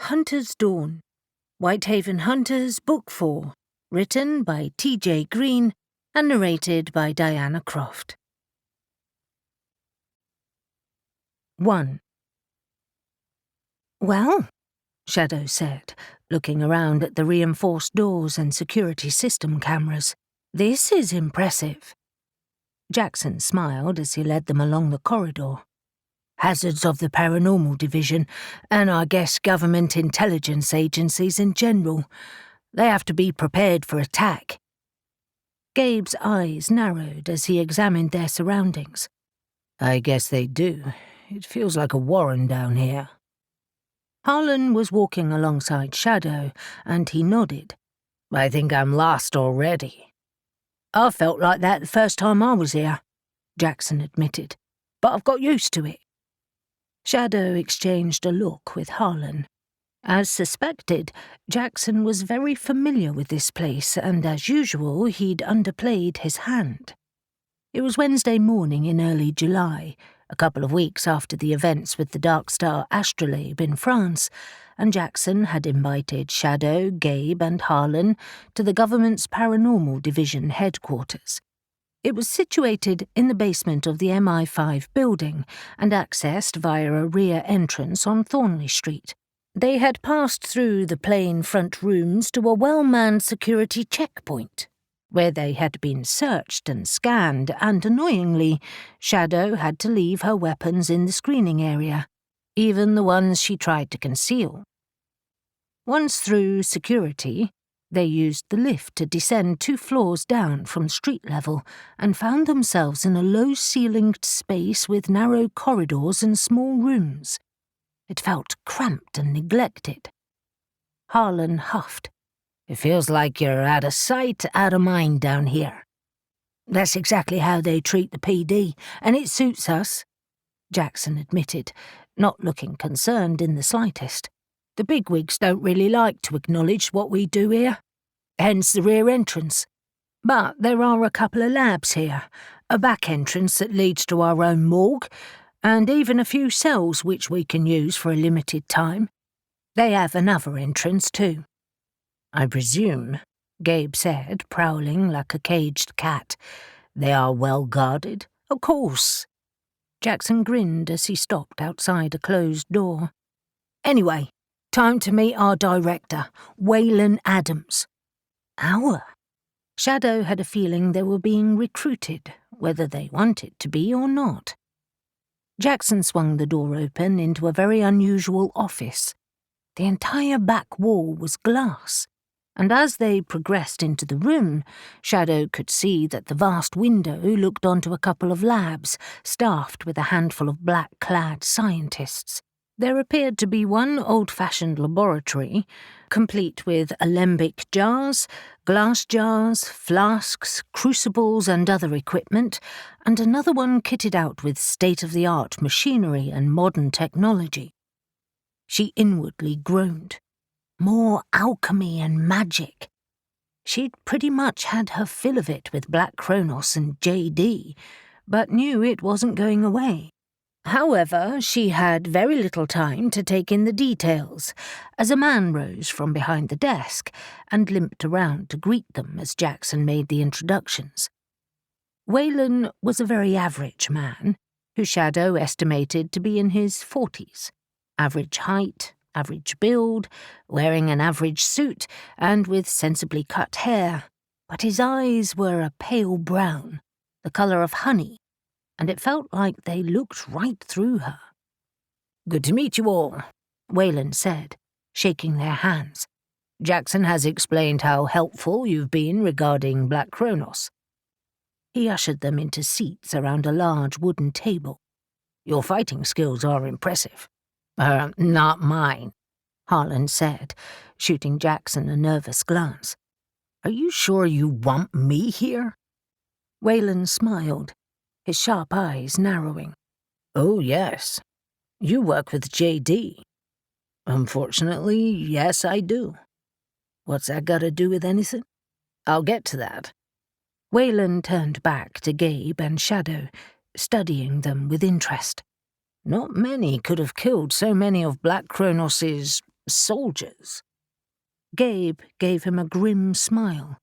Hunter's Dawn, Whitehaven Hunters, Book 4, written by T.J. Green and narrated by Diana Croft. 1. "Well," Shadow said, looking around at the reinforced doors and security system cameras, "this is impressive." Jackson smiled as he led them along the corridor. "Hazards of the Paranormal Division, and I guess government intelligence agencies in general. They have to be prepared for attack." Gabe's eyes narrowed as he examined their surroundings. "I guess they do. It feels like a warren down here." Harlan was walking alongside Shadow, and he nodded. "I think I'm lost already." "I felt like that the first time I was here," Jackson admitted, "but I've got used to it." Shadow exchanged a look with Harlan. As suspected, Jackson was very familiar with this place, and as usual, he'd underplayed his hand. It was Wednesday morning in early July, a couple of weeks after the events with the Dark Star astrolabe in France, and Jackson had invited Shadow, Gabe, and Harlan to the government's Paranormal Division headquarters. It was situated in the basement of the MI5 building and accessed via a rear entrance on Thornley Street. They had passed through the plain front rooms to a well-manned security checkpoint, where they had been searched and scanned, and annoyingly, Shadow had to leave her weapons in the screening area, even the ones she tried to conceal. Once through security, they used the lift to descend 2 floors down from street level and found themselves in a low-ceilinged space with narrow corridors and small rooms. It felt cramped and neglected. Harlan huffed. "It feels like you're out of sight, out of mind down here." "That's exactly how they treat the PD, and it suits us," Jackson admitted, not looking concerned in the slightest. "The bigwigs don't really like to acknowledge what we do here, hence the rear entrance. But there are a couple of labs here, a back entrance that leads to our own morgue, and even a few cells which we can use for a limited time. They have another entrance too." "I presume," Gabe said, prowling like a caged cat, "they are well guarded?" "Of course." Jackson grinned as he stopped outside a closed door. "Anyway, time to meet our director, Waylon Adams." "Our?" Shadow had a feeling they were being recruited, whether they wanted to be or not. Jackson swung the door open into a very unusual office. The entire back wall was glass, and as they progressed into the room, Shadow could see that the vast window looked onto a couple of labs, staffed with a handful of black-clad scientists. There appeared to be one old-fashioned laboratory, complete with alembic jars, glass jars, flasks, crucibles and other equipment, and another one kitted out with state-of-the-art machinery and modern technology. She inwardly groaned. More alchemy and magic. She'd pretty much had her fill of it with Black Cronos and JD, but knew it wasn't going away. However, she had very little time to take in the details, as a man rose from behind the desk and limped around to greet them as Jackson made the introductions. Waylon was a very average man, who Shadow estimated to be in his 40s. Average height, average build, wearing an average suit, and with sensibly cut hair, but his eyes were a pale brown, the colour of honey, and it felt like they looked right through her. "Good to meet you all," Waylon said, shaking their hands. "Jackson has explained how helpful you've been regarding Black Cronos." He ushered them into seats around a large wooden table. "Your fighting skills are impressive." Not mine," Harlan said, shooting Jackson a nervous glance. "Are you sure you want me here?" Waylon smiled, his sharp eyes narrowing. "Oh, yes. You work with JD." "Unfortunately, yes, I do." "What's that got to do with anything?" "I'll get to that." Waylon turned back to Gabe and Shadow, studying them with interest. "Not many could have killed so many of Black Cronos's Soldiers. Gabe gave him a grim smile.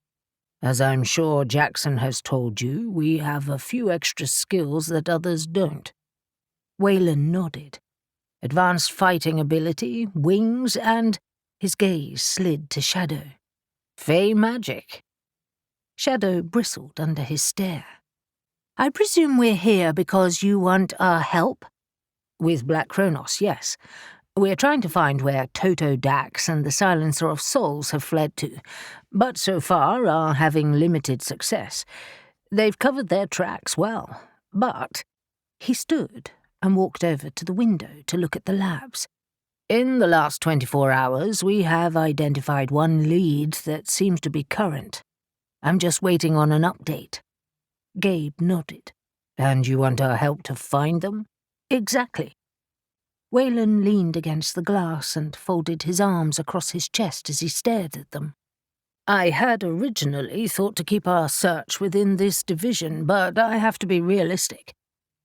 As I'm sure Jackson has told you, we have a few extra skills that others don't. Wayland nodded. Advanced fighting ability, wings, and his gaze slid to Shadow. Fey magic. Shadow bristled under his stare. I presume we're here because you want our help? With Black Cronos, yes. We're trying to find where Toto Dax and the Silencer of Souls have fled to, but so far are having limited success. They've covered their tracks well, but... He stood and walked over to the window to look at the labs. In the last 24 hours, we have identified one lead that seems to be current. I'm just waiting on an update. Gabe nodded. And you want our help to find them? Exactly. Wayland leaned against the glass and folded his arms across his chest as he stared at them. I had originally thought to keep our search within this division, but I have to be realistic.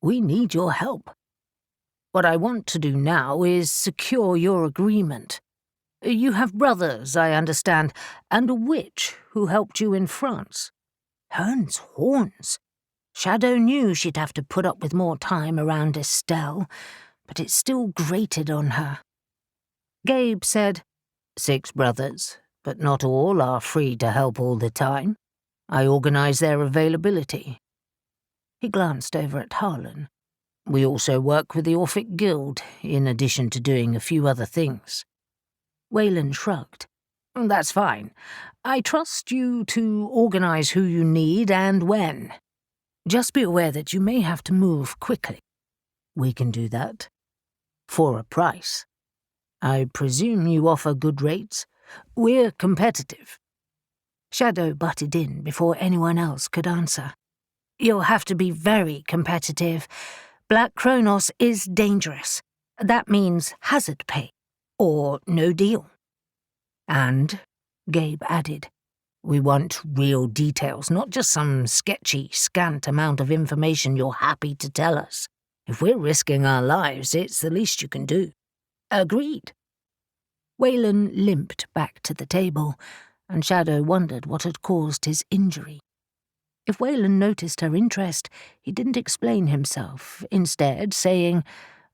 We need your help. What I want to do now is secure your agreement. You have brothers, I understand, and a witch who helped you in France. Hern's horns. Shadow knew she'd have to put up with more time around Estelle, but it still grated on her. Gabe said, 6 brothers, but not all are free to help all the time. I organize their availability. He glanced over at Harlan. We also work with the Orphic Guild, in addition to doing a few other things. Wayland shrugged. That's fine. I trust you to organize who you need and when. Just be aware that you may have to move quickly. We can do that. For a price. I presume you offer good rates? We're competitive. Shadow butted in before anyone else could answer. You'll have to be very competitive. Black Cronos is dangerous. That means hazard pay, or no deal. And, Gabe added, we want real details, not just some sketchy, scant amount of information you're happy to tell us. If we're risking our lives, it's the least you can do. Agreed. Wayland limped back to the table, and Shadow wondered what had caused his injury. If Wayland noticed her interest, he didn't explain himself, instead saying,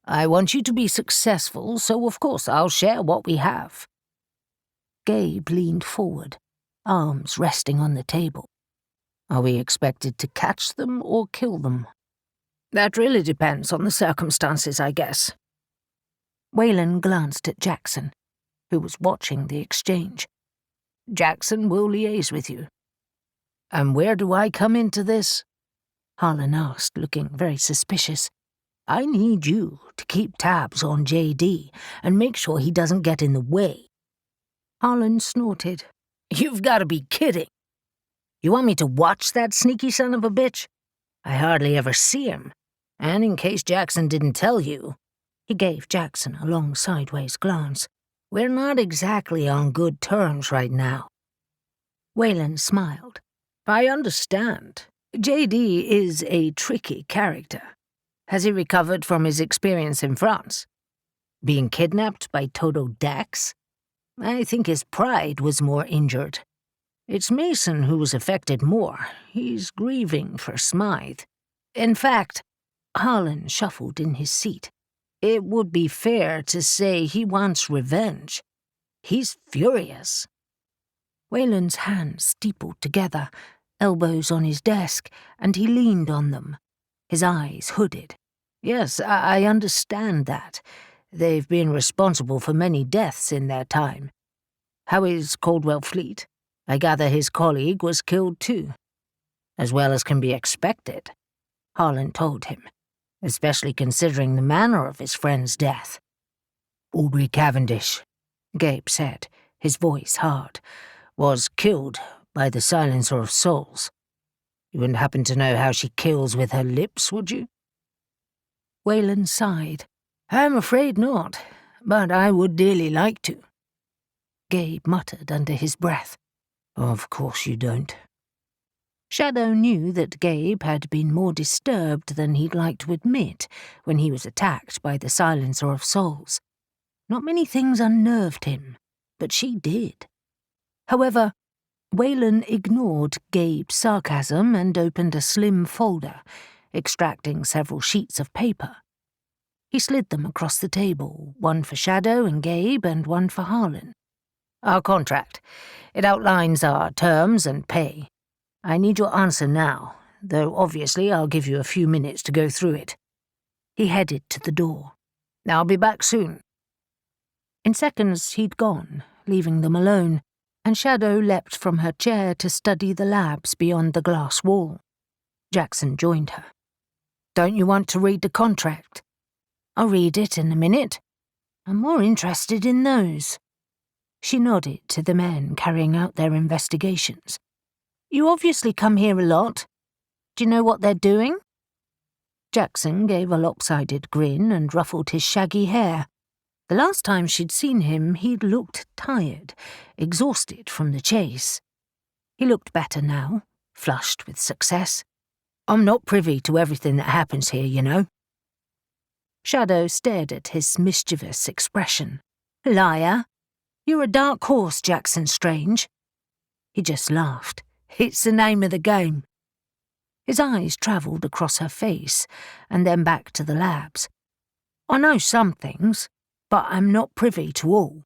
I want you to be successful, so of course I'll share what we have. Gabe leaned forward, arms resting on the table. Are we expected to catch them or kill them? That really depends on the circumstances, I guess. Wayland glanced at Jackson, who was watching the exchange. Jackson will liaise with you. And where do I come into this? Harlan asked, looking very suspicious. I need you to keep tabs on JD and make sure he doesn't get in the way. Harlan snorted. You've got to be kidding. You want me to watch that sneaky son of a bitch? I hardly ever see him. And in case Jackson didn't tell you, he gave Jackson a long sideways glance. We're not exactly on good terms right now. Wayland smiled. I understand. JD is a tricky character. Has he recovered from his experience in France? Being kidnapped by Toto Dax? I think his pride was more injured. It's Mason who was affected more. He's grieving for Smythe. In fact, Harlan shuffled in his seat. It would be fair to say he wants revenge. He's furious. Wayland's hands steepled together, elbows on his desk, and he leaned on them, his eyes hooded. Yes, I understand that. They've been responsible for many deaths in their time. How is Caldwell Fleet? I gather his colleague was killed too. As well as can be expected, Harlan told him, especially considering the manner of his friend's death. Aubrey Cavendish, Gabe said, his voice hard, was killed by the Silencer of Souls. You wouldn't happen to know how she kills with her lips, would you? Wayland sighed. I'm afraid not, but I would dearly like to. Gabe muttered under his breath. Of course you don't. Shadow knew that Gabe had been more disturbed than he'd like to admit when he was attacked by the Silencer of Souls. Not many things unnerved him, but she did. However, Wayland ignored Gabe's sarcasm and opened a slim folder, extracting several sheets of paper. He slid them across the table, one for Shadow and Gabe and one for Harlan. Our contract. It outlines our terms and pay. I need your answer now, though obviously I'll give you a few minutes to go through it. He headed to the door. I'll be back soon. In seconds he'd gone, leaving them alone, and Shadow leapt from her chair to study the labs beyond the glass wall. Jackson joined her. Don't you want to read the contract? I'll read it in a minute. I'm more interested in those. She nodded to the men carrying out their investigations. You obviously come here a lot. Do you know what they're doing? Jackson gave a lopsided grin and ruffled his shaggy hair. The last time she'd seen him, he'd looked tired, exhausted from the chase. He looked better now, flushed with success. I'm not privy to everything that happens here, you know. Shadow stared at his mischievous expression. Liar. You're a dark horse, Jackson Strange. He just laughed. It's the name of the game. His eyes travelled across her face and then back to the labs. I know some things, but I'm not privy to all.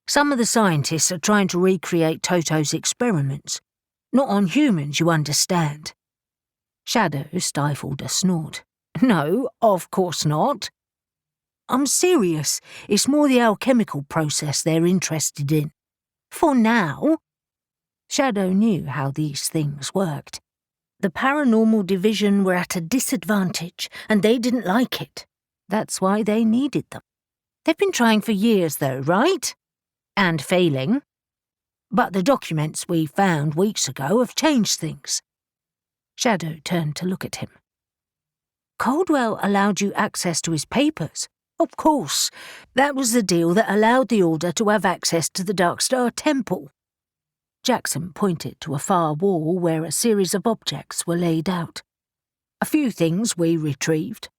Some of the scientists are trying to recreate Toto's experiments. Not on humans, you understand. Shadow stifled a snort. No, of course not. I'm serious. It's more the alchemical process they're interested in. For now. Shadow knew how these things worked. The Paranormal Division were at a disadvantage, and they didn't like it. That's why they needed them. They've been trying for years, though, right? And failing. But the documents we found weeks ago have changed things. Shadow turned to look at him. Caldwell allowed you access to his papers. Of course. That was the deal that allowed the Order to have access to the Darkstar Temple. Jackson pointed to a far wall where a series of objects were laid out. A few things we retrieved.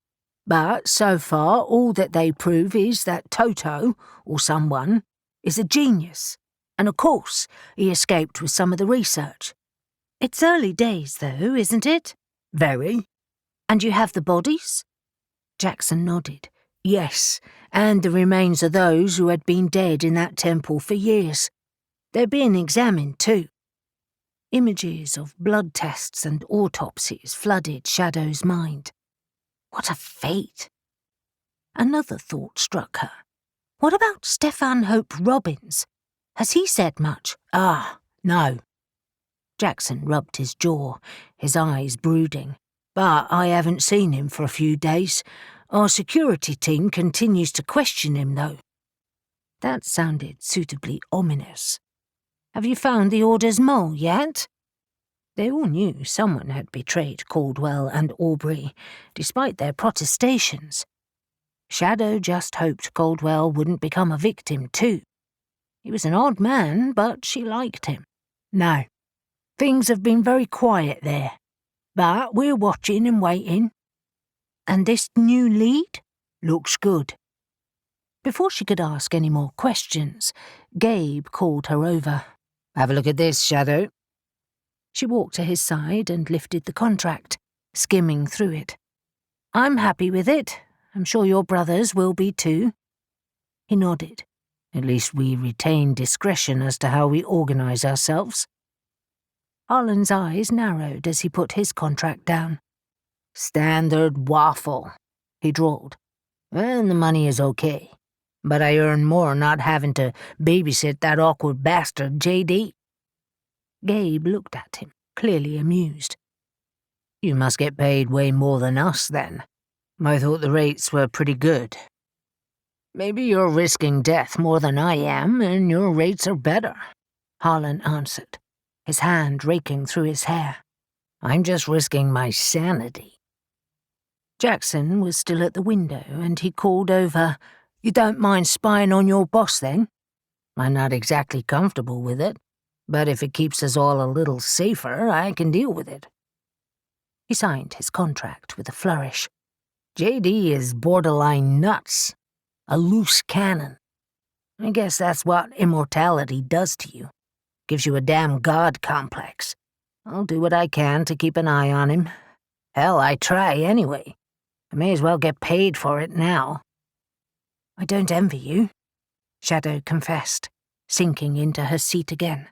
But so far, all that they prove is that Toto, or someone, is a genius. And of course, he escaped with some of the research. It's early days, though, isn't it? Very. And you have the bodies? Jackson nodded. Yes, and the remains of those who had been dead in that temple for years. They're being examined, too. Images of blood tests and autopsies flooded Shadow's mind. What a fate. Another thought struck her. What about Stefan Hope Robbins? Has he said much? No. Jackson rubbed his jaw, his eyes brooding. But I haven't seen him for a few days. Our security team continues to question him, though. That sounded suitably ominous. Have you found the Order's mole yet? They all knew someone had betrayed Caldwell and Aubrey, despite their protestations. Shadow just hoped Caldwell wouldn't become a victim, too. He was an odd man, but she liked him. No, things have been very quiet there, but we're watching and waiting. And this new lead looks good. Before she could ask any more questions, Gabe called her over. Have a look at this, Shadow. She walked to his side and lifted the contract, skimming through it. I'm happy with it. I'm sure your brothers will be too. He nodded. At least we retain discretion as to how we organise ourselves. Harlan's eyes narrowed as he put his contract down. Standard waffle, he drawled. And the money is okay. But I earn more not having to babysit that awkward bastard, J.D. Gabe looked at him, clearly amused. You must get paid way more than us, then. I thought the rates were pretty good. Maybe you're risking death more than I am, and your rates are better, Harlan answered, his hand raking through his hair. I'm just risking my sanity. Jackson was still at the window, and he called over, You don't mind spying on your boss, then? I'm not exactly comfortable with it, but if it keeps us all a little safer, I can deal with it. He signed his contract with a flourish. JD is borderline nuts. A loose cannon. I guess that's what immortality does to you. Gives you a damn god complex. I'll do what I can to keep an eye on him. Hell, I try anyway. I may as well get paid for it now. I don't envy you, Shadow confessed, sinking into her seat again.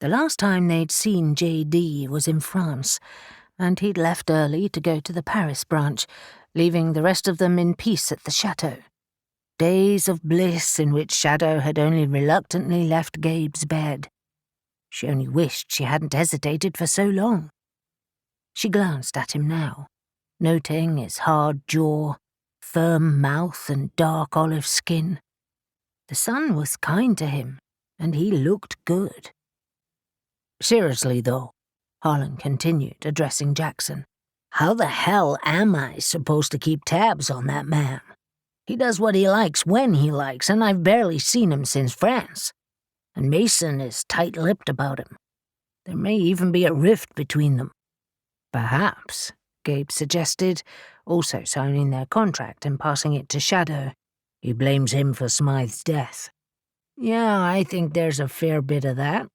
The last time they'd seen J.D. was in France, and he'd left early to go to the Paris branch, leaving the rest of them in peace at the chateau. Days of bliss in which Shadow had only reluctantly left Gabe's bed. She only wished she hadn't hesitated for so long. She glanced at him now, noting his hard jaw, firm mouth and dark olive skin. The sun was kind to him, and he looked good. Seriously, though, Harlan continued, addressing Jackson, how the hell am I supposed to keep tabs on that man? He does what he likes when he likes, and I've barely seen him since France. And Mason is tight-lipped about him. There may even be a rift between them. Perhaps, Gabe suggested, also signing their contract and passing it to Shadow. He blames him for Smythe's death. Yeah, I think there's a fair bit of that.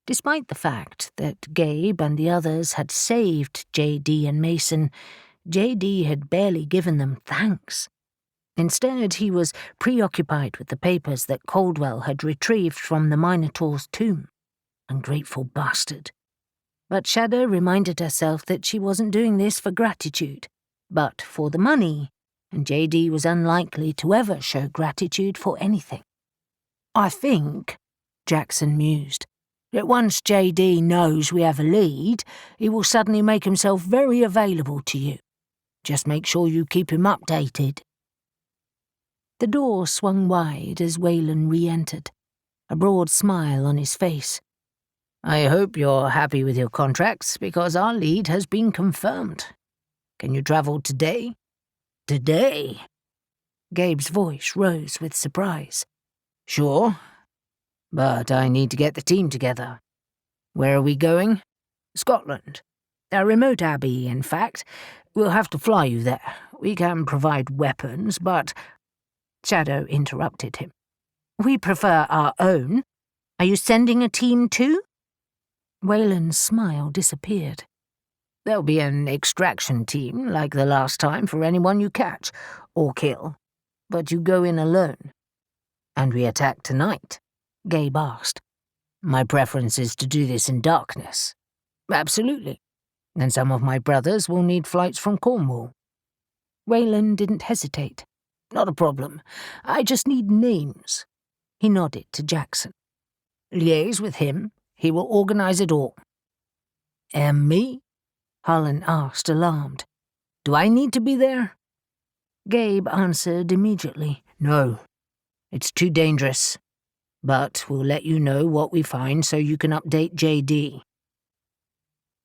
Despite the fact that Gabe and the others had saved J.D. and Mason, J.D. had barely given them thanks. Instead, he was preoccupied with the papers that Caldwell had retrieved from the Minotaur's tomb. Ungrateful bastard. But Shadow reminded herself that she wasn't doing this for gratitude, but for the money, and J.D. was unlikely to ever show gratitude for anything. I think, Jackson mused, that once J.D. knows we have a lead, he will suddenly make himself very available to you. Just make sure you keep him updated. The door swung wide as Wayland re-entered, a broad smile on his face. I hope you're happy with your contracts, because our lead has been confirmed. Can you travel today? Today? Gabe's voice rose with surprise. Sure, but I need to get the team together. Where are we going? Scotland. A remote abbey, in fact. We'll have to fly you there. We can provide weapons, but... Shadow interrupted him. We prefer our own. Are you sending a team too? Wayland's smile disappeared. There'll be an extraction team, like the last time, for anyone you catch, or kill. But you go in alone. And we attack tonight? Gabe asked. My preference is to do this in darkness. Absolutely. And some of my brothers will need flights from Cornwall. Wayland didn't hesitate. Not a problem. I just need names. He nodded to Jackson. Liaise with him. He will organize it all. And me? Harlan asked, alarmed. Do I need to be there? Gabe answered immediately. No. It's too dangerous. But we'll let you know what we find so you can update J.D.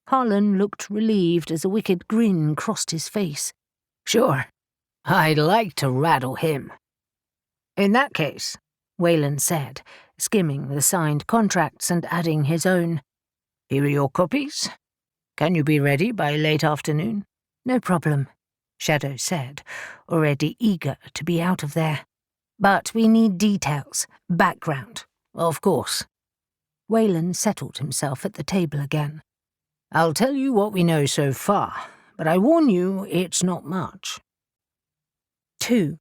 Harlan looked relieved as a wicked grin crossed his face. Sure. I'd like to rattle him. In that case, Wayland said, skimming the signed contracts and adding his own. Here are your copies. Can you be ready by late afternoon? No problem, Shadow said, already eager to be out of there. But we need details, background. Of course. Wayland settled himself at the table again. I'll tell you what we know so far, but I warn you it's not much. 2.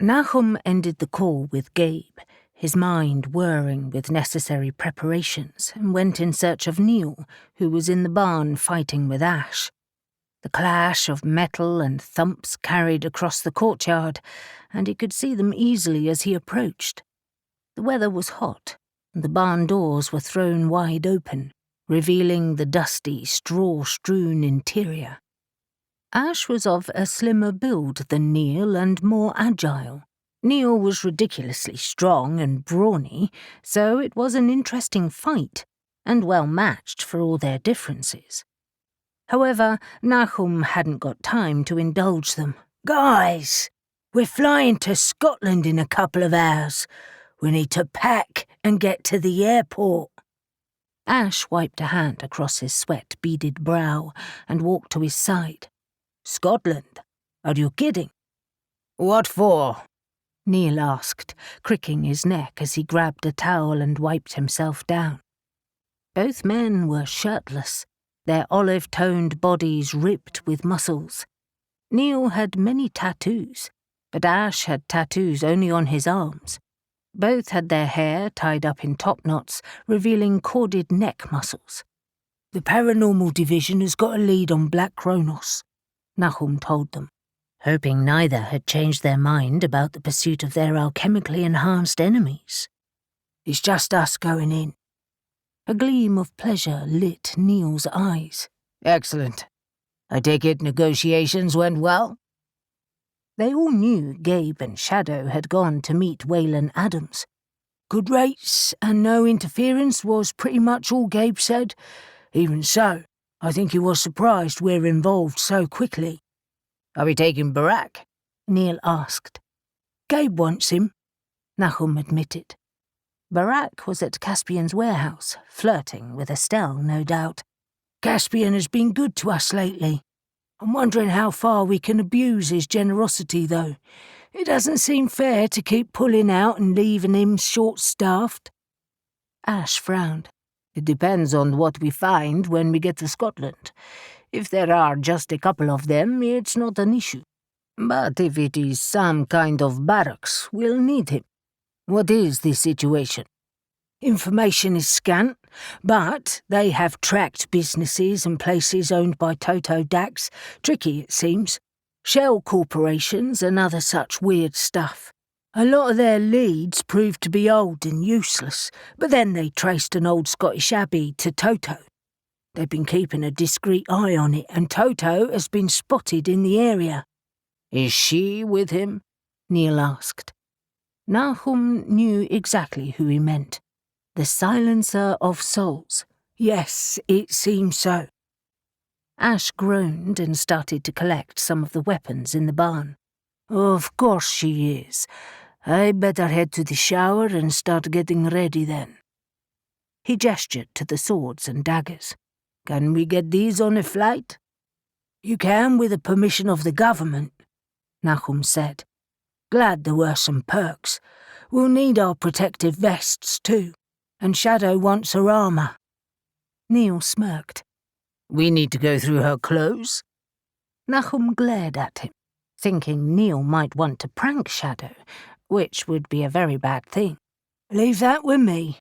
Nahum ended the call with Gabe, his mind whirring with necessary preparations, and went in search of Neil, who was in the barn fighting with Ash. The clash of metal and thumps carried across the courtyard, and he could see them easily as he approached. The weather was hot, and the barn doors were thrown wide open, revealing the dusty, straw-strewn interior. Ash was of a slimmer build than Neil and more agile. Neil was ridiculously strong and brawny, so it was an interesting fight, and well matched for all their differences. However, Nahum hadn't got time to indulge them. Guys, we're flying to Scotland in a couple of hours. We need to pack and get to the airport. Ash wiped a hand across his sweat-beaded brow and walked to his side. Scotland? Are you kidding? What for? Neil asked, cricking his neck as he grabbed a towel and wiped himself down. Both men were shirtless, their olive-toned bodies ripped with muscles. Neil had many tattoos, but Ash had tattoos only on his arms. Both had their hair tied up in top knots, revealing corded neck muscles. "The Paranormal Division has got a lead on Black Cronos," Nahum told them, hoping neither had changed their mind about the pursuit of their alchemically enhanced enemies. "It's just us going in." A gleam of pleasure lit Neil's eyes. "Excellent. I take it negotiations went well?" They all knew Gabe and Shadow had gone to meet Waylon Adams. "Good rates and no interference was pretty much all Gabe said. Even so, I think he was surprised we're involved so quickly." "Are we taking Barak?" Neil asked. "Gabe wants him," Nahum admitted. Barak was at Caspian's warehouse, flirting with Estelle, no doubt. "Caspian has been good to us lately. I'm wondering how far we can abuse his generosity, though. It doesn't seem fair to keep pulling out and leaving him short-staffed." Ash frowned. "It depends on what we find when we get to Scotland. If there are just a couple of them, it's not an issue. But if it is some kind of barracks, we'll need him. What is the situation?" "Information is scant, but they have tracked businesses and places owned by Toto Dax. Tricky, it seems. Shell corporations and other such weird stuff. A lot of their leads proved to be old and useless, but then they traced an old Scottish abbey to Toto. They've been keeping a discreet eye on it, and Toto has been spotted in the area." "Is she with him?" Neil asked. Nahum knew exactly who he meant. The Silencer of Souls. "Yes, it seems so." Ash groaned and started to collect some of the weapons in the barn. "Of course she is. I better head to the shower and start getting ready then." He gestured to the swords and daggers. "Can we get these on a flight?" "You can with the permission of the government," Nahum said. "Glad there were some perks. We'll need our protective vests too, and Shadow wants her armour." Neil smirked. "We need to go through her clothes?" Nahum glared at him, thinking Neil might want to prank Shadow, which would be a very bad thing. "Leave that with me.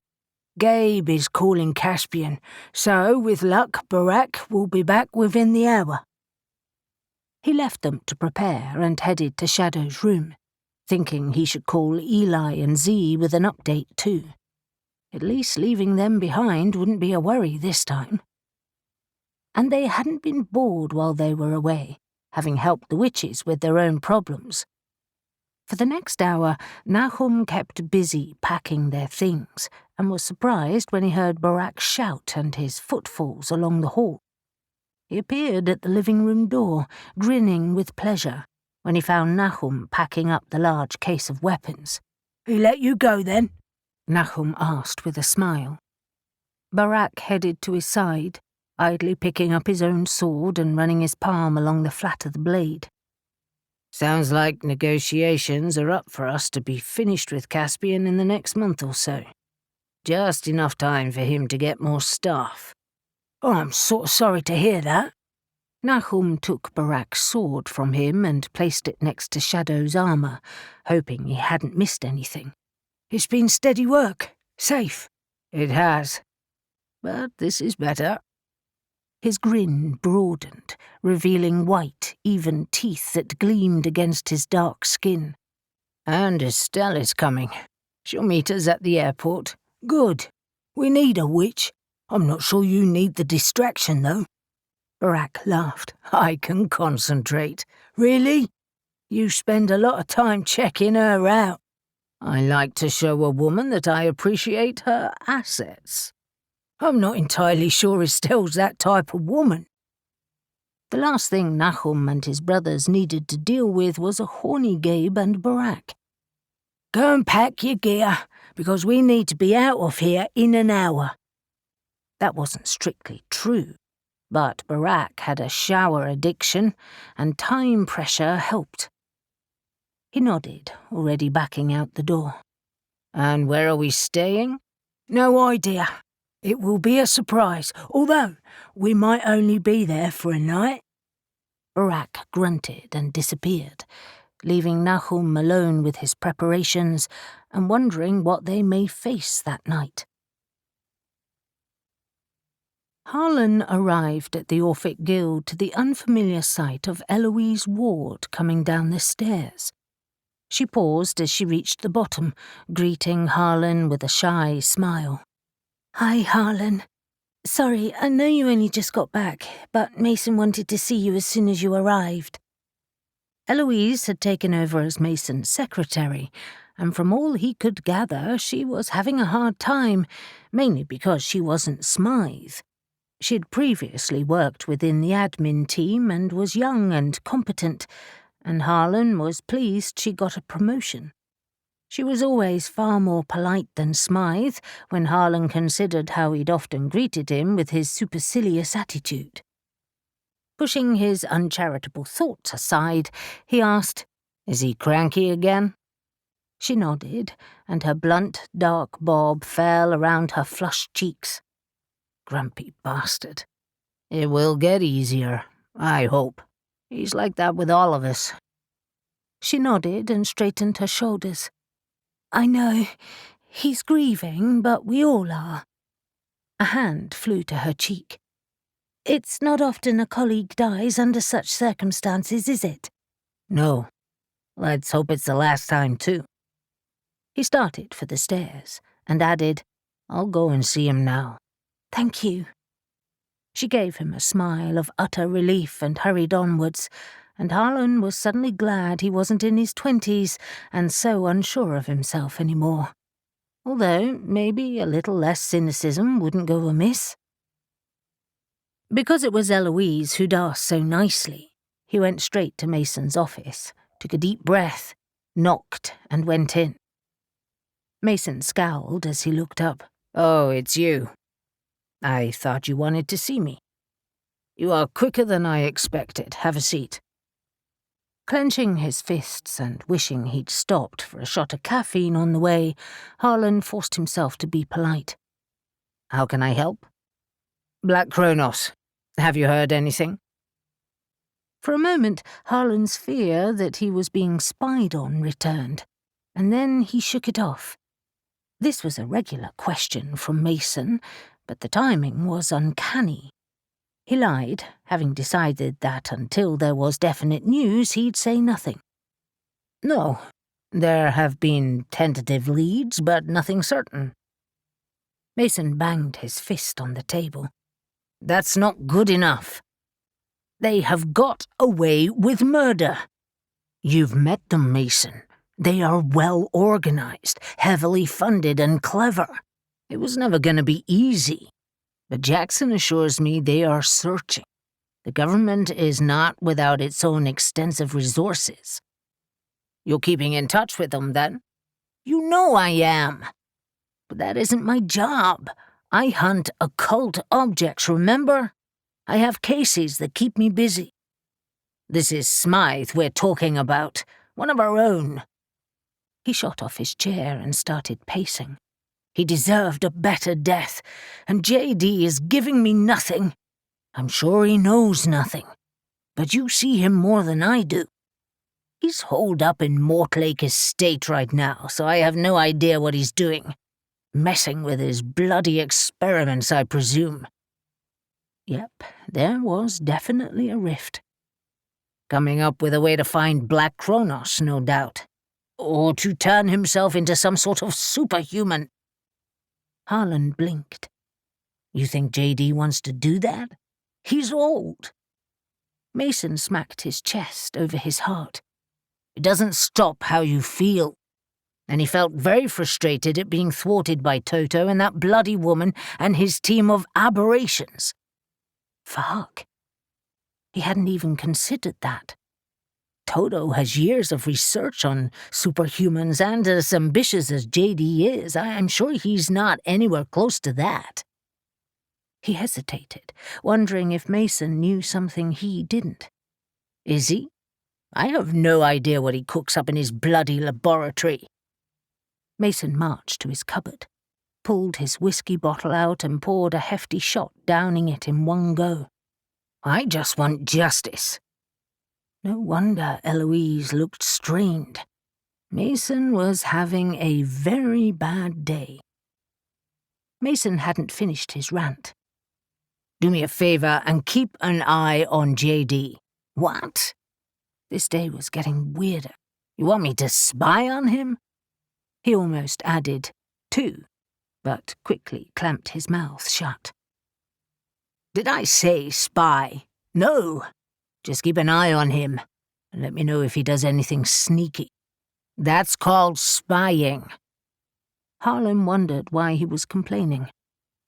Gabe is calling Caspian, so with luck Barak will be back within the hour." He left them to prepare and headed to Shadow's room, thinking he should call Eli and Z with an update too. At least leaving them behind wouldn't be a worry this time. And they hadn't been bored while they were away, having helped the witches with their own problems. For the next hour, Nahum kept busy packing their things, and was surprised when he heard Barak shout and his footfalls along the hall. He appeared at the living room door, grinning with pleasure, when he found Nahum packing up the large case of weapons. "He let you go then?" Nahum asked with a smile. Barak headed to his side, idly picking up his own sword and running his palm along the flat of the blade. "Sounds like negotiations are up for us to be finished with Caspian in the next month or so. Just enough time for him to get more staff." "Oh, I'm sort of sorry to hear that." Nahum took Barak's sword from him and placed it next to Shadow's armour, hoping he hadn't missed anything. "It's been steady work. Safe." "It has. But this is better." His grin broadened, revealing white, even teeth that gleamed against his dark skin. "And Estelle is coming. She'll meet us at the airport." "Good. We need a witch. I'm not sure you need the distraction, though." Barak laughed. "I can concentrate." "Really? You spend a lot of time checking her out." "I like to show a woman that I appreciate her assets." "I'm not entirely sure Estelle's that type of woman." The last thing Nahum and his brothers needed to deal with was a horny Gabe and Barak. "Go and pack your gear, because we need to be out of here in an hour." That wasn't strictly true, but Barak had a shower addiction, and time pressure helped. He nodded, already backing out the door. "And where are we staying?" "No idea. It will be a surprise, although we might only be there for a night." Barak grunted and disappeared, leaving Nahum alone with his preparations and wondering what they may face that night. Harlan arrived at the Orphic Guild to the unfamiliar sight of Eloise Ward coming down the stairs. She paused as she reached the bottom, greeting Harlan with a shy smile. "Hi, Harlan. Sorry, I know you only just got back, but Mason wanted to see you as soon as you arrived." Eloise had taken over as Mason's secretary, and from all he could gather, she was having a hard time, mainly because she wasn't Smythe. She'd previously worked within the admin team and was young and competent, and Harlan was pleased she got a promotion. She was always far more polite than Smythe when Harlan considered how he'd often greeted him with his supercilious attitude. Pushing his uncharitable thoughts aside, he asked, "Is he cranky again?" She nodded, and her blunt, dark bob fell around her flushed cheeks. Grumpy bastard. "It will get easier, I hope. He's like that with all of us." She nodded and straightened her shoulders. "I know. He's grieving, but we all are." A hand flew to her cheek. "It's not often a colleague dies under such circumstances, is it?" "No. Let's hope it's the last time, too." He started for the stairs and added, "I'll go and see him now." "Thank you." She gave him a smile of utter relief and hurried onwards, and Harlan was suddenly glad he wasn't in his 20s and so unsure of himself anymore. Although maybe a little less cynicism wouldn't go amiss. Because it was Eloise who'd asked so nicely, he went straight to Mason's office, took a deep breath, knocked, and went in. Mason scowled as he looked up. "Oh, it's you. I thought you wanted to see me. You are quicker than I expected. Have a seat." Clenching his fists and wishing he'd stopped for a shot of caffeine on the way, Harlan forced himself to be polite. "How can I help?" "Black Cronos. Have you heard anything?" For a moment, Harlan's fear that he was being spied on returned, and then he shook it off. This was a regular question from Mason, but the timing was uncanny. He lied, having decided that until there was definite news, he'd say nothing. "No, there have been tentative leads, but nothing certain." Mason banged his fist on the table. "That's not good enough. They have got away with murder. You've met them, Mason. They are well organized, heavily funded, and clever. It was never going to be easy. But Jackson assures me they are searching. The government is not without its own extensive resources." "You're keeping in touch with them, then?" "You know I am. But that isn't my job. I hunt occult objects, remember? I have cases that keep me busy. This is Smythe we're talking about, one of our own." He shot off his chair and started pacing. "He deserved a better death, and JD is giving me nothing. I'm sure he knows nothing, but you see him more than I do. He's holed up in Mortlake Estate right now, so I have no idea what he's doing. Messing with his bloody experiments, I presume." Yep, there was definitely a rift. "Coming up with a way to find Black Cronos, no doubt. Or to turn himself into some sort of superhuman." Harlan blinked. "You think JD wants to do that? He's old." Mason smacked his chest over his heart. "It doesn't stop how you feel." And he felt very frustrated at being thwarted by Toto and that bloody woman and his team of aberrations. Fuck. He hadn't even considered that. Toto has years of research on superhumans, and as ambitious as JD is, I'm sure he's not anywhere close to that. He hesitated, wondering if Mason knew something he didn't. Is he? I have no idea what he cooks up in his bloody laboratory." Mason marched to his cupboard, pulled his whiskey bottle out and poured a hefty shot, downing it in one go. "I just want justice." No wonder Eloise looked strained. Mason was having a very bad day. Mason hadn't finished his rant. "Do me a favour and keep an eye on JD." "What?" This day was getting weirder. "You want me to spy on him?" He almost added, "too," but quickly clamped his mouth shut. "Did I say spy? No. Just keep an eye on him, and let me know if he does anything sneaky. That's called spying." Harlan wondered why he was complaining.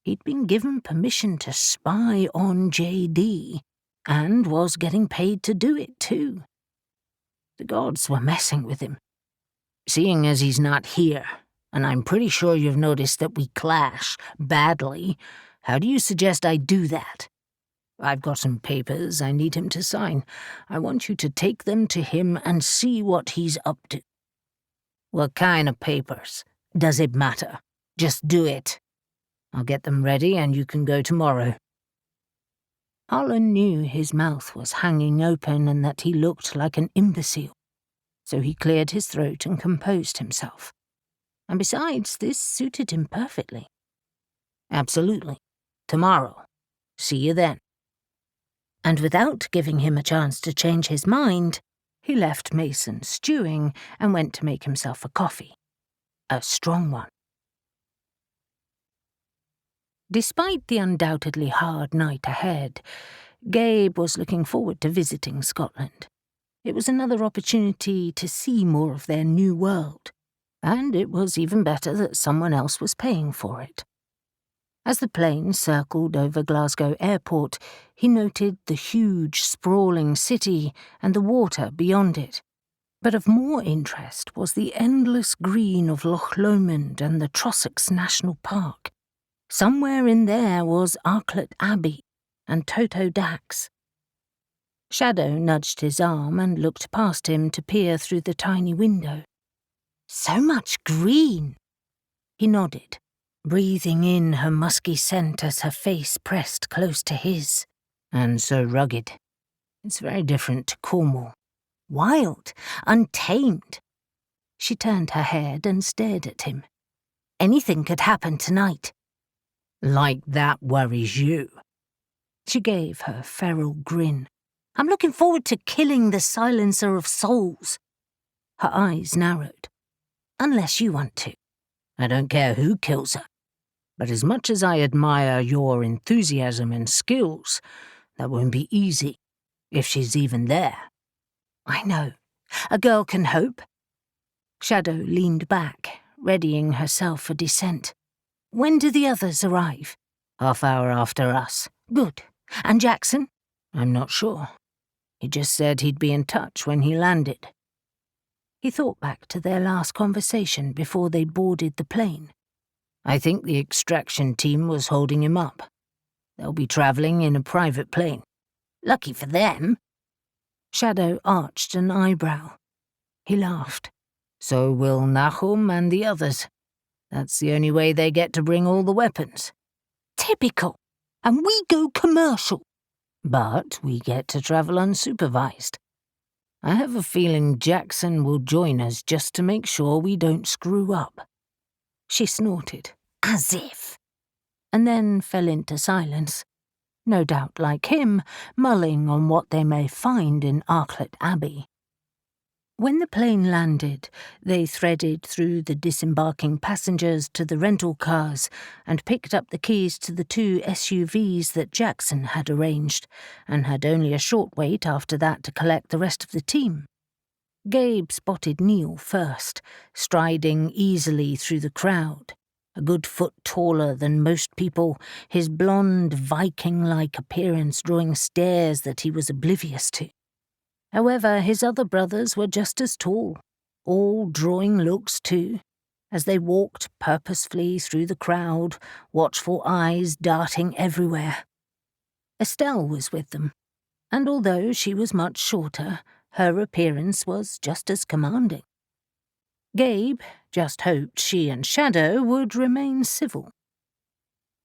He'd been given permission to spy on JD, and was getting paid to do it too. The gods were messing with him. "Seeing as he's not here, and I'm pretty sure you've noticed that we clash badly, how do you suggest I do that? I've got some papers I need him to sign. I want you to take them to him and see what he's up to." "What kind of papers? Does it matter? Just do it. I'll get them ready and you can go tomorrow." Harlan knew his mouth was hanging open and that he looked like an imbecile, so he cleared his throat and composed himself. And besides, this suited him perfectly. "Absolutely. Tomorrow. See you then." And without giving him a chance to change his mind, he left Mason stewing and went to make himself a coffee. A strong one. Despite the undoubtedly hard night ahead, Gabe was looking forward to visiting Scotland. It was another opportunity to see more of their new world, and it was even better that someone else was paying for it. As the plane circled over Glasgow Airport, he noted the huge, sprawling city and the water beyond it. But of more interest was the endless green of Loch Lomond and the Trossachs National Park. Somewhere in there was Arklet Abbey and Toto Dax. Shadow nudged his arm and looked past him to peer through the tiny window. "So much green." He nodded, breathing in her musky scent as her face pressed close to his. "And so rugged. It's very different to Cornwall. Wild, untamed." She turned her head and stared at him. "Anything could happen tonight." "Like that worries you?" She gave her feral grin. "I'm looking forward to killing the silencer of souls." Her eyes narrowed. "Unless you want to." "I don't care who kills her. But as much as I admire your enthusiasm and skills, that won't be easy, if she's even there." "I know. A girl can hope." Shadow leaned back, readying herself for descent. "When do the others arrive?" "Half-hour after us." "Good. And Jackson?" "I'm not sure. He just said he'd be in touch when he landed." He thought back to their last conversation before they boarded the plane. "I think the extraction team was holding him up. They'll be travelling in a private plane." "Lucky for them." Shadow arched an eyebrow. He laughed. "So will Nahum and the others. That's the only way they get to bring all the weapons." "Typical. And we go commercial." "But we get to travel unsupervised. I have a feeling Jackson will join us just to make sure we don't screw up." She snorted. "As if." And then fell into silence, no doubt like him, mulling on what they may find in Arklet Abbey. When the plane landed, they threaded through the disembarking passengers to the rental cars and picked up the keys to the 2 SUVs that Jackson had arranged, and had only a short wait after that to collect the rest of the team. Gabe spotted Neil first, striding easily through the crowd. A good foot taller than most people, his blonde, Viking-like appearance drawing stares that he was oblivious to. However, his other brothers were just as tall, all drawing looks too, as they walked purposefully through the crowd, watchful eyes darting everywhere. Estelle was with them, and although she was much shorter, her appearance was just as commanding. Gabe just hoped she and Shadow would remain civil.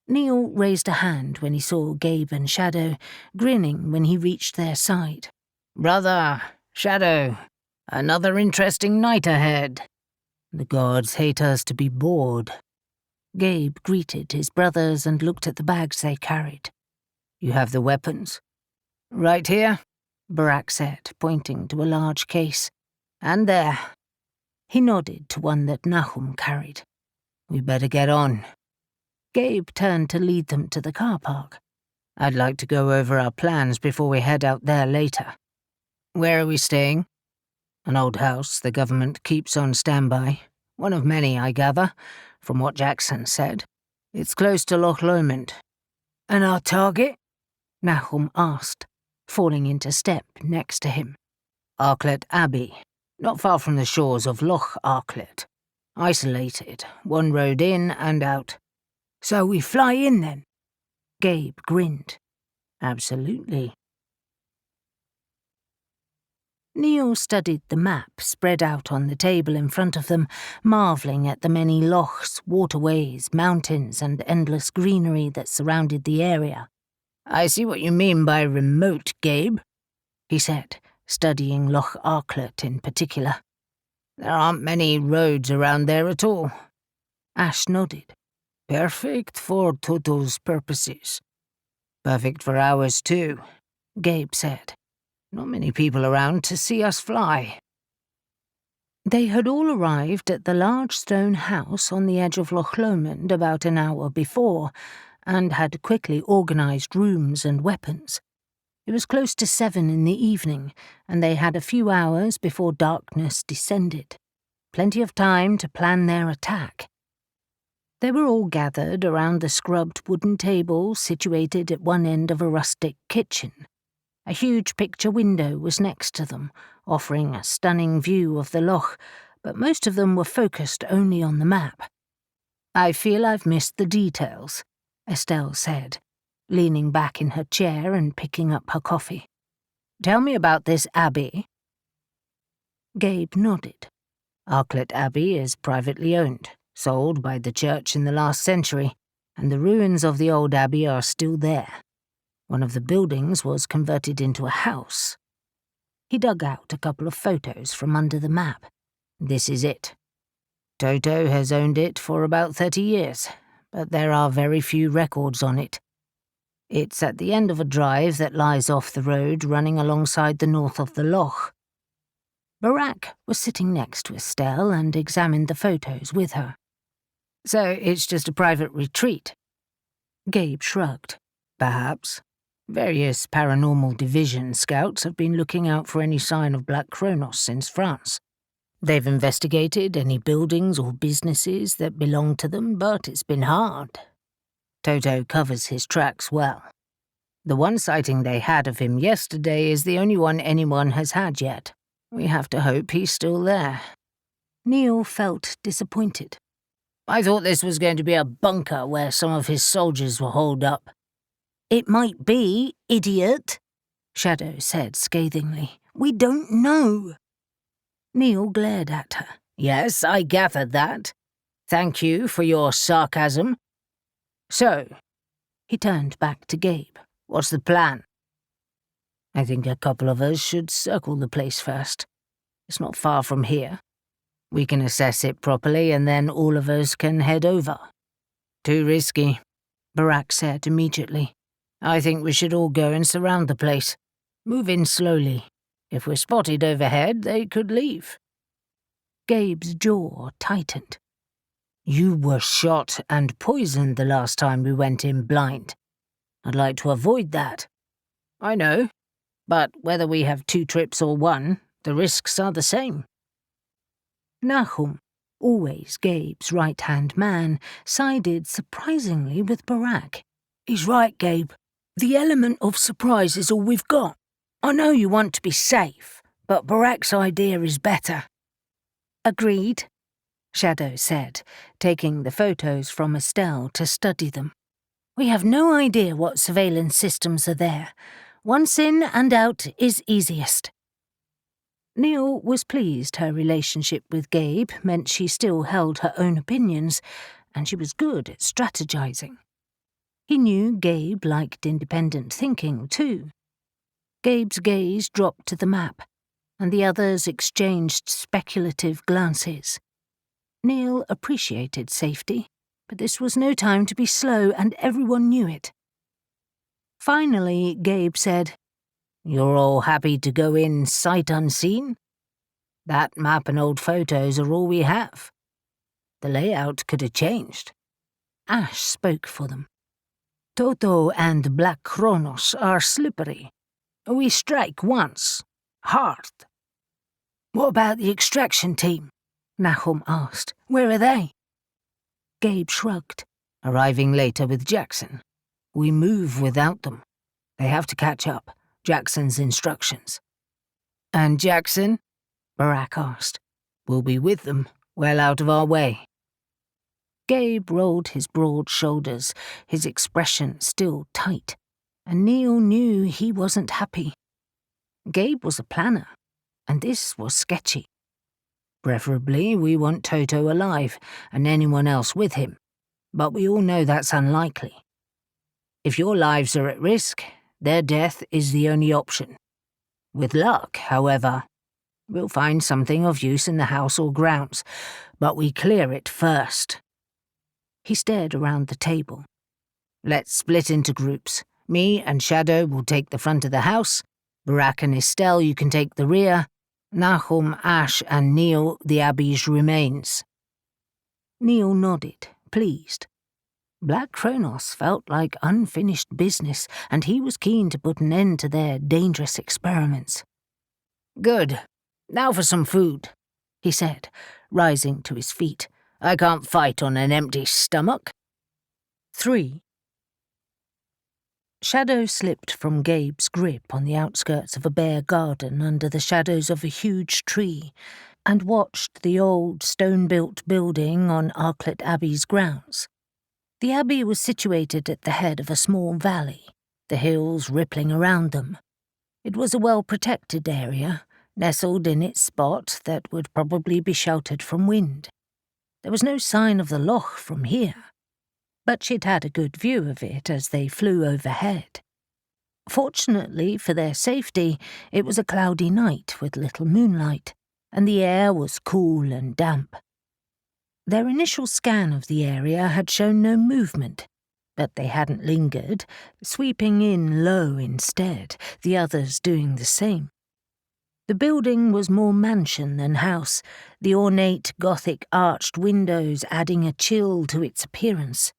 Neil raised a hand when he saw Gabe and Shadow, grinning when he reached their side. "Brother, Shadow, another interesting night ahead. The gods hate us to be bored." Gabe greeted his brothers and looked at the bags they carried. "You have the weapons?" "Right here," Barak said, pointing to a large case. "And there." He nodded to one that Nahum carried. "We better get on." Gabe turned to lead them to the car park. "I'd like to go over our plans before we head out there later." "Where are we staying?" "An old house the government keeps on standby. One of many, I gather, from what Jackson said. It's close to Loch Lomond." "And our target?" Nahum asked, falling into step next to him. "Arklet Abbey, not far from the shores of Loch Arklet. Isolated, one road in and out." "So we fly in then?" Gabe grinned. "Absolutely." Neil studied the map spread out on the table in front of them, marvelling at the many lochs, waterways, mountains, and endless greenery that surrounded the area. "I see what you mean by remote, Gabe," he said, studying Loch Arklet in particular. "There aren't many roads around there at all." Ash nodded. "Perfect for Toto's purposes." "Perfect for ours too," Gabe said. "Not many people around to see us fly." They had all arrived at the large stone house on the edge of Loch Lomond about an hour before, and had quickly organised rooms and weapons. It was close to 7 in the evening, and they had a few hours before darkness descended. Plenty of time to plan their attack. They were all gathered around the scrubbed wooden table situated at one end of a rustic kitchen. A huge picture window was next to them, offering a stunning view of the loch, but most of them were focused only on the map. "I feel I've missed the details," Estelle said, leaning back in her chair and picking up her coffee. "Tell me about this abbey." Gabe nodded. Arklet Abbey is privately owned, sold by the church in the last century, and the ruins of the old abbey are still there. One of the buildings was converted into a house. He dug out a couple of photos from under the map. "This is it. Toto has owned it for about 30 years, but there are very few records on it. It's at the end of a drive that lies off the road running alongside the north of the loch." Barak was sitting next to Estelle and examined the photos with her. "So it's just a private retreat?" Gabe shrugged. "Perhaps. Various Paranormal Division scouts have been looking out for any sign of Black Cronos since France. They've investigated any buildings or businesses that belong to them, but it's been hard. Toto covers his tracks well. The one sighting they had of him yesterday is the only one anyone has had yet. We have to hope he's still there." Neil felt disappointed. "I thought this was going to be a bunker where some of his soldiers were holed up." "It might be, idiot," Shadow said scathingly. "We don't know." Neil glared at her. "Yes, I gathered that. Thank you for your sarcasm. So," he turned back to Gabe, "what's the plan?" "I think a couple of us should circle the place first. It's not far from here. We can assess it properly and then all of us can head over." "Too risky," Barak said immediately. "I think we should all go and surround the place. Move in slowly. If we're spotted overhead, they could leave." Gabe's jaw tightened. "You were shot and poisoned the last time we went in blind. I'd like to avoid that." "I know, but whether we have 2 trips or 1, the risks are the same." Nahum, always Gabe's right-hand man, sided surprisingly with Barak. "He's right, Gabe. The element of surprise is all we've got. I know you want to be safe, but Barak's idea is better." "Agreed," Shadow said, taking the photos from Estelle to study them. "We have no idea what surveillance systems are there. Once in and out is easiest." Neil was pleased her relationship with Gabe meant she still held her own opinions, and she was good at strategizing. He knew Gabe liked independent thinking, too. Gabe's gaze dropped to the map, and the others exchanged speculative glances. Neil appreciated safety, but this was no time to be slow, and everyone knew it. Finally, Gabe said, "You're all happy to go in sight unseen? That map and old photos are all we have. The layout could have changed." Ash spoke for them. "Toto and Black Cronos are slippery. We strike once. Hard." "What about the extraction team?" Nahum asked. "Where are they?" Gabe shrugged. "Arriving later with Jackson. We move without them. They have to catch up. Jackson's instructions." "And Jackson?" Barack asked. "We'll be with them, well out of our way." Gabe rolled his broad shoulders, his expression still tight, and Neil knew he wasn't happy. Gabe was a planner, and this was sketchy. "Preferably, we want Toto alive, and anyone else with him, but we all know that's unlikely. If your lives are at risk, their death is the only option. With luck, however, we'll find something of use in the house or grounds, but we clear it first." He stared around the table. "Let's split into groups. Me and Shadow will take the front of the house. Barack and Estelle, you can take the rear. Nahum, Ash, and Neil, the Abbey's remains." Neil nodded, pleased. Black Cronos felt like unfinished business, and he was keen to put an end to their dangerous experiments. "Good. Now for some food," he said, rising to his feet. "I can't fight on an empty stomach." 3. Shadow slipped from Gabe's grip on the outskirts of a bare garden under the shadows of a huge tree and watched the old stone-built building on Arklet Abbey's grounds. The abbey was situated at the head of a small valley, the hills rippling around them. It was a well-protected area, nestled in its spot that would probably be sheltered from wind. There was no sign of the loch from here, but she'd had a good view of it as they flew overhead. Fortunately for their safety, it was a cloudy night with little moonlight, and the air was cool and damp. Their initial scan of the area had shown no movement, but they hadn't lingered, sweeping in low instead, the others doing the same. The building was more mansion than house, the ornate Gothic arched windows adding a chill to its appearance.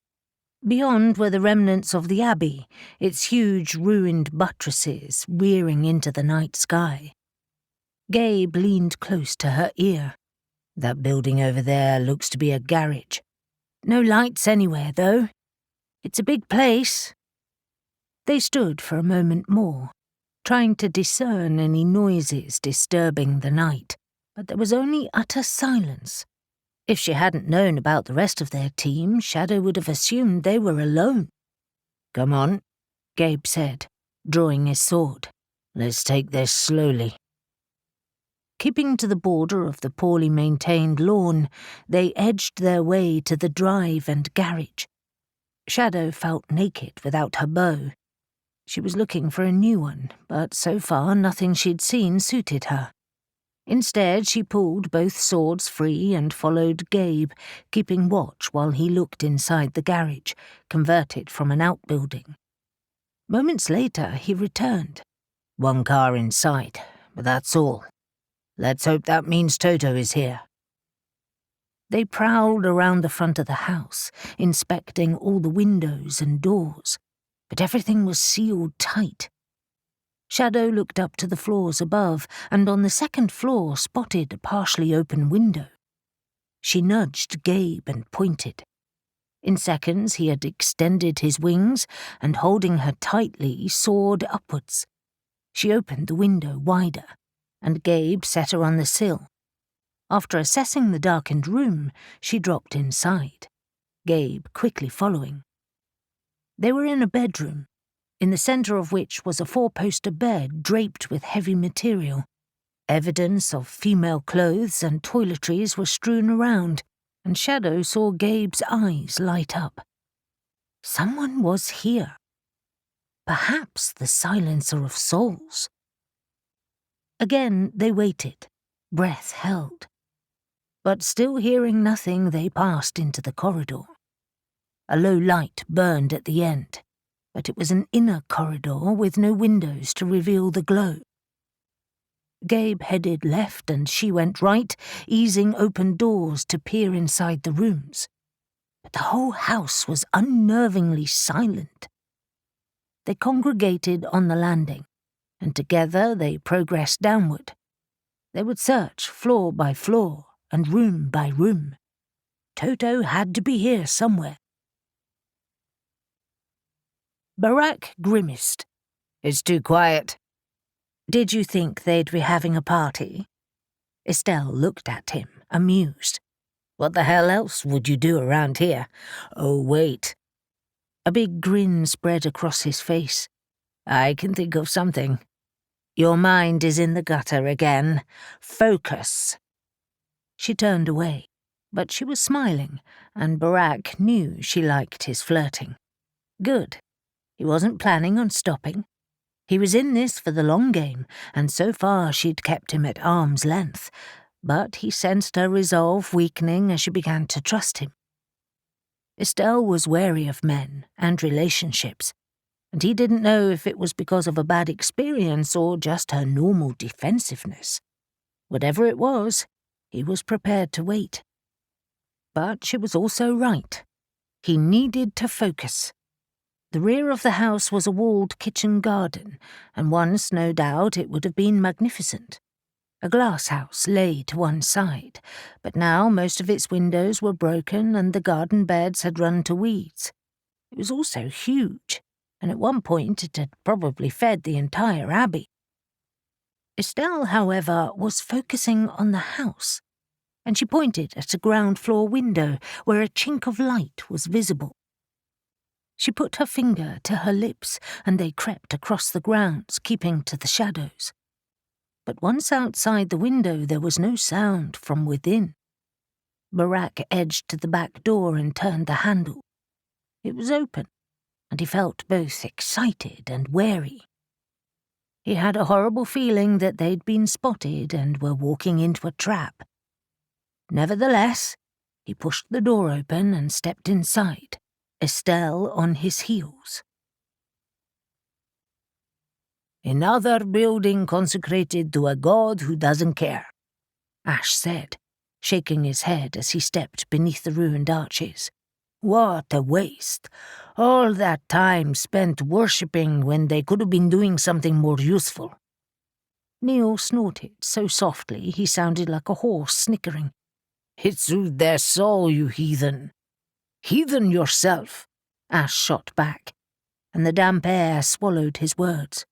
Beyond were the remnants of the abbey, its huge ruined buttresses rearing into the night sky. Gabe leaned close to her ear. "That building over there looks to be a garage. No lights anywhere, though. It's a big place." They stood for a moment more, trying to discern any noises disturbing the night, but there was only utter silence. If she hadn't known about the rest of their team, Shadow would have assumed they were alone. "Come on," Gabe said, drawing his sword. "Let's take this slowly." Keeping to the border of the poorly maintained lawn, they edged their way to the drive and garage. Shadow felt naked without her bow. She was looking for a new one, but so far nothing she'd seen suited her. Instead, she pulled both swords free and followed Gabe, keeping watch while he looked inside the garage, converted from an outbuilding. Moments later, he returned. "One car in sight, but that's all. Let's hope that means Toto is here." They prowled around the front of the house, inspecting all the windows and doors, but everything was sealed tight. Shadow looked up to the floors above, and on the second floor spotted a partially open window. She nudged Gabe and pointed. In seconds he had extended his wings, and holding her tightly, soared upwards. She opened the window wider, and Gabe set her on the sill. After assessing the darkened room, she dropped inside, Gabe quickly following. They were in a bedroom, in the centre of which was a four-poster bed draped with heavy material. Evidence of female clothes and toiletries were strewn around, and Shadow saw Gabe's eyes light up. Someone was here. Perhaps the silencer of souls. Again they waited, breath held. But still hearing nothing, they passed into the corridor. A low light burned at the end, but it was an inner corridor with no windows to reveal the glow. Gabe headed left and she went right, easing open doors to peer inside the rooms. But the whole house was unnervingly silent. They congregated on the landing, and together they progressed downward. They would search floor by floor and room by room. Toto had to be here somewhere. Barak grimaced. "It's too quiet." "Did you think they'd be having a party?" Estelle looked at him, amused. "What the hell else would you do around here? Oh, wait." A big grin spread across his face. "I can think of something." "Your mind is in the gutter again. Focus." She turned away, but she was smiling, and Barak knew she liked his flirting. Good. He wasn't planning on stopping. He was in this for the long game, and so far she'd kept him at arm's length, but he sensed her resolve weakening as she began to trust him. Estelle was wary of men and relationships, and he didn't know if it was because of a bad experience or just her normal defensiveness. Whatever it was, he was prepared to wait. But she was also right. He needed to focus. The rear of the house was a walled kitchen garden, and once, no doubt, it would have been magnificent. A glass house lay to one side, but now most of its windows were broken and the garden beds had run to weeds. It was also huge, and at one point it had probably fed the entire abbey. Estelle, however, was focusing on the house, and she pointed at a ground-floor window where a chink of light was visible. She put her finger to her lips, and they crept across the grounds, keeping to the shadows. But once outside the window, there was no sound from within. Barak edged to the back door and turned the handle. It was open, and he felt both excited and wary. He had a horrible feeling that they'd been spotted and were walking into a trap. Nevertheless, he pushed the door open and stepped inside, Estelle on his heels. "Another building consecrated to a god who doesn't care," Ash said, shaking his head as he stepped beneath the ruined arches. "What a waste. All that time spent worshipping when they could have been doing something more useful." Neil snorted so softly he sounded like a horse snickering. "It soothed their soul, you heathen." "Heathen yourself," Ash shot back, and the damp air swallowed his words.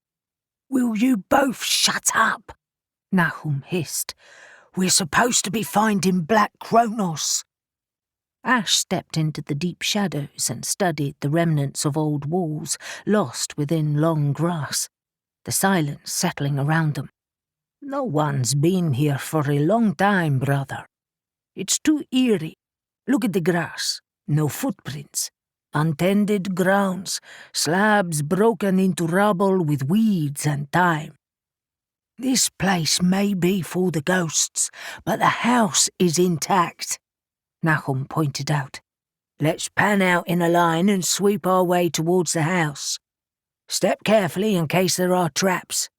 "Will you both shut up?" Nahum hissed. "We're supposed to be finding Black Cronos." Ash stepped into the deep shadows and studied the remnants of old walls lost within long grass, the silence settling around them. "No one's been here for a long time, brother. It's too eerie. Look at the grass. No footprints. Untended grounds, slabs broken into rubble with weeds and thyme. This place may be for the ghosts, but the house is intact," Nahum pointed out. "Let's pan out in a line and sweep our way towards the house. Step carefully in case there are traps."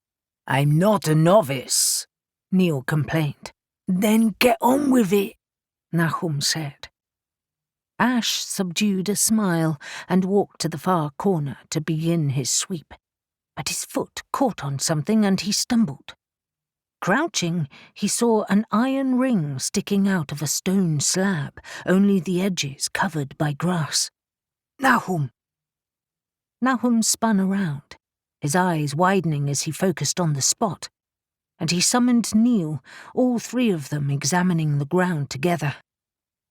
"I'm not a novice," Neil complained. "Then get on with it," Nahum said. Ash subdued a smile and walked to the far corner to begin his sweep, but his foot caught on something and he stumbled. Crouching, he saw an iron ring sticking out of a stone slab, only the edges covered by grass. "Nahum!" Nahum spun around, his eyes widening as he focused on the spot, and he summoned Neil, all three of them examining the ground together.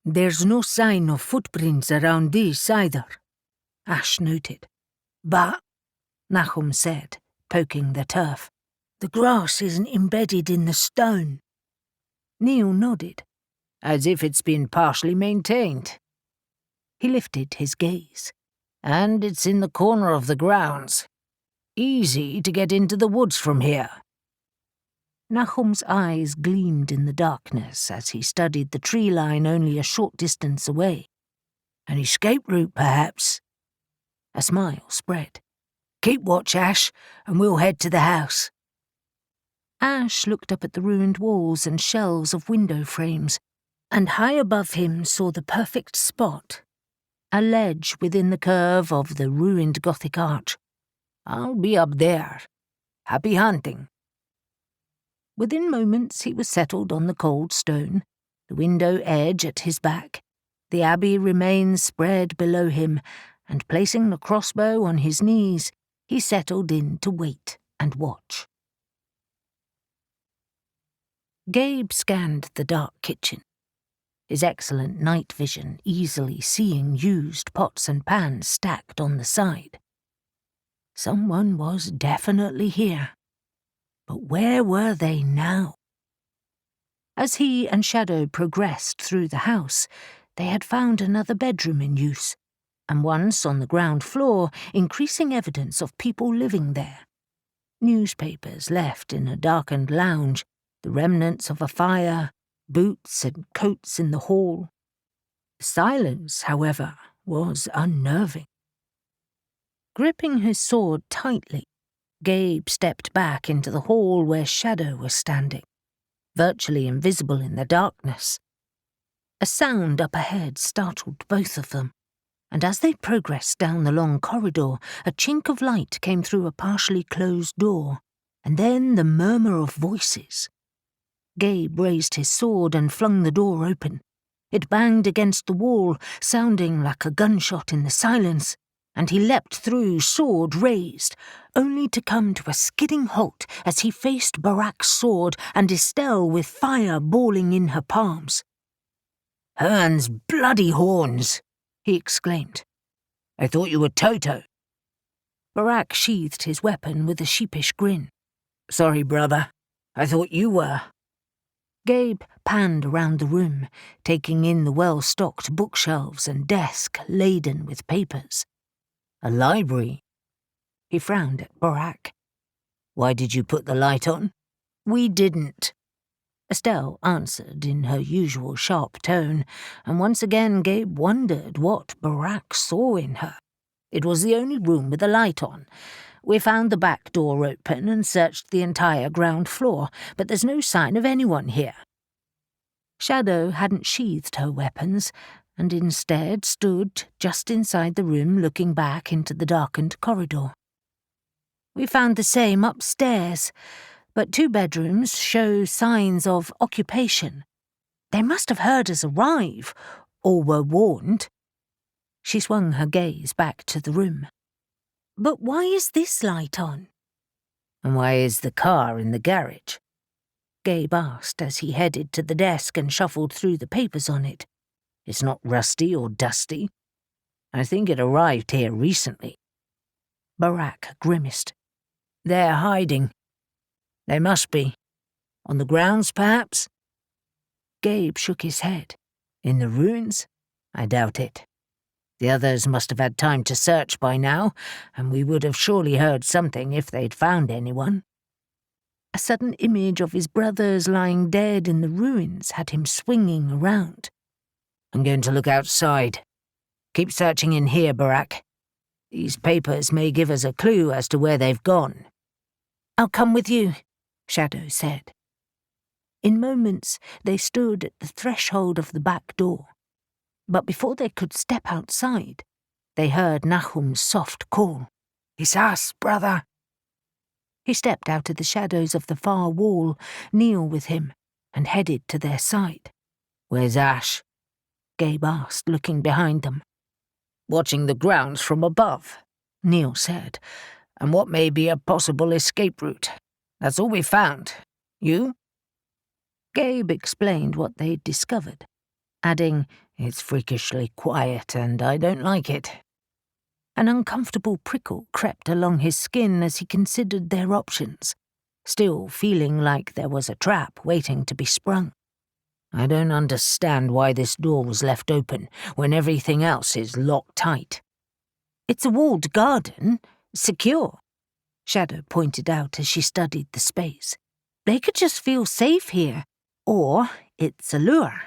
"There's no sign of footprints around this either," Ash noted. "But," Nahum said, poking the turf, The grass isn't embedded in the stone. Neil nodded, as if it's been partially maintained. He lifted his gaze. And it's in the corner of the grounds. Easy to get into the woods from here. Nahum's eyes gleamed in the darkness as he studied the tree line only a short distance away. An escape route, perhaps? A smile spread. Keep watch, Ash, and we'll head to the house. Ash looked up at the ruined walls and shelves of window frames, and high above him saw the perfect spot, a ledge within the curve of the ruined Gothic arch. I'll be up there. Happy hunting. Within moments he was settled on the cold stone, the window edge at his back, the abbey remains spread below him, and placing the crossbow on his knees, he settled in to wait and watch. Gabe scanned the dark kitchen, his excellent night vision easily seeing used pots and pans stacked on the side. Someone was definitely here. But where were they now? As he and Shadow progressed through the house, they had found another bedroom in use, and once on the ground floor, increasing evidence of people living there. Newspapers left in a darkened lounge, the remnants of a fire, boots and coats in the hall. Silence, however, was unnerving. Gripping his sword tightly, Gabe stepped back into the hall where Shadow was standing, virtually invisible in the darkness. A sound up ahead startled both of them, and as they progressed down the long corridor, a chink of light came through a partially closed door, and then the murmur of voices. Gabe raised his sword and flung the door open. It banged against the wall, sounding like a gunshot in the silence, and he leapt through, sword raised, only to come to a skidding halt as he faced Barak's sword and Estelle with fire bawling in her palms. "Hearn's bloody horns!" he exclaimed. "I thought you were Toto." Barak sheathed his weapon with a sheepish grin. "Sorry, brother. I thought you were." Gabe panned around the room, taking in the well-stocked bookshelves and desk laden with papers. "A library?" He frowned at Barak. "Why did you put the light on?" "We didn't," Estelle answered in her usual sharp tone, and once again Gabe wondered what Barak saw in her. It was the only room with a light on. We found the back door open and searched the entire ground floor, but there's no sign of anyone here. Shadow hadn't sheathed her weapons, and instead stood just inside the room looking back into the darkened corridor. "We found the same upstairs, but 2 bedrooms show signs of occupation. They must have heard us arrive, or were warned." She swung her gaze back to the room. "But why is this light on?" "And why is the car in the garage?" Gabe asked as he headed to the desk and shuffled through the papers on it. "It's not rusty or dusty. I think it arrived here recently." Barak grimaced. "They're hiding. They must be. On the grounds, perhaps?" Gabe shook his head. "In the ruins? I doubt it. The others must have had time to search by now, and we would have surely heard something if they'd found anyone." A sudden image of his brothers lying dead in the ruins had him swinging around. "I'm going to look outside. Keep searching in here, Barak. These papers may give us a clue as to where they've gone." "I'll come with you," Shadow said. In moments, they stood at the threshold of the back door. But before they could step outside, they heard Nahum's soft call. "It's us, brother." He stepped out of the shadows of the far wall, Neil with him, and headed to their side. "Where's Ash?" Gabe asked, looking behind them. "Watching the grounds from above," Neil said, "and what may be a possible escape route. That's all we found. You?" Gabe explained what they'd discovered, adding, "It's freakishly quiet and I don't like it." An uncomfortable prickle crept along his skin as he considered their options. still feeling like there was a trap waiting to be sprung. "I don't understand why this door was left open when everything else is locked tight." "It's a walled garden, secure," Shadow pointed out as she studied the space. "They could just feel safe here, or it's a lure."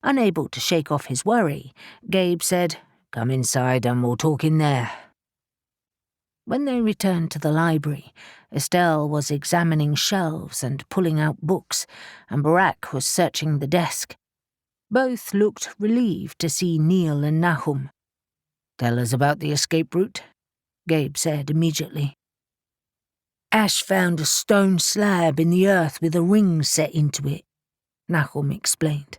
Unable to shake off his worry, Gabe said, "Come inside and we'll talk in there." When they returned to the library, Estelle was examining shelves and pulling out books, and Barak was searching the desk. Both looked relieved to see Neil and Nahum. "Tell us about the escape route," Gabe said immediately. "Ash found a stone slab in the earth with a ring set into it," Nahum explained.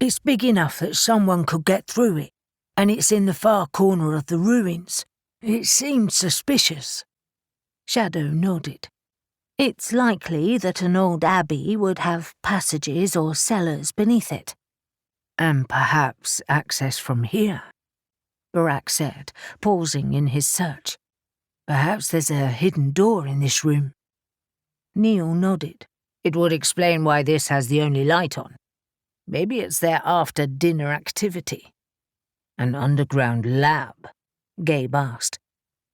"It's big enough that someone could get through it, and it's in the far corner of the ruins. It seemed suspicious." Shadow nodded. "It's likely that an old abbey would have passages or cellars beneath it." "And perhaps access from here," Barak said, pausing in his search. "Perhaps there's a hidden door in this room." Neil nodded. "It would explain why this has the only light on. Maybe it's their after-dinner activity." "An underground lab?" Gabe asked.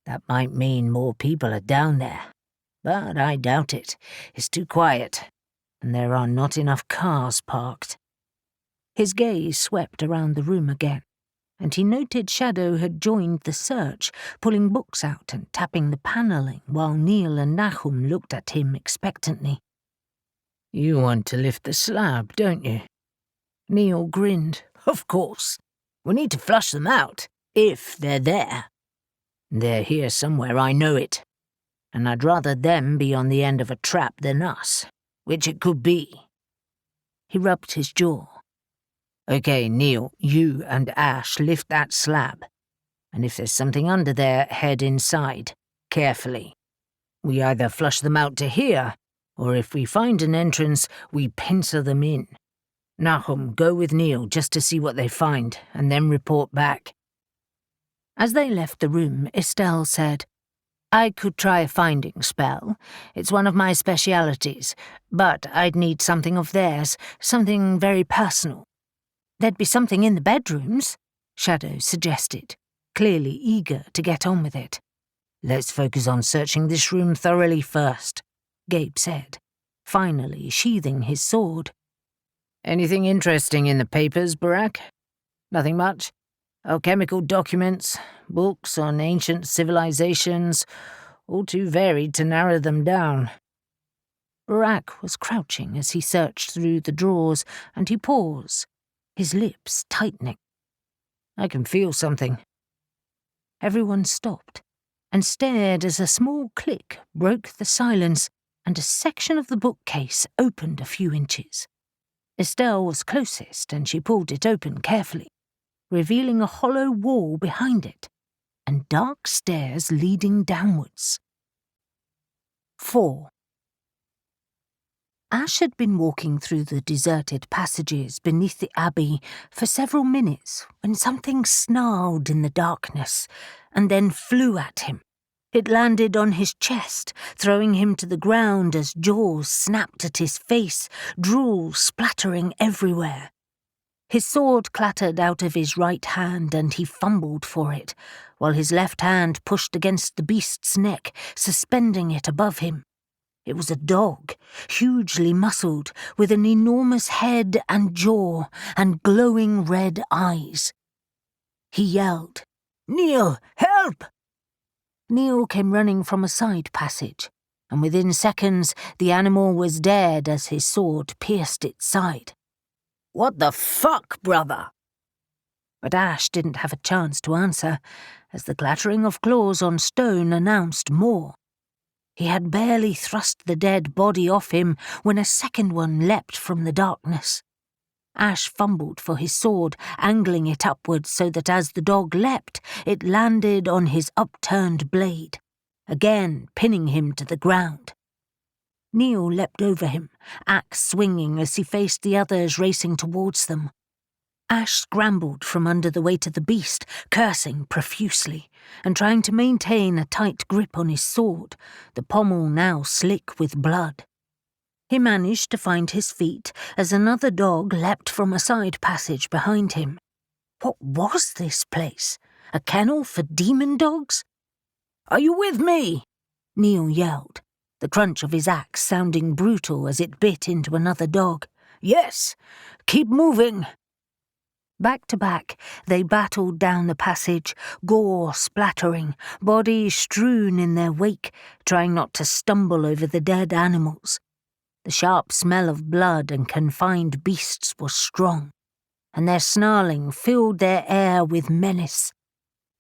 "That might mean more people are down there. But I doubt it. It's too quiet, and there are not enough cars parked." His gaze swept around the room again, and he noted Shadow had joined the search, pulling books out and tapping the panelling while Neil and Nahum looked at him expectantly. "You want to lift the slab, don't you?" Neil grinned. "Of course. We need to flush them out, if they're there." "They're here somewhere, I know it. And I'd rather them be on the end of a trap than us, which it could be." He rubbed his jaw. "Okay, Neil, you and Ash lift that slab. And if there's something under there, head inside, carefully. We either flush them out to here, or if we find an entrance, we pincer them in. Nahum, go with Neil just to see what they find, and then report back." As they left the room, Estelle said, "I could try a finding spell. It's one of my specialities, but I'd need something of theirs, something very personal." "There'd be something in the bedrooms," Shadow suggested, clearly eager to get on with it. "Let's focus on searching this room thoroughly first," Gabe said, finally sheathing his sword. "Anything interesting in the papers, Barak?" "Nothing much. Alchemical documents, books on ancient civilizations, all too varied to narrow them down." Barak was crouching as he searched through the drawers, and he paused, his lips tightening. "I can feel something." Everyone stopped and stared as a small click broke the silence and a section of the bookcase opened a few inches. Estelle was closest and she pulled it open carefully, revealing a hollow wall behind it and dark stairs leading downwards. 4. Ash had been walking through the deserted passages beneath the abbey for several minutes when something snarled in the darkness and then flew at him. It landed on his chest, throwing him to the ground as jaws snapped at his face, drool splattering everywhere. His sword clattered out of his right hand and he fumbled for it, while his left hand pushed against the beast's neck, suspending it above him. It was a dog, hugely muscled, with an enormous head and jaw and glowing red eyes. He yelled, "Neil, help!" Neil came running from a side passage, and within seconds the animal was dead as his sword pierced its side. "What the fuck, brother?" But Ash didn't have a chance to answer, as the clattering of claws on stone announced more. He had barely thrust the dead body off him when a second one leapt from the darkness. Ash fumbled for his sword, angling it upwards so that as the dog leapt, it landed on his upturned blade, again pinning him to the ground. Neil leapt over him, axe swinging as he faced the others racing towards them. Ash scrambled from under the weight of the beast, cursing profusely, and trying to maintain a tight grip on his sword, the pommel now slick with blood. He managed to find his feet as another dog leapt from a side passage behind him. What was this place? A kennel for demon dogs? "Are you with me?" Neil yelled, the crunch of his axe sounding brutal as it bit into another dog. "Yes, keep moving." Back to back, they battled down the passage, gore splattering, bodies strewn in their wake, trying not to stumble over the dead animals. The sharp smell of blood and confined beasts was strong, and their snarling filled their air with menace.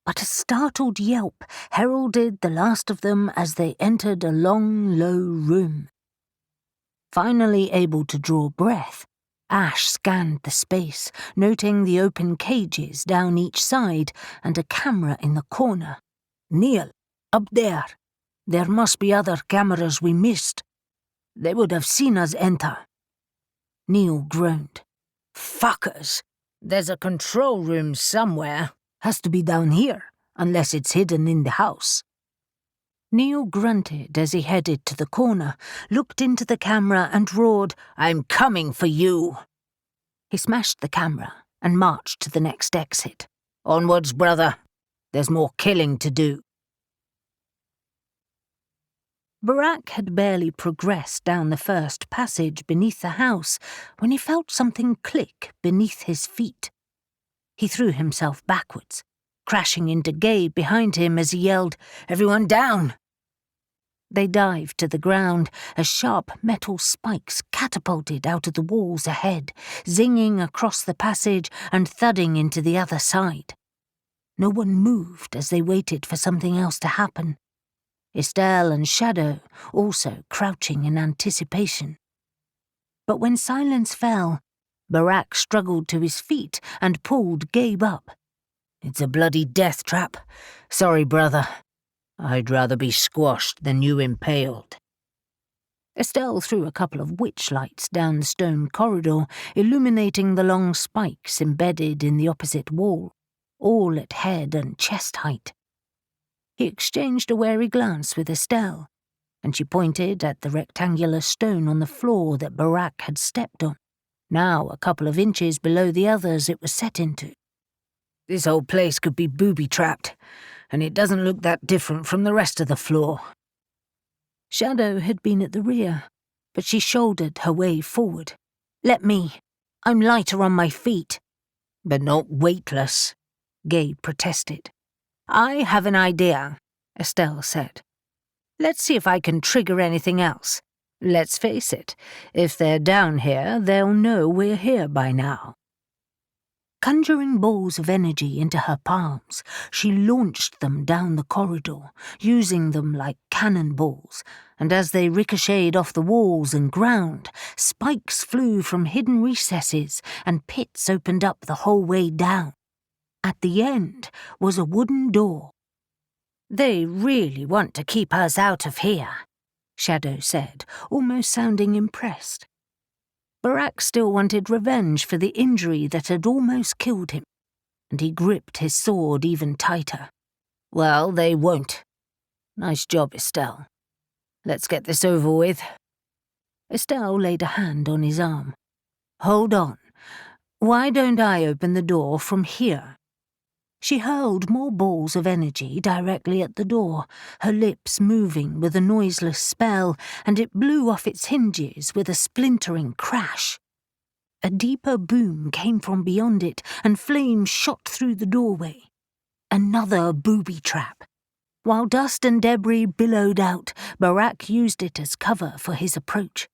But a startled yelp heralded the last of them as they entered a long, low room. Finally able to draw breath, Ash scanned the space, noting the open cages down each side and a camera in the corner. "Neil, up there. There must be other cameras we missed. They would have seen us enter." Neil groaned. "Fuckers! There's a control room somewhere. Has to be down here, unless it's hidden in the house." Neil grunted as he headed to the corner, looked into the camera and roared, "I'm coming for you!" He smashed the camera and marched to the next exit. "Onwards, brother. There's more killing to do." Barak had barely progressed down the first passage beneath the house when he felt something click beneath his feet. He threw himself backwards, crashing into Gabe behind him as he yelled, "Everyone down!" They dived to the ground as sharp metal spikes catapulted out of the walls ahead, zinging across the passage and thudding into the other side. No one moved as they waited for something else to happen. Estelle and Shadow also crouching in anticipation. But when silence fell, Barak struggled to his feet and pulled Gabe up. "It's a bloody death trap. Sorry, brother. I'd rather be squashed than you impaled." Estelle threw a couple of witch lights down the stone corridor, illuminating the long spikes embedded in the opposite wall, all at head and chest height. He exchanged a wary glance with Estelle, and she pointed at the rectangular stone on the floor that Barak had stepped on, now a couple of inches below the others it was set into. "This whole place could be booby-trapped, and it doesn't look that different from the rest of the floor." Shadow had been at the rear, but she shouldered her way forward. "Let me. I'm lighter on my feet." "But not weightless," Gabe protested. "I have an idea," Estelle said. "Let's see if I can trigger anything else. Let's face it, if they're down here, they'll know we're here by now." Conjuring balls of energy into her palms, she launched them down the corridor, using them like cannonballs, and as they ricocheted off the walls and ground, spikes flew from hidden recesses and pits opened up the whole way down. At the end was a wooden door. "They really want to keep us out of here," Shadow said, almost sounding impressed. Barak still wanted revenge for the injury that had almost killed him, and he gripped his sword even tighter. "Well, they won't. Nice job, Estelle. Let's get this over with." Estelle laid a hand on his arm. "Hold on. Why don't I open the door from here?" She hurled more balls of energy directly at the door, her lips moving with a noiseless spell, and it blew off its hinges with a splintering crash. A deeper boom came from beyond it, and flames shot through the doorway. Another booby trap. While dust and debris billowed out, Barak used it as cover for his approach.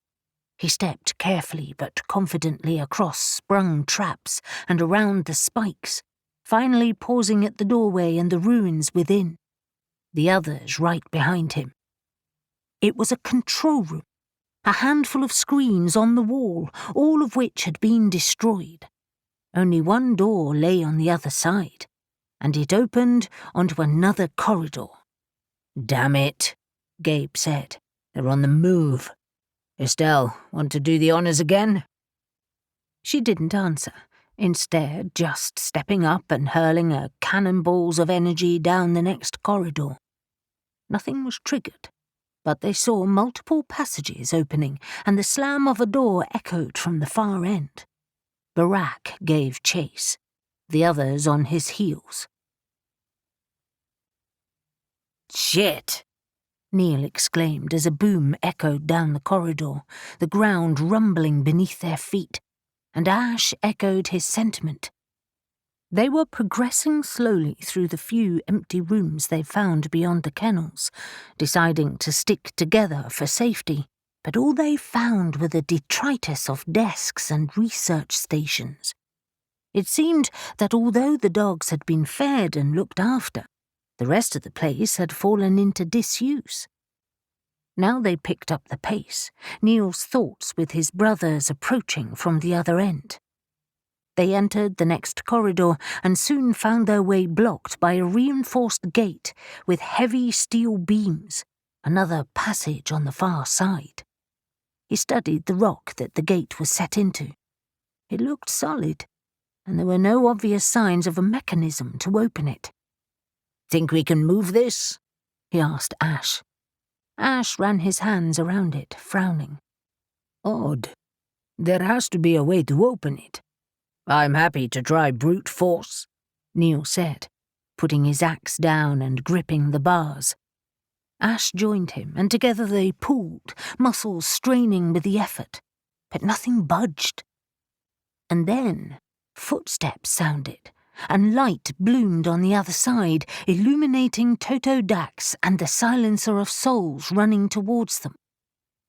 He stepped carefully but confidently across sprung traps and around the spikes, finally pausing at the doorway and the ruins within, the others right behind him. It was a control room, a handful of screens on the wall, all of which had been destroyed. Only one door lay on the other side, and it opened onto another corridor. "Damn it," Gabe said. "They're on the move. Estelle, want to do the honors again?" She didn't answer, instead just stepping up and hurling a cannonballs of energy down the next corridor. Nothing was triggered, but they saw multiple passages opening, and the slam of a door echoed from the far end. Barak gave chase, the others on his heels. "Shit!" Neil exclaimed as a boom echoed down the corridor, the ground rumbling beneath their feet, and Ash echoed his sentiment. They were progressing slowly through the few empty rooms they found beyond the kennels, deciding to stick together for safety, but all they found were the detritus of desks and research stations. It seemed that although the dogs had been fed and looked after, the rest of the place had fallen into disuse. Now they picked up the pace, Neil's thoughts with his brothers approaching from the other end. They entered the next corridor and soon found their way blocked by a reinforced gate with heavy steel beams, another passage on the far side. He studied the rock that the gate was set into. It looked solid, and there were no obvious signs of a mechanism to open it. "Think we can move this?" he asked Ash. Ash ran his hands around it, frowning. "Odd. There has to be a way to open it." "I'm happy to try brute force," Neil said, putting his axe down and gripping the bars. Ash joined him, and together they pulled, muscles straining with the effort, but nothing budged. And then footsteps sounded, and light bloomed on the other side, illuminating Toto Dax and the Silencer of Souls running towards them.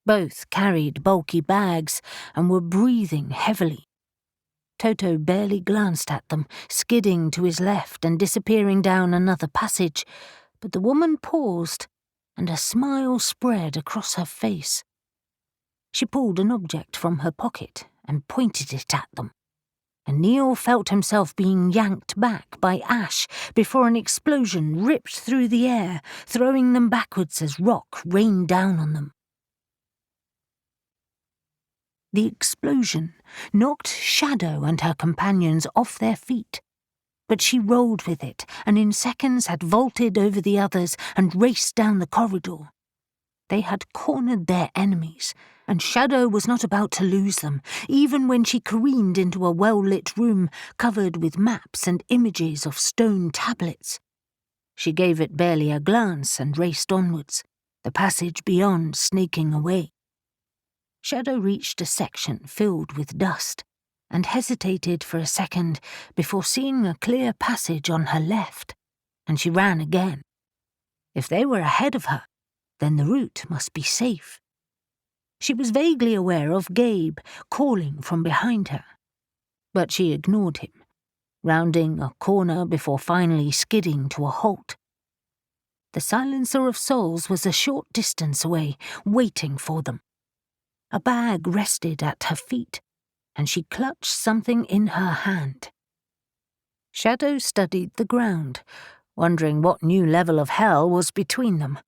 Both carried bulky bags and were breathing heavily. Toto barely glanced at them, skidding to his left and disappearing down another passage, but the woman paused, and a smile spread across her face. She pulled an object from her pocket and pointed it at them, and Neil felt himself being yanked back by Ash before an explosion ripped through the air, throwing them backwards as rock rained down on them. The explosion knocked Shadow and her companions off their feet, but she rolled with it and in seconds had vaulted over the others and raced down the corridor. They had cornered their enemies, and Shadow was not about to lose them, even when she careened into a well-lit room covered with maps and images of stone tablets. She gave it barely a glance and raced onwards, the passage beyond snaking away. Shadow reached a section filled with dust, and hesitated for a second before seeing a clear passage on her left, and she ran again. If they were ahead of her, then the route must be safe. She was vaguely aware of Gabe calling from behind her, but she ignored him, rounding a corner before finally skidding to a halt. The Silencer of Souls was a short distance away, waiting for them. A bag rested at her feet, and she clutched something in her hand. Shadow studied the ground, wondering what new level of hell was between them.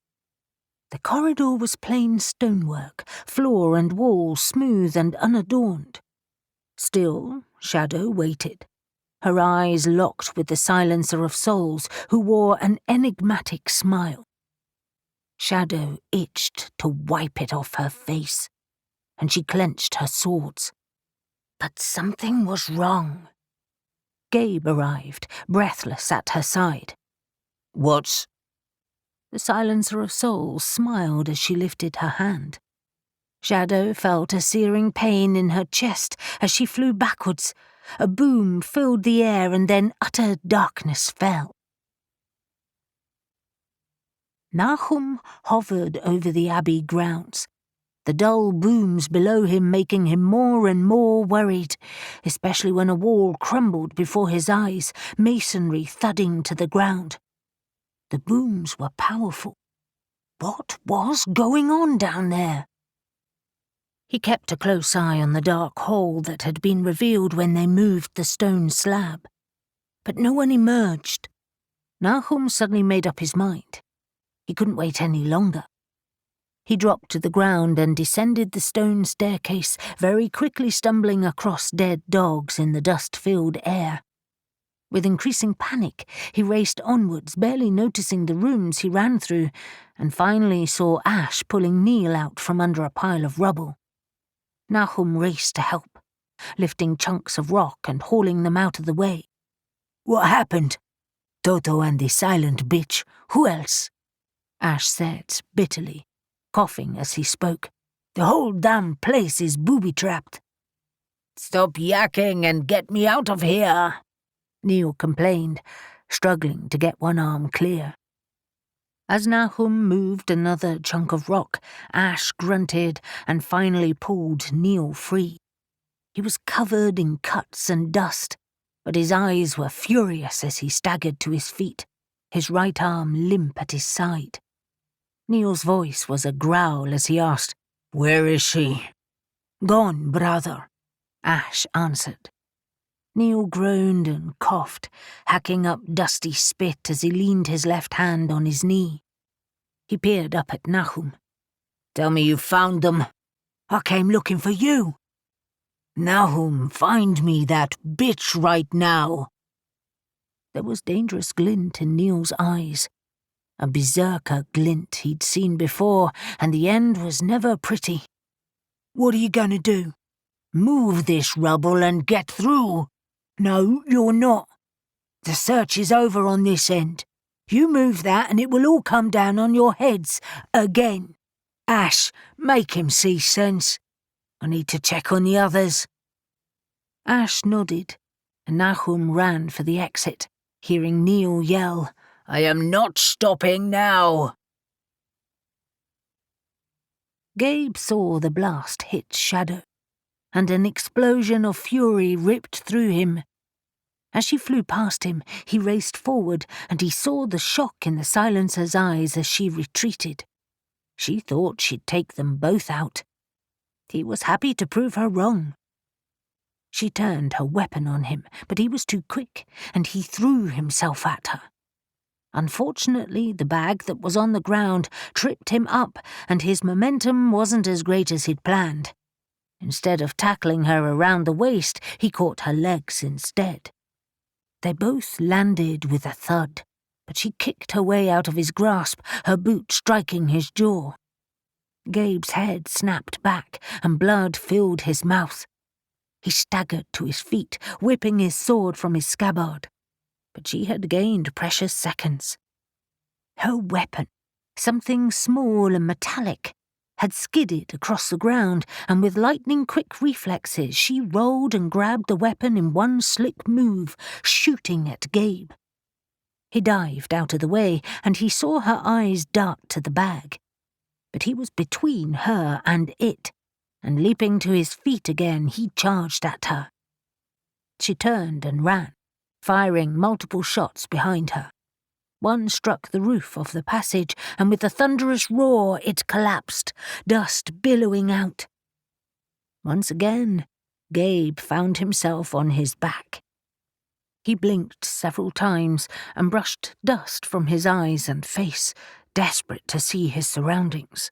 The corridor was plain stonework, floor and wall smooth and unadorned. Still, Shadow waited, her eyes locked with the Silencer of Souls, who wore an enigmatic smile. Shadow itched to wipe it off her face, and she clenched her swords. But something was wrong. Gabe arrived, breathless at her side. "What's—" The Silencer of Souls smiled as she lifted her hand. Shadow felt a searing pain in her chest as she flew backwards. A boom filled the air, and then utter darkness fell. Nahum hovered over the abbey grounds, the dull booms below him making him more and more worried, especially when a wall crumbled before his eyes, masonry thudding to the ground. The booms were powerful. What was going on down there? He kept a close eye on the dark hole that had been revealed when they moved the stone slab, but no one emerged. Nahum suddenly made up his mind. He couldn't wait any longer. He dropped to the ground and descended the stone staircase, very quickly stumbling across dead dogs in the dust-filled air. With increasing panic, he raced onwards, barely noticing the rooms he ran through, and finally saw Ash pulling Neil out from under a pile of rubble. Nahum raced to help, lifting chunks of rock and hauling them out of the way. "What happened?" "Toto and the silent bitch. Who else?" Ash said bitterly, coughing as he spoke. "The whole damn place is booby-trapped." "Stop yakking and get me out of here," Neil complained, struggling to get one arm clear. As Nahum moved another chunk of rock, Ash grunted and finally pulled Neil free. He was covered in cuts and dust, but his eyes were furious as he staggered to his feet, his right arm limp at his side. Neil's voice was a growl as he asked, "Where is she?" "Gone, brother," Ash answered. Neil groaned and coughed, hacking up dusty spit as he leaned his left hand on his knee. He peered up at Nahum. "Tell me you found them." "I came looking for you." "Nahum, find me that bitch right now." There was dangerous glint in Neil's eyes, a berserker glint he'd seen before, and the end was never pretty. "What are you going to do?" "Move this rubble and get through." "No, you're not. The search is over on this end. You move that and it will all come down on your heads again. Ash, make him see sense. I need to check on the others." Ash nodded, and Nahum ran for the exit, hearing Neil yell, "I am not stopping now." Gabe saw the blast hit Shadow, and an explosion of fury ripped through him. As she flew past him, he raced forward, and he saw the shock in the silencer's eyes as she retreated. She thought she'd take them both out. He was happy to prove her wrong. She turned her weapon on him, but he was too quick, and he threw himself at her. Unfortunately, the bag that was on the ground tripped him up, and his momentum wasn't as great as he'd planned. Instead of tackling her around the waist, he caught her legs instead. They both landed with a thud, but she kicked her way out of his grasp, her boot striking his jaw. Gabe's head snapped back, and blood filled his mouth. He staggered to his feet, whipping his sword from his scabbard. But she had gained precious seconds. Her weapon, something small and metallic, had skidded across the ground, and with lightning-quick reflexes she rolled and grabbed the weapon in one slick move, shooting at Gabe. He dived out of the way, and he saw her eyes dart to the bag. But he was between her and it, and leaping to his feet again, he charged at her. She turned and ran, firing multiple shots behind her. One struck the roof of the passage, and with a thunderous roar it collapsed, dust billowing out. Once again, Gabe found himself on his back. He blinked several times and brushed dust from his eyes and face, desperate to see his surroundings.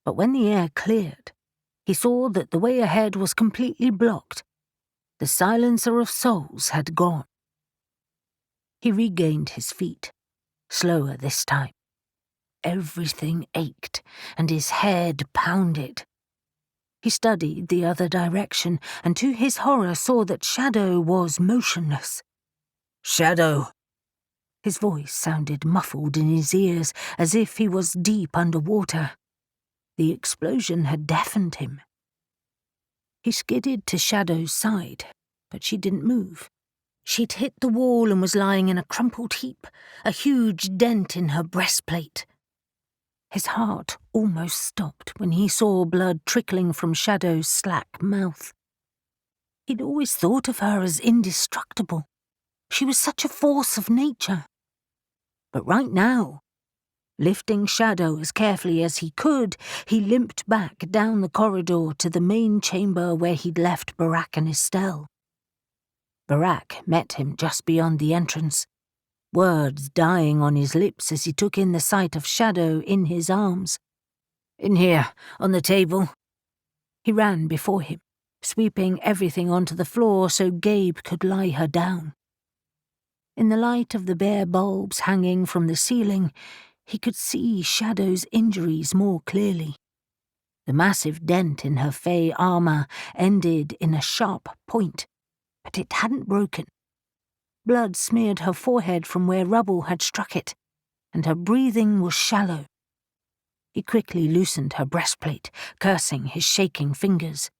But when the air cleared, he saw that the way ahead was completely blocked. The silencer of souls had gone. He regained his feet, slower this time. Everything ached, and his head pounded. He studied the other direction, and to his horror saw that Shadow was motionless. "Shadow!" His voice sounded muffled in his ears, as if he was deep underwater. The explosion had deafened him. He skidded to Shadow's side, but she didn't move. She'd hit the wall and was lying in a crumpled heap, a huge dent in her breastplate. His heart almost stopped when he saw blood trickling from Shadow's slack mouth. He'd always thought of her as indestructible. She was such a force of nature. But right now, lifting Shadow as carefully as he could, he limped back down the corridor to the main chamber where he'd left Barak and Estelle. Barak met him just beyond the entrance, words dying on his lips as he took in the sight of Shadow in his arms. In here, on the table." He ran before him, sweeping everything onto the floor so Gabe could lie her down. In the light of the bare bulbs hanging from the ceiling, he could see Shadow's injuries more clearly. The massive dent in her fey armour ended in a sharp point, but it hadn't broken. Blood smeared her forehead from where rubble had struck it, and her breathing was shallow. He quickly loosened her breastplate, cursing his shaking fingers.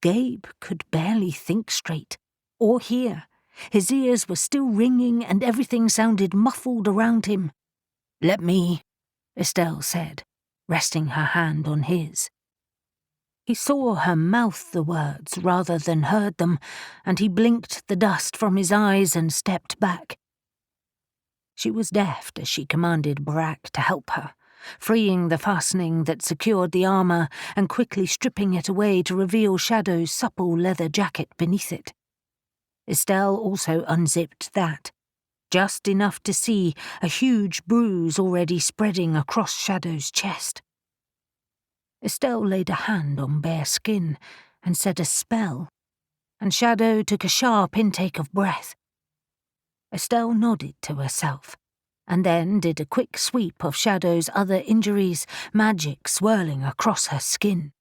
Gabe could barely think straight, or hear. His ears were still ringing and everything sounded muffled around him. "Let me," Estelle said, resting her hand on his. He saw her mouth the words rather than heard them, and he blinked the dust from his eyes and stepped back. She was deft as she commanded Barak to help her, freeing the fastening that secured the armour and quickly stripping it away to reveal Shadow's supple leather jacket beneath it. Estelle also unzipped that, just enough to see a huge bruise already spreading across Shadow's chest. Estelle laid a hand on bare skin and said a spell, and Shadow took a sharp intake of breath. Estelle nodded to herself, and then did a quick sweep of Shadow's other injuries, magic swirling across her skin.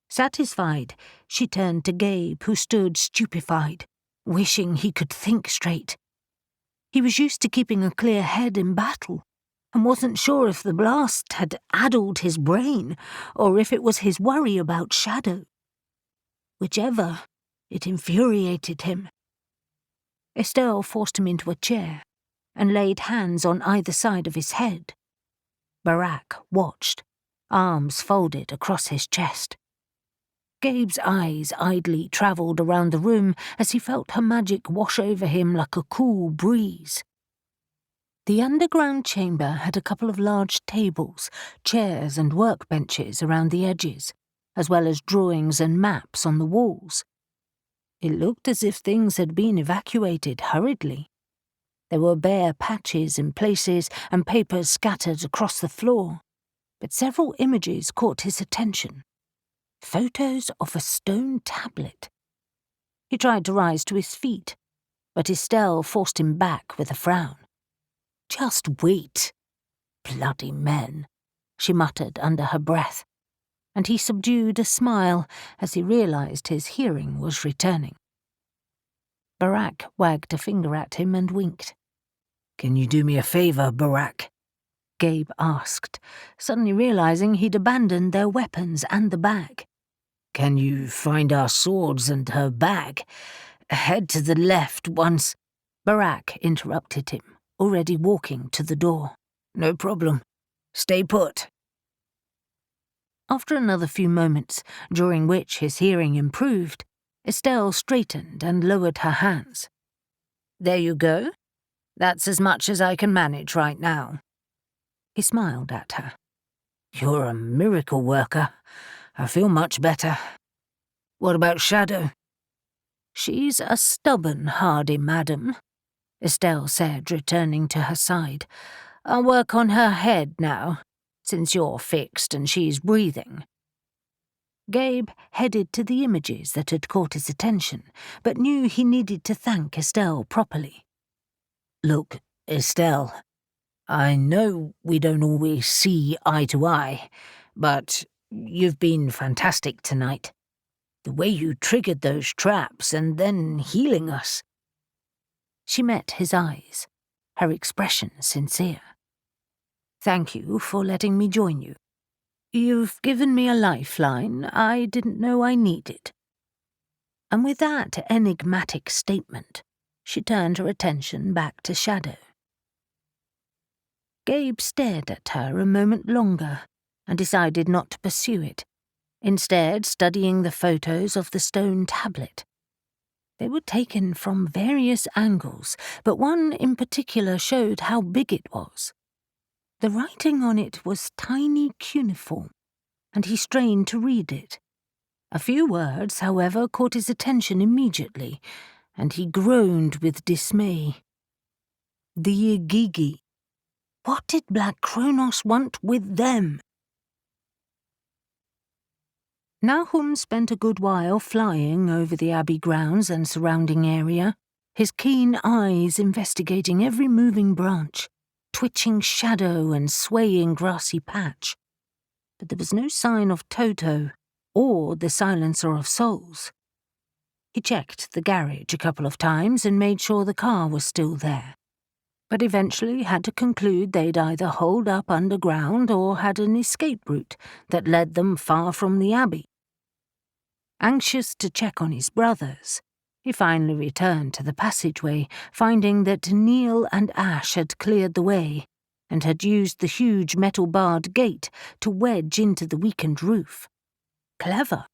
Satisfied, she turned to Gabe, who stood stupefied, wishing he could think straight. He was used to keeping a clear head in battle, and wasn't sure if the blast had addled his brain, or if it was his worry about Shadow. Whichever, it infuriated him. Estelle forced him into a chair, and laid hands on either side of his head. Barak watched, arms folded across his chest. Gabe's eyes idly travelled around the room as he felt her magic wash over him like a cool breeze. The underground chamber had a couple of large tables, chairs and workbenches around the edges, as well as drawings and maps on the walls. It looked as if things had been evacuated hurriedly. There were bare patches in places and papers scattered across the floor, but several images caught his attention. Photos of a stone tablet. He tried to rise to his feet, but Estelle forced him back with a frown. "Just wait. Bloody men," she muttered under her breath, and he subdued a smile as he realized his hearing was returning. Barak wagged a finger at him and winked. "Can you do me a favor, Barak?" Gabe asked, suddenly realizing he'd abandoned their weapons and the bag. "Can you find our swords and her bag? Head to the left once—" Barak interrupted him, already walking to the door. "No problem. Stay put." After another few moments, during which his hearing improved, Estelle straightened and lowered her hands. "There you go. That's as much as I can manage right now." He smiled at her. "You're a miracle worker. I feel much better. What about Shadow?" "She's a stubborn, hardy madam," Estelle said, returning to her side. "I'll work on her head now, since you're fixed and she's breathing." Gabe headed to the images that had caught his attention, but knew he needed to thank Estelle properly. "Look, Estelle, I know we don't always see eye to eye, but you've been fantastic tonight. The way you triggered those traps and then healing us." She met his eyes, her expression sincere. "Thank you for letting me join you. You've given me a lifeline I didn't know I needed." And with that enigmatic statement, she turned her attention back to Shadow. Gabe stared at her a moment longer and decided not to pursue it, instead studying the photos of the stone tablet. They were taken from various angles, but one in particular showed how big it was. The writing on it was tiny cuneiform, and he strained to read it. A few words, however, caught his attention immediately, and he groaned with dismay. "The Igigi." What did Black Cronos want with them? Nahum spent a good while flying over the abbey grounds and surrounding area, his keen eyes investigating every moving branch, twitching shadow and swaying grassy patch. But there was no sign of Toto or the Silencer of Souls. He checked the garage a couple of times and made sure the car was still there, but eventually had to conclude they'd either holed up underground or had an escape route that led them far from the abbey. Anxious to check on his brothers, he finally returned to the passageway, finding that Neil and Ash had cleared the way and had used the huge metal-barred gate to wedge into the weakened roof. Clever.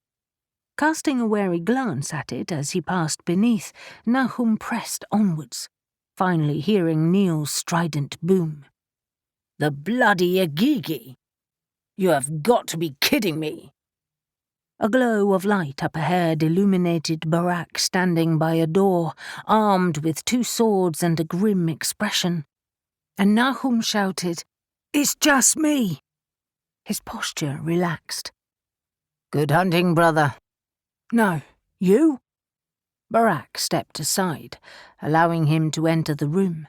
Casting a wary glance at it as he passed beneath, Nahum pressed onwards, finally hearing Neil's strident boom. "The bloody Agigi! You have got to be kidding me!" A glow of light up ahead illuminated Barak standing by a door, armed with 2 swords and a grim expression. And Nahum shouted, "It's just me!" His posture relaxed. "Good hunting, brother." "No, you?" Barak stepped aside, allowing him to enter the room.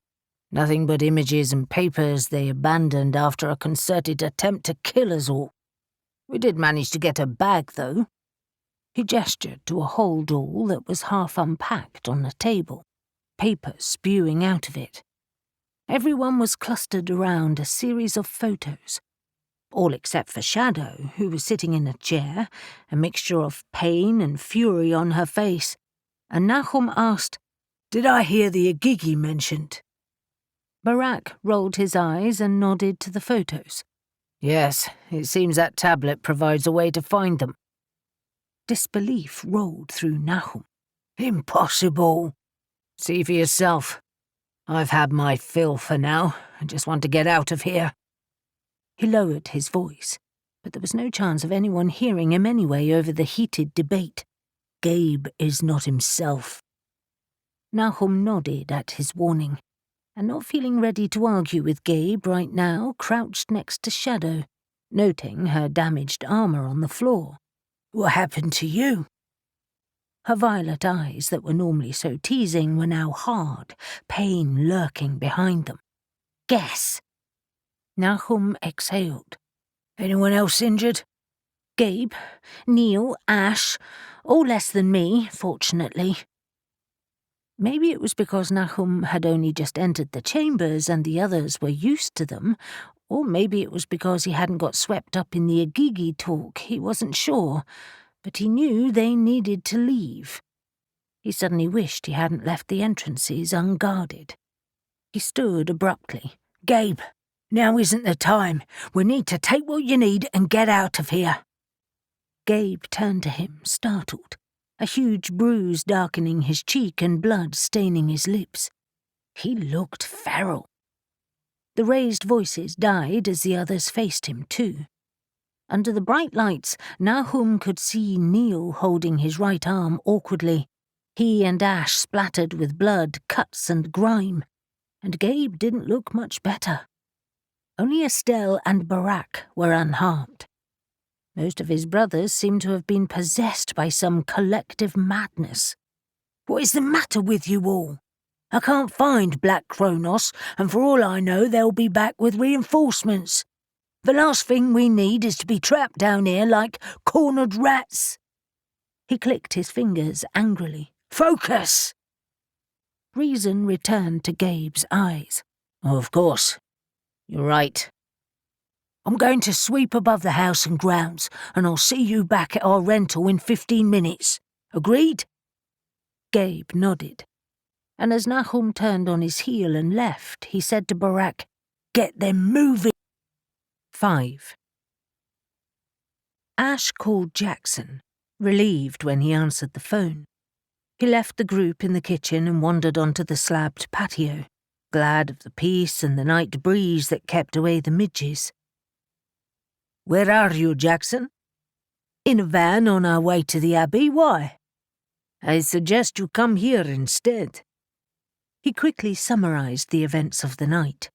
"Nothing but images and papers they abandoned after a concerted attempt to kill us all. We did manage to get a bag, though." He gestured to a hold-all that was half unpacked on the table, papers spewing out of it. Everyone was clustered around a series of photos, all except for Shadow, who was sitting in a chair, a mixture of pain and fury on her face, and Nahum asked, "Did I hear the Agigi mentioned?" Barak rolled his eyes and nodded to the photos. "Yes, it seems that tablet provides a way to find them." Disbelief rolled through Nahum. "Impossible." "See for yourself. I've had my fill for now. I just want to get out of here." He lowered his voice, but there was no chance of anyone hearing him anyway over the heated debate. "Gabe is not himself." Nahum nodded at his warning, and not feeling ready to argue with Gabe right now, crouched next to Shadow, noting her damaged armor on the floor. "What happened to you?" Her violet eyes that were normally so teasing were now hard, pain lurking behind them. "Guess." Nahum exhaled. "Anyone else injured?" "Gabe, Neil, Ash, all less than me, fortunately." Maybe it was because Nahum had only just entered the chambers and the others were used to them, or maybe it was because he hadn't got swept up in the Agigi talk, he wasn't sure, but he knew they needed to leave. He suddenly wished he hadn't left the entrances unguarded. He stood abruptly. "Gabe, now isn't the time. We need to take what you need and get out of here." Gabe turned to him, startled, a huge bruise darkening his cheek and blood staining his lips. He looked feral. The raised voices died as the others faced him too. Under the bright lights, Nahum could see Neil holding his right arm awkwardly, he and Ash splattered with blood, cuts and grime, and Gabe didn't look much better. Only Estelle and Barak were unharmed. Most of his brothers seemed to have been possessed by some collective madness. "What is the matter with you all? I can't find Black Cronos, and for all I know they'll be back with reinforcements. The last thing we need is to be trapped down here like cornered rats." He clicked his fingers angrily. "Focus!" Reason returned to Gabe's eyes. "Oh, of course. You're right. I'm going to sweep above the house and grounds, and I'll see you back at our rental in 15 minutes. Agreed?" Gabe nodded, and as Nahum turned on his heel and left, he said to Barak, "Get them moving." 5. Ash called Jackson, relieved when he answered the phone. He left the group in the kitchen and wandered onto the slabbed patio, glad of the peace and the night breeze that kept away the midges. "Where are you, Jackson?" "In a van on our way to the Abbey. Why?" "I suggest you come here instead." He quickly summarized the events of the night.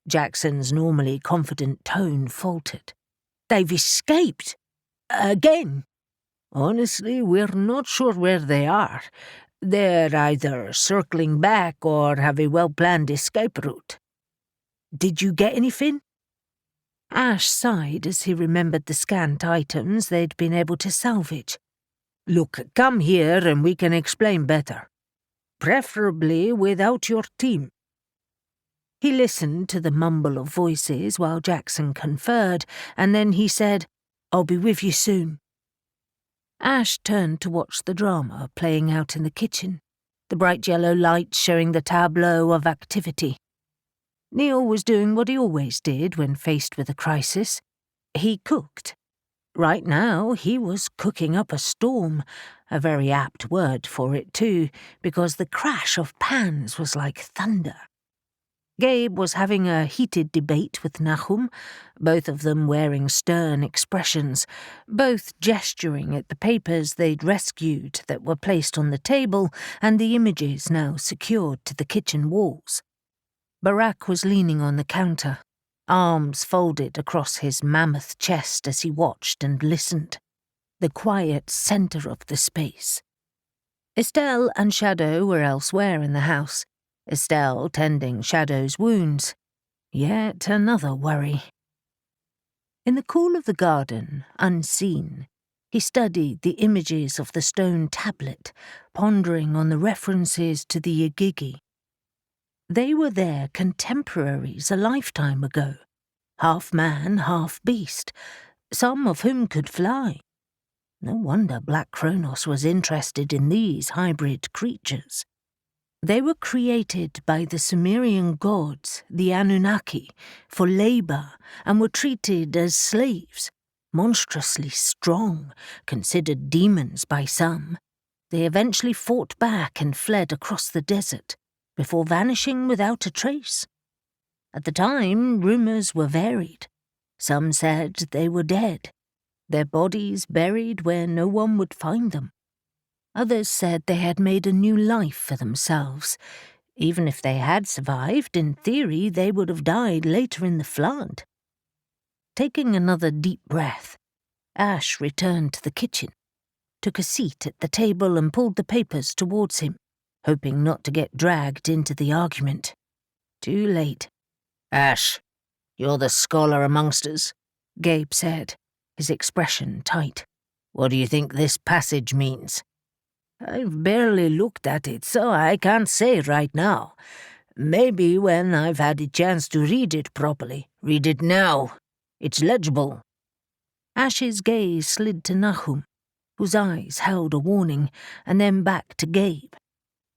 Jackson's normally confident tone faltered. "They've escaped. Again. Honestly, we're not sure where they are. They're either circling back or have a well-planned escape route. Did you get anything?" Ash sighed as he remembered the scant items they'd been able to salvage. "Look, come here and we can explain better. Preferably without your team." He listened to the mumble of voices while Jackson conferred, and then he said, "I'll be with you soon." Ash turned to watch the drama playing out in the kitchen, the bright yellow lights showing the tableau of activity. Neil was doing what he always did when faced with a crisis. He cooked. Right now, he was cooking up a storm, a very apt word for it too, because the crash of pans was like thunder. Gabe was having a heated debate with Nahum, both of them wearing stern expressions, both gesturing at the papers they'd rescued that were placed on the table and the images now secured to the kitchen walls. Barak was leaning on the counter, arms folded across his mammoth chest as he watched and listened, the quiet center of the space. Estelle and Shadow were elsewhere in the house, Estelle tending Shadow's wounds. Yet another worry. In the cool of the garden, unseen, he studied the images of the stone tablet, pondering on the references to the Igigi. They were their contemporaries a lifetime ago, half man, half beast, some of whom could fly. No wonder Black Cronos was interested in these hybrid creatures. They were created by the Sumerian gods, the Anunnaki, for labor and were treated as slaves, monstrously strong, considered demons by some. They eventually fought back and fled across the desert, before vanishing without a trace. At the time, rumors were varied. Some said they were dead, their bodies buried where no one would find them. Others said they had made a new life for themselves. Even if they had survived, in theory they would have died later in the flood. Taking another deep breath, Ash returned to the kitchen, took a seat at the table and pulled the papers towards him, hoping not to get dragged into the argument. Too late. "Ash, you're the scholar amongst us," Gabe said, his expression tight. "What do you think this passage means?" "I've barely looked at it, so I can't say right now. Maybe when I've had a chance to read it properly." "Read it now. It's legible." Ash's gaze slid to Nahum, whose eyes held a warning, and then back to Gabe.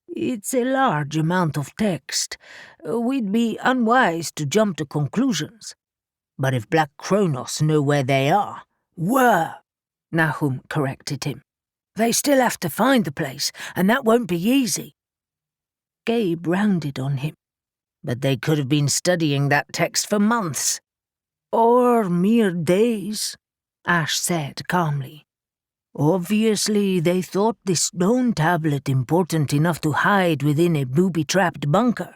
"It's a large amount of text. We'd be unwise to jump to conclusions." "But if Black Cronos know where they are—" "Were," Nahum corrected him. "They still have to find the place, and that won't be easy." Gabe rounded on him. "But they could have been studying that text for months." "Or mere days," Ash said calmly. "Obviously, they thought the stone tablet important enough to hide within a booby-trapped bunker,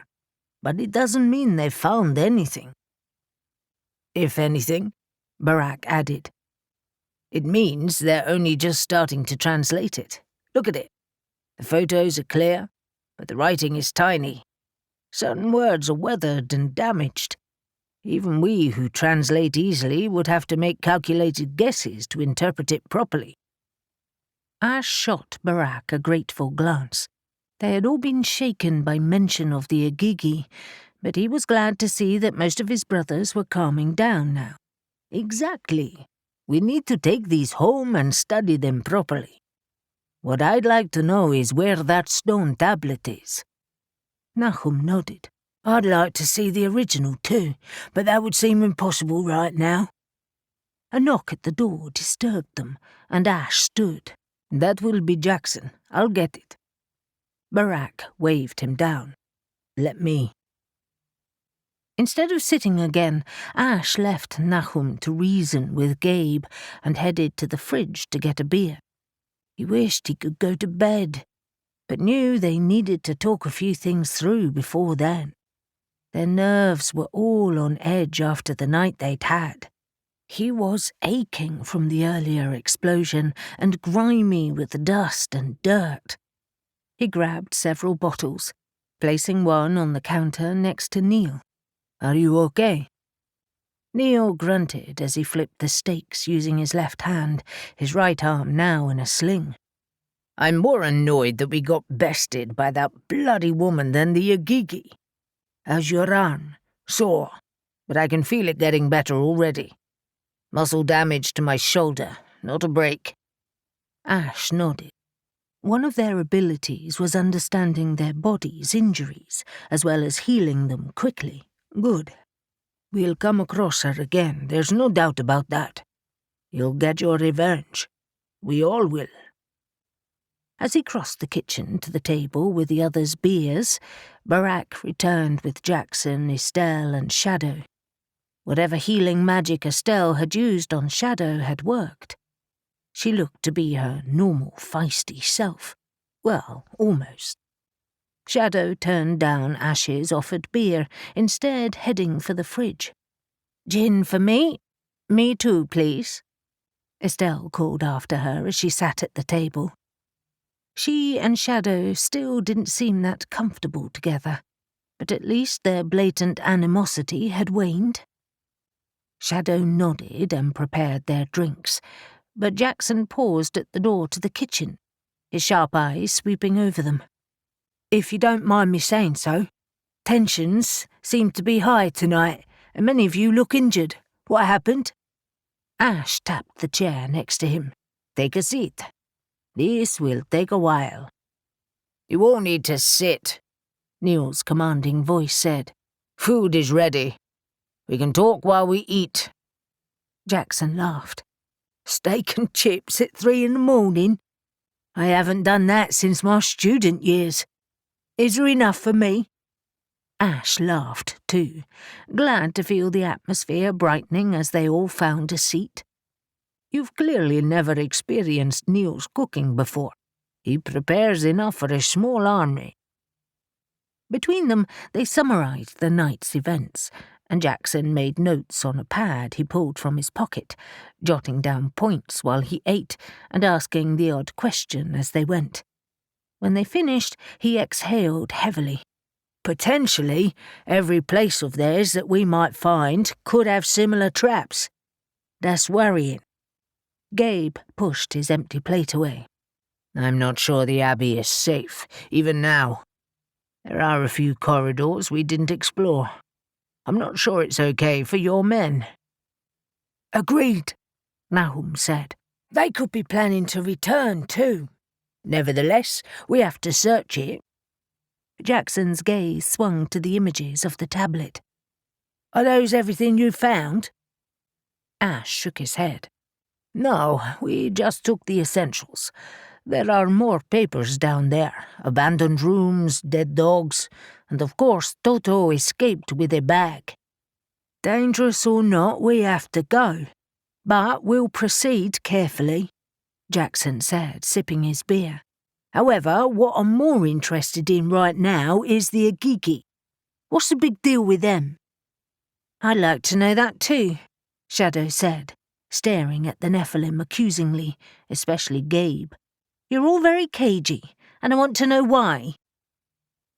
but it doesn't mean they found anything." "If anything," Barak added, "it means they're only just starting to translate it. Look at it. The photos are clear, but the writing is tiny. Certain words are weathered and damaged. Even we who translate easily would have to make calculated guesses to interpret it properly." Ash shot Barak a grateful glance. They had all been shaken by mention of the Igigi, but he was glad to see that most of his brothers were calming down now. "Exactly. We need to take these home and study them properly. What I'd like to know is where that stone tablet is." Nahum nodded. "I'd like to see the original too, but that would seem impossible right now." A knock at the door disturbed them, and Ash stood. "That will be Jackson. I'll get it." Barak waved him down. "Let me." Instead of sitting again, Ash left Nahum to reason with Gabe and headed to the fridge to get a beer. He wished he could go to bed, but knew they needed to talk a few things through before then. Their nerves were all on edge after the night they'd had. He was aching from the earlier explosion and grimy with dust and dirt. He grabbed several bottles, placing one on the counter next to Neil. "Are you okay?" Neil grunted as he flipped the stakes using his left hand, his right arm now in a sling. "I'm more annoyed that we got bested by that bloody woman than the Agigi. How's your arm? Sore, but I can feel it getting better already. Muscle damage to my shoulder, not a break." Ash nodded. One of their abilities was understanding their body's injuries, as well as healing them quickly. "Good. We'll come across her again, there's no doubt about that. You'll get your revenge. We all will." As he crossed the kitchen to the table with the others' beers, Barak returned with Jackson, Estelle, and Shadow. Whatever healing magic Estelle had used on Shadow had worked. She looked to be her normal feisty self. Well, almost. Shadow turned down Ash's offered beer, instead heading for the fridge. "Gin for me? Me too, please," Estelle called after her as she sat at the table. She and Shadow still didn't seem that comfortable together, but at least their blatant animosity had waned. Shadow nodded and prepared their drinks, but Jackson paused at the door to the kitchen, his sharp eyes sweeping over them. "If you don't mind me saying so, tensions seem to be high tonight, and many of you look injured. What happened?" Ash tapped the chair next to him. "Take a seat. This will take a while." "You won't need to sit," Neil's commanding voice said. "Food is ready. We can talk while we eat." Jackson laughed. "Steak and chips at 3 a.m? I haven't done that since my student years. Is there enough for me?" Ash laughed, too, glad to feel the atmosphere brightening as they all found a seat. "You've clearly never experienced Neil's cooking before. He prepares enough for a small army." Between them, they summarized the night's events, and Jackson made notes on a pad he pulled from his pocket, jotting down points while he ate and asking the odd question as they went. When they finished, he exhaled heavily. "Potentially, every place of theirs that we might find could have similar traps. That's worrying." Gabe pushed his empty plate away. "I'm not sure the Abbey is safe, even now. There are a few corridors we didn't explore. I'm not sure it's okay for your men." "Agreed," Nahum said. "They could be planning to return, too. Nevertheless, we have to search it." Jackson's gaze swung to the images of the tablet. "Are those everything you found?" Ash shook his head. "No, we just took the essentials. There are more papers down there, abandoned rooms, dead dogs, and of course Toto escaped with a bag. Dangerous or not, we have to go. But we'll proceed carefully," Jackson said, sipping his beer. "However, what I'm more interested in right now is the Agigi. What's the big deal with them?" "I'd like to know that too," Shadow said, staring at the Nephilim accusingly, especially Gabe. "You're all very cagey, and I want to know why."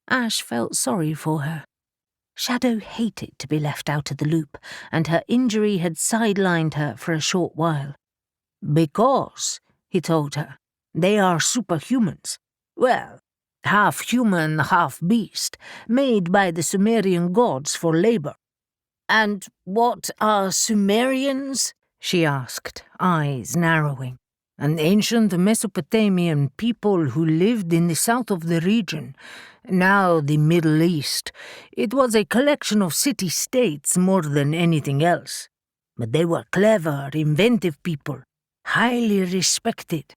Ash felt sorry for her. Shadow hated to be left out of the loop, and her injury had sidelined her for a short while. "Because," he told her, "they are superhumans. Well, half human, half beast, made by the Sumerian gods for labor." "And what are Sumerians?" she asked, eyes narrowing. "An ancient Mesopotamian people who lived in the south of the region, now the Middle East. It was a collection of city-states more than anything else. But they were clever, inventive people, highly respected.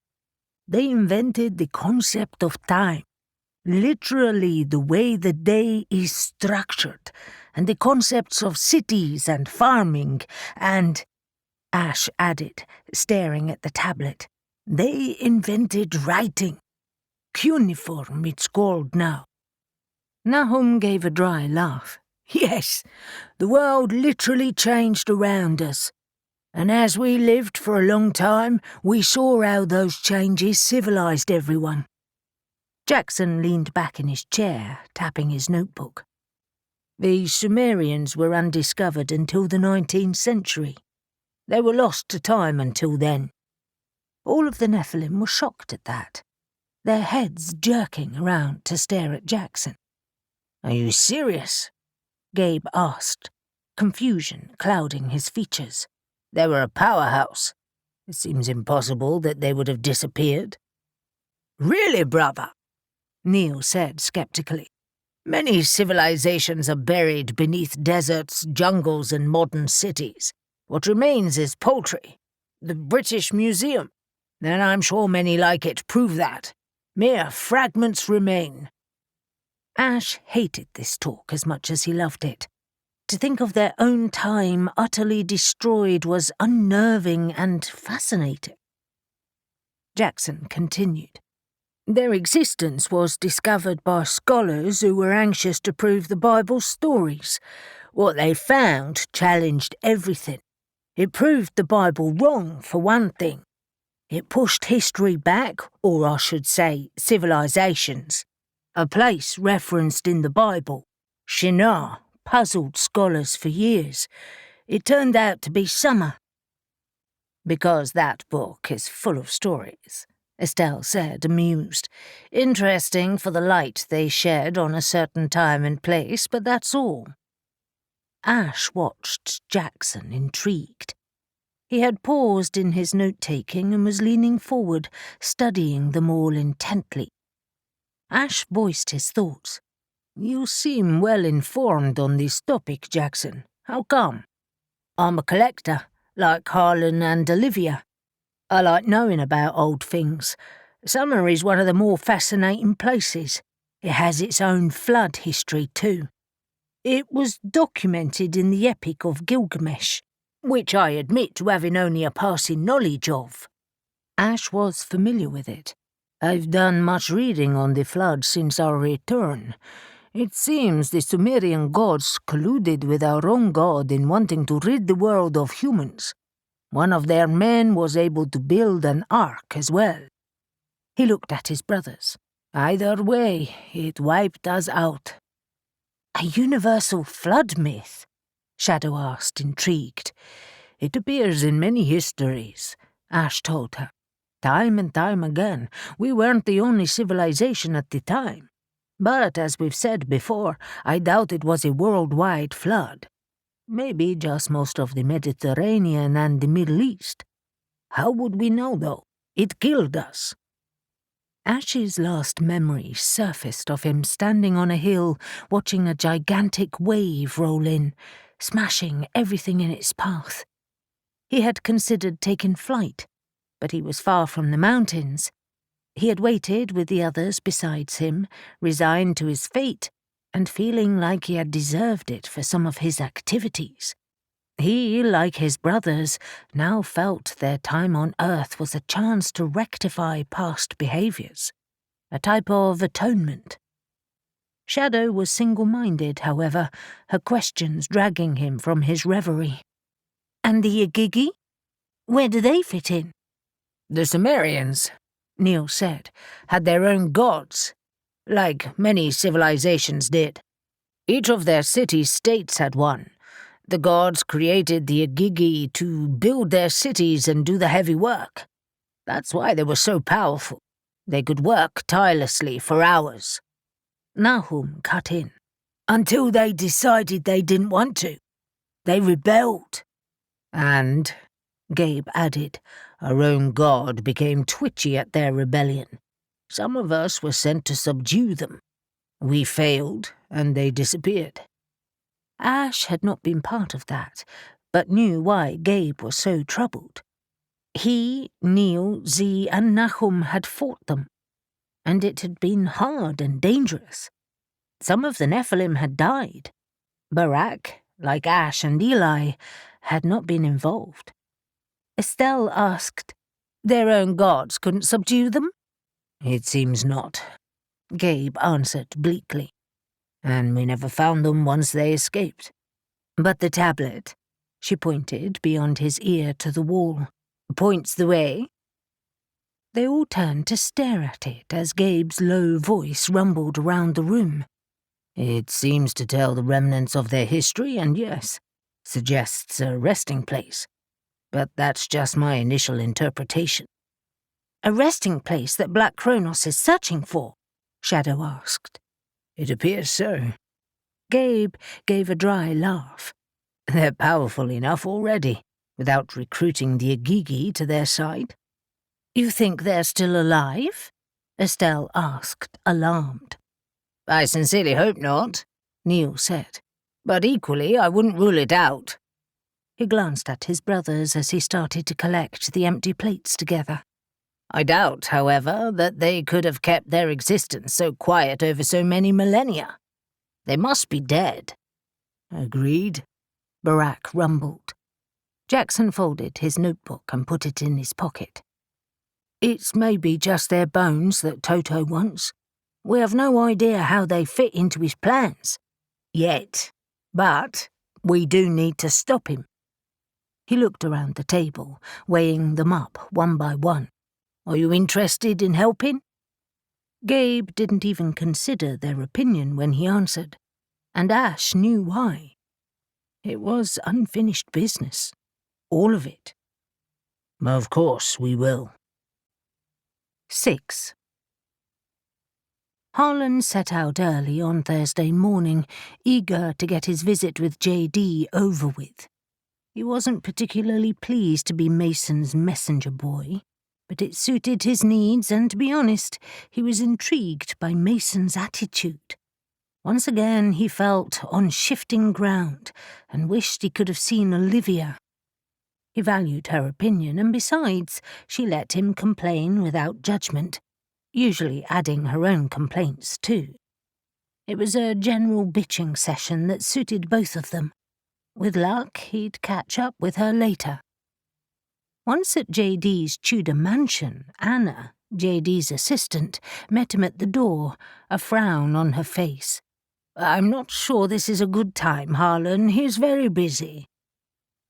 They invented the concept of time, literally the way the day is structured, and the concepts of cities and farming, and," Ash added, staring at the tablet, "they invented writing. Cuneiform it's called now." Nahum gave a dry laugh. Yes, the world literally changed around us. And as we lived for a long time, we saw how those changes civilised everyone. Jackson leaned back in his chair, tapping his notebook. The Sumerians were undiscovered until the 19th century. They were lost to time until then. All of the Nephilim were shocked at that, their heads jerking around to stare at Jackson. "Are you serious?" Gabe asked, confusion clouding his features. "They were a powerhouse. It seems impossible that they would have disappeared." "Really, brother?" Neil said skeptically. "Many civilizations are buried beneath deserts, jungles, and modern cities. What remains is poultry. The British Museum. And I'm sure many like it prove that. Mere fragments remain." Ash hated this talk as much as he loved it. To think of their own time utterly destroyed was unnerving and fascinating. Jackson continued. "Their existence was discovered by scholars who were anxious to prove the Bible's stories. What they found challenged everything. It proved the Bible wrong, for one thing. It pushed history back, or I should say, civilizations. A place referenced in the Bible, Shinar, puzzled scholars for years. It turned out to be Summer." "Because that book is full of stories," Estelle said, amused. "Interesting for the light they shed on a certain time and place, but that's all." Ash watched Jackson, intrigued. He had paused in his note-taking and was leaning forward, studying them all intently. Ash voiced his thoughts. "You seem well informed on this topic, Jackson. How come?" "I'm a collector, like Harlan and Olivia. I like knowing about old things. Summer is one of the more fascinating places. It has its own flood history too. It was documented in the Epic of Gilgamesh, which I admit to having only a passing knowledge of." Ash was familiar with it. "I've done much reading on the flood since our return. It seems the Sumerian gods colluded with our own god in wanting to rid the world of humans. One of their men was able to build an ark as well." He looked at his brothers. "Either way, it wiped us out." "A universal flood myth?" Shadow asked, intrigued. "It appears in many histories," Ash told her. "Time and time again. We weren't the only civilization at the time. But, as we've said before, I doubt it was a worldwide flood. Maybe just most of the Mediterranean and the Middle East. How would we know, though? It killed us." Ash's last memory surfaced of him standing on a hill, watching a gigantic wave roll in, smashing everything in its path. He had considered taking flight, but he was far from the mountains. He had waited with the others besides him, resigned to his fate, and feeling like he had deserved it for some of his activities. He, like his brothers, now felt their time on Earth was a chance to rectify past behaviours, a type of atonement. Shadow was single-minded, however, her questions dragging him from his reverie. "And the Igigi? Where do they fit in?" "The Sumerians," Neil said, "had their own gods, like many civilizations did. Each of their city-states had one. The gods created the Igigi to build their cities and do the heavy work. That's why they were so powerful. They could work tirelessly for hours." Nahum cut in. "Until they decided they didn't want to. They rebelled." "And," Gabe added, "our own god became twitchy at their rebellion. Some of us were sent to subdue them. We failed, and they disappeared." Ash had not been part of that, but knew why Gabe was so troubled. He, Neil, Z, and Nahum had fought them, and it had been hard and dangerous. Some of the Nephilim had died. Barak, like Ash and Eli, had not been involved. Estelle asked, "Their own gods couldn't subdue them?" "It seems not," Gabe answered bleakly. and we never found them once they escaped. But the tablet," she pointed beyond his ear to the wall, "points the way." They all turned to stare at it as Gabe's low voice rumbled around the room. "It seems to tell the remnants of their history, and yes, suggests a resting place. But that's just my initial interpretation." "A resting place that Black Cronos is searching for?" Shadow asked. "It appears so." Gabe gave a dry laugh. "They're powerful enough already, without recruiting the Agigi to their side." "You think they're still alive?" Estelle asked, alarmed. "I sincerely hope not," Neil said. "But equally, I wouldn't rule it out." He glanced at his brothers as he started to collect the empty plates together. "I doubt, however, that they could have kept their existence so quiet over so many millennia. They must be dead." "Agreed," Barack rumbled. Jackson folded his notebook and put it in his pocket. "It's maybe just their bones that Toto wants. We have no idea how they fit into his plans. Yet. But we do need to stop him." He looked around the table, weighing them up one by one. "Are you interested in helping?" Gabe didn't even consider their opinion when he answered, and Ash knew why. It was unfinished business. All of it. "Of course we will." 6. Harlan set out early on Thursday morning, eager to get his visit with J.D. over with. He wasn't particularly pleased to be Mason's messenger boy, but it suited his needs, and to be honest, he was intrigued by Mason's attitude. Once again he felt on shifting ground and wished he could have seen Olivia. He valued her opinion, and besides, she let him complain without judgment, usually adding her own complaints too. It was a general bitching session that suited both of them. With luck, he'd catch up with her later. Once at J.D.'s Tudor mansion, Anna, J.D.'s assistant, met him at the door, a frown on her face. "I'm not sure this is a good time, Harlan. He's very busy."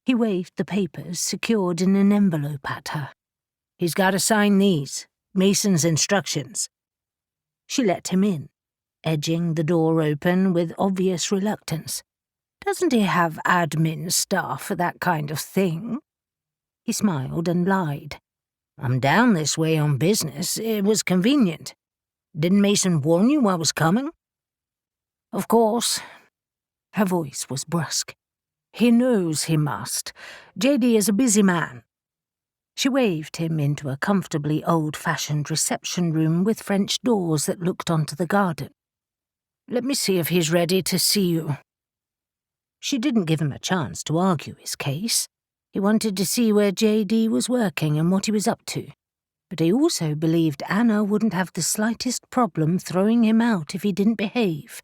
He waved the papers secured in an envelope at her. "He's got to sign these. Mason's instructions." She let him in, edging the door open with obvious reluctance. "Doesn't he have admin staff for that kind of thing?" He smiled and lied. "I'm down this way on business. It was convenient. Didn't Mason warn you I was coming?" "Of course." Her voice was brusque. "He knows he must. J.D. is a busy man." She waved him into a comfortably old-fashioned reception room with French doors that looked onto the garden. "Let me see if he's ready to see you." She didn't give him a chance to argue his case. He wanted to see where J.D. was working and what he was up to. But he also believed Anna wouldn't have the slightest problem throwing him out if he didn't behave.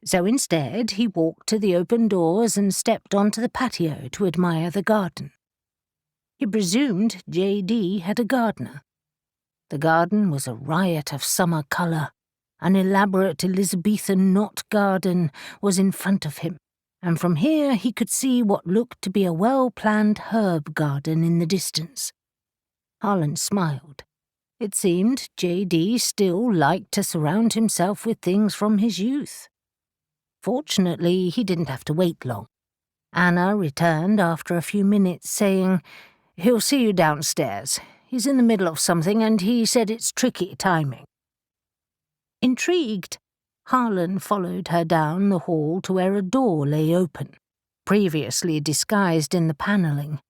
So instead, he walked to the open doors and stepped onto the patio to admire the garden. He presumed J.D. had a gardener. The garden was a riot of summer colour. An elaborate Elizabethan knot garden was in front of him, and from here he could see what looked to be a well-planned herb garden in the distance. Harlan smiled. It seemed J.D. still liked to surround himself with things from his youth. Fortunately, he didn't have to wait long. Anna returned after a few minutes, saying, "He'll see you downstairs. He's in the middle of something, and he said it's tricky timing." Intrigued, Harlan followed her down the hall to where a door lay open, previously disguised in the panelling.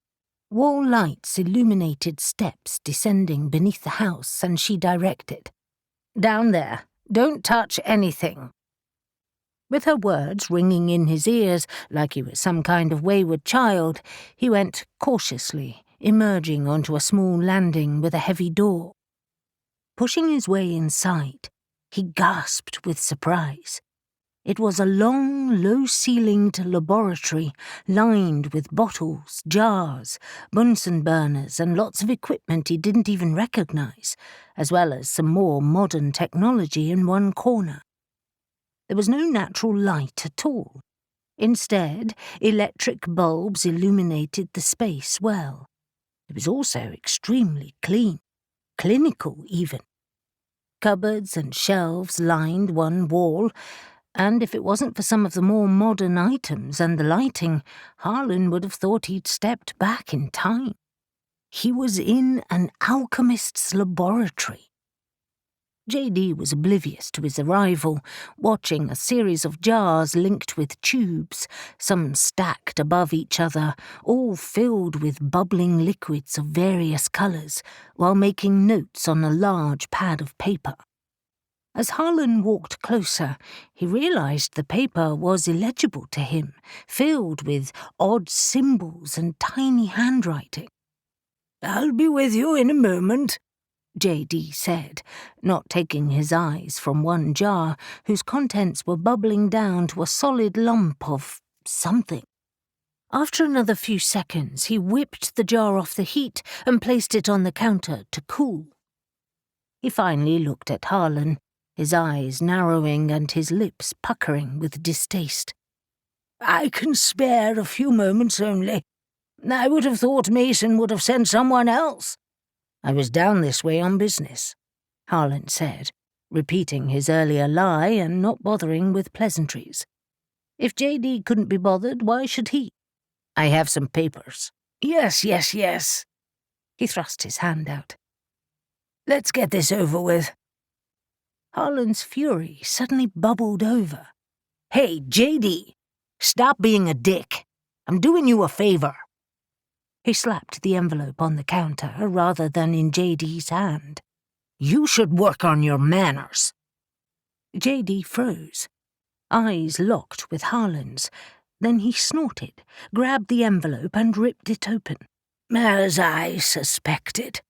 Wall lights illuminated steps descending beneath the house, and she directed, "Down there. Don't touch anything." With her words ringing in his ears like he was some kind of wayward child, he went cautiously, emerging onto a small landing with a heavy door. Pushing his way inside, he gasped with surprise. It was a long, low-ceilinged laboratory lined with bottles, jars, Bunsen burners, and lots of equipment he didn't even recognize, as well as some more modern technology in one corner. There was no natural light at all. Instead, electric bulbs illuminated the space well. It was also extremely clean, clinical even. Cupboards and shelves lined one wall, and if it wasn't for some of the more modern items and the lighting, Harlan would have thought he'd stepped back in time. He was in an alchemist's laboratory. JD was oblivious to his arrival, watching a series of jars linked with tubes, some stacked above each other, all filled with bubbling liquids of various colours, while making notes on a large pad of paper. As Harlan walked closer, he realised the paper was illegible to him, filled with odd symbols and tiny handwriting. "I'll be with you in a moment," JD said, not taking his eyes from one jar whose contents were bubbling down to a solid lump of something. After another few seconds, he whipped the jar off the heat and placed it on the counter to cool. He finally looked at Harlan, his eyes narrowing and his lips puckering with distaste. "I can spare a few moments only. I would have thought Mason would have sent someone else." "I was down this way on business," Harlan said, repeating his earlier lie and not bothering with pleasantries. If JD couldn't be bothered, why should he? "I have some papers." Yes. He thrust his hand out. "Let's get this over with." Harlan's fury suddenly bubbled over. "Hey, JD, stop being a dick. I'm doing you a favor." He slapped the envelope on the counter rather than in JD's hand. "You should work on your manners." JD froze, eyes locked with Harlan's. Then he snorted, grabbed the envelope and ripped it open. "As I suspected.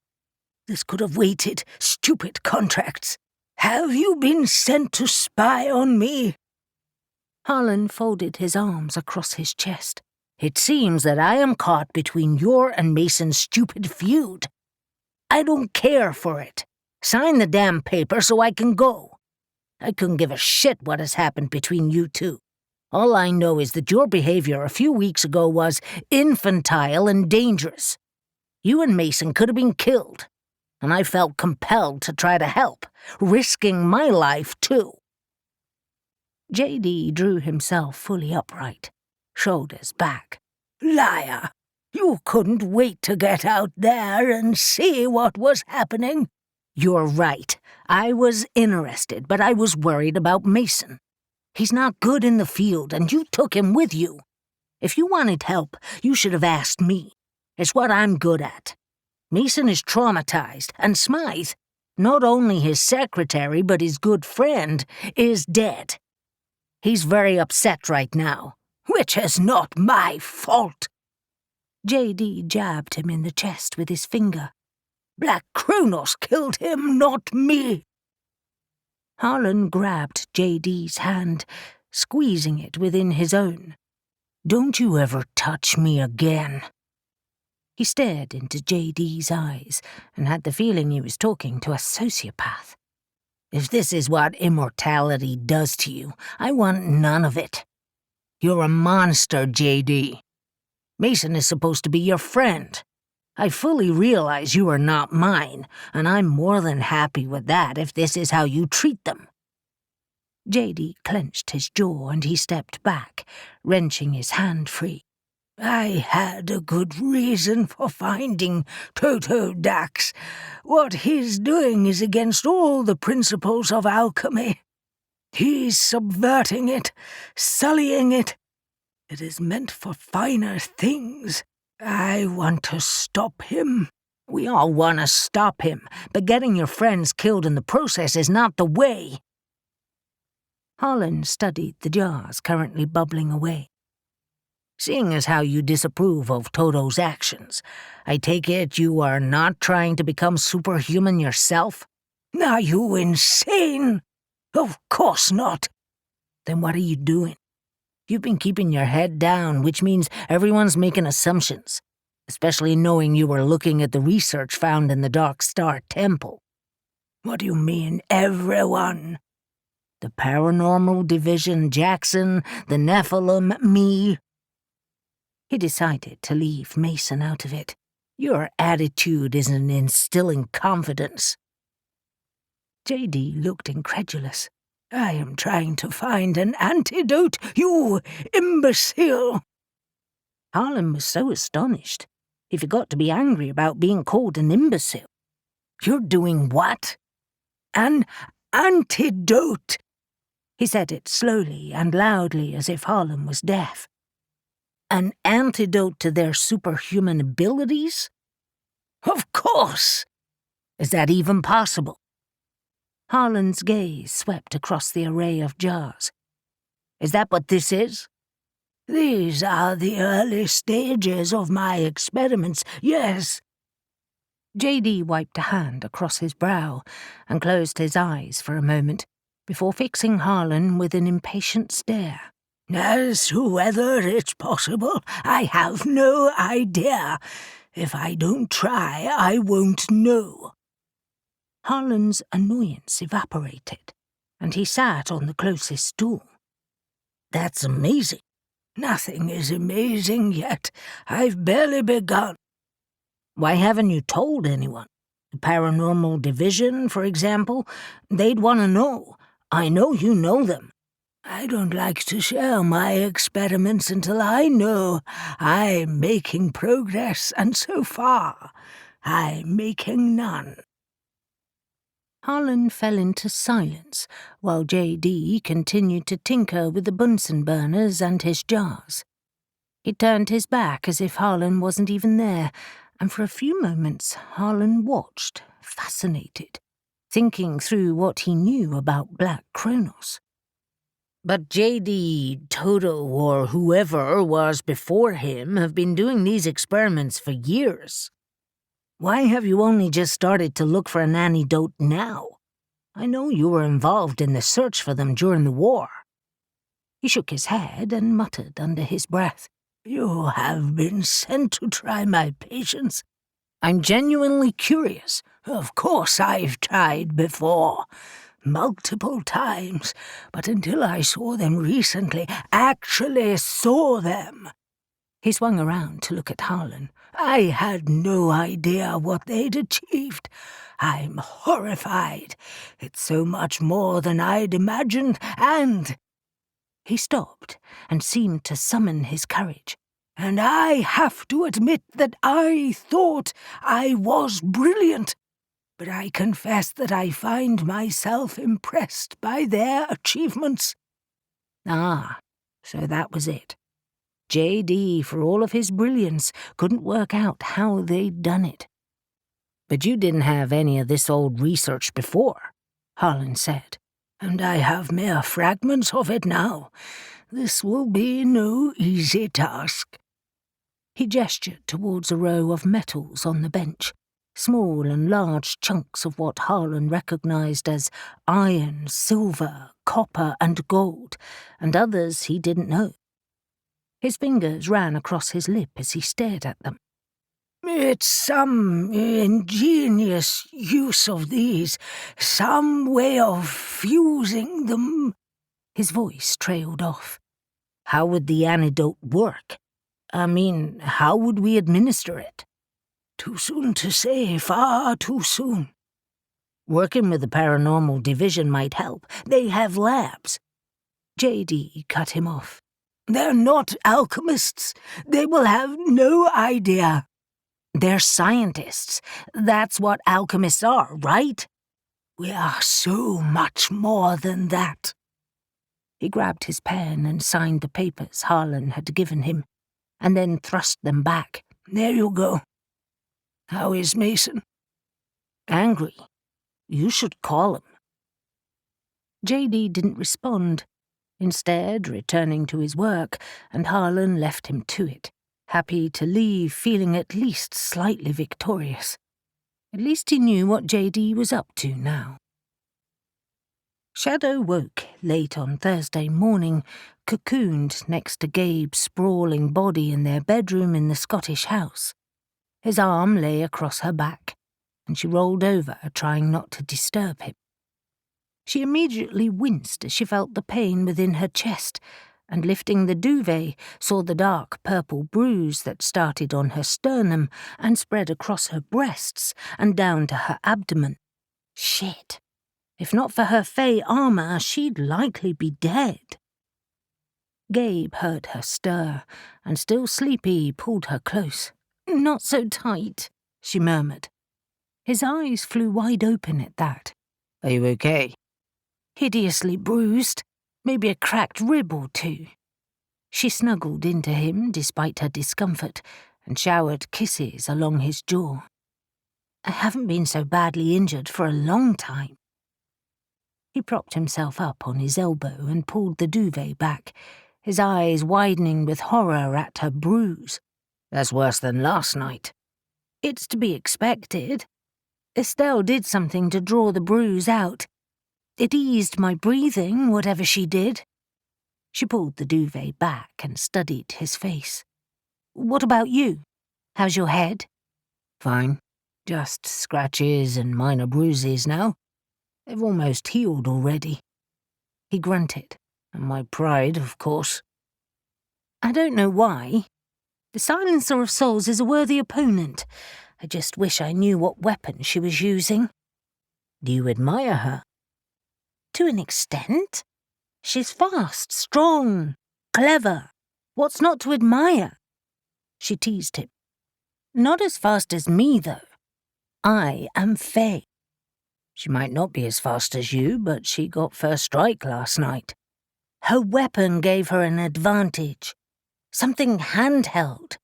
This could have waited, stupid contracts. Have you been sent to spy on me?" Harlan folded his arms across his chest. "It seems that I am caught between your and Mason's stupid feud. I don't care for it. Sign the damn paper so I can go. I couldn't give a shit what has happened between you two. All I know is that your behavior a few weeks ago was infantile and dangerous. You and Mason could have been killed, and I felt compelled to try to help, risking my life too." JD drew himself fully upright, shoulders back. "Liar! You couldn't wait to get out there and see what was happening." "You're right. I was interested, but I was worried about Mason. He's not good in the field, and you took him with you. If you wanted help, you should have asked me. It's what I'm good at. Mason is traumatized, and Smythe, not only his secretary but his good friend, is dead. He's very upset right now, which is not my fault." JD jabbed him in the chest with his finger. "Black Cronos killed him, not me." Harlan grabbed JD's hand, squeezing it within his own. "Don't you ever touch me again." He stared into JD's eyes and had the feeling he was talking to a sociopath. "If this is what immortality does to you, I want none of it. You're a monster, JD. Mason is supposed to be your friend. I fully realize you are not mine, and I'm more than happy with that if this is how you treat them." JD clenched his jaw and he stepped back, wrenching his hand free. "I had a good reason for finding Toto Dax. What he's doing is against all the principles of alchemy. He's subverting it, sullying it. It is meant for finer things. I want to stop him." "We all want to stop him, but getting your friends killed in the process is not the way." Harlan studied the jars currently bubbling away. "Seeing as how you disapprove of Toto's actions, I take it you are not trying to become superhuman yourself?" "Are you insane? Of course not." "Then what are you doing? You've been keeping your head down, which means everyone's making assumptions, especially knowing you were looking at the research found in the Dark Star Temple." "What do you mean, everyone?" The Paranormal Division, Jackson, the Nephilim, me. He decided to leave Mason out of it. Your attitude isn't instilling confidence. J.D. looked incredulous. I am trying to find an antidote, you imbecile. Harlan was so astonished, he forgot to be angry about being called an imbecile. You're doing what? An antidote. He said it slowly and loudly as if Harlan was deaf. An antidote to their superhuman abilities? Of course! Is that even possible? Harlan's gaze swept across the array of jars. Is that what this is? These are the early stages of my experiments, yes. J.D. wiped a hand across his brow and closed his eyes for a moment before fixing Harlan with an impatient stare. As to whether it's possible, I have no idea. If I don't try, I won't know. Harlan's annoyance evaporated, and he sat on the closest stool. That's amazing. Nothing is amazing yet. I've barely begun. Why haven't you told anyone? The Paranormal Division, for example? They'd want to know. I know you know them. I don't like to share my experiments until I know I'm making progress, and so far, I'm making none. Harlan fell into silence while J.D. continued to tinker with the Bunsen burners and his jars. He turned his back as if Harlan wasn't even there, and for a few moments Harlan watched, fascinated, thinking through what he knew about Black Cronos. But J.D., Toto, or whoever was before him have been doing these experiments for years. Why have you only just started to look for an antidote now? I know you were involved in the search for them during the war. He shook his head and muttered under his breath, You have been sent to try my patience. I'm genuinely curious. Of course I've tried before. Multiple times, but until I saw them recently, actually saw them. He swung around to look at Harlan. I had no idea what they'd achieved. I'm horrified. It's so much more than I'd imagined, and... He stopped and seemed to summon his courage. And I have to admit that I thought I was brilliant. But I confess that I find myself impressed by their achievements. Ah, so that was it. J.D., for all of his brilliance, couldn't work out how they'd done it. But you didn't have any of this old research before, Harlan said, and I have mere fragments of it now. This will be no easy task. He gestured towards a row of metals on the bench. Small and large chunks of what Harlan recognized as iron, silver, copper, and gold, and others he didn't know. His fingers ran across his lip as he stared at them. It's some ingenious use of these, some way of fusing them. His voice trailed off. How would the antidote work? I mean, how would we administer it? Too soon to say, far too soon. Working with the Paranormal Division might help. They have labs. J.D. cut him off. They're not alchemists. They will have no idea. They're scientists. That's what alchemists are, right? We are so much more than that. He grabbed his pen and signed the papers Harlan had given him, and then thrust them back. There you go. How is Mason? Angry. You should call him. J.D. didn't respond, instead returning to his work, and Harlan left him to it, happy to leave feeling at least slightly victorious. At least he knew what J.D. was up to now. Shadow woke late on Thursday morning, cocooned next to Gabe's sprawling body in their bedroom in the Scottish house. His arm lay across her back, and she rolled over, trying not to disturb him. She immediately winced as she felt the pain within her chest, and lifting the duvet, saw the dark purple bruise that started on her sternum and spread across her breasts and down to her abdomen. Shit. If not for her fey armor, she'd likely be dead. Gabe heard her stir, and still sleepy, pulled her close. "Not so tight," she murmured. His eyes flew wide open at that. "Are you okay?" "Hideously bruised. Maybe a cracked rib or two." She snuggled into him despite her discomfort and showered kisses along his jaw. "I haven't been so badly injured for a long time." He propped himself up on his elbow and pulled the duvet back, his eyes widening with horror at her bruise. "That's worse than last night." "It's to be expected. Estelle did something to draw the bruise out. It eased my breathing, whatever she did." She pulled the duvet back and studied his face. "What about you? How's your head?" "Fine. Just scratches and minor bruises now. They've almost healed already." He grunted. "And my pride, of course." "I don't know why. The Silencer of Souls is a worthy opponent. I just wish I knew what weapon she was using." "Do you admire her?" "To an extent. She's fast, strong, clever. What's not to admire?" She teased him. "Not as fast as me, though. I am Fae." "She might not be as fast as you, but she got first strike last night." "Her weapon gave her an advantage. Something handheld."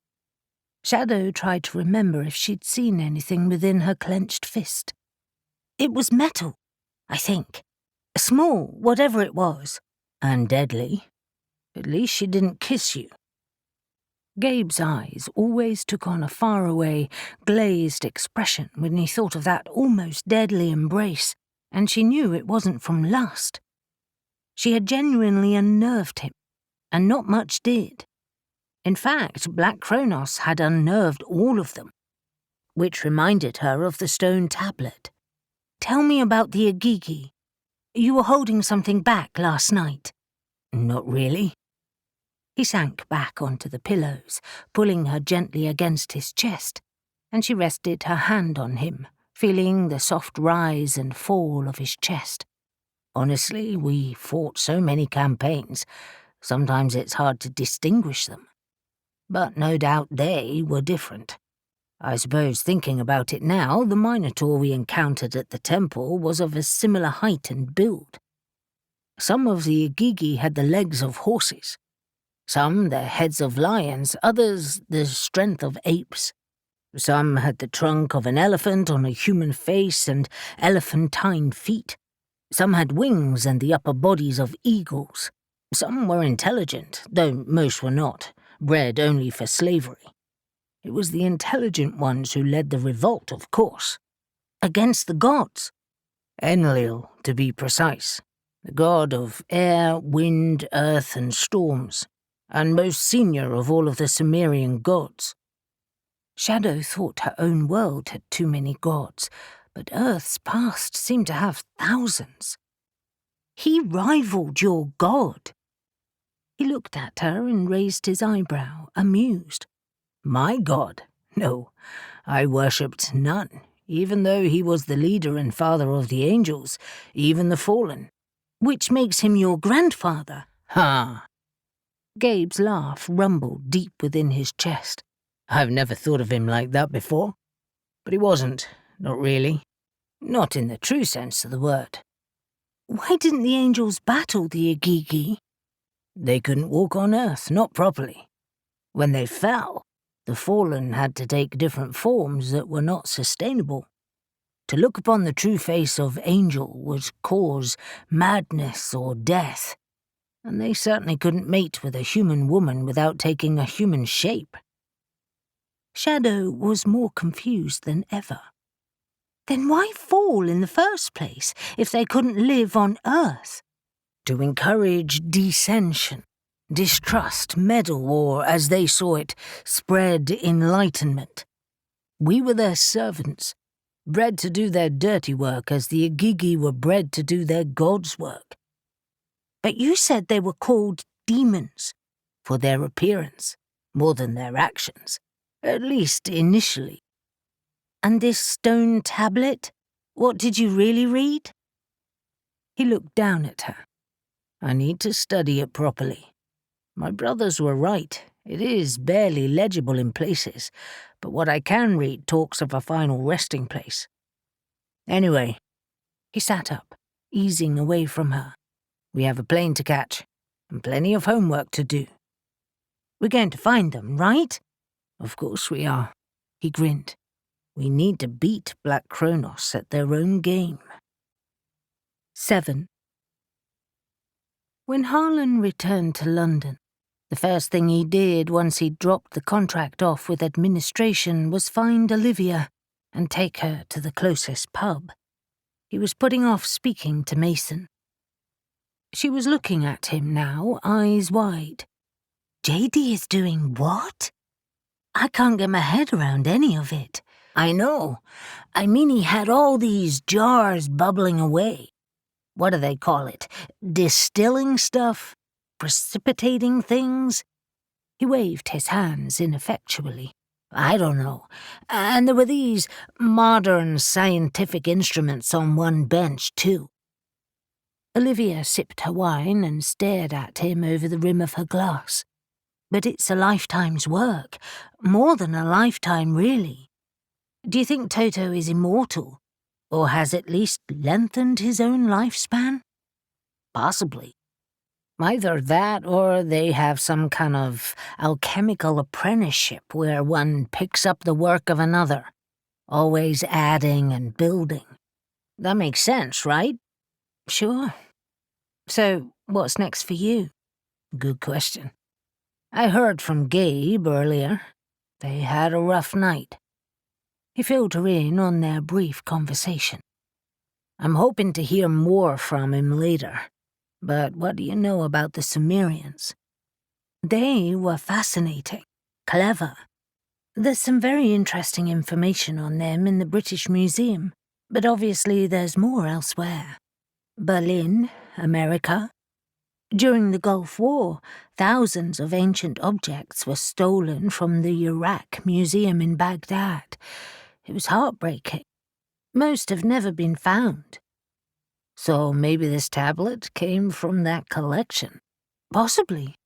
Shadow tried to remember if she'd seen anything within her clenched fist. "It was metal, I think. Small, whatever it was." "And deadly. At least she didn't kiss you." Gabe's eyes always took on a faraway, glazed expression when he thought of that almost deadly embrace, and she knew it wasn't from lust. She had genuinely unnerved him, and not much did. In fact, Black Cronos had unnerved all of them, which reminded her of the stone tablet. "Tell me about the Agigi. You were holding something back last night." "Not really." He sank back onto the pillows, pulling her gently against his chest, and she rested her hand on him, feeling the soft rise and fall of his chest. "Honestly, we fought so many campaigns, sometimes it's hard to distinguish them. But no doubt they were different. I suppose, thinking about it now, the Minotaur we encountered at the temple was of a similar height and build. Some of the Agigi had the legs of horses, some the heads of lions, others the strength of apes. Some had the trunk of an elephant on a human face and elephantine feet. Some had wings and the upper bodies of eagles. Some were intelligent, though most were not, bred only for slavery. It was the intelligent ones who led the revolt, of course. Against the gods. Enlil, to be precise, the god of air, wind, earth, and storms, and most senior of all of the Sumerian gods. Shadow thought her own world had too many gods, but Earth's past seemed to have thousands. "He rivaled your god." He looked at her and raised his eyebrow, amused. "My god? No, I worshipped none, even though he was the leader and father of the angels, even the fallen." "Which makes him your grandfather." "Ha!" Gabe's laugh rumbled deep within his chest. "I've never thought of him like that before. But he wasn't, not really. Not in the true sense of the word." "Why didn't the angels battle the Agigi?" "They couldn't walk on Earth, not properly. When they fell, the fallen had to take different forms that were not sustainable. To look upon the true face of angel would cause madness or death, and they certainly couldn't mate with a human woman without taking a human shape." Shadow was more confused than ever. Then why fall in the first place if they couldn't live on Earth? To encourage dissension, distrust, meddle, or, as they saw it, spread enlightenment. We were their servants. bred to do their dirty work as the Igigi were bred to do their god's work. But you said they were called demons for their appearance, more than their actions, at least initially. And this stone tablet? What did you really read? He looked down at her. I need to study it properly. My brothers were right. It is barely legible in places, but what I can read talks of a final resting place. Anyway, he sat up, easing away from her. We have a plane to catch, and plenty of homework to do. We're going to find them, right? Of course we are, he grinned. We need to beat Black Cronos at their own game. 7. When Harlan returned to London, the first thing he did once he'd dropped the contract off with administration was find Olivia and take her to the closest pub. He was putting off speaking to Mason. She was looking at him now, eyes wide. JD is doing what? I can't get my head around any of it. I know. I mean, he had all these jars bubbling away. What do they call it? Distilling stuff? Precipitating things? He waved his hands ineffectually. I don't know. And there were these modern scientific instruments on one bench, too. Olivia sipped her wine and stared at him over the rim of her glass. But it's a lifetime's work. More than a lifetime, really. Do you think Toto is immortal? Or has at least lengthened his own lifespan? Possibly. Either that or they have some kind of alchemical apprenticeship where one picks up the work of another, always adding and building. That makes sense, right? Sure. So, what's next for you? Good question. I heard from Gabe earlier. They had a rough night. He filled her in on their brief conversation. I'm hoping to hear more from him later. But what do you know about the Sumerians? They were fascinating, clever. There's some very interesting information on them in the British Museum, but obviously there's more elsewhere. Berlin, America. During the Gulf War, thousands of ancient objects were stolen from the Iraq Museum in Baghdad. It was heartbreaking. Most have never been found. So maybe this tablet came from that collection. Possibly.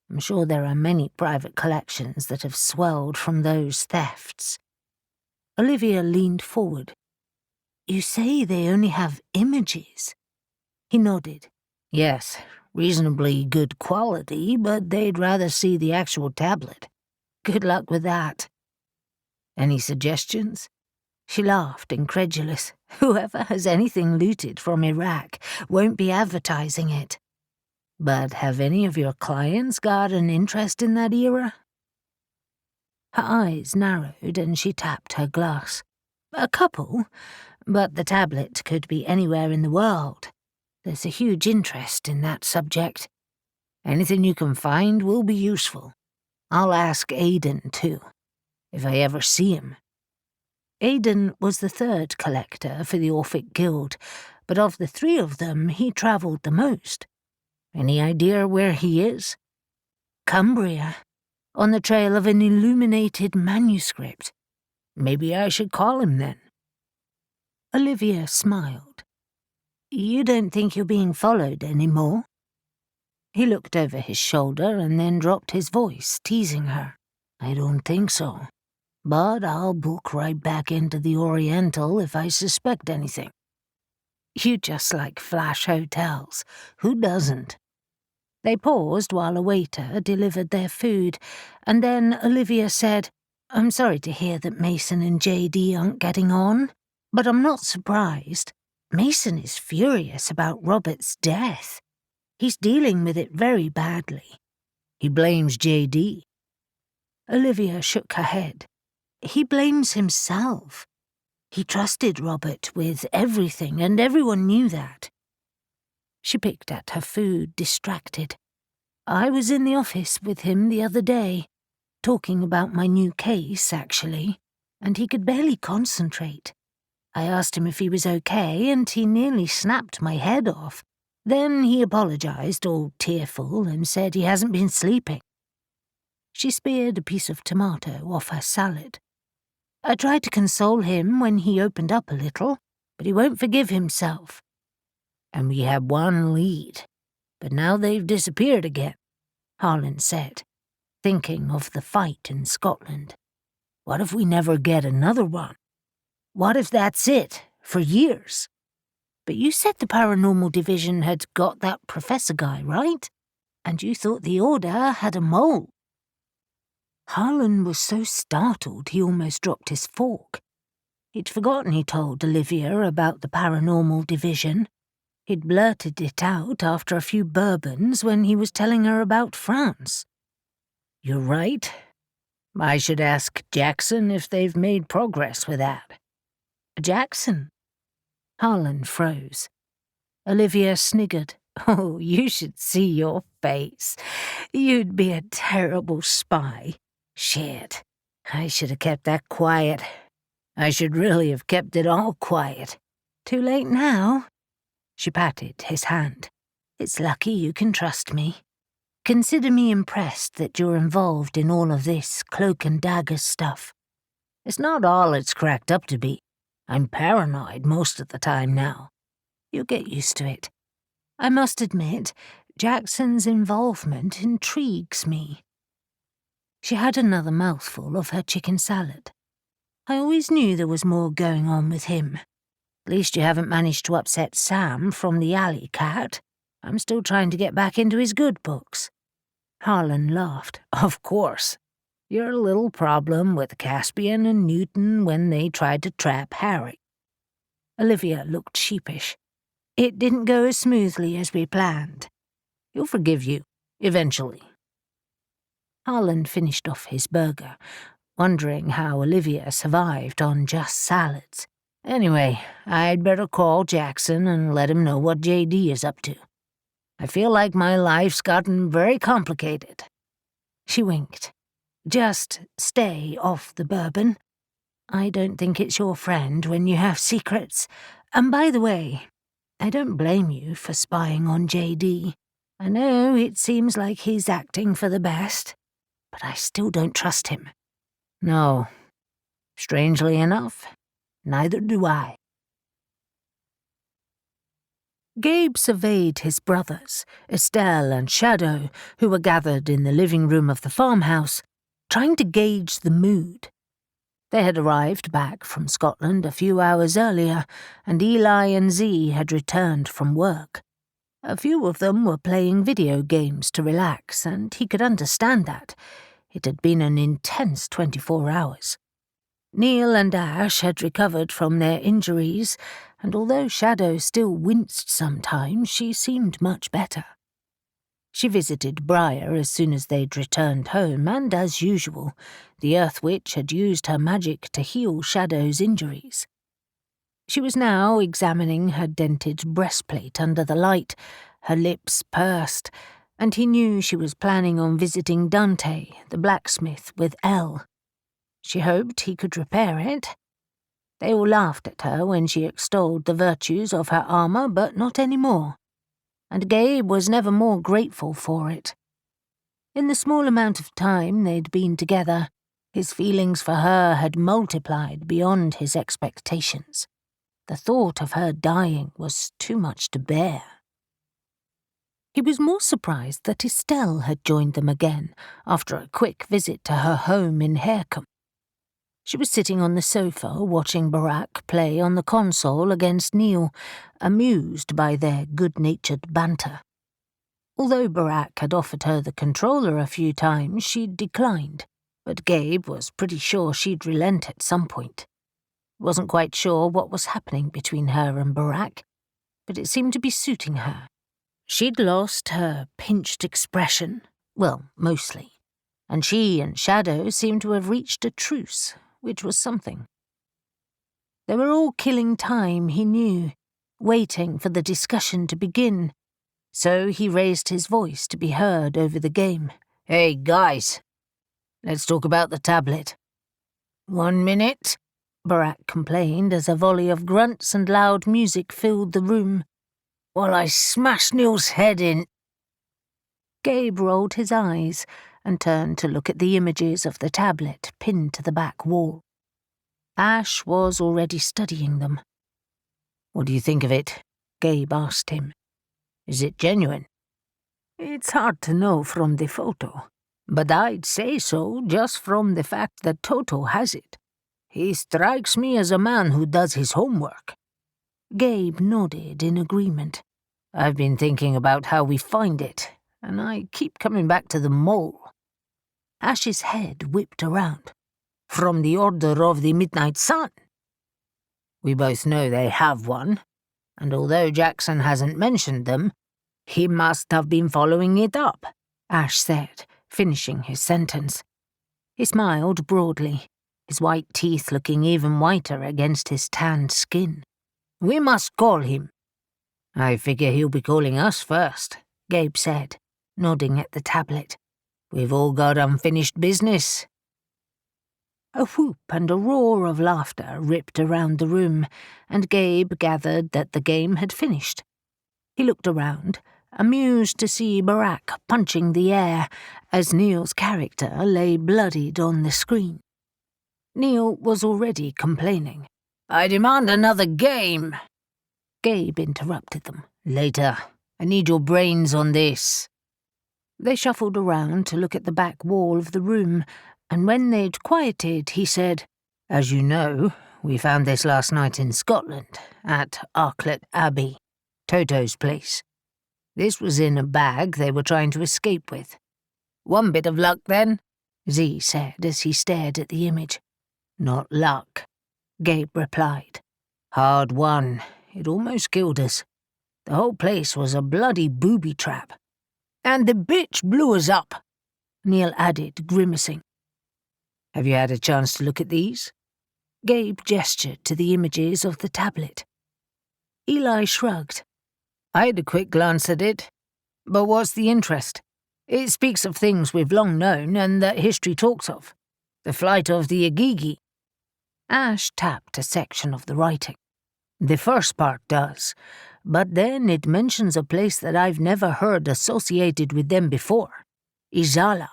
I'm sure there are many private collections that have swelled from those thefts. Olivia leaned forward. You say they only have images? He nodded. Yes, reasonably good quality, but they'd rather see the actual tablet. Good luck with that. Any suggestions? She laughed, incredulous. Whoever has anything looted from Iraq won't be advertising it. But have any of your clients got an interest in that era? Her eyes narrowed and she tapped her glass. A couple, but the tablet could be anywhere in the world. There's a huge interest in that subject. Anything you can find will be useful. I'll ask Aidan, too, if I ever see him. Aidan was the third collector for the Orphic Guild, but of the three of them, he travelled the most. Any idea where he is? Cumbria, on the trail of an illuminated manuscript. Maybe I should call him then. Olivia smiled. You don't think you're being followed anymore? He looked over his shoulder and then dropped his voice, teasing her. I don't think so. But I'll book right back into the Oriental if I suspect anything. You just like flash hotels. Who doesn't? They paused while a waiter delivered their food, and then Olivia said, I'm sorry to hear that Mason and JD aren't getting on, but I'm not surprised. Mason is furious about Robert's death. He's dealing with it very badly. He blames JD. Olivia shook her head. He blames himself. He trusted Robert with everything, and everyone knew that. She picked at her food, distracted. I was in the office with him the other day, talking about my new case, actually, and he could barely concentrate. I asked him if he was okay, and he nearly snapped my head off. Then he apologized, all tearful, and said he hasn't been sleeping. She speared a piece of tomato off her salad. I tried to console him when he opened up a little, but he won't forgive himself. And we had one lead, but now they've disappeared again, Harlan said, thinking of the fight in Scotland. What if we never get another one? What if that's it, for years? But you said the Paranormal Division had got that professor guy, right? And you thought the Order had a mole. Harlan was so startled he almost dropped his fork. He'd forgotten he told Olivia about the Paranormal Division. He'd blurted it out after a few bourbons when he was telling her about France. You're right. I should ask Jackson if they've made progress with that. Jackson? Harlan froze. Olivia sniggered. Oh, you should see your face. You'd be a terrible spy. Shit. I should have kept that quiet. I should really have kept it all quiet. Too late now. She patted his hand. It's lucky you can trust me. Consider me impressed that you're involved in all of this cloak and dagger stuff. It's not all it's cracked up to be. I'm paranoid most of the time now. You'll get used to it. I must admit, Jackson's involvement intrigues me. She had another mouthful of her chicken salad. I always knew there was more going on with him. At least you haven't managed to upset Sam from the alley cat. I'm still trying to get back into his good books. Harlan laughed. Of course. Your little problem with Caspian and Newton when they tried to trap Harry. Olivia looked sheepish. It didn't go as smoothly as we planned. He'll forgive you, eventually. Harlan finished off his burger, wondering how Olivia survived on just salads. Anyway, I'd better call Jackson and let him know what JD is up to. I feel like my life's gotten very complicated. She winked. Just stay off the bourbon. I don't think it's your friend when you have secrets. And by the way, I don't blame you for spying on JD. I know it seems like he's acting for the best, but I still don't trust him. No. Strangely enough, neither do I. Gabe surveyed his brothers, Estelle and Shadow, who were gathered in the living room of the farmhouse, trying to gauge the mood. They had arrived back from Scotland a few hours earlier, and Eli and Z had returned from work. A few of them were playing video games to relax, and he could understand that. It had been an intense 24 hours. Neil and Ash had recovered from their injuries, and although Shadow still winced sometimes, she seemed much better. She visited Briar as soon as they'd returned home, and as usual, the Earth Witch had used her magic to heal Shadow's injuries. She was now examining her dented breastplate under the light, her lips pursed, and he knew she was planning on visiting Dante, the blacksmith, with Elle. She hoped he could repair it. They all laughed at her when she extolled the virtues of her armor, but not any more. And Gabe was never more grateful for it. In the small amount of time they'd been together, his feelings for her had multiplied beyond his expectations. The thought of her dying was too much to bear. He was more surprised that Estelle had joined them again after a quick visit to her home in Harecombe. She was sitting on the sofa watching Barack play on the console against Neil, amused by their good-natured banter. Although Barack had offered her the controller a few times, she'd declined, but Gabe was pretty sure she'd relent at some point. Wasn't quite sure what was happening between her and Barack, but it seemed to be suiting her. She'd lost her pinched expression, well, mostly, and she and Shadow seemed to have reached a truce, which was something. They were all killing time, he knew, waiting for the discussion to begin, so he raised his voice to be heard over the game. Hey, guys, let's talk about the tablet. 1 minute? Barak complained as a volley of grunts and loud music filled the room. "While I smash Neil's head in." Gabe rolled his eyes and turned to look at the images of the tablet pinned to the back wall. Ash was already studying them. "What do you think of it?" Gabe asked him. "Is it genuine?" "It's hard to know from the photo, but I'd say so just from the fact that Toto has it. He strikes me as a man who does his homework." Gabe nodded in agreement. "I've been thinking about how we find it, and I keep coming back to the mole." Ash's head whipped around. "From the Order of the Midnight Sun." "We both know they have one, and although Jackson hasn't mentioned them, he must have been following it up," Ash said, finishing his sentence. He smiled broadly, his white teeth looking even whiter against his tanned skin. "We must call him." "I figure he'll be calling us first," Gabe said, nodding at the tablet. "We've all got unfinished business." A whoop and a roar of laughter ripped around the room, and Gabe gathered that the game had finished. He looked around, amused to see Barak punching the air as Neil's character lay bloodied on the screen. Neil was already complaining. "I demand another game." Gabe interrupted them. "Later. I need your brains on this." They shuffled around to look at the back wall of the room, and when they'd quieted, he said, "As you know, we found this last night in Scotland, at Arklet Abbey, Toto's place. This was in a bag they were trying to escape with." "One bit of luck, then?" Z said as he stared at the image. "Not luck," Gabe replied. "Hard won. It almost killed us. The whole place was a bloody booby trap." "And the bitch blew us up," Neil added, grimacing. "Have you had a chance to look at these?" Gabe gestured to the images of the tablet. Eli shrugged. "I had a quick glance at it. But what's the interest? It speaks of things we've long known and that history talks of. The flight of the Igigi." Ash tapped a section of the writing. "The first part does, but then it mentions a place that I've never heard associated with them before. Izala.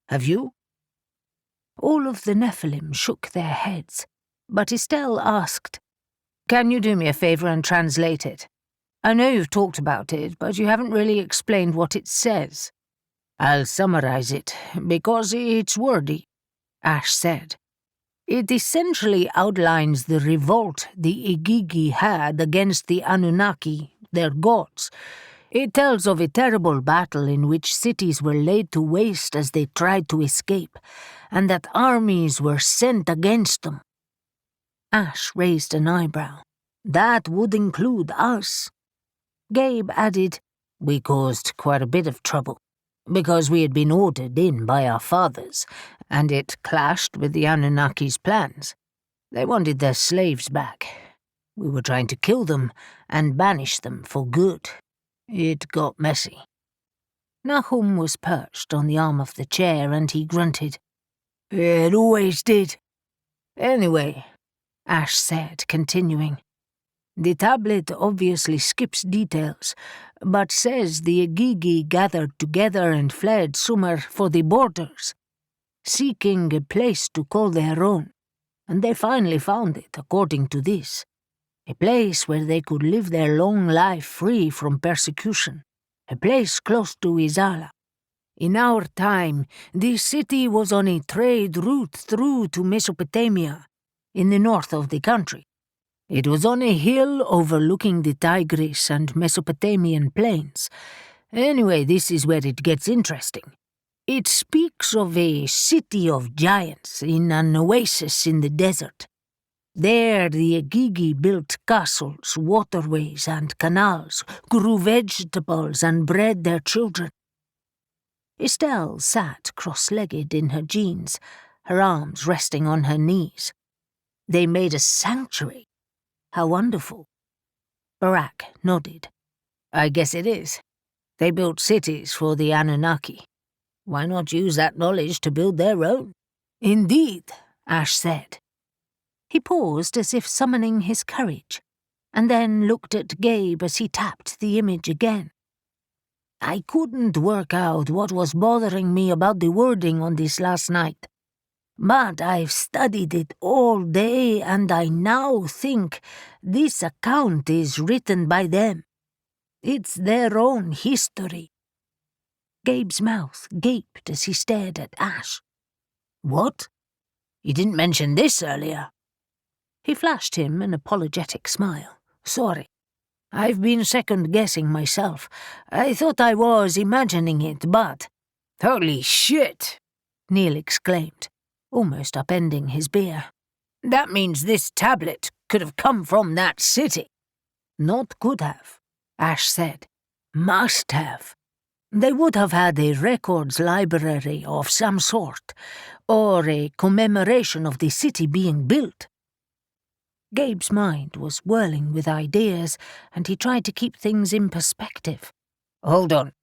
Have you?" All of the Nephilim shook their heads, but Estelle asked, "Can you do me a favor and translate it? I know you've talked about it, but you haven't really explained what it says." "I'll summarize it, because it's wordy," Ash said. "It essentially outlines the revolt the Igigi had against the Anunnaki, their gods. It tells of a terrible battle in which cities were laid to waste as they tried to escape, and that armies were sent against them." Ash raised an eyebrow. "That would include us." Gabe added, "We caused quite a bit of trouble, because we had been ordered in by our fathers, and it clashed with the Anunnaki's plans. They wanted their slaves back. We were trying to kill them and banish them for good. It got messy." Nahum was perched on the arm of the chair and he grunted. "It always did." "Anyway," Ash said, continuing, "the tablet obviously skips details, but says the Igigi gathered together and fled Sumer for the borders, seeking a place to call their own, and they finally found it, according to this. A place where they could live their long life free from persecution. A place close to Izala. In our time, this city was on a trade route through to Mesopotamia, in the north of the country. It was on a hill overlooking the Tigris and Mesopotamian plains. Anyway, this is where it gets interesting. It speaks of a city of giants in an oasis in the desert. There the Igigi built castles, waterways, and canals, grew vegetables, and bred their children." Estelle sat cross-legged in her jeans, her arms resting on her knees. "They made a sanctuary. How wonderful." Barak nodded. "I guess it is. They built cities for the Anunnaki. Why not use that knowledge to build their own?" "Indeed," Ash said. He paused as if summoning his courage, and then looked at Gabe as he tapped the image again. I couldn't work out what was bothering me about the wording on this last night, but I've studied it all day and I now think this account is written by them. It's their own history. Gabe's mouth gaped as he stared at Ash. What? You didn't mention this earlier. He flashed him an apologetic smile. Sorry. I've been second-guessing myself. I thought I was imagining it, but... Holy shit! Neil exclaimed, almost upending his beer. That means this tablet could have come from that city. Not could have, Ash said. Must have. They would have had a records library of some sort, or a commemoration of the city being built. Gabe's mind was whirling with ideas, and he tried to keep things in perspective. Hold on.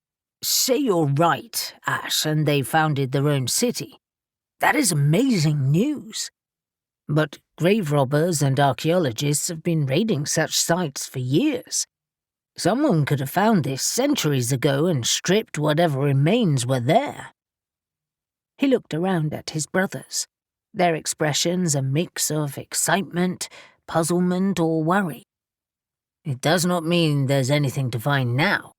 Say you're right, Ash, and they founded their own city. That is amazing news. But grave robbers and archaeologists have been raiding such sites for years. Someone could have found this centuries ago and stripped whatever remains were there. He looked around at his brothers, their expressions a mix of excitement, puzzlement, or worry. It does not mean there's anything to find now.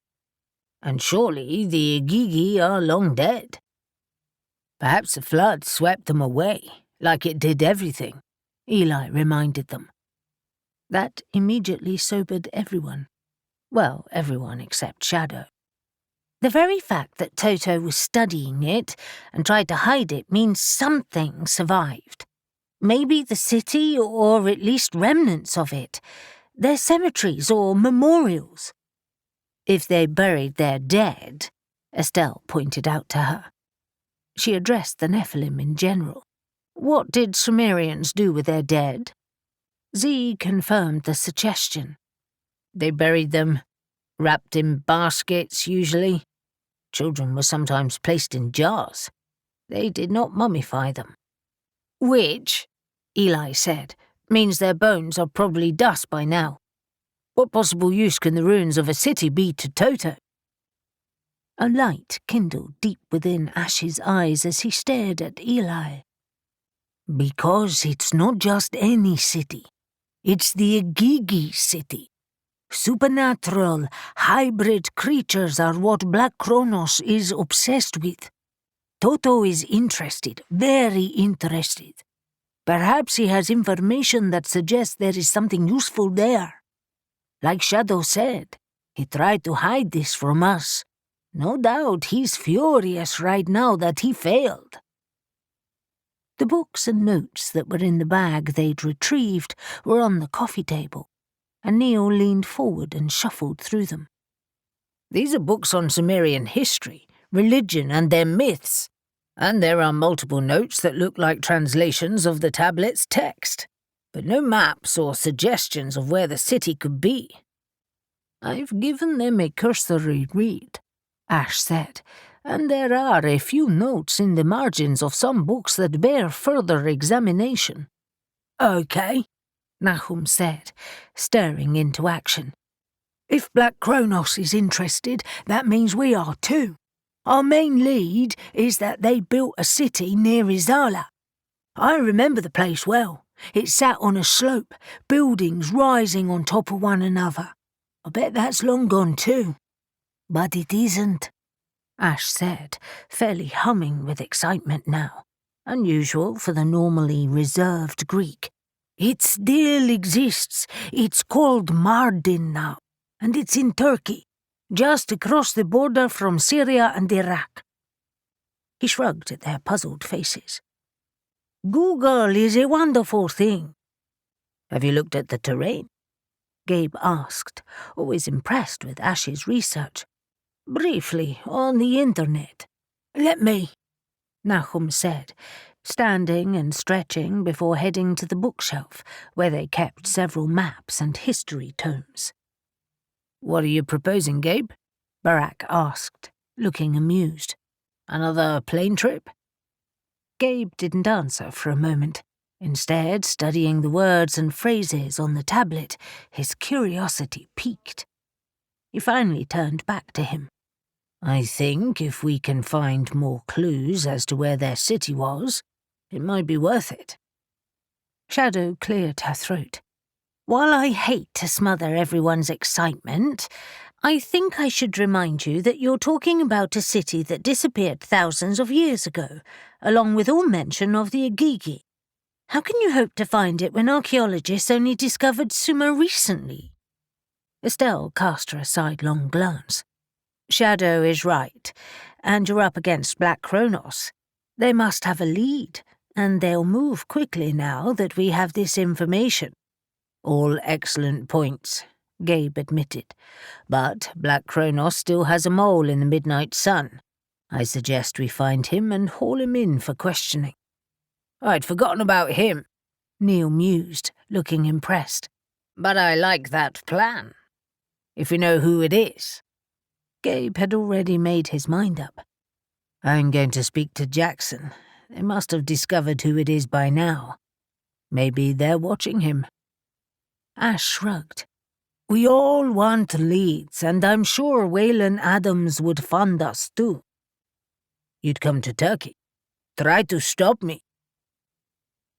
And surely the Igigi are long dead. Perhaps the flood swept them away, like it did everything, Eli reminded them. That immediately sobered everyone. Well, everyone except Shadow. The very fact that Toto was studying it and tried to hide it means something survived. Maybe the city, or at least remnants of it. Their cemeteries or memorials. If they buried their dead, Estelle pointed out to her. She addressed the Nephilim in general. What did Sumerians do with their dead? Z confirmed the suggestion. They buried them, wrapped in baskets usually. Children were sometimes placed in jars. They did not mummify them. Which, Eli said, means their bones are probably dust by now. What possible use can the ruins of a city be to Toto? A light kindled deep within Ash's eyes as he stared at Eli. Because it's not just any city. It's the Igigi city. Supernatural, hybrid creatures are what Black Cronos is obsessed with. Toto is interested, very interested. Perhaps he has information that suggests there is something useful there. Like Shadow said, he tried to hide this from us. No doubt he's furious right now that he failed. The books and notes that were in the bag they'd retrieved were on the coffee table, and Neil leaned forward and shuffled through them. These are books on Sumerian history, religion, and their myths, and there are multiple notes that look like translations of the tablet's text, but no maps or suggestions of where the city could be. I've given them a cursory read, Ash said, and there are a few notes in the margins of some books that bear further examination. Okay, Nahum said, stirring into action. If Black Cronos is interested, that means we are too. Our main lead is that they built a city near Izala. I remember the place well. It sat on a slope, buildings rising on top of one another. I bet that's long gone too. But it isn't, Ash said, fairly humming with excitement now, unusual for the normally reserved Greek. It still exists. It's called Mardin now, and it's in Turkey, just across the border from Syria and Iraq. He shrugged at their puzzled faces. Google is a wonderful thing. Have you looked at the terrain? Gabe asked, always impressed with Ash's research. Briefly, on the internet. Let me, Nahum said, standing and stretching before heading to the bookshelf, where they kept several maps and history tomes. What are you proposing, Gabe? Barak asked, looking amused. Another plane trip? Gabe didn't answer for a moment. Instead, studying the words and phrases on the tablet, his curiosity piqued. He finally turned back to him. I think if we can find more clues as to where their city was, it might be worth it. Shadow cleared her throat. While I hate to smother everyone's excitement, I think I should remind you that you're talking about a city that disappeared thousands of years ago, along with all mention of the Agigi. How can you hope to find it when archaeologists only discovered Sumer recently? Estelle cast her a sidelong glance. Shadow is right, and you're up against Black Cronos. They must have a lead, and they'll move quickly now that we have this information. All excellent points, Gabe admitted. But Black Cronos still has a mole in the midnight sun. I suggest we find him and haul him in for questioning. I'd forgotten about him, Neil mused, looking impressed. But I like that plan. If we know who it is. Gabe had already made his mind up. I'm going to speak to Jackson. They must have discovered who it is by now. Maybe they're watching him. Ash shrugged. We all want leads, and I'm sure Waylon Adams would fund us too. You'd come to Turkey. Try to stop me.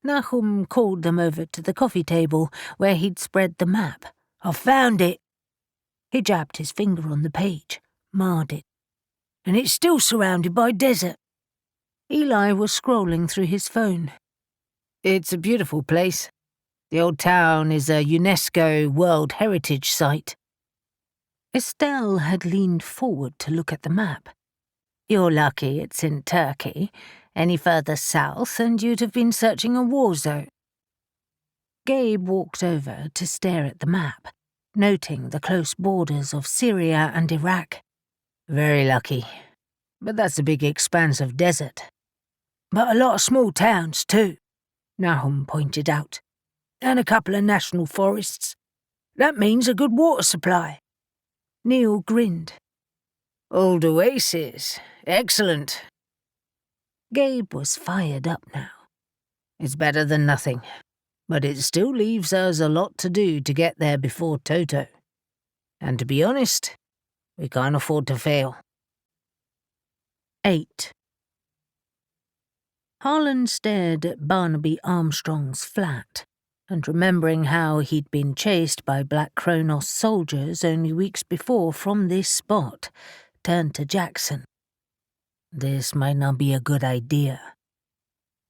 Nahum called them over to the coffee table, where he'd spread the map. I found it. He jabbed his finger on the page, marred it. And it's still surrounded by desert. Eli was scrolling through his phone. It's a beautiful place. The old town is a UNESCO World Heritage Site. Estelle had leaned forward to look at the map. You're lucky it's in Turkey. Any further south and you'd have been searching a war zone. Gabe walked over to stare at the map, noting the close borders of Syria and Iraq. Very lucky. But that's a big expanse of desert. But a lot of small towns too, Nahum pointed out. And a couple of national forests. That means a good water supply. Neil grinned. Old oasis. Excellent. Gabe was fired up now. It's better than nothing, but it still leaves us a lot to do to get there before Toto. And to be honest, we can't afford to fail. 8. Harlan stared at Barnaby Armstrong's flat, and remembering how he'd been chased by Black Cronos soldiers only weeks before from this spot, turned to Jackson. This might not be a good idea.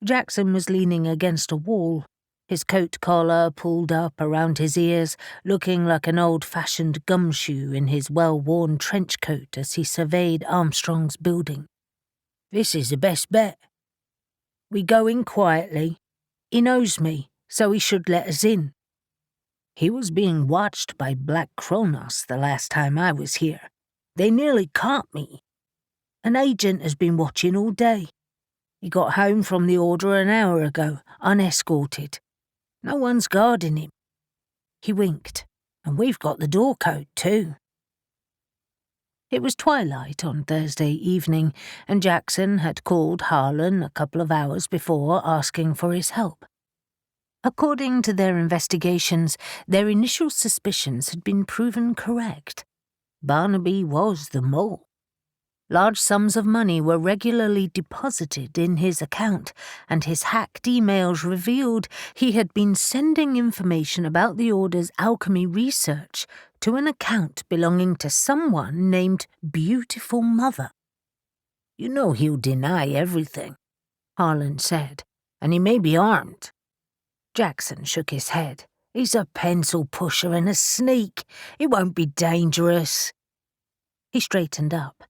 Jackson was leaning against a wall, his coat collar pulled up around his ears, looking like an old-fashioned gumshoe in his well-worn trench coat as he surveyed Armstrong's building. This is the best bet. We go in quietly. He knows me, so he should let us in. He was being watched by Black Cronos the last time I was here. They nearly caught me. An agent has been watching all day. He got home from the order an hour ago, unescorted. No one's guarding him. He winked, and we've got the door code too. It was twilight on Thursday evening, and Jackson had called Harlan a couple of hours before asking for his help. According to their investigations, their initial suspicions had been proven correct. Barnaby was the mole. Large sums of money were regularly deposited in his account, and his hacked emails revealed he had been sending information about the Order's alchemy research to an account belonging to someone named Beautiful Mother. You know he'll deny everything, Harlan said, and he may be armed. Jackson shook his head. He's a pencil pusher and a sneak. It won't be dangerous. He straightened up,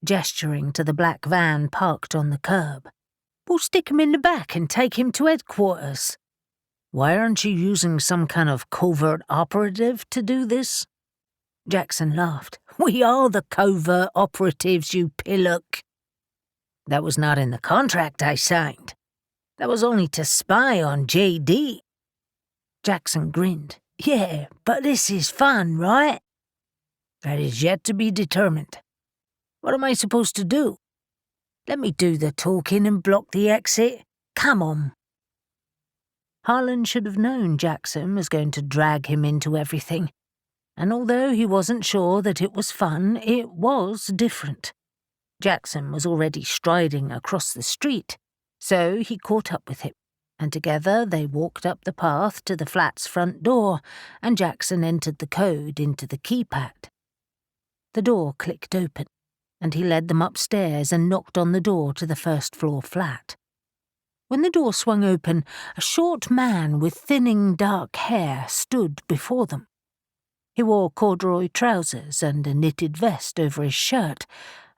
gesturing to the black van parked on the curb. We'll stick him in the back and take him to headquarters. Why aren't you using some kind of covert operative to do this? Jackson laughed. We are the covert operatives, you pillock. That was not in the contract I signed. That was only to spy on J.D. Jackson grinned. Yeah, but this is fun, right? That is yet to be determined. What am I supposed to do? Let me do the talking and block the exit. Come on. Harlan should have known Jackson was going to drag him into everything, and although he wasn't sure that it was fun, it was different. Jackson was already striding across the street, so he caught up with him, and together they walked up the path to the flat's front door, and Jackson entered the code into the keypad. The door clicked open, and he led them upstairs and knocked on the door to the first-floor flat. When the door swung open, a short man with thinning dark hair stood before them. He wore corduroy trousers and a knitted vest over his shirt,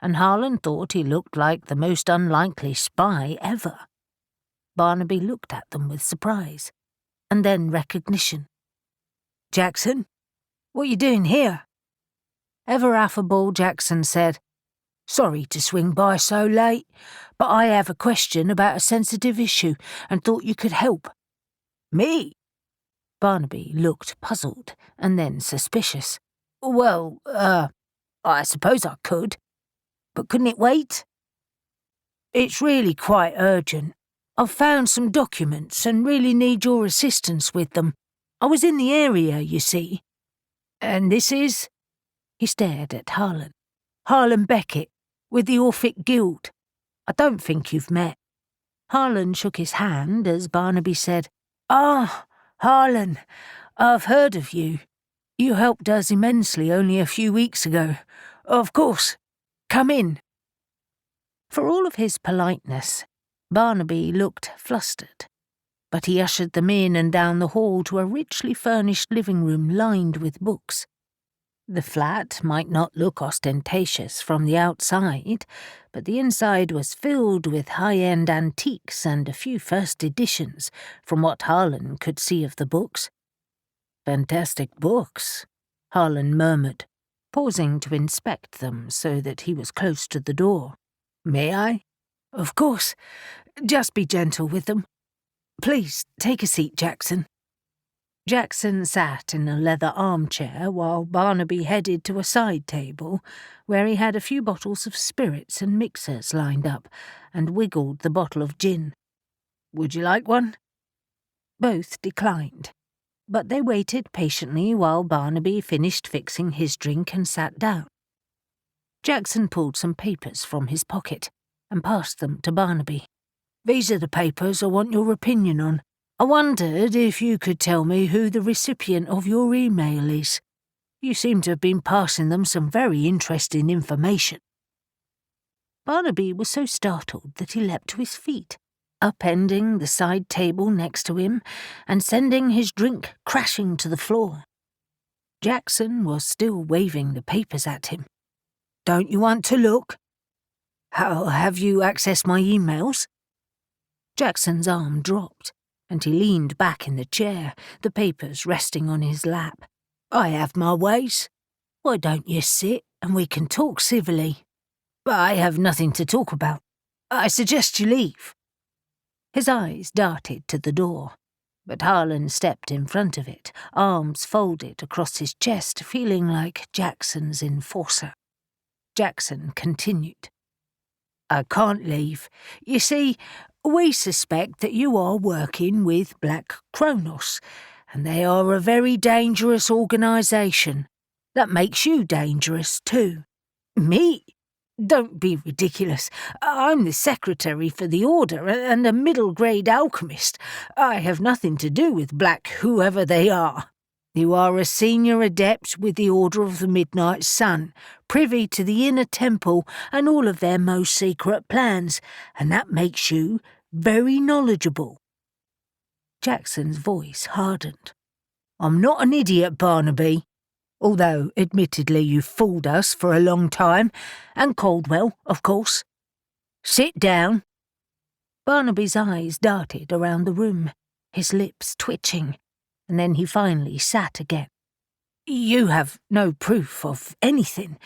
and Harlan thought he looked like the most unlikely spy ever. Barnaby looked at them with surprise, and then recognition. "Jackson, what you doing here?" Ever affable, Jackson said, "Sorry to swing by so late, but I have a question about a sensitive issue and thought you could help." "Me?" Barnaby looked puzzled and then suspicious. "Well, I suppose I could, but couldn't it wait?" "It's really quite urgent. I've found some documents and really need your assistance with them. I was in the area, you see." "And this is?" He stared at Harlan. "Harlan Beckett, with the Orphic Guild. I don't think you've met." Harlan shook his hand as Barnaby said, "Ah, Harlan, I've heard of you. You helped us immensely only a few weeks ago. Of course. Come in." For all of his politeness, Barnaby looked flustered, but he ushered them in and down the hall to a richly furnished living room lined with books. The flat might not look ostentatious from the outside, but the inside was filled with high-end antiques and a few first editions, from what Harlan could see of the books. "Fantastic books," Harlan murmured, pausing to inspect them so that he was close to the door. "May I?" "Of course. Just be gentle with them. Please, take a seat, Jackson." Jackson sat in a leather armchair while Barnaby headed to a side table where he had a few bottles of spirits and mixers lined up and wiggled the bottle of gin. "Would you like one?" Both declined, but they waited patiently while Barnaby finished fixing his drink and sat down. Jackson pulled some papers from his pocket and passed them to Barnaby. "These are the papers I want your opinion on. I wondered if you could tell me who the recipient of your email is. You seem to have been passing them some very interesting information." Barnaby was so startled that he leapt to his feet, upending the side table next to him and sending his drink crashing to the floor. Jackson was still waving the papers at him. "Don't you want to look?" "How have you accessed my emails?" Jackson's arm dropped, and he leaned back in the chair, the papers resting on his lap. "I have my ways. Why don't you sit and we can talk civilly?" "But I have nothing to talk about. I suggest you leave." His eyes darted to the door, but Harlan stepped in front of it, arms folded across his chest, feeling like Jackson's enforcer. Jackson continued. "I can't leave. You see, we suspect that you are working with Black Cronos, and they are a very dangerous organisation. That makes you dangerous too." "Me? Don't be ridiculous. I'm the secretary for the Order and a middle-grade alchemist. I have nothing to do with Black whoever they are. You are a senior adept with the Order of the Midnight Sun, privy to the inner temple and all of their most secret plans, and that makes you very knowledgeable." Jackson's voice hardened. "I'm not an idiot, Barnaby, although admittedly you fooled us for a long time, and Caldwell, of course. Sit down." Barnaby's eyes darted around the room, his lips twitching, and then he finally sat again. "You have no proof of anything.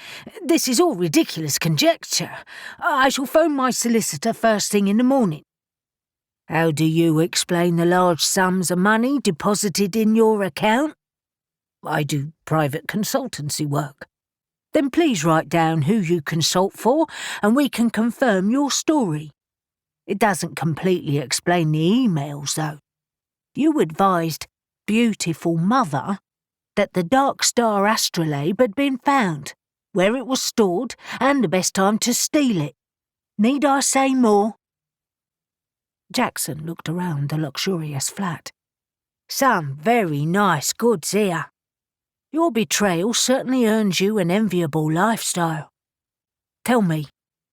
This is all ridiculous conjecture. I shall phone my solicitor first thing in the morning." "How do you explain the large sums of money deposited in your account?" "I do private consultancy work." "Then please write down who you consult for, and we can confirm your story. It doesn't completely explain the emails, though." You advised beautiful mother that the Dark Star astrolabe had been found, where it was stored, and the best time to steal it. Need I say more?" Jackson looked around the luxurious flat. "Some very nice goods here. Your betrayal certainly earns you an enviable lifestyle. Tell me,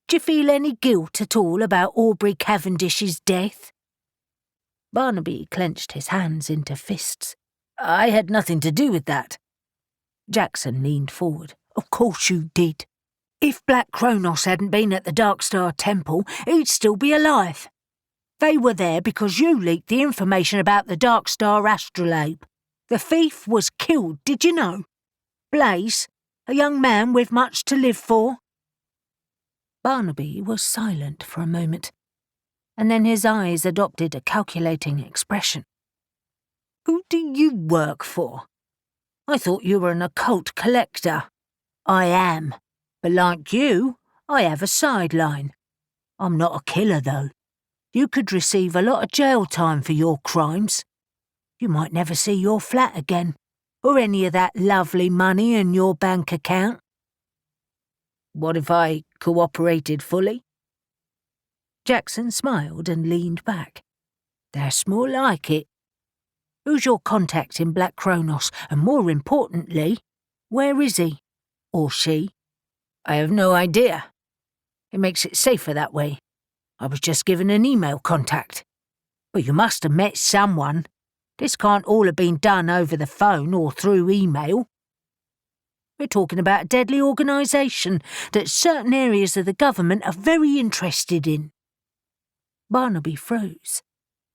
do you feel any guilt at all about Aubrey Cavendish's death?" Barnaby clenched his hands into fists. "I had nothing to do with that." Jackson leaned forward. "Of course you did. If Black Cronos hadn't been at the Dark Star Temple, he'd still be alive. They were there because you leaked the information about the Dark Star astrolabe. The thief was killed, did you know? Blaze, a young man with much to live for." Barnaby was silent for a moment, and then his eyes adopted a calculating expression. "Who do you work for? I thought you were an occult collector." "I am, but like you, I have a sideline. I'm not a killer, though. You could receive a lot of jail time for your crimes. You might never see your flat again, or any of that lovely money in your bank account." "What if I cooperated fully?" Jackson smiled and leaned back. "That's more like it. Who's your contact in Black Cronos, and more importantly, where is he? Or she?" "I have no idea. It makes it safer that way. I was just given an email contact. But you must have met someone. This can't all have been done over the phone or through email. We're talking about a deadly organisation that certain areas of the government are very interested in." Barnaby froze,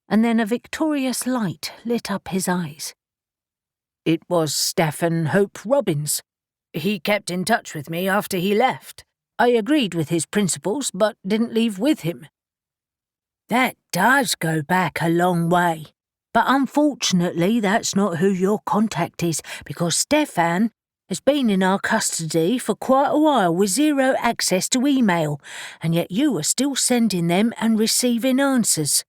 and then a victorious light lit up his eyes. "It was Stephen Hope Robbins. He kept in touch with me after he left. I agreed with his principles, but didn't leave with him." "That does go back a long way. But unfortunately, that's not who your contact is, because Stefan has been in our custody for quite a while with zero access to email, and yet you are still sending them and receiving answers."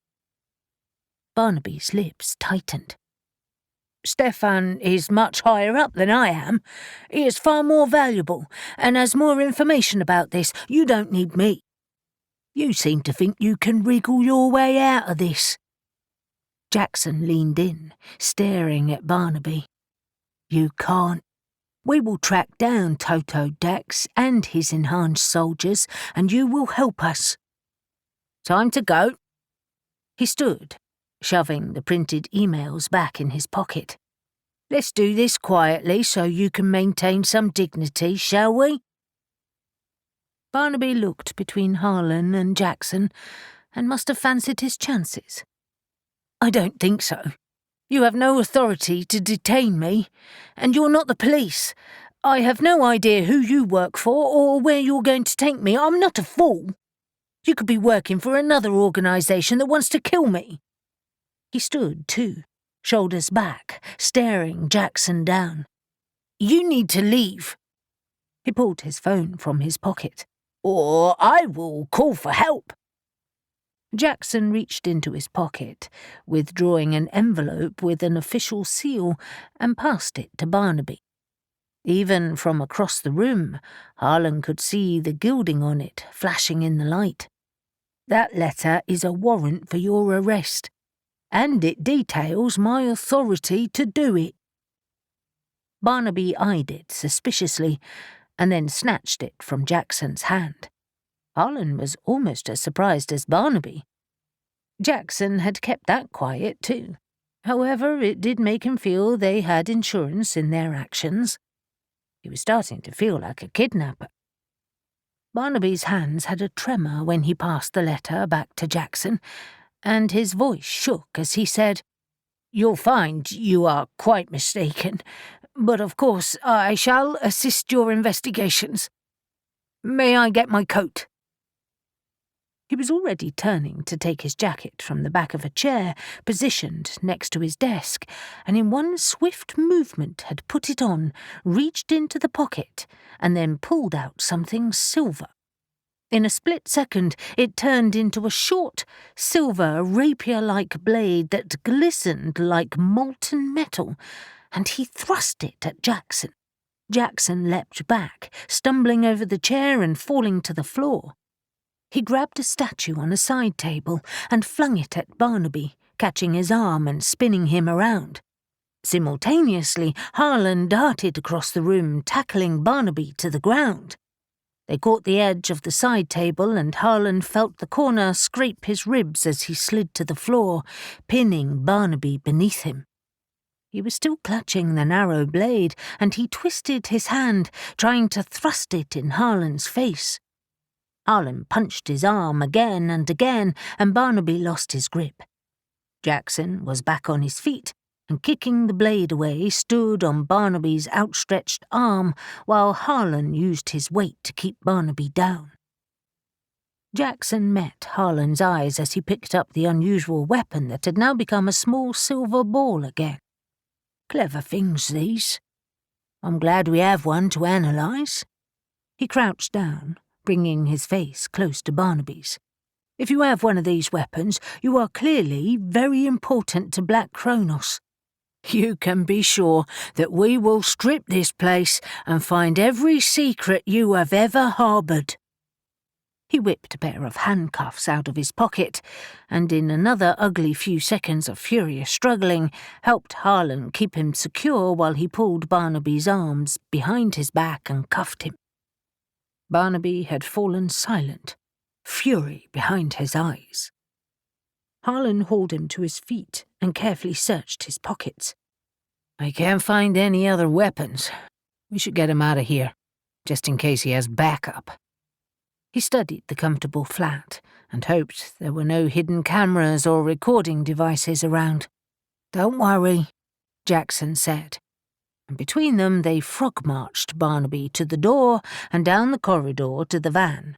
Barnaby's lips tightened. "Stefan is much higher up than I am. He is far more valuable and has more information about this. You don't need me. You seem to think you can wriggle your way out of this." Jackson leaned in, staring at Barnaby. "You can't. We will track down Toto Dax and his enhanced soldiers, and you will help us. Time to go." He stood, shoving the printed emails back in his pocket. "Let's do this quietly so you can maintain some dignity, shall we?" Barnaby looked between Harlan and Jackson and must have fancied his chances. "I don't think so. You have no authority to detain me, and you're not the police. I have no idea who you work for or where you're going to take me. I'm not a fool. You could be working for another organisation that wants to kill me." He stood, too, shoulders back, staring Jackson down. "You need to leave." He pulled his phone from his pocket. "Or I will call for help." Jackson reached into his pocket, withdrawing an envelope with an official seal, and passed it to Barnaby. Even from across the room, Harlan could see the gilding on it flashing in the light. "That letter is a warrant for your arrest, and it details my authority to do it." Barnaby eyed it suspiciously, and then snatched it from Jackson's hand. Harlan was almost as surprised as Barnaby. Jackson had kept that quiet too. However, it did make him feel they had insurance in their actions. He was starting to feel like a kidnapper. Barnaby's hands had a tremor when he passed the letter back to Jackson, and his voice shook as he said, "You'll find you are quite mistaken, but of course I shall assist your investigations. May I get my coat?" He was already turning to take his jacket from the back of a chair positioned next to his desk, and in one swift movement had put it on, reached into the pocket, and then pulled out something silver. In a split second, it turned into a short, silver, rapier-like blade that glistened like molten metal, and he thrust it at Jackson. Jackson leapt back, stumbling over the chair and falling to the floor. He grabbed a statue on a side table and flung it at Barnaby, catching his arm and spinning him around. Simultaneously, Harlan darted across the room, tackling Barnaby to the ground. They caught the edge of the side table, and Harlan felt the corner scrape his ribs as he slid to the floor, pinning Barnaby beneath him. He was still clutching the narrow blade, and he twisted his hand, trying to thrust it in Harlan's face. Harlan punched his arm again and again, and Barnaby lost his grip. Jackson was back on his feet, and kicking the blade away, stood on Barnaby's outstretched arm, while Harlan used his weight to keep Barnaby down. Jackson met Harlan's eyes as he picked up the unusual weapon that had now become a small silver ball again. Clever things, these. I'm glad we have one to analyse. He crouched down, bringing his face close to Barnaby's. If you have one of these weapons, you are clearly very important to Black Cronos. You can be sure that we will strip this place and find every secret you have ever harboured. He whipped a pair of handcuffs out of his pocket, and in another ugly few seconds of furious struggling, helped Harlan keep him secure while he pulled Barnaby's arms behind his back and cuffed him. Barnaby had fallen silent, fury behind his eyes. Harlan hauled him to his feet and carefully searched his pockets. I can't find any other weapons. We should get him out of here, just in case he has backup. He studied the comfortable flat and hoped there were no hidden cameras or recording devices around. Don't worry, Jackson said. And between them they frog-marched Barnaby to the door and down the corridor to the van.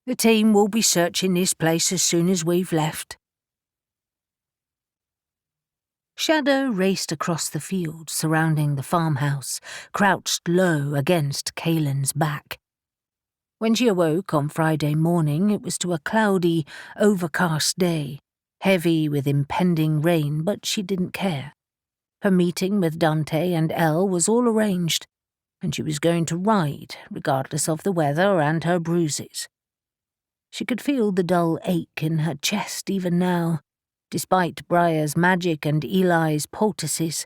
The team will be searching this place as soon as we've left. Shadow raced across the field surrounding the farmhouse, crouched low against Kaylin's back. When she awoke on Friday morning, it was to a cloudy, overcast day, heavy with impending rain, but she didn't care. Her meeting with Dante and Elle was all arranged, and she was going to ride, regardless of the weather and her bruises. She could feel the dull ache in her chest even now, despite Briar's magic and Eli's poultices.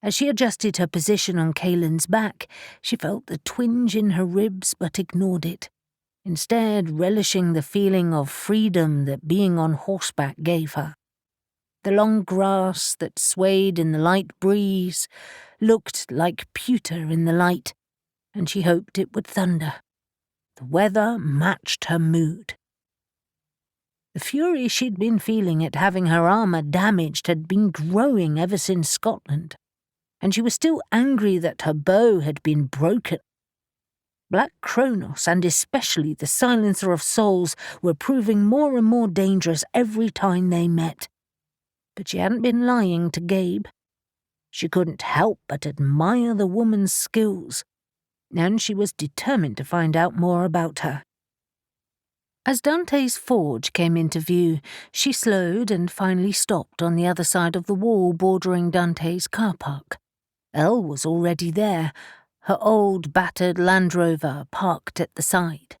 As she adjusted her position on Kaylin's back, she felt the twinge in her ribs but ignored it, instead relishing the feeling of freedom that being on horseback gave her. The long grass that swayed in the light breeze looked like pewter in the light, and she hoped it would thunder. The weather matched her mood. The fury she'd been feeling at having her armour damaged had been growing ever since Scotland, and she was still angry that her bow had been broken. Black Cronos, and especially the Silencer of Souls, were proving more and more dangerous every time they met. But she hadn't been lying to Gabe. She couldn't help but admire the woman's skills, and she was determined to find out more about her. As Dante's forge came into view, she slowed and finally stopped on the other side of the wall bordering Dante's car park. Elle was already there, her old battered Land Rover parked at the side.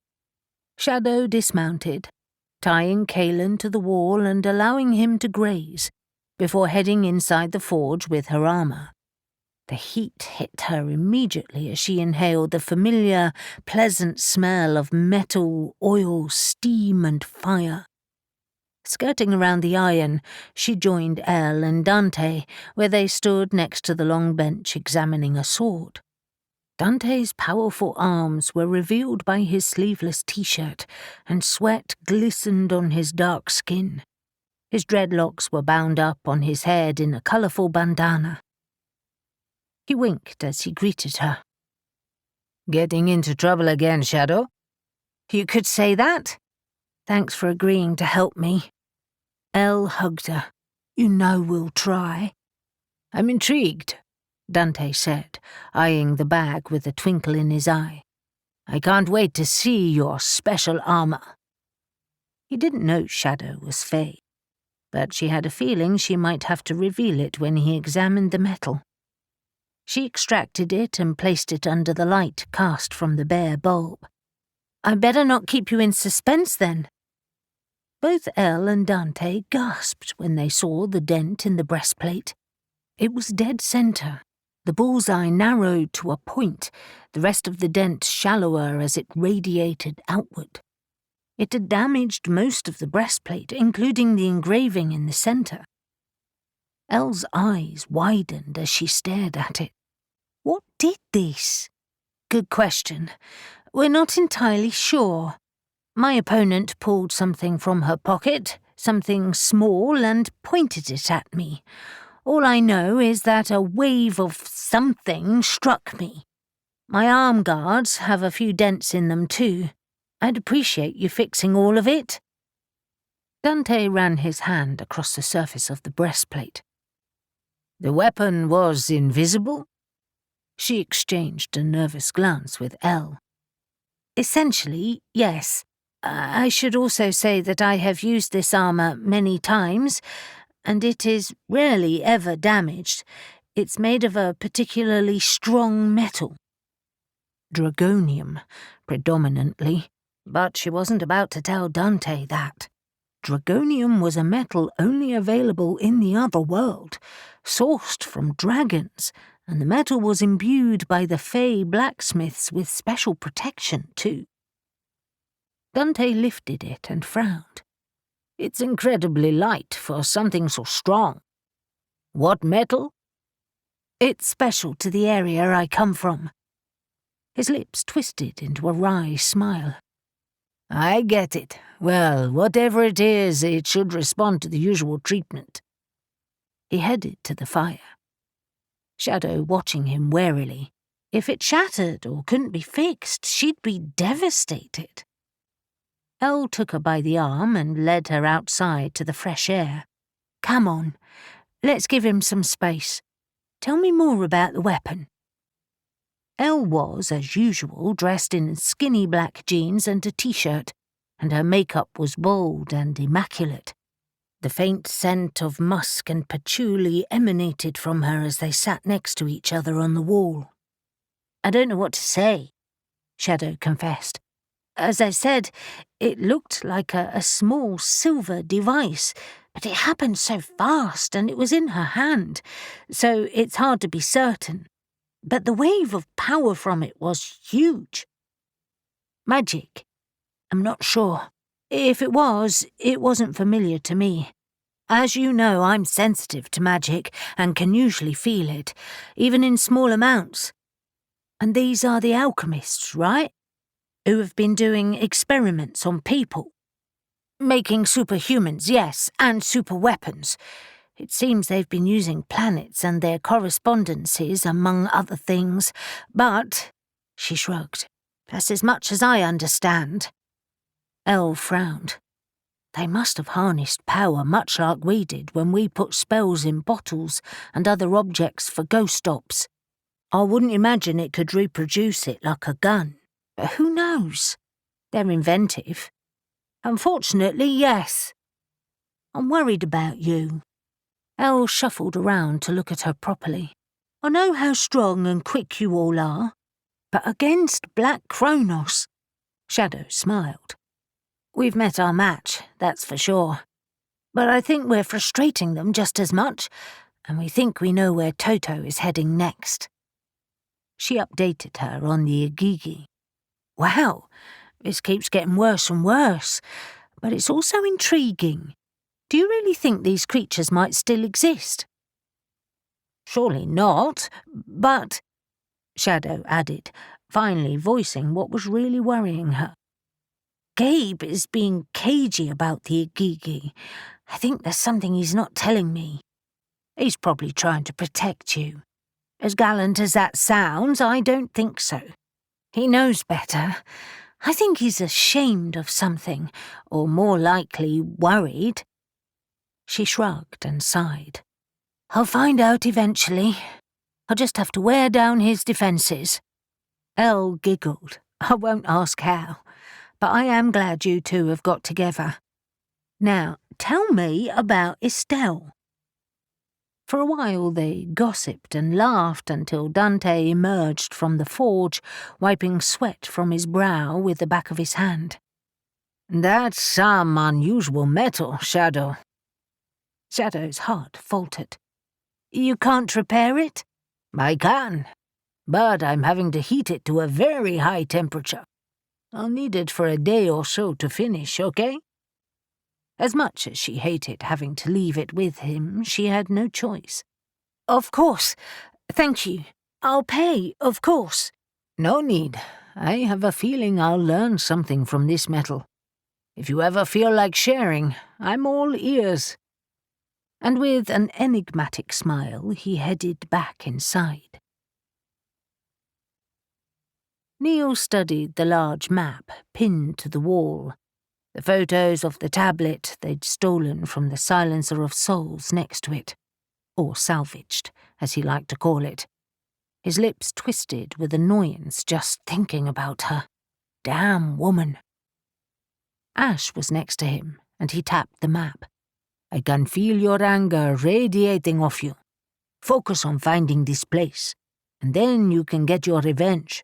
Shadow dismounted, tying Kaylin to the wall and allowing him to graze, before heading inside the forge with her armour. The heat hit her immediately as she inhaled the familiar, pleasant smell of metal, oil, steam and fire. Skirting around the iron, she joined Elle and Dante, where they stood next to the long bench examining a sword. Dante's powerful arms were revealed by his sleeveless t-shirt, and sweat glistened on his dark skin. His dreadlocks were bound up on his head in a colourful bandana. He winked as he greeted her. Getting into trouble again, Shadow? You could say that. Thanks for agreeing to help me. Elle hugged her. You know we'll try. I'm intrigued, Dante said, eyeing the bag with a twinkle in his eye. I can't wait to see your special armour. He didn't know Shadow was Fae, but she had a feeling she might have to reveal it when he examined the metal. She extracted it and placed it under the light cast from the bare bulb. "I better not keep you in suspense, then." Both Elle and Dante gasped when they saw the dent in the breastplate. It was dead center, the bullseye narrowed to a point, the rest of the dent shallower as it radiated outward. It had damaged most of the breastplate, including the engraving in the center. Elle's eyes widened as she stared at it. What did this? Good question. We're not entirely sure. My opponent pulled something from her pocket, something small, and pointed it at me. All I know is that a wave of something struck me. My arm guards have a few dents in them too. I'd appreciate you fixing all of it." Dante ran his hand across the surface of the breastplate. "The weapon was invisible?" She exchanged a nervous glance with Elle. "Essentially, yes. I should also say that I have used this armor many times, and it is rarely ever damaged. It's made of a particularly strong metal. Dragonium, predominantly, but she wasn't about to tell Dante that. Dragonium was a metal only available in the other world, sourced from dragons, and the metal was imbued by the Fae blacksmiths with special protection, too. Dante lifted it and frowned. "It's incredibly light for something so strong. What metal?" "It's special to the area I come from." His lips twisted into a wry smile. "I get it. Well, whatever it is, it should respond to the usual treatment." He headed to the fire, Shadow watching him warily. If it shattered or couldn't be fixed, she'd be devastated. Elle took her by the arm and led her outside to the fresh air. "Come on, let's give him some space. Tell me more about the weapon." Elle was, as usual, dressed in skinny black jeans and a t-shirt, and her makeup was bold and immaculate. The faint scent of musk and patchouli emanated from her as they sat next to each other on the wall. "I don't know what to say," Shadow confessed. "As I said, it looked like a small silver device, but it happened so fast and it was in her hand, so it's hard to be certain. But the wave of power from it was huge." "Magic?" "I'm not sure. If it was, it wasn't familiar to me. As you know, I'm sensitive to magic and can usually feel it, even in small amounts. And these are the alchemists, right? Who have been doing experiments on people. Making superhumans, yes, and super weapons. It seems they've been using planets and their correspondences, among other things, but," she shrugged, "that's as much as I understand." Elle frowned. "They must have harnessed power much like we did when we put spells in bottles and other objects for ghost stops. I wouldn't imagine it could reproduce it like a gun, but who knows? They're inventive. Unfortunately, yes. I'm worried about you." Elle shuffled around to look at her properly. "I know how strong and quick you all are, but against Black Cronos." Shadow smiled. "We've met our match, that's for sure. But I think we're frustrating them just as much, and we think we know where Toto is heading next." She updated her on the Igigi. "Wow, this keeps getting worse and worse, but it's also intriguing. Do you really think these creatures might still exist?" "Surely not, but," Shadow added, finally voicing what was really worrying her. "Gabe is being cagey about the Igigi. I think there's something he's not telling me. He's probably trying to protect you. As gallant as that sounds, I don't think so. He knows better. I think he's ashamed of something, or more likely, worried." She shrugged and sighed. "I'll find out eventually. I'll just have to wear down his defences." Elle giggled. "I won't ask how, but I am glad you two have got together. Now, tell me about Estelle." For a while they gossiped and laughed until Dante emerged from the forge, wiping sweat from his brow with the back of his hand. "That's some unusual metal, Shadow." Shadow's heart faltered. "You can't repair it?" "I can, but I'm having to heat it to a very high temperature. I'll need it for a day or so to finish, okay?" As much as she hated having to leave it with him, she had no choice. "Of course. Thank you. I'll pay, of course." "No need. I have a feeling I'll learn something from this metal. If you ever feel like sharing, I'm all ears." And with an enigmatic smile, he headed back inside. Neil studied the large map pinned to the wall, the photos of the tablet they'd stolen from the Silencer of Souls next to it, or salvaged, as he liked to call it. His lips twisted with annoyance just thinking about her. Damn woman. Ash was next to him, and he tapped the map. "I can feel your anger radiating off you. Focus on finding this place, and then you can get your revenge.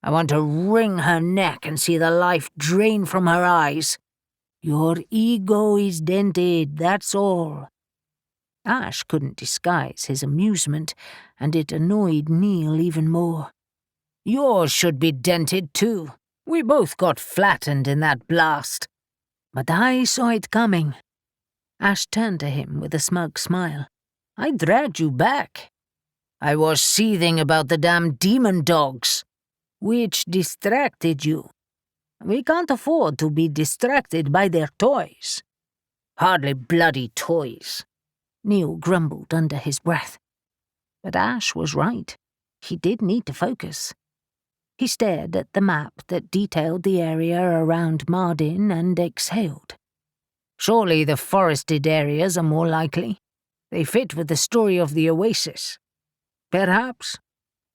I want to wring her neck and see the life drain from her eyes. Your ego is dented, that's all." Ash couldn't disguise his amusement, and it annoyed Neil even more. "Yours should be dented too. We both got flattened in that blast." "But I saw it coming." Ash turned to him with a smug smile. "I dragged you back. I was seething about the damn demon dogs, which distracted you. We can't afford to be distracted by their toys." "Hardly bloody toys," Neil grumbled under his breath. But Ash was right. He did need to focus. He stared at the map that detailed the area around Mardin and exhaled. "Surely the forested areas are more likely. They fit with the story of the oasis." "Perhaps.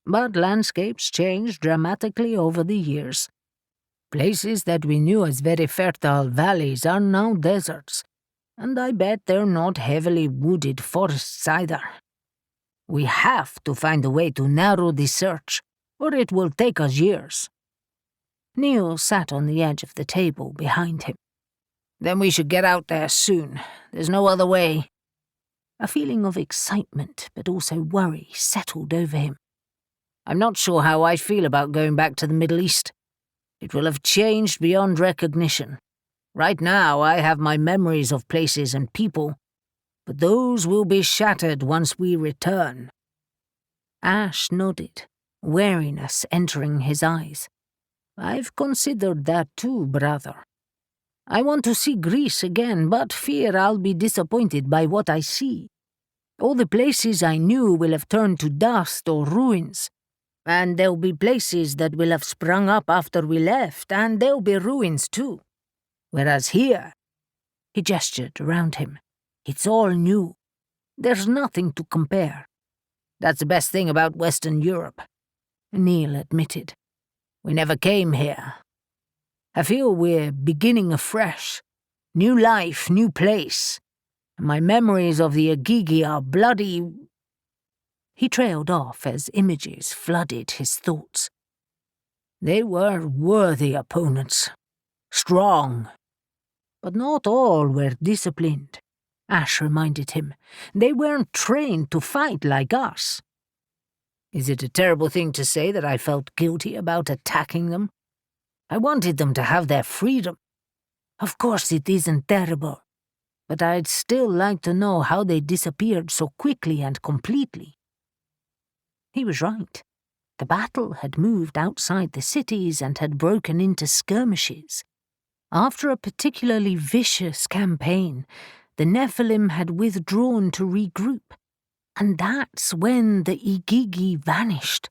But landscapes change dramatically over the years. Places that we knew as very fertile valleys are now deserts, and I bet they're not heavily wooded forests either. We have to find a way to narrow the search, or it will take us years." Neil sat on the edge of the table behind him. "Then we should get out there soon. There's no other way." A feeling of excitement, but also worry, settled over him. "I'm not sure how I feel about going back to the Middle East. It will have changed beyond recognition. Right now, I have my memories of places and people, but those will be shattered once we return." Ash nodded, wariness entering his eyes. "I've considered that too, brother. I want to see Greece again, but fear I'll be disappointed by what I see. All the places I knew will have turned to dust or ruins. And there'll be places that will have sprung up after we left, and there'll be ruins too. Whereas here," he gestured around him, "it's all new. There's nothing to compare." "That's the best thing about Western Europe," Neil admitted. "We never came here. I feel we're beginning afresh. New life, new place. And my memories of the Agigi are bloody—" He trailed off as images flooded his thoughts. "They were worthy opponents. Strong. But not all were disciplined," Ash reminded him. "They weren't trained to fight like us." Is it a terrible thing to say that I felt guilty about attacking them? I wanted them to have their freedom. Of course it isn't terrible, but I'd still like to know how they disappeared so quickly and completely. He was right. The battle had moved outside the cities and had broken into skirmishes. After a particularly vicious campaign, the Nephilim had withdrawn to regroup, and that's when the Igigi vanished.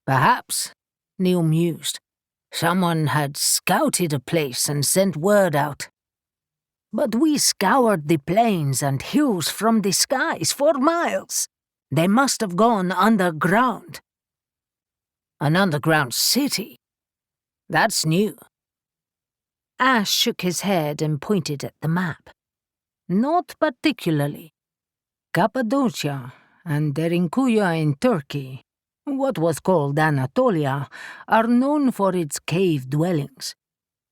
"Perhaps," Neil mused, "someone had scouted a place and sent word out. But we scoured the plains and hills from the skies for miles. They must have gone underground." "An underground city? That's new." Ash shook his head and pointed at the map. Not particularly. Cappadocia and Derinkuya in Turkey, what was called Anatolia, are known for its cave dwellings.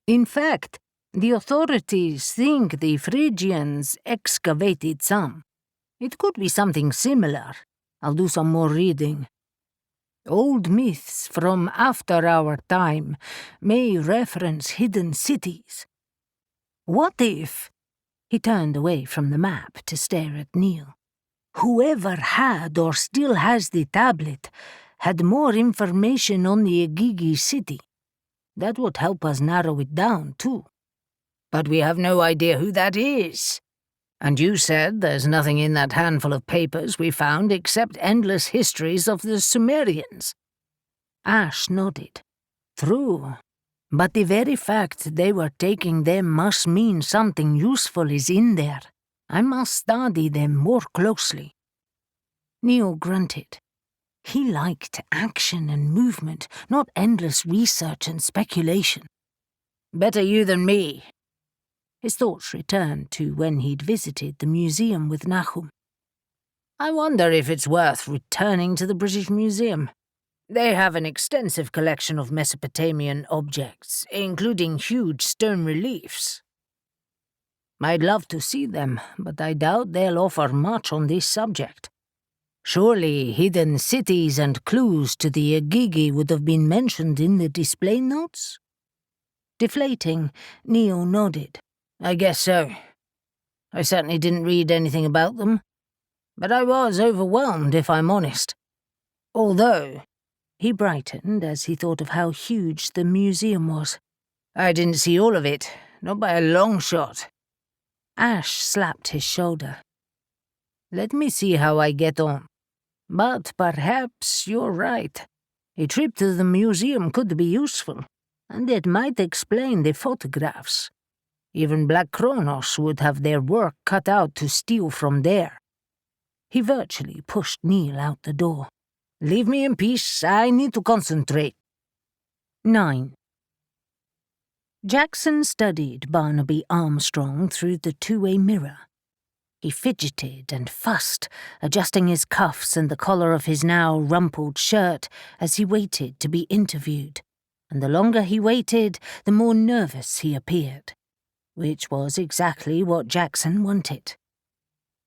In fact, the authorities think the Phrygians excavated some. It could be something similar. I'll do some more reading. Old myths from after our time may reference hidden cities. What if... He turned away from the map to stare at Neil. Whoever had or still has the tablet had more information on the Igigi city. That would help us narrow it down, too. But we have no idea who that is. And you said there's nothing in that handful of papers we found except endless histories of the Sumerians. Ash nodded. True. But the very fact they were taking them must mean something useful is in there. I must study them more closely. Neil grunted. He liked action and movement, not endless research and speculation. Better you than me. His thoughts returned to when he'd visited the museum with Nahum. I wonder if it's worth returning to the British Museum. They have an extensive collection of Mesopotamian objects, including huge stone reliefs. I'd love to see them, but I doubt they'll offer much on this subject. Surely hidden cities and clues to the Igigi would have been mentioned in the display notes? Deflating, Neil nodded. I guess so. I certainly didn't read anything about them, but I was overwhelmed, if I'm honest. Although, he brightened as he thought of how huge the museum was. I didn't see all of it, not by a long shot. Ash slapped his shoulder. Let me see how I get on. But perhaps you're right. A trip to the museum could be useful, and it might explain the photographs. Even Black Cronos would have their work cut out to steal from there. He virtually pushed Neil out the door. Leave me in peace, I need to concentrate. 9. Jackson studied Barnaby Armstrong through the two-way mirror. He fidgeted and fussed, adjusting his cuffs and the collar of his now rumpled shirt as he waited to be interviewed, and the longer he waited, the more nervous he appeared, which was exactly what Jackson wanted.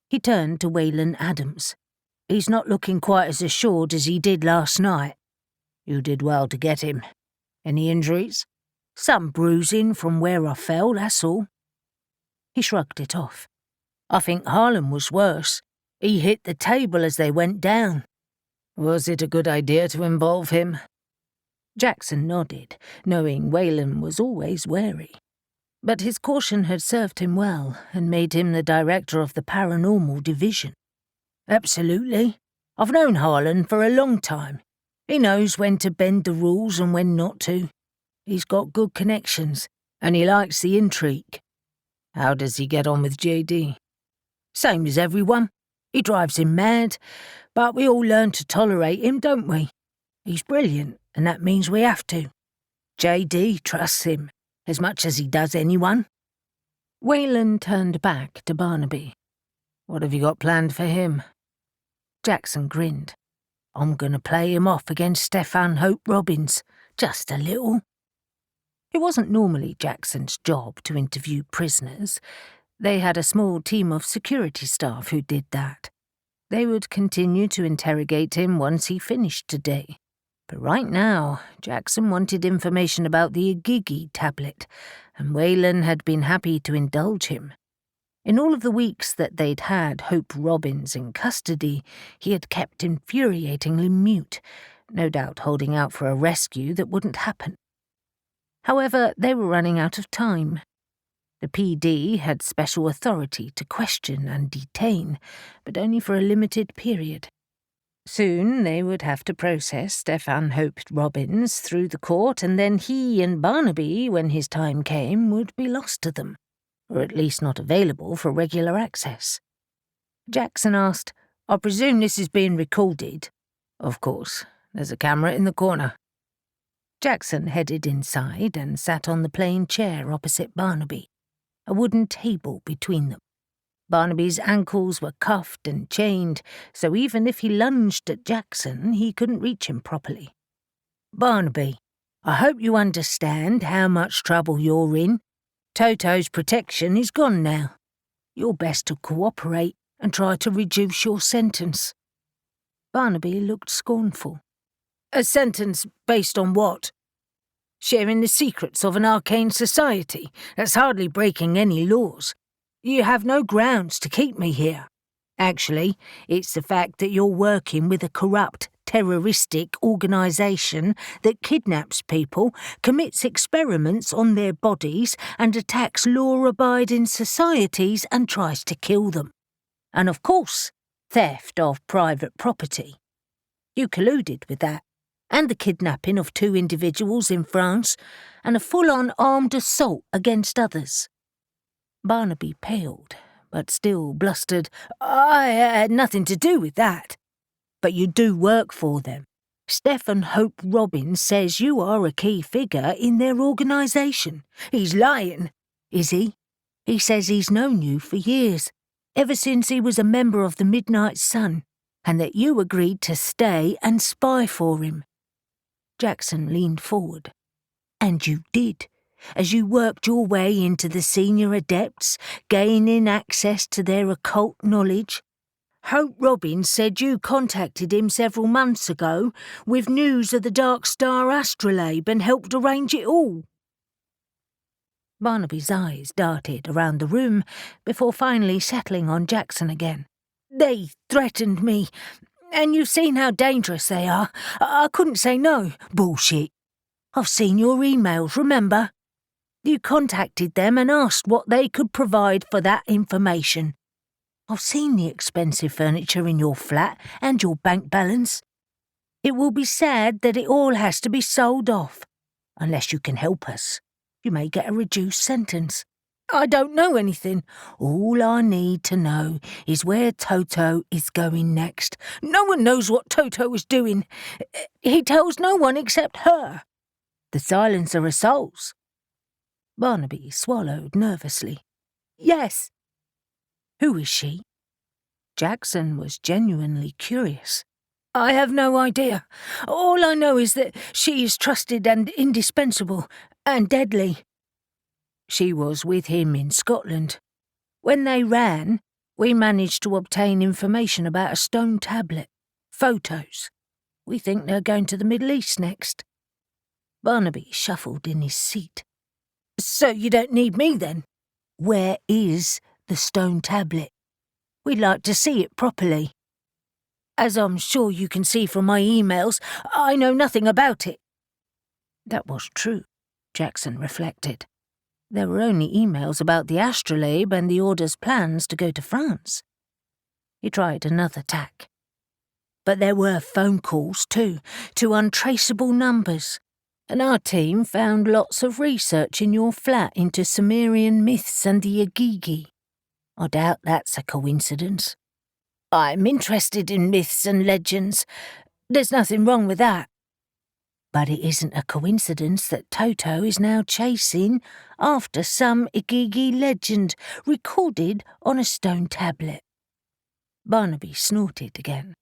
He turned to Waylon Adams. He's not looking quite as assured as he did last night. You did well to get him. Any injuries? Some bruising from where I fell, that's all. He shrugged it off. I think Harlan was worse. He hit the table as they went down. Was it a good idea to involve him? Jackson nodded, knowing Waylon was always wary. But his caution had served him well and made him the director of the Paranormal Division. Absolutely. I've known Harlan for a long time. He knows when to bend the rules and when not to. He's got good connections, and he likes the intrigue. How does he get on with JD? Same as everyone. He drives him mad, but we all learn to tolerate him, don't we? He's brilliant, and that means we have to. JD trusts him, as much as he does anyone. Waylon turned back to Barnaby. What have you got planned for him? Jackson grinned. I'm going to play him off against Stefan Hope Robbins, just a little. It wasn't normally Jackson's job to interview prisoners. They had a small team of security staff who did that. They would continue to interrogate him once he finished today. But right now, Jackson wanted information about the Igigi tablet, and Waylon had been happy to indulge him. In all of the weeks that they'd had Hope Robbins in custody, he had kept infuriatingly mute, no doubt holding out for a rescue that wouldn't happen. However, they were running out of time. The PD had special authority to question and detain, but only for a limited period. Soon they would have to process Stefan Hope Robbins through the court, and then he and Barnaby, when his time came, would be lost to them, or at least not available for regular access. Jackson asked, I presume this is being recorded? Of course. There's a camera in the corner. Jackson headed inside and sat on the plain chair opposite Barnaby, a wooden table between them. Barnaby's ankles were cuffed and chained, so even if he lunged at Jackson, he couldn't reach him properly. "Barnaby, I hope you understand how much trouble you're in. Toto's protection is gone now. You're best to cooperate and try to reduce your sentence." Barnaby looked scornful. "A sentence based on what? Sharing the secrets of an arcane society? That's hardly breaking any laws. You have no grounds to keep me here. Actually, it's the fact that you're working with a corrupt, terroristic organisation that kidnaps people, commits experiments on their bodies, and attacks law-abiding societies and tries to kill them. And of course, theft of private property. You colluded with that, and the kidnapping of 2 individuals in France, and a full-on armed assault against others." Barnaby paled, but still blustered, "I had nothing to do with that." "But you do work for them. Stephen Hope Robbins says you are a key figure in their organisation." "He's lying." "Is he? He says he's known you for years, ever since he was a member of the Midnight Sun, and that you agreed to stay and spy for him." Jackson leaned forward. "And you did, as you worked your way into the senior adepts, gaining access to their occult knowledge. Hope Robbins said you contacted him several months ago with news of the Dark Star astrolabe and helped arrange it all." Barnaby's eyes darted around the room before finally settling on Jackson again. "They threatened me, and you've seen how dangerous they are. I couldn't say no." "Bullshit. I've seen your emails, remember? You contacted them and asked what they could provide for that information. I've seen the expensive furniture in your flat and your bank balance. It will be sad that it all has to be sold off. Unless you can help us, you may get a reduced sentence." "I don't know anything." "All I need to know is where Toto is going next." "No one knows what Toto is doing. He tells no one except her." "The silencer of souls." Barnaby swallowed nervously. "Yes." "Who is she?" Jackson was genuinely curious. "I have no idea. All I know is that she is trusted and indispensable, and deadly." "She was with him in Scotland. When they ran, we managed to obtain information about a stone tablet. Photos. We think they're going to the Middle East next." Barnaby shuffled in his seat. "So you don't need me then?" "Where is the stone tablet? We'd like to see it properly." "As I'm sure you can see from my emails, I know nothing about it." That was true, Jackson reflected. There were only emails about the astrolabe and the Order's plans to go to France. He tried another tack. "But there were phone calls, too, to untraceable numbers. And our team found lots of research in your flat into Sumerian myths and the Igigi. I doubt that's a coincidence." "I'm interested in myths and legends. There's nothing wrong with that." "But it isn't a coincidence that Toto is now chasing after some Igigi legend recorded on a stone tablet." Barnaby snorted again.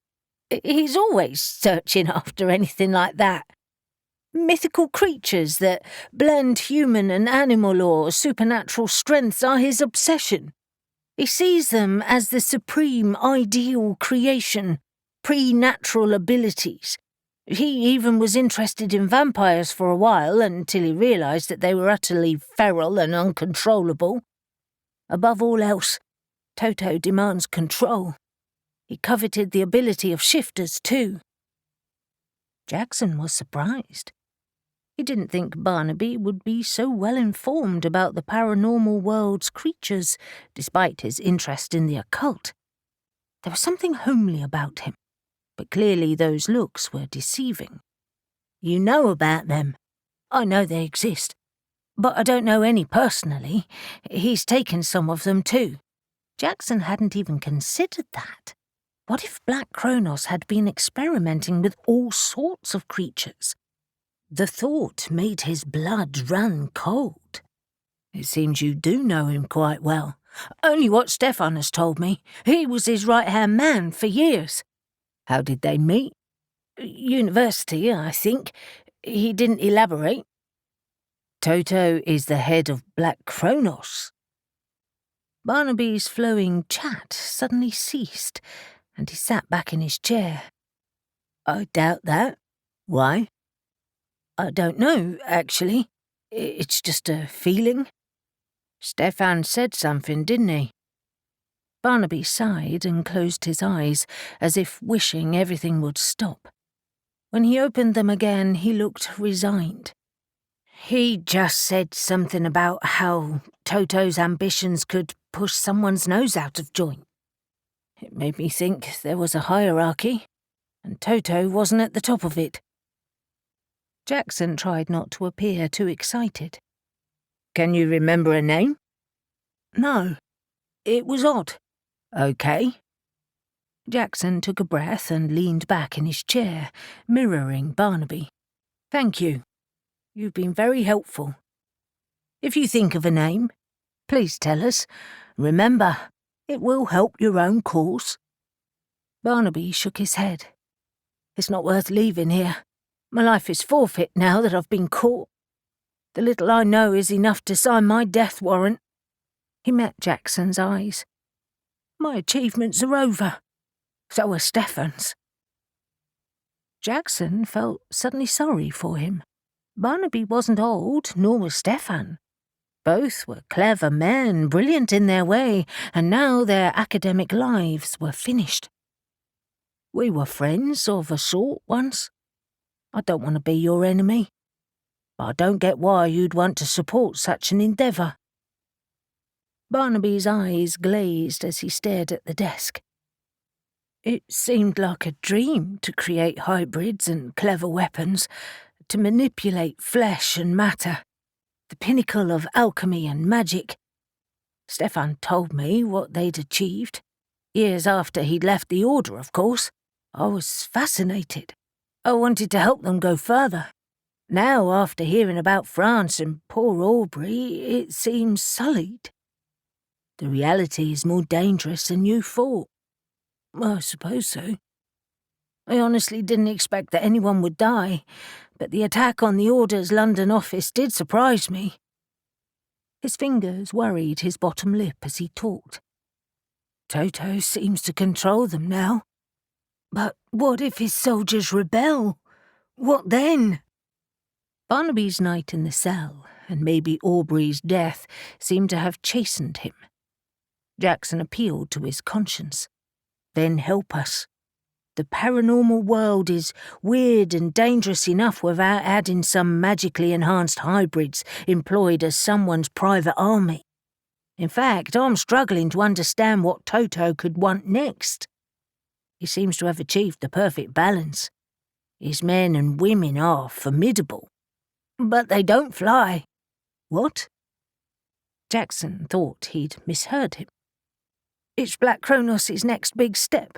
"He's always searching after anything like that. Mythical creatures that blend human and animal or supernatural strengths are his obsession. He sees them as the supreme ideal creation, pre-natural abilities. He even was interested in vampires for a while until he realised that they were utterly feral and uncontrollable. Above all else, Toto demands control. He coveted the ability of shifters too." Jackson was surprised. He didn't think Barnaby would be so well informed about the paranormal world's creatures, despite his interest in the occult. There was something homely about him, but clearly those looks were deceiving. "You know about them." "I know they exist, but I don't know any personally. He's taken some of them too." Jackson hadn't even considered that. What if Black Cronos had been experimenting with all sorts of creatures? The thought made his blood run cold. It seems you do know him quite well. Only what Stefan has told me. He was his right-hand man for years. How did they meet? University, I think. He didn't elaborate. Toto is the head of Black Cronos. Barnaby's flowing chat suddenly ceased, and he sat back in his chair. I doubt that. Why? I don't know, actually. It's just a feeling. Stefan said something, didn't he? Barnaby sighed and closed his eyes, as if wishing everything would stop. When he opened them again, he looked resigned. He just said something about how Toto's ambitions could push someone's nose out of joint. It made me think there was a hierarchy, and Toto wasn't at the top of it. Jackson tried not to appear too excited. Can you remember a name? No. It was odd. Okay. Jackson took a breath and leaned back in his chair, mirroring Barnaby. Thank you. You've been very helpful. If you think of a name, please tell us. Remember, it will help your own cause. Barnaby shook his head. It's not worth leaving here. My life is forfeit now that I've been caught. The little I know is enough to sign my death warrant. He met Jackson's eyes. My achievements are over. So are Stefan's. Jackson felt suddenly sorry for him. Barnaby wasn't old, nor was Stefan. Both were clever men, brilliant in their way, and now their academic lives were finished. We were friends of a sort once. I don't want to be your enemy, but I don't get why you'd want to support such an endeavour. Barnaby's eyes glazed as he stared at the desk. It seemed like a dream to create hybrids and clever weapons, to manipulate flesh and matter, the pinnacle of alchemy and magic. Stefan told me what they'd achieved. Years after he'd left the Order, of course. I was fascinated. I wanted to help them go further. Now, after hearing about France and poor Aubrey, it seems sullied. The reality is more dangerous than you thought. I suppose so. I honestly didn't expect that anyone would die, but the attack on the Order's London office did surprise me. His fingers worried his bottom lip as he talked. Toto seems to control them now. But what if his soldiers rebel? What then? Barnaby's night in the cell, and maybe Aubrey's death, seemed to have chastened him. Jackson appealed to his conscience. Then help us. The paranormal world is weird and dangerous enough without adding some magically enhanced hybrids employed as someone's private army. In fact, I'm struggling to understand what Toto could want next. He seems to have achieved the perfect balance. His men and women are formidable. But they don't fly. What? Jackson thought he'd misheard him. It's Black Cronos' next big step,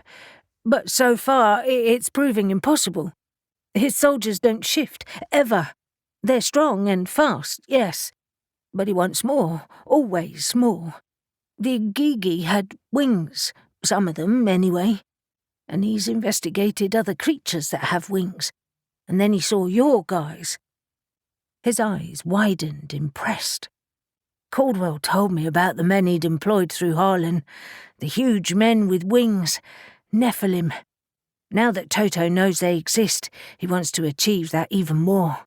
but so far it's proving impossible. His soldiers don't shift, ever. They're strong and fast, yes, but he wants more, always more. The Gigi had wings, some of them anyway, and he's investigated other creatures that have wings, and then he saw your guys. His eyes widened, impressed. Caldwell told me about the men he'd employed through Harlan, the huge men with wings, Nephilim. Now that Toto knows they exist, he wants to achieve that even more.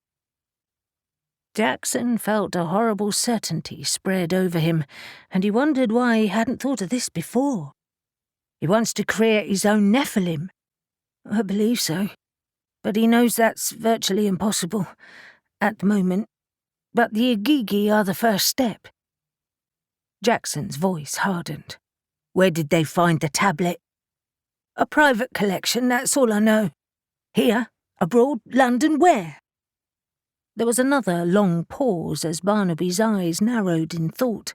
Jackson felt a horrible certainty spread over him, and he wondered why he hadn't thought of this before. He wants to create his own Nephilim. I believe so, but he knows that's virtually impossible, at the moment. But the Igigi are the first step. Jackson's voice hardened. Where did they find the tablet? A private collection, that's all I know. Here, abroad, London, where? There was another long pause as Barnaby's eyes narrowed in thought.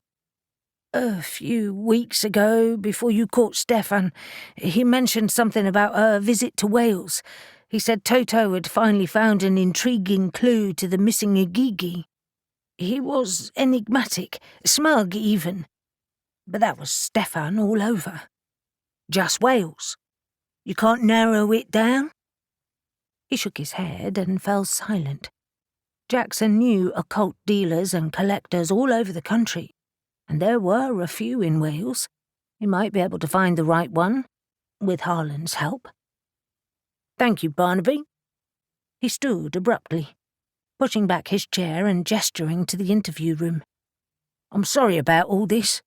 A few weeks ago, before you caught Stefan, he mentioned something about a visit to Wales. He said Toto had finally found an intriguing clue to the missing Igigi. He was enigmatic, smug even. But that was Stefan all over. Just Wales. You can't narrow it down? He shook his head and fell silent. Jackson knew occult dealers and collectors all over the country, and there were a few in Wales. He might be able to find the right one, with Harlan's help. Thank you, Barnaby. He stood abruptly, pushing back his chair and gesturing to the interview room. I'm sorry about all this.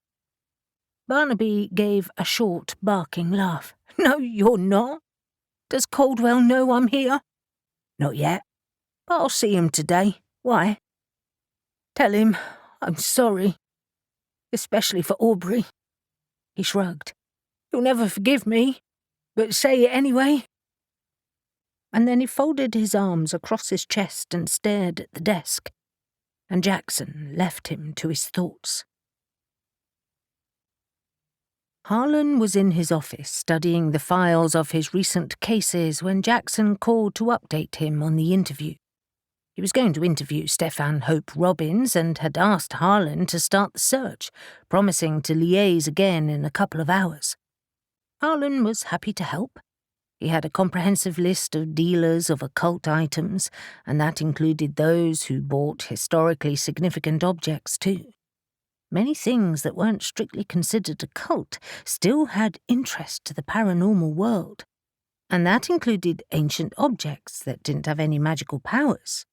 Barnaby gave a short, barking laugh. No, you're not. Does Caldwell know I'm here? Not yet, but I'll see him today. Why? Tell him I'm sorry, especially for Aubrey. He shrugged. He'll never forgive me, but say it anyway. And then he folded his arms across his chest and stared at the desk, and Jackson left him to his thoughts. Harlan was in his office studying the files of his recent cases when Jackson called to update him on the interview. He was going to interview Stefan Hope Robbins and had asked Harlan to start the search, promising to liaise again in a couple of hours. Harlan was happy to help. He had a comprehensive list of dealers of occult items, and that included those who bought historically significant objects too. Many things that weren't strictly considered occult still had interest to the paranormal world, and that included ancient objects that didn't have any magical powers.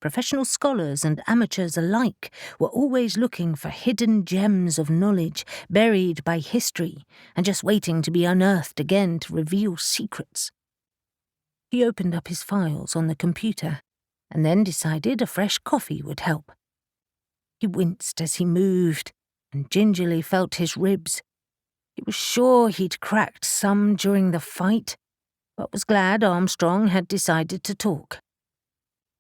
Professional scholars and amateurs alike were always looking for hidden gems of knowledge buried by history and just waiting to be unearthed again to reveal secrets. He opened up his files on the computer and then decided a fresh coffee would help. He winced as he moved and gingerly felt his ribs. He was sure he'd cracked some during the fight, but was glad Armstrong had decided to talk.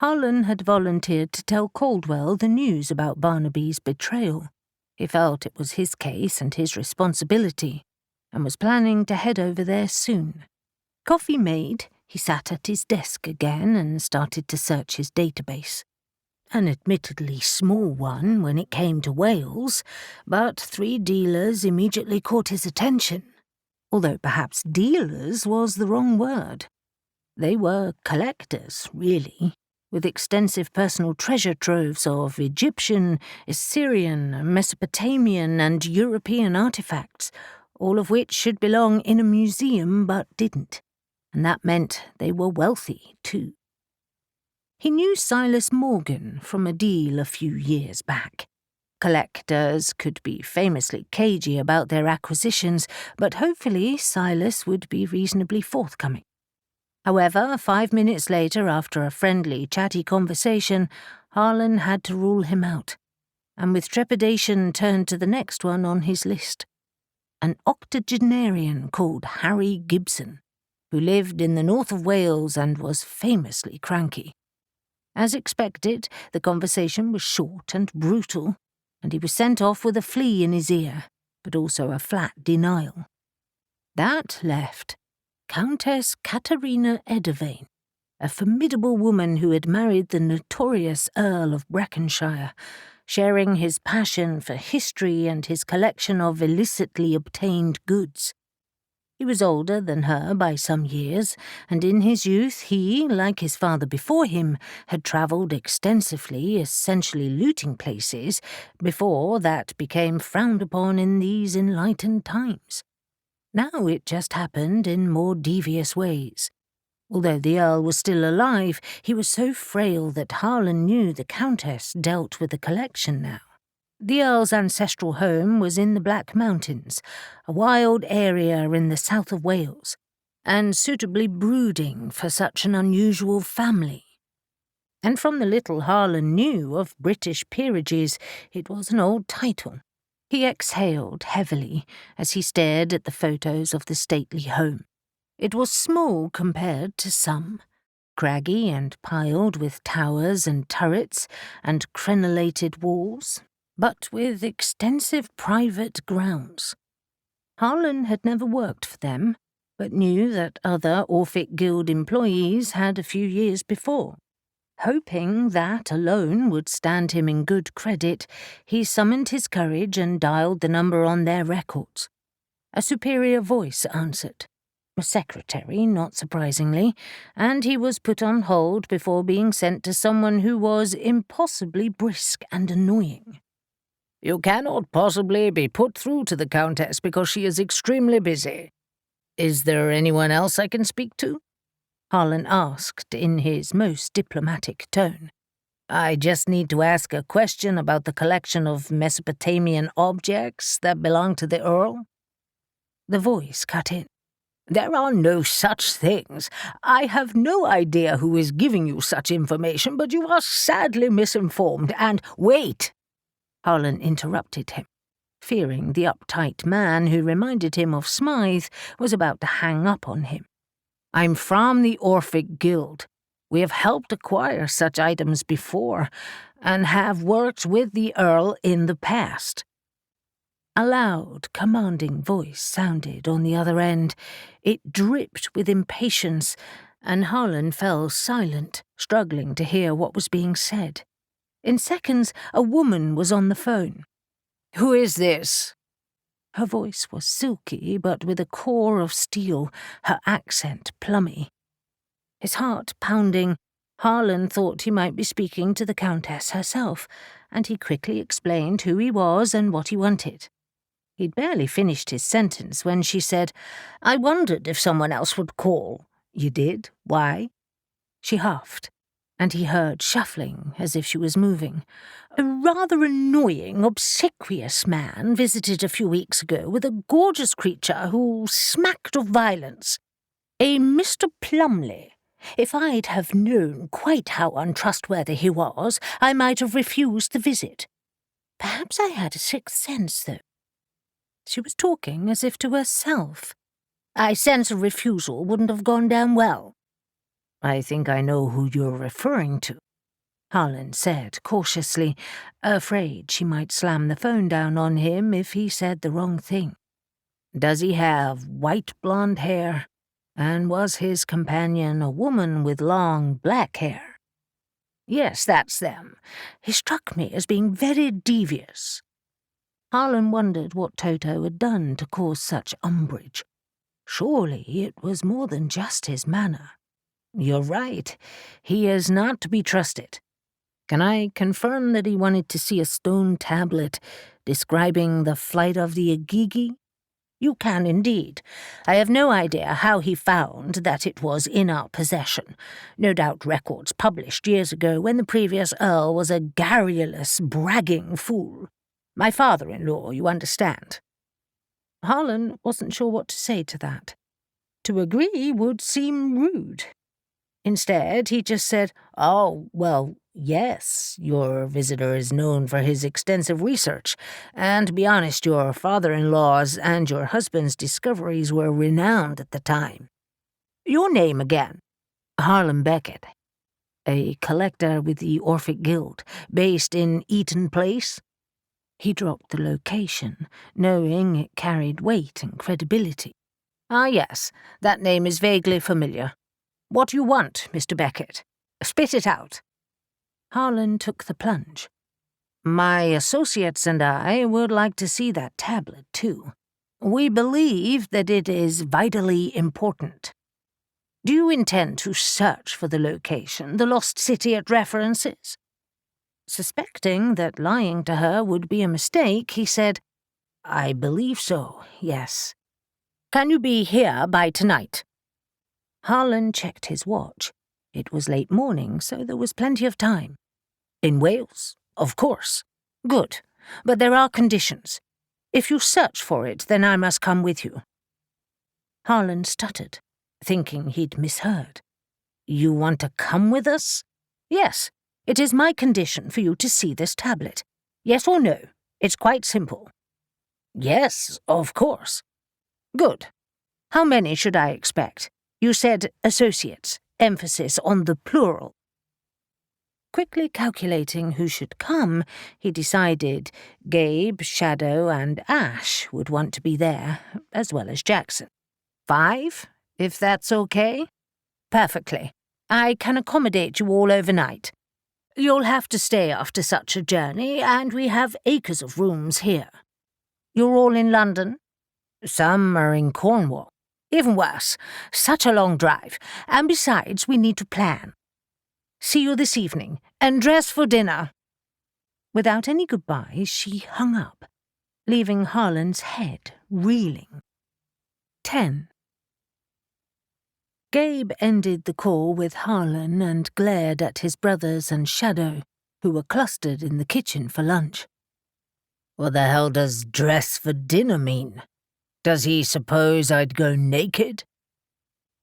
Harlan had volunteered to tell Caldwell the news about Barnaby's betrayal. He felt it was his case and his responsibility, and was planning to head over there soon. Coffee made, he sat at his desk again and started to search his database. An admittedly small one when it came to Wales, but 3 dealers immediately caught his attention, although perhaps dealers was the wrong word. They were collectors, really, with extensive personal treasure troves of Egyptian, Assyrian, Mesopotamian and European artefacts, all of which should belong in a museum but didn't, and that meant they were wealthy too. He knew Silas Morgan from a deal a few years back. Collectors could be famously cagey about their acquisitions, but hopefully Silas would be reasonably forthcoming. However, 5 minutes later, after a friendly, chatty conversation, Harlan had to rule him out, and with trepidation turned to the next one on his list. An octogenarian called Harry Gibson, who lived in the north of Wales and was famously cranky. As expected, the conversation was short and brutal, and he was sent off with a flea in his ear, but also a flat denial. That left Countess Katerina Edervane, a formidable woman who had married the notorious Earl of Breconshire, sharing his passion for history and his collection of illicitly obtained goods. He was older than her by some years, and in his youth he, like his father before him, had travelled extensively, essentially looting places, before that became frowned upon in these enlightened times. Now it just happened in more devious ways. Although the Earl was still alive, he was so frail that Harlan knew the Countess dealt with the collection now. The Earl's ancestral home was in the Black Mountains, a wild area in the south of Wales, and suitably brooding for such an unusual family. And from the little Harlan knew of British peerages, it was an old title. He exhaled heavily as he stared at the photos of the stately home. It was small compared to some, craggy and piled with towers and turrets and crenellated walls, but with extensive private grounds. Harlan had never worked for them, but knew that other Orphic Guild employees had a few years before. Hoping that alone would stand him in good credit, he summoned his courage and dialed the number on their records. A superior voice answered. A secretary, not surprisingly, and he was put on hold before being sent to someone who was impossibly brisk and annoying. "You cannot possibly be put through to the Countess because she is extremely busy. Is there anyone else I can speak to?" Harlan asked in his most diplomatic tone. "I just need to ask a question about the collection of Mesopotamian objects that belong to the Earl." The voice cut in. "There are no such things. I have no idea who is giving you such information, but you are sadly misinformed, and—" "Wait!" Harlan interrupted him, fearing the uptight man who reminded him of Smythe was about to hang up on him. "I'm from the Orphic Guild. We have helped acquire such items before, and have worked with the Earl in the past." A loud, commanding voice sounded on the other end. It dripped with impatience, and Harlan fell silent, struggling to hear what was being said. In seconds, a woman was on the phone. "Who is this?" Her voice was silky, but with a core of steel, her accent plummy. His heart pounding, Harlan thought he might be speaking to the Countess herself, and he quickly explained who he was and what he wanted. He'd barely finished his sentence when she said, "I wondered if someone else would call." "You did? Why?" She huffed, and he heard shuffling as if she was moving. "A rather annoying, obsequious man visited a few weeks ago with a gorgeous creature who smacked of violence. A Mr. Plumley. If I'd have known quite how untrustworthy he was, I might have refused the visit. Perhaps I had a sixth sense, though." She was talking as if to herself. "I sense a refusal wouldn't have gone down well." "I think I know who you're referring to," Harlan said cautiously, afraid she might slam the phone down on him if he said the wrong thing. "Does he have white blonde hair? And was his companion a woman with long black hair?" "Yes, that's them. He struck me as being very devious." Harlan wondered what Toto had done to cause such umbrage. Surely it was more than just his manner. "You're right. He is not to be trusted. Can I confirm that he wanted to see a stone tablet describing the flight of the Agigi?" "You can indeed. I have no idea how he found that it was in our possession. No doubt records published years ago when the previous Earl was a garrulous, bragging fool. My father-in-law, you understand." Harlan wasn't sure what to say to that. To agree would seem rude. Instead, he just said, "Oh, well, yes, your visitor is known for his extensive research, and to be honest, your father-in-law's and your husband's discoveries were renowned at the time. Your name again?" "Harlan Beckett, a collector with the Orphic Guild, based in Eaton Place." He dropped the location, knowing it carried weight and credibility. "Ah, yes, that name is vaguely familiar. What do you want, Mr. Beckett? Spit it out." Harlan took the plunge. "My associates and I would like to see that tablet, too. We believe that it is vitally important. Do you intend to search for the location the lost city it references?" Suspecting that lying to her would be a mistake, he said, "I believe so, yes." "Can you be here by tonight?" Harlan checked his watch. It was late morning, so there was plenty of time. "In Wales? Of course." "Good, but there are conditions. If you search for it, then I must come with you." Harlan stuttered, thinking he'd misheard. "You want to come with us?" "Yes. It is my condition for you to see this tablet. Yes or no? It's quite simple." "Yes, of course." "Good. How many should I expect? You said associates, emphasis on the plural." Quickly calculating who should come, he decided Gabe, Shadow, and Ash would want to be there, as well as Jackson. 5, if that's okay? Perfectly. I can accommodate you all overnight. You'll have to stay after such a journey, and we have acres of rooms here. You're all in London? Some are in Cornwall. Even worse, such a long drive, and besides, we need to plan. See you this evening, and dress for dinner. Without any goodbyes, she hung up, leaving Harlan's head reeling. 10. Gabe ended the call with Harlan and glared at his brothers and Shadow, who were clustered in the kitchen for lunch. What the hell does dress for dinner mean? Does he suppose I'd go naked?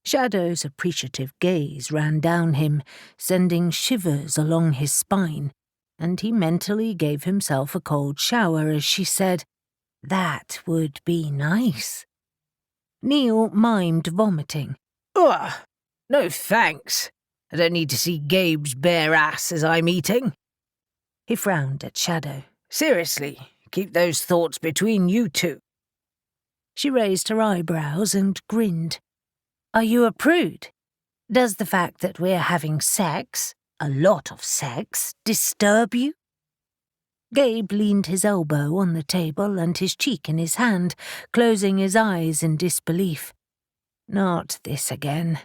Shadow's appreciative gaze ran down him, sending shivers along his spine, and he mentally gave himself a cold shower as she said, "That would be nice." Neil mimed vomiting. Ugh, no thanks. I don't need to see Gabe's bare ass as I'm eating. He frowned at Shadow. Seriously, keep those thoughts between you two. She raised her eyebrows and grinned. Are you a prude? Does the fact that we're having sex, a lot of sex, disturb you? Gabe leaned his elbow on the table and his cheek in his hand, closing his eyes in disbelief. Not this again.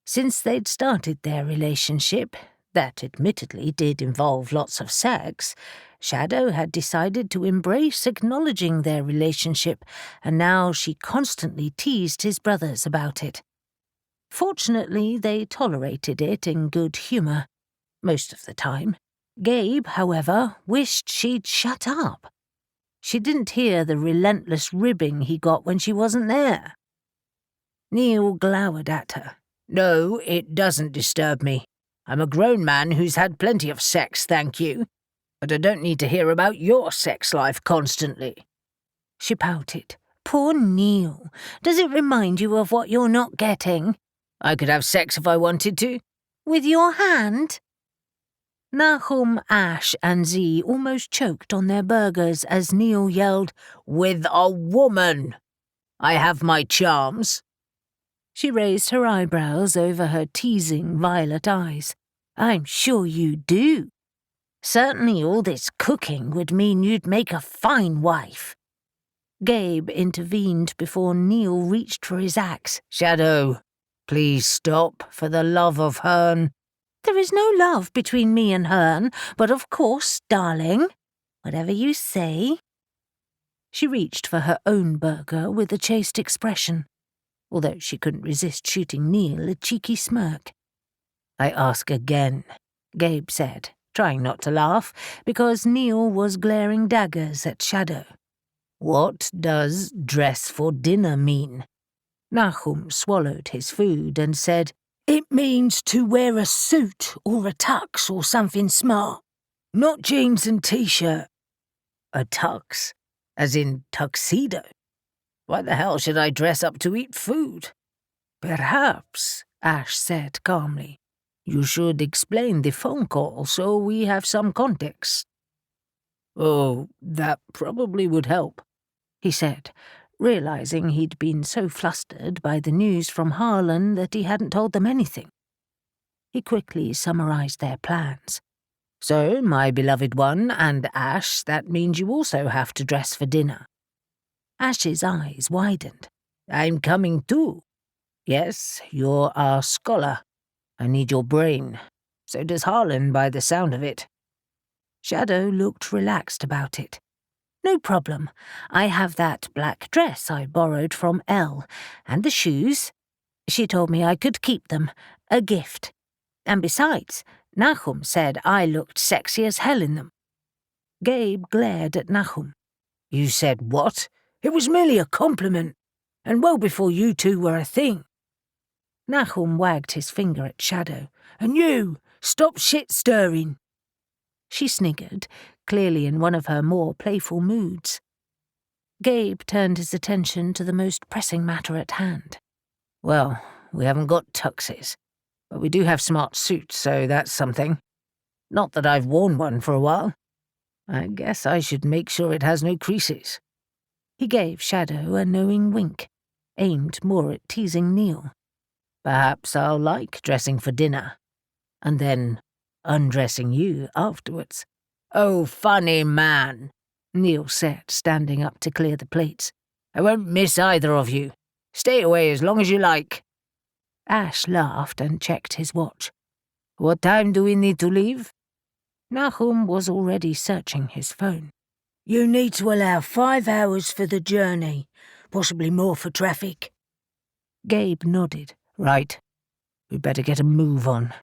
Since they'd started their relationship, that admittedly did involve lots of sex, Shadow had decided to embrace acknowledging their relationship, and now she constantly teased his brothers about it. Fortunately, they tolerated it in good humour, most of the time. Gabe, however, wished she'd shut up. She didn't hear the relentless ribbing he got when she wasn't there. Neil glowered at her. No, it doesn't disturb me. I'm a grown man who's had plenty of sex, thank you. But I don't need to hear about your sex life constantly. She pouted. Poor Neil. Does it remind you of what you're not getting? I could have sex if I wanted to. With your hand? Nahum, Ash, and Z almost choked on their burgers as Neil yelled, With a woman! I have my charms. She raised her eyebrows over her teasing violet eyes. I'm sure you do. Certainly all this cooking would mean you'd make a fine wife. Gabe intervened before Neil reached for his axe. Shadow, please stop, for the love of Hern. There is no love between me and Hern, but of course, darling, whatever you say. She reached for her own burger with a chaste expression, although she couldn't resist shooting Neil a cheeky smirk. I ask again, Gabe said, trying not to laugh, because Neil was glaring daggers at Shadow. What does dress for dinner mean? Nahum swallowed his food and said, It means to wear a suit or a tux or something smart, not jeans and t-shirt. A tux? As in tuxedo? Why the hell should I dress up to eat food? Perhaps, Ash said calmly. You should explain the phone call so we have some context. Oh, that probably would help, he said, realizing he'd been so flustered by the news from Harlan that he hadn't told them anything. He quickly summarized their plans. So, my beloved one, and Ash, that means you also have to dress for dinner. Ash's eyes widened. I'm coming too. Yes, you're our scholar. I need your brain. So does Harlan, by the sound of it. Shadow looked relaxed about it. No problem. I have that black dress I borrowed from Elle, and the shoes. She told me I could keep them. A gift. And besides, Nahum said I looked sexy as hell in them. Gabe glared at Nahum. You said what? It was merely a compliment, and well before you two were a thing. Nahum wagged his finger at Shadow. And you, stop shit-stirring. She sniggered, clearly in one of her more playful moods. Gabe turned his attention to the most pressing matter at hand. Well, we haven't got tuxes, but we do have smart suits, so that's something. Not that I've worn one for a while. I guess I should make sure it has no creases. He gave Shadow a knowing wink. aimed more at teasing Neil. "Perhaps I'll like dressing for dinner, and then undressing you afterwards." "Oh, funny man," Neil said, standing up to clear the plates. "I won't miss either of you. Stay away as long as you like." Ash laughed and checked his watch. "What time do we need to leave?" Nahum was already searching his phone. "You need to allow 5 hours for the journey, possibly more for traffic." Gabe nodded. "Right. We'd better get a move on.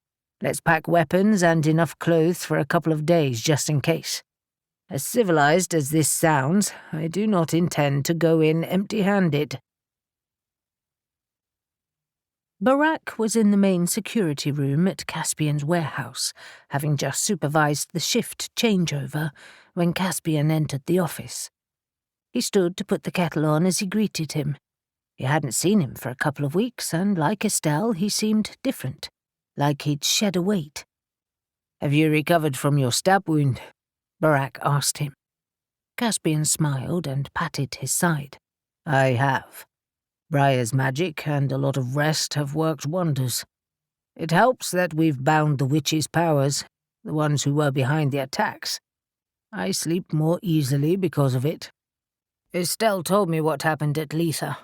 Let's pack weapons and enough clothes for a couple of days just in case. As civilized as this sounds, I do not intend to go in empty-handed." Barak was in the main security room at Caspian's warehouse, having just supervised the shift changeover when Caspian entered the office. He stood to put the kettle on as he greeted him. He hadn't seen him for a couple of weeks, and like Estelle, he seemed different, like he'd shed a weight. "Have you recovered from your stab wound?" Barak asked him. Caspian smiled and patted his side. "I have. Briar's magic and a lot of rest have worked wonders. It helps that we've bound the witches' powers, the ones who were behind the attacks. I sleep more easily because of it." "Estelle told me what happened at Letha,"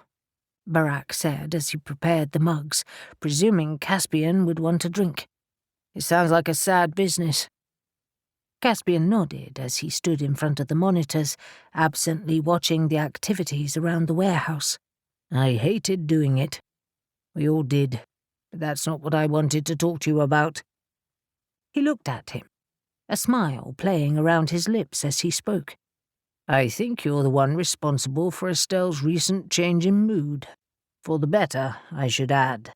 Barak said as he prepared the mugs, presuming Caspian would want a drink. "It sounds like a sad business." Caspian nodded as he stood in front of the monitors, absently watching the activities around the warehouse. "I hated doing it. We all did, but that's not what I wanted to talk to you about." He looked at him, a smile playing around his lips as he spoke. "I think you're the one responsible for Estelle's recent change in mood. For the better, I should add."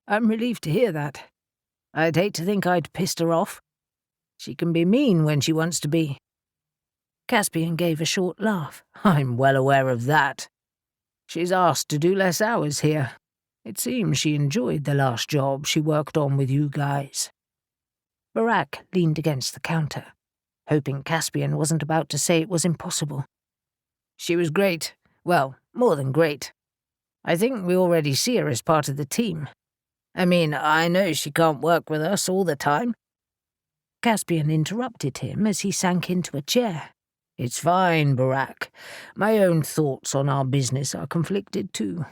"I'm relieved to hear that. I'd hate to think I'd pissed her off. She can be mean when she wants to be." Caspian gave a short laugh. "I'm well aware of that. She's asked to do less hours here. It seems she enjoyed the last job she worked on with you guys." Barak leaned against the counter, hoping Caspian wasn't about to say it was impossible. "She was great. Well, more than great. I think we already see her as part of the team. I mean, I know she can't work with us all the time." Caspian interrupted him as he sank into a chair. "It's fine, Barak. My own thoughts on our business are conflicted too.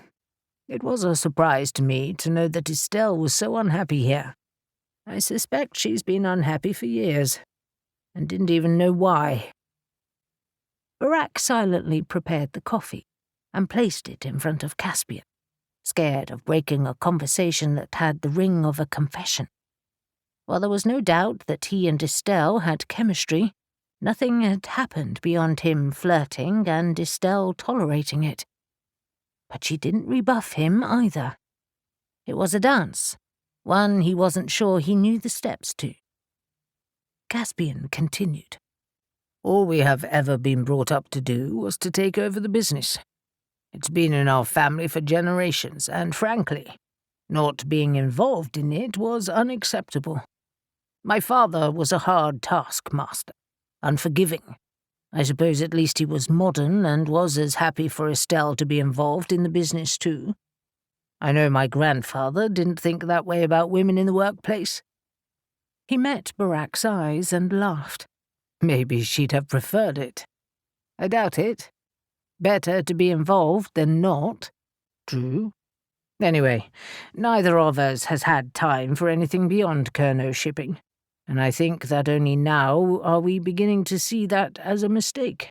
It was a surprise to me to know that Estelle was so unhappy here. I suspect she's been unhappy for years, and didn't even know why." Barak silently prepared the coffee and placed it in front of Caspian, scared of breaking a conversation that had the ring of a confession. While there was no doubt that he and Estelle had chemistry, nothing had happened beyond him flirting and Estelle tolerating it. But she didn't rebuff him either. It was a dance, one he wasn't sure he knew the steps to. Caspian continued. "All we have ever been brought up to do was to take over the business. It's been in our family for generations, and frankly, not being involved in it was unacceptable. My father was a hard taskmaster, unforgiving. I suppose at least he was modern and was as happy for Estelle to be involved in the business too. I know my grandfather didn't think that way about women in the workplace." He met Barak's eyes and laughed. "Maybe she'd have preferred it." "I doubt it. Better to be involved than not." "True. Anyway, neither of us has had time for anything beyond Kurno shipping, and I think that only now are we beginning to see that as a mistake.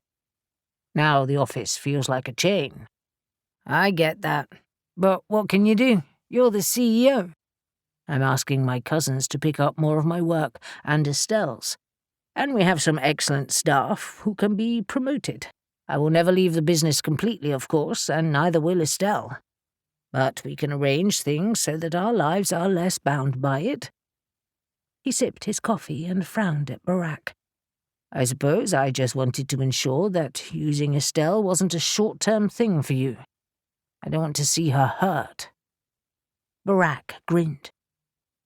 Now the office feels like a chain." "I get that. But what can you do? You're the CEO. I'm asking my cousins to pick up more of my work and Estelle's. And we have some excellent staff who can be promoted. I will never leave the business completely, of course, and neither will Estelle. But we can arrange things so that our lives are less bound by it." He sipped his coffee and frowned at Barak. "I suppose I just wanted to ensure that using Estelle wasn't a short-term thing for you. I don't want to see her hurt." Barak grinned.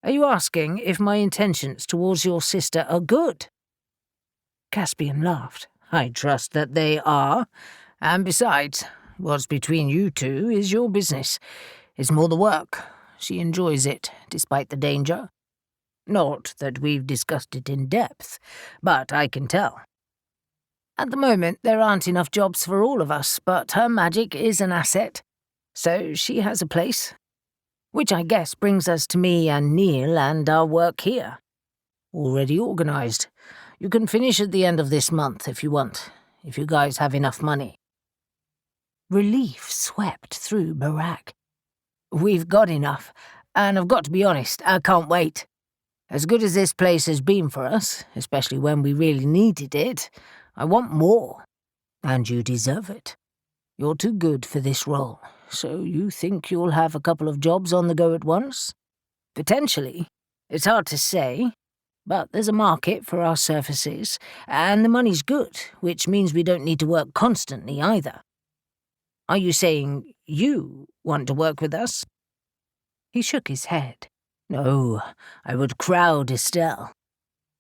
"Are you asking if my intentions towards your sister are good?" Caspian laughed. "I trust that they are. And besides, What's between you two is your business. It's more the work. She enjoys it, despite the danger. Not that we've discussed it in depth, but I can tell. At the moment, there aren't enough jobs for all of us, but her magic is an asset, so she has a place. Which I guess brings us to me and Neil and our work here. Already organised. You can finish at the end of this month if you want, if you guys have enough money. Relief swept through Barak. We've got enough, and I've got to be honest, I can't wait. As good as this place has been for us, especially when we really needed it, I want more. And you deserve it. You're too good for this role, so you think you'll have a couple of jobs on the go at once? Potentially. It's hard to say, but there's a market for our services, and the money's good, which means we don't need to work constantly either. Are you saying you want to work with us? He shook his head. No, I would crowd Estelle.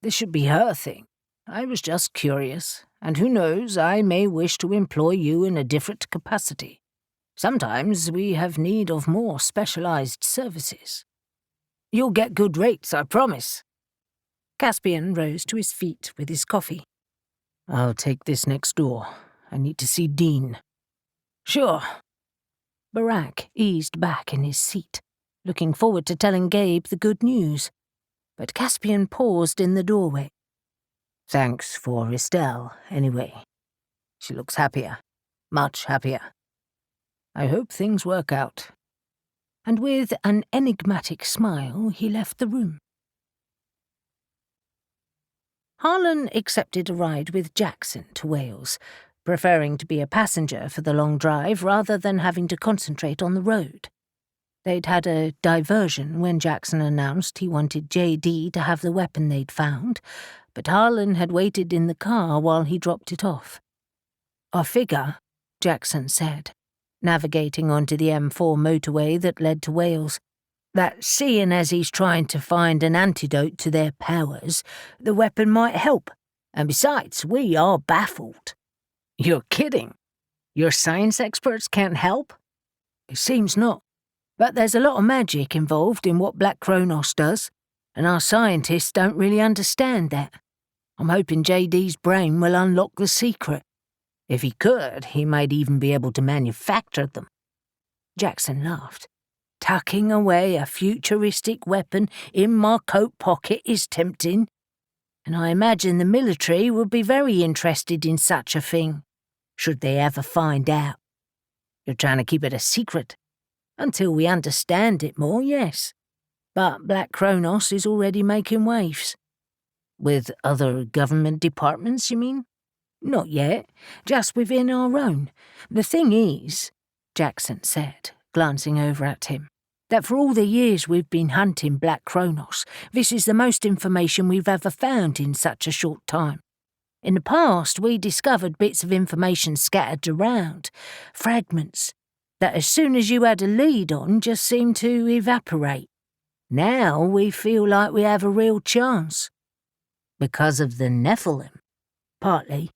This should be her thing. I was just curious, and who knows, I may wish to employ you in a different capacity. Sometimes we have need of more specialized services. You'll get good rates, I promise. Caspian rose to his feet with his coffee. I'll take this next door. I need to see Dean. Sure. Barak eased back in his seat, looking forward to telling Gabe the good news. But Caspian paused in the doorway. Thanks for Estelle, anyway. She looks happier. Much happier. I hope things work out. And with an enigmatic smile, he left the room. Harlan accepted a ride with Jackson to Wales, preferring to be a passenger for the long drive rather than having to concentrate on the road. They'd had a diversion when Jackson announced he wanted J.D. to have the weapon they'd found, but Harlan had waited in the car while he dropped it off. I figure, Jackson said, navigating onto the M4 motorway that led to Wales, that seeing as he's trying to find an antidote to their powers, the weapon might help, and besides, we are baffled. You're kidding? Your science experts can't help? It seems not. But there's a lot of magic involved in what Black Cronos does, and our scientists don't really understand that. I'm hoping JD's brain will unlock the secret. If he could, he might even be able to manufacture them. Jackson laughed. Tucking away a futuristic weapon in my coat pocket is tempting, and I imagine the military would be very interested in such a thing, should they ever find out. You're trying to keep it a secret. Until we understand it more, yes. But Black Cronos is already making waves. With other government departments, you mean? Not yet, just within our own. The thing is, Jackson said, glancing over at him, that for all the years we've been hunting Black Cronos, this is the most information we've ever found in such a short time. In the past, we discovered bits of information scattered around, fragments, that as soon as you had a lead on just seemed to evaporate. Now we feel like we have a real chance. Because of the Nephilim, partly.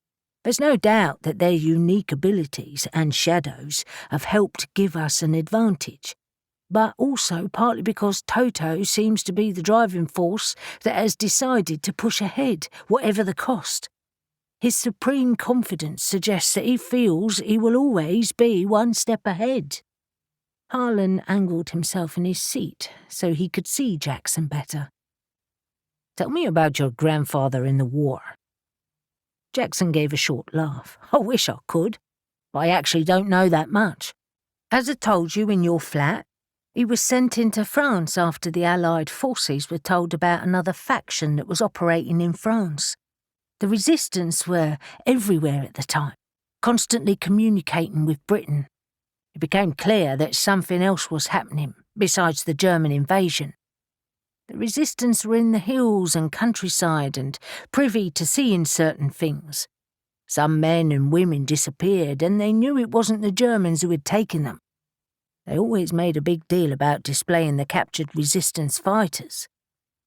There's no doubt that their unique abilities and shadows have helped give us an advantage, but also partly because Toto seems to be the driving force that has decided to push ahead, whatever the cost. His supreme confidence suggests that he feels he will always be one step ahead. Harlan angled himself in his seat so he could see Jackson better. Tell me about your grandfather in the war. Jackson gave a short laugh. I wish I could, but I actually don't know that much. As I told you in your flat, he was sent into France after the Allied forces were told about another faction that was operating in France. The resistance were everywhere at the time, constantly communicating with Britain. It became clear that something else was happening besides the German invasion. The resistance were in the hills and countryside and privy to seeing certain things. Some men and women disappeared, and they knew it wasn't the Germans who had taken them. They always made a big deal about displaying the captured resistance fighters.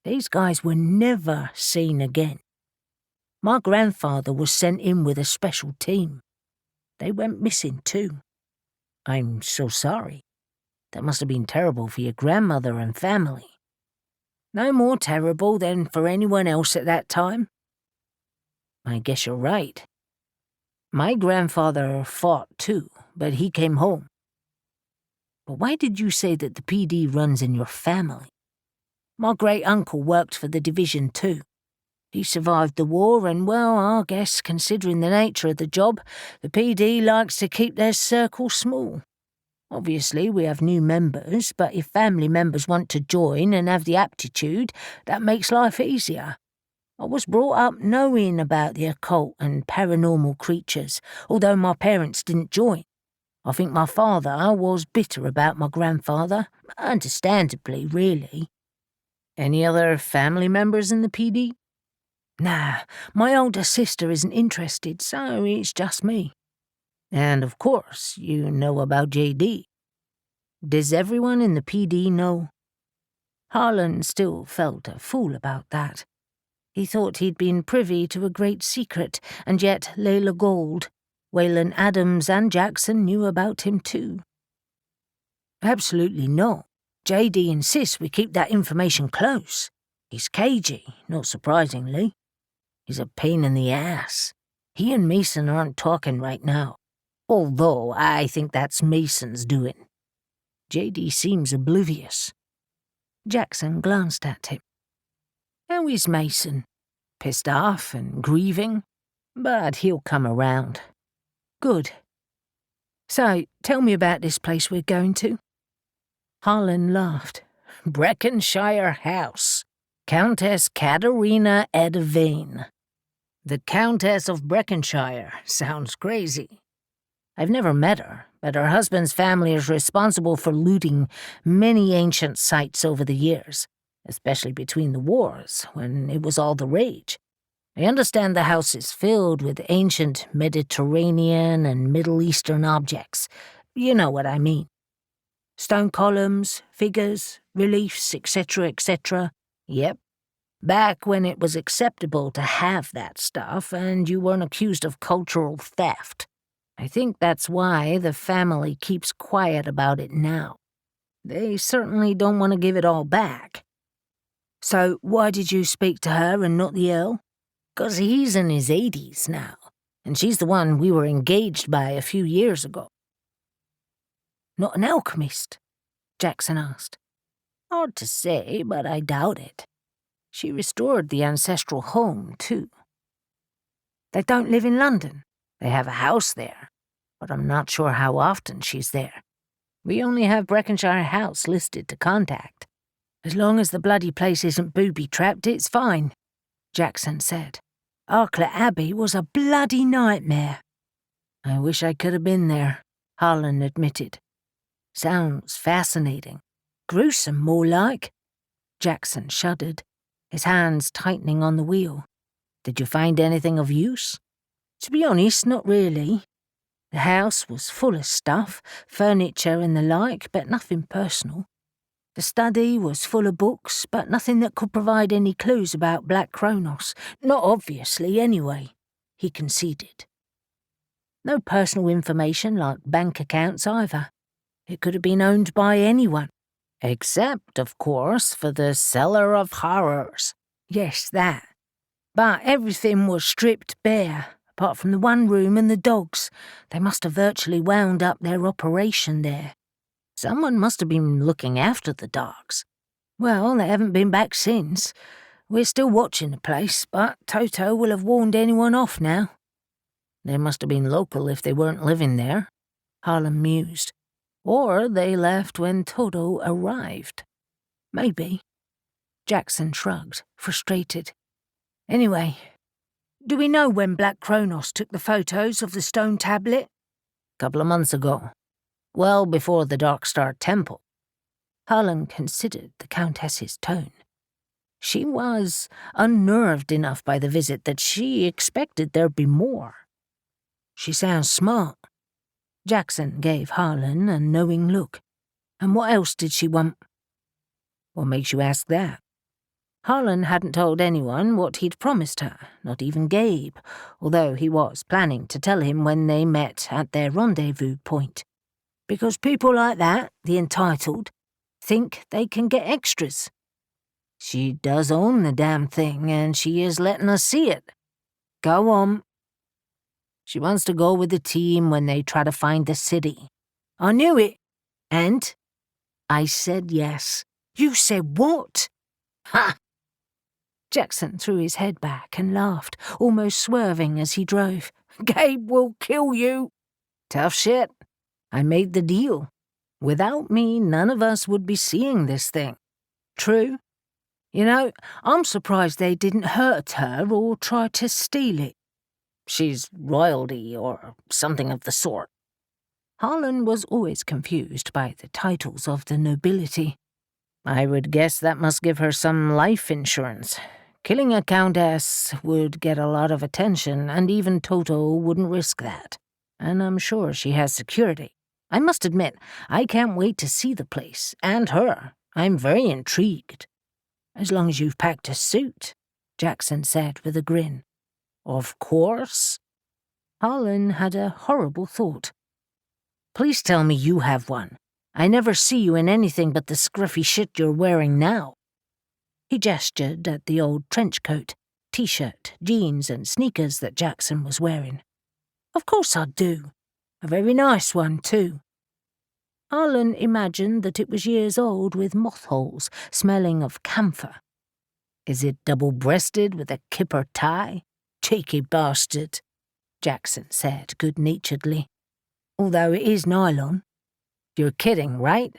These guys were never seen again. My grandfather was sent in with a special team. They went missing too. I'm so sorry. That must have been terrible for your grandmother and family. No more terrible than for anyone else at that time. I guess you're right. My grandfather fought too, but he came home. But why did you say that the PD runs in your family? My great-uncle worked for the division too. He survived the war and, well, I guess, considering the nature of the job, the PD likes to keep their circle small. Obviously, we have new members, but if family members want to join and have the aptitude, that makes life easier. I was brought up knowing about the occult and paranormal creatures, although my parents didn't join. I think my father was bitter about my grandfather, understandably, really. Any other family members in the PD? Nah, my older sister isn't interested, so it's just me. And of course, you know about JD. Does everyone in the PD know? Harlan still felt a fool about that. He thought he'd been privy to a great secret, and yet Layla Gold, Waylon Adams and Jackson knew about him too. Absolutely not. JD insists we keep that information close. He's cagey, not surprisingly. He's a pain in the ass. He and Mason aren't talking right now, although I think that's Mason's doing. JD seems oblivious. Jackson glanced at him. How is Mason? Pissed off and grieving, but he'll come around. Good. So, tell me about this place we're going to. Harlan laughed. Breckenshire House. Countess Katerina Edvane. The Countess of Breckenshire sounds crazy. I've never met her, but her husband's family is responsible for looting many ancient sites over the years, especially between the wars, when it was all the rage. I understand the house is filled with ancient Mediterranean and Middle Eastern objects. You know what I mean. Stone columns, figures, reliefs, etc., etc. Yep. Back when it was acceptable to have that stuff and you weren't accused of cultural theft. I think that's why the family keeps quiet about it now. They certainly don't want to give it all back. So why did you speak to her and not the Earl? 'Cause he's in his 80s now, and she's the one we were engaged by a few years ago. Not an alchemist? Jackson asked. Hard to say, but I doubt it. She restored the ancestral home, too. They don't live in London. They have a house there, but I'm not sure how often she's there. We only have Breckenshire House listed to contact. As long as the bloody place isn't booby-trapped, it's fine, Jackson said. Arklet Abbey was a bloody nightmare. I wish I could have been there, Harlan admitted. Sounds fascinating. Gruesome, more like. Jackson shuddered, his hands tightening on the wheel. Did you find anything of use? To be honest, not really. The house was full of stuff, furniture and the like, but nothing personal. The study was full of books, but nothing that could provide any clues about Black Cronos. Not obviously, anyway, he conceded. No personal information like bank accounts either. It could have been owned by anyone. Except, of course, for the Cellar of Horrors. Yes, that. But everything was stripped bare, apart from the one room and the dogs. They must have virtually wound up their operation there. Someone must have been looking after the dogs. Well, they haven't been back since. We're still watching the place, but Toto will have warned anyone off now. They must have been local if they weren't living there, Harlan mused. Or they left when Toto arrived. Maybe. Jackson shrugged, frustrated. Anyway, do we know when Black Cronos took the photos of the stone tablet? Couple of months ago. Well before the Darkstar Temple. Harlan considered the Countess's tone. She was unnerved enough by the visit that she expected there'd be more. She sounds smart. Jackson gave Harlan a knowing look. And what else did she want? What makes you ask that? Harlan hadn't told anyone what he'd promised her, not even Gabe, although he was planning to tell him when they met at their rendezvous point. Because people like that, the entitled, think they can get extras. She does own the damn thing, and she is letting us see it. Go on. She wants to go with the team when they try to find the city. I knew it. And? I said yes. You said what? Ha! Jackson threw his head back and laughed, almost swerving as he drove. Gabe will kill you. Tough shit. I made the deal. Without me, none of us would be seeing this thing. True. You know, I'm surprised they didn't hurt her or try to steal it. She's royalty or something of the sort. Harlan was always confused by the titles of the nobility. I would guess that must give her some life insurance. Killing a countess would get a lot of attention, and even Toto wouldn't risk that. And I'm sure she has security. I must admit, I can't wait to see the place, and her. I'm very intrigued. As long as you've packed a suit, Jackson said with a grin. Of course. Harlan had a horrible thought. Please tell me you have one. I never see you in anything but the scruffy shit you're wearing now. He gestured at the old trench coat, t-shirt, jeans and sneakers that Jackson was wearing. Of course I do. A very nice one, too. Harlan imagined that it was years old with moth holes, smelling of camphor. Is it double-breasted with a kipper tie? Cheeky bastard, Jackson said good-naturedly. Although it is nylon. You're kidding, right?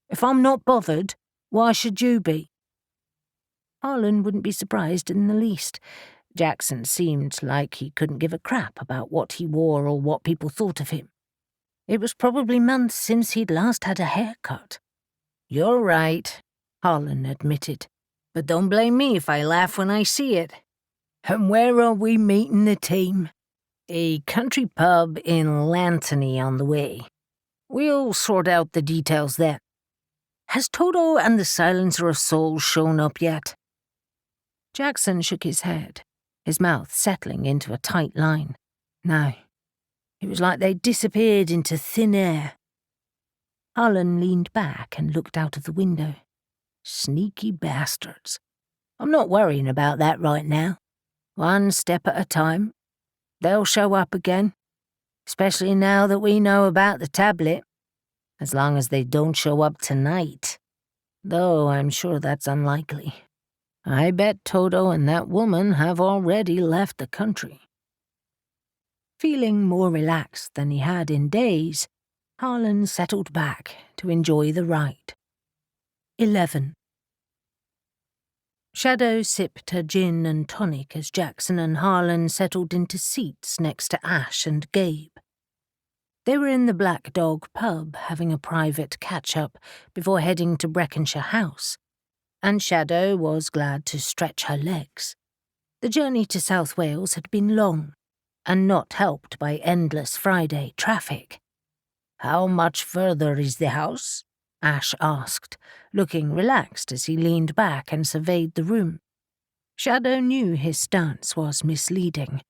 If I'm not bothered, why should you be? Harlan wouldn't be surprised in the least. Jackson seemed like he couldn't give a crap about what he wore or what people thought of him. It was probably months since he'd last had a haircut. You're right, Harlan admitted. But don't blame me if I laugh when I see it. And where are we meeting the team? A country pub in Lantany on the way. We'll sort out the details then. Has Toto and the Silencer of Souls shown up yet? Jackson shook his head, his mouth settling into a tight line. No. It was like they disappeared into thin air. Harlan leaned back and looked out of the window. Sneaky bastards. I'm not worrying about that right now. One step at a time. They'll show up again, especially now that we know about the tablet. As long as they don't show up tonight. Though I'm sure that's unlikely. I bet Toto and that woman have already left the country. Feeling more relaxed than he had in days, Harlan settled back to enjoy the ride. 11. Shadow sipped her gin and tonic as Jackson and Harlan settled into seats next to Ash and Gabe. They were in the Black Dog pub having a private catch-up before heading to Breckenshire House, and Shadow was glad to stretch her legs. The journey to South Wales had been long, and not helped by endless Friday traffic. How much further is the house? Ash asked, looking relaxed as he leaned back and surveyed the room. Shadow knew his stance was misleading.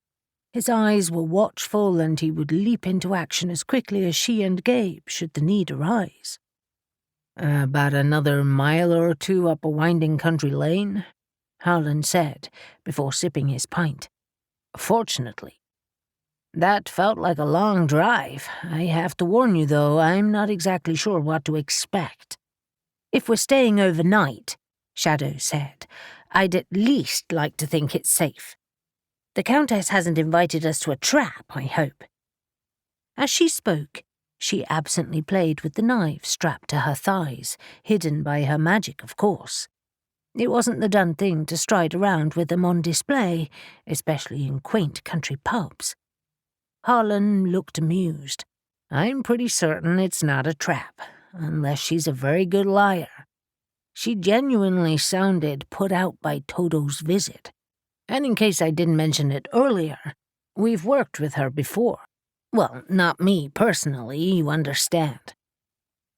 His eyes were watchful and he would leap into action as quickly as she and Gabe should the need arise. About another mile or two up a winding country lane, Harlan said, before sipping his pint. Fortunately. That felt like a long drive. I have to warn you, though, I'm not exactly sure what to expect. If we're staying overnight, Shadow said, I'd at least like to think it's safe. The Countess hasn't invited us to a trap, I hope. As she spoke, she absently played with the knife strapped to her thighs, hidden by her magic, of course. It wasn't the done thing to stride around with them on display, especially in quaint country pubs. Harlan looked amused. I'm pretty certain it's not a trap, unless she's a very good liar. She genuinely sounded put out by Toto's visit. And in case I didn't mention it earlier, we've worked with her before. Well, not me personally, you understand.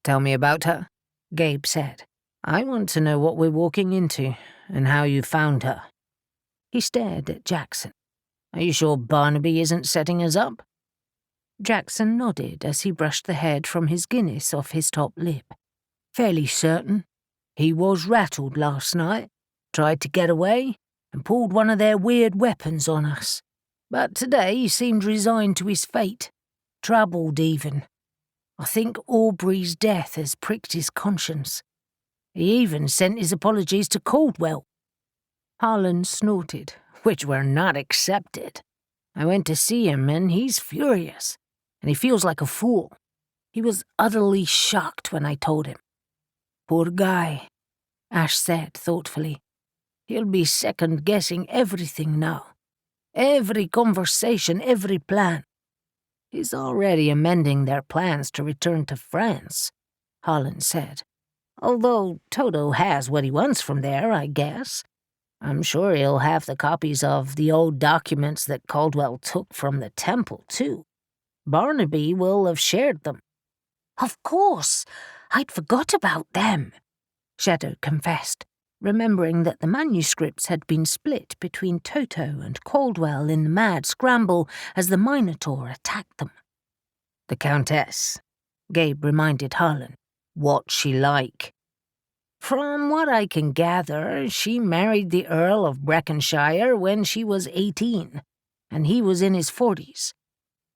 Tell me about her, Gabe said. I want to know what we're walking into, and how you found her. He stared at Jackson. Are you sure Barnaby isn't setting us up? Jackson nodded as he brushed the head from his Guinness off his top lip. Fairly certain. He was rattled last night, tried to get away, and pulled one of their weird weapons on us. But today he seemed resigned to his fate, troubled even. I think Aubrey's death has pricked his conscience. He even sent his apologies to Caldwell. Harlan snorted, which were not accepted. I went to see him, and he's furious, and he feels like a fool. He was utterly shocked when I told him. Poor guy, Ash said thoughtfully. He'll be second-guessing everything now. Every conversation, every plan. He's already amending their plans to return to France, Harlan said. Although Toto has what he wants from there, I guess. I'm sure he'll have the copies of the old documents that Caldwell took from the temple, too. Barnaby will have shared them. Of course! I'd forgot about them, Shadow confessed, remembering that the manuscripts had been split between Toto and Caldwell in the mad scramble as the Minotaur attacked them. The Countess, Gabe reminded Harlan. What's she like? From what I can gather, she married the Earl of Breckenshire when she was 18, and he was in his 40s.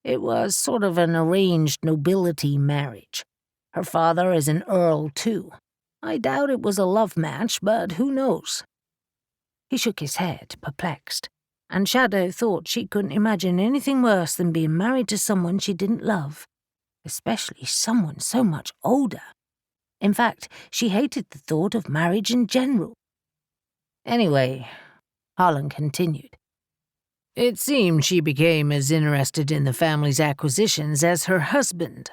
It was sort of an arranged nobility marriage. Her father is an earl, too. I doubt it was a love match, but who knows? He shook his head, perplexed, and Shadow thought she couldn't imagine anything worse than being married to someone she didn't love, especially someone so much older. In fact, she hated the thought of marriage in general. Anyway, Harlan continued, it seemed she became as interested in the family's acquisitions as her husband.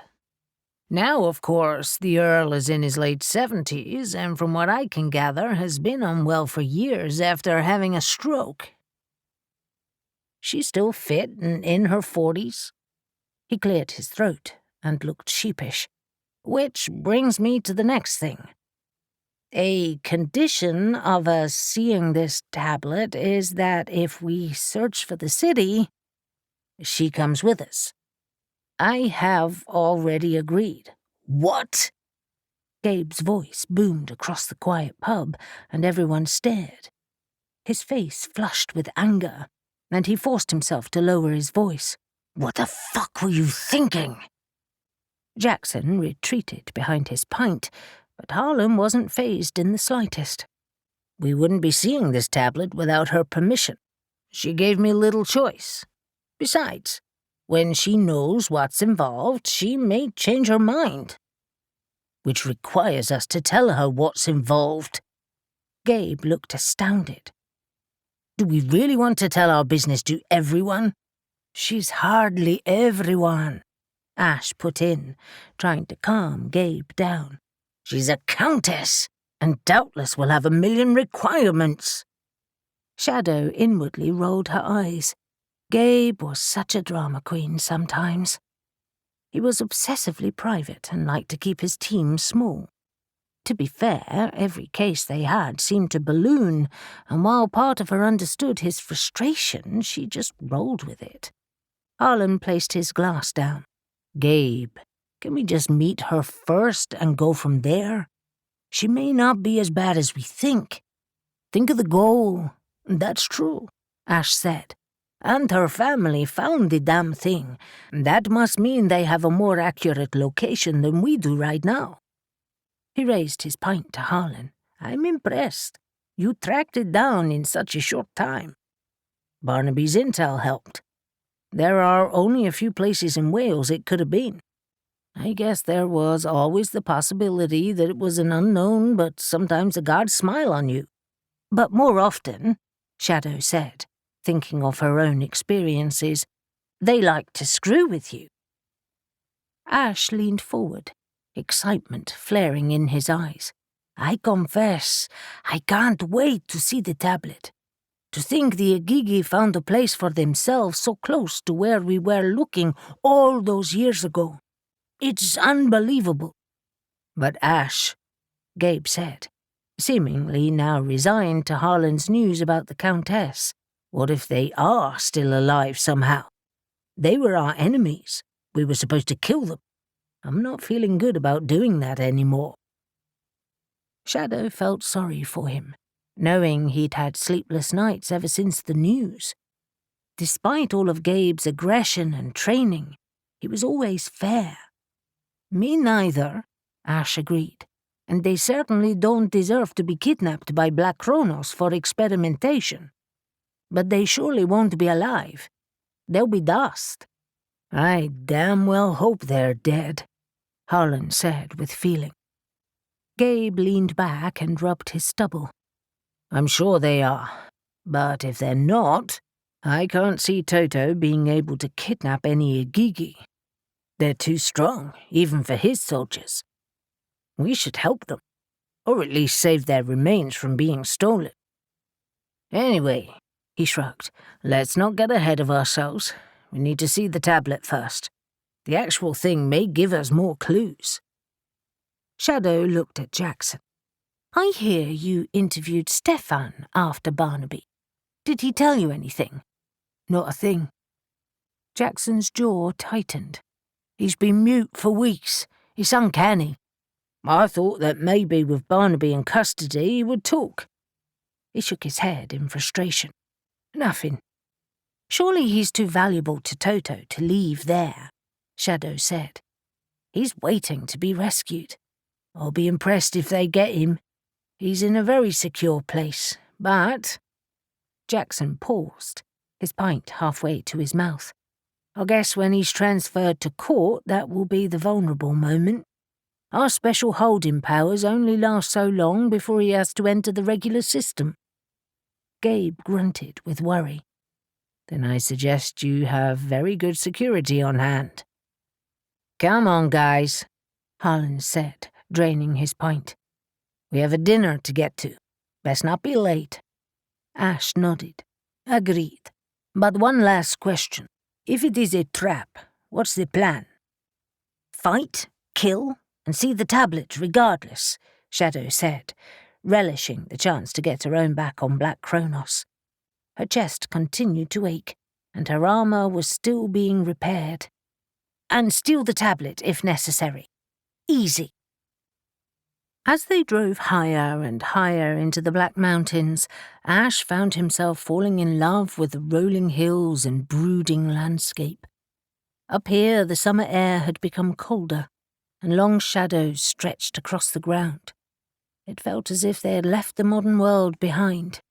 Now, of course, the Earl is in his late 70s, and from what I can gather, has been unwell for years after having a stroke. She's still fit and in her 40s. He cleared his throat and looked sheepish. Which brings me to the next thing. A condition of us seeing this tablet is that if we search for the city, she comes with us. I have already agreed. What? Gabe's voice boomed across the quiet pub, and everyone stared. His face flushed with anger, and he forced himself to lower his voice. What the fuck were you thinking? Jackson retreated behind his pint, but Harlan wasn't fazed in the slightest. We wouldn't be seeing this tablet without her permission. She gave me little choice. Besides, when she knows what's involved, she may change her mind. Which requires us to tell her what's involved. Gabe looked astounded. Do we really want to tell our business to everyone? She's hardly everyone, Ash put in, trying to calm Gabe down. She's a countess, and doubtless will have a million requirements. Shadow inwardly rolled her eyes. Gabe was such a drama queen sometimes. He was obsessively private and liked to keep his team small. To be fair, every case they had seemed to balloon, and while part of her understood his frustration, she just rolled with it. Harlan placed his glass down. Gabe, can we just meet her first and go from there? She may not be as bad as we think. Think of the goal. That's true, Ash said. And her family found the damn thing. That must mean they have a more accurate location than we do right now. He raised his pint to Harlan. I'm impressed. You tracked it down in such a short time. Barnaby's intel helped. There are only a few places in Wales it could have been. I guess there was always the possibility that it was an unknown, but sometimes the gods smile on you. But more often, Shadow said, thinking of her own experiences, they like to screw with you. Ash leaned forward, excitement flaring in his eyes. I confess, I can't wait to see the tablet. To think the Agigi found a place for themselves so close to where we were looking all those years ago. It's unbelievable. But Ash, Gabe said, seemingly now resigned to Harlan's news about the Countess. What if they are still alive somehow? They were our enemies. We were supposed to kill them. I'm not feeling good about doing that anymore." Shadow felt sorry for him, knowing he'd had sleepless nights ever since the news. Despite all of Gabe's aggression and training, he was always fair. "Me neither," Ash agreed, "and they certainly don't deserve to be kidnapped by Black Cronos for experimentation. But they surely won't be alive. They'll be dust." "I damn well hope they're dead," Harlan said with feeling. Gabe leaned back and rubbed his stubble. "I'm sure they are, but if they're not, I can't see Toto being able to kidnap any Igigi. They're too strong, even for his soldiers. We should help them, or at least save their remains from being stolen. Anyway," he shrugged, "let's not get ahead of ourselves. We need to see the tablet first. The actual thing may give us more clues." Shadow looked at Jackson. "I hear you interviewed Stefan after Barnaby. Did he tell you anything?" "Not a thing." Jackson's jaw tightened. "He's been mute for weeks. It's uncanny. I thought that maybe with Barnaby in custody he would talk." He shook his head in frustration. "Nothing." "Surely he's too valuable to Toto to leave there," Shadow said. "He's waiting to be rescued. I'll be impressed if they get him. He's in a very secure place, but—" Jackson paused, his pint halfway to his mouth. "I guess when he's transferred to court, that will be the vulnerable moment. Our special holding powers only last so long before he has to enter the regular system." Gabe grunted with worry. "Then I suggest you have very good security on hand." "Come on, guys," Harlan said, draining his pint. "We have a dinner to get to. Best not be late." Ash nodded. "Agreed. But one last question. If it is a trap, what's the plan?" "Fight, kill, and see the tablet regardless," Shadow said, relishing the chance to get her own back on Black Cronos. Her chest continued to ache, and her armor was still being repaired. "And steal the tablet if necessary. Easy." As they drove higher and higher into the Black Mountains, Ash found himself falling in love with the rolling hills and brooding landscape. Up here, the summer air had become colder, and long shadows stretched across the ground. It felt as if they had left the modern world behind.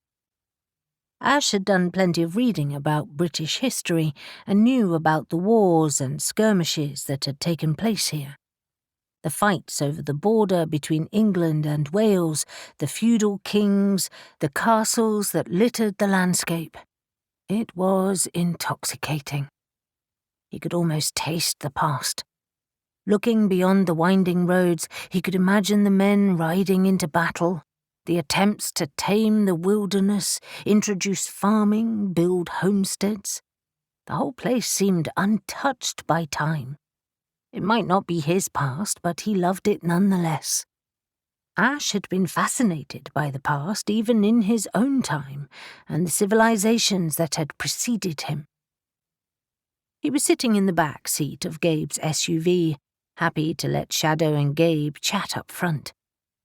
Ash had done plenty of reading about British history and knew about the wars and skirmishes that had taken place here. The fights over the border between England and Wales, the feudal kings, the castles that littered the landscape. It was intoxicating. He could almost taste the past. Looking beyond the winding roads, he could imagine the men riding into battle, the attempts to tame the wilderness, introduce farming, build homesteads. The whole place seemed untouched by time. It might not be his past, but he loved it nonetheless. Ash had been fascinated by the past even in his own time, and the civilizations that had preceded him. He was sitting in the back seat of Gabe's SUV, happy to let Shadow and Gabe chat up front,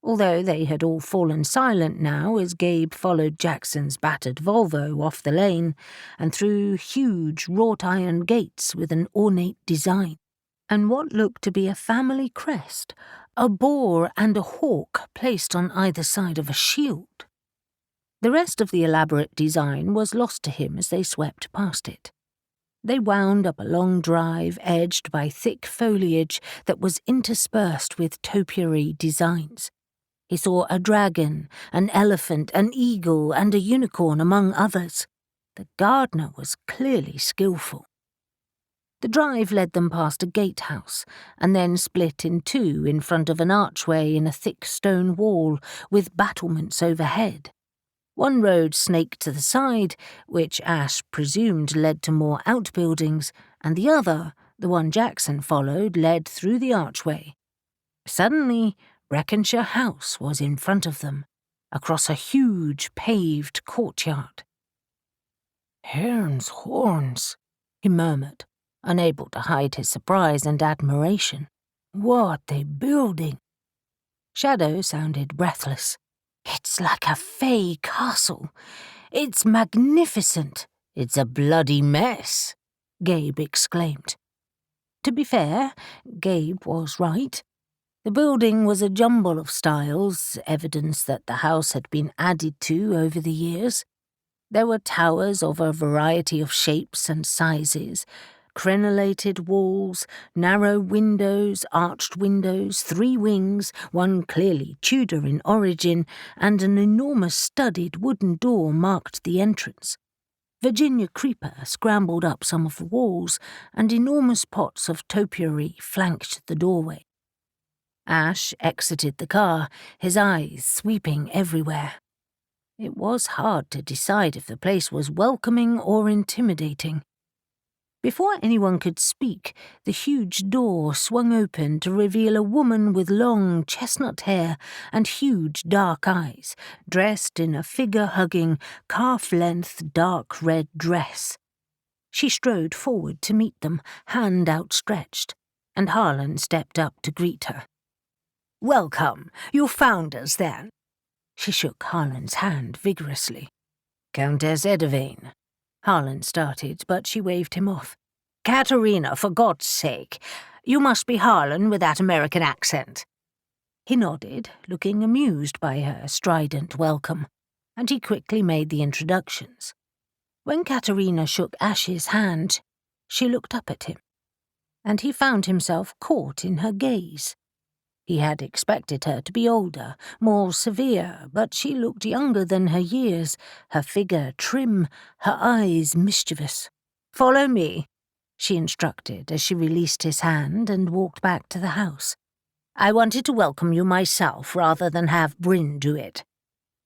although they had all fallen silent now as Gabe followed Jackson's battered Volvo off the lane and through huge wrought-iron gates with an ornate design, and what looked to be a family crest, a boar and a hawk placed on either side of a shield. The rest of the elaborate design was lost to him as they swept past it. They wound up a long drive edged by thick foliage that was interspersed with topiary designs. He saw a dragon, an elephant, an eagle, and a unicorn among others. The gardener was clearly skillful. The drive led them past a gatehouse, and then split in two in front of an archway in a thick stone wall with battlements overhead. One road snaked to the side, which Ash presumed led to more outbuildings, and the other, the one Jackson followed, led through the archway. Suddenly, Breckenshire House was in front of them, across a huge paved courtyard. "Heron's horns," he murmured, unable to hide his surprise and admiration. "What a building!" Shadow sounded breathless. "It's like a fey castle. It's magnificent." "It's a bloody mess," Gabe exclaimed. To be fair, Gabe was right. The building was a jumble of styles, evidence that the house had been added to over the years. There were towers of a variety of shapes and sizes, crenellated walls, narrow windows, arched windows, 3 wings, one clearly Tudor in origin, and an enormous studded wooden door marked the entrance. Virginia creeper scrambled up some of the walls, and enormous pots of topiary flanked the doorway. Ash exited the car, his eyes sweeping everywhere. It was hard to decide if the place was welcoming or intimidating. Before anyone could speak, the huge door swung open to reveal a woman with long chestnut hair and huge dark eyes, dressed in a figure-hugging, calf-length dark red dress. She strode forward to meet them, hand outstretched, and Harlan stepped up to greet her. "Welcome. You found us, then." She shook Harlan's hand vigorously. "Countess Edivane." Harlan started, but she waved him off. "Katerina, for God's sake. You must be Harlan with that American accent." He nodded, looking amused by her strident welcome, and he quickly made the introductions. When Katerina shook Ash's hand, she looked up at him, and he found himself caught in her gaze. He had expected her to be older, more severe, but she looked younger than her years, her figure trim, her eyes mischievous. "Follow me," she instructed as she released his hand and walked back to the house. "I wanted to welcome you myself rather than have Bryn do it."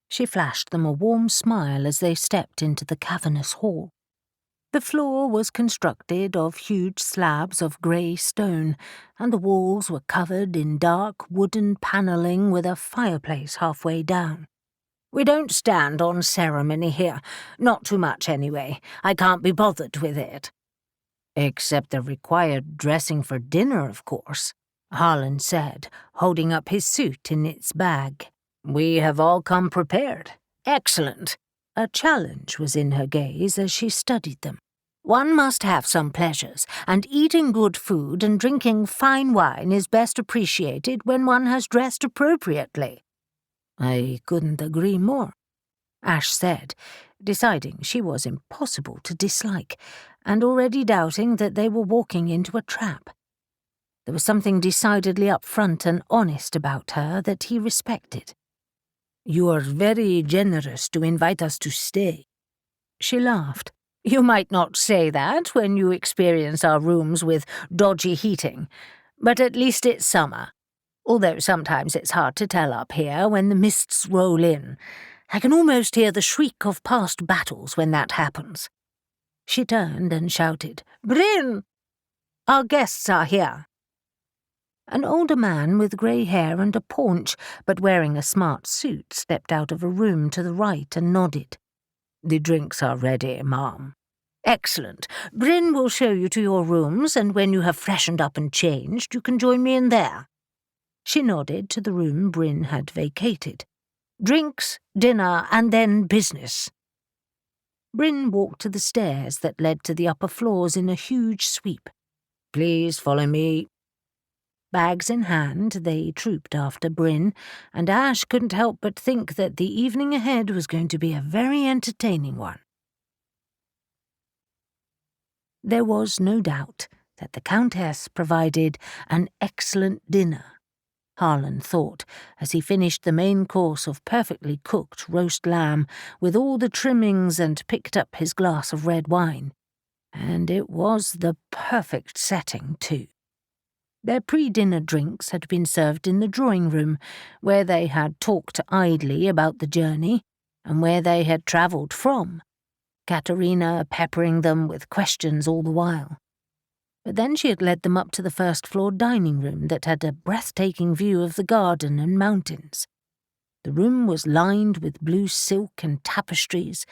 She flashed them a warm smile as they stepped into the cavernous hall. The floor was constructed of huge slabs of grey stone, and the walls were covered in dark wooden panelling with a fireplace halfway down. "We don't stand on ceremony here. Not too much, anyway. I can't be bothered with it." "Except the required dressing for dinner, of course," Harlan said, holding up his suit in its bag. "We have all come prepared." "Excellent." A challenge was in her gaze as she studied them. "One must have some pleasures, and eating good food and drinking fine wine is best appreciated when one has dressed appropriately." "I couldn't agree more," Ash said, deciding she was impossible to dislike, and already doubting that they were walking into a trap. There was something decidedly upfront and honest about her that he respected. "You are very generous to invite us to stay." She laughed. "You might not say that when you experience our rooms with dodgy heating, but at least it's summer. Although sometimes it's hard to tell up here when the mists roll in. I can almost hear the shriek of past battles when that happens." She turned and shouted, "Bryn! Our guests are here." An older man with grey hair and a paunch, but wearing a smart suit, stepped out of a room to the right and nodded. "The drinks are ready, ma'am." "Excellent. Bryn will show you to your rooms, and when you have freshened up and changed, you can join me in there." She nodded to the room Bryn had vacated. "Drinks, dinner, and then business." Bryn walked to the stairs that led to the upper floors in a huge sweep. "Please follow me." Bags in hand, they trooped after Bryn, and Ash couldn't help but think that the evening ahead was going to be a very entertaining one. There was no doubt that the Countess provided an excellent dinner, Harlan thought, as he finished the main course of perfectly cooked roast lamb with all the trimmings and picked up his glass of red wine. And it was the perfect setting, too. Their pre-dinner drinks had been served in the drawing room, where they had talked idly about the journey and where they had travelled from, Katerina peppering them with questions all the while. But then she had led them up to the first-floor dining room that had a breathtaking view of the garden and mountains. The room was lined with blue silk and tapestries,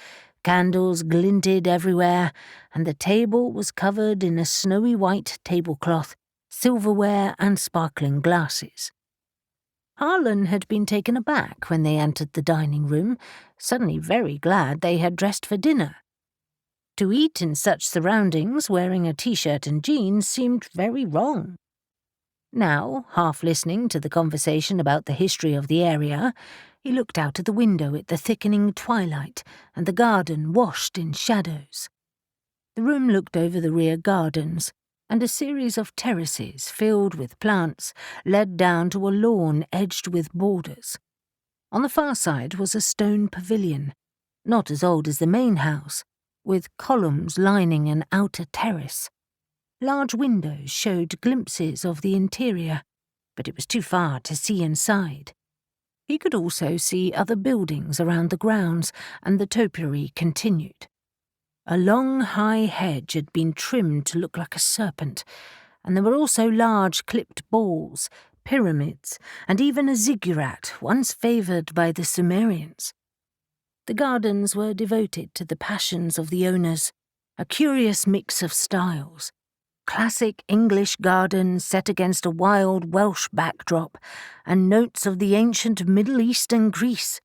Candles glinted everywhere, and the table was covered in a snowy white tablecloth, silverware and sparkling glasses. Harlan had been taken aback when they entered the dining room, suddenly very glad they had dressed for dinner. To eat in such surroundings wearing a t-shirt and jeans seemed very wrong. Now, half listening to the conversation about the history of the area, he looked out of the window at the thickening twilight and the garden washed in shadows. The room looked over the rear gardens, and a series of terraces filled with plants led down to a lawn edged with borders. On the far side was a stone pavilion, not as old as the main house, with columns lining an outer terrace. Large windows showed glimpses of the interior, but it was too far to see inside. He could also see other buildings around the grounds, and the topiary continued. A long, high hedge had been trimmed to look like a serpent, and there were also large clipped balls, pyramids, and even a ziggurat once favoured by the Sumerians. The gardens were devoted to the passions of the owners, a curious mix of styles. Classic English gardens set against a wild Welsh backdrop, and notes of the ancient Middle East and Greece.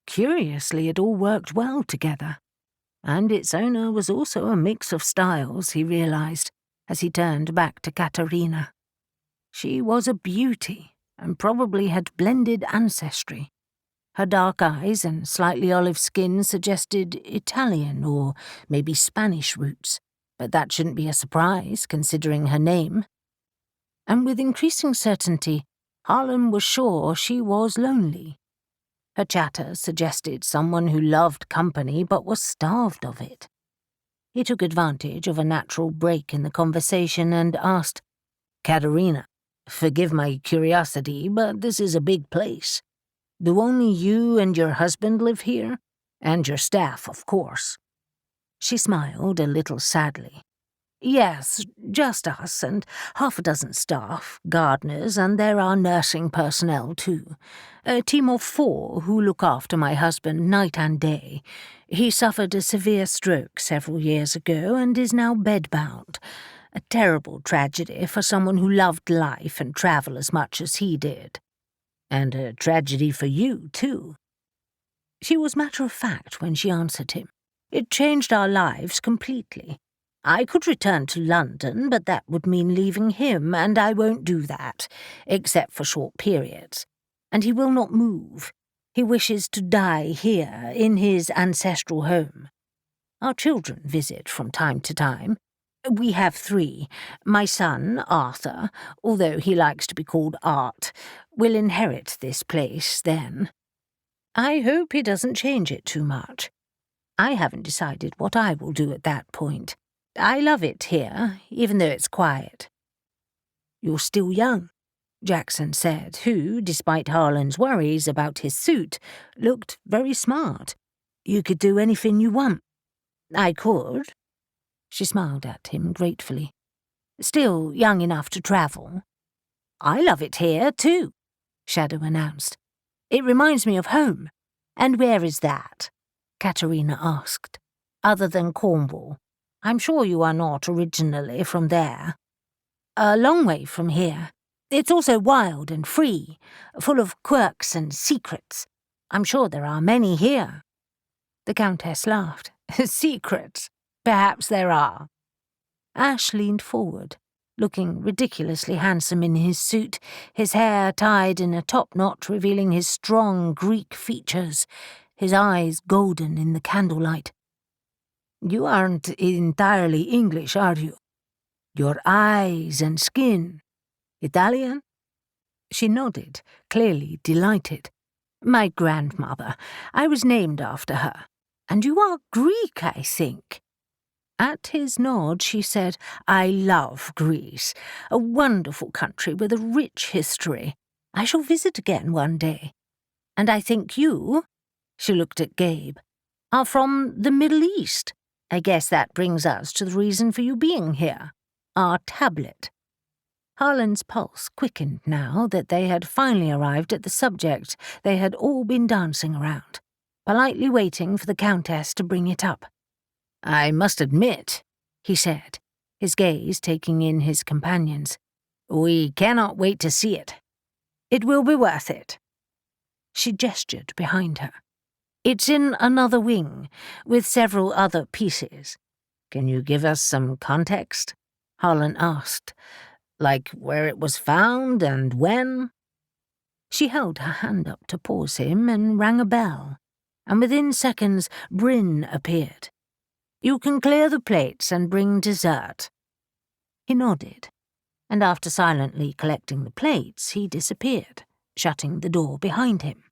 Curiously, it all worked well together. And its owner was also a mix of styles, he realised, as he turned back to Katerina. She was a beauty, and probably had blended ancestry. Her dark eyes and slightly olive skin suggested Italian or maybe Spanish roots, but that shouldn't be a surprise, considering her name. And with increasing certainty, Harlan was sure she was lonely. Her chatter suggested someone who loved company but was starved of it. He took advantage of a natural break in the conversation and asked, "Katerina, forgive my curiosity, but this is a big place. Do only you and your husband live here? And your staff, of course." She smiled a little sadly. "Yes, just us and half a dozen staff, gardeners, and there are nursing personnel too. A team of 4 who look after my husband night and day. He suffered a severe stroke several years ago and is now bedbound. A terrible tragedy for someone who loved life and travel as much as he did. And a tragedy for you, too." She was matter-of-fact when she answered him. "It changed our lives completely. I could return to London, but that would mean leaving him, and I won't do that, except for short periods. And he will not move. He wishes to die here, in his ancestral home. Our children visit from time to time. We have 3. My son, Arthur, although he likes to be called Art, will inherit this place then. I hope he doesn't change it too much. I haven't decided what I will do at that point. I love it here, even though it's quiet." "You're still young," Jackson said, who, despite Harlan's worries about his suit, looked very smart. "You could do anything you want." "I could." She smiled at him gratefully. "Still young enough to travel." "I love it here, too," Shadow announced. "It reminds me of home." "And where is that?" Katerina asked. "Other than Cornwall. I'm sure you are not originally from there." "A long way from here. It's also wild and free, full of quirks and secrets. I'm sure there are many here." The Countess laughed. "Secrets? Perhaps there are." Ash leaned forward, looking ridiculously handsome in his suit, his hair tied in a top knot revealing his strong Greek features, his eyes golden in the candlelight. "You aren't entirely English, are you? Your eyes and skin. Italian?" She nodded, clearly delighted. "My grandmother. I was named after her. And you are Greek, I think." At his nod, she said, "I love Greece, a wonderful country with a rich history. I shall visit again one day. And I think you," she looked at Gabe, "are from the Middle East. I guess that brings us to the reason for you being here. Our tablet." Harlan's pulse quickened now that they had finally arrived at the subject they had all been dancing around. politely waiting for the Countess to bring it up. "I must admit," he said, his gaze taking in his companion's, "we cannot wait to see it. It will be worth it." She gestured behind her. "It's in another wing, with several other pieces. Can you give us some context?" Harlan asked. "Like where it was found and when?" She held her hand up to pause him and rang a bell, and within seconds Bryn appeared. "You can clear the plates and bring dessert." He nodded, and after silently collecting the plates, he disappeared, shutting the door behind him.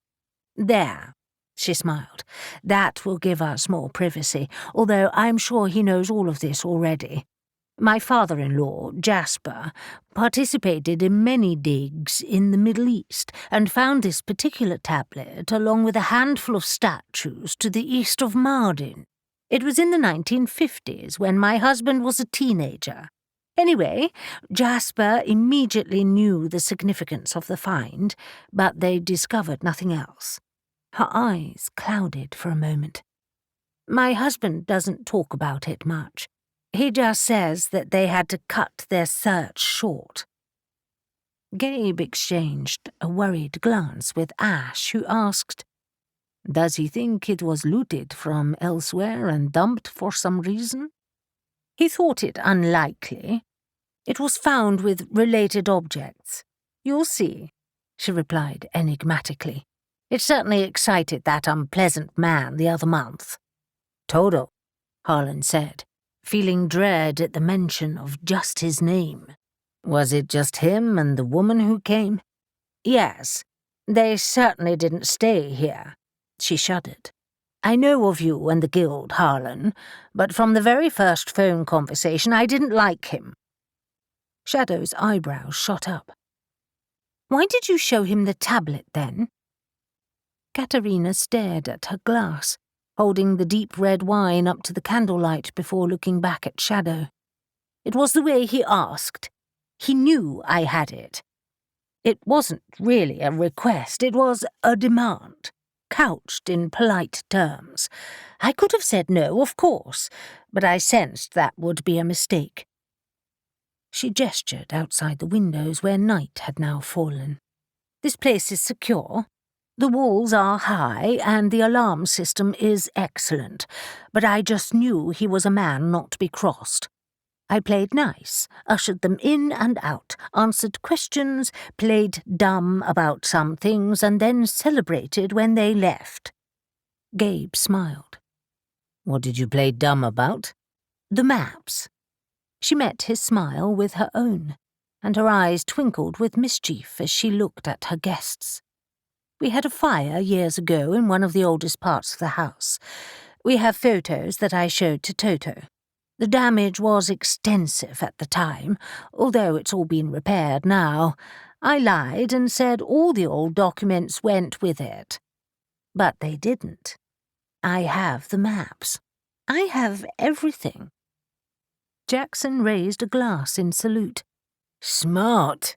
"There," she smiled. "That will give us more privacy, although I'm sure he knows all of this already. My father-in-law, Jasper, participated in many digs in the Middle East and found this particular tablet along with a handful of statues to the east of Mardin. It was in the 1950s when my husband was a teenager. Anyway, Jasper immediately knew the significance of the find, but they discovered nothing else." Her eyes clouded for a moment. "My husband doesn't talk about it much. He just says that they had to cut their search short." Gabe exchanged a worried glance with Ash, who asked, "Does he think it was looted from elsewhere and dumped for some reason?" "He thought it unlikely. It was found with related objects. You'll see," she replied enigmatically. "It certainly excited that unpleasant man the other month." "Todo," Harlan said, feeling dread at the mention of just his name. "Was it just him and the woman who came?" "Yes. They certainly didn't stay here." She shuddered. "I know of you and the guild, Harlan, but from the very first phone conversation I didn't like him." Shadow's eyebrows shot up. "Why did you show him the tablet, then?" Katerina stared at her glass, holding the deep red wine up to the candlelight before looking back at Shadow. "It was the way he asked. He knew I had it. It wasn't really a request, it was a demand, couched in polite terms. I could have said no, of course, but I sensed that would be a mistake." She gestured outside the windows where night had now fallen. "This place is secure. The walls are high and the alarm system is excellent, but I just knew he was a man not to be crossed. I played nice, ushered them in and out, answered questions, played dumb about some things, and then celebrated when they left." Gabe smiled. "What did you play dumb about?" "The maps." She met his smile with her own, and her eyes twinkled with mischief as she looked at her guests. "We had a fire years ago in one of the oldest parts of the house. We have photos that I showed to Toto. The damage was extensive at the time, although it's all been repaired now. I lied and said all the old documents went with it. But they didn't. I have the maps. I have everything." Jackson raised a glass in salute. "Smart.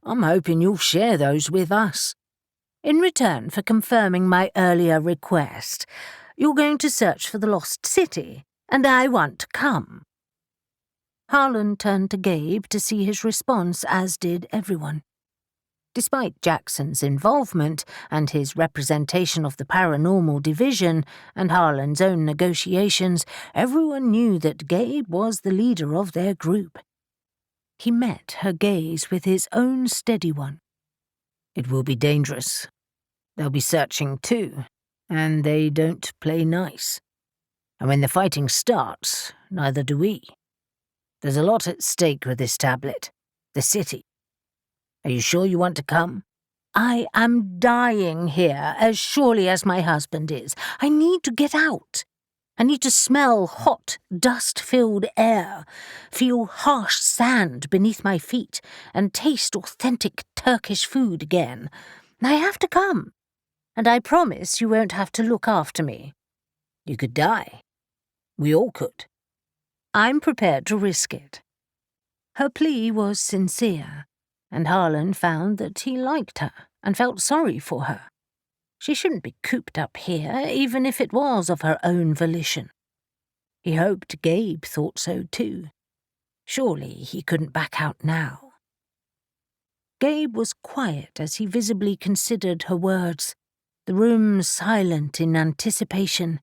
I'm hoping you'll share those with us. In return for confirming my earlier request, you're going to search for the lost city, and I want to come." Harlan turned to Gabe to see his response, as did everyone. Despite Jackson's involvement and his representation of the Paranormal Division and Harlan's own negotiations, everyone knew that Gabe was the leader of their group. He met her gaze with his own steady one. "It will be dangerous. They'll be searching too, and they don't play nice. And when the fighting starts, neither do we. There's a lot at stake with this tablet. The city. Are you sure you want to come?" "I am dying here, as surely as my husband is. I need to get out. I need to smell hot, dust-filled air, feel harsh sand beneath my feet, and taste authentic Turkish food again. I have to come, and I promise you won't have to look after me." "You could die. We all could." "I'm prepared to risk it." Her plea was sincere, and Harlan found that he liked her and felt sorry for her. She shouldn't be cooped up here, even if it was of her own volition. He hoped Gabe thought so too. Surely he couldn't back out now. Gabe was quiet as he visibly considered her words, the room silent in anticipation.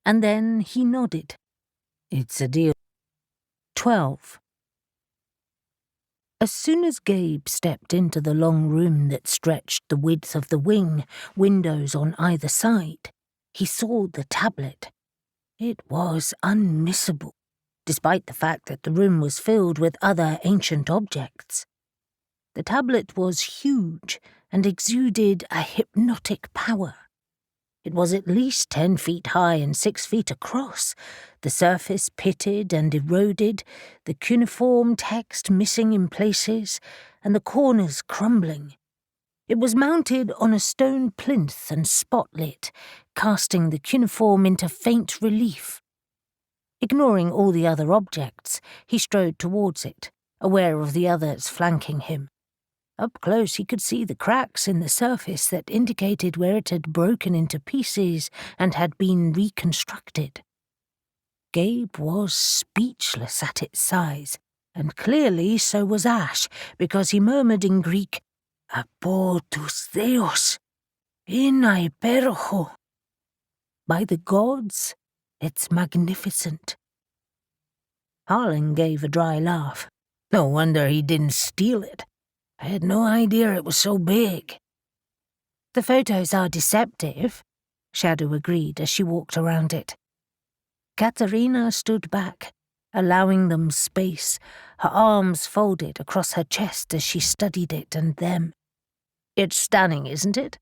And then he nodded. It's a deal. 12. As soon as Gabe stepped into the long room that stretched the width of the wing, windows on either side, he saw the tablet. It was unmissable, despite the fact that the room was filled with other ancient objects. The tablet was huge and exuded a hypnotic power. It was at least 10 feet high and 6 feet across, the surface pitted and eroded, the cuneiform text missing in places, and the corners crumbling. It was mounted on a stone plinth and spotlit, casting the cuneiform into faint relief. Ignoring all the other objects, he strode towards it, aware of the others flanking him. Up close he could see the cracks in the surface that indicated where it had broken into pieces and had been reconstructed. Gabe was speechless at its size, and clearly so was Ash, because he murmured in Greek, "Apo tus Theos, in hyperho." By the gods, it's magnificent. Harlan gave a dry laugh. No wonder he didn't steal it. I had no idea it was so big. The photos are deceptive, Shadow agreed as she walked around it. Katerina stood back, allowing them space, her arms folded across her chest as she studied it and them. It's stunning, isn't it?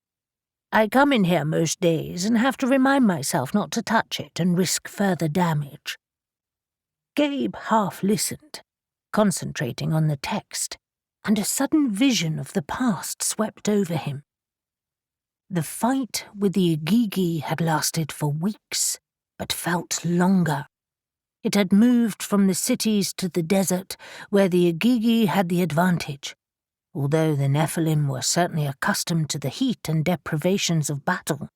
I come in here most days and have to remind myself not to touch it and risk further damage. Gabe half listened, concentrating on the text, and a sudden vision of the past swept over him. The fight with the Igigi had lasted for weeks, but felt longer. It had moved from the cities to the desert, where the Igigi had the advantage, although the Nephilim were certainly accustomed to the heat and deprivations of battle.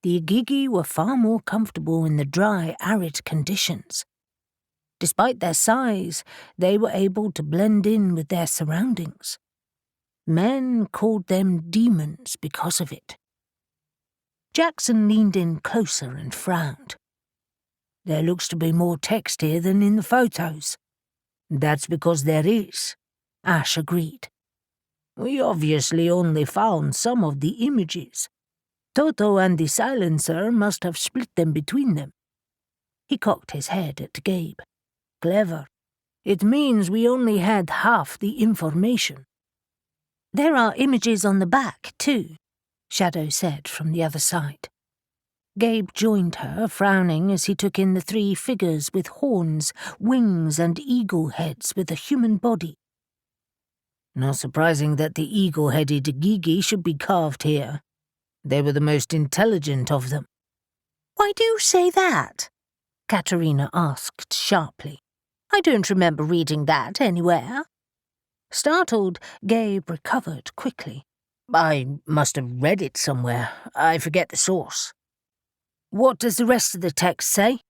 The Igigi were far more comfortable in the dry, arid conditions. Despite their size, they were able to blend in with their surroundings. Men called them demons because of it. Jackson leaned in closer and frowned. There looks to be more text here than in the photos. That's because there is, Ash agreed. We obviously only found some of the images. Toto and the silencer must have split them between them. He cocked his head at Gabe. Clever. It means we only had half the information. There are images on the back, too, Shadow said from the other side. Gabe joined her, frowning as he took in the 3 figures with horns, wings, and eagle heads with a human body. Not surprising that the eagle-headed Igigi should be carved here. They were the most intelligent of them. Why do you say that? Katerina asked sharply. I don't remember reading that anywhere. Startled, Gabe recovered quickly. I must have read it somewhere. I forget the source. What does the rest of the text say?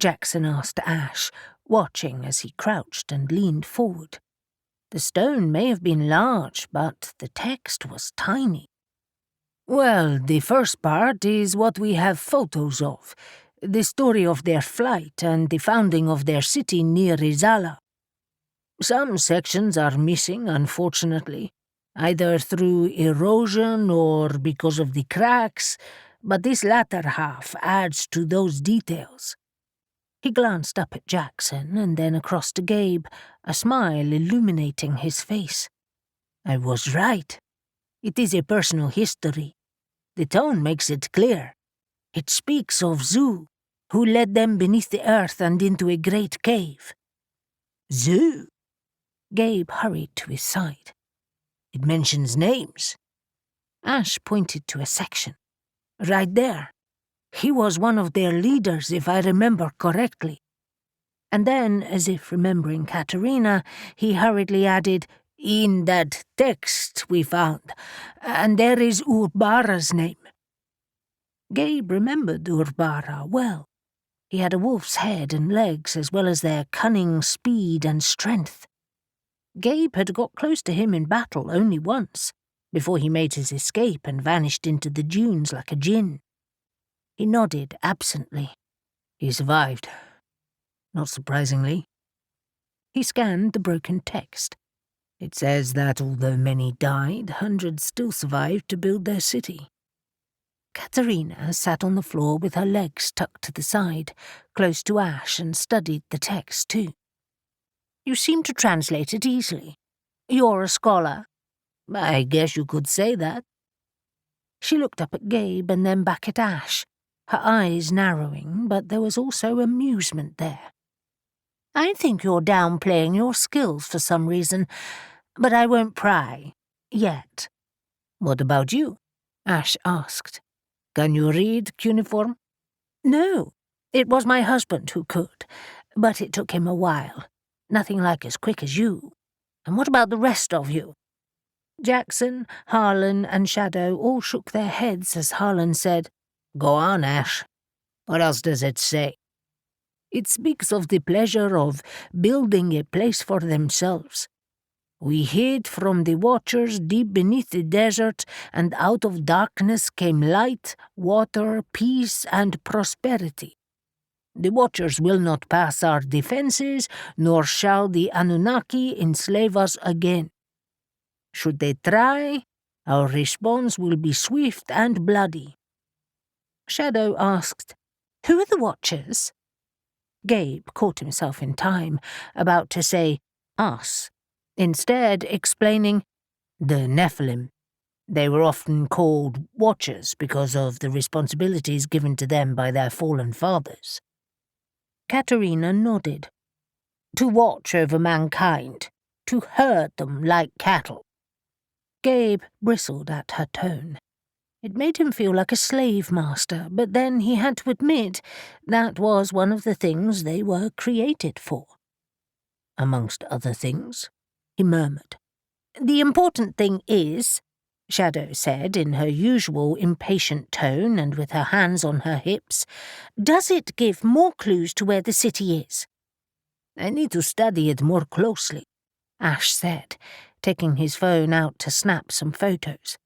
Jackson asked Ash, watching as he crouched and leaned forward. The stone may have been large, but the text was tiny. Well, the first part is what we have photos of. The story of their flight and the founding of their city near Rizala. Some sections are missing, unfortunately, either through erosion or because of the cracks, but this latter half adds to those details. He glanced up at Jackson and then across to Gabe, a smile illuminating his face. I was right. It is a personal history. The tone makes it clear. It speaks of Zu, who led them beneath the earth and into a great cave. Zu? Gabe hurried to his side. It mentions names. Ash pointed to a section. Right there. He was one of their leaders, if I remember correctly. And then, as if remembering Katerina, he hurriedly added, in that text we found, and there is Urbara's name. Gabe remembered Urbara well. He had a wolf's head and legs, as well as their cunning, speed, and strength. Gabe had got close to him in battle only once, before he made his escape and vanished into the dunes like a djinn. He nodded absently. He survived. Not surprisingly. He scanned the broken text. It says that although many died, hundreds still survived to build their city. Katerina sat on the floor with her legs tucked to the side, close to Ash, and studied the text too. You seem to translate it easily. You're a scholar. I guess you could say that. She looked up at Gabe and then back at Ash, her eyes narrowing, but there was also amusement there. I think you're downplaying your skills for some reason, but I won't pry. Yet. What about you? Ash asked. Can you read cuneiform? No, it was my husband who could, but it took him a while. Nothing like as quick as you. And what about the rest of you? Jackson, Harlan, and Shadow all shook their heads as Harlan said, Go on, Ash. What else does it say? It speaks of the pleasure of building a place for themselves. We hid from the watchers deep beneath the desert, and out of darkness came light, water, peace, and prosperity. The watchers will not pass our defenses, nor shall the Anunnaki enslave us again. Should they try, our response will be swift and bloody. Shadow asked, Who are the watchers? Gabe caught himself in time, about to say, us, instead explaining, the Nephilim. They were often called watchers because of the responsibilities given to them by their fallen fathers. Katerina nodded. To watch over mankind, to herd them like cattle. Gabe bristled at her tone. It made him feel like a slave master, but then he had to admit that was one of the things they were created for. Amongst other things, he murmured. The important thing is, Shadow said in her usual impatient tone and with her hands on her hips, does it give more clues to where the city is? I need to study it more closely, Ash said, taking his phone out to snap some photos.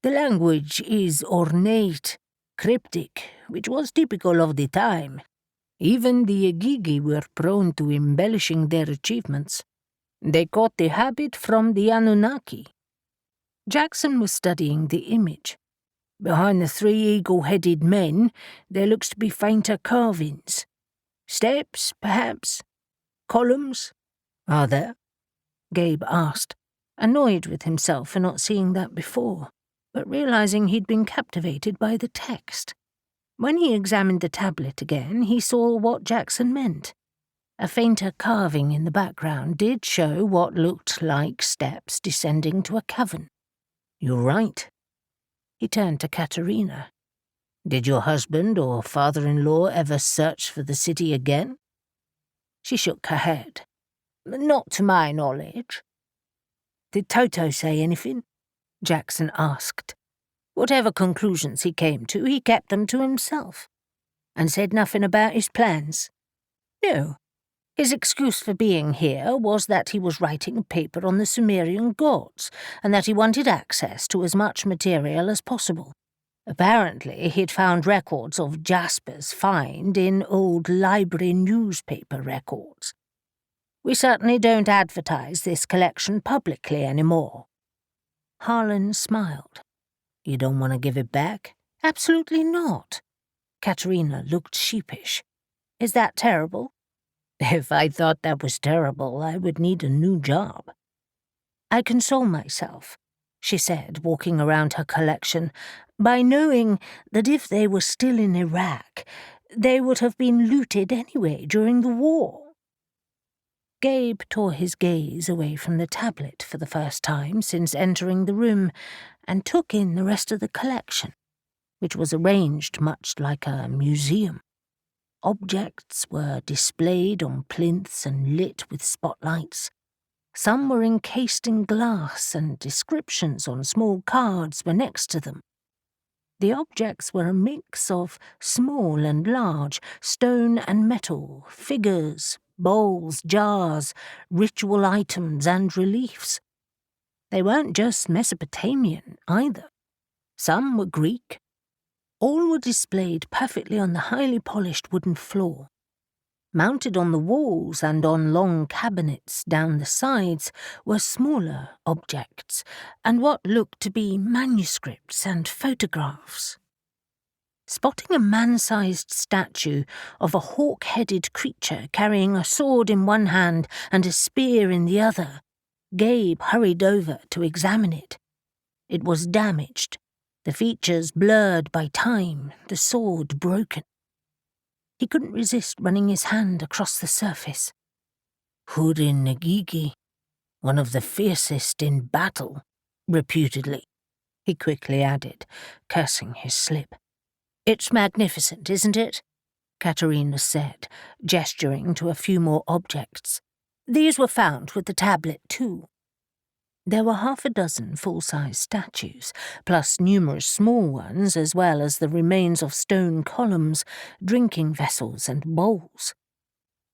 The language is ornate, cryptic, which was typical of the time. Even the Igigi were prone to embellishing their achievements. They caught the habit from the Anunnaki. Jackson was studying the image. Behind the three eagle-headed men, there looks to be fainter carvings. Steps, perhaps? Columns? Are there? Gabe asked, annoyed with himself for not seeing that before, but realizing he'd been captivated by the text. When he examined the tablet again, he saw what Jackson meant. A fainter carving in the background did show what looked like steps descending to a cavern. You're right. He turned to Katerina. Did your husband or father-in-law ever search for the city again? She shook her head. Not to my knowledge. Did Toto say anything? Jackson asked. Whatever conclusions he came to, he kept them to himself, and said nothing about his plans. No. His excuse for being here was that he was writing a paper on the Sumerian gods, and that he wanted access to as much material as possible. Apparently, he'd found records of Jasper's find in old library newspaper records. We certainly don't advertise this collection publicly anymore. Harlan smiled. You don't want to give it back? Absolutely not. Katerina looked sheepish. Is that terrible? If I thought that was terrible, I would need a new job. I console myself, she said, walking around her collection, by knowing that if they were still in Iraq, they would have been looted anyway during the war. Gabe tore his gaze away from the tablet for the first time since entering the room and took in the rest of the collection, which was arranged much like a museum. Objects were displayed on plinths and lit with spotlights. Some were encased in glass, and descriptions on small cards were next to them. The objects were a mix of small and large, stone and metal, figures, bowls, jars, ritual items and reliefs. They weren't just Mesopotamian, either. Some were Greek. All were displayed perfectly on the highly polished wooden floor. Mounted on the walls and on long cabinets down the sides were smaller objects and what looked to be manuscripts and photographs. Spotting a man-sized statue of a hawk-headed creature carrying a sword in one hand and a spear in the other, Gabe hurried over to examine it. It was damaged, the features blurred by time, the sword broken. He couldn't resist running his hand across the surface. Hurin Nagigi, one of the fiercest in battle, reputedly, he quickly added, cursing his slip. It's magnificent, isn't it? Katerina said, gesturing to a few more objects. These were found with the tablet, too. There were half a dozen full-size statues, plus numerous small ones, as well as the remains of stone columns, drinking vessels and bowls.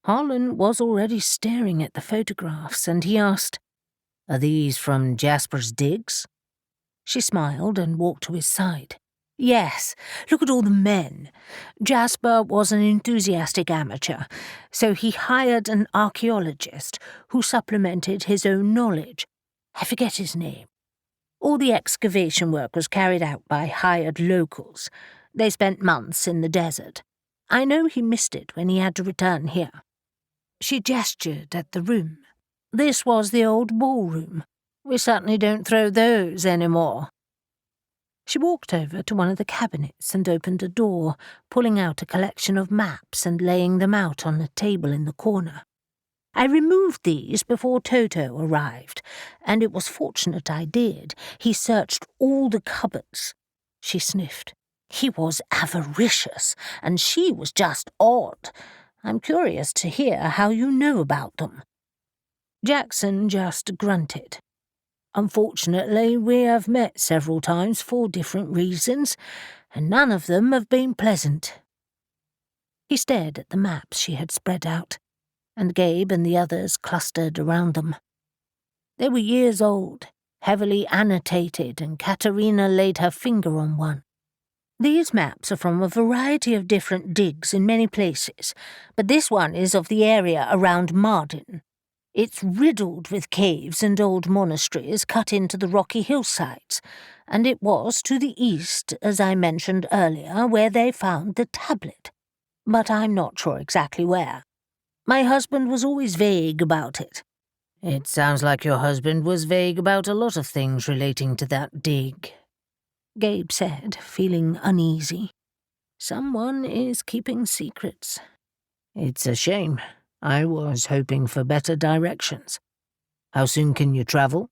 Harlan was already staring at the photographs, and he asked, "Are these from Jasper's digs?" She smiled and walked to his side. "Yes, look at all the men. Jasper was an enthusiastic amateur, so he hired an archaeologist who supplemented his own knowledge. I forget his name. All the excavation work was carried out by hired locals. They spent months in the desert. I know he missed it when he had to return here." She gestured at the room. "This was the old ballroom. We certainly don't throw those anymore." She walked over to one of the cabinets and opened a door, pulling out a collection of maps and laying them out on a table in the corner. "I removed these before Toto arrived, and it was fortunate I did. He searched all the cupboards." She sniffed. "He was avaricious, and she was just odd. I'm curious to hear how you know about them." Jackson just grunted. "Unfortunately, we have met several times for different reasons, and none of them have been pleasant." He stared at the maps she had spread out, and Gabe and the others clustered around them. They were years old, heavily annotated, and Katerina laid her finger on one. "These maps are from a variety of different digs in many places, but this one is of the area around Mardin. It's riddled with caves and old monasteries cut into the rocky hillsides, and it was to the east, as I mentioned earlier, where they found the tablet. But I'm not sure exactly where. My husband was always vague about it." "It sounds like your husband was vague about a lot of things relating to that dig," Gabe said, feeling uneasy. "Someone is keeping secrets." "It's a shame. I was hoping for better directions. How soon can you travel?"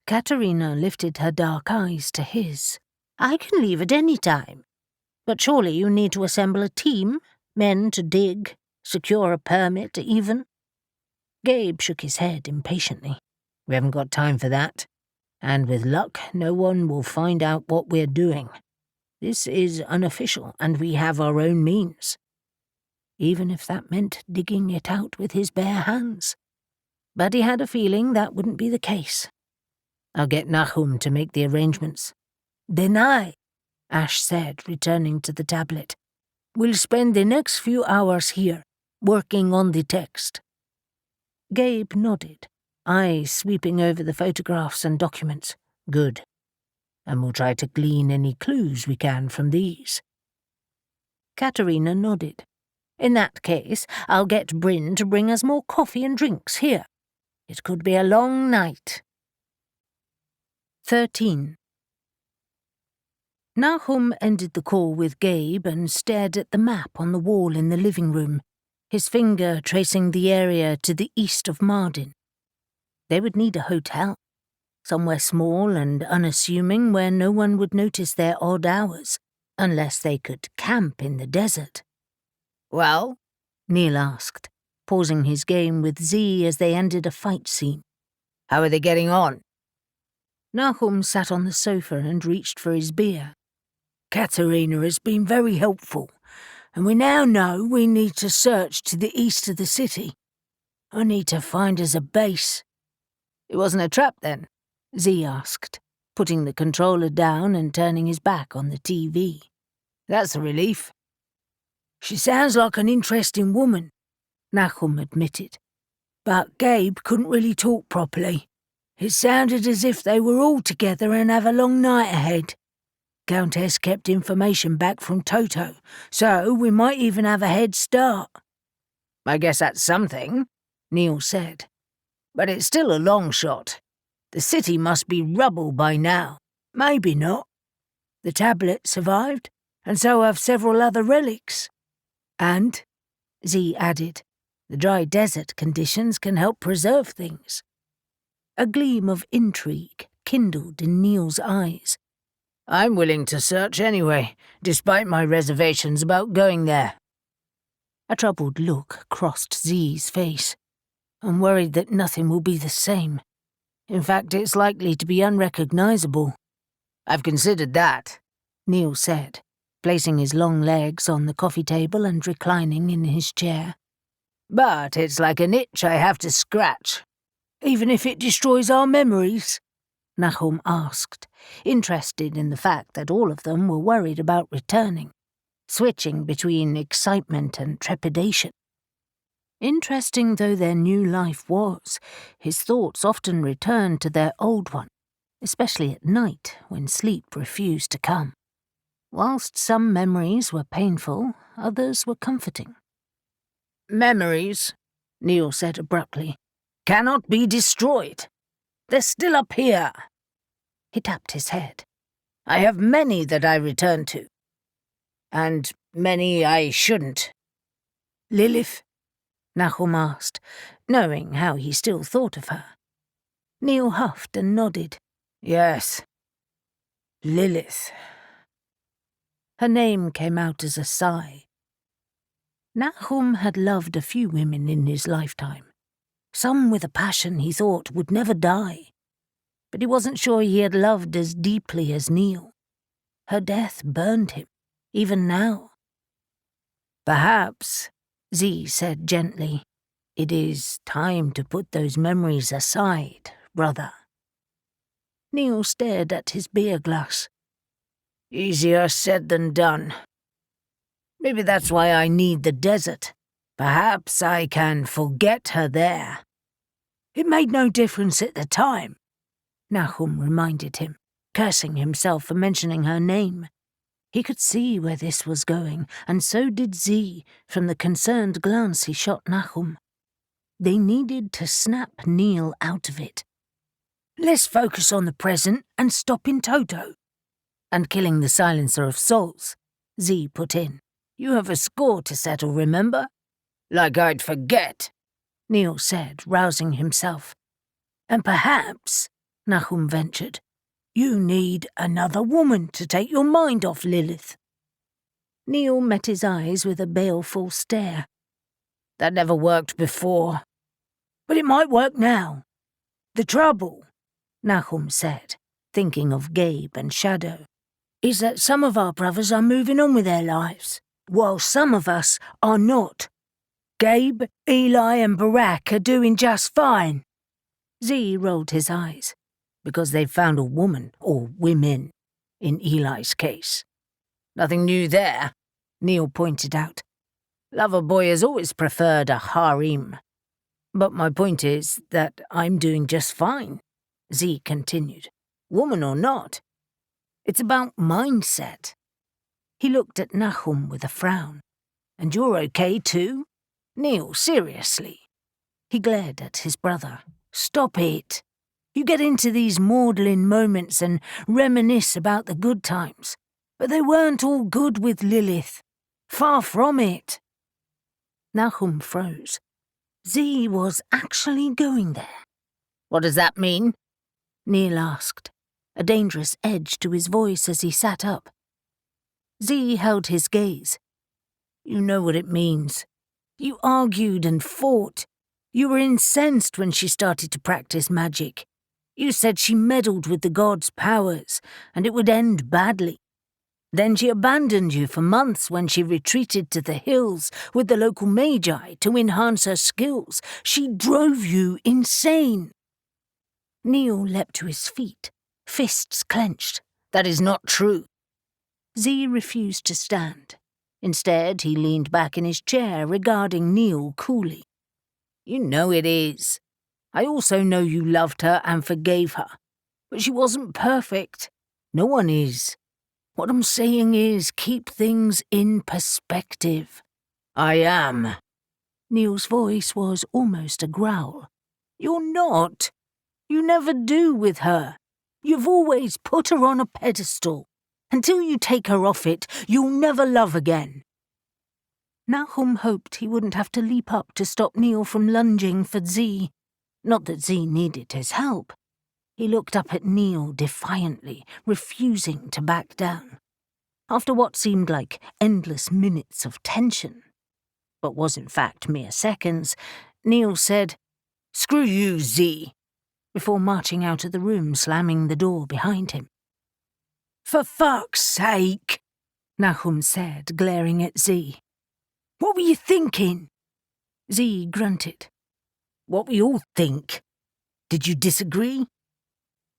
Katerina lifted her dark eyes to his. "I can leave at any time. But surely you need to assemble a team, men to dig, secure a permit even." Gabe shook his head impatiently. "We haven't got time for that. And with luck, no one will find out what we're doing. This is unofficial, and we have our own means." Even if that meant digging it out with his bare hands. But he had a feeling that wouldn't be the case. "I'll get Nahum to make the arrangements." "Then Ash said, returning to the tablet. "We'll spend the next few hours here, working on the text." Gabe nodded, eyes sweeping over the photographs and documents. "Good. And we'll try to glean any clues we can from these." Katerina nodded. "In that case, I'll get Bryn to bring us more coffee and drinks here. It could be a long night." 13. Nahum ended the call with Gabe and stared at the map on the wall in the living room, his finger tracing the area to the east of Mardin. They would need a hotel, somewhere small and unassuming where no one would notice their odd hours, unless they could camp in the desert. "Well?" Neil asked, pausing his game with Z as they ended a fight scene. "How are they getting on?" Nahum sat on the sofa and reached for his beer. Katerina has been very helpful, and we now know we need to search to the east of the city. I need to find us a base." "It wasn't a trap, then?" Z asked, putting the controller down and turning his back on the TV. "That's a relief." "She sounds like an interesting woman," Nahum admitted. "But Gabe couldn't really talk properly. It sounded as if they were all together and have a long night ahead. Countess kept information back from Toto, so we might even have a head start." "I guess that's something," Neil said. "But it's still a long shot. The city must be rubble by now." "Maybe not. The tablet survived, and so have several other relics. And," Z added, "the dry desert conditions can help preserve things." A gleam of intrigue kindled in Neil's eyes. "I'm willing to search anyway, despite my reservations about going there." A troubled look crossed Z's face. "I'm worried that nothing will be the same. In fact, it's likely to be unrecognizable." "I've considered that," Neil said, placing his long legs on the coffee table and reclining in his chair. "But it's like an itch I have to scratch." "Even if it destroys our memories?" Nahum asked, interested in the fact that all of them were worried about returning, switching between excitement and trepidation. Interesting though their new life was, his thoughts often returned to their old one, especially at night when sleep refused to come. Whilst some memories were painful, others were comforting. "Memories," Neil said abruptly, "cannot be destroyed. They're still up here." He tapped his head. "I have many that I return to. And many I shouldn't." "Lilith?" Nahum asked, knowing how he still thought of her. Neil huffed and nodded. "Yes. Lilith." Her name came out as a sigh. Nahum had loved a few women in his lifetime, some with a passion he thought would never die. But he wasn't sure he had loved as deeply as Neil. Her death burned him, even now. "Perhaps," Z said gently, "it is time to put those memories aside, brother." Neil stared at his beer glass. "Easier said than done. Maybe that's why I need the desert. Perhaps I can forget her there." "It made no difference at the time," Nahum reminded him, cursing himself for mentioning her name. He could see where this was going, and so did Z from the concerned glance he shot Nahum. They needed to snap Neil out of it. "Let's focus on the present and stopping Toto." "And killing the Silencer of Souls," Z put in. "You have a score to settle, remember?" "Like I'd forget," Neil said, rousing himself. "And perhaps," Nahum ventured, "you need another woman to take your mind off Lilith." Neil met his eyes with a baleful stare. "That never worked before." "But it might work now. The trouble," Nahum said, thinking of Gabe and Shadow, "is that some of our brothers are moving on with their lives, while some of us are not. Gabe, Eli and Barak are doing just fine." Z rolled his eyes, because they've found a woman, or women, in Eli's case. "Nothing new there," Neil pointed out. "Loverboy has always preferred a harem. But my point is that I'm doing just fine," Z continued. "Woman or not. It's about mindset." He looked at Nahum with a frown. "And you're okay too? Neil, seriously." He glared at his brother. "Stop it. You get into these maudlin moments and reminisce about the good times. But they weren't all good with Lilith. Far from it." Nahum froze. Z was actually going there. "What does that mean?" Neil asked, a dangerous edge to his voice as he sat up. Z held his gaze. "You know what it means. You argued and fought. You were incensed when she started to practice magic. You said she meddled with the gods' powers, and it would end badly. Then she abandoned you for months when she retreated to the hills with the local magi to enhance her skills. She drove you insane." Neil leapt to his feet, fists clenched. "That is not true." Z refused to stand. Instead, he leaned back in his chair, regarding Neil coolly. "You know it is. I also know you loved her and forgave her. But she wasn't perfect. No one is. What I'm saying is, keep things in perspective." "I am." Neil's voice was almost a growl. "You're not. You never do with her. You've always put her on a pedestal. Until you take her off it, you'll never love again." Nahum hoped he wouldn't have to leap up to stop Neil from lunging for Z. Not that Z needed his help. He looked up at Neil defiantly, refusing to back down. After what seemed like endless minutes of tension, but was in fact mere seconds, Neil said, "Screw you, Z," before marching out of the room, slamming the door behind him. "For fuck's sake," Nahum said, glaring at Z. "What were you thinking?" Z grunted. "What we all think. Did you disagree?"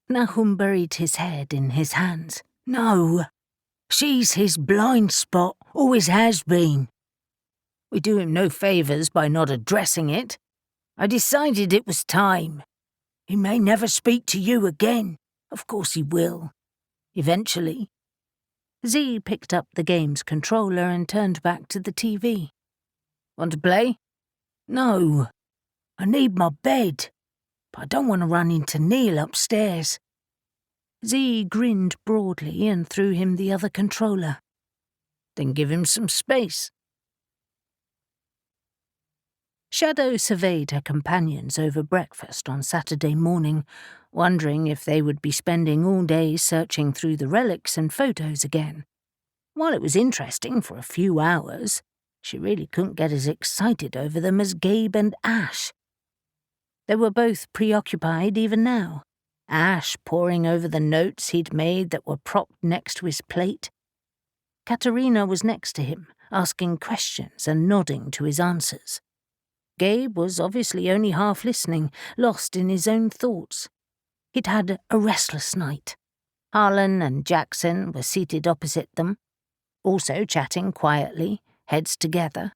Nahum buried his head in his hands. "No. She's his blind spot, always has been. We do him no favours by not addressing it. I decided it was time. He may never speak to you again. Of course he will. Eventually." Z picked up the game's controller and turned back to the TV. "Want to play?" "No. I need my bed. But I don't want to run into Neil upstairs." Z grinned broadly and threw him the other controller. "Then give him some space." Shadow surveyed her companions over breakfast on Saturday morning, wondering if they would be spending all day searching through the relics and photos again. While it was interesting for a few hours, she really couldn't get as excited over them as Gabe and Ash. They were both preoccupied even now, Ash poring over the notes he'd made that were propped next to his plate. Katerina was next to him, asking questions and nodding to his answers. Gabe was obviously only half listening, lost in his own thoughts. He'd had a restless night. Harlan and Jackson were seated opposite them, also chatting quietly, heads together.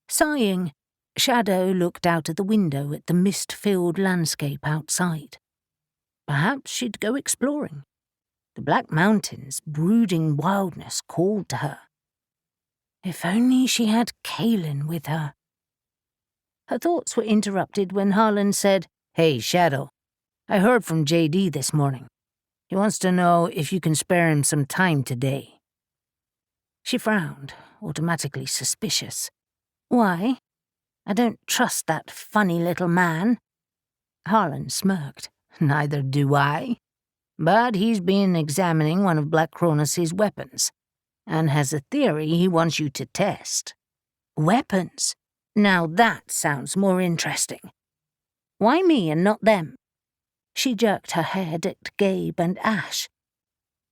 Sighing, Shadow looked out of the window at the mist-filled landscape outside. Perhaps she'd go exploring. The Black Mountains' brooding wildness called to her. If only she had Kaelin with her. Her thoughts were interrupted when Harlan said, "Hey, Shadow, I heard from JD this morning. He wants to know if you can spare him some time today." She frowned, automatically suspicious. "Why? I don't trust that funny little man." Harlan smirked. "Neither do I. But he's been examining one of Black Cronos' weapons, and has a theory he wants you to test." "Weapons? Now that sounds more interesting. Why me and not them?" She jerked her head at Gabe and Ash.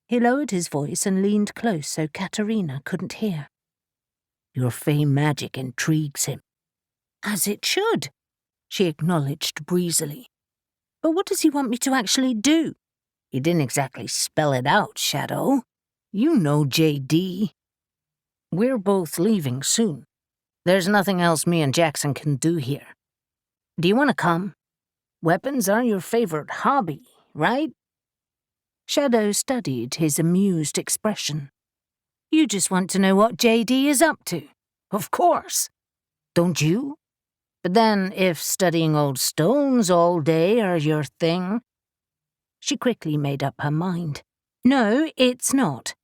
He lowered his voice and leaned close so Katerina couldn't hear. "Your fey magic intrigues him." "As it should," she acknowledged breezily. "But what does he want me to actually do?" "He didn't exactly spell it out, Shadow. You know JD. We're both leaving soon. There's nothing else me and Jackson can do here. Do you want to come? Weapons are your favorite hobby, right?" Shadow studied his amused expression. "You just want to know what JD is up to." "Of course. Don't you? But then, if studying old stones all day are your thing..." She quickly made up her mind. "No, it's not.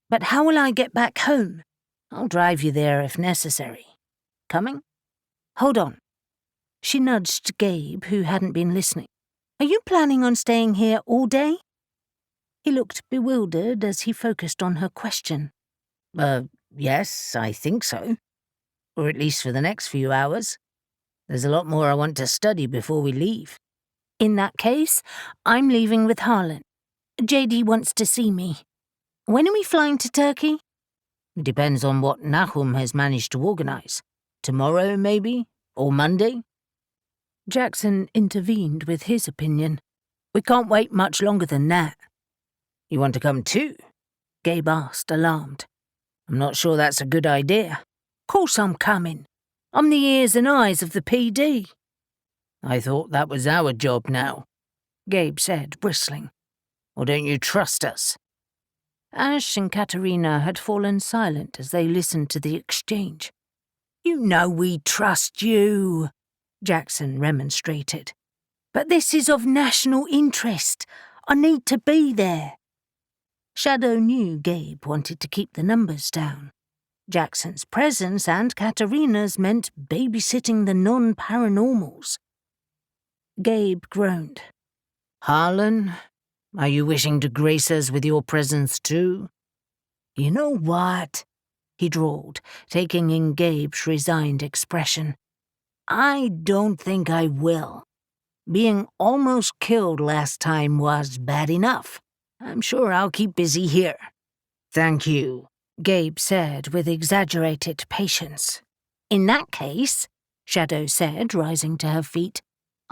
But how will I get back home?" "I'll drive you there if necessary. Coming?" "Hold on." She nudged Gabe, who hadn't been listening. "Are you planning on staying here all day?" He looked bewildered as he focused on her question. Yes, I think so. Or at least for the next few hours. There's a lot more I want to study before we leave." "In that case, I'm leaving with Harlan. JD wants to see me." When are we flying to Turkey? It depends on what Nahum has managed to organise. Tomorrow, maybe? Or Monday? Jackson intervened with his opinion. We can't wait much longer than that. You want to come too? Gabe asked, alarmed. I'm not sure that's a good idea. Course I'm coming. I'm the ears and eyes of the PD. I thought that was our job now, Gabe said, bristling. Or don't you trust us? Ash and Katerina had fallen silent as they listened to the exchange. You know we trust you, Jackson remonstrated. But this is of national interest. I need to be there. Shadow knew Gabe wanted to keep the numbers down. Jackson's presence and Katerina's meant babysitting the non-paranormals. Gabe groaned. Harlan, are you wishing to grace us with your presence too? You know what? He drawled, taking in Gabe's resigned expression. I don't think I will. Being almost killed last time was bad enough. I'm sure I'll keep busy here. Thank you, Gabe said with exaggerated patience. In that case, Shadow said, rising to her feet,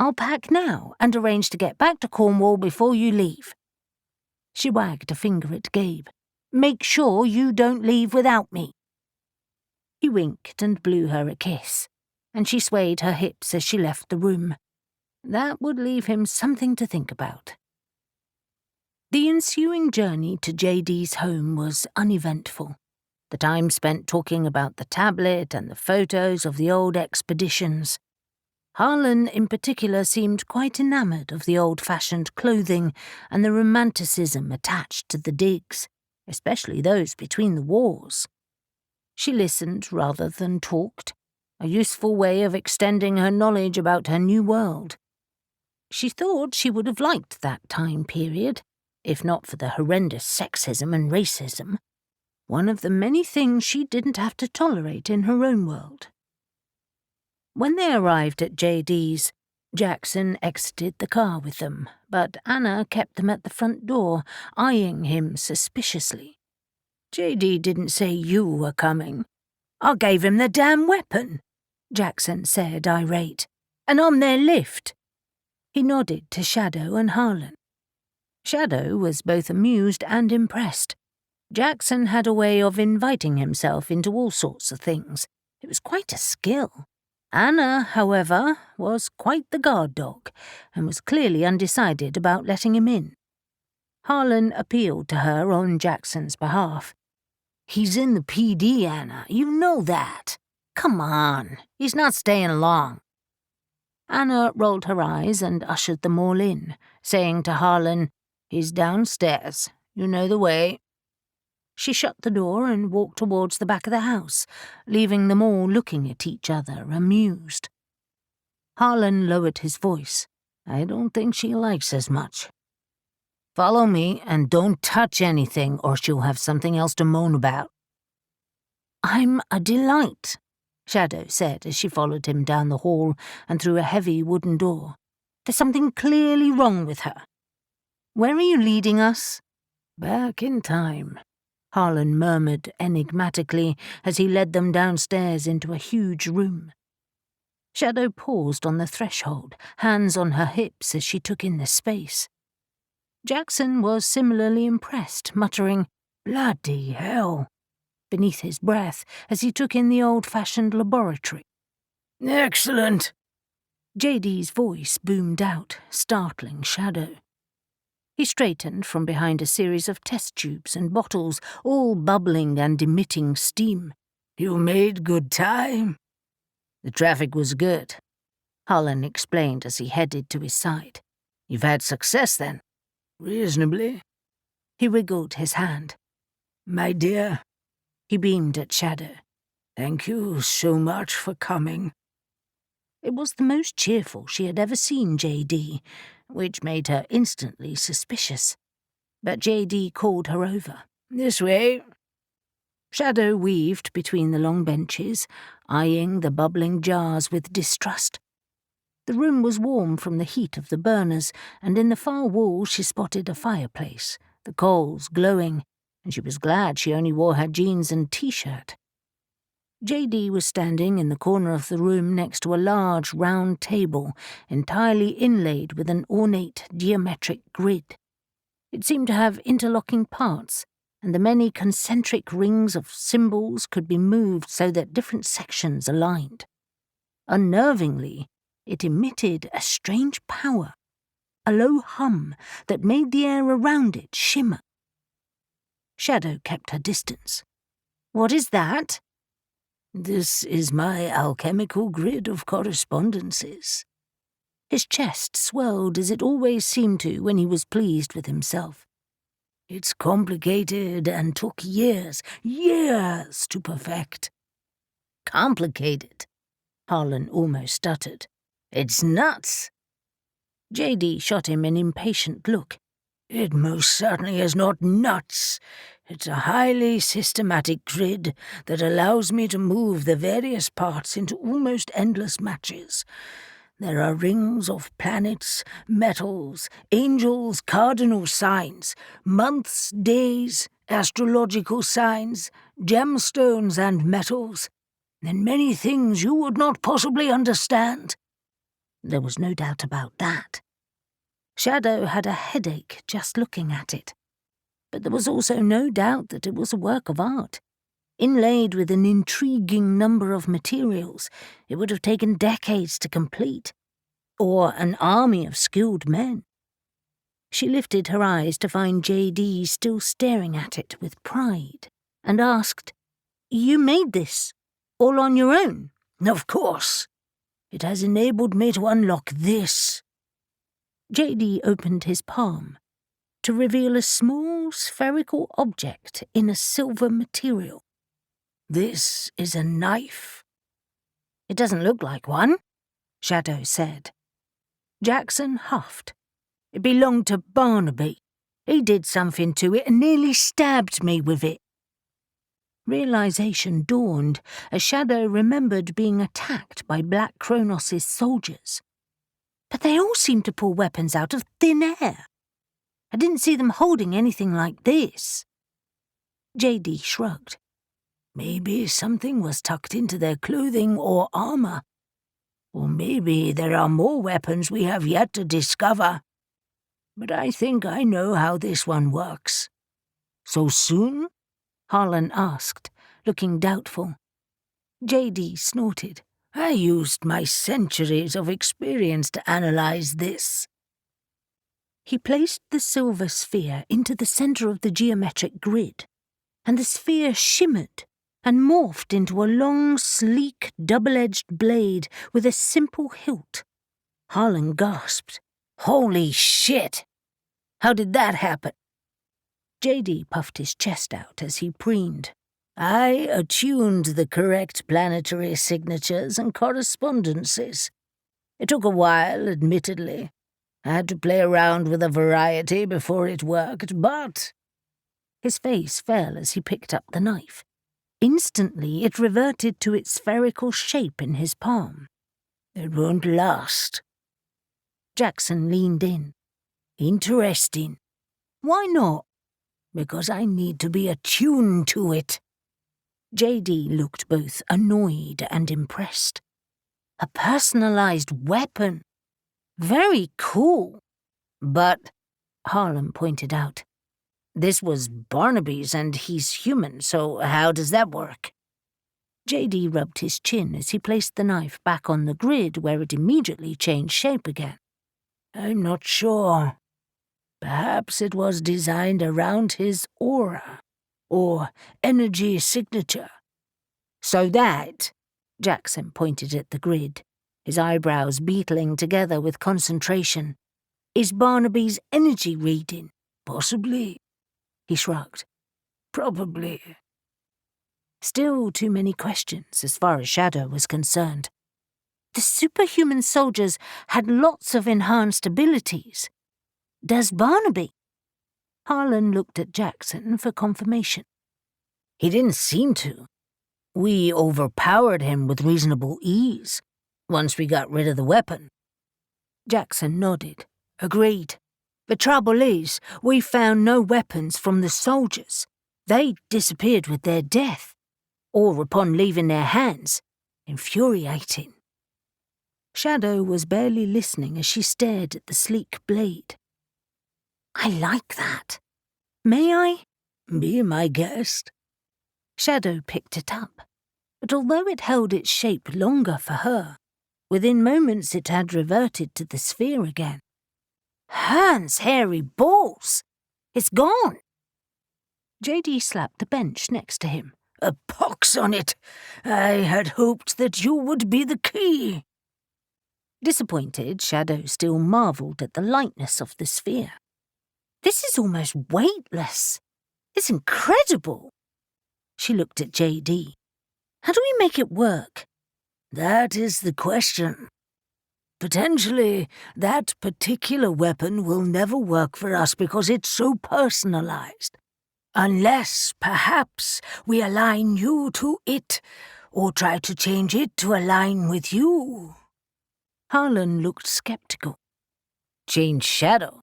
I'll pack now and arrange to get back to Cornwall before you leave. She wagged a finger at Gabe. Make sure you don't leave without me. He winked and blew her a kiss, and she swayed her hips as she left the room. That would leave him something to think about. The ensuing journey to JD's home was uneventful. The time spent talking about the tablet and the photos of the old expeditions. Harlan, in particular, seemed quite enamoured of the old-fashioned clothing and the romanticism attached to the digs, especially those between the wars. She listened rather than talked, a useful way of extending her knowledge about her new world. She thought she would have liked that time period, if not for the horrendous sexism and racism, one of the many things she didn't have to tolerate in her own world. When they arrived at JD's, Jackson exited the car with them, but Anna kept them at the front door, eyeing him suspiciously. JD didn't say you were coming. I gave him the damn weapon, Jackson said, irate, and I'm their lift. He nodded to Shadow and Harlan. Shadow was both amused and impressed. Jackson had a way of inviting himself into all sorts of things. It was quite a skill. Anna, however, was quite the guard dog, and was clearly undecided about letting him in. Harlan appealed to her on Jackson's behalf. He's in the PD, Anna, you know that. Come on, he's not staying long. Anna rolled her eyes and ushered them all in, saying to Harlan, He's downstairs, you know the way. She shut the door and walked towards the back of the house, leaving them all looking at each other, amused. Harlan lowered his voice. I don't think she likes us much. Follow me and don't touch anything or she'll have something else to moan about. I'm a delight, Shadow said as she followed him down the hall and through a heavy wooden door. There's something clearly wrong with her. Where are you leading us? Back in time, Harlan murmured enigmatically as he led them downstairs into a huge room. Shadow paused on the threshold, hands on her hips as she took in the space. Jackson was similarly impressed, muttering, Bloody hell, beneath his breath as he took in the old-fashioned laboratory. Excellent! JD's voice boomed out, startling Shadow. He straightened from behind a series of test tubes and bottles, all bubbling and emitting steam. You made good time? The traffic was good, Harlan explained as he headed to his side. You've had success, then? Reasonably. He wiggled his hand. My dear, he beamed at Shadow. Thank you so much for coming. It was the most cheerful she had ever seen JD, which made her instantly suspicious. But JD called her over. This way. Shadow weaved between the long benches, eyeing the bubbling jars with distrust. The room was warm from the heat of the burners, and in the far wall she spotted a fireplace, the coals glowing. and she was glad she only wore her jeans and t-shirt. JD was standing in the corner of the room next to a large round table entirely inlaid with an ornate geometric grid. It seemed to have interlocking parts, and the many concentric rings of symbols could be moved so that different sections aligned. Unnervingly, it emitted a strange power, a low hum that made the air around it shimmer. Shadow kept her distance. "What is that?" "This is my alchemical grid of correspondences." His chest swelled as it always seemed to when he was pleased with himself. "It's complicated and took years to perfect." "Complicated?" Harlan almost stuttered. "It's nuts." JD shot him an impatient look. "It most certainly is not nuts. It's a highly systematic grid that allows me to move the various parts into almost endless matches. There are rings of planets, metals, angels, cardinal signs, months, days, astrological signs, gemstones and metals, and many things you would not possibly understand." There was no doubt about that. Shadow had a headache just looking at it. But there was also no doubt that it was a work of art. Inlaid with an intriguing number of materials, it would have taken decades to complete, or an army of skilled men. She lifted her eyes to find JD still staring at it with pride, and asked, "You made this, all on your own?" "Of course. It has enabled me to unlock this." JD opened his palm to reveal a small spherical object in a silver material. "This is a knife." "It doesn't look like one," Shadow said. Jackson huffed. "It belonged to Barnaby. He did something to it and nearly stabbed me with it." Realization dawned as Shadow remembered being attacked by Black Cronos' soldiers. But they all seemed to pull weapons out of thin air. I didn't see them holding anything like this. JD shrugged. "Maybe something was tucked into their clothing or armor. Or maybe there are more weapons we have yet to discover. But I think I know how this one works." "So soon?" Harlan asked, looking doubtful. JD snorted. "I used my centuries of experience to analyze this." He placed the silver sphere into the center of the geometric grid, and the sphere shimmered and morphed into a long, sleek, double-edged blade with a simple hilt. Harlan gasped. "Holy shit! How did that happen?" JD puffed his chest out as he preened. "I attuned the correct planetary signatures and correspondences. It took a while, admittedly. I had to play around with a variety before it worked, but—" His face fell as he picked up the knife. Instantly, it reverted to its spherical shape in his palm. "It won't last." Jackson leaned in. "Interesting." "Why not?" "Because I need to be attuned to it." JD looked both annoyed and impressed. "A personalized weapon. Very cool. But," Harlan pointed out, "this was Barnaby's and he's human, so how does that work?" JD rubbed his chin as he placed the knife back on the grid where it immediately changed shape again. "I'm not sure. Perhaps it was designed around his aura, or energy signature." "So that," Jackson pointed at the grid, his eyebrows beetling together with concentration, "is Barnaby's energy reading?" "Possibly," he shrugged. "Probably." Still too many questions as far as Shadow was concerned. The superhuman soldiers had lots of enhanced abilities. Does Barnaby? Harlan looked at Jackson for confirmation. "He didn't seem to. We overpowered him with reasonable ease, once we got rid of the weapon." Jackson nodded. "Agreed. The trouble is, we found no weapons from the soldiers, They disappeared with their death, or upon leaving their hands. Infuriating. Shadow was barely listening as she stared at the sleek blade. I like that. May I? Be my guest. Shadow picked it up, but although it held its shape longer for her, within moments it had reverted to the sphere again. Hans' hairy balls! It's gone! JD slapped the bench next to him. A pox on it! I had hoped that you would be the key. Disappointed, Shadow still marvelled at the lightness of the sphere. This is almost weightless. It's incredible. She looked at JD. How do we make it work? That is the question. Potentially, that particular weapon will never work for us because it's so personalized. Unless, perhaps, we align you to it, or try to change it to align with you. Harlan looked skeptical. Change Shadow?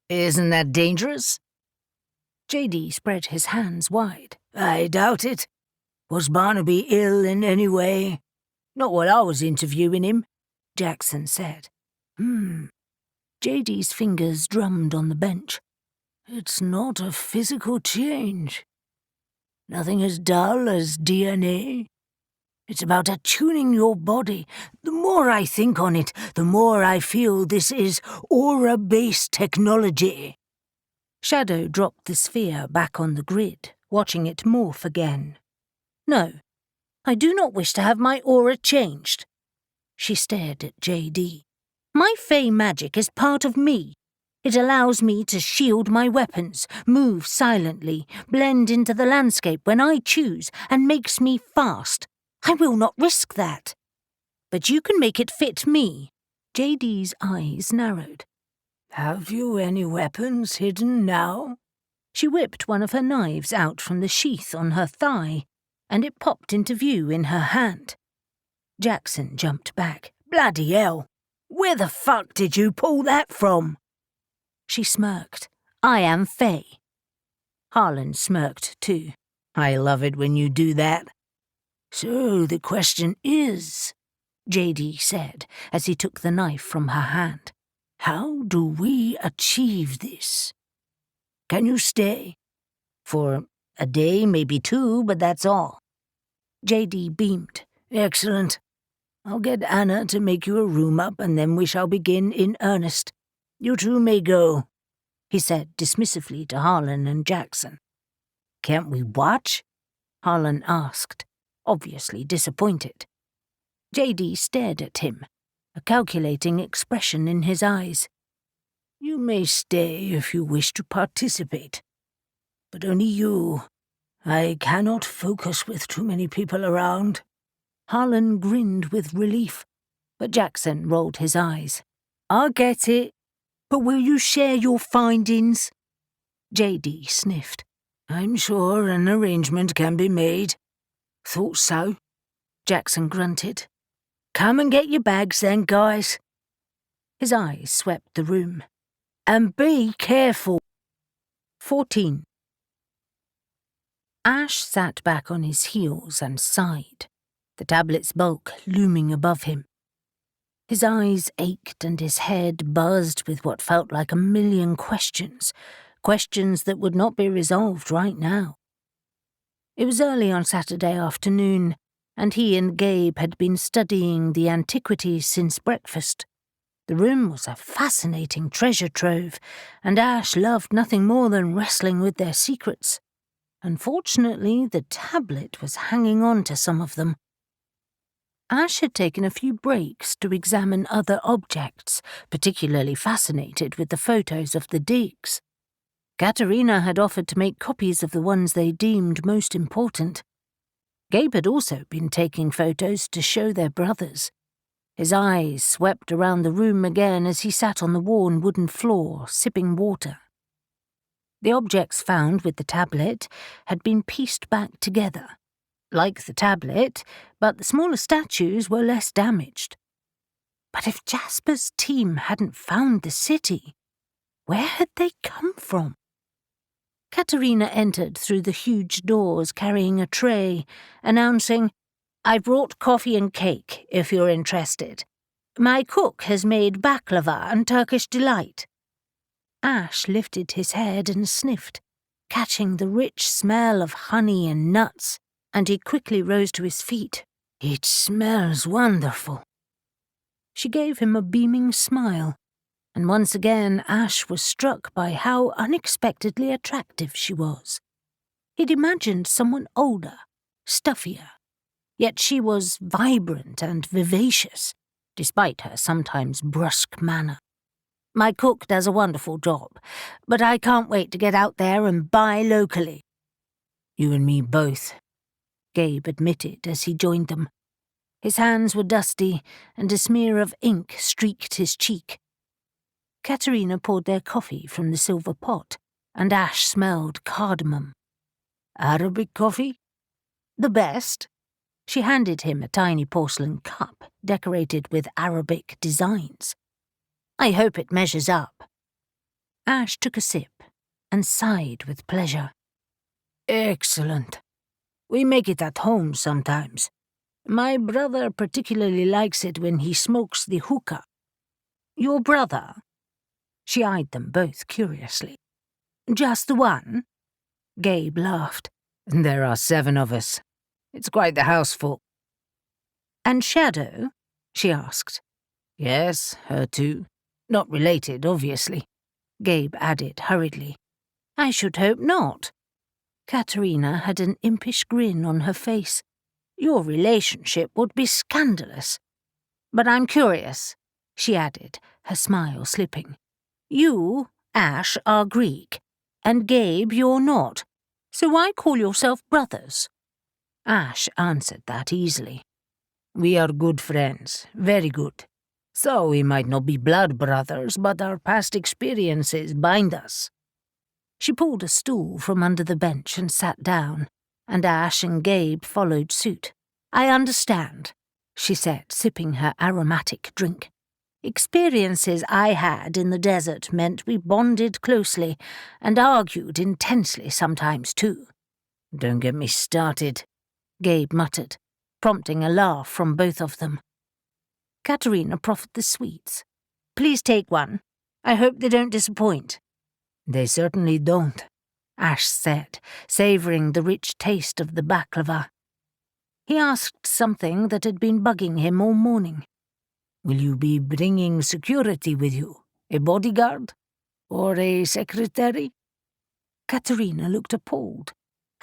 Isn't that dangerous? JD spread his hands wide. I doubt it. Was Barnaby ill in any way? Not while I was interviewing him, Jackson said. JD's fingers drummed on the bench. It's not a physical change. Nothing as dull as DNA. It's about attuning your body. The more I think on it, the more I feel this is aura-based technology. Shadow dropped the sphere back on the grid, watching it morph again. No, I do not wish to have my aura changed. She stared at JD. My Fey magic is part of me. It allows me to shield my weapons, move silently, blend into the landscape when I choose, and makes me fast. I will not risk that. But you can make it fit me. JD's eyes narrowed. Have you any weapons hidden now? She whipped one of her knives out from the sheath on her thigh, and it popped into view in her hand. Jackson jumped back. Bloody hell! Where the fuck did you pull that from? She smirked. I am Fey. Harlan smirked too. I love it when you do that. So the question is, JD said as he took the knife from her hand, how do we achieve this? Can you stay? For a day, maybe two, but that's all. JD beamed. Excellent. I'll get Anna to make you a room up and then we shall begin in earnest. You two may go, he said dismissively to Harlan and Jackson. Can't we watch? Harlan asked, obviously disappointed. JD stared at him, a calculating expression in his eyes. You may stay if you wish to participate, but only you. I cannot focus with too many people around. Harlan grinned with relief, but Jackson rolled his eyes. I get it, but will you share your findings? JD sniffed. I'm sure an arrangement can be made. Thought so. Jackson grunted. Come and get your bags then, guys. His eyes swept the room. And be careful. 14. Ash sat back on his heels and sighed, the tablet's bulk looming above him. His eyes ached and his head buzzed with what felt like a million questions that would not be resolved right now. It was early on Saturday afternoon, and he and Gabe had been studying the antiquities since breakfast. The room was a fascinating treasure trove, and Ash loved nothing more than wrestling with their secrets. Unfortunately, the tablet was hanging on to some of them. Ash had taken a few breaks to examine other objects, particularly fascinated with the photos of the digs. Katerina had offered to make copies of the ones they deemed most important. Gabe had also been taking photos to show their brothers. His eyes swept around the room again as he sat on the worn wooden floor, sipping water. The objects found with the tablet had been pieced back together. Like the tablet, but the smaller statues were less damaged. But if Jasper's team hadn't found the city, where had they come from? Katerina entered through the huge doors carrying a tray, announcing, "I brought coffee and cake, if you're interested. My cook has made baklava and Turkish delight." Ash lifted his head and sniffed, catching the rich smell of honey and nuts, and he quickly rose to his feet. "It smells wonderful." She gave him a beaming smile, and once again Ash was struck by how unexpectedly attractive she was. He'd imagined someone older, stuffier, yet she was vibrant and vivacious, despite her sometimes brusque manner. "My cook does a wonderful job, but I can't wait to get out there and buy locally." "You and me both," Gabe admitted as he joined them. His hands were dusty, and a smear of ink streaked his cheek. Katerina poured their coffee from the silver pot, and Ash smelled cardamom. "Arabic coffee?" "The best." She handed him a tiny porcelain cup decorated with Arabic designs. "I hope it measures up." Ash took a sip and sighed with pleasure. "Excellent. We make it at home sometimes. My brother particularly likes it when he smokes the hookah." "Your brother?" She eyed them both curiously. "Just the one?" Gabe laughed. "There are 7 of us. It's quite the houseful." "And Shadow?" she asked. "Yes, her too. Not related, obviously," Gabe added hurriedly. "I should hope not." Katerina had an impish grin on her face. "Your relationship would be scandalous. But I'm curious," she added, her smile slipping. "You, Ash, are Greek, and Gabe, you're not. So why call yourself brothers?" Ash answered that easily. "We are good friends, very good. So we might not be blood brothers, but our past experiences bind us." She pulled a stool from under the bench and sat down, and Ash and Gabe followed suit. "I understand," she said, sipping her aromatic drink. "Experiences I had in the desert meant we bonded closely and argued intensely sometimes too." "Don't get me started," Gabe muttered, prompting a laugh from both of them. Katerina proffered the sweets. "Please take one. I hope they don't disappoint." "They certainly don't," Ash said, savouring the rich taste of the baklava. He asked something that had been bugging him all morning. "Will you be bringing security with you? A bodyguard? Or a secretary?" Katerina looked appalled.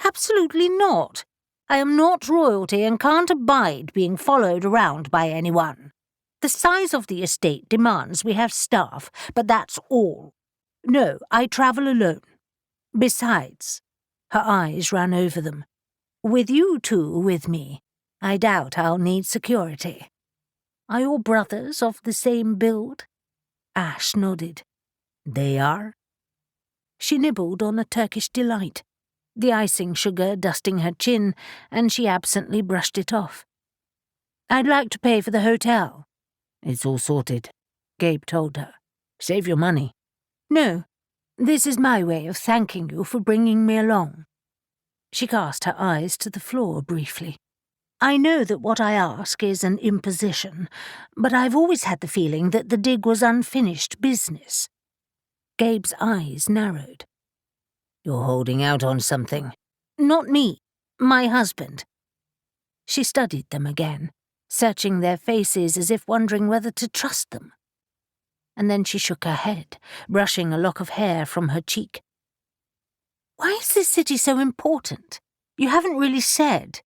"Absolutely not. I am not royalty and can't abide being followed around by anyone. The size of the estate demands we have staff, but that's all. No, I travel alone. Besides," her eyes ran over them, "with you two with me, I doubt I'll need security. Are your brothers of the same build?" Ash nodded. "They are." She nibbled on a Turkish delight, the icing sugar dusting her chin, and she absently brushed it off. "I'd like to pay for the hotel." "It's all sorted," Gabe told her. "Save your money." "No, this is my way of thanking you for bringing me along." She cast her eyes to the floor briefly. "I know that what I ask is an imposition, but I've always had the feeling that the dig was unfinished business." Gabe's eyes narrowed. "You're holding out on something." "Not me. My husband." She studied them again, searching their faces as if wondering whether to trust them. And then she shook her head, brushing a lock of hair from her cheek. "Why is this city so important? You haven't really said."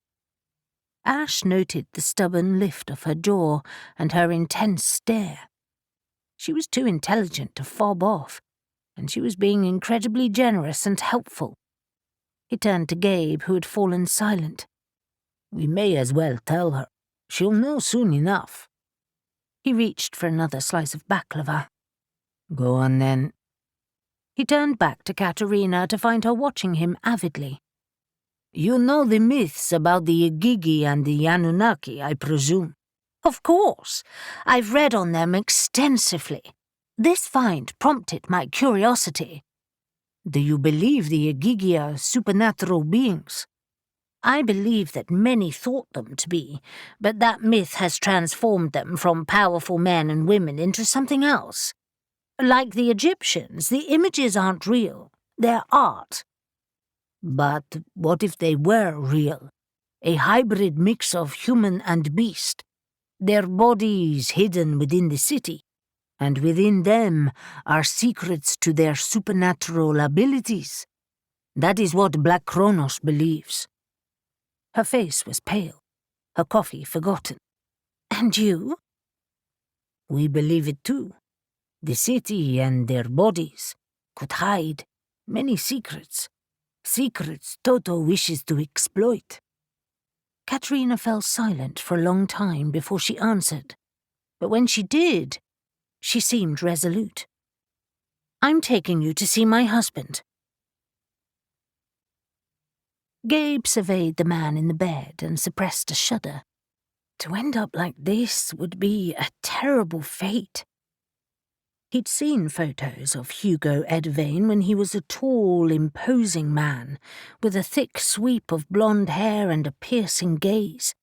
Ash noted the stubborn lift of her jaw and her intense stare. She was too intelligent to fob off, and she was being incredibly generous and helpful. He turned to Gabe, who had fallen silent. "We may as well tell her. She'll know soon enough." He reached for another slice of baklava. "Go on then." He turned back to Katerina to find her watching him avidly. "You know the myths about the Igigi and the Anunnaki, I presume?" "Of course. I've read on them extensively. This find prompted my curiosity." Do you believe the Igigi are supernatural beings? I believe that many thought them to be, but that myth has transformed them from powerful men and women into something else. Like the Egyptians, the images aren't real, they're art. But what if they were real? A hybrid mix of human and beast, their bodies hidden within the city, and within them are secrets to their supernatural abilities. That is what Black Cronos believes. Her face was pale, her coffee forgotten. And you? We believe it too. The city and their bodies could hide many secrets. Secrets Toto wishes to exploit. Katerina fell silent for a long time before she answered, but when she did, she seemed resolute. I'm taking you to see my husband. Gabe surveyed the man in the bed and suppressed a shudder. To end up like this would be a terrible fate. He'd seen photos of Hugo Edvane when he was a tall, imposing man, with a thick sweep of blonde hair and a piercing gaze.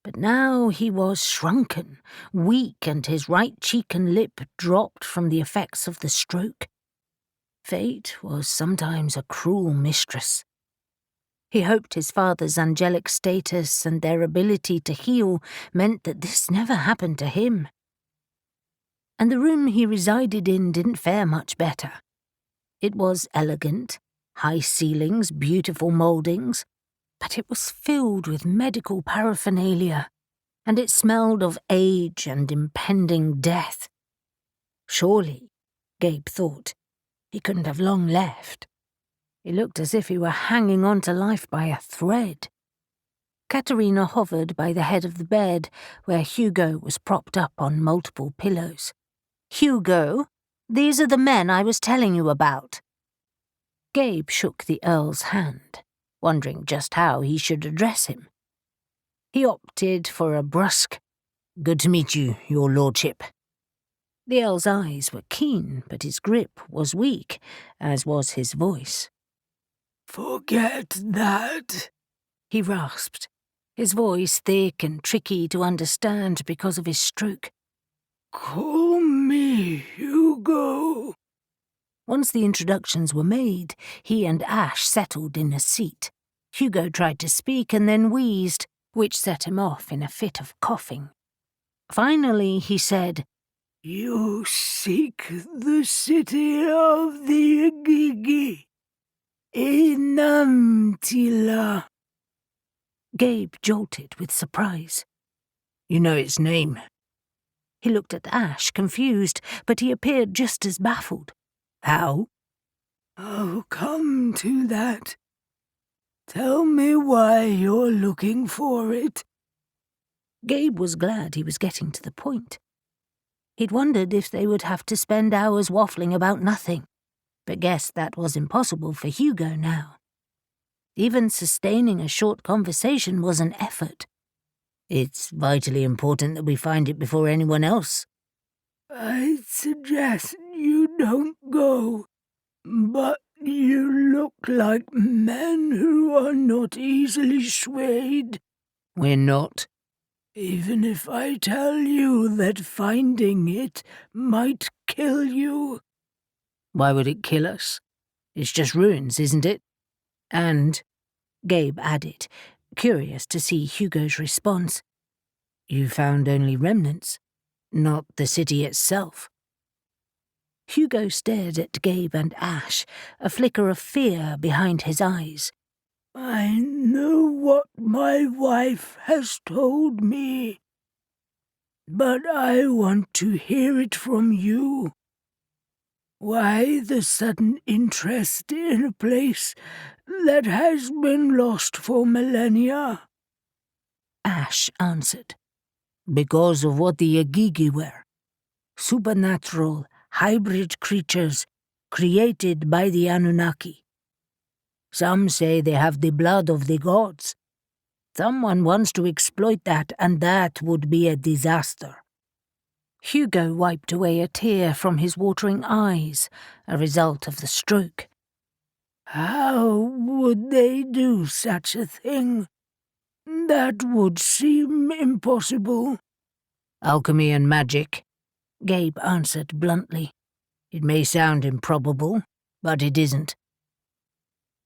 But now he was shrunken, weak, and his right cheek and lip dropped from the effects of the stroke. Fate was sometimes a cruel mistress. He hoped his father's angelic status and their ability to heal meant that this never happened to him. And the room he resided in didn't fare much better. It was elegant, high ceilings, beautiful mouldings, but it was filled with medical paraphernalia, and it smelled of age and impending death. Surely, Gabe thought, he couldn't have long left. He looked as if he were hanging on to life by a thread. Katerina hovered by the head of the bed, where Hugo was propped up on multiple pillows. Hugo, these are the men I was telling you about. Gabe shook the Earl's hand, wondering just how he should address him. He opted for a brusque, "Good to meet you, your lordship." The Earl's eyes were keen, but his grip was weak, as was his voice. "Forget that," he rasped, his voice thick and tricky to understand because of his stroke. "Call me Hugo." Once the introductions were made, he and Ash settled in a seat. Hugo tried to speak and then wheezed, which set him off in a fit of coughing. Finally he said, "You seek the city of the Igigi. Enamtila." Gabe jolted with surprise. "You know its name." He looked at Ash, confused, but he appeared just as baffled. "How?" "I'll come to that. Tell me why you're looking for it." Gabe was glad he was getting to the point. He'd wondered if they would have to spend hours waffling about nothing, but guessed that was impossible for Hugo now. Even sustaining a short conversation was an effort. "It's vitally important that we find it before anyone else." "I'd suggest you don't go, but you look like men who are not easily swayed." "We're not." "Even if I tell you that finding it might kill you." "Why would it kill us? It's just ruins, isn't it?" "And," Gabe added, curious to see Hugo's response, "you found only remnants, not the city itself." Hugo stared at Gabe and Ash, a flicker of fear behind his eyes. "I know what my wife has told me, but I want to hear it from you. Why the sudden interest in a place that has been lost for millennia?" Ash answered, "Because of what the Igigi were. Supernatural, hybrid creatures created by the Anunnaki. Some say they have the blood of the gods. Someone wants to exploit that, and that would be a disaster." Hugo wiped away a tear from his watering eyes, a result of the stroke. How would they do such a thing? That would seem impossible. Alchemy and magic, Gabe answered bluntly. It may sound improbable, but it isn't.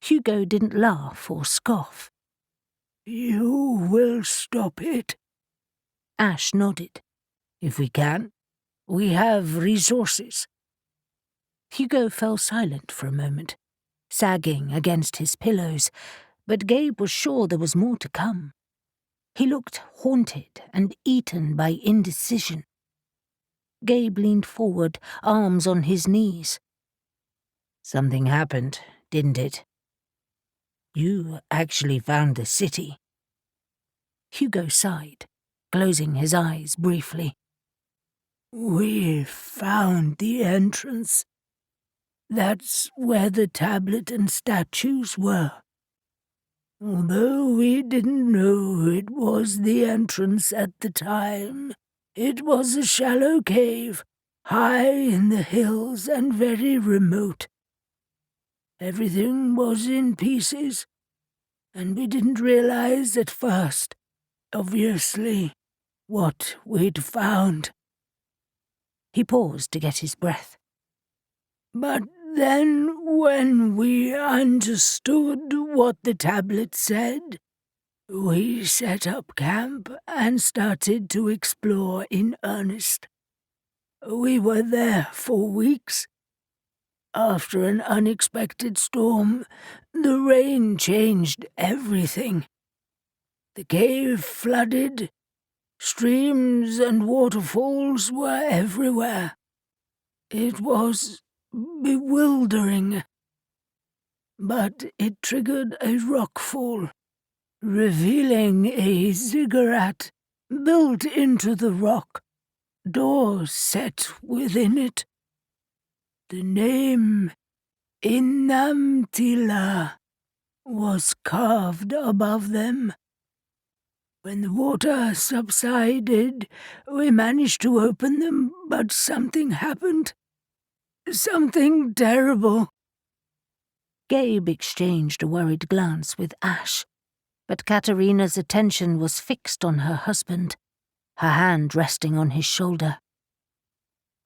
Hugo didn't laugh or scoff. You will stop it? Ash nodded. If we can. We have resources. Hugo fell silent for a moment, sagging against his pillows, but Gabe was sure there was more to come. He looked haunted and eaten by indecision. Gabe leaned forward, arms on his knees. Something happened, didn't it? You actually found the city. Hugo sighed, closing his eyes briefly. We found the entrance. That's where the tablet and statues were. Although we didn't know it was the entrance at the time, it was a shallow cave, high in the hills and very remote. Everything was in pieces, and we didn't realize at first, obviously, what we'd found. He paused to get his breath. But then, when we understood what the tablet said, we set up camp and started to explore in earnest. We were there for weeks. After an unexpected storm, the rain changed everything. The cave flooded. Streams and waterfalls were everywhere. It was bewildering. But it triggered a rockfall, revealing a ziggurat built into the rock, doors set within it. The name Inamtila was carved above them. When the water subsided, we managed to open them, but something happened. Something terrible. Gabe exchanged a worried glance with Ash, but Katerina's attention was fixed on her husband, her hand resting on his shoulder.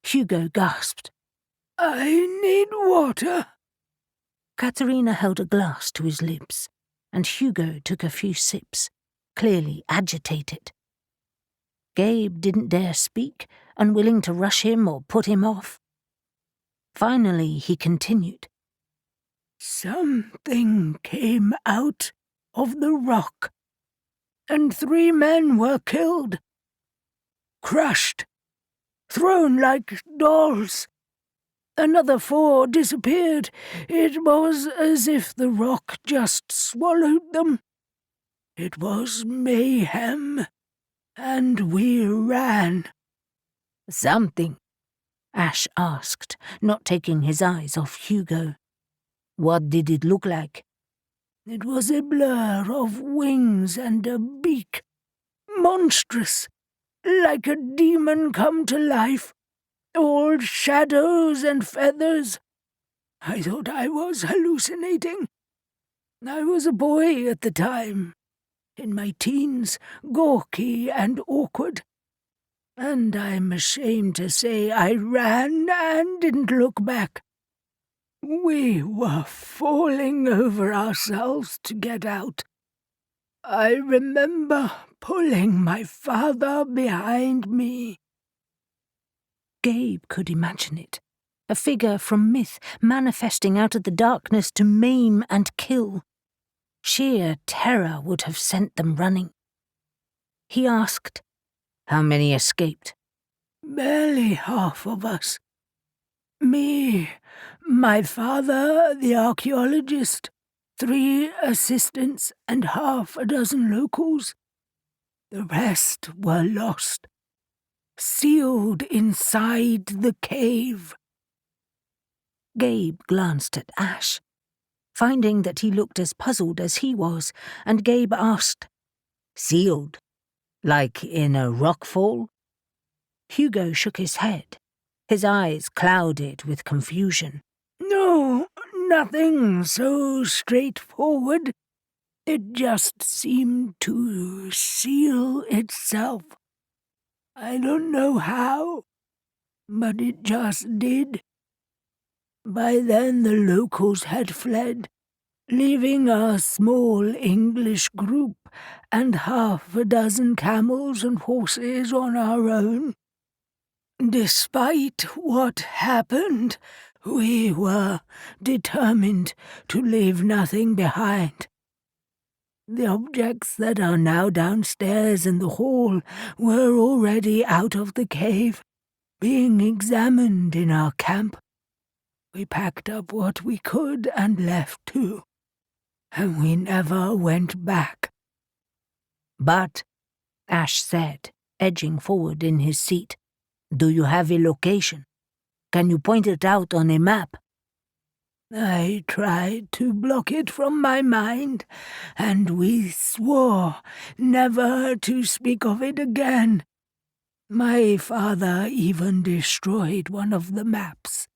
Hugo gasped. I need water. Katerina held a glass to his lips, and Hugo took a few sips, clearly agitated. Gabe didn't dare speak, unwilling to rush him or put him off. Finally, he continued. Something came out of the rock, and 3 men were killed. Crushed. Thrown like dolls. Another 4 disappeared. It was as if the rock just swallowed them. It was mayhem, and we ran. Something? Ash asked, not taking his eyes off Hugo. What did it look like? It was a blur of wings and a beak. Monstrous, like a demon come to life. All shadows and feathers. I thought I was hallucinating. I was a boy at the time, in my teens, gawky and awkward. And I'm ashamed to say I ran and didn't look back. We were falling over ourselves to get out. I remember pulling my father behind me. Gabe could imagine it. A figure from myth manifesting out of the darkness to maim and kill. Sheer terror would have sent them running. He asked, How many escaped? Barely half of us. Me, my father, the archaeologist, 3 assistants and half a dozen locals. The rest were lost. Sealed inside the cave. Gabe glanced at Ash, finding that he looked as puzzled as he was, and Gabe asked, Sealed? Like in a rockfall? Hugo shook his head, his eyes clouded with confusion. No, nothing so straightforward. It just seemed to seal itself. I don't know how, but it just did. By then the locals had fled, leaving a small English group and half a dozen camels and horses on our own. Despite what happened, we were determined to leave nothing behind. The objects that are now downstairs in the hall were already out of the cave, being examined in our camp. We packed up what we could and left too, and we never went back. But, Ash said, edging forward in his seat, do you have a location? Can you point it out on a map? I tried to block it from my mind, and we swore never to speak of it again. My father even destroyed one of the maps.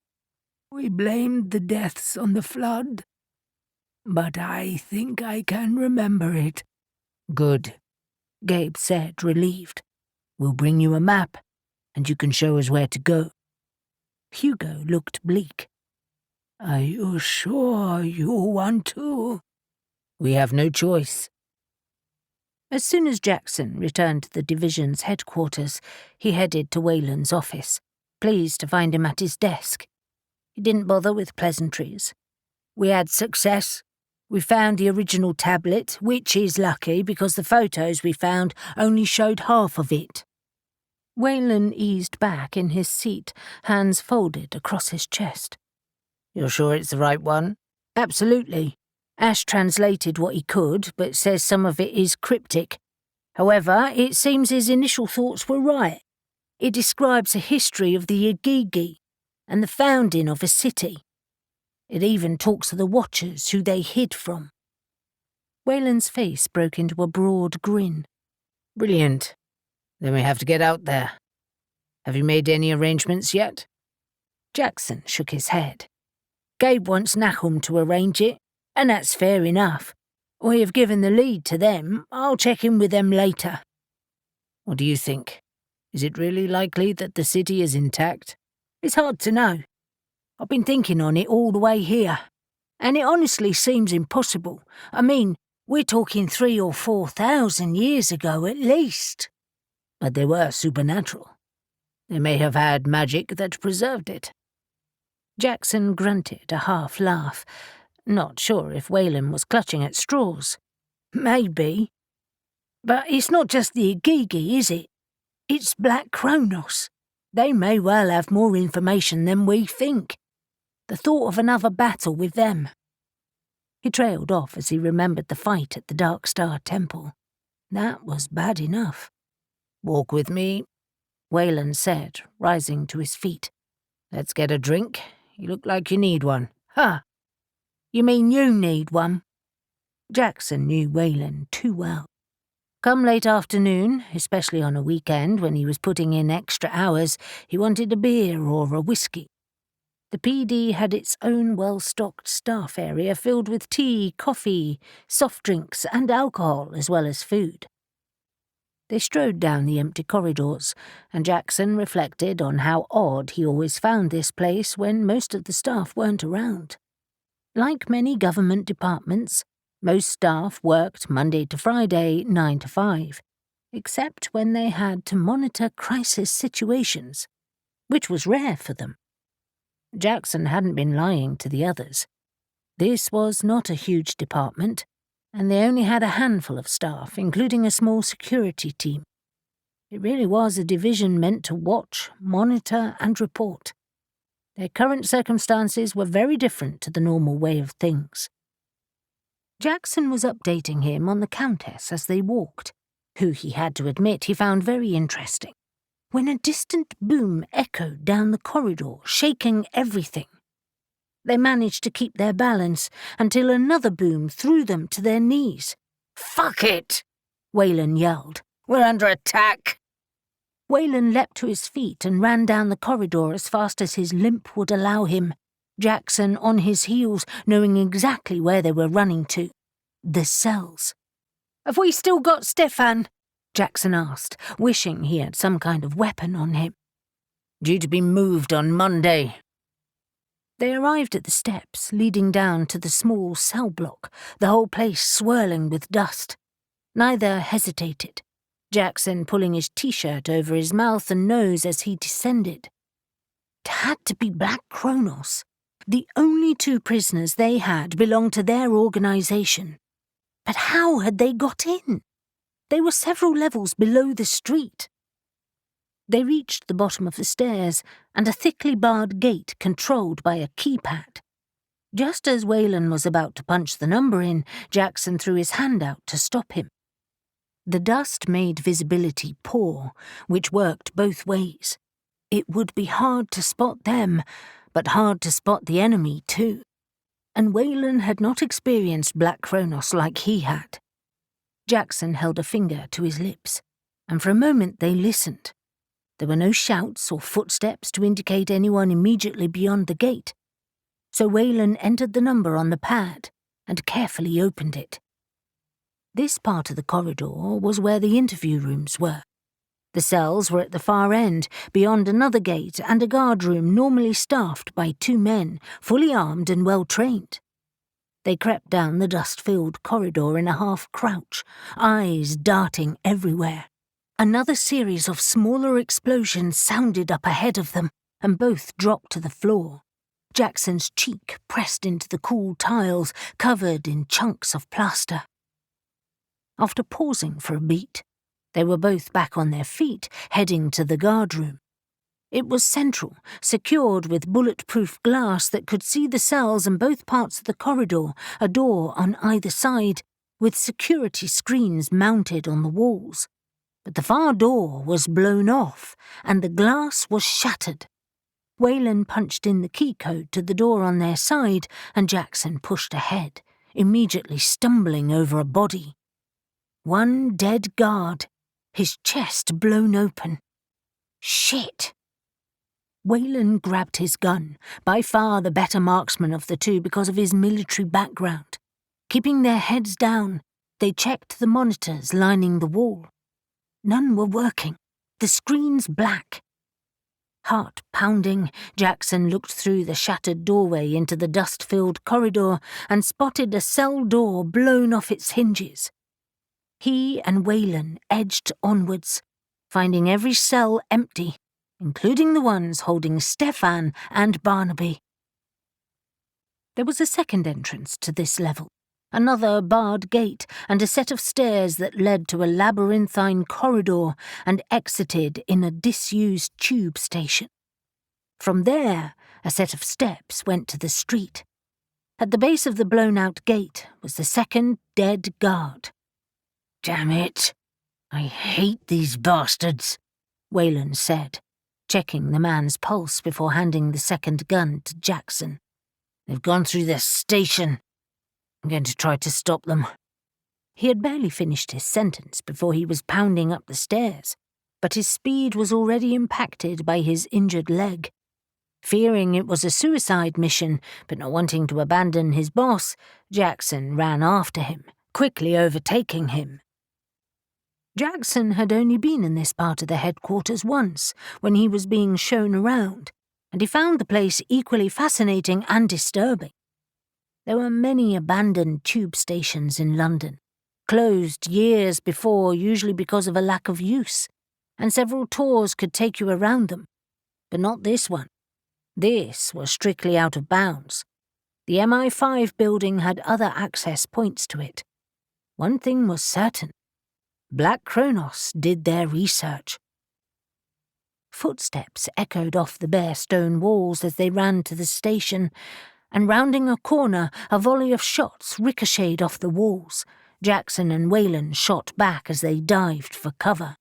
We blamed the deaths on the flood, but I think I can remember it. Good, Gabe said, relieved. We'll bring you a map, and you can show us where to go. Hugo looked bleak. Are you sure you want to? We have no choice. As soon as Jackson returned to the division's headquarters, he headed to Wayland's office, pleased to find him at his desk. He didn't bother with pleasantries. We had success. We found the original tablet, which is lucky because the photos we found only showed half of it. Wayland eased back in his seat, hands folded across his chest. You're sure it's the right one? Absolutely. Ash translated what he could, but says some of it is cryptic. However, it seems his initial thoughts were right. It describes a history of the Igigi and the founding of a city. It even talks of the Watchers who they hid from. Wayland's face broke into a broad grin. Brilliant. Then we have to get out there. Have you made any arrangements yet? Jackson shook his head. Gabe wants Nahum to arrange it, and that's fair enough. We have given the lead to them. I'll check in with them later. What do you think? Is it really likely that the city is intact? It's hard to know. I've been thinking on it all the way here, and it honestly seems impossible. I mean, we're talking 3,000 or 4,000 years ago at least. But they were supernatural. They may have had magic that preserved it. Jackson grunted a half laugh, not sure if Wayland was clutching at straws. Maybe. But it's not just the Igigi, is it? It's Black Cronos. They may well have more information than we think. The thought of another battle with them. He trailed off as he remembered the fight at the Dark Star Temple. That was bad enough. Walk with me, Wayland said, rising to his feet. Let's get a drink. You look like you need one. Huh. You mean you need one? Jackson knew Wayland too well. Come late afternoon, especially on a weekend when he was putting in extra hours, he wanted a beer or a whiskey. The PD had its own well-stocked staff area filled with tea, coffee, soft drinks and alcohol as well as food. They strode down the empty corridors, and Jackson reflected on how odd he always found this place when most of the staff weren't around. Like many government departments, most staff worked Monday to Friday, 9 to 5, except when they had to monitor crisis situations, which was rare for them. Jackson hadn't been lying to the others. This was not a huge department, and they only had a handful of staff, including a small security team. It really was a division meant to watch, monitor, and report. Their current circumstances were very different to the normal way of things. Jackson was updating him on the Countess as they walked, who he had to admit he found very interesting, when a distant boom echoed down the corridor, shaking everything. They managed to keep their balance until another boom threw them to their knees. "Fuck it!" Wayland yelled. "We're under attack!" Wayland leapt to his feet and ran down the corridor as fast as his limp would allow him. Jackson on his heels, knowing exactly where they were running to. The cells. "Have we still got Stefan?" Jackson asked, wishing he had some kind of weapon on him. "Due to be moved on Monday." They arrived at the steps leading down to the small cell block, the whole place swirling with dust. Neither hesitated, Jackson pulling his t-shirt over his mouth and nose as he descended. It had to be Black Cronos. The only 2 prisoners they had belonged to their organization. But how had they got in? They were several levels below the street. They reached the bottom of the stairs and a thickly barred gate controlled by a keypad. Just as Wayland was about to punch the number in, Jackson threw his hand out to stop him. The dust made visibility poor, which worked both ways. It would be hard to spot them, but hard to spot the enemy too. And Wayland had not experienced Black Cronos like he had. Jackson held a finger to his lips, and for a moment they listened. There were no shouts or footsteps to indicate anyone immediately beyond the gate. So Wayland entered the number on the pad and carefully opened it. This part of the corridor was where the interview rooms were. The cells were at the far end, beyond another gate and a guard room normally staffed by 2 men, fully armed and well-trained. They crept down the dust-filled corridor in a half-crouch, eyes darting everywhere. Another series of smaller explosions sounded up ahead of them, and both dropped to the floor. Jackson's cheek pressed into the cool tiles, covered in chunks of plaster. After pausing for a beat, they were both back on their feet, heading to the guard room. It was central, secured with bulletproof glass that could see the cells and both parts of the corridor, a door on either side, with security screens mounted on the walls. But the far door was blown off, and the glass was shattered. Wayland punched in the key code to the door on their side, and Jackson pushed ahead, immediately stumbling over a body. 1 dead guard, his chest blown open. Shit! Wayland grabbed his gun, by far the better marksman of the 2 because of his military background. Keeping their heads down, they checked the monitors lining the wall. None were working, the screens black. Heart pounding, Jackson looked through the shattered doorway into the dust-filled corridor and spotted a cell door blown off its hinges. He and Wayland edged onwards, finding every cell empty, including the ones holding Stefan and Barnaby. There was a second entrance to this level, another barred gate and a set of stairs that led to a labyrinthine corridor and exited in a disused tube station. From there, a set of steps went to the street. At the base of the blown-out gate was the second dead guard. "Damn it! I hate these bastards," Wayland said, checking the man's pulse before handing the second gun to Jackson. "They've gone through their station. I'm going to try to stop them." He had barely finished his sentence before he was pounding up the stairs, but his speed was already impacted by his injured leg. Fearing it was a suicide mission, but not wanting to abandon his boss, Jackson ran after him, quickly overtaking him. Jackson had only been in this part of the headquarters once, when he was being shown around, and he found the place equally fascinating and disturbing. There were many abandoned tube stations in London, closed years before, usually because of a lack of use, and several tours could take you around them. But not this one. This was strictly out of bounds. The MI5 building had other access points to it. One thing was certain. Black Cronos did their research. Footsteps echoed off the bare stone walls as they ran to the station, and rounding a corner, a volley of shots ricocheted off the walls. Jackson and Wayland shot back as they dived for cover.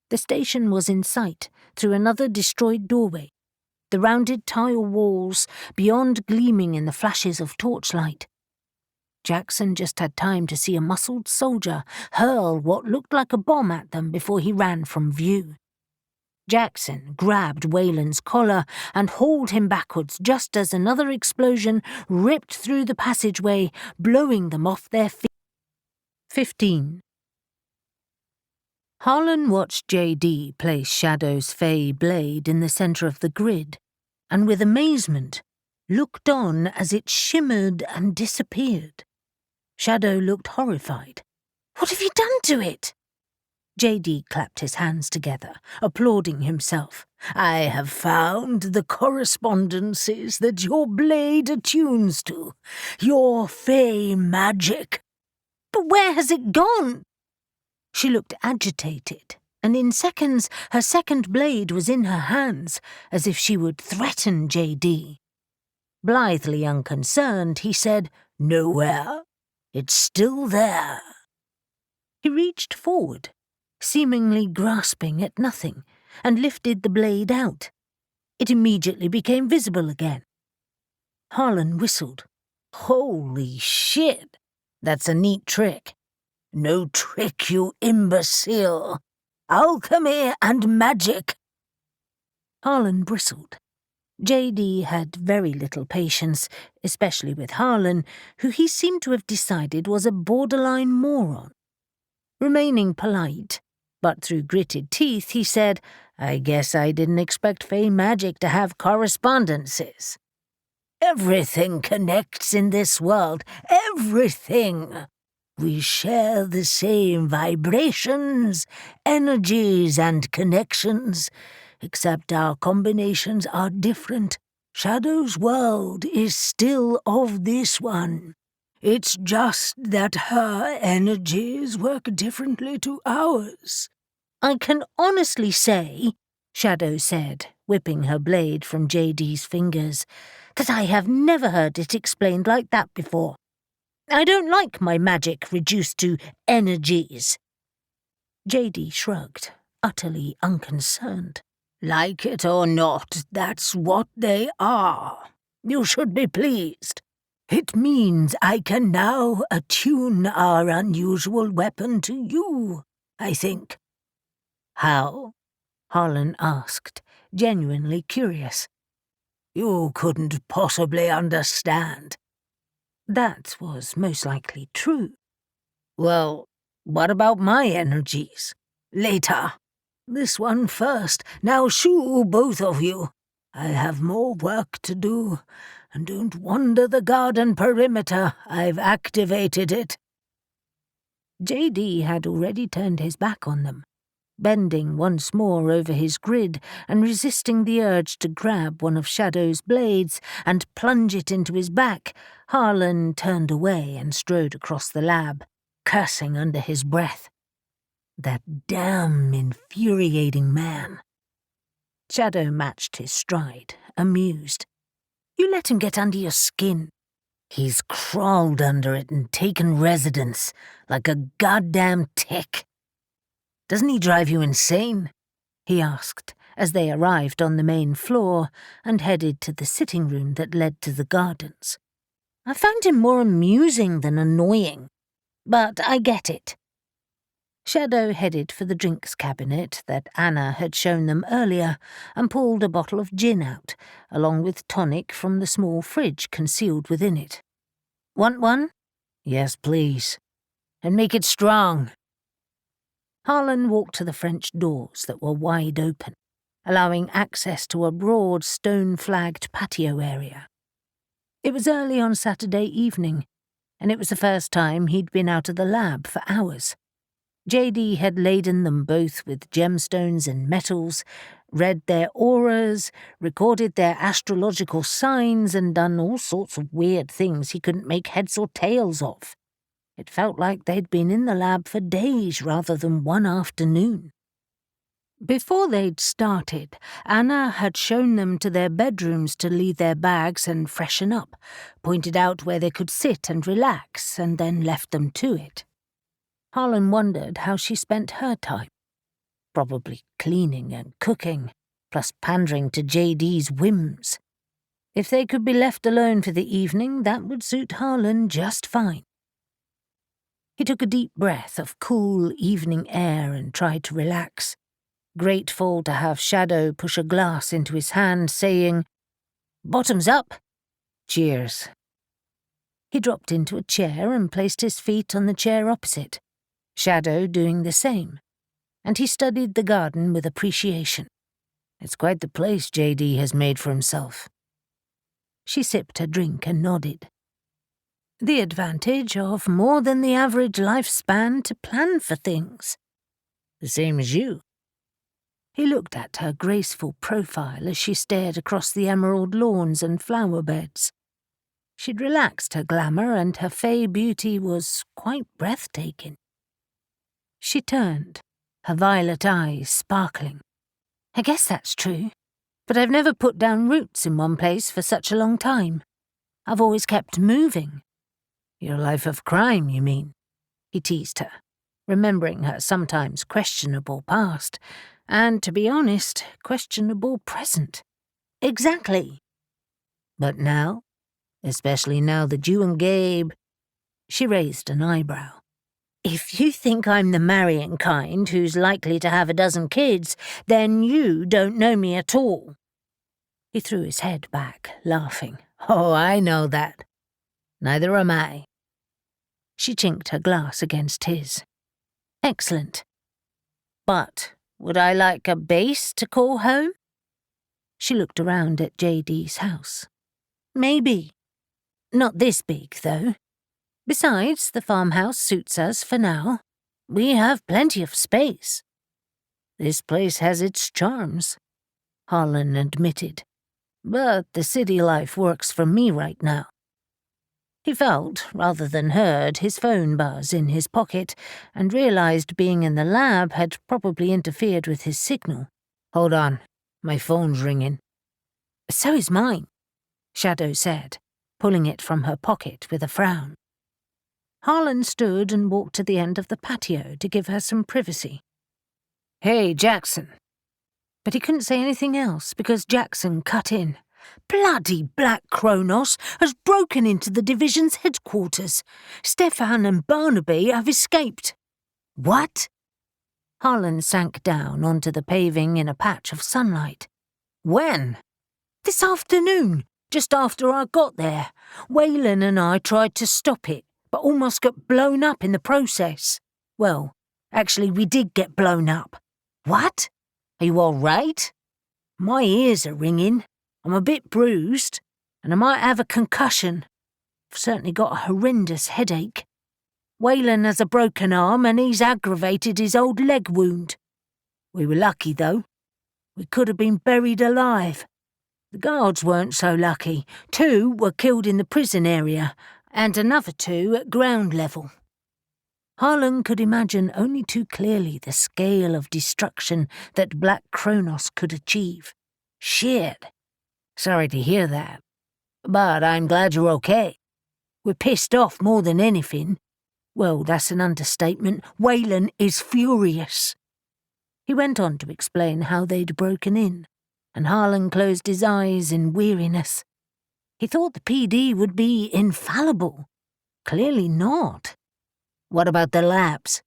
The station was in sight through another destroyed doorway, the rounded tile walls beyond gleaming in the flashes of torchlight. Jackson just had time to see a muscled soldier hurl what looked like a bomb at them before he ran from view. Jackson grabbed Wayland's collar and hauled him backwards just as another explosion ripped through the passageway, blowing them off their feet. 15. Harlan watched J.D. place Shadow's fey blade in the centre of the grid, and with amazement looked on as it shimmered and disappeared. Shadow looked horrified. "What have you done to it?" J.D. clapped his hands together, applauding himself. "I have found the correspondences that your blade attunes to. Your fey magic." "But where has it gone?" She looked agitated, and in seconds her second blade was in her hands, as if she would threaten J.D. Blithely unconcerned, he said, "Nowhere. It's still there." He reached forward, seemingly grasping at nothing, and lifted the blade out. It immediately became visible again. Harlan whistled. "Holy shit! That's a neat trick." "No trick, you imbecile. Alchemy and magic." Harlan bristled. J.D. had very little patience, especially with Harlan, who he seemed to have decided was a borderline moron. Remaining polite, but through gritted teeth, he said, "I guess I didn't expect fey magic to have correspondences." "Everything connects in this world. Everything. We share the same vibrations, energies, and connections, except our combinations are different. Shadow's world is still of this one. It's just that her energies work differently to ours." "I can honestly say," Shadow said, whipping her blade from J.D.'s fingers, "that I have never heard it explained like that before. I don't like my magic reduced to energies." J.D. shrugged, utterly unconcerned. "Like it or not, that's what they are. You should be pleased. It means I can now attune our unusual weapon to you, I think." "How?" Harlan asked, genuinely curious. "You couldn't possibly understand." That was most likely true. "Well, what about my energies?" "Later. This one first. Now shoo, both of you. I have more work to do, and don't wander the garden perimeter. I've activated it." J.D. had already turned his back on them, bending once more over his grid and resisting the urge to grab one of Shadow's blades and plunge it into his back. Harlan turned away and strode across the lab, cursing under his breath. That damn infuriating man. Shadow matched his stride, amused. "You let him get under your skin. He's crawled under it and taken residence, like a goddamn tick." "Doesn't he drive you insane?" he asked, as they arrived on the main floor and headed to the sitting room that led to the gardens. "I found him more amusing than annoying, but I get it." Shadow headed for the drinks cabinet that Anna had shown them earlier and pulled a bottle of gin out, along with tonic from the small fridge concealed within it. "Want one?" "Yes, please. And make it strong." Harlan walked to the French doors that were wide open, allowing access to a broad stone-flagged patio area. It was early on Saturday evening, and it was the first time he'd been out of the lab for hours. J.D. had laden them both with gemstones and metals, read their auras, recorded their astrological signs, and done all sorts of weird things he couldn't make heads or tails of. It felt like they'd been in the lab for days rather than one afternoon. Before they'd started, Anna had shown them to their bedrooms to leave their bags and freshen up, pointed out where they could sit and relax, and then left them to it. Harlan wondered how she spent her time. Probably cleaning and cooking, plus pandering to J.D.'s whims. If they could be left alone for the evening, that would suit Harlan just fine. He took a deep breath of cool evening air and tried to relax. grateful to have Shadow push a glass into his hand, saying, "Bottoms up. Cheers." He dropped into a chair and placed his feet on the chair opposite, Shadow doing the same, and he studied the garden with appreciation. It's quite the place JD has made for himself. She sipped her drink and nodded. The advantage of more than the average lifespan to plan for things. The same as you. He looked at her graceful profile as she stared across the emerald lawns and flower beds. She'd relaxed her glamour and her fey beauty was quite breathtaking. She turned, her violet eyes sparkling. I guess that's true, but I've never put down roots in one place for such a long time. I've always kept moving. Your life of crime, you mean? He teased her, remembering her sometimes questionable past, and, to be honest, questionable present. Exactly. But now, especially now that you and Gabe... She raised an eyebrow. If you think I'm the marrying kind who's likely to have a dozen kids, then you don't know me at all. He threw his head back, laughing. Oh, I know that. Neither am I. She chinked her glass against his. Excellent. But would I like a base to call home? She looked around at JD's house. Maybe. Not this big, though. Besides, the farmhouse suits us for now. We have plenty of space. This place has its charms, Harlan admitted. But the city life works for me right now. He felt, rather than heard, his phone buzz in his pocket and realized being in the lab had probably interfered with his signal. Hold on, my phone's ringing. So is mine, Shadow said, pulling it from her pocket with a frown. Harlan stood and walked to the end of the patio to give her some privacy. Hey, Jackson. But he couldn't say anything else because Jackson cut in. Bloody Black Cronos has broken into the division's headquarters. Stefan and Barnaby have escaped. What? Harlan sank down onto the paving in a patch of sunlight. When? This afternoon, just after I got there. Waylon and I tried to stop it, but almost got blown up in the process. Well, actually we did get blown up. What? Are you all right? My ears are ringing. I'm a bit bruised, and I might have a concussion. I've certainly got a horrendous headache. Waylon has a broken arm and he's aggravated his old leg wound. We were lucky, though. We could have been buried alive. The guards weren't so lucky. 2 were killed in the prison area, and another 2 at ground level. Harlan could imagine only too clearly the scale of destruction that Black Cronos could achieve. Shit. Sorry to hear that. But I'm glad you're okay. We're pissed off more than anything. Well, that's an understatement. Waylon is furious. He went on to explain how they'd broken in, and Harlan closed his eyes in weariness. He thought the PD would be infallible. Clearly not. What about the labs?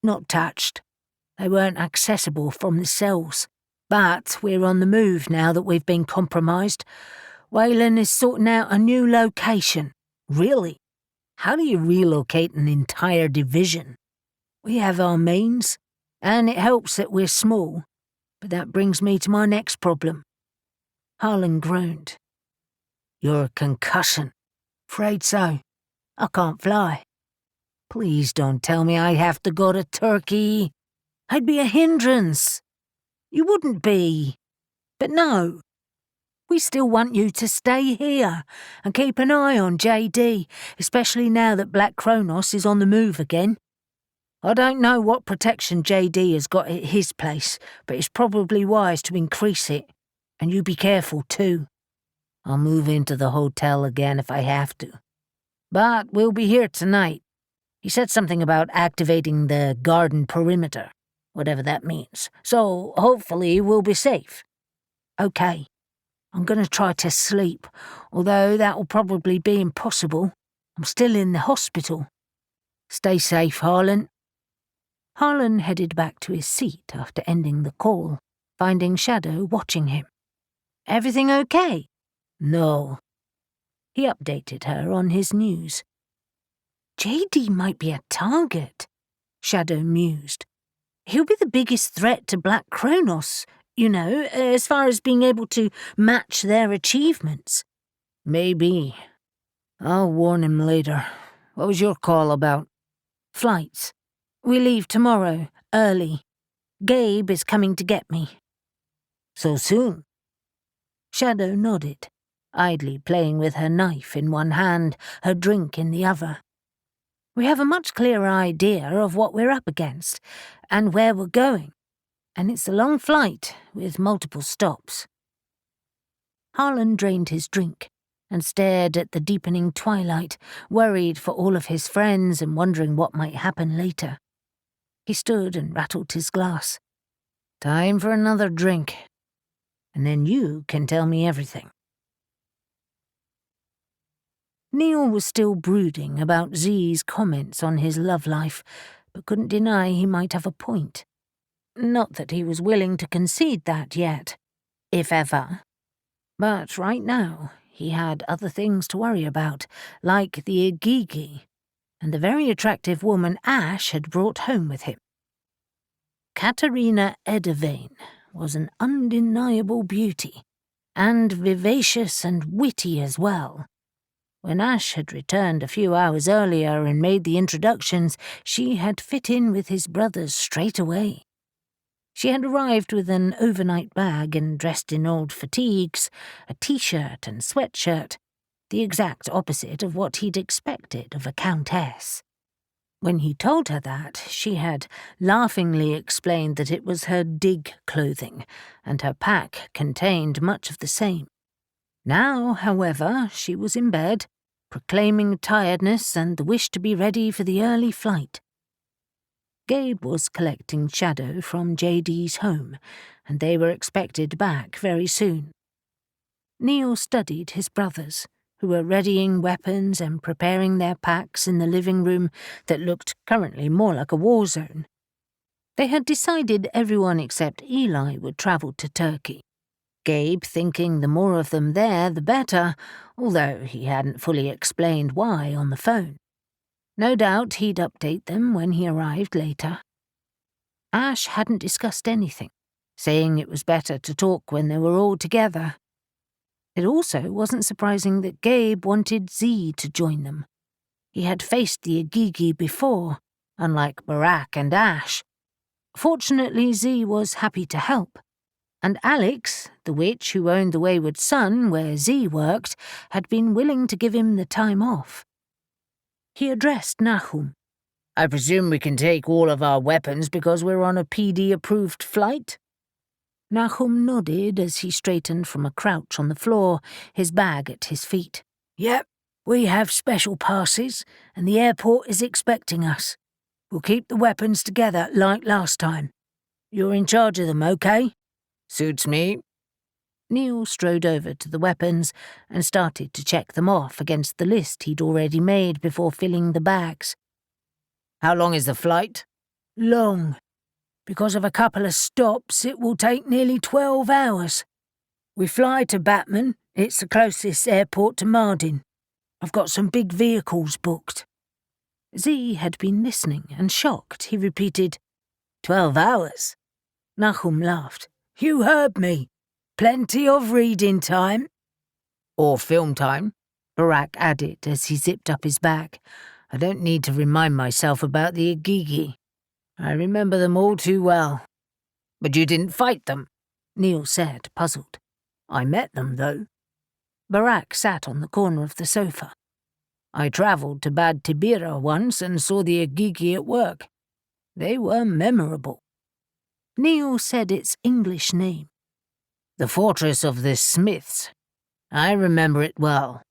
Not touched. They weren't accessible from the cells. But we're on the move now that we've been compromised. Waylon is sorting out a new location. Really? How do you relocate an entire division? We have our means, and it helps that we're small. But that brings me to my next problem. Harlan groaned. Your concussion. Afraid so. I can't fly. Please don't tell me I have to go to Turkey. I'd be a hindrance. You wouldn't be. But no. We still want you to stay here and keep an eye on JD, especially now that Black Cronos is on the move again. I don't know what protection JD has got at his place, but it's probably wise to increase it. And you be careful too. I'll move into the hotel again if I have to. But we'll be here tonight. He said something about activating the garden perimeter, whatever that means. So hopefully we'll be safe. Okay. I'm going to try to sleep, although that will probably be impossible. I'm still in the hospital. Stay safe, Harlan. Harlan headed back to his seat after ending the call, finding Shadow watching him. Everything okay? No. He updated her on his news. JD might be a target, Shadow mused. He'll be the biggest threat to Black Cronos, as far as being able to match their achievements. Maybe. I'll warn him later. What was your call about? Flights. We leave tomorrow, early. Gabe is coming to get me. So soon? Shadow nodded, idly playing with her knife in one hand, her drink in the other. We have a much clearer idea of what we're up against, and where we're going, and it's a long flight with multiple stops. Harlan drained his drink and stared at the deepening twilight, worried for all of his friends and wondering what might happen later. He stood and rattled his glass. Time for another drink. And then you can tell me everything. Neil was still brooding about Z's comments on his love life, but couldn't deny he might have a point. Not that he was willing to concede that yet, if ever. But right now, he had other things to worry about, like the Igigi, and the very attractive woman Ash had brought home with him. Katerina Eddervane was an undeniable beauty, and vivacious and witty as well. When Ash had returned a few hours earlier and made the introductions, she had fit in with his brothers straight away. She had arrived with an overnight bag and dressed in old fatigues, a t-shirt and sweatshirt, the exact opposite of what he'd expected of a countess. When he told her that, she had laughingly explained that it was her dig clothing, and her pack contained much of the same. Now, however, she was in bed, proclaiming tiredness and the wish to be ready for the early flight. Gabe was collecting Shadow from JD's home, and they were expected back very soon. Neil studied his brothers, who were readying weapons and preparing their packs in the living room that looked currently more like a war zone. They had decided everyone except Eli would travel to Turkey. Gabe thinking the more of them there, the better, although he hadn't fully explained why on the phone. No doubt he'd update them when he arrived later. Ash hadn't discussed anything, saying it was better to talk when they were all together. It also wasn't surprising that Gabe wanted Z to join them. He had faced the Igigi before, unlike Barack and Ash. Fortunately, Z was happy to help. And Alex, the witch who owned the Wayward Sun, where Z worked, had been willing to give him the time off. He addressed Nahum. I presume we can take all of our weapons because we're on a PD-approved flight? Nahum nodded as he straightened from a crouch on the floor, his bag at his feet. Yep, we have special passes, and the airport is expecting us. We'll keep the weapons together like last time. You're in charge of them, okay? Suits me. Neil strode over to the weapons and started to check them off against the list he'd already made before filling the bags. How long is the flight? Long. Because of a couple of stops, it will take nearly 12 hours. We fly to Batman. It's the closest airport to Mardin. I've got some big vehicles booked. Z had been listening and shocked. He repeated, 12 hours? Nahum laughed. You heard me. Plenty of reading time. Or film time, Barack added as he zipped up his bag. I don't need to remind myself about the Igigi. I remember them all too well. But you didn't fight them, Neil said, puzzled. I met them, though. Barack sat on the corner of the sofa. I travelled to Bad Tibira once and saw the Igigi at work. They were memorable. Neil said its English name. The fortress of the Smiths. I remember it well.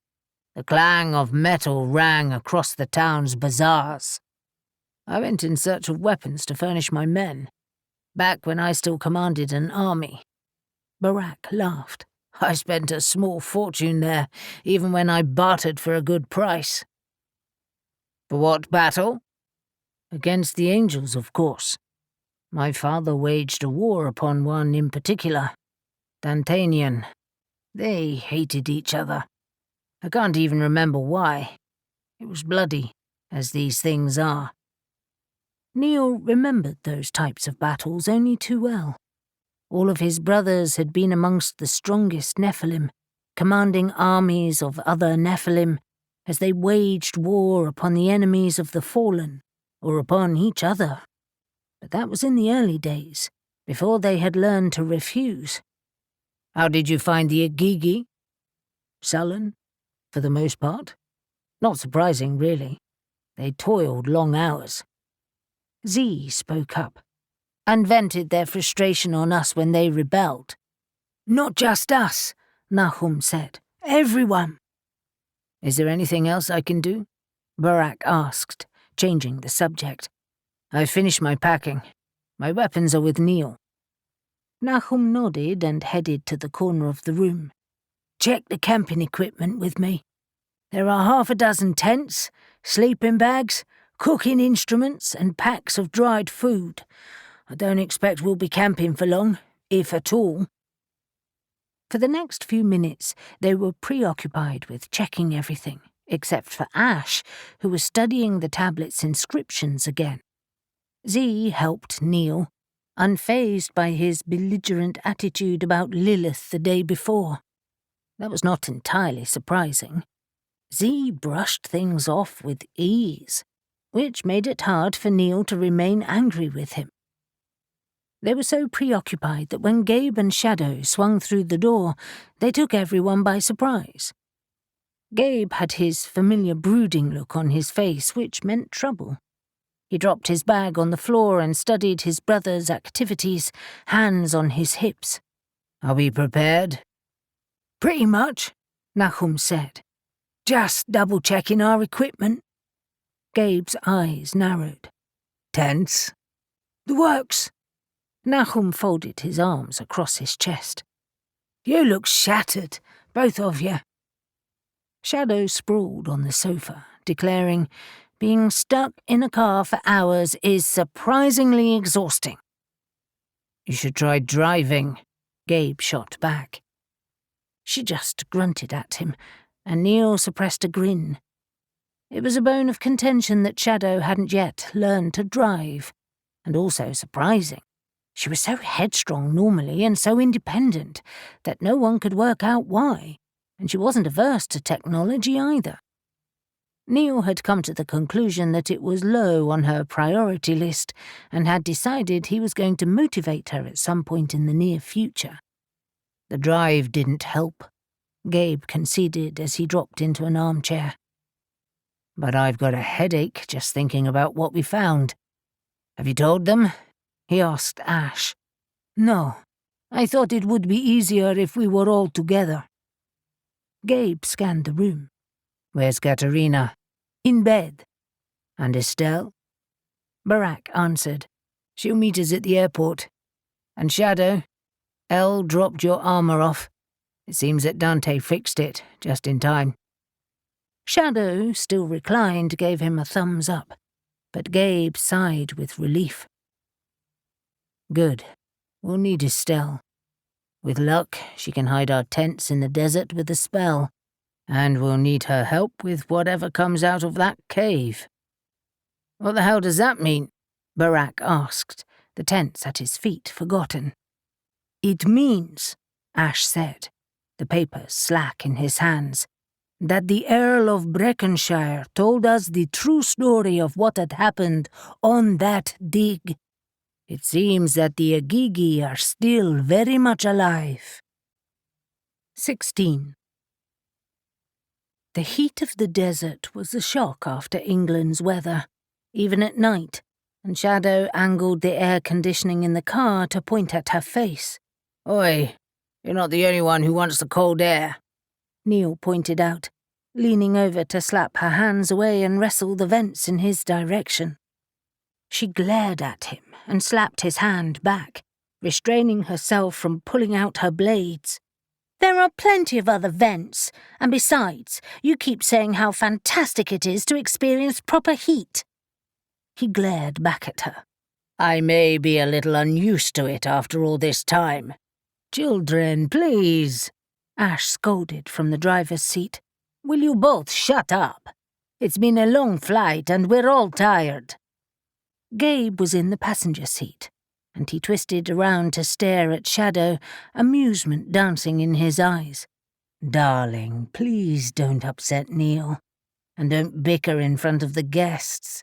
The clang of metal rang across the town's bazaars. I went in search of weapons to furnish my men, back when I still commanded an army. Barack laughed. I spent a small fortune there, even when I bartered for a good price. For what battle? Against the angels, of course. My father waged a war upon one in particular, Dantanian. They hated each other. I can't even remember why. It was bloody, as these things are. Neil remembered those types of battles only too well. All of his brothers had been amongst the strongest Nephilim, commanding armies of other Nephilim as they waged war upon the enemies of the fallen, or upon each other. But that was in the early days, before they had learned to refuse. How did you find the Agigi? Sullen, for the most part. Not surprising, really. They toiled long hours. Z spoke up, and vented their frustration on us when they rebelled. Not just us, Nahum said. Everyone. Is there anything else I can do? Barak asked, changing the subject. I've finished my packing. My weapons are with Neil. Nahum nodded and headed to the corner of the room. Check the camping equipment with me. There are 6 tents, sleeping bags, cooking instruments, and packs of dried food. I don't expect we'll be camping for long, if at all. For the next few minutes, they were preoccupied with checking everything, except for Ash, who was studying the tablet's inscriptions again. Z helped Neil, unfazed by his belligerent attitude about Lilith the day before. That was not entirely surprising. Z brushed things off with ease, which made it hard for Neil to remain angry with him. They were so preoccupied that when Gabe and Shadow swung through the door, they took everyone by surprise. Gabe had his familiar brooding look on his face, which meant trouble. He dropped his bag on the floor and studied his brother's activities, hands on his hips. Are we prepared? Pretty much, Nahum said. Just double-checking our equipment. Gabe's eyes narrowed. Tents? The works. Nahum folded his arms across his chest. You look shattered, both of you. Shadow sprawled on the sofa, declaring, being stuck in a car for hours is surprisingly exhausting. You should try driving, Gabe shot back. She just grunted at him, and Neil suppressed a grin. It was a bone of contention that Shadow hadn't yet learned to drive, and also surprising. She was so headstrong normally and so independent that no one could work out why, and she wasn't averse to technology either. Neil had come to the conclusion that it was low on her priority list and had decided he was going to motivate her at some point in the near future. The drive didn't help, Gabe conceded as he dropped into an armchair. But I've got a headache just thinking about what we found. Have you told them? He asked Ash. No, I thought it would be easier if we were all together. Gabe scanned the room. Where's Katerina? In bed. And Estelle? Barak answered. She'll meet us at the airport. And Shadow? Elle dropped your armor off. It seems that Dante fixed it, just in time. Shadow, still reclined, gave him a thumbs up, but Gabe sighed with relief. Good. We'll need Estelle. With luck, she can hide our tents in the desert with a spell, and we'll need her help with whatever comes out of that cave. What the hell does that mean? Barak asked, the tents at his feet forgotten. It means, Ash said, the papers slack in his hands, that the Earl of Breckenshire told us the true story of what had happened on that dig. It seems that the Agigi are still very much alive. 16. The heat of the desert was a shock after England's weather, even at night, and Shadow angled the air conditioning in the car to point at her face. Oi, you're not the only one who wants the cold air, Neil pointed out, leaning over to slap her hands away and wrestle the vents in his direction. She glared at him and slapped his hand back, restraining herself from pulling out her blades. There are plenty of other vents, and besides, you keep saying how fantastic it is to experience proper heat. He glared back at her. I may be a little unused to it after all this time. Children, please, Ash scolded from the driver's seat. Will you both shut up? It's been a long flight and we're all tired. Gabe was in the passenger seat, and he twisted around to stare at Shadow, amusement dancing in his eyes. Darling, please don't upset Neil, and don't bicker in front of the guests.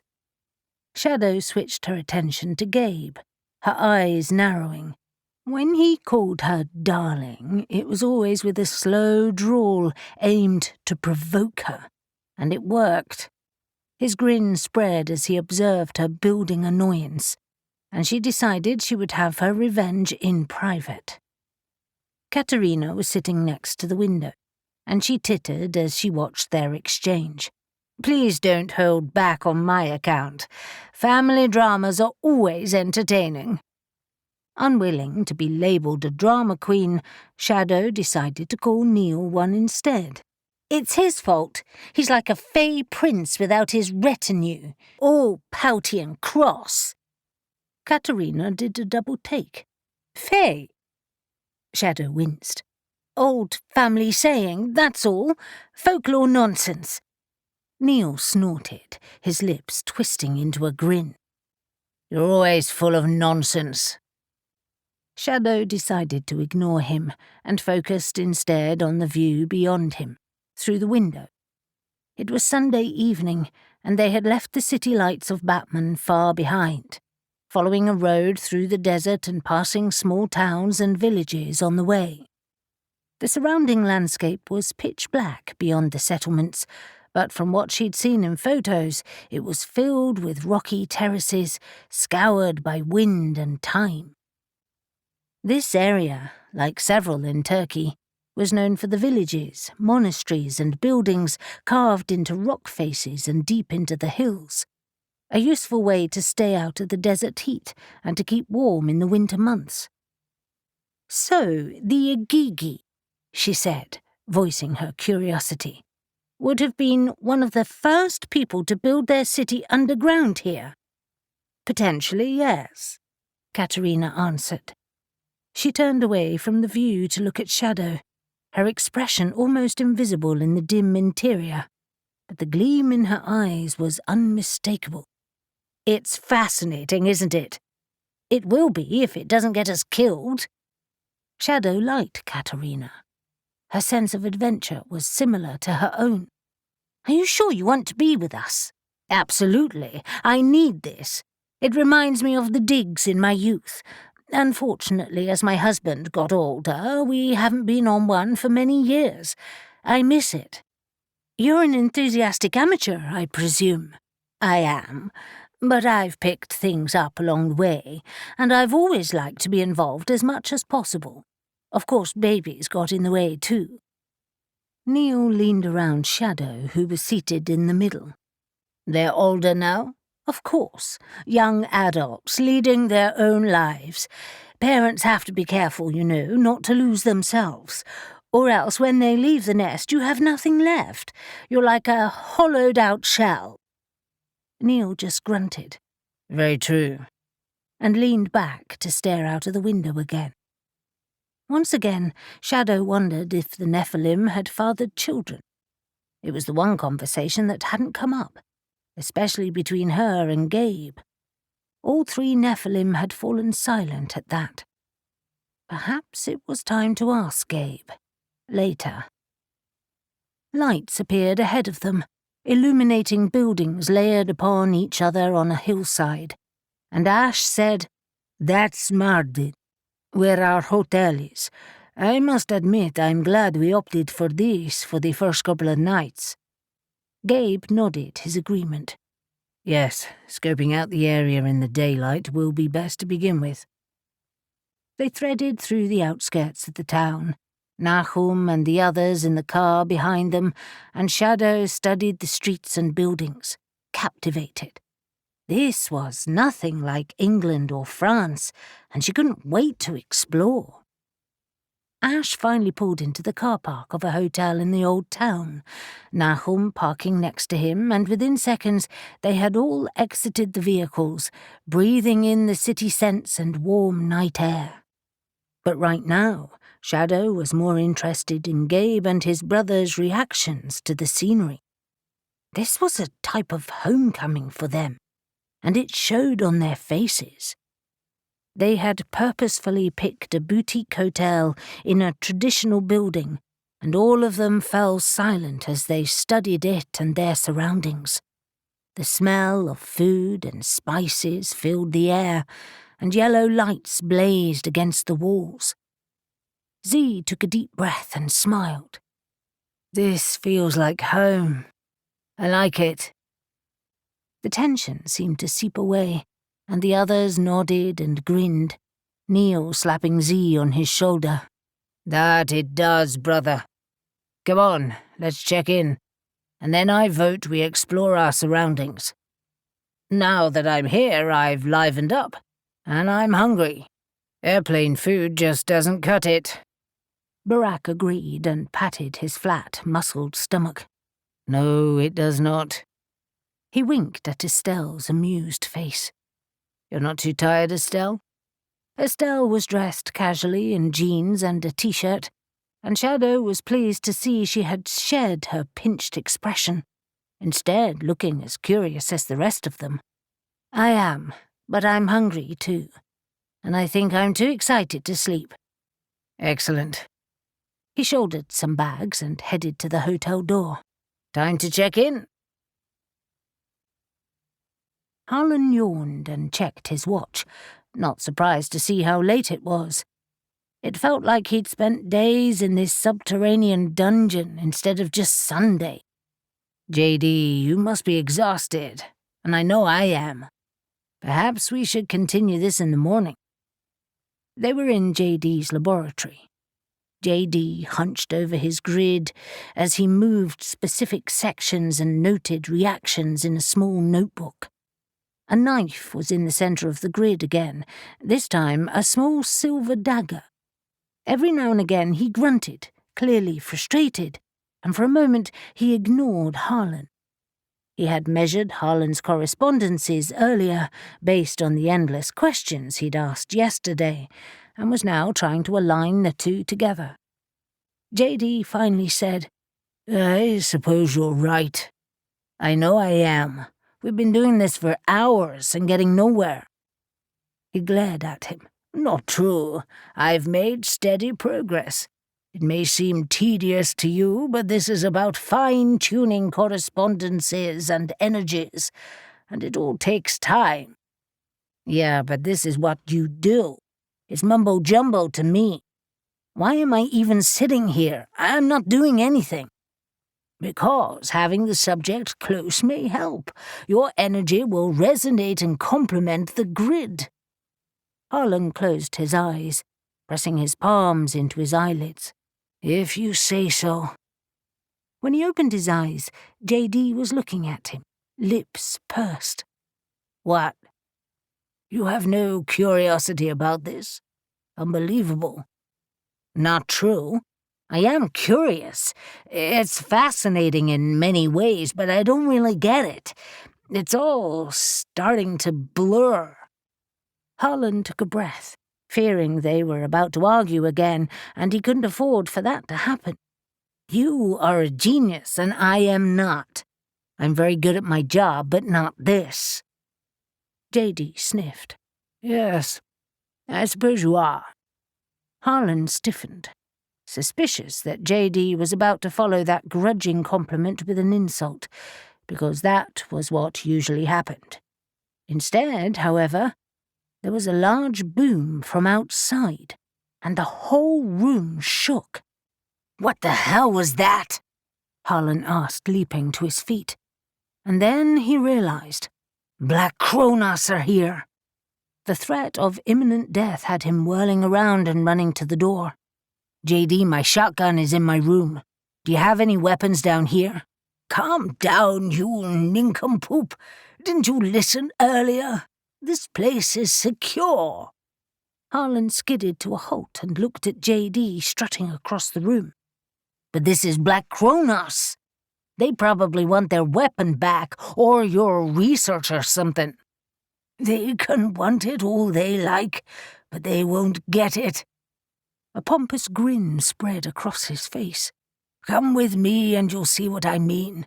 Shadow switched her attention to Gabe, her eyes narrowing. When he called her darling, it was always with a slow drawl aimed to provoke her, and it worked. His grin spread as he observed her building annoyance, and she decided she would have her revenge in private. Katerina was sitting next to the window, and she tittered as she watched their exchange. Please don't hold back on my account. Family dramas are always entertaining. Unwilling to be labelled a drama queen, Shadow decided to call Neil one instead. It's his fault. He's like a fey prince without his retinue, all pouty and cross. Katerina did a double take. Fey? Shadow winced. Old family saying, that's all. Folklore nonsense. Neil snorted, his lips twisting into a grin. You're always full of nonsense. Shadow decided to ignore him and focused instead on the view beyond him, through the window. It was Sunday evening, and they had left the city lights of Batman far behind, following a road through the desert and passing small towns and villages on the way. The surrounding landscape was pitch black beyond the settlements, but from what she'd seen in photos, it was filled with rocky terraces, scoured by wind and time. This area, like several in Turkey, was known for the villages, monasteries and buildings carved into rock faces and deep into the hills, a useful way to stay out of the desert heat and to keep warm in the winter months. So, the Igigi, she said, voicing her curiosity, would have been one of the first people to build their city underground here. Potentially, yes, Katerina answered. She turned away from the view to look at Shadow, her expression almost invisible in the dim interior, but the gleam in her eyes was unmistakable. It's fascinating, isn't it? It will be if it doesn't get us killed. Shadow liked Katerina. Her sense of adventure was similar to her own. Are you sure you want to be with us? Absolutely. I need this. It reminds me of the digs in my youth. Unfortunately, as my husband got older, we haven't been on one for many years. I miss it. You're an enthusiastic amateur, I presume. I am, but I've picked things up along the way, and I've always liked to be involved as much as possible. Of course, babies got in the way too. Neil leaned around Shadow, who was seated in the middle. They're older now? Of course, young adults leading their own lives. Parents have to be careful, not to lose themselves. Or else when they leave the nest you have nothing left. You're like a hollowed-out shell. Neil just grunted. Very true. And leaned back to stare out of the window again. Once again, Shadow wondered if the Nephilim had fathered children. It was the one conversation that hadn't come up, especially between her and Gabe. All three Nephilim had fallen silent at that. Perhaps it was time to ask Gabe. Later. Lights appeared ahead of them, illuminating buildings layered upon each other on a hillside, and Ash said, That's Mardin, where our hotel is. I must admit I'm glad we opted for this for the first couple of nights. Gabe nodded his agreement. Yes, scoping out the area in the daylight will be best to begin with. They threaded through the outskirts of the town, Nahum and the others in the car behind them, and Shadow studied the streets and buildings, captivated. This was nothing like England or France, and she couldn't wait to explore. Ash finally pulled into the car park of a hotel in the old town, Nahum parking next to him, and within seconds they had all exited the vehicles, breathing in the city scents and warm night air. But right now, Shadow was more interested in Gabe and his brother's reactions to the scenery. This was a type of homecoming for them, and it showed on their faces. They had purposefully picked a boutique hotel in a traditional building, and all of them fell silent as they studied it and their surroundings. The smell of food and spices filled the air, and yellow lights blazed against the walls. Z took a deep breath and smiled. "This feels like home. I like it." The tension seemed to seep away, and the others nodded and grinned, Neil slapping Z on his shoulder. "That it does, brother. Come on, let's check in, and then I vote we explore our surroundings. Now that I'm here, I've livened up, and I'm hungry. Airplane food just doesn't cut it." Barack agreed and patted his flat, muscled stomach. "No, it does not." He winked at Estelle's amused face. "You're not too tired, Estelle?" Estelle was dressed casually in jeans and a t-shirt, and Shadow was pleased to see she had shed her pinched expression, instead looking as curious as the rest of them. "I am, but I'm hungry too, and I think I'm too excited to sleep." "Excellent." He shouldered some bags and headed to the hotel door. "Time to check in." Harlan yawned and checked his watch, not surprised to see how late it was. It felt like he'd spent days in this subterranean dungeon instead of just Sunday. JD, you must be exhausted, and I know I am. Perhaps we should continue this in the morning. They were in JD's laboratory. JD hunched over his grid as he moved specific sections and noted reactions in a small notebook. A knife was in the center of the grid again, this time a small silver dagger. Every now and again he grunted, clearly frustrated, and for a moment he ignored Harlan. He had measured Harlan's correspondences earlier based on the endless questions he'd asked yesterday, and was now trying to align the two together. JD finally said, "I suppose you're right. I know I am. We've been doing this for hours and getting nowhere." He glared at him. "Not true. I've made steady progress. It may seem tedious to you, but this is about fine-tuning correspondences and energies, and it all takes time." "Yeah, but this is what you do. It's mumbo-jumbo to me. Why am I even sitting here? I'm not doing anything." "Because having the subject close may help. Your energy will resonate and complement the grid." Harlan closed his eyes, pressing his palms into his eyelids. "If you say so." When he opened his eyes, JD was looking at him, lips pursed. "What? You have no curiosity about this? Unbelievable." "Not true. I am curious. It's fascinating in many ways, but I don't really get it. It's all starting to blur." Harlan took a breath, fearing they were about to argue again, and he couldn't afford for that to happen. "You are a genius, and I am not. I'm very good at my job, but not this." JD sniffed. "Yes, I suppose you are." Harlan stiffened, suspicious that JD was about to follow that grudging compliment with an insult, because that was what usually happened. Instead, however, there was a large boom from outside, and the whole room shook. "What the hell was that?" Harlan asked, leaping to his feet. And then he realized, Black Cronos are here. The threat of imminent death had him whirling around and running to the door. "JD, my shotgun is in my room. Do you have any weapons down here?" "Calm down, you nincompoop. Didn't you listen earlier? This place is secure." Harlan skidded to a halt and looked at JD strutting across the room. "But this is Black Cronos. They probably want their weapon back, or your research or something." "They can want it all they like, but they won't get it." A pompous grin spread across his face. "Come with me and you'll see what I mean."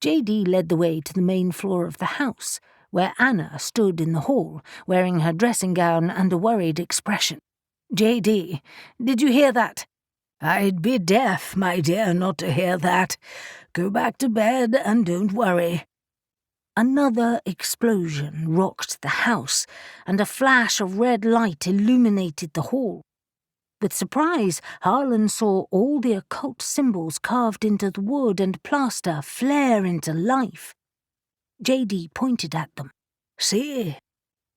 JD led the way to the main floor of the house, where Anna stood in the hall, wearing her dressing gown and a worried expression. "JD, did you hear that?" "I'd be deaf, my dear, not to hear that. Go back to bed and don't worry." Another explosion rocked the house, and a flash of red light illuminated the hall. With surprise, Harlan saw all the occult symbols carved into the wood and plaster flare into life. JD pointed at them. "See?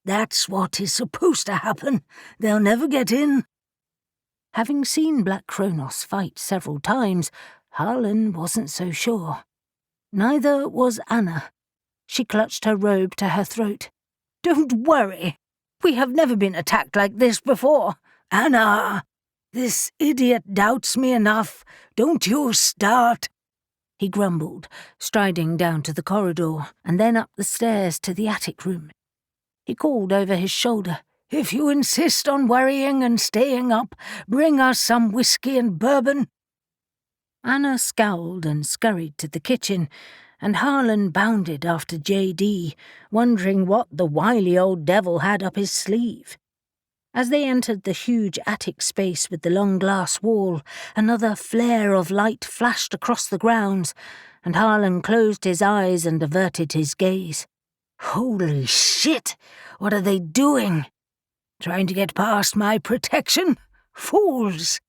That's what is supposed to happen. They'll never get in." Having seen Black Cronos fight several times, Harlan wasn't so sure. Neither was Anna. She clutched her robe to her throat. "Don't worry. We have never been attacked like this before. Anna, this idiot doubts me enough. Don't you start," he grumbled, striding down to the corridor and then up the stairs to the attic room. He called over his shoulder, "If you insist on worrying and staying up, bring us some whiskey and bourbon." Anna scowled and scurried to the kitchen, and Harlan bounded after JD, wondering what the wily old devil had up his sleeve. As they entered the huge attic space with the long glass wall, another flare of light flashed across the grounds, and Harlan closed his eyes and averted his gaze. "Holy shit! What are they doing? Trying to get past my protection? Fools!"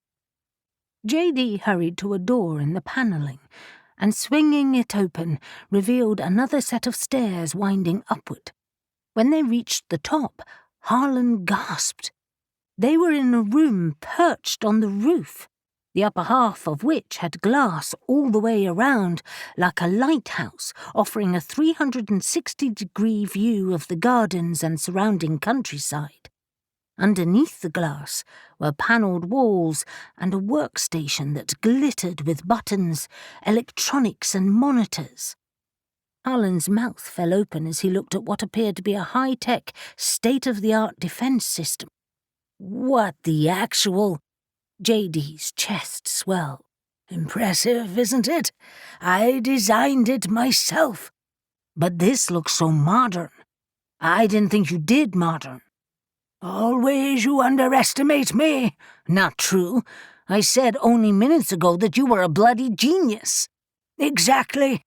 JD hurried to a door in the panelling, and swinging it open, revealed another set of stairs winding upward. When they reached the top, Harlan gasped. They were in a room perched on the roof, the upper half of which had glass all the way around, like a lighthouse, offering a 360-degree view of the gardens and surrounding countryside. Underneath the glass were panelled walls and a workstation that glittered with buttons, electronics and monitors. Harlan's mouth fell open as he looked at what appeared to be a high-tech, state-of-the-art defence system. "What the actual—" JD's chest swelled. "Impressive, isn't it? I designed it myself. But this looks so modern. I didn't think you did modern." "Always you underestimate me." "Not true. I said only minutes ago that you were a bloody genius." "Exactly.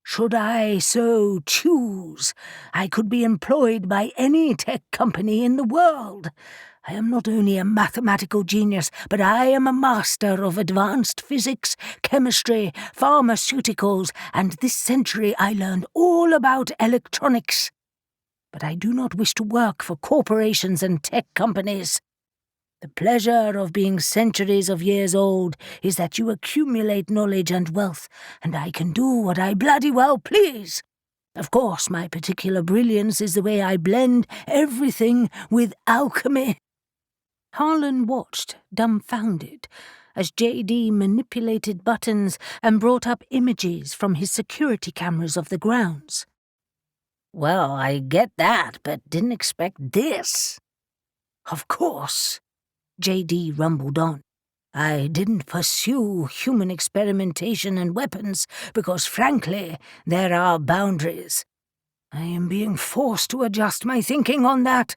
Should I so choose, I could be employed by any tech company in the world. I am not only a mathematical genius, but I am a master of advanced physics, chemistry, pharmaceuticals, and this century I learned all about electronics. But I do not wish to work for corporations and tech companies. The pleasure of being centuries of years old is that you accumulate knowledge and wealth, and I can do what I bloody well please. Of course, my particular brilliance is the way I blend everything with alchemy." Harlan watched, dumbfounded, as JD manipulated buttons and brought up images from his security cameras of the grounds. "Well, I get that, but didn't expect this." "Of course," JD rumbled on. "I didn't pursue human experimentation and weapons because, frankly, there are boundaries. I am being forced to adjust my thinking on that."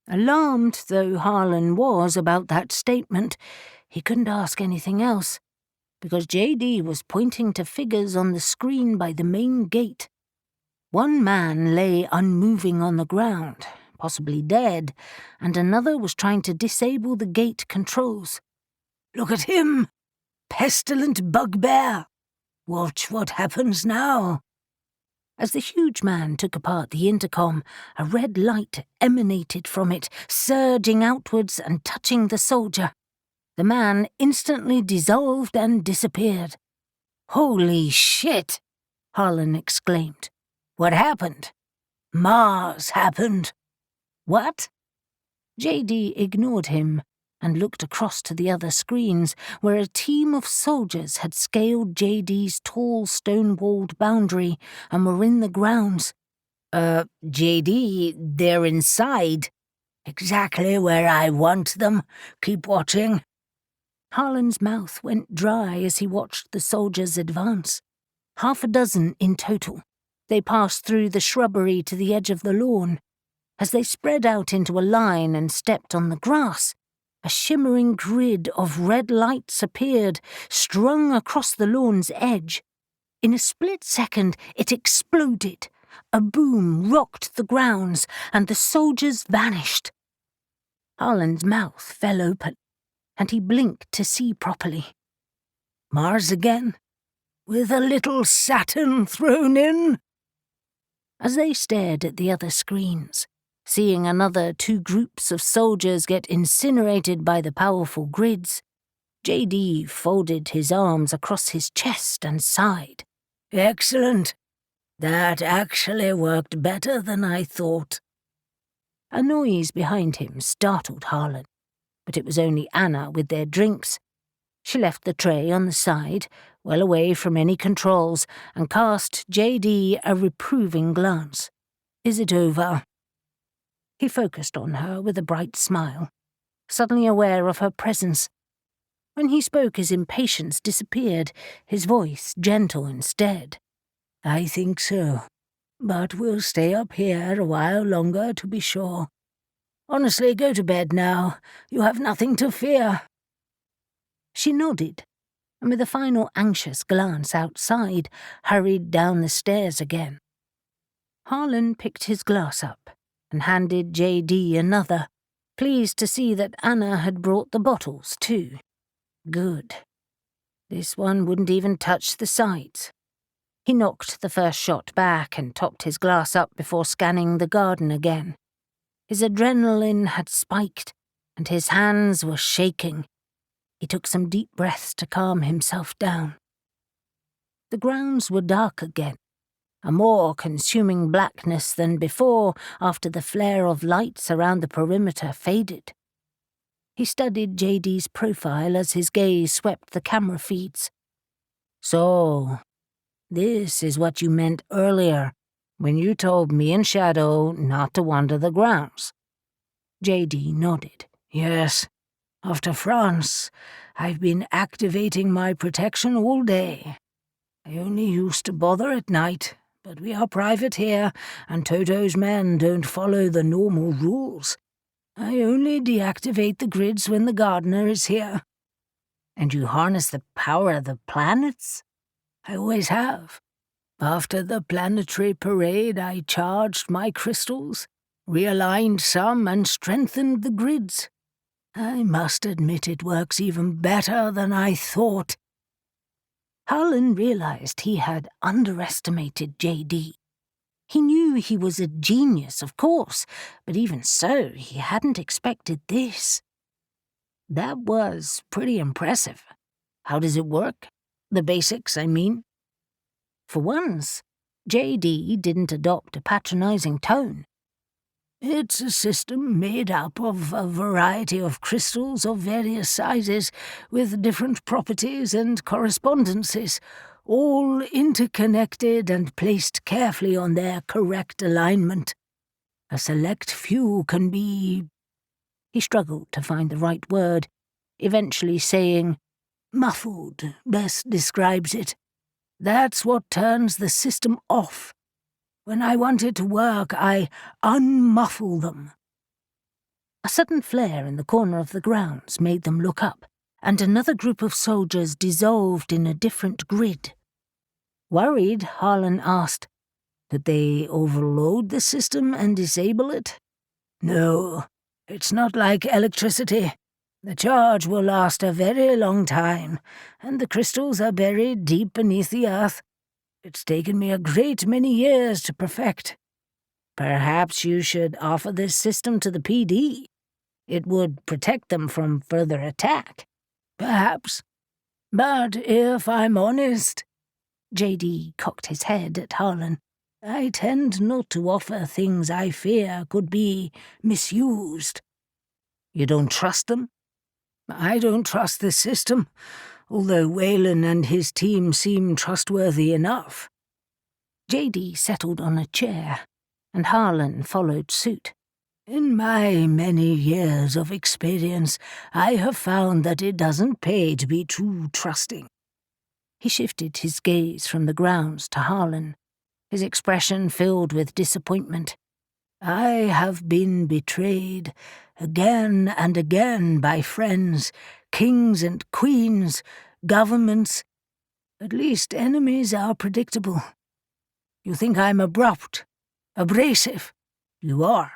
Alarmed though Harlan was about that statement, he couldn't ask anything else, because JD was pointing to figures on the screen by the main gate. One man lay unmoving on the ground, possibly dead, and another was trying to disable the gate controls. "Look at him! Pestilent bugbear! Watch what happens now." As the huge man took apart the intercom, a red light emanated from it, surging outwards and touching the soldier. The man instantly dissolved and disappeared. "Holy shit!" Harlan exclaimed. "What happened?" "Mars happened." "What?" JD ignored him and looked across to the other screens, where a team of soldiers had scaled JD's tall stone-walled boundary and were in the grounds. JD, they're inside. Exactly where I want them. Keep watching. Harlan's mouth went dry as he watched the soldiers advance. 6 in total. They passed through the shrubbery to the edge of the lawn. As they spread out into a line and stepped on the grass, a shimmering grid of red lights appeared, strung across the lawn's edge. In a split second, it exploded. A boom rocked the grounds, and the soldiers vanished. Harlan's mouth fell open, and he blinked to see properly. Mars again? With a little Saturn thrown in? As they stared at the other screens, seeing another 2 groups of soldiers get incinerated by the powerful grids, JD folded his arms across his chest and sighed. Excellent. That actually worked better than I thought. A noise behind him startled Harlan, but it was only Anna with their drinks. She left the tray on the side, well away from any controls, and cast JD a reproving glance. Is it over? He focused on her with a bright smile, suddenly aware of her presence. When he spoke, his impatience disappeared, his voice gentle instead. I think so, but we'll stay up here a while longer to be sure. Honestly, go to bed now. You have nothing to fear. She nodded, and with a final anxious glance outside, hurried down the stairs again. Harlan picked his glass up and handed JD another, pleased to see that Anna had brought the bottles too. Good. This one wouldn't even touch the sides. He knocked the first shot back and topped his glass up before scanning the garden again. His adrenaline had spiked, and his hands were shaking. He took some deep breaths to calm himself down. The grounds were dark again, a more consuming blackness than before after the flare of lights around the perimeter faded. He studied JD's profile as his gaze swept the camera feeds. So, this is what you meant earlier when you told me and Shadow not to wander the grounds. JD nodded. Yes. After France, I've been activating my protection all day. I only used to bother at night, but we are private here, and Toto's men don't follow the normal rules. I only deactivate the grids when the gardener is here. And you harness the power of the planets? I always have. After the planetary parade, I charged my crystals, realigned some, and strengthened the grids. I must admit it works even better than I thought. Harlan realized he had underestimated JD. He knew he was a genius, of course, but even so, he hadn't expected this. That was pretty impressive. How does it work? The basics, I mean. For once, JD didn't adopt a patronizing tone. It's a system made up of a variety of crystals of various sizes with different properties and correspondences, all interconnected and placed carefully on their correct alignment. A select few can be... He struggled to find the right word, eventually saying, muffled best describes it. That's what turns the system off. When I want it to work, I unmuffle them. A sudden flare in the corner of the grounds made them look up, and another group of soldiers dissolved in a different grid. Worried, Harlan asked, did they overload the system and disable it? No, it's not like electricity. The charge will last a very long time, and the crystals are buried deep beneath the earth. It's taken me a great many years to perfect. Perhaps you should offer this system to the PD. It would protect them from further attack. Perhaps. But if I'm honest, JD cocked his head at Harlan, I tend not to offer things I fear could be misused. You don't trust them? I don't trust the system, although Whalen and his team seem trustworthy enough. JD settled on a chair, and Harlan followed suit. In my many years of experience, I have found that it doesn't pay to be too trusting. He shifted his gaze from the grounds to Harlan, his expression filled with disappointment. I have been betrayed again and again by friends, kings and queens, governments. At least enemies are predictable. You think I'm abrupt, abrasive? You are.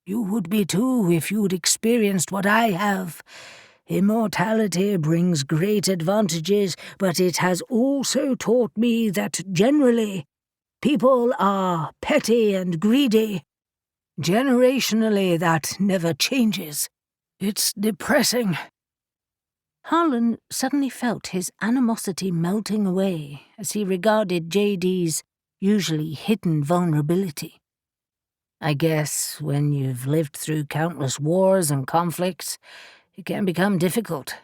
You would be too if you'd experienced what I have. Immortality brings great advantages, but it has also taught me that generally people are petty and greedy. Generationally, that never changes. It's depressing. Harlan suddenly felt his animosity melting away as he regarded JD's usually hidden vulnerability. I guess when you've lived through countless wars and conflicts, it can become difficult.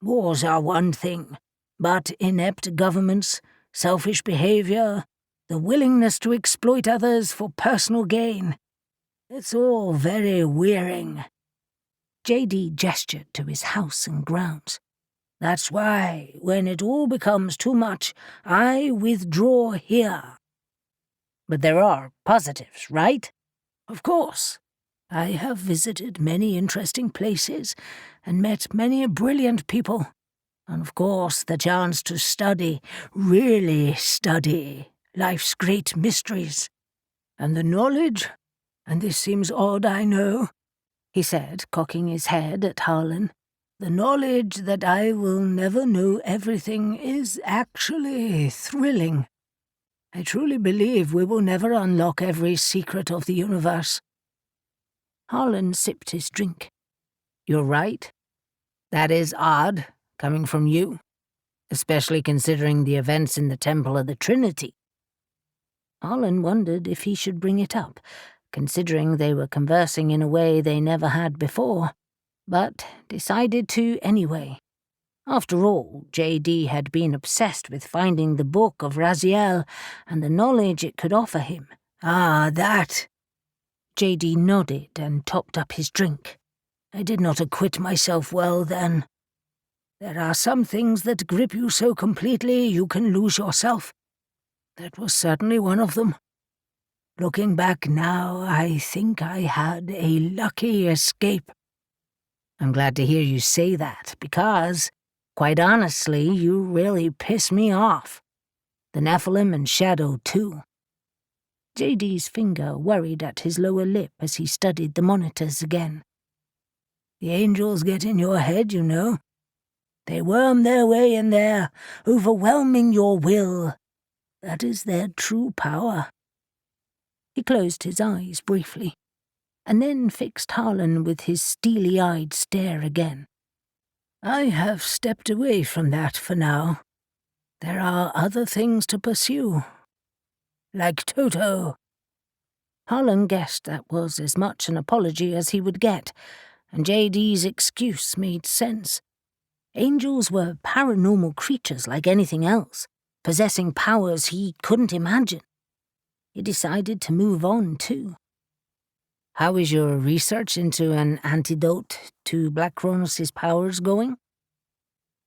Wars are one thing, but inept governments, selfish behavior, the willingness to exploit others for personal gain, it's all very wearing. JD gestured to his house and grounds. That's why, when it all becomes too much, I withdraw here. But there are positives, right? Of course. I have visited many interesting places and met many brilliant people. And of course, the chance to study, really study, life's great mysteries. And the knowledge, and this seems odd, I know, he said, cocking his head at Harlan. The knowledge that I will never know everything is actually thrilling. I truly believe we will never unlock every secret of the universe. Harlan sipped his drink. You're right. That is odd, coming from you, especially considering the events in the Temple of the Trinity. Harlan wondered if he should bring it up, considering they were conversing in a way they never had before, but decided to anyway. After all, JD had been obsessed with finding the Book of Raziel and the knowledge it could offer him. Ah, that. JD nodded and topped up his drink. I did not acquit myself well then. There are some things that grip you so completely you can lose yourself. That was certainly one of them. Looking back now, I think I had a lucky escape. I'm glad to hear you say that, because, quite honestly, you really piss me off. The Nephilim and Shadow, too. JD's finger worried at his lower lip as he studied the monitors again. The angels get in your head, you know. They worm their way in there, overwhelming your will. That is their true power. He closed his eyes briefly, and then fixed Harlan with his steely-eyed stare again. I have stepped away from that for now. There are other things to pursue. Like Toto. Harlan guessed that was as much an apology as he would get, and JD's excuse made sense. Angels were paranormal creatures like anything else, possessing powers he couldn't imagine. He decided to move on, too. How is your research into an antidote to Black Cronos' powers going?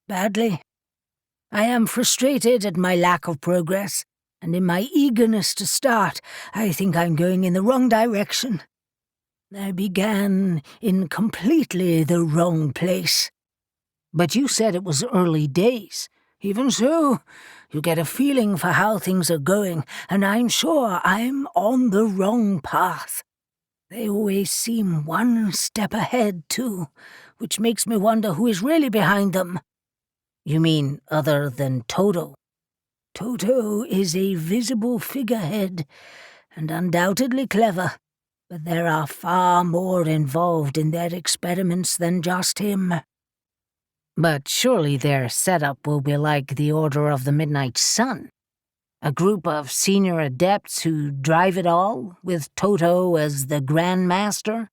Badly. I am frustrated at my lack of progress, and in my eagerness to start, I think I'm going in the wrong direction. I began in completely the wrong place. But you said it was early days. Even so, you get a feeling for how things are going, and I'm sure I'm on the wrong path. They always seem one step ahead, too, which makes me wonder who is really behind them. You mean other than Toto? Toto is a visible figurehead, and undoubtedly clever, but there are far more involved in their experiments than just him. But surely their setup will be like the Order of the Midnight Sun, a group of senior adepts who drive it all, with Toto as the Grand Master?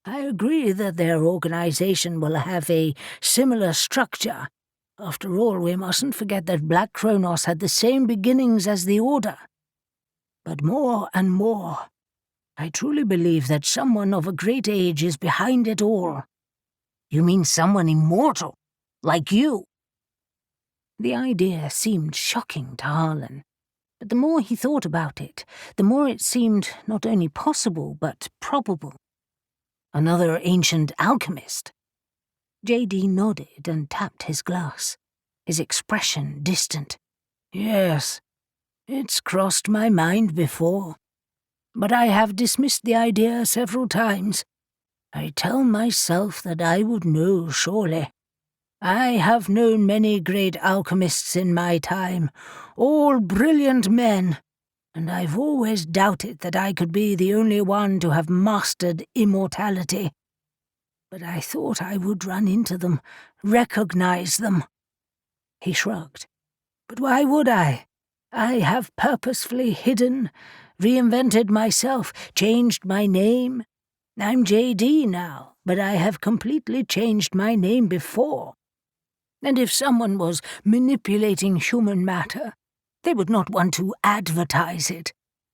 I agree that their organization will have a similar structure. After all, we mustn't forget that Black Cronos had the same beginnings as the Order. But more and more, I truly believe that someone of a great age is behind it all. You mean someone immortal, like you? The idea seemed shocking to Harlan, but the more he thought about it, the more it seemed not only possible but probable. Another ancient alchemist? J.D. nodded and tapped his glass, his expression distant. Yes, it's crossed my mind before, but I have dismissed the idea several times. I tell myself that I would know surely. I have known many great alchemists in my time, all brilliant men, and I've always doubted that I could be the only one to have mastered immortality. But I thought I would run into them, recognize them. He shrugged. But why would I? I have purposefully hidden, reinvented myself, changed my name. I'm J.D. now, but I have completely changed my name before. And if someone was manipulating human matter, they would not want to advertise it.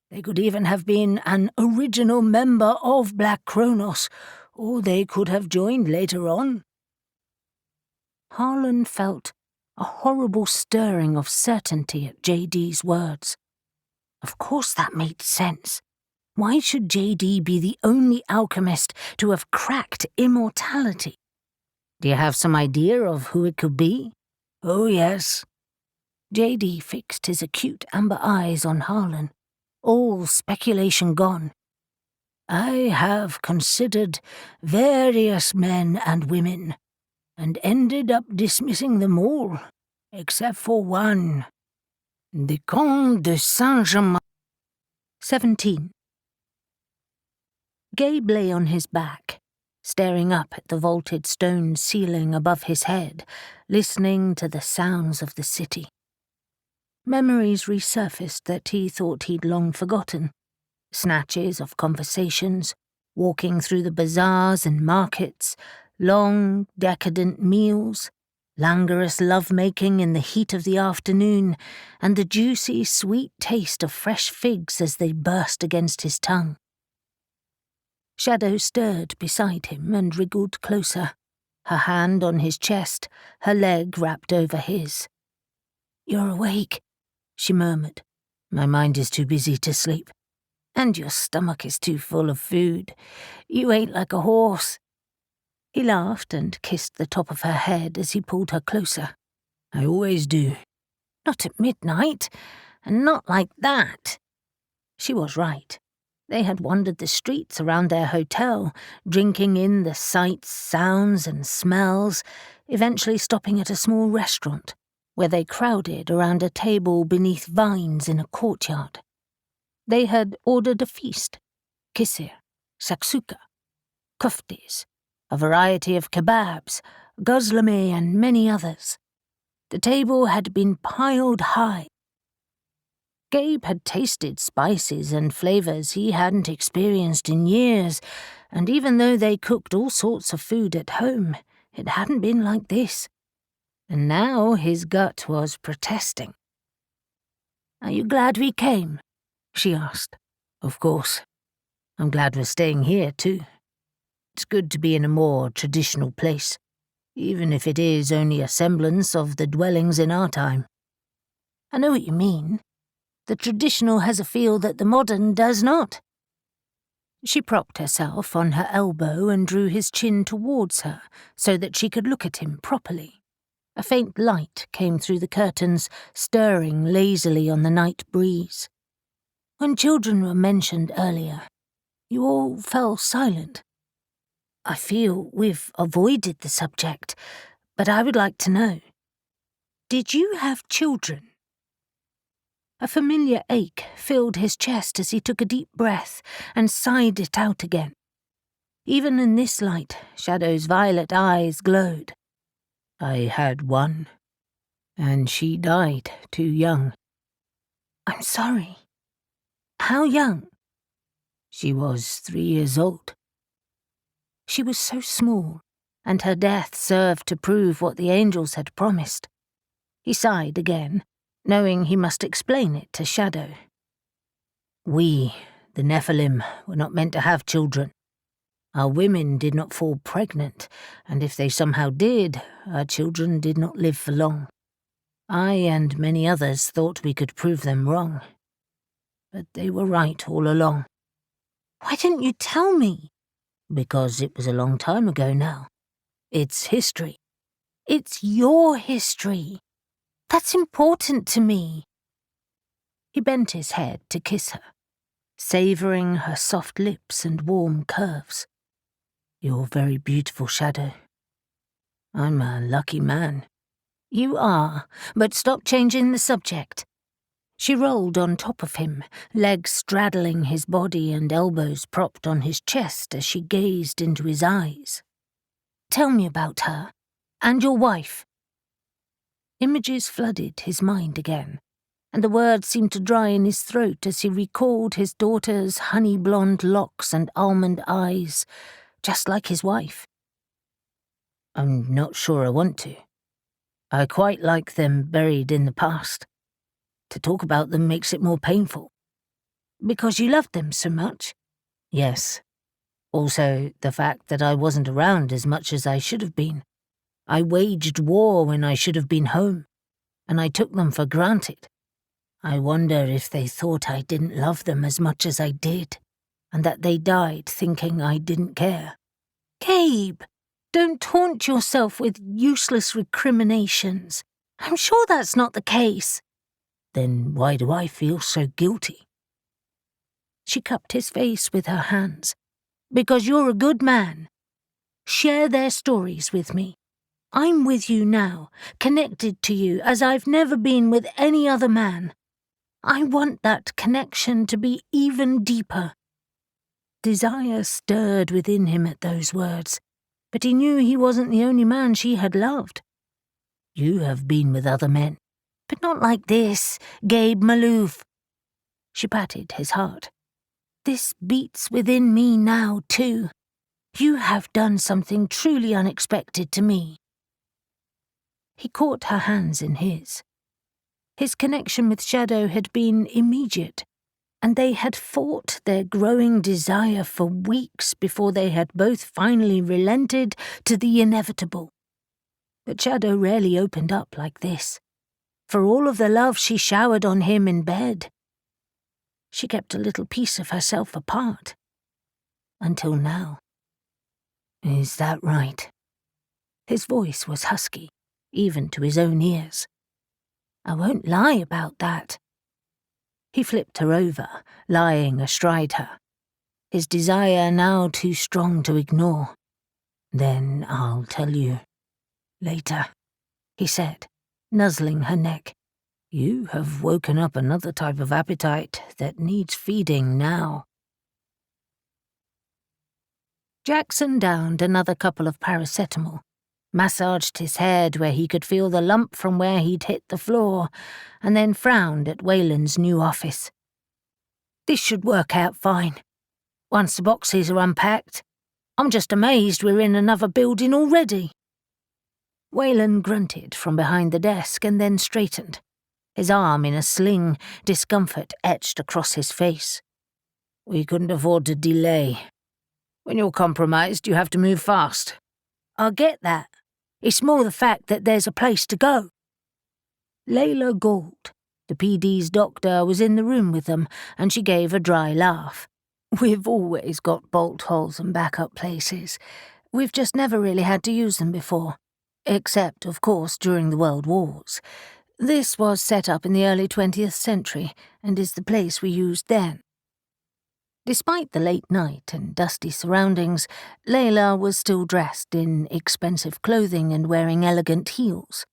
They could even have been an original member of Black Cronos, or they could have joined later on. Harlan felt a horrible stirring of certainty at J.D.'s words. Of course that made sense. Why should J.D. be the only alchemist to have cracked immortality? Do you have some idea of who it could be? Oh, yes. J.D. fixed his acute amber eyes on Harlan. All speculation gone. I have considered various men and women, and ended up dismissing them all, except for one. The Comte de Saint-Germain. 17. Gabe lay on his back, staring up at the vaulted stone ceiling above his head, listening to the sounds of the city. Memories resurfaced that he thought he'd long forgotten. Snatches of conversations, walking through the bazaars and markets, long, decadent meals, languorous lovemaking in the heat of the afternoon, and the juicy, sweet taste of fresh figs as they burst against his tongue. Shadow stirred beside him and wriggled closer, her hand on his chest, her leg wrapped over his. "You're awake," she murmured. "My mind is too busy to sleep." "And your stomach is too full of food. You ate like a horse." He laughed and kissed the top of her head as he pulled her closer. "I always do." "Not at midnight, and not like that." She was right. They had wandered the streets around their hotel, drinking in the sights, sounds, and smells, eventually stopping at a small restaurant, where they crowded around a table beneath vines in a courtyard. They had ordered a feast: kisir, saksuka, kuftis, a variety of kebabs, guzlame, and many others. The table had been piled high. Gabe had tasted spices and flavors he hadn't experienced in years, and even though they cooked all sorts of food at home, it hadn't been like this. And now his gut was protesting. "Are you glad we came?" she asked. "Of course. I'm glad we're staying here, too. It's good to be in a more traditional place, even if it is only a semblance of the dwellings in our time." "I know what you mean. The traditional has a feel that the modern does not." She propped herself on her elbow and drew his chin towards her so that she could look at him properly. A faint light came through the curtains, stirring lazily on the night breeze. "When children were mentioned earlier, you all fell silent. I feel we've avoided the subject, but I would like to know. Did you have children?" A familiar ache filled his chest as he took a deep breath and sighed it out again. Even in this light, Shadow's violet eyes glowed. "I had one, and she died too young." "I'm sorry. How young?" "She was 3 years old." She was so small, and her death served to prove what the angels had promised. He sighed again, knowing he must explain it to Shadow. We, the Nephilim, were not meant to have children. Our women did not fall pregnant, and if they somehow did, our children did not live for long. I and many others thought we could prove them wrong. But they were right all along. Why didn't you tell me? Because it was a long time ago now. It's history. It's your history. That's important to me. He bent his head to kiss her, savouring her soft lips and warm curves. You're very beautiful, Shadow. I'm a lucky man. You are, but stop changing the subject. She rolled on top of him, legs straddling his body and elbows propped on his chest as she gazed into his eyes. Tell me about her, and your wife. Images flooded his mind again, and the words seemed to dry in his throat as he recalled his daughter's honey-blonde locks and almond eyes, just like his wife. I'm not sure I want to. I quite like them buried in the past. To talk about them makes it more painful. Because you loved them so much? Yes. Also, the fact that I wasn't around as much as I should have been. I waged war when I should have been home, and I took them for granted. I wonder if they thought I didn't love them as much as I did, and that they died thinking I didn't care. Gabe, don't taunt yourself with useless recriminations. I'm sure that's not the case. Then why do I feel so guilty? She cupped his face with her hands. Because you're a good man. Share their stories with me. I'm with you now, connected to you as I've never been with any other man. I want that connection to be even deeper. Desire stirred within him at those words, but he knew he wasn't the only man she had loved. You have been with other men. But not like this, Gabe Malouf. She patted his heart. This beats within me now, too. You have done something truly unexpected to me. He caught her hands in his. His connection with Shadow had been immediate, and they had fought their growing desire for weeks before they had both finally relented to the inevitable. But Shadow rarely opened up like this. For all of the love she showered on him in bed, she kept a little piece of herself apart. Until now. Is that right? His voice was husky, even to his own ears. I won't lie about that. He flipped her over, lying astride her, his desire now too strong to ignore. Then I'll tell you. Later, he said, nuzzling her neck. You have woken up another type of appetite that needs feeding now. Jackson downed another couple of paracetamol, massaged his head where he could feel the lump from where he'd hit the floor, and then frowned at Wayland's new office. This should work out fine. Once the boxes are unpacked, I'm just amazed we're in another building already. Wayland grunted from behind the desk and then straightened, his arm in a sling, discomfort etched across his face. We couldn't afford to delay. When you're compromised, you have to move fast. I get that. It's more the fact that there's a place to go. Layla Gould, the PD's doctor, was in the room with them, and she gave a dry laugh. We've always got bolt holes and backup places. We've just never really had to use them before. Except, of course, during the World Wars. This was set up in the early 20th century, and is the place we used then. Despite the late night and dusty surroundings, Layla was still dressed in expensive clothing and wearing elegant heels.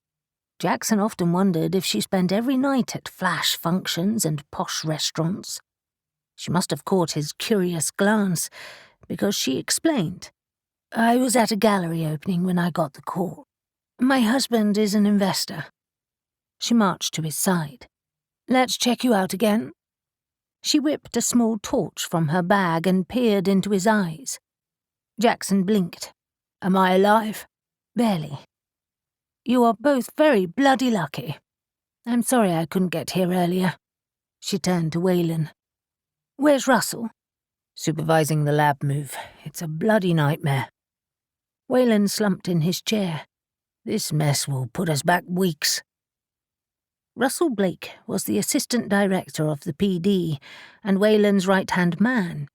Jackson often wondered if she spent every night at flash functions and posh restaurants. She must have caught his curious glance, because she explained. I was at a gallery opening when I got the call. My husband is an investor. She marched to his side. Let's check you out again. She whipped a small torch from her bag and peered into his eyes. Jackson blinked. Am I alive? Barely. You are both very bloody lucky. I'm sorry I couldn't get here earlier. She turned to Wayland. Where's Russell? Supervising the lab move. It's a bloody nightmare. Wayland slumped in his chair. This mess will put us back weeks. Russell Blake was the assistant director of the PD and Wayland's right-hand man.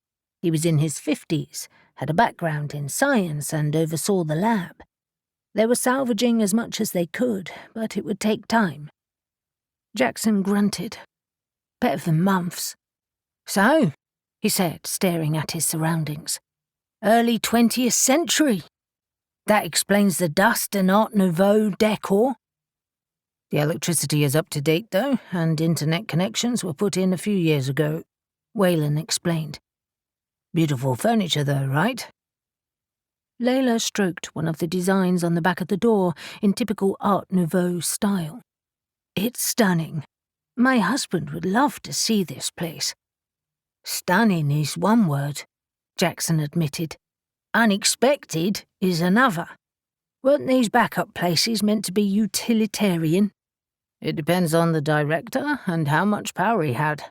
He was in his 50s, had a background in science and oversaw the lab. They were salvaging as much as they could, but it would take time. Jackson grunted. Better than months. So, he said, staring at his surroundings. Early 20th century. That explains the dust and Art Nouveau decor. The electricity is up to date, though, and internet connections were put in a few years ago, Wayland explained. Beautiful furniture, though, right? Layla stroked one of the designs on the back of the door in typical Art Nouveau style. It's stunning. My husband would love to see this place. Stunning is one word, Jackson admitted. Unexpected is another. Weren't these backup places meant to be utilitarian? It depends on the director and how much power he had.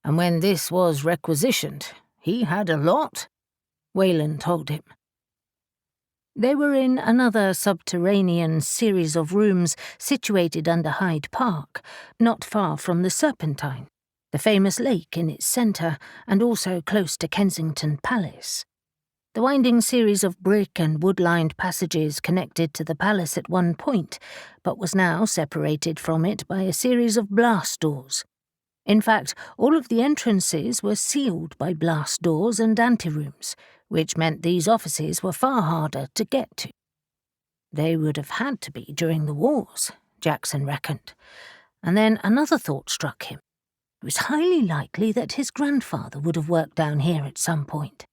And when this was requisitioned, he had a lot, Wayland told him. They were in another subterranean series of rooms situated under Hyde Park, not far from the Serpentine, the famous lake in its centre and also close to Kensington Palace. The winding series of brick and wood-lined passages connected to the palace at one point, but was now separated from it by a series of blast doors. In fact, all of the entrances were sealed by blast doors and anterooms, which meant these offices were far harder to get to. They would have had to be during the wars, Jackson reckoned. And then another thought struck him. It was highly likely that his grandfather would have worked down here at some point.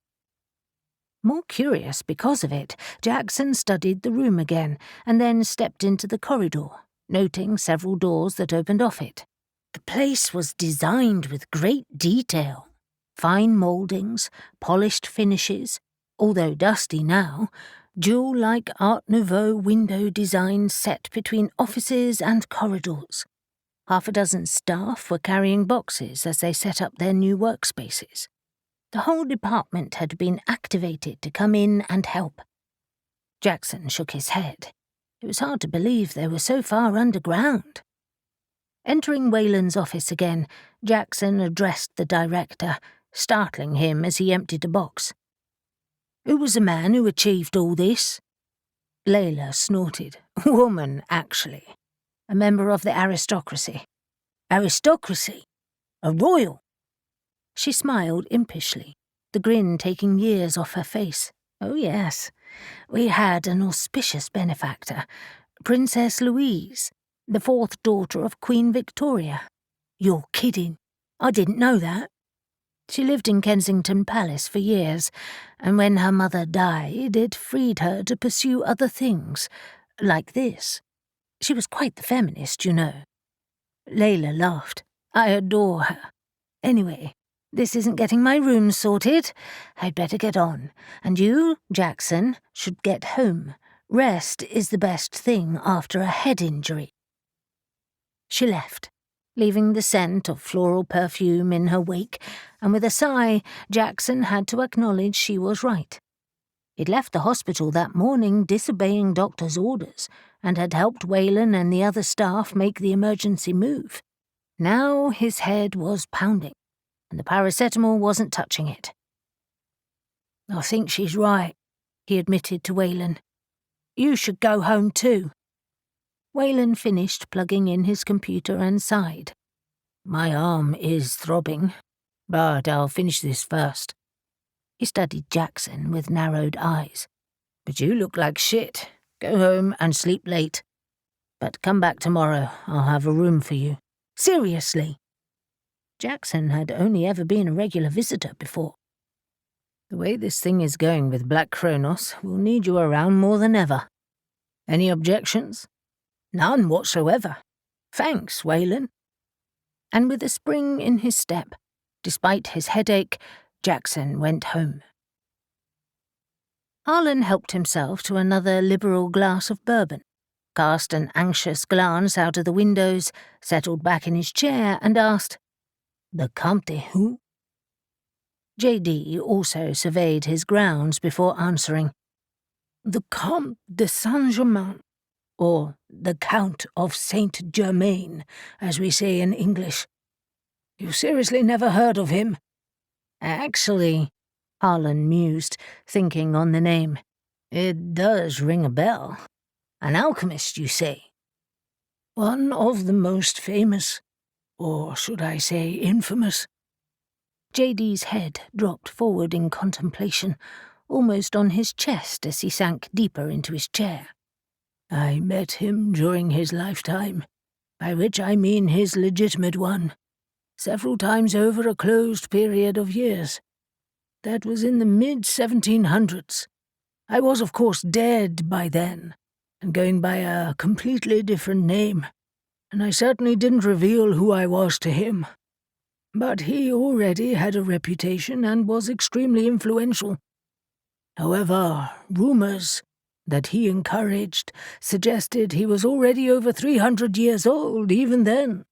More curious because of it, Jackson studied the room again and then stepped into the corridor, noting several doors that opened off it. The place was designed with great detail. Fine mouldings, polished finishes, although dusty now, jewel-like Art Nouveau window designs set between offices and corridors. Half a dozen staff were carrying boxes as they set up their new workspaces. The whole department had been activated to come in and help. Jackson shook his head. It was hard to believe they were so far underground. Entering Wayland's office again, Jackson addressed the director, startling him as he emptied a box. Who was the man who achieved all this? Layla snorted. Woman, actually. A member of the aristocracy. Aristocracy? A royal? She smiled impishly, the grin taking years off her face. Oh yes, we had an auspicious benefactor, Princess Louise, the fourth daughter of Queen Victoria. You're kidding. I didn't know that. She lived in Kensington Palace for years, and when her mother died, it freed her to pursue other things, like this. She was quite the feminist, you know. Layla laughed. I adore her. Anyway, this isn't getting my room sorted. I'd better get on. And you, Jackson, should get home. Rest is the best thing after a head injury. She left, leaving the scent of floral perfume in her wake, and with a sigh, Jackson had to acknowledge she was right. He'd left the hospital that morning disobeying doctor's orders and had helped Wayland and the other staff make the emergency move. Now his head was pounding, and the paracetamol wasn't touching it. I think she's right, he admitted to Wayland. You should go home too. Wayland finished plugging in his computer and sighed. My arm is throbbing, but I'll finish this first. He studied Jackson with narrowed eyes. But you look like shit. Go home and sleep late. But come back tomorrow. I'll have a room for you. Seriously. Jackson had only ever been a regular visitor before. The way this thing is going with Black Cronos, we'll need you around more than ever. Any objections? None whatsoever. Thanks, Wayland. And with a spring in his step, despite his headache, Jackson went home. Harlan helped himself to another liberal glass of bourbon, cast an anxious glance out of the windows, settled back in his chair, and asked, "The Comte de who?" J.D. also surveyed his grounds before answering, "The Comte de Saint-Germain, or the Count of Saint-Germain, as we say in English. You seriously never heard of him?" "Actually," Harlan mused, thinking on the name, "it does ring a bell. An alchemist, you say?" "One of the most famous, or should I say infamous." J.D.'s head dropped forward in contemplation, almost on his chest as he sank deeper into his chair. "I met him during his lifetime, by which I mean his legitimate one, several times over a closed period of years. That was in the mid-1700s. I was, of course, dead by then, and going by a completely different name, and I certainly didn't reveal who I was to him. But he already had a reputation and was extremely influential. However, rumors that he encouraged suggested he was already over 300 years old even then.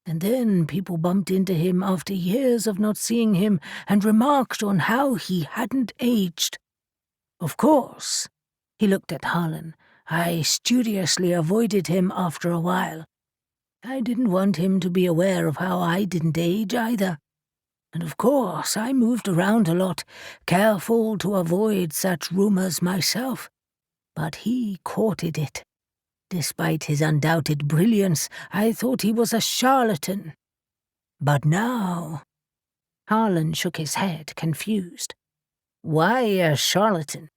And then people bumped into him after years of not seeing him and remarked on how he hadn't aged. Of course," he looked at Harlan, "I studiously avoided him after a while. I didn't want him to be aware of how I didn't age either. And of course I moved around a lot, careful to avoid such rumors myself. But he courted it. Despite his undoubted brilliance, I thought he was a charlatan. But now—" Harlan shook his head, confused. "Why a charlatan?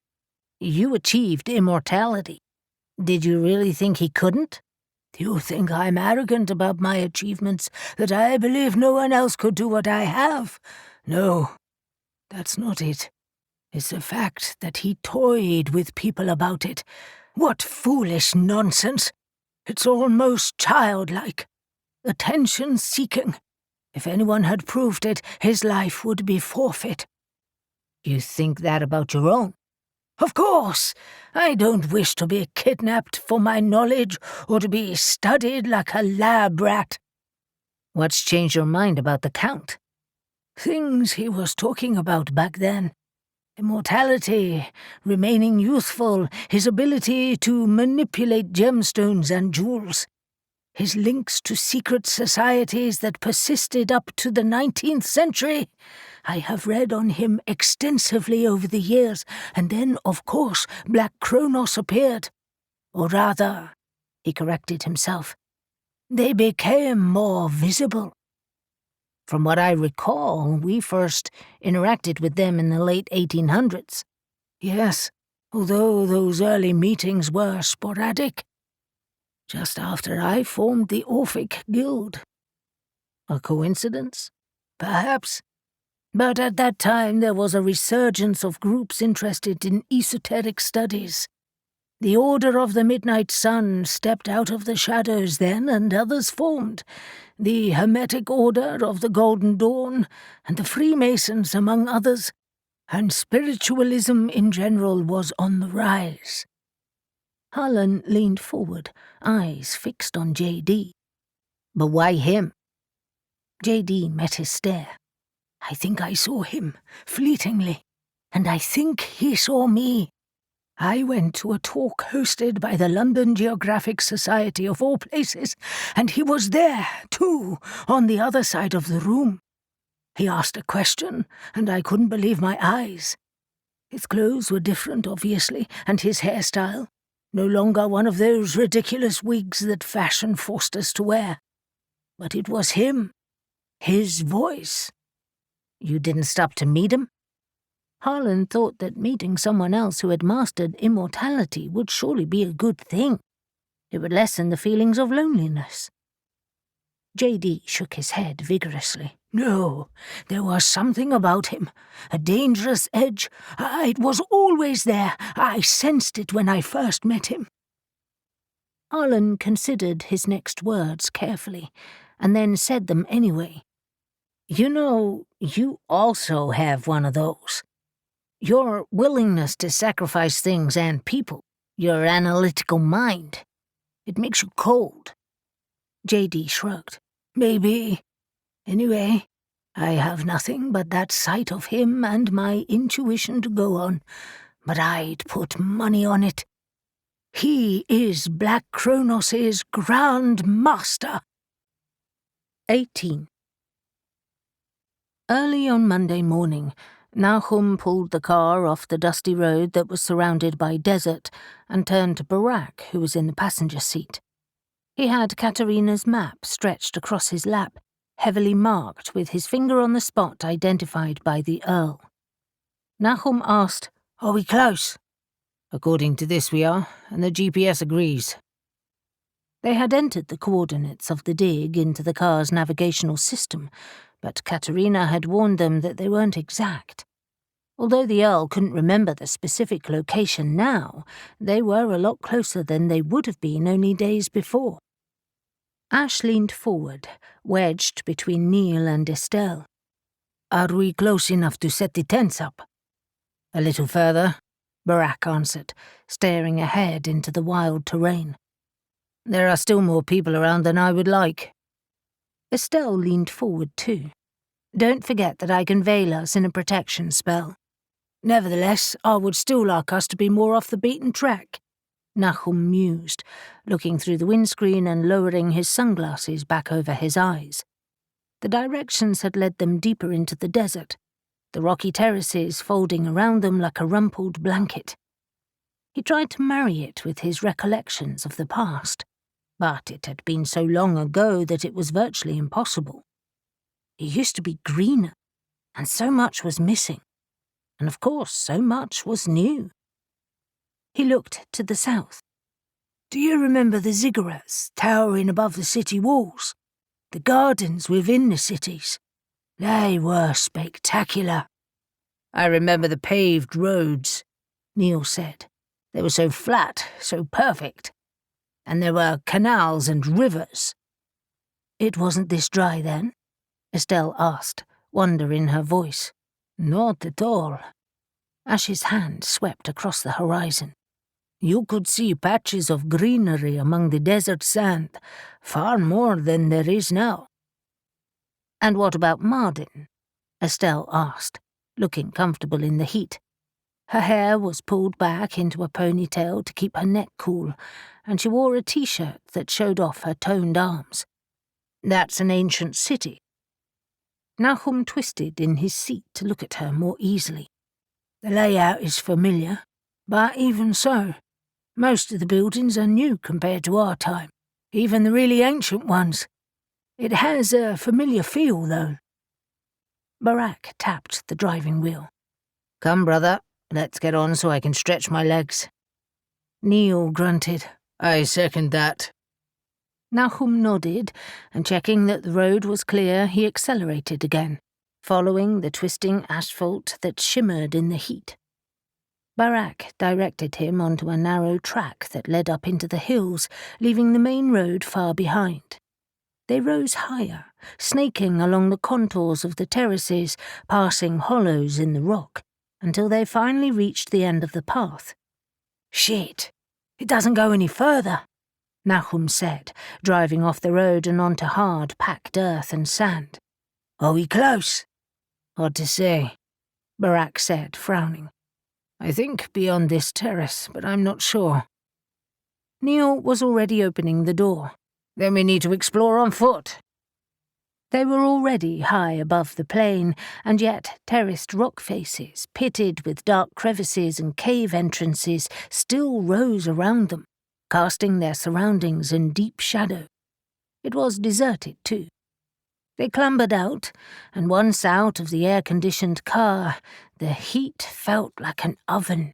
You achieved immortality. Did you really think he couldn't?" "You think I'm arrogant about my achievements, that I believe no one else could do what I have? No, that's not it. It's the fact that he toyed with people about it. What foolish nonsense! It's almost childlike. Attention-seeking. If anyone had proved it, his life would be forfeit." "You think that about your own?" "Of course! I don't wish to be kidnapped for my knowledge or to be studied like a lab rat." "What's changed your mind about the Count?" "Things he was talking about back then. Immortality, remaining youthful, his ability to manipulate gemstones and jewels. His links to secret societies that persisted up to the 19th century. I have read on him extensively over the years, and then, of course, Black Cronos appeared. Or rather," he corrected himself, "they became more visible." "From what I recall, we first interacted with them in the late 1800s. "Yes, although those early meetings were sporadic. Just after I formed the Orphic Guild." "A coincidence?" "Perhaps. But at that time there was a resurgence of groups interested in esoteric studies. The Order of the Midnight Sun stepped out of the shadows then, and others formed. The Hermetic Order of the Golden Dawn, and the Freemasons, among others. And spiritualism in general was on the rise." Harlan leaned forward, eyes fixed on J.D. "But why him?" J.D. met his stare. "I think I saw him, fleetingly, and I think he saw me. I went to a talk hosted by the London Geographic Society of all places, and he was there, too, on the other side of the room. He asked a question, and I couldn't believe my eyes. His clothes were different, obviously, and his hairstyle, no longer one of those ridiculous wigs that fashion forced us to wear. But it was him. His voice." "You didn't stop to meet him?" Harlan thought that meeting someone else who had mastered immortality would surely be a good thing. It would lessen the feelings of loneliness. J.D. shook his head vigorously. "No, there was something about him, a dangerous edge. It was always there. I sensed it when I first met him." Harlan considered his next words carefully, and then said them anyway. "You know, you also have one of those." Your willingness to sacrifice things and people, your analytical mind, it makes you cold. JD shrugged. Maybe. Anyway, I have nothing but that sight of him and my intuition to go on, but I'd put money on it. He is Black Cronos' Grand Master. 18. Early on Monday morning, Nahum pulled the car off the dusty road that was surrounded by desert and turned to Barak, who was in the passenger seat. He had Katerina's map stretched across his lap, heavily marked with his finger on the spot identified by the Earl. Nahum asked, Are we close? According to this we are, and the GPS agrees. They had entered the coordinates of the dig into the car's navigational system, but Katerina had warned them that they weren't exact. Although the Earl couldn't remember the specific location now, they were a lot closer than they would have been only days before. Ash leaned forward, wedged between Neil and Estelle. Are we close enough to set the tents up? A little further, Barak answered, staring ahead into the wild terrain. There are still more people around than I would like. Estelle leaned forward too. Don't forget that I can veil us in a protection spell. Nevertheless, I would still like us to be more off the beaten track, Nahum mused, looking through the windscreen and lowering his sunglasses back over his eyes. The directions had led them deeper into the desert, the rocky terraces folding around them like a rumpled blanket. He tried to marry it with his recollections of the past, but it had been so long ago that it was virtually impossible. It used to be greener, and so much was missing. And of course, so much was new. He looked to the south. Do you remember the ziggurats towering above the city walls? The gardens within the cities? They were spectacular. I remember the paved roads, Neil said. They were so flat, so perfect. And there were canals and rivers. It wasn't this dry then? Estelle asked, wonder in her voice. Not at all. Ash's hand swept across the horizon. You could see patches of greenery among the desert sand, far more than there is now. And what about Mardin? Estelle asked, looking comfortable in the heat. Her hair was pulled back into a ponytail to keep her neck cool, and she wore a t-shirt that showed off her toned arms. That's an ancient city. Nahum twisted in his seat to look at her more easily. The layout is familiar, but even so, most of the buildings are new compared to our time, even the really ancient ones. It has a familiar feel, though. Barak tapped the driving wheel. Come, brother, let's get on so I can stretch my legs. Neil grunted. I second that. Nahum nodded, and checking that the road was clear, he accelerated again, following the twisting asphalt that shimmered in the heat. Barak directed him onto a narrow track that led up into the hills, leaving the main road far behind. They rose higher, snaking along the contours of the terraces, passing hollows in the rock, until they finally reached the end of the path. Shit, it doesn't go any further, Nahum said, driving off the road and onto hard, packed earth and sand. Are we close? Hard to say, Barak said, frowning. I think beyond this terrace, but I'm not sure. Neil was already opening the door. Then we need to explore on foot. They were already high above the plain, and yet terraced rock faces, pitted with dark crevices and cave entrances, still rose around them, casting their surroundings in deep shadow. It was deserted, too. They clambered out, and once out of the air-conditioned car, the heat felt like an oven.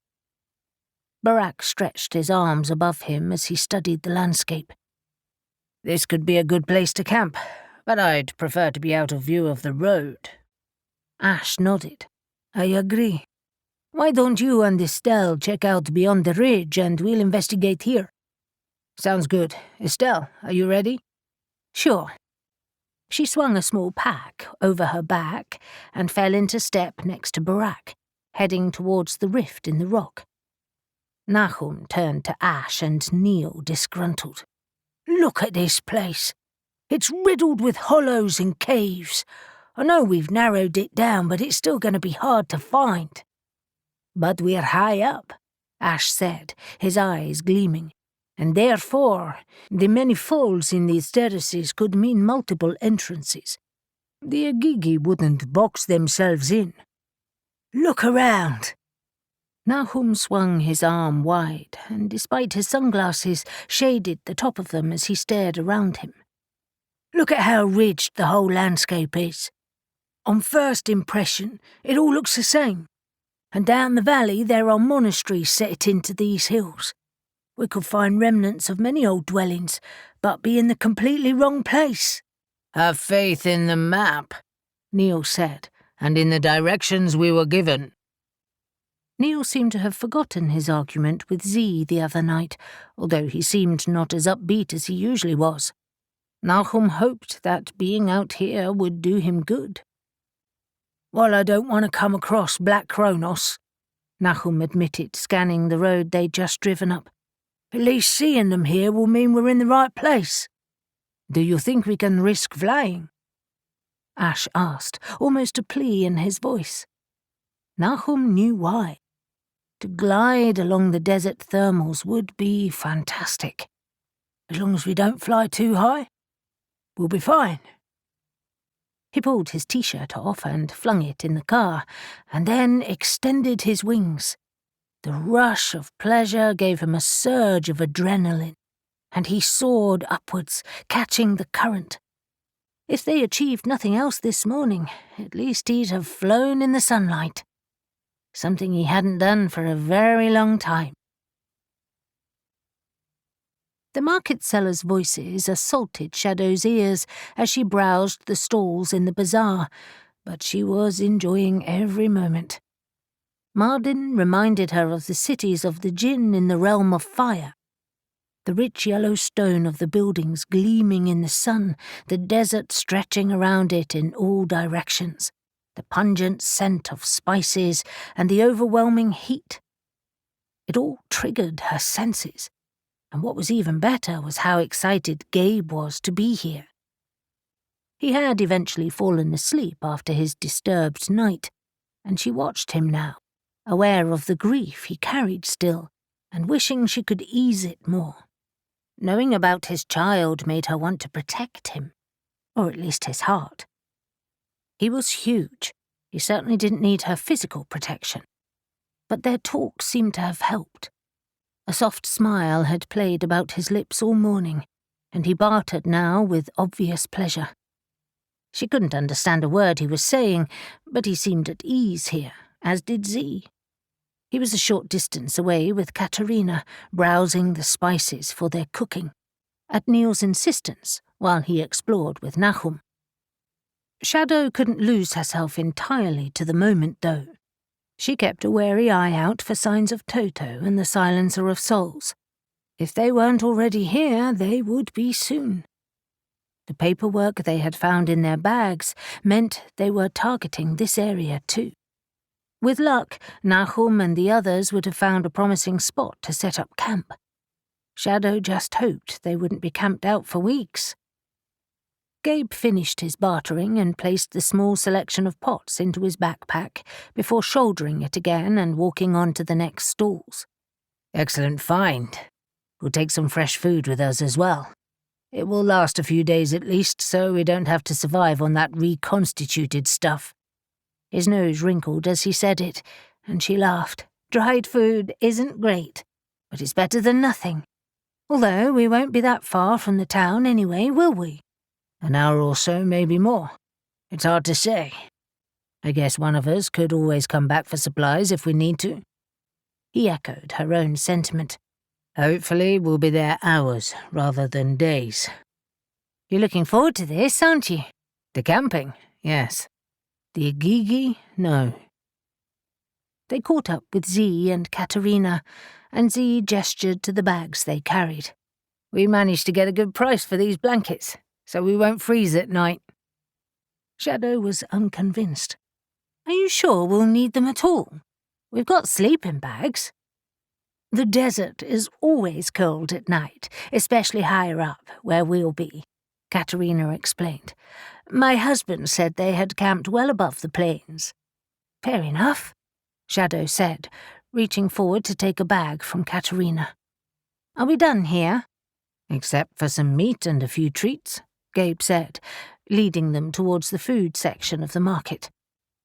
Barak stretched his arms above him as he studied the landscape. This could be a good place to camp, but I'd prefer to be out of view of the road. Ash nodded. I agree. Why don't you and Estelle check out beyond the ridge and we'll investigate here? Sounds good. Estelle, are you ready? Sure. She swung a small pack over her back and fell into step next to Barak, heading towards the rift in the rock. Nahum turned to Ash and Neil, disgruntled. Look at this place. It's riddled with hollows and caves. I know we've narrowed it down, but it's still going to be hard to find. But we're high up, Ash said, his eyes gleaming, and therefore the many folds in these terraces could mean multiple entrances. The Agigi wouldn't box themselves in. Look around. Nahum swung his arm wide, and despite his sunglasses, shaded the top of them as he stared around him. Look at how ridged the whole landscape is. On first impression, it all looks the same. And down the valley there are monasteries set into these hills. We could find remnants of many old dwellings, but be in the completely wrong place. Have faith in the map, Neil said, and in the directions we were given. Neil seemed to have forgotten his argument with Z the other night, although he seemed not as upbeat as he usually was. Nahum hoped that being out here would do him good. Well, I don't want to come across Black Cronos, Nahum admitted, scanning the road they'd just driven up. At least seeing them here will mean we're in the right place. Do you think we can risk flying? Ash asked, almost a plea in his voice. Nahum knew why. To glide along the desert thermals would be fantastic. As long as we don't fly too high, we'll be fine. He pulled his t-shirt off and flung it in the car, and then extended his wings. The rush of pleasure gave him a surge of adrenaline, and he soared upwards, catching the current. If they achieved nothing else this morning, at least he'd have flown in the sunlight. Something he hadn't done for a very long time. The market seller's voices assaulted Shadow's ears as she browsed the stalls in the bazaar, but she was enjoying every moment. Mardin reminded her of the cities of the Jinn in the realm of fire. The rich yellow stone of the buildings gleaming in the sun, the desert stretching around it in all directions, the pungent scent of spices, and the overwhelming heat. It all triggered her senses, and what was even better was how excited Gabe was to be here. He had eventually fallen asleep after his disturbed night, and she watched him now, aware of the grief he carried still, and wishing she could ease it more. Knowing about his child made her want to protect him, or at least his heart. He was huge. He certainly didn't need her physical protection. But their talk seemed to have helped. A soft smile had played about his lips all morning, and he bartered now with obvious pleasure. She couldn't understand a word he was saying, but he seemed at ease here, as did Z. He was a short distance away with Katerina, browsing the spices for their cooking, at Neil's insistence, while he explored with Nahum. Shadow couldn't lose herself entirely to the moment, though. She kept a wary eye out for signs of Toto and the Silencer of Souls. If they weren't already here, they would be soon. The paperwork they had found in their bags meant they were targeting this area too. With luck, Nahum and the others would have found a promising spot to set up camp. Shadow just hoped they wouldn't be camped out for weeks. Gabe finished his bartering and placed the small selection of pots into his backpack before shouldering it again and walking on to the next stalls. Excellent find. We'll take some fresh food with us as well. It will last a few days at least, so we don't have to survive on that reconstituted stuff. His nose wrinkled as he said it, and she laughed. Dried food isn't great, but it's better than nothing. Although we won't be that far from the town anyway, will we? An hour or so, maybe more. It's hard to say. I guess one of us could always come back for supplies if we need to. He echoed her own sentiment. Hopefully we'll be there hours rather than days. You're looking forward to this, aren't you? The camping, yes. The Agigi, no. They caught up with Z and Katerina, and Z gestured to the bags they carried. We managed to get a good price for these blankets, so we won't freeze at night. Shadow was unconvinced. Are you sure we'll need them at all? We've got sleeping bags." "The desert is always cold at night, especially higher up, where we'll be," Katerina explained. "My husband said they had camped well above the plains." "Fair enough," Shadow said, reaching forward to take a bag from Katerina. "Are we done here?" "Except for some meat and a few treats," Gabe said, leading them towards the food section of the market.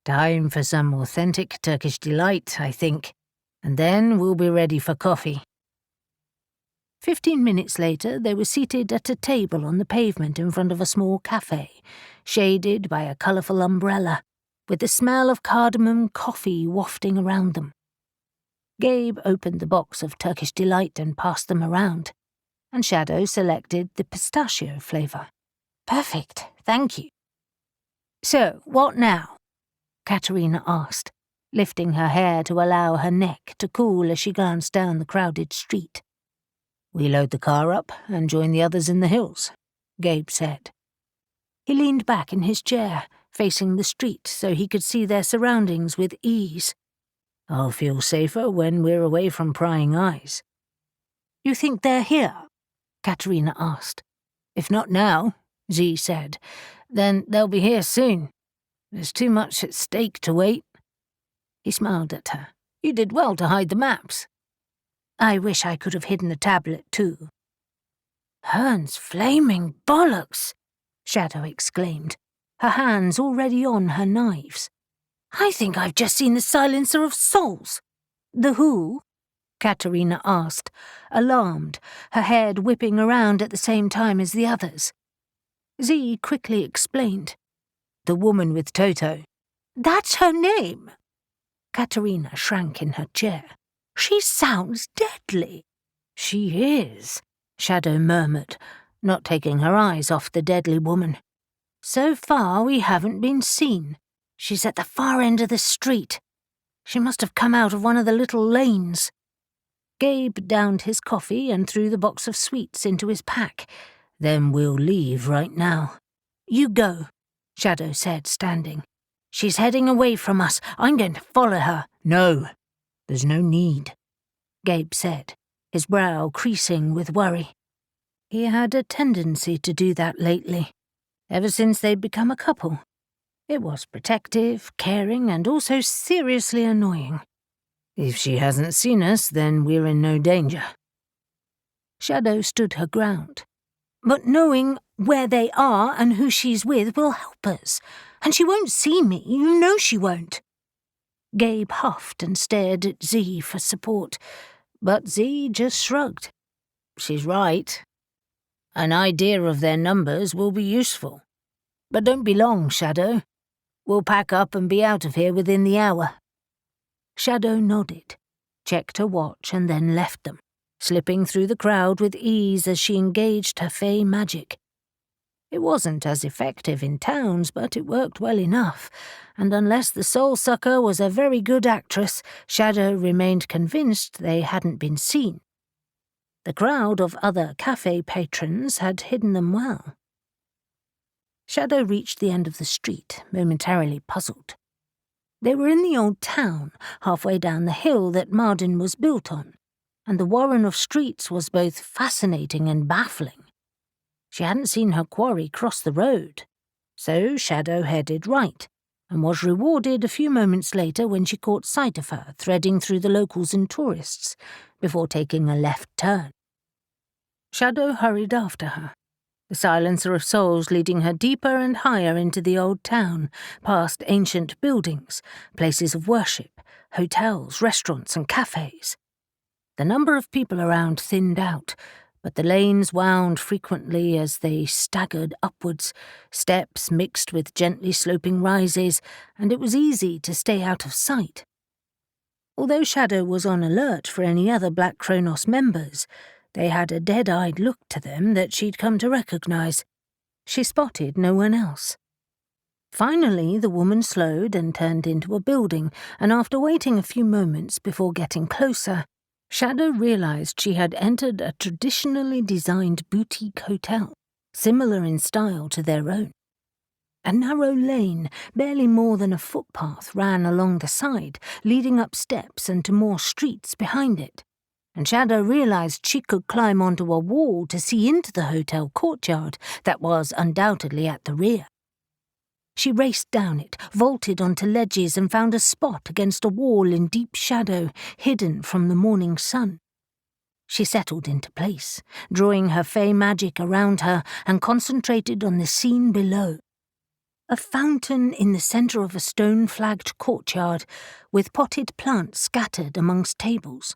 "Time for some authentic Turkish delight, I think, and then we'll be ready for coffee." 15 minutes later, they were seated at a table on the pavement in front of a small cafe, shaded by a colourful umbrella, with the smell of cardamom coffee wafting around them. Gabe opened the box of Turkish delight and passed them around, and Shadow selected the pistachio flavour. "Perfect, thank you." "So, what now?" Katerina asked, lifting her hair to allow her neck to cool as she glanced down the crowded street. "We load the car up and join the others in the hills," Gabe said. He leaned back in his chair, facing the street so he could see their surroundings with ease. "I'll feel safer when we're away from prying eyes." "You think they're here?" Katerina asked. "If not now," Z said, "then they'll be here soon. There's too much at stake to wait." He smiled at her. "You did well to hide the maps." "I wish I could have hidden the tablet too." "Hearn's flaming bollocks!" Shadow exclaimed, her hands already on her knives. "I think I've just seen the Silencer of Souls." "The who?" Katerina asked, alarmed, her head whipping around at the same time as the others. Z quickly explained. "The woman with Toto." "That's her name!" Katerina shrank in her chair. "She sounds deadly." "She is," Shadow murmured, not taking her eyes off the deadly woman. "So far we haven't been seen. She's at the far end of the street. She must have come out of one of the little lanes." Gabe downed his coffee and threw the box of sweets into his pack. "Then we'll leave right now." "You go," Shadow said, standing. "She's heading away from us. I'm going to follow her." "No, there's no need," Gabe said, his brow creasing with worry. He had a tendency to do that lately, ever since they'd become a couple. It was protective, caring, and also seriously annoying. "If she hasn't seen us, then we're in no danger." Shadow stood her ground. "But knowing where they are and who she's with will help us. And she won't see me, you know she won't." Gabe huffed and stared at Z for support, but Z just shrugged. "She's right. An idea of their numbers will be useful. But don't be long, Shadow. We'll pack up and be out of here within the hour." Shadow nodded, checked her watch and then left them, slipping through the crowd with ease as she engaged her fey magic. It wasn't as effective in towns, but it worked well enough, and unless the soul-sucker was a very good actress, Shadow remained convinced they hadn't been seen. The crowd of other cafe patrons had hidden them well. Shadow reached the end of the street, momentarily puzzled. They were in the old town, halfway down the hill that Mardin was built on, and the warren of streets was both fascinating and baffling. She hadn't seen her quarry cross the road, so Shadow headed right, and was rewarded a few moments later when she caught sight of her threading through the locals and tourists, before taking a left turn. Shadow hurried after her, the Silencer of Souls leading her deeper and higher into the old town, past ancient buildings, places of worship, hotels, restaurants and cafes. The number of people around thinned out, but the lanes wound frequently as they staggered upwards, steps mixed with gently sloping rises, and it was easy to stay out of sight. Although Shadow was on alert for any other Black Cronos members, they had a dead-eyed look to them that she'd come to recognize. She spotted no one else. Finally, the woman slowed and turned into a building, and after waiting a few moments before getting closer, Shadow realized she had entered a traditionally designed boutique hotel, similar in style to their own. A narrow lane, barely more than a footpath, ran along the side, leading up steps and to more streets behind it, and Shadow realized she could climb onto a wall to see into the hotel courtyard that was undoubtedly at the rear. She raced down it, vaulted onto ledges and found a spot against a wall in deep shadow, hidden from the morning sun. She settled into place, drawing her fey magic around her and concentrated on the scene below. A fountain in the centre of a stone-flagged courtyard with potted plants scattered amongst tables.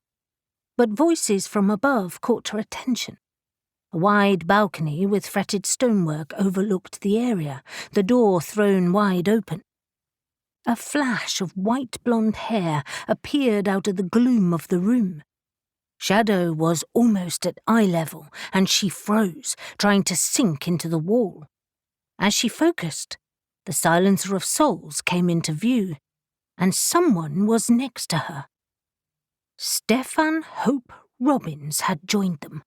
But voices from above caught her attention. A wide balcony with fretted stonework overlooked the area, the door thrown wide open. A flash of white blonde hair appeared out of the gloom of the room. Shadow was almost at eye level, and she froze, trying to sink into the wall. As she focused, the silencer of souls came into view, and someone was next to her. Stefan Hope Robbins had joined them.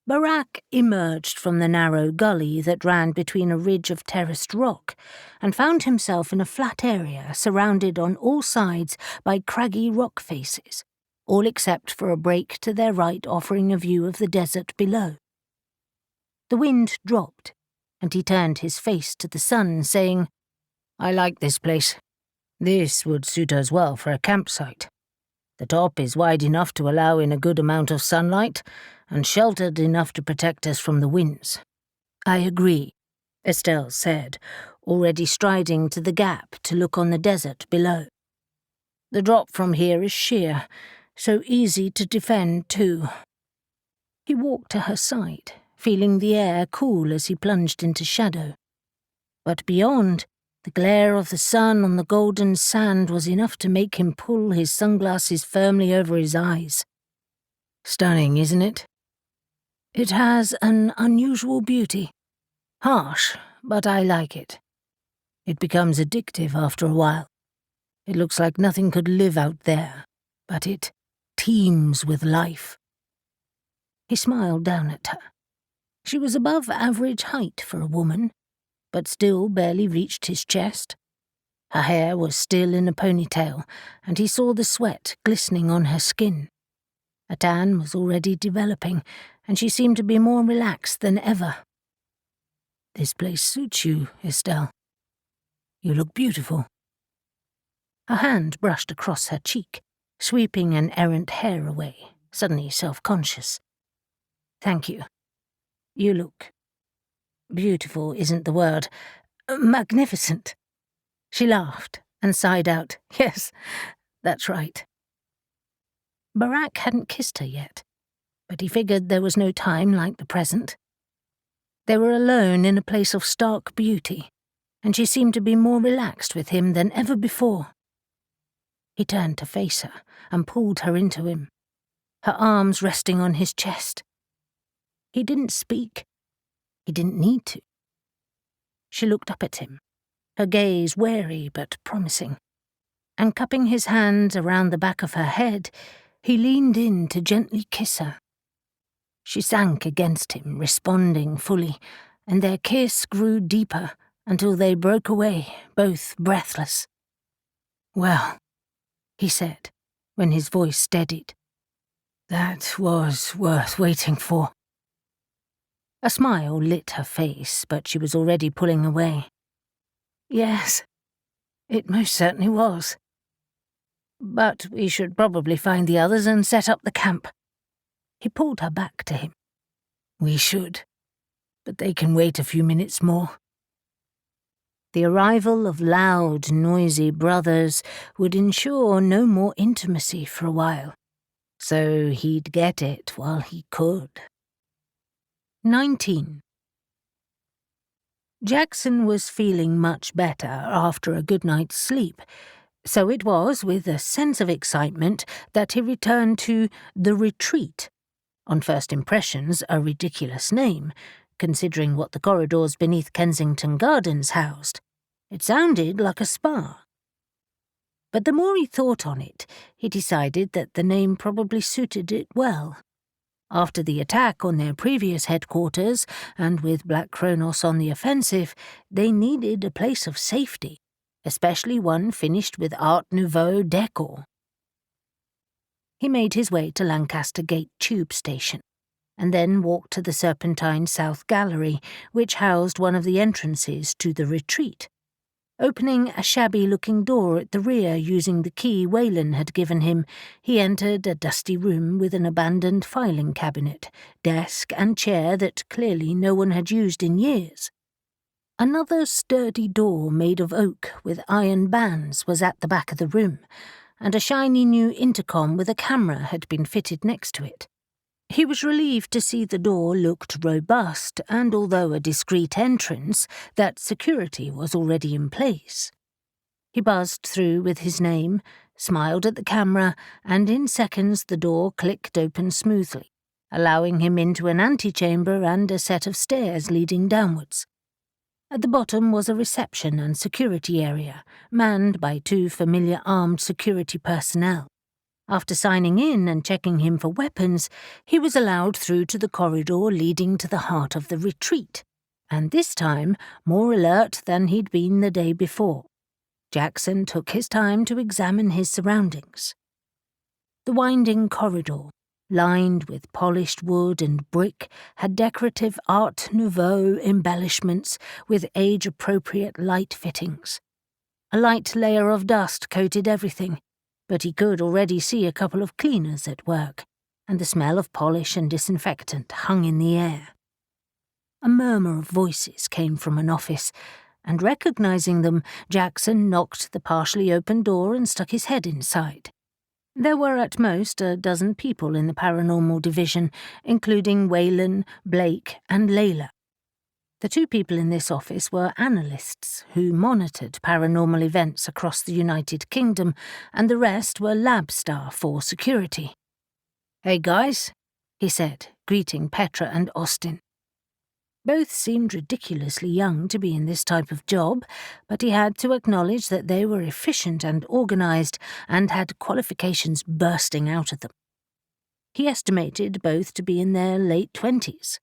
Barak emerged from the narrow gully that ran between a ridge of terraced rock and found himself in a flat area surrounded on all sides by craggy rock faces, all except for a break to their right offering a view of the desert below. The wind dropped, and he turned his face to the sun, saying, "I like this place. This would suit us well for a campsite. The top is wide enough to allow in a good amount of sunlight, and sheltered enough to protect us from the winds." "I agree," Estelle said, already striding to the gap to look on the desert below. "The drop from here is sheer, so easy to defend too." He walked to her side, feeling the air cool as he plunged into shadow. But beyond, the glare of the sun on the golden sand was enough to make him pull his sunglasses firmly over his eyes. "Stunning, isn't it?" "It has an unusual beauty. Harsh, but I like it. It becomes addictive after a while. It looks like nothing could live out there, but it teems with life." He smiled down at her. She was above average height for a woman, but still barely reached his chest. Her hair was still in a ponytail, and he saw the sweat glistening on her skin. A tan was already developing, and she seemed to be more relaxed than ever. "This place suits you, Estelle. You look beautiful." Her hand brushed across her cheek, sweeping an errant hair away, suddenly self-conscious. "Thank you. You look... beautiful isn't the word. Magnificent." She laughed and sighed out, "Yes, that's right." Barak hadn't kissed her yet, but he figured there was no time like the present. They were alone in a place of stark beauty, and she seemed to be more relaxed with him than ever before. He turned to face her and pulled her into him, her arms resting on his chest. He didn't speak. He didn't need to. She looked up at him, her gaze wary but promising, and cupping his hand around the back of her head, he leaned in to gently kiss her. She sank against him, responding fully, and their kiss grew deeper until they broke away, both breathless. "Well," he said, when his voice steadied, "that was worth waiting for." A smile lit her face, but she was already pulling away. "Yes, it most certainly was. But we should probably find the others and set up the camp." He pulled her back to him. "We should, but they can wait a few minutes more." The arrival of loud, noisy brothers would ensure no more intimacy for a while, so he'd get it while he could. 19. Jackson was feeling much better after a good night's sleep, so it was with a sense of excitement that he returned to the retreat. On first impressions, a ridiculous name, considering what the corridors beneath Kensington Gardens housed. It sounded like a spa. But the more he thought on it, he decided that the name probably suited it well. After the attack on their previous headquarters, and with Black Cronos on the offensive, they needed a place of safety, especially one finished with Art Nouveau decor. He made his way to Lancaster Gate tube station, and then walked to the Serpentine South Gallery, which housed one of the entrances to the retreat. Opening a shabby-looking door at the rear using the key Wayland had given him, he entered a dusty room with an abandoned filing cabinet, desk and chair that clearly no one had used in years. Another sturdy door made of oak with iron bands was at the back of the room, and a shiny new intercom with a camera had been fitted next to it. He was relieved to see the door looked robust, and although a discreet entrance, that security was already in place. He buzzed through with his name, smiled at the camera, and in seconds the door clicked open smoothly, allowing him into an antechamber and a set of stairs leading downwards. At the bottom was a reception and security area, manned by 2 familiar armed security personnel. After signing in and checking him for weapons, he was allowed through to the corridor leading to the heart of the retreat, and this time more alert than he'd been the day before. Jackson took his time to examine his surroundings. The winding corridor, lined with polished wood and brick, had decorative Art Nouveau embellishments with age-appropriate light fittings. A light layer of dust coated everything, but he could already see a couple of cleaners at work, and the smell of polish and disinfectant hung in the air. A murmur of voices came from an office, and recognizing them, Jackson knocked the partially open door and stuck his head inside. There were at most a dozen people in the Paranormal Division, including Wayland, Blake, and Layla. The 2 people in this office were analysts who monitored paranormal events across the United Kingdom, and the rest were lab staff or security. "Hey guys," he said, greeting Petra and Austin. Both seemed ridiculously young to be in this type of job, but he had to acknowledge that they were efficient and organised and had qualifications bursting out of them. He estimated both to be in their late 20s.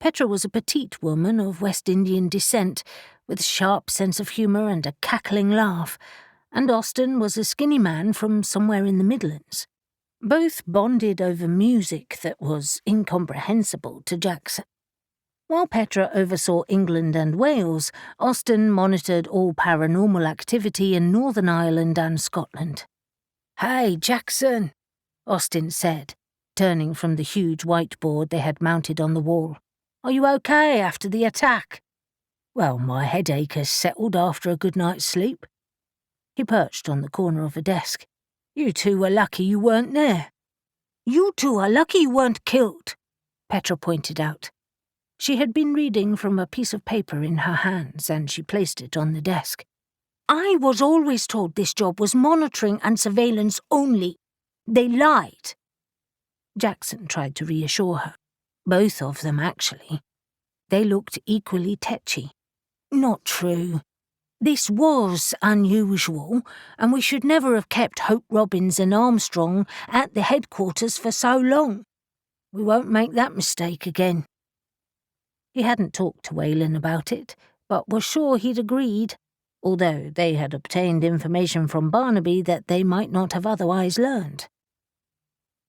Petra was a petite woman of West Indian descent, with a sharp sense of humour and a cackling laugh, and Austin was a skinny man from somewhere in the Midlands. Both bonded over music that was incomprehensible to Jackson. While Petra oversaw England and Wales, Austin monitored all paranormal activity in Northern Ireland and Scotland. "Hey, Jackson," Austin said, turning from the huge whiteboard they had mounted on the wall. "Are you okay after the attack?" "Well, my headache has settled after a good night's sleep." He perched on the corner of a desk. "You 2 were lucky you weren't there." "You 2 are lucky you weren't killed," Petra pointed out. She had been reading from a piece of paper in her hands, and she placed it on the desk. "I was always told this job was monitoring and surveillance only. They lied." Jackson tried to reassure her. Both of them, actually. They looked equally tetchy. "Not true. This was unusual, and we should never have kept Hope Robbins and Armstrong at the headquarters for so long. We won't make that mistake again." He hadn't talked to Wayland about it, but was sure he'd agreed, although they had obtained information from Barnaby that they might not have otherwise learned.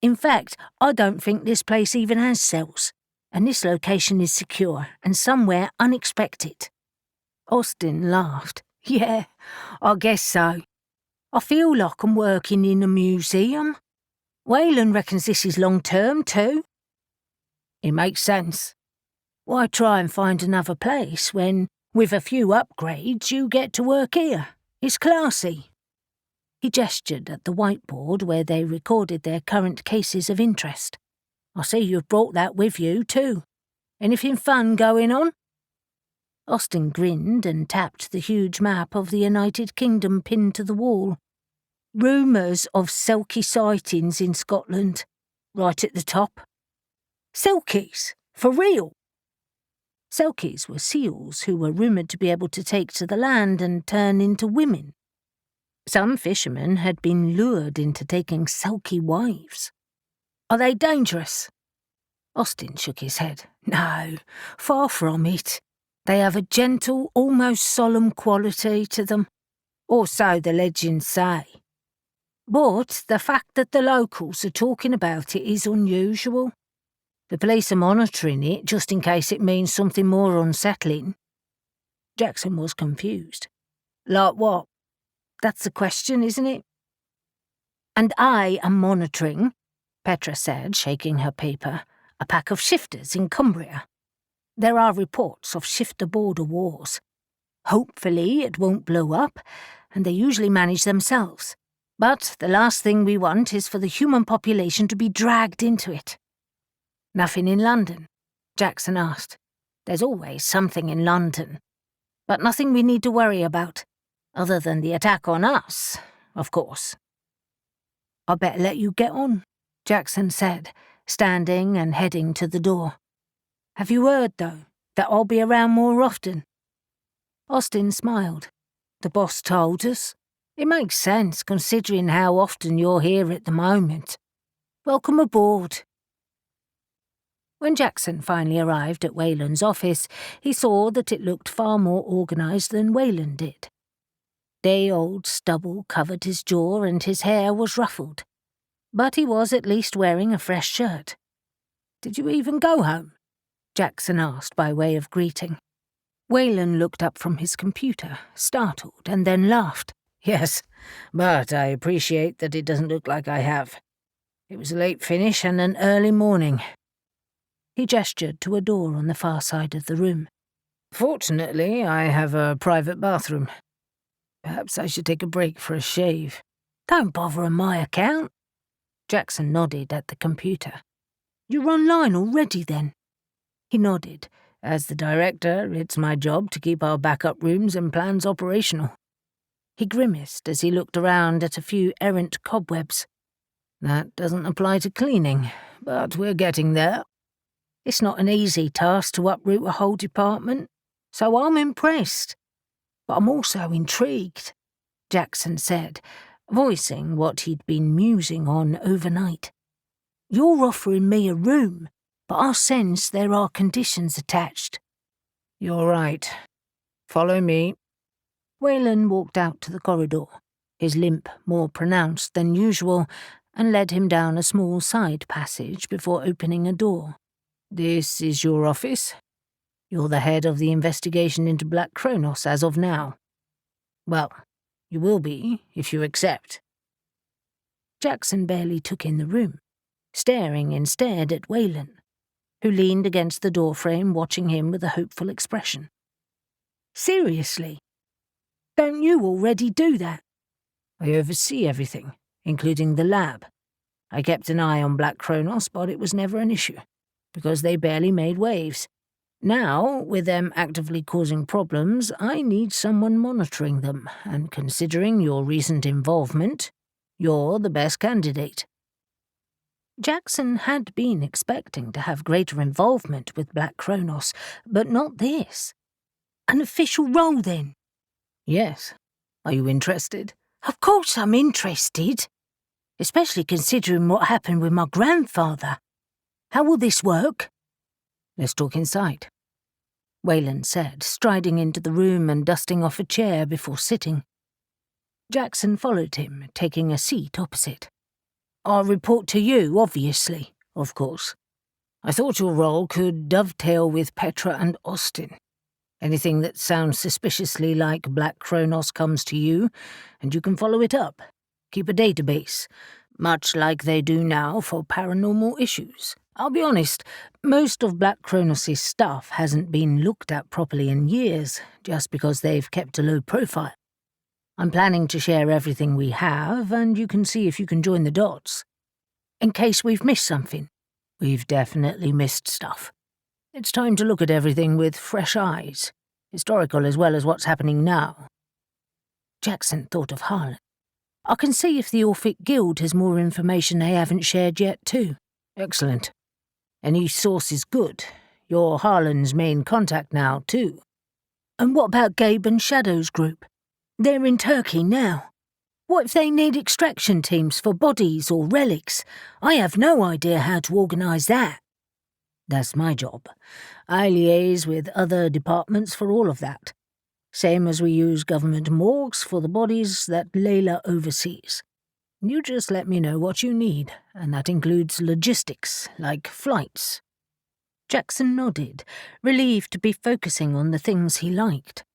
"In fact, I don't think this place even has cells, and this location is secure and somewhere unexpected." Austin laughed. "Yeah, I guess so. I feel like I'm working in a museum. Wayland reckons this is long-term too." "It makes sense. Why try and find another place when, with a few upgrades, you get to work here? It's classy." He gestured at the whiteboard where they recorded their current cases of interest. "I see you've brought that with you, too. Anything fun going on?" Austin grinned and tapped the huge map of the United Kingdom pinned to the wall. "Rumours of Selkie sightings in Scotland, right at the top." "Selkies? For real?" Selkies were seals who were rumoured to be able to take to the land and turn into women. Some fishermen had been lured into taking Selkie wives. "Are they dangerous?" Austin shook his head. No, far from it. They have a gentle, almost solemn quality to them. Or so the legends say. But the fact that the locals are talking about it is unusual. The police are monitoring it just in case it means something more unsettling. Jackson was confused. Like what? That's the question, isn't it? And I am monitoring, Petra said, shaking her paper, a pack of shifters in Cumbria. There are reports of shifter border wars. Hopefully it won't blow up, and they usually manage themselves. But the last thing we want is for the human population to be dragged into it. Nothing in London? Jackson asked. There's always something in London. But nothing we need to worry about, other than the attack on us, of course. I better let you get on, Jackson said, standing and heading to the door. Have you heard, though, that I'll be around more often? Austin smiled. The boss told us. It makes sense, considering how often you're here at the moment. Welcome aboard. When Jackson finally arrived at Wayland's office, he saw that it looked far more organised than Wayland did. Day-old stubble covered his jaw and his hair was ruffled. But he was at least wearing a fresh shirt. Did you even go home? Jackson asked by way of greeting. Wayland looked up from his computer, startled, and then laughed. Yes, but I appreciate that it doesn't look like I have. It was a late finish and an early morning. He gestured to a door on the far side of the room. Fortunately, I have a private bathroom. Perhaps I should take a break for a shave. Don't bother on my account. Jackson nodded at the computer. You're online already, then? He nodded. As the director, it's my job to keep our backup rooms and plans operational. He grimaced as he looked around at a few errant cobwebs. That doesn't apply to cleaning, but we're getting there. It's not an easy task to uproot a whole department, so I'm impressed. But I'm also intrigued, Jackson said, voicing what he'd been musing on overnight. You're offering me a room, but I sense there are conditions attached. You're right. Follow me. Wayland walked out to the corridor, his limp more pronounced than usual, and led him down a small side passage before opening a door. This is your office? You're the head of the investigation into Black Cronos as of now. Well, you will be, if you accept. Jackson barely took in the room, staring instead at Wayland, who leaned against the doorframe watching him with a hopeful expression. Seriously? Don't you already do that? I oversee everything, including the lab. I kept an eye on Black Cronos, but it was never an issue, because they barely made waves. Now, with them actively causing problems, I need someone monitoring them, and considering your recent involvement, you're the best candidate. Jackson had been expecting to have greater involvement with Black Cronos, but not this. An official role, then? Yes. Are you interested? Of course I'm interested. Especially considering what happened with my grandfather. How will this work? Let's talk inside, Wayland said, striding into the room and dusting off a chair before sitting. Jackson followed him, taking a seat opposite. I'll report to you, obviously, of course. I thought your role could dovetail with Petra and Austin. Anything that sounds suspiciously like Black Cronos comes to you, and you can follow it up. Keep a database, much like they do now for paranormal issues. I'll be honest, most of Black Cronos' stuff hasn't been looked at properly in years, just because they've kept a low profile. I'm planning to share everything we have, and you can see if you can join the dots. In case we've missed something. We've definitely missed stuff. It's time to look at everything with fresh eyes, historical as well as what's happening now. Jackson thought of Harlan. I can see if the Orphic Guild has more information they haven't shared yet, too. Excellent. Any source is good. You're Harlan's main contact now, too. And what about Gabe and Shadow's group? They're in Turkey now. What if they need extraction teams for bodies or relics? I have no idea how to organise that. That's my job. I liaise with other departments for all of that. Same as we use government morgues for the bodies that Layla oversees. You just let me know what you need, and that includes logistics, like flights. Jackson nodded, relieved to be focusing on the things he liked.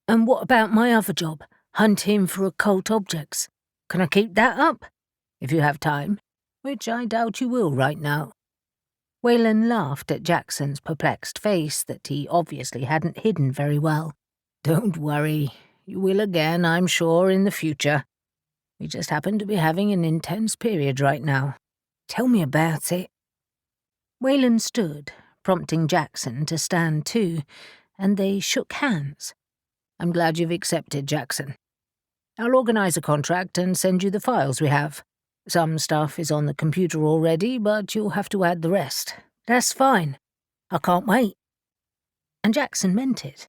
And what about my other job, hunting for occult objects? Can I keep that up? If you have time, which I doubt you will right now. Wayland laughed at Jackson's perplexed face that he obviously hadn't hidden very well. Don't worry, you will again, I'm sure, in the future. We just happen to be having an intense period right now. Tell me about it. Wayland stood, prompting Jackson to stand too, and they shook hands. I'm glad you've accepted, Jackson. I'll organize a contract and send you the files we have. Some stuff is on the computer already, but you'll have to add the rest. That's fine. I can't wait. And Jackson meant it.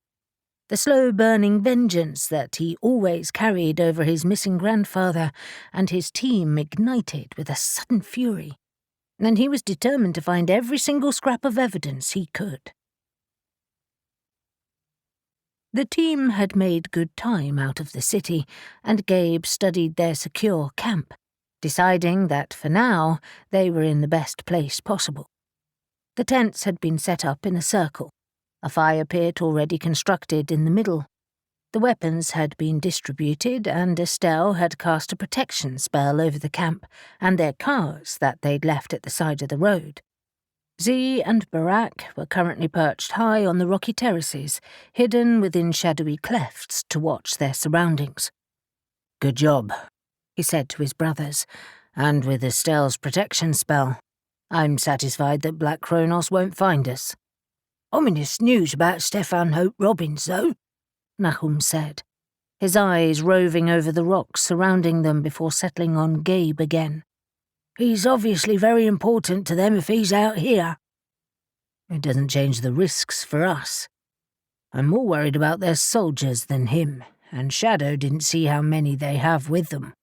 The slow-burning vengeance that he always carried over his missing grandfather and his team ignited with a sudden fury, and he was determined to find every single scrap of evidence he could. The team had made good time out of the city, and Gabe studied their secure camp, deciding that for now they were in the best place possible. The tents had been set up in a circle, a fire pit already constructed in the middle. The weapons had been distributed, and Estelle had cast a protection spell over the camp and their cars that they'd left at the side of the road. Z and Barak were currently perched high on the rocky terraces, hidden within shadowy clefts to watch their surroundings. Good job, he said to his brothers, and with Estelle's protection spell, I'm satisfied that Black Cronos won't find us. Ominous news about Stefan Hope Robbins, though, Nahum said, his eyes roving over the rocks surrounding them before settling on Gabe again. He's obviously very important to them if he's out here. It doesn't change the risks for us. I'm more worried about their soldiers than him, and Shadow didn't see how many they have with them.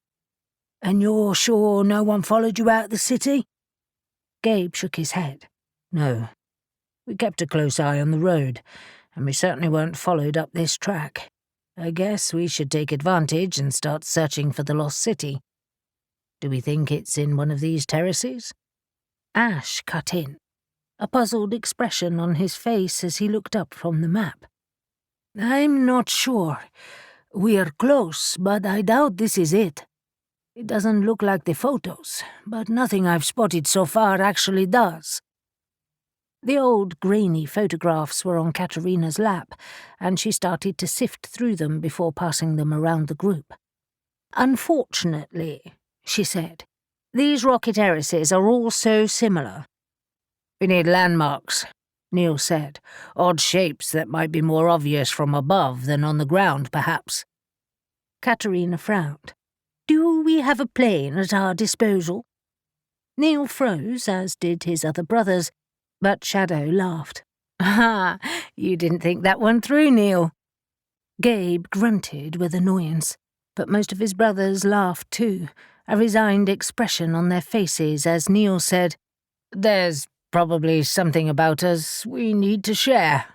And you're sure no one followed you out of the city? Gabe shook his head. No. We kept a close eye on the road, and we certainly weren't followed up this track. I guess we should take advantage and start searching for the lost city. Do we think it's in one of these terraces? Ash cut in, a puzzled expression on his face as he looked up from the map. I'm not sure. We're close, but I doubt this is it. It doesn't look like the photos, but nothing I've spotted so far actually does. The old, grainy photographs were on Katerina's lap, and she started to sift through them before passing them around the group. Unfortunately, she said, these rocky terraces are all so similar. We need landmarks, Neil said, odd shapes that might be more obvious from above than on the ground, perhaps. Katerina frowned. Do we have a plane at our disposal? Neil froze, as did his other brothers, but Shadow laughed. Ah, you didn't think that one through, Neil. Gabe grunted with annoyance, but most of his brothers laughed too, a resigned expression on their faces as Neil said, There's probably something about us we need to share.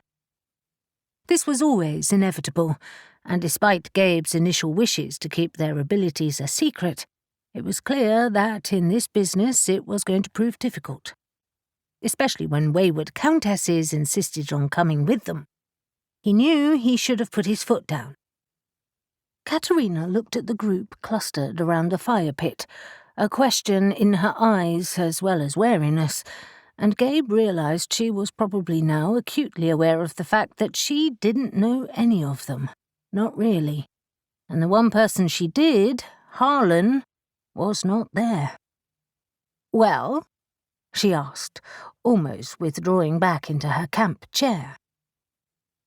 This was always inevitable, and despite Gabe's initial wishes to keep their abilities a secret, it was clear that in this business it was going to prove difficult. Especially when wayward countesses insisted on coming with them. He knew he should have put his foot down. Katerina looked at the group clustered around the fire pit, a question in her eyes as well as wariness, and Gabe realized she was probably now acutely aware of the fact that she didn't know any of them. Not really. And the one person she did, Harlan, was not there. Well? She asked, almost withdrawing back into her camp chair.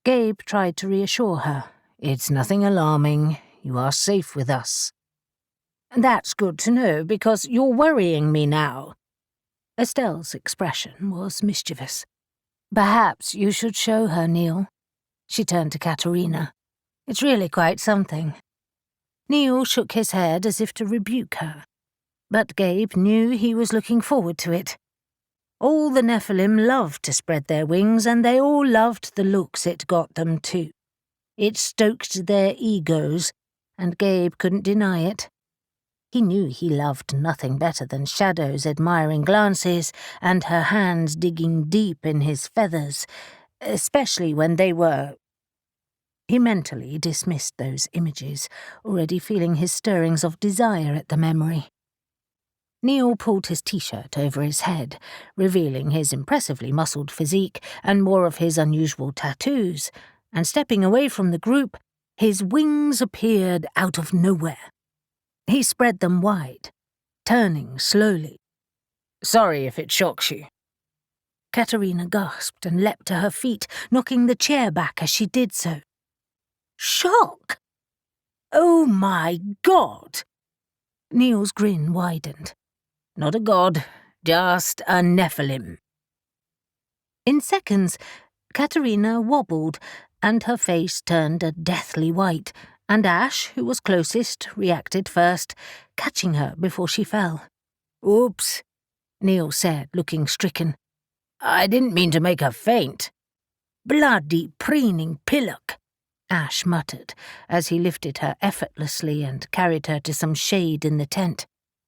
Gabe tried to reassure her. It's nothing alarming. You are safe with us. That's good to know, because you're worrying me now. Estelle's expression was mischievous. Perhaps you should show her, Neil. She turned to Katerina. It's really quite something. Neil shook his head as if to rebuke her, but Gabe knew he was looking forward to it. All the Nephilim loved to spread their wings, and they all loved the looks it got them too. It stoked their egos, and Gabe couldn't deny it. He knew he loved nothing better than Shadow's admiring glances and her hands digging deep in his feathers, especially when they were... He mentally dismissed those images, already feeling his stirrings of desire at the memory. Neil pulled his t-shirt over his head, revealing his impressively muscled physique and more of his unusual tattoos, and stepping away from the group, his wings appeared out of nowhere. He spread them wide, turning slowly. "Sorry if it shocks you." Katerina gasped and leapt to her feet, knocking the chair back as she did so. Shock? Oh my God! Neil's grin widened. "Not a god, just a Nephilim." In seconds, Katerina wobbled, and her face turned a deathly white, and Ash, who was closest, reacted first, catching her before she fell. "Oops," Neil said, looking stricken. "I didn't mean to make her faint." "Bloody preening pillock," Ash muttered, as he lifted her effortlessly and carried her to some shade in the tent.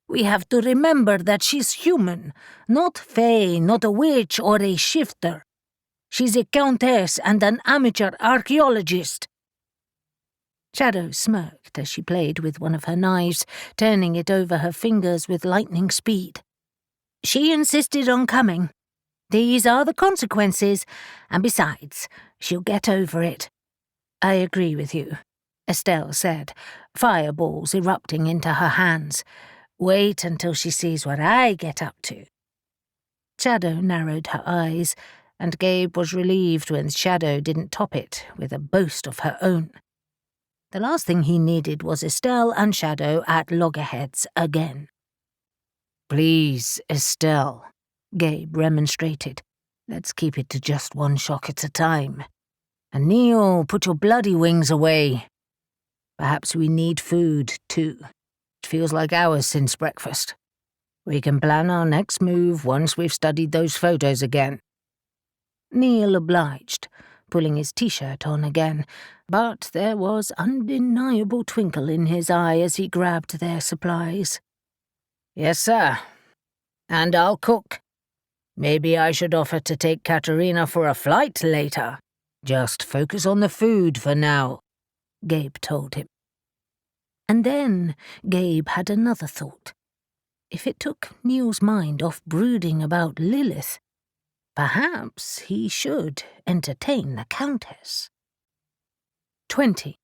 "We have to remember that she's human, not fey, not a witch or a shifter. She's a countess and an amateur archaeologist." Shadow smirked as she played with one of her knives, turning it over her fingers with lightning speed. "She insisted on coming. These are the consequences, and besides, she'll get over it." "I agree with you," Estelle said, fireballs erupting into her hands. "Wait until she sees what I get up to." Shadow narrowed her eyes, and Gabe was relieved when Shadow didn't top it with a boast of her own. The last thing he needed was Estelle and Shadow at loggerheads again. "Please, Estelle," Gabe remonstrated. "let's keep it to just one shock at a time. And Neil, put your bloody wings away. Perhaps we need food, too. It feels like hours since breakfast. We can plan our next move once we've studied those photos again." Neil obliged, pulling his t-shirt on again, but there was undeniable twinkle in his eye as he grabbed their supplies. "Yes, sir. And I'll cook. Maybe I should offer to take Katerina for a flight later. Just focus on the food for now," Gabe told him. And then Gabe had another thought. If it took Neil's mind off brooding about Lilith, perhaps he should entertain the Countess. 20.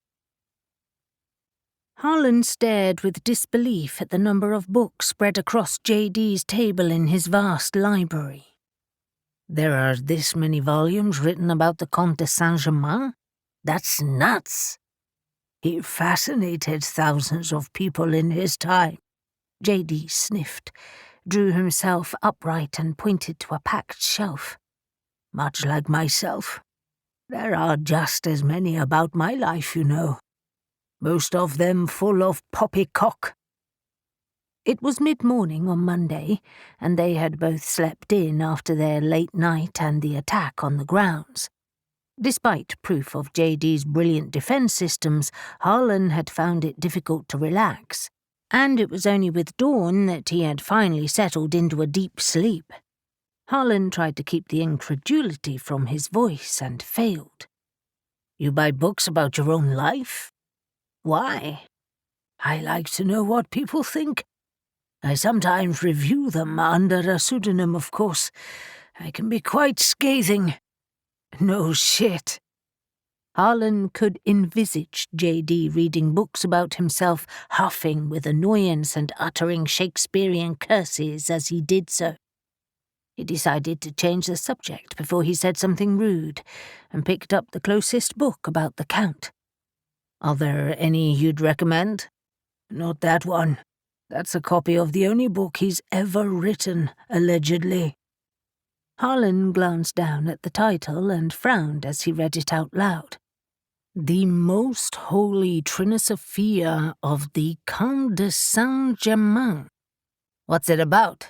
Harlan stared with disbelief at the number of books spread across JD's table in his vast library. "There are this many volumes written about the Comte de Saint-Germain? That's nuts. He fascinated thousands of people in his time." JD sniffed, drew himself upright and pointed to a packed shelf. "Much like myself. There are just as many about my life, you know. Most of them full of poppycock." It was mid-morning on Monday, and they had both slept in after their late night and the attack on the grounds. Despite proof of JD's brilliant defense systems, Harlan had found it difficult to relax, and it was only with dawn that he had finally settled into a deep sleep. Harlan tried to keep the incredulity from his voice and failed. "You buy books about your own life? Why?" "I like to know what people think. I sometimes review them under a pseudonym, of course. I can be quite scathing." "No shit." Harlan could envisage JD reading books about himself, huffing with annoyance and uttering Shakespearean curses as he did so. He decided to change the subject before he said something rude, and picked up the closest book about the Count. "Are there any you'd recommend?" "Not that one. That's a copy of the only book he's ever written, allegedly." Harlan glanced down at the title and frowned as he read it out loud. "The Most Holy Trinisophia of the Comte de Saint-Germain. What's it about?"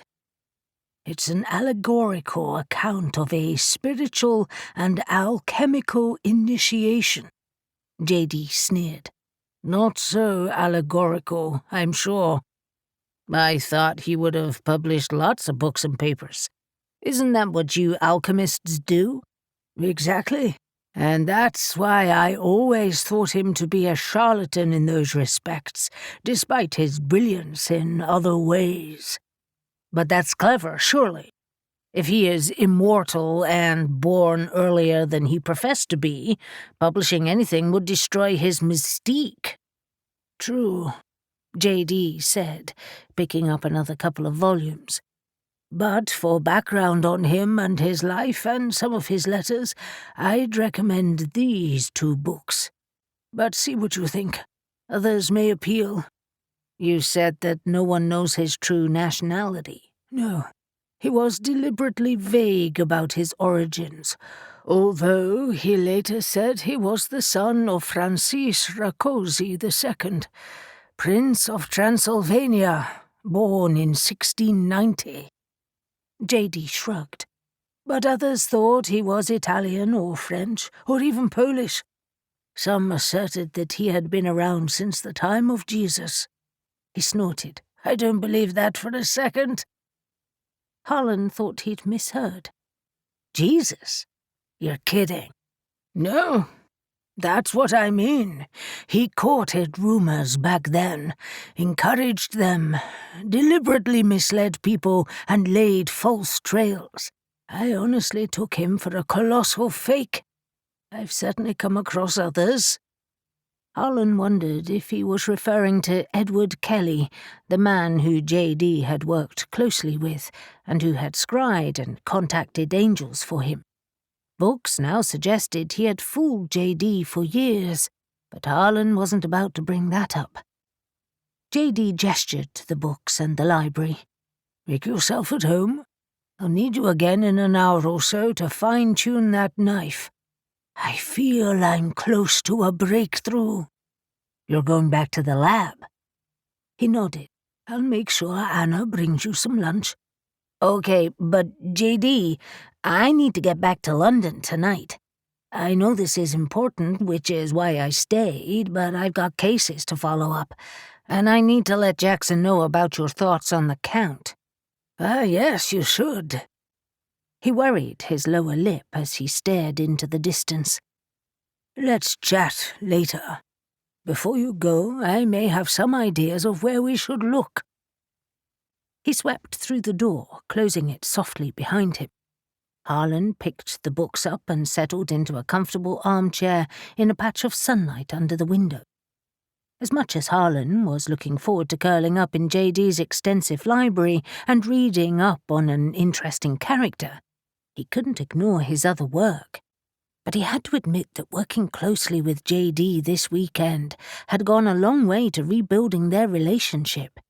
It's an allegorical account of a spiritual and alchemical initiation. J.D. sneered. Not so allegorical, I'm sure. I thought he would have published lots of books and papers. Isn't that what you alchemists do? Exactly. And that's why I always thought him to be a charlatan in those respects, despite his brilliance in other ways. But that's clever, surely. If he is immortal and born earlier than he professed to be, publishing anything would destroy his mystique. True, J.D. said, picking up another couple of volumes. But for background on him and his life and some of his letters, I'd recommend these 2 books. But see what you think. Others may appeal. You said that no one knows his true nationality. No. He was deliberately vague about his origins, although he later said he was the son of Francis Rakosi II, Prince of Transylvania, born in 1690. J.D. shrugged, but others thought he was Italian or French or even Polish. Some asserted that he had been around since the time of Jesus. He snorted. I don't believe that for a second. Harlan thought he'd misheard. Jesus? You're kidding. No, that's what I mean. He courted rumors back then, encouraged them, deliberately misled people, and laid false trails. I honestly took him for a colossal fake. I've certainly come across others. Harlan wondered if he was referring to Edward Kelly, the man who J.D. had worked closely with and who had scryed and contacted angels for him. Books now suggested he had fooled J.D. for years, but Harlan wasn't about to bring that up. J.D. gestured to the books and the library. Make yourself at home. I'll need you again in an hour or so to fine-tune that knife. I feel I'm close to a breakthrough. You're going back to the lab? He nodded. I'll make sure Anna brings you some lunch. Okay, but J.D., I need to get back to London tonight. I know this is important, which is why I stayed, but I've got cases to follow up, and I need to let Jackson know about your thoughts on the Count. Ah, yes, you should. He worried his lower lip as he stared into the distance. Let's chat later. Before you go, I may have some ideas of where we should look. He swept through the door, closing it softly behind him. Harlan picked the books up and settled into a comfortable armchair in a patch of sunlight under the window. As much as Harlan was looking forward to curling up in J.D.'s extensive library and reading up on an interesting character, he couldn't ignore his other work. But he had to admit that working closely with J.D. this weekend had gone a long way to rebuilding their relationship.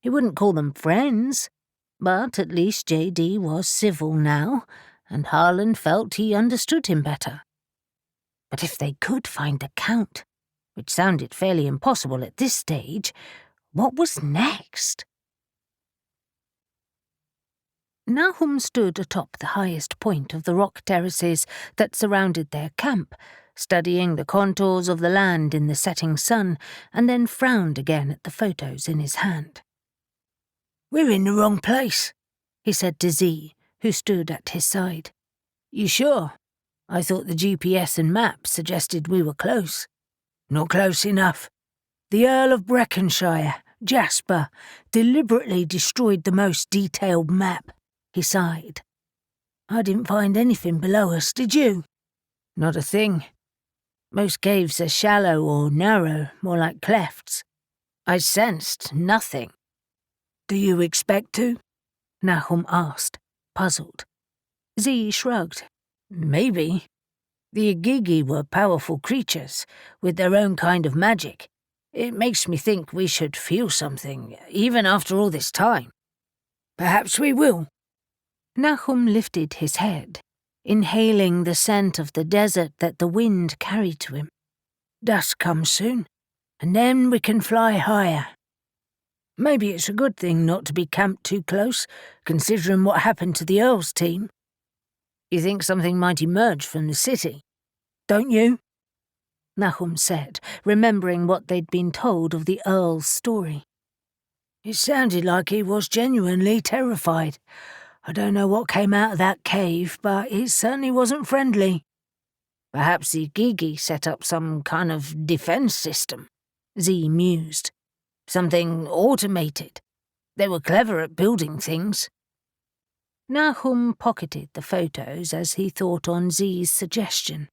He wouldn't call them friends, but at least J.D. was civil now, and Harlan felt he understood him better. But if they could find the Count, which sounded fairly impossible at this stage, what was next? Nahum stood atop the highest point of the rock terraces that surrounded their camp, studying the contours of the land in the setting sun, and then frowned again at the photos in his hand. We're in the wrong place, he said to Z, who stood at his side. You sure? I thought the GPS and map suggested we were close. Not close enough. The Earl of Breckenshire, Jasper, deliberately destroyed the most detailed map, he sighed. I didn't find anything below us, did you? Not a thing. Most caves are shallow or narrow, more like clefts. I sensed nothing. Do you expect to? Nahum asked, puzzled. Z shrugged. Maybe. The Igigi were powerful creatures, with their own kind of magic. It makes me think we should feel something, even after all this time. Perhaps we will. Nahum lifted his head, inhaling the scent of the desert that the wind carried to him. Dusk comes soon, and then we can fly higher. Maybe it's a good thing not to be camped too close, considering what happened to the Earl's team. You think something might emerge from the city? Don't you? Nahum said, remembering what they'd been told of the Earl's story. It sounded like he was genuinely terrified. I don't know what came out of that cave, but it certainly wasn't friendly. Perhaps the Gigi set up some kind of defense system, Z mused. Something automated. They were clever at building things. Nahum pocketed the photos as he thought on Z's suggestion.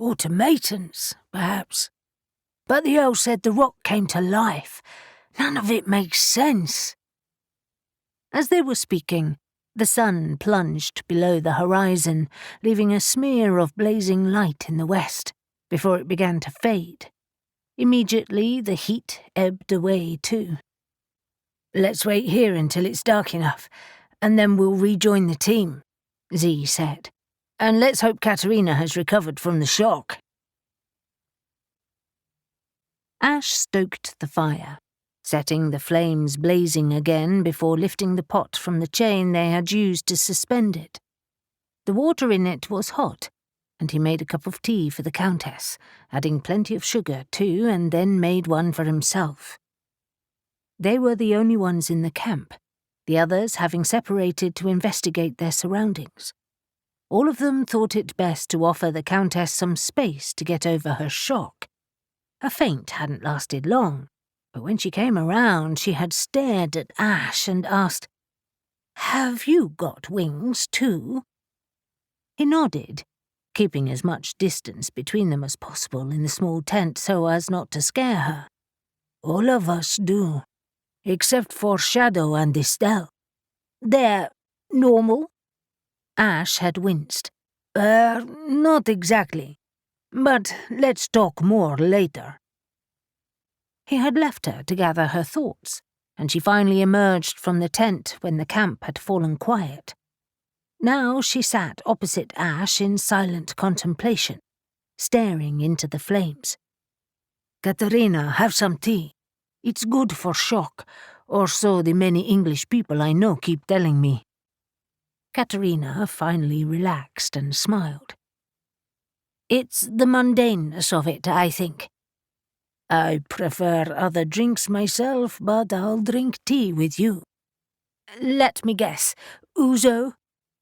Automatons, perhaps. But the Earl said the rock came to life. None of it makes sense. As they were speaking, the sun plunged below the horizon, leaving a smear of blazing light in the west, before it began to fade. Immediately, the heat ebbed away too. Let's wait here until it's dark enough, and then we'll rejoin the team, Z said. And let's hope Katerina has recovered from the shock. Ash stoked the fire, setting the flames blazing again before lifting the pot from the chain they had used to suspend it. The water in it was hot, and he made a cup of tea for the Countess, adding plenty of sugar too, and then made one for himself. They were the only ones in the camp, the others having separated to investigate their surroundings. All of them thought it best to offer the Countess some space to get over her shock. Her faint hadn't lasted long, but when she came around, she had stared at Ash and asked, "Have you got wings too?" He nodded, keeping as much distance between them as possible in the small tent so as not to scare her. All of us do, except for Shadow and Estelle. They're normal? Ash had winced. Not exactly. But let's talk more later. He had left her to gather her thoughts, and she finally emerged from the tent when the camp had fallen quiet. Now she sat opposite Ash in silent contemplation, staring into the flames. Katerina, have some tea. It's good for shock, or so the many English people I know keep telling me. Katerina finally relaxed and smiled. It's the mundaneness of it, I think. I prefer other drinks myself, but I'll drink tea with you. Let me guess. Ouzo?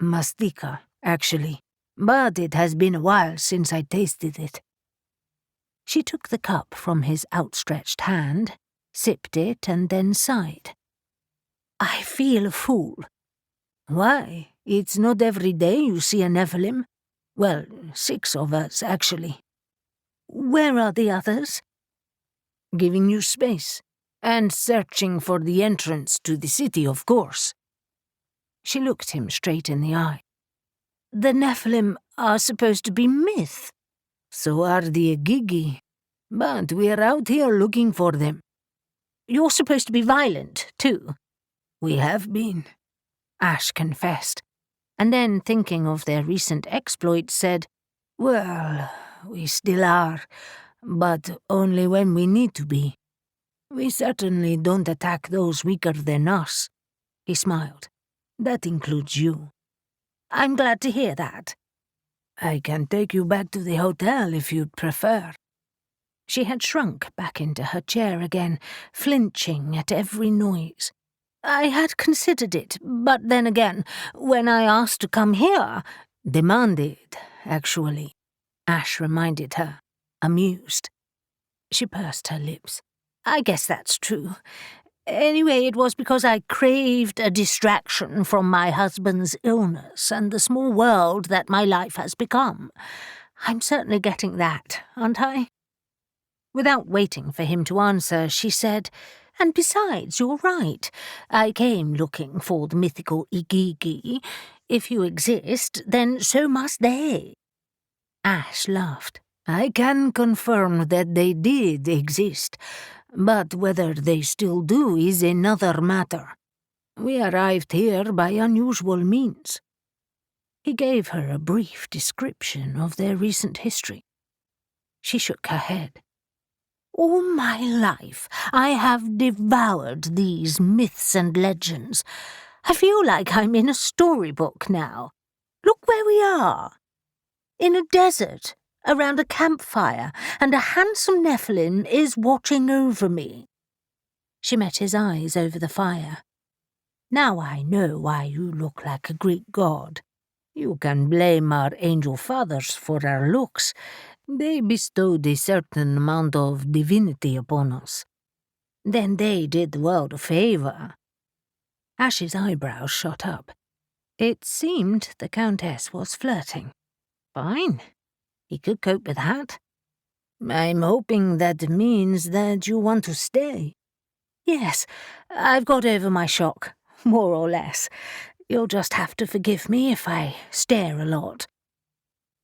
Mastika, actually. But it has been a while since I tasted it. She took the cup from his outstretched hand, sipped it, and then sighed. I feel a fool. Why? It's not every day you see a Nephilim. Well, 6 of us, actually. Where are the others? Giving you space, and searching for the entrance to the city, of course. She looked him straight in the eye. The Nephilim are supposed to be myth. So are the Gigi. But we're out here looking for them. You're supposed to be violent, too. We have been, Ash confessed, and then, thinking of their recent exploits, said, Well, we still are, but only when we need to be. We certainly don't attack those weaker than us. He smiled. That includes you. I'm glad to hear that. I can take you back to the hotel if you'd prefer. She had shrunk back into her chair again, flinching at every noise. I had considered it, but then again, when I asked to come here— Demanded, actually, Ash reminded her, amused. She pursed her lips. I guess that's true. Anyway, it was because I craved a distraction from my husband's illness and the small world that my life has become. I'm certainly getting that, aren't I? Without waiting for him to answer, she said, And besides, you're right. I came looking for the mythical Igigi. If you exist, then so must they. Ash laughed. I can confirm that they did exist, but whether they still do is another matter. We arrived here by unusual means. He gave her a brief description of their recent history. She shook her head. All my life, I have devoured these myths and legends. I feel like I'm in a storybook now. Look where we are. In a desert, around a campfire, and a handsome Nephilim is watching over me. She met his eyes over the fire. Now I know why you look like a Greek god. You can blame our angel fathers for our looks. They bestowed a certain amount of divinity upon us. Then they did the world a favour. Ash's eyebrows shot up. It seemed the Countess was flirting. Fine. He could cope with that. I'm hoping that means that you want to stay. Yes, I've got over my shock, more or less. You'll just have to forgive me if I stare a lot.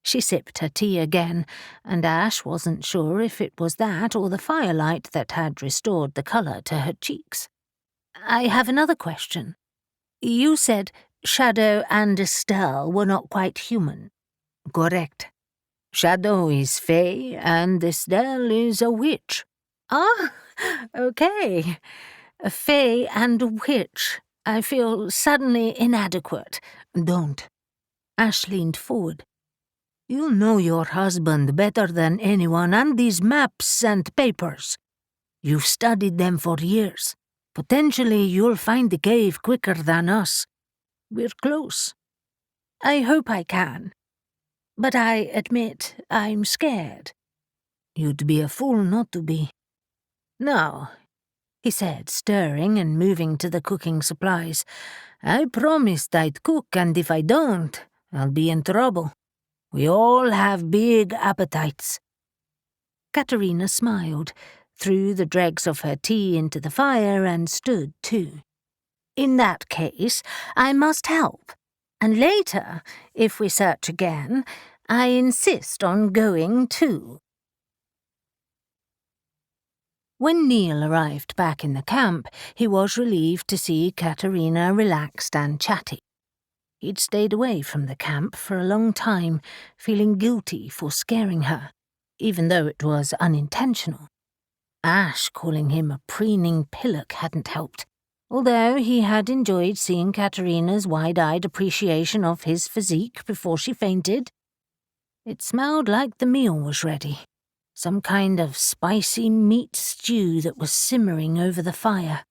She sipped her tea again, and Ash wasn't sure if it was that or the firelight that had restored the colour to her cheeks. I have another question. You said Shadow and Estelle were not quite human. Correct. Shadow is fey and Estelle is a witch. Ah, okay. A fey and a witch. I feel suddenly inadequate. Don't. Ash leaned forward. You know your husband better than anyone and these maps and papers. You've studied them for years. Potentially you'll find the cave quicker than us. We're close. I hope I can. But I admit I'm scared. You'd be a fool not to be. Now, he said, stirring and moving to the cooking supplies. I promised I'd cook, and if I don't, I'll be in trouble. We all have big appetites. Katerina smiled, threw the dregs of her tea into the fire and stood too. In that case, I must help. And later, if we search again, I insist on going too. When Neil arrived back in the camp, he was relieved to see Katerina relaxed and chatty. He'd stayed away from the camp for a long time, feeling guilty for scaring her, even though it was unintentional. Ash calling him a preening pillock hadn't helped, although he had enjoyed seeing Katerina's wide-eyed appreciation of his physique before she fainted. It smelled like the meal was ready, some kind of spicy meat stew that was simmering over the fire.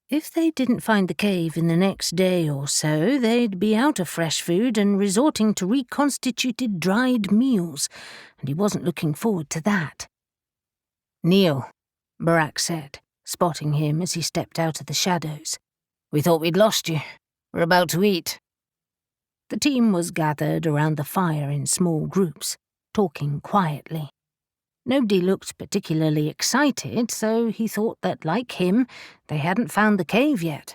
If they didn't find the cave in the next day or so, they'd be out of fresh food and resorting to reconstituted dried meals, and he wasn't looking forward to that. Neil, Barak said, spotting him as he stepped out of the shadows. We thought we'd lost you. We're about to eat. The team was gathered around the fire in small groups, talking quietly. Nobody looked particularly excited, so he thought that, like him, they hadn't found the cave yet.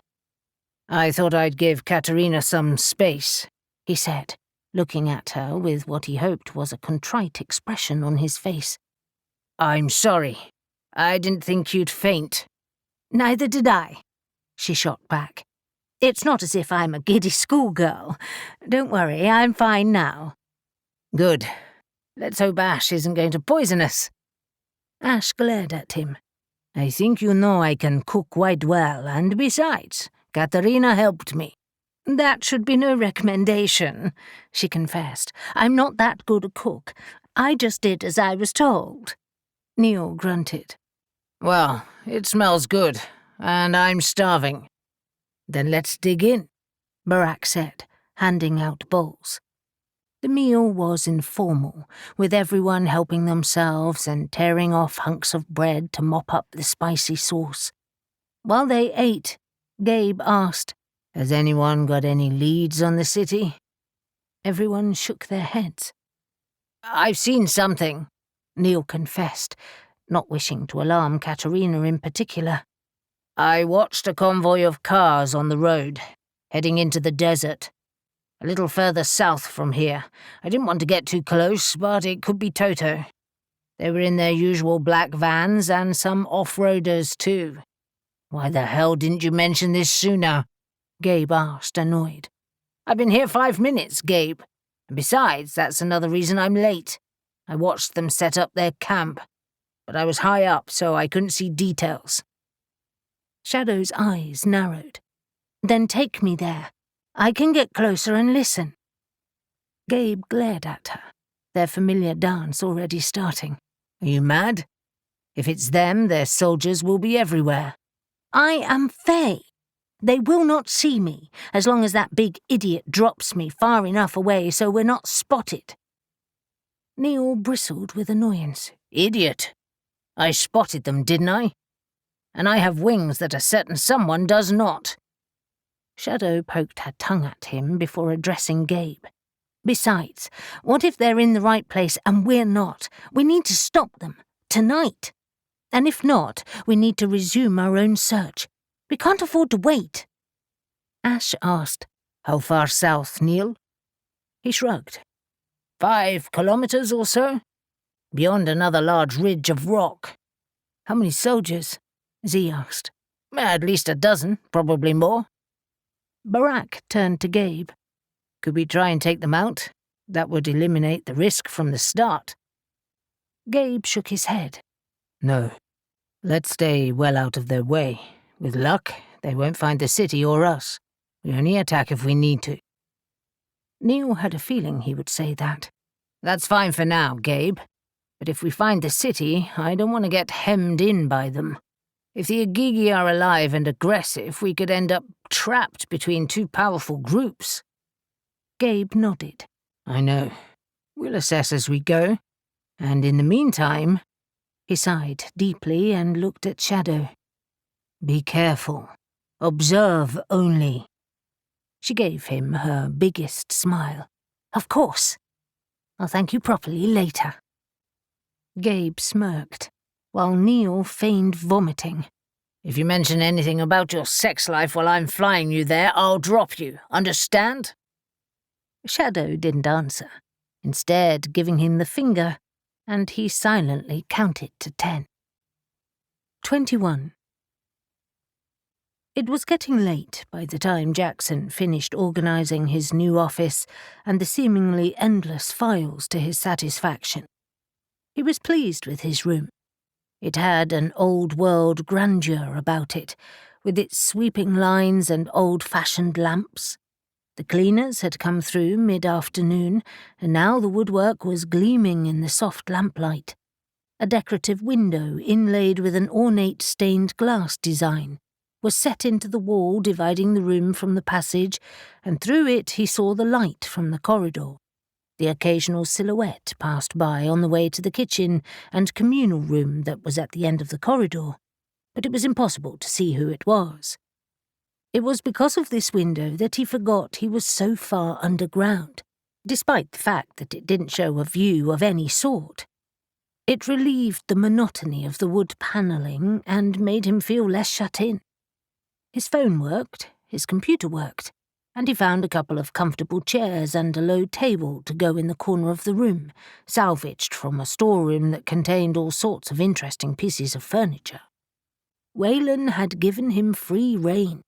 I thought I'd give Katerina some space, he said, looking at her with what he hoped was a contrite expression on his face. I'm sorry. I didn't think you'd faint. Neither did I, she shot back. It's not as if I'm a giddy schoolgirl. Don't worry, I'm fine now. Good. Let's hope Ash isn't going to poison us. Ash glared at him. I think you know I can cook quite well, and besides, Katerina helped me. That should be no recommendation, she confessed. I'm not that good a cook. I just did as I was told. Neil grunted. Well, it smells good, and I'm starving. Then let's dig in, Barak said, handing out bowls. The meal was informal, with everyone helping themselves and tearing off hunks of bread to mop up the spicy sauce. While they ate, Gabe asked, Has anyone got any leads on the city? Everyone shook their heads. I've seen something, Neil confessed, not wishing to alarm Katerina in particular. I watched a convoy of cars on the road, heading into the desert. A little further south from here. I didn't want to get too close, but it could be Toto. They were in their usual black vans and some off-roaders too. Why the hell didn't you mention this sooner? Gabe asked, annoyed. I've been here 5 minutes, Gabe. And besides, that's another reason I'm late. I watched them set up their camp. but I was high up, so I couldn't see details. Shadow's eyes narrowed. Then take me there. I can get closer and listen. Gabe glared at her, their familiar dance already starting. Are you mad? If it's them, their soldiers will be everywhere. I am Fae. They will not see me, as long as that big idiot drops me far enough away so we're not spotted. Neil bristled with annoyance. Idiot. I spotted them, didn't I? And I have wings that a certain someone does not. Shadow poked her tongue at him before addressing Gabe. Besides, what if they're in the right place and we're not? We need to stop them. Tonight. And if not, we need to resume our own search. We can't afford to wait. Ash asked, How far south, Neil? He shrugged. 5 kilometers or so? Beyond another large ridge of rock. How many soldiers? Z asked. At least a dozen, probably more. Barak turned to Gabe. Could we try and take them out? That would eliminate the risk from the start. Gabe shook his head. No. Let's stay well out of their way. With luck, they won't find the city or us. We only attack if we need to. Neil had a feeling he would say that. That's fine for now, Gabe. But if we find the city, I don't want to get hemmed in by them. If the Agigi are alive and aggressive, we could end up trapped between 2 powerful groups. Gabe nodded. I know. We'll assess as we go. And in the meantime... He sighed deeply and looked at Shadow. Be careful. Observe only. She gave him her biggest smile. Of course. I'll thank you properly later. Gabe smirked, while Neil feigned vomiting. If you mention anything about your sex life while I'm flying you there, I'll drop you. Understand? Shadow didn't answer, instead giving him the finger, and he silently counted to 10. 21. It was getting late by the time Jackson finished organising his new office and the seemingly endless files to his satisfaction. He was pleased with his room. It had an old-world grandeur about it, with its sweeping lines and old-fashioned lamps. The cleaners had come through mid-afternoon, and now the woodwork was gleaming in the soft lamplight. A decorative window inlaid with an ornate stained glass design was set into the wall dividing the room from the passage, and through it he saw the light from the corridor. The occasional silhouette passed by on the way to the kitchen and communal room that was at the end of the corridor, but it was impossible to see who it was. It was because of this window that he forgot he was so far underground, despite the fact that it didn't show a view of any sort. It relieved the monotony of the wood panelling and made him feel less shut in. His phone worked, his computer worked, and he found a couple of comfortable chairs and a low table to go in the corner of the room, salvaged from a storeroom that contained all sorts of interesting pieces of furniture. Wayland had given him free rein,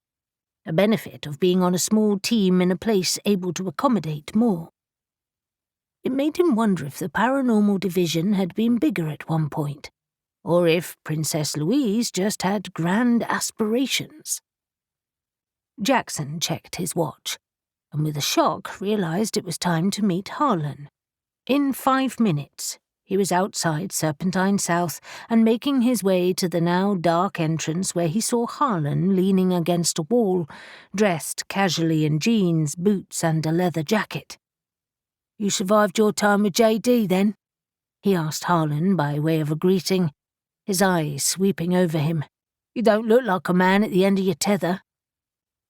a benefit of being on a small team in a place able to accommodate more. It made him wonder if the Paranormal Division had been bigger at one point, or if Princess Louise just had grand aspirations. Jackson checked his watch, and with a shock realised it was time to meet Harlan. In 5 minutes, he was outside Serpentine South and making his way to the now dark entrance where he saw Harlan leaning against a wall, dressed casually in jeans, boots and a leather jacket. "You survived your time with JD, then?" he asked Harlan by way of a greeting, his eyes sweeping over him. "You don't look like a man at the end of your tether."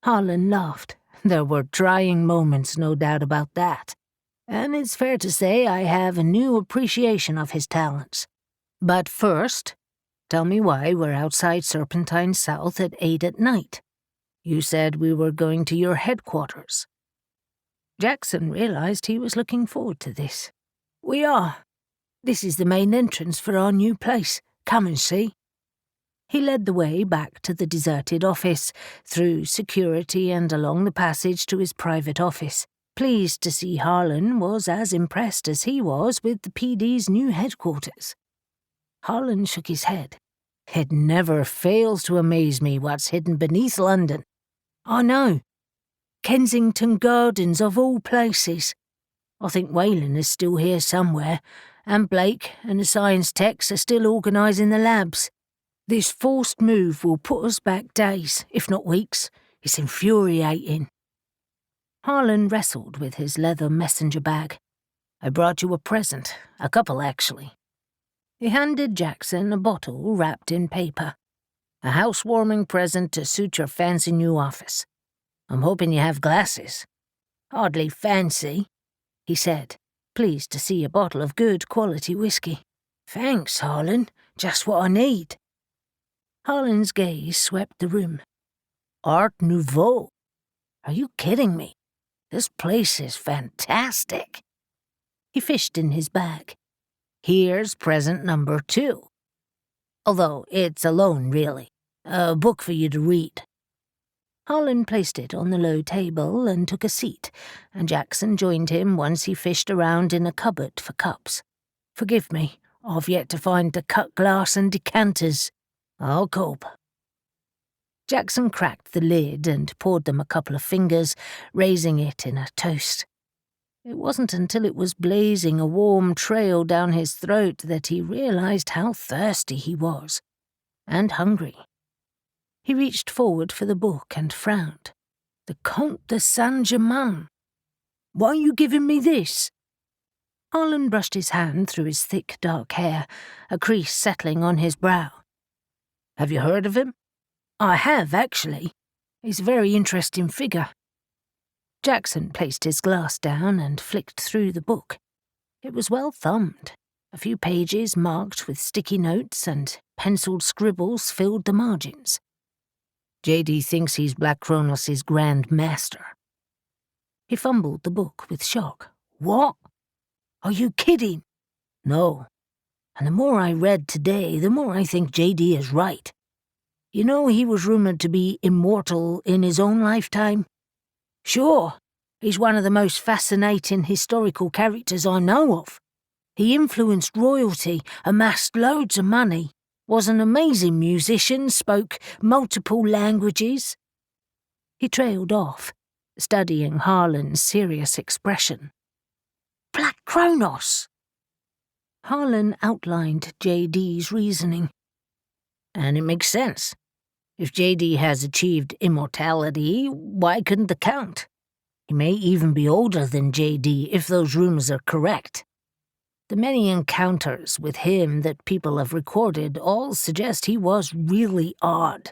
Harlan laughed. There were trying moments, no doubt about that. And it's fair to say I have a new appreciation of his talents. But first, tell me why we're outside Serpentine South at 8 at night. You said we were going to your headquarters. Jackson realized he was looking forward to this. "We are. This is the main entrance for our new place. Come and see." He led the way back to the deserted office, through security and along the passage to his private office, pleased to see Harlan was as impressed as he was with the PD's new headquarters. Harlan shook his head. It never fails to amaze me what's hidden beneath London. I know. Kensington Gardens of all places. I think Whalen is still here somewhere, and Blake and the science techs are still organising the labs. This forced move will put us back days, if not weeks. It's infuriating. Harlan wrestled with his leather messenger bag. I brought you a present, a couple actually. He handed Jackson a bottle wrapped in paper. A housewarming present to suit your fancy new office. I'm hoping you have glasses. Hardly fancy, he said, pleased to see a bottle of good quality whiskey. Thanks, Harlan. Just what I need. Harlan's gaze swept the room. Art Nouveau. Are you kidding me? This place is fantastic. He fished in his bag. Here's present number 2. Although it's a loan, really. A book for you to read. Harlan placed it on the low table and took a seat, and Jackson joined him once he fished around in a cupboard for cups. Forgive me, I've yet to find the cut glass and decanters. I'll cope. Jackson cracked the lid and poured them a couple of fingers, raising it in a toast. It wasn't until it was blazing a warm trail down his throat that he realized how thirsty he was, and hungry. He reached forward for the book and frowned. The Comte de Saint-Germain. Why are you giving me this? Harlan brushed his hand through his thick, dark hair, a crease settling on his brow. Have you heard of him? I have, actually. He's a very interesting figure. Jackson placed his glass down and flicked through the book. It was well thumbed. A few pages marked with sticky notes and penciled scribbles filled the margins. JD thinks he's Black Cronos' Grand Master. He fumbled the book with shock. What? Are you kidding? No. And the more I read today, the more I think JD is right. You know he was rumoured to be immortal in his own lifetime? Sure. He's one of the most fascinating historical characters I know of. He influenced royalty, amassed loads of money, was an amazing musician, spoke multiple languages. He trailed off, studying Harlan's serious expression. Black Cronos! Harlan outlined JD's reasoning. And it makes sense. If JD has achieved immortality, why couldn't the Count? He may even be older than JD if those rumors are correct. The many encounters with him that people have recorded all suggest he was really odd,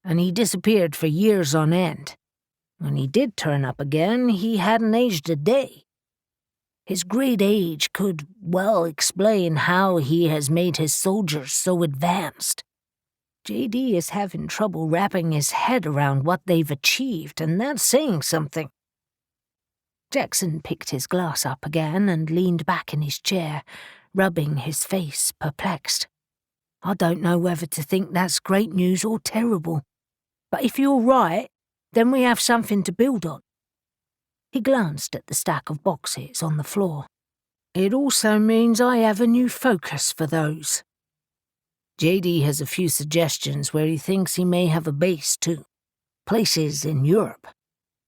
and he disappeared for years on end. When he did turn up again, he hadn't aged a day. His great age could well explain how he has made his soldiers so advanced. JD is having trouble wrapping his head around what they've achieved, and that's saying something. Jackson picked his glass up again and leaned back in his chair, rubbing his face, perplexed. I don't know whether to think that's great news or terrible. But if you're right, then we have something to build on. He glanced at the stack of boxes on the floor. It also means I have a new focus for those. JD has a few suggestions where he thinks he may have a base too. Places in Europe.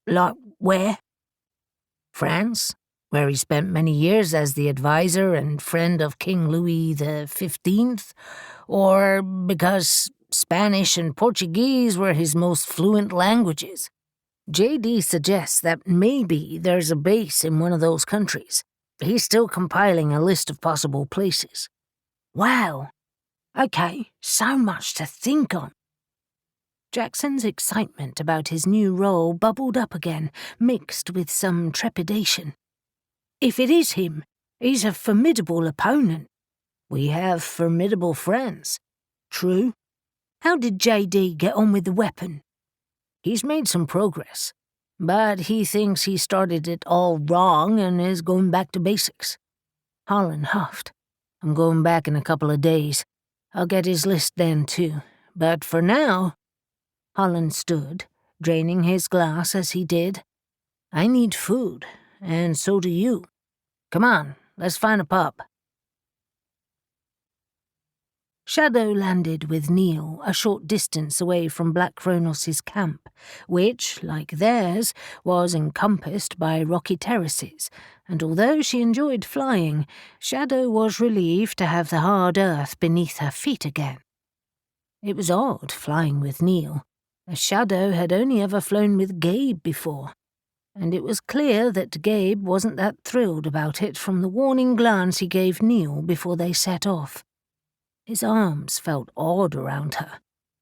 Like where? France, where he spent many years as the advisor and friend of King Louis XV, or because Spanish and Portuguese were his most fluent languages. JD suggests that maybe there's a base in one of those countries. He's still compiling a list of possible places. Wow. Okay, so much to think on. Jackson's excitement about his new role bubbled up again, mixed with some trepidation. If it is him, he's a formidable opponent. We have formidable friends. True. How did JD get on with the weapon? He's made some progress, but he thinks he started it all wrong and is going back to basics. Harlan huffed. I'm going back in a couple of days. I'll get his list then too, but for now... Harlan stood, draining his glass as he did. I need food, and so do you. Come on, let's find a pub. Shadow landed with Neil a short distance away from Black Cronos' camp, which, like theirs, was encompassed by rocky terraces, and although she enjoyed flying, Shadow was relieved to have the hard earth beneath her feet again. It was odd flying with Neil, as Shadow had only ever flown with Gabe before, and it was clear that Gabe wasn't that thrilled about it from the warning glance he gave Neil before they set off. His arms felt odd around her,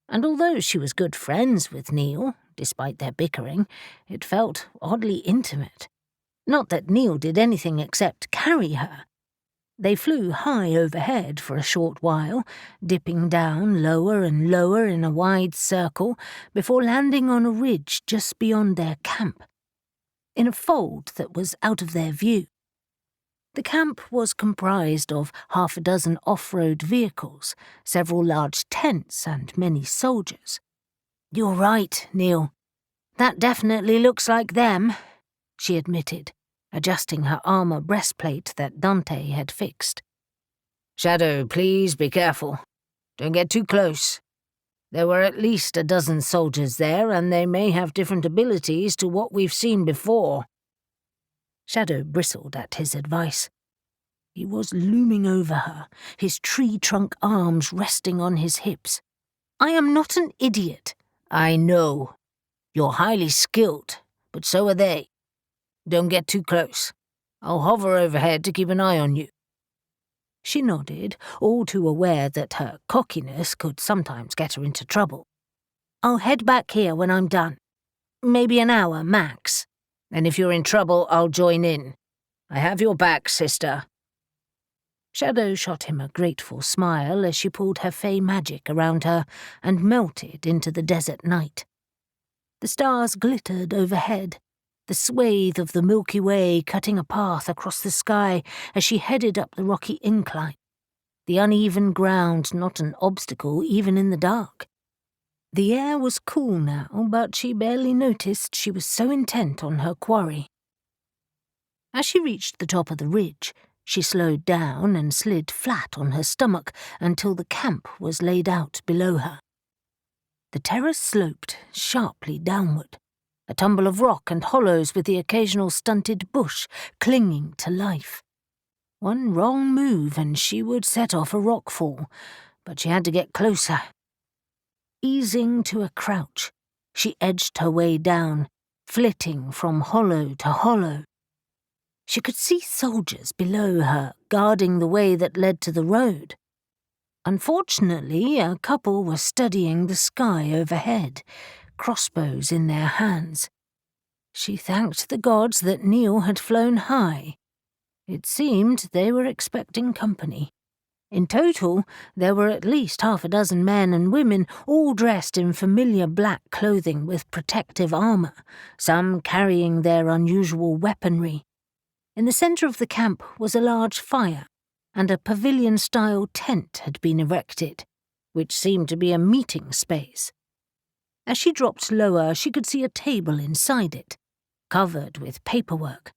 and although she was good friends with Neil, despite their bickering, it felt oddly intimate. Not that Neil did anything except carry her. They flew high overhead for a short while, dipping down lower and lower in a wide circle before landing on a ridge just beyond their camp, in a fold that was out of their view. The camp was comprised of half a dozen off-road vehicles, several large tents, and many soldiers. "You're right, Neil. That definitely looks like them," she admitted, adjusting her armor breastplate that Dante had fixed. "Shadow, please be careful. Don't get too close. There were at least a dozen soldiers there, and they may have different abilities to what we've seen before." Shadow bristled at his advice. He was looming over her, his tree-trunk arms resting on his hips. "I am not an idiot." "I know. You're highly skilled, but so are they. Don't get too close. I'll hover overhead to keep an eye on you." She nodded, all too aware that her cockiness could sometimes get her into trouble. "I'll head back here when I'm done. Maybe an hour, max. And if you're in trouble, I'll join in. I have your back, sister." Shadow shot him a grateful smile as she pulled her fey magic around her and melted into the desert night. The stars glittered overhead, the swathe of the Milky Way cutting a path across the sky as she headed up the rocky incline, the uneven ground not an obstacle even in the dark. The air was cool now, but she barely noticed she was so intent on her quarry. As she reached the top of the ridge, she slowed down and slid flat on her stomach until the camp was laid out below her. The terrace sloped sharply downward, a tumble of rock and hollows with the occasional stunted bush clinging to life. One wrong move and she would set off a rockfall, but she had to get closer. Easing to a crouch, she edged her way down, flitting from hollow to hollow. She could see soldiers below her, guarding the way that led to the road. Unfortunately, a couple were studying the sky overhead, crossbows in their hands. She thanked the gods that Neil had flown high. It seemed they were expecting company. In total, there were at least half a dozen men and women, all dressed in familiar black clothing with protective armor, some carrying their unusual weaponry. In the center of the camp was a large fire, and a pavilion-style tent had been erected, which seemed to be a meeting space. As she dropped lower, she could see a table inside it, covered with paperwork.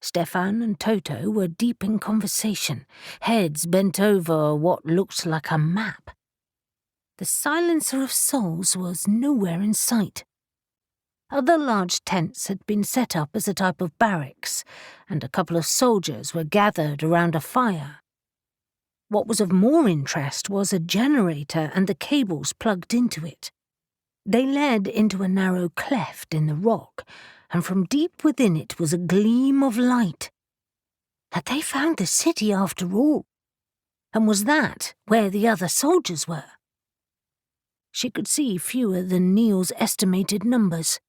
Stefan and Toto were deep in conversation, heads bent over what looked like a map. The Silencer of Souls was nowhere in sight. Other large tents had been set up as a type of barracks, and a couple of soldiers were gathered around a fire. What was of more interest was a generator and the cables plugged into it. They led into a narrow cleft in the rock, and from deep within it was a gleam of light. Had they found the city after all? And was that where the other soldiers were? She could see fewer than Neil's estimated numbers.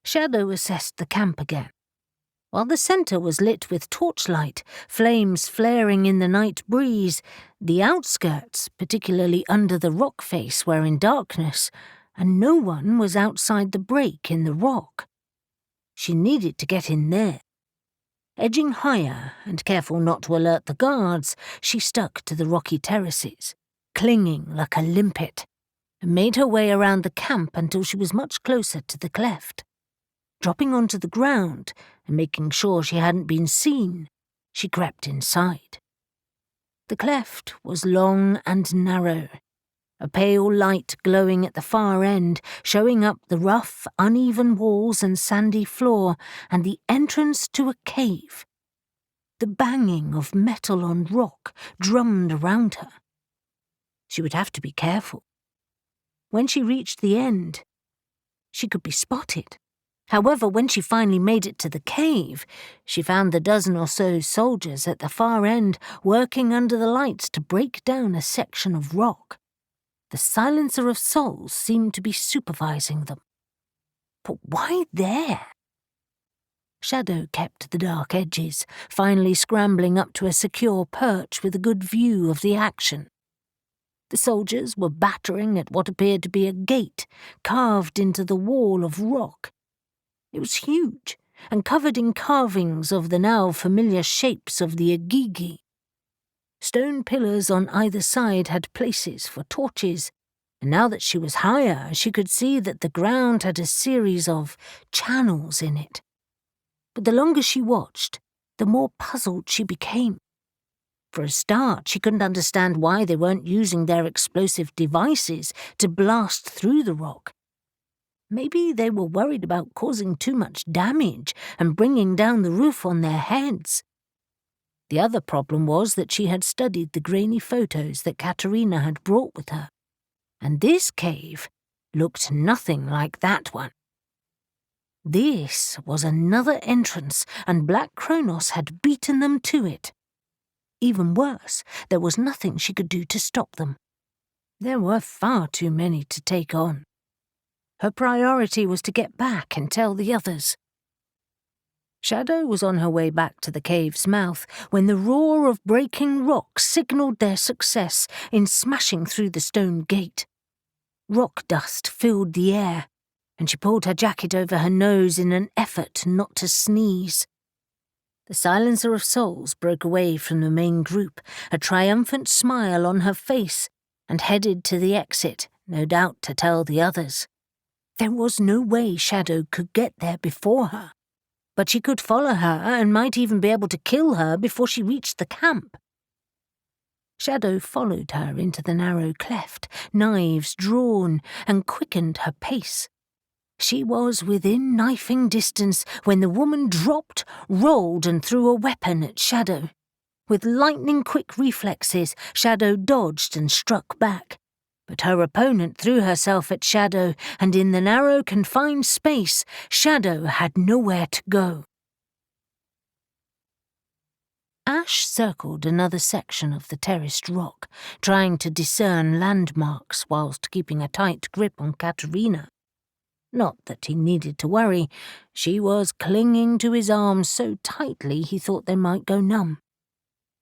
Shadow assessed the camp again. While the center was lit with torchlight, flames flaring in the night breeze, the outskirts, particularly under the rock face, were in darkness, and no one was outside the break in the rock. She needed to get in there. Edging higher, and careful not to alert the guards, she stuck to the rocky terraces, clinging like a limpet, and made her way around the camp until she was much closer to the cleft. Dropping onto the ground and making sure she hadn't been seen, she crept inside. The cleft was long and narrow, a pale light glowing at the far end, showing up the rough, uneven walls and sandy floor, and the entrance to a cave. The banging of metal on rock drummed around her. She would have to be careful. When she reached the end, she could be spotted. However, when she finally made it to the cave, she found the dozen or so soldiers at the far end working under the lights to break down a section of rock. The Silencer of Souls seemed to be supervising them. But why there? Shadow kept the dark edges, finally scrambling up to a secure perch with a good view of the action. The soldiers were battering at what appeared to be a gate carved into the wall of rock. It was huge and covered in carvings of the now familiar shapes of the Agigi. Stone pillars on either side had places for torches, and now that she was higher, she could see that the ground had a series of channels in it. But the longer she watched, the more puzzled she became. For a start, she couldn't understand why they weren't using their explosive devices to blast through the rock. Maybe they were worried about causing too much damage and bringing down the roof on their heads. The other problem was that she had studied the grainy photos that Katerina had brought with her, and this cave looked nothing like that one. This was another entrance, and Black Cronos had beaten them to it. Even worse, there was nothing she could do to stop them. There were far too many to take on. Her priority was to get back and tell the others. Shadow was on her way back to the cave's mouth when the roar of breaking rock signalled their success in smashing through the stone gate. Rock dust filled the air, and she pulled her jacket over her nose in an effort not to sneeze. The Silencer of Souls broke away from the main group, a triumphant smile on her face, and headed to the exit, no doubt to tell the others. There was no way Shadow could get there before her, but she could follow her and might even be able to kill her before she reached the camp. Shadow followed her into the narrow cleft, knives drawn, and quickened her pace. She was within knifing distance when the woman dropped, rolled, and threw a weapon at Shadow. With lightning-quick reflexes, Shadow dodged and struck back. But her opponent threw herself at Shadow, and in the narrow, confined space, Shadow had nowhere to go. Ash circled another section of the terraced rock, trying to discern landmarks whilst keeping a tight grip on Katerina. Not that he needed to worry. She was clinging to his arms so tightly he thought they might go numb.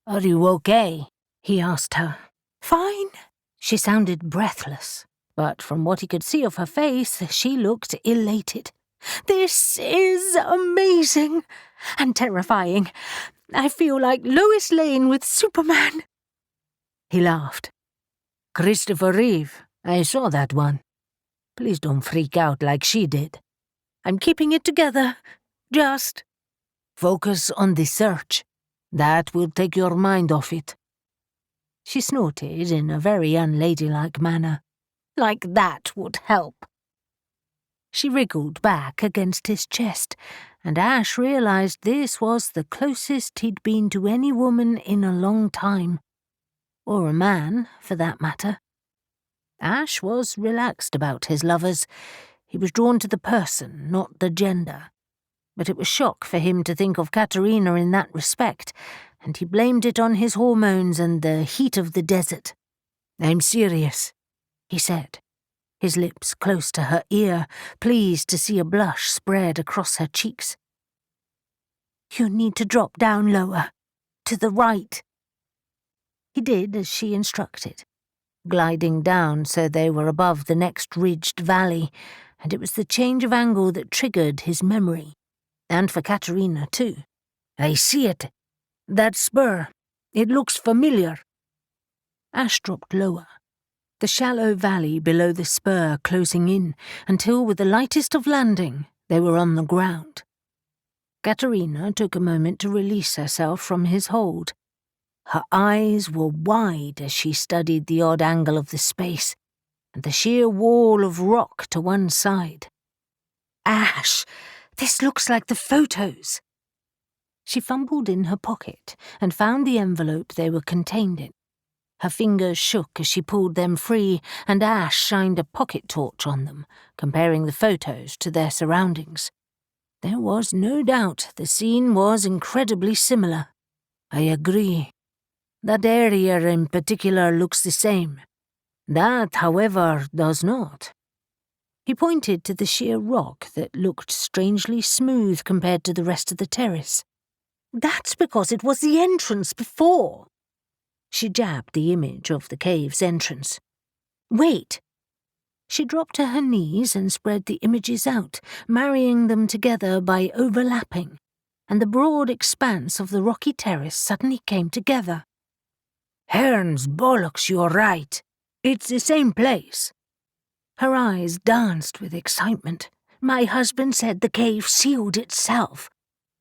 "Are you okay?" he asked her. "Fine." She sounded breathless, but from what he could see of her face, she looked elated. "This is amazing and terrifying. I feel like Lois Lane with Superman." He laughed. "Christopher Reeve, I saw that one. Please don't freak out like she did." "I'm keeping it together. Just focus on the search. That will take your mind off it." She snorted in a very unladylike manner. "Like that would help." She wriggled back against his chest, and Ash realized this was the closest he'd been to any woman in a long time. Or a man, for that matter. Ash was relaxed about his lovers. He was drawn to the person, not the gender. But it was shock for him to think of Katerina in that respect, and he blamed it on his hormones and the heat of the desert. "I'm serious," he said, his lips close to her ear, pleased to see a blush spread across her cheeks. "You need to drop down lower, to the right." He did as she instructed, gliding down so they were above the next ridged valley, and it was the change of angle that triggered his memory. And for Katerina, too. "I see it. That spur. It looks familiar." Ash dropped lower, the shallow valley below the spur closing in, until with the lightest of landing, they were on the ground. Katerina took a moment to release herself from his hold. Her eyes were wide as she studied the odd angle of the space and the sheer wall of rock to one side. Ash, this looks like the photos. She fumbled in her pocket and found the envelope they were contained in. Her fingers shook as she pulled them free, and Ash shined a pocket torch on them, comparing the photos to their surroundings. There was no doubt the scene was incredibly similar. I agree. That area in particular looks the same. That, however, does not. He pointed to the sheer rock that looked strangely smooth compared to the rest of the terrace. That's because it was the entrance before. She jabbed the image of the cave's entrance. Wait. She dropped to her knees and spread the images out, marrying them together by overlapping, and the broad expanse of the rocky terrace suddenly came together. Hearns bollocks, you're right. It's the same place. Her eyes danced with excitement. My husband said the cave sealed itself.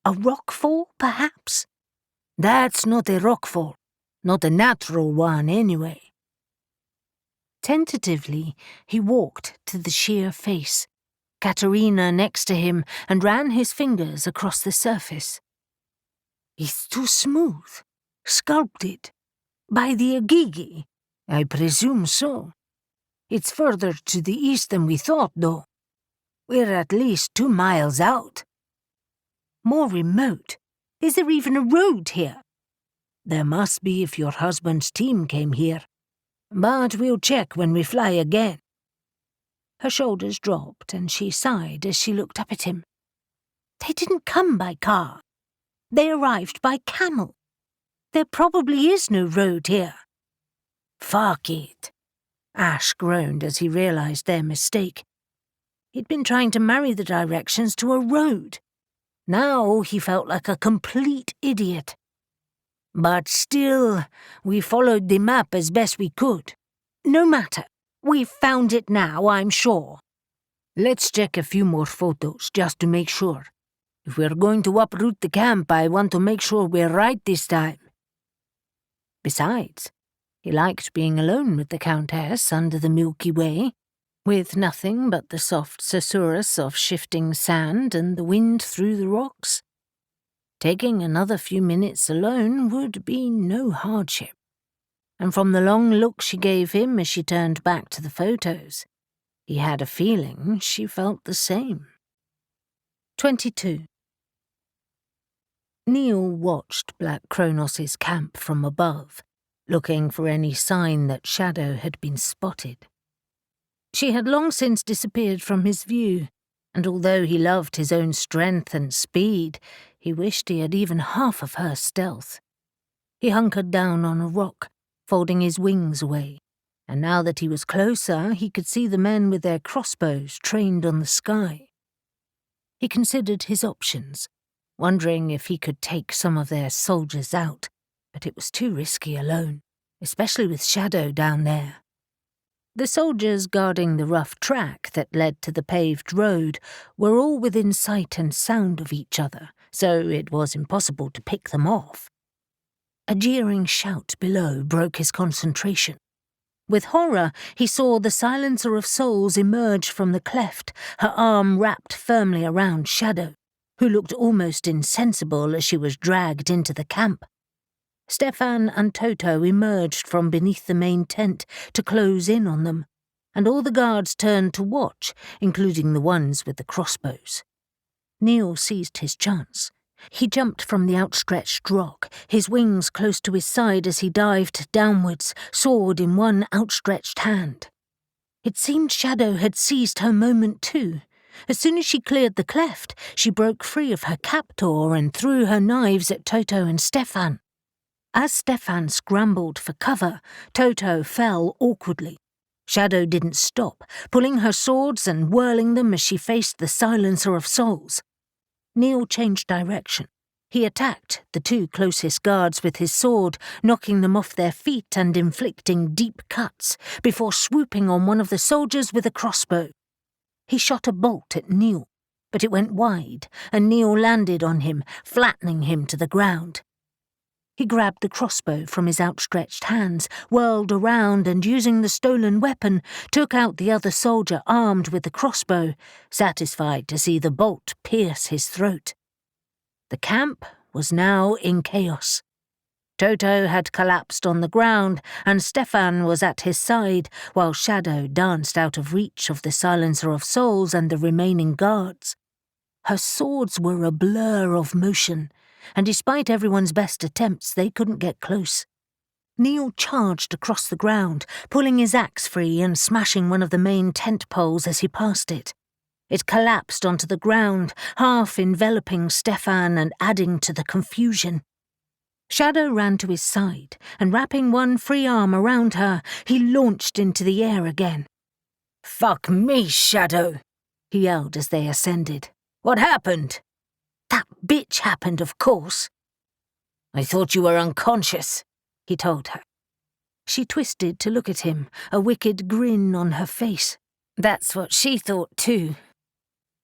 A rockfall, perhaps? That's not a rockfall. Not a natural one, anyway. Tentatively, he walked to the sheer face, Katerina next to him, and ran his fingers across the surface. It's too smooth, sculpted. By the Agigi? I presume so. It's further to the east than we thought, though. We're at least 2 miles out. More remote. Is there even a road here? There must be if your husband's team came here. But we'll check when we fly again. Her shoulders dropped and she sighed as she looked up at him. They didn't come by car. They arrived by camel. There probably is no road here. Fuck it. Ash groaned as he realized their mistake. He'd been trying to marry the directions to a road. Now he felt like a complete idiot. But still, we followed the map as best we could. No matter. We've found it now, I'm sure. Let's check a few more photos, just to make sure. If we're going to uproot the camp, I want to make sure we're right this time. Besides, he liked being alone with the Countess under the Milky Way, with nothing but the soft susurrus of shifting sand and the wind through the rocks. Taking another few minutes alone would be no hardship. And from the long look she gave him as she turned back to the photos, he had a feeling she felt the same. 22. Neil watched Black Cronos' camp from above, looking for any sign that Shadow had been spotted. She had long since disappeared from his view, and although he loved his own strength and speed, he wished he had even half of her stealth. He hunkered down on a rock, folding his wings away, and now that he was closer, he could see the men with their crossbows trained on the sky. He considered his options, wondering if he could take some of their soldiers out, but it was too risky alone, especially with Shadow down there. The soldiers guarding the rough track that led to the paved road were all within sight and sound of each other, so it was impossible to pick them off. A jeering shout below broke his concentration. With horror, he saw the Silencer of Souls emerge from the cleft, her arm wrapped firmly around Shadow, who looked almost insensible as she was dragged into the camp. Stefan and Toto emerged from beneath the main tent to close in on them, and all the guards turned to watch, including the ones with the crossbows. Neil seized his chance. He jumped from the outstretched rock, his wings close to his side as he dived downwards, sword in one outstretched hand. It seemed Shadow had seized her moment too. As soon as she cleared the cleft, she broke free of her captor and threw her knives at Toto and Stefan. As Stefan scrambled for cover, Toto fell awkwardly. Shadow didn't stop, pulling her swords and whirling them as she faced the Silencer of Souls. Neil changed direction. He attacked the 2 closest guards with his sword, knocking them off their feet and inflicting deep cuts, before swooping on one of the soldiers with a crossbow. He shot a bolt at Neil, but it went wide, and Neil landed on him, flattening him to the ground. He grabbed the crossbow from his outstretched hands, whirled around and, using the stolen weapon, took out the other soldier armed with the crossbow, satisfied to see the bolt pierce his throat. The camp was now in chaos. Toto had collapsed on the ground, and Stefan was at his side, while Shadow danced out of reach of the Silencer of Souls and the remaining guards. Her swords were a blur of motion, and despite everyone's best attempts, they couldn't get close. Neil charged across the ground, pulling his axe free and smashing one of the main tent poles as he passed it. It collapsed onto the ground, half enveloping Stefan and adding to the confusion. Shadow ran to his side, and wrapping one free arm around her, he launched into the air again. "Fuck me, Shadow," he yelled as they ascended. "What happened?" "That bitch happened, of course." "I thought you were unconscious," he told her. She twisted to look at him, a wicked grin on her face. That's what she thought too.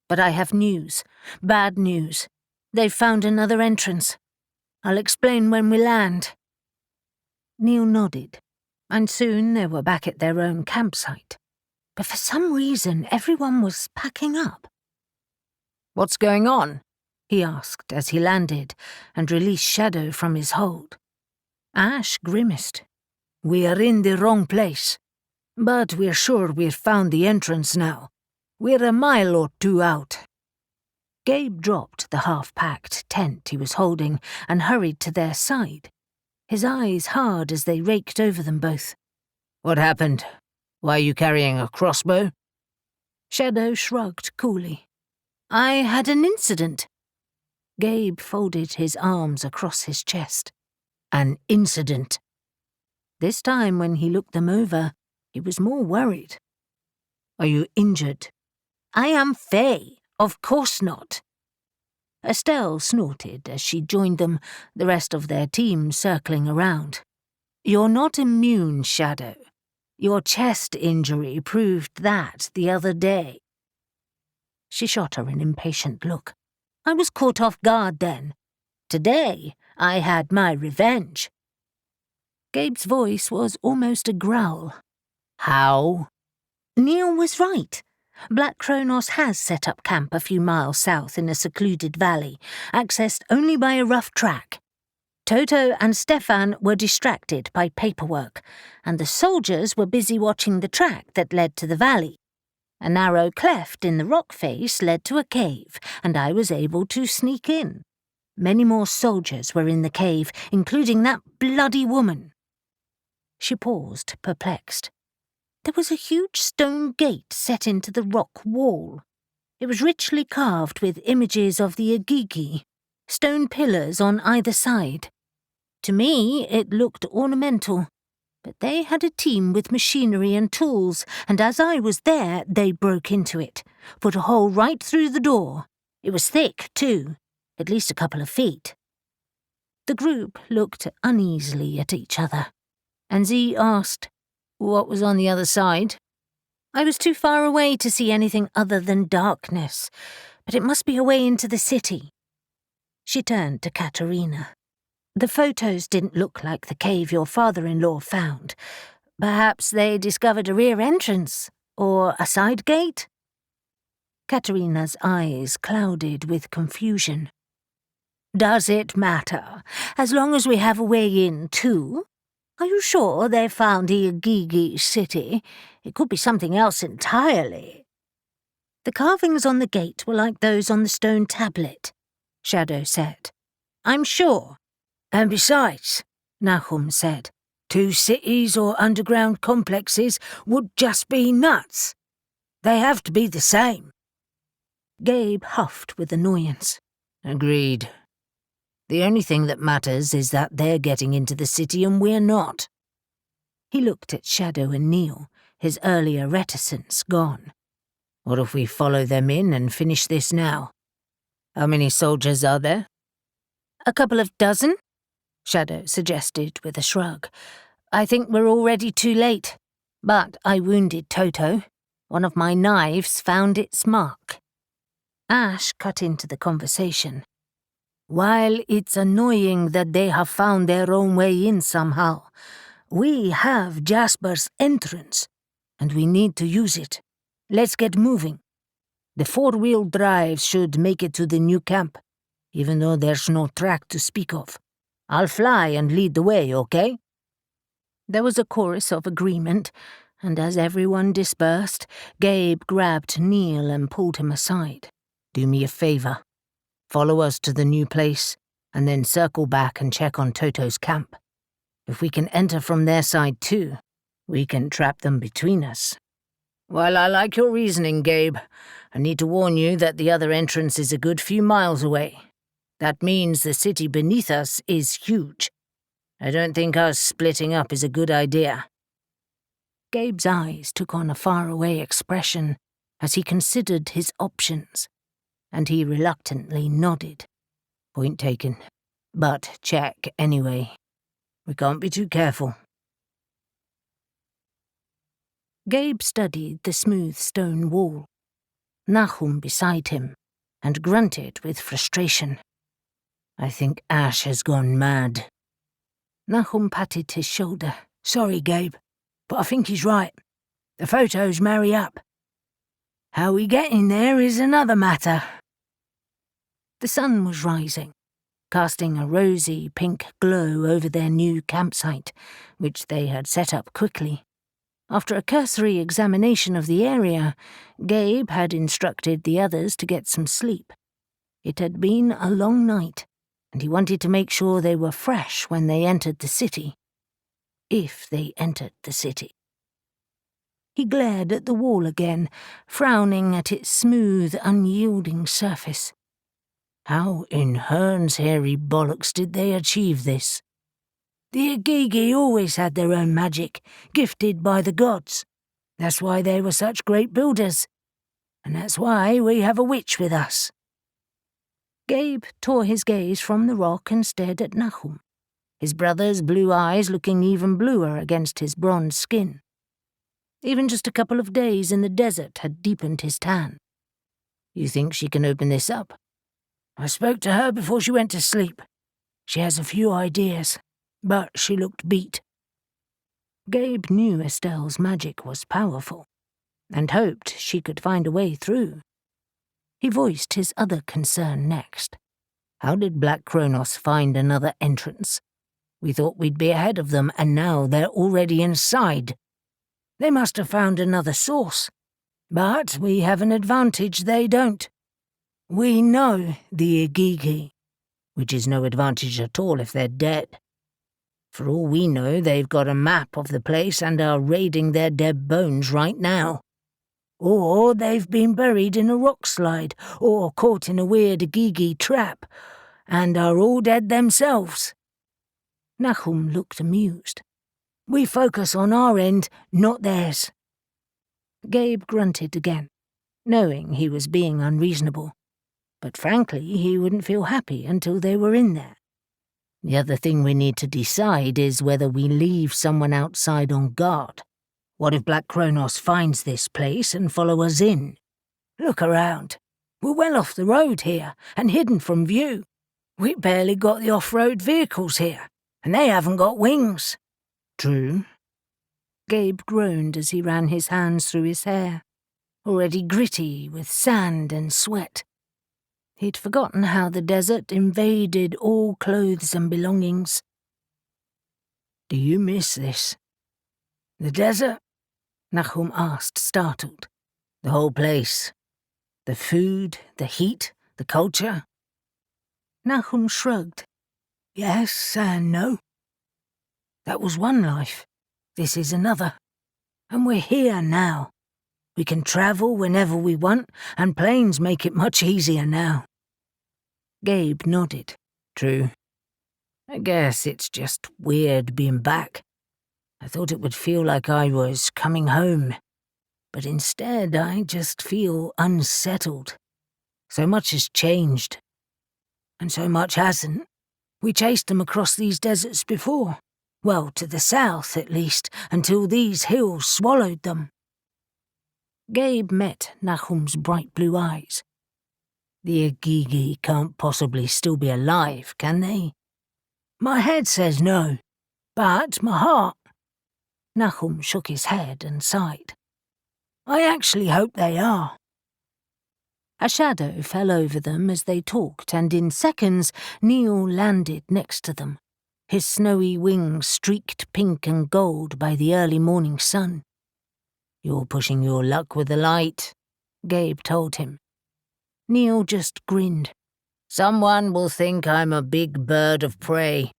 But I have news. Bad news. They've found another entrance. I'll explain when we land. Neil nodded, and soon they were back at their own campsite. But for some reason, everyone was packing up. "What's going on?" he asked as he landed and released Shadow from his hold. Ash grimaced. "We are in the wrong place, but we're sure we've found the entrance now. We're a mile or two out." Gabe dropped the half-packed tent he was holding and hurried to their side, his eyes hard as they raked over them both. "What happened? Why are you carrying a crossbow?" Shadow shrugged coolly. "I had an incident." Gabe folded his arms across his chest. "An incident?" This time when he looked them over, he was more worried. "Are you injured?" "I am Fae. Of course not." Estelle snorted as she joined them, the rest of their team circling around. "You're not immune, Shadow. Your chest injury proved that the other day." She shot her an impatient look. "I was caught off guard then. Today, I had my revenge." Gabe's voice was almost a growl. "How?" Neil was right. Black Cronos has set up camp a few miles south in a secluded valley, accessed only by a rough track. Toto and Stefan were distracted by paperwork, and the soldiers were busy watching the track that led to the valley. A narrow cleft in the rock face led to a cave, and I was able to sneak in. Many more soldiers were in the cave, including that bloody woman. She paused, perplexed. There was a huge stone gate set into the rock wall. It was richly carved with images of the Agigi, stone pillars on either side. To me, it looked ornamental, but they had a team with machinery and tools, and as I was there, they broke into it, put a hole right through the door. It was thick, too, at least a couple of feet. The group looked uneasily at each other, and Z asked, "What was on the other side?" "I was too far away to see anything other than darkness, but it must be a way into the city." She turned to Katerina. "The photos didn't look like the cave your father-in-law found. Perhaps they discovered a rear entrance, or a side gate?" Katerina's eyes clouded with confusion. "Does it matter, as long as we have a way in, too? Are you sure they found the Agigi city? It could be something else entirely." "The carvings on the gate were like those on the stone tablet," Shadow said. "I'm sure." "And besides," Nahum said, 2 cities or underground complexes would just be nuts. They have to be the same." Gabe huffed with annoyance. "Agreed. The only thing that matters is that they're getting into the city and we're not." He looked at Shadow and Neil, his earlier reticence gone. "What if we follow them in and finish this now? How many soldiers are there?" "A couple of dozen," Shadow suggested with a shrug. "I think we're already too late. But I wounded Toto. One of my knives found its mark." Ash cut into the conversation. While it's annoying that they have found their own way in somehow, we have Jasper's entrance, and we need to use it. Let's get moving. The 4-wheel drive should make it to the new camp, even though there's no track to speak of. I'll fly and lead the way, okay? There was a chorus of agreement, and as everyone dispersed, Gabe grabbed Neil and pulled him aside. Do me a favor. Follow us to the new place, and then circle back and check on Toto's camp. If we can enter from their side too, we can trap them between us. Well, I like your reasoning, Gabe. I need to warn you that the other entrance is a good few miles away. That means the city beneath us is huge. I don't think us splitting up is a good idea. Gabe's eyes took on a faraway expression as he considered his options, and he reluctantly nodded. Point taken. But check anyway. We can't be too careful. Gabe studied the smooth stone wall, Nahum beside him, and grunted with frustration. I think Ash has gone mad. Nahum patted his shoulder. Sorry, Gabe, but I think he's right. The photos marry up. How we get in there is another matter. The sun was rising, casting a rosy pink glow over their new campsite, which they had set up quickly. After a cursory examination of the area, Gabe had instructed the others to get some sleep. It had been a long night, and he wanted to make sure they were fresh when they entered the city. If they entered the city. He glared at the wall again, frowning at its smooth, unyielding surface. How in Hearn's hairy bollocks did they achieve this? The Agigi always had their own magic, gifted by the gods. That's why they were such great builders. And that's why we have a witch with us. Gabe tore his gaze from the rock and stared at Nahum, his brother's blue eyes looking even bluer against his bronze skin. Even just a couple of days in the desert had deepened his tan. You think she can open this up? I spoke to her before she went to sleep. She has a few ideas, but she looked beat. Gabe knew Estelle's magic was powerful, and hoped she could find a way through. He voiced his other concern next. How did Black Cronos find another entrance? We thought we'd be ahead of them, and now they're already inside. They must have found another source, but we have an advantage they don't. We know the Agigi. Which is no advantage at all if they're dead. For all we know, they've got a map of the place and are raiding their dead bones right now. Or they've been buried in a rock slide, or caught in a weird Agigi trap, and are all dead themselves. Nahum looked amused. We focus on our end, not theirs. Gabe grunted again, knowing he was being unreasonable. But frankly, he wouldn't feel happy until they were in there. The other thing we need to decide is whether we leave someone outside on guard. What if Black Cronos finds this place and follow us in? Look around. We're well off the road here, and hidden from view. We barely got the off-road vehicles here, and they haven't got wings. True. Gabe groaned as he ran his hands through his hair, already gritty with sand and sweat. He'd forgotten how the desert invaded all clothes and belongings. Do you miss this? The desert? Nahum asked, startled. The whole place. The food, the heat, the culture. Nahum shrugged. Yes and no. That was one life. This is another. And we're here now. We can travel whenever we want, and planes make it much easier now. Gabe nodded. True. I guess it's just weird being back. I thought it would feel like I was coming home, but instead I just feel unsettled. So much has changed. And so much hasn't. We chased them across these deserts before. Well, to the south, at least, until these hills swallowed them. Gabe met Nahum's bright blue eyes. The Agigi can't possibly still be alive, can they? My head says no, but my heart... Nahum shook his head and sighed. I actually hope they are. A shadow fell over them as they talked, and in seconds Neil landed next to them, his snowy wings streaked pink and gold by the early morning sun. You're pushing your luck with the light, Gabe told him. Neil just grinned. Someone will think I'm a big bird of prey,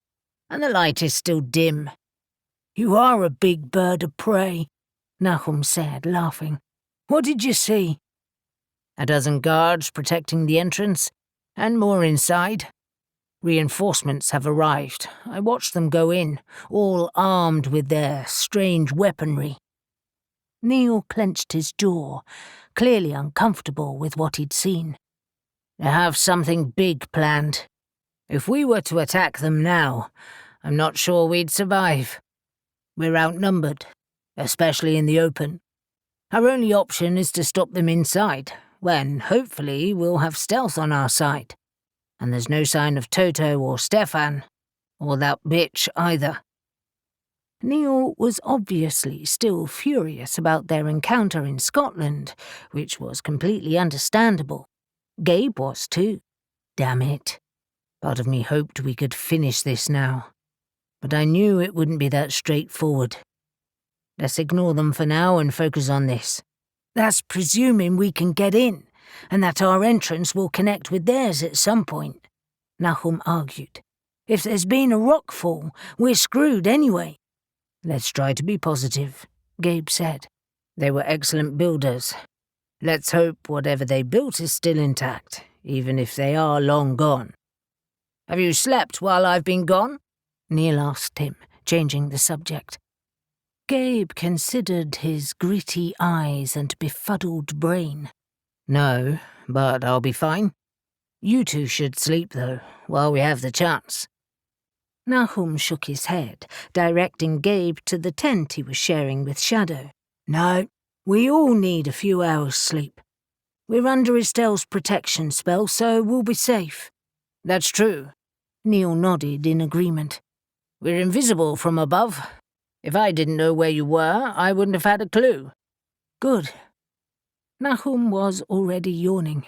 and the light is still dim. You are a big bird of prey, Nahum said, laughing. What did you see? A dozen guards protecting the entrance, and more inside. Reinforcements have arrived. I watched them go in, all armed with their strange weaponry. Neil clenched his jaw, clearly uncomfortable with what he'd seen. They have something big planned. If we were to attack them now, I'm not sure we'd survive. We're outnumbered, especially in the open. Our only option is to stop them inside, when, hopefully, we'll have stealth on our side. And there's no sign of Toto or Stefan, or that bitch either. Neil was obviously still furious about their encounter in Scotland, which was completely understandable. Gabe was too. Damn it. Part of me hoped we could finish this now, but I knew it wouldn't be that straightforward. Let's ignore them for now and focus on this. That's presuming we can get in, and that our entrance will connect with theirs at some point, Nahum argued. If there's been a rockfall, we're screwed anyway. Let's try to be positive, Gabe said. They were excellent builders. Let's hope whatever they built is still intact, even if they are long gone. Have you slept while I've been gone? Neil asked him, changing the subject. Gabe considered his gritty eyes and befuddled brain. No, but I'll be fine. You two should sleep, though, while we have the chance. Nahum shook his head, directing Gabe to the tent he was sharing with Shadow. No, we all need a few hours' sleep. We're under Estelle's protection spell, so we'll be safe. That's true. Neil nodded in agreement. We're invisible from above. If I didn't know where you were, I wouldn't have had a clue. Good. Nahum was already yawning.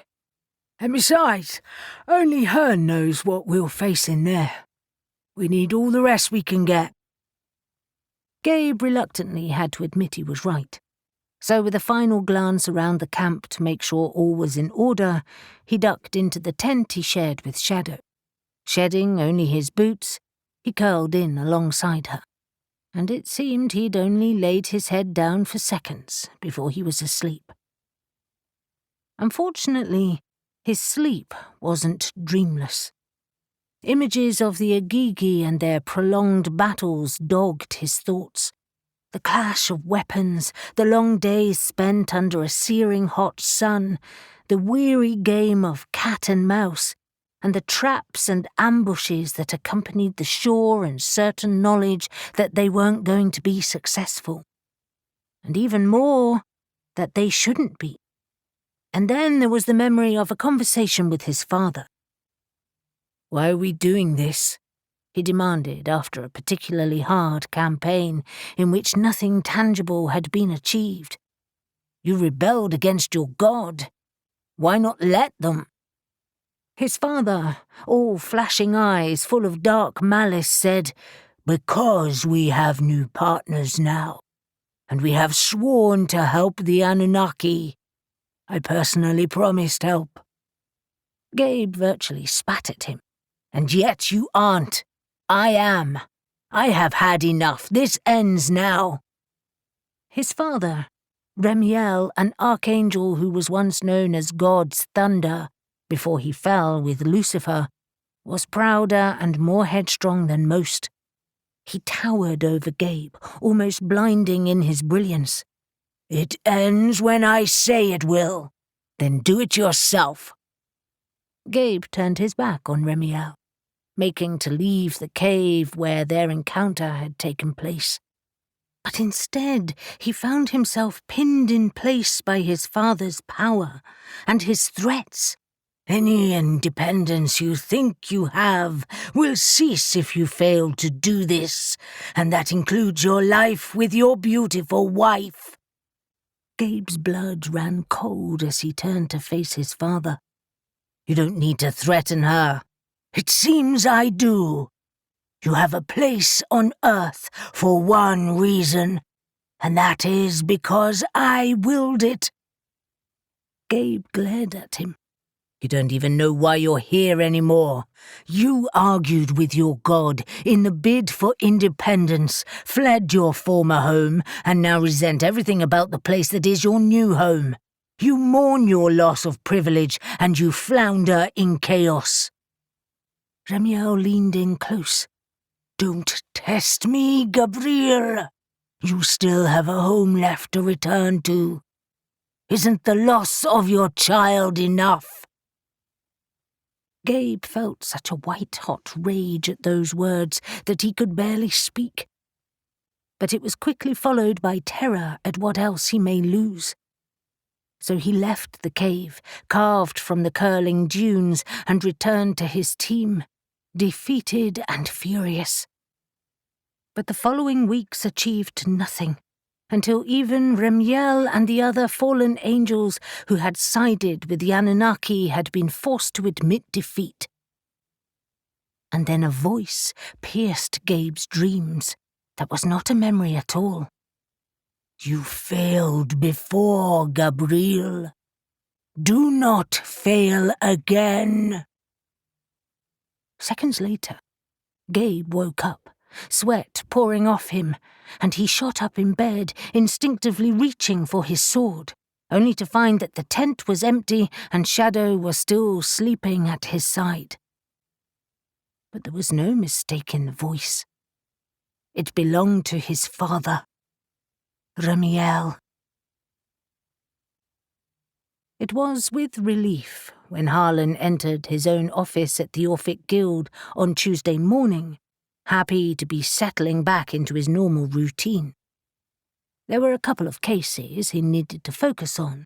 And besides, only Hearn knows what we'll face in there. We need all the rest we can get. Gabe reluctantly had to admit he was right. So with a final glance around the camp to make sure all was in order, he ducked into the tent he shared with Shadow. Shedding only his boots, he curled in alongside her. And it seemed he'd only laid his head down for seconds before he was asleep. Unfortunately, his sleep wasn't dreamless. Images of the Agigi and their prolonged battles dogged his thoughts. The clash of weapons, the long days spent under a searing hot sun, the weary game of cat and mouse, and the traps and ambushes that accompanied the sure and certain knowledge that they weren't going to be successful. And even more, that they shouldn't be. And then there was the memory of a conversation with his father. Why are we doing this? He demanded after a particularly hard campaign in which nothing tangible had been achieved. You rebelled against your god. Why not let them? His father, all flashing eyes full of dark malice, said, Because we have new partners now, and we have sworn to help the Anunnaki. I personally promised help. Gabe virtually spat at him. And yet you aren't. I am. I have had enough. This ends now. His father, Remiel, an archangel who was once known as God's thunder, before he fell with Lucifer, was prouder and more headstrong than most. He towered over Gabe, almost blinding in his brilliance. It ends when I say it will. Then do it yourself. Gabe turned his back on Remiel, making to leave the cave where their encounter had taken place. But instead, he found himself pinned in place by his father's power and his threats. Any independence you think you have will cease if you fail to do this, and that includes your life with your beautiful wife." Gabe's blood ran cold as he turned to face his father. "You don't need to threaten her." "It seems I do. You have a place on Earth for one reason, and that is because I willed it." Gabe glared at him. "You don't even know why you're here anymore. You argued with your god in the bid for independence, fled your former home, and now resent everything about the place that is your new home. You mourn your loss of privilege, and you flounder in chaos." Ramiel leaned in close. "Don't test me, Gabriel. You still have a home left to return to. Isn't the loss of your child enough?" Gabe felt such a white-hot rage at those words that he could barely speak. But it was quickly followed by terror at what else he may lose. So he left the cave, carved from the curling dunes, and returned to his team, defeated and furious. But the following weeks achieved nothing, until even Ramiel and the other fallen angels who had sided with the Anunnaki had been forced to admit defeat. And then a voice pierced Gabe's dreams that was not a memory at all. "You failed before, Gabriel. Do not fail again." Seconds later, Gabe woke up, sweat pouring off him, and he shot up in bed, instinctively reaching for his sword, only to find that the tent was empty and Shadow was still sleeping at his side. But there was no mistaking the voice. It belonged to his father, Ramiel. It was with relief when Harlan entered his own office at the Orphic Guild on Tuesday morning, happy to be settling back into his normal routine. There were a couple of cases he needed to focus on,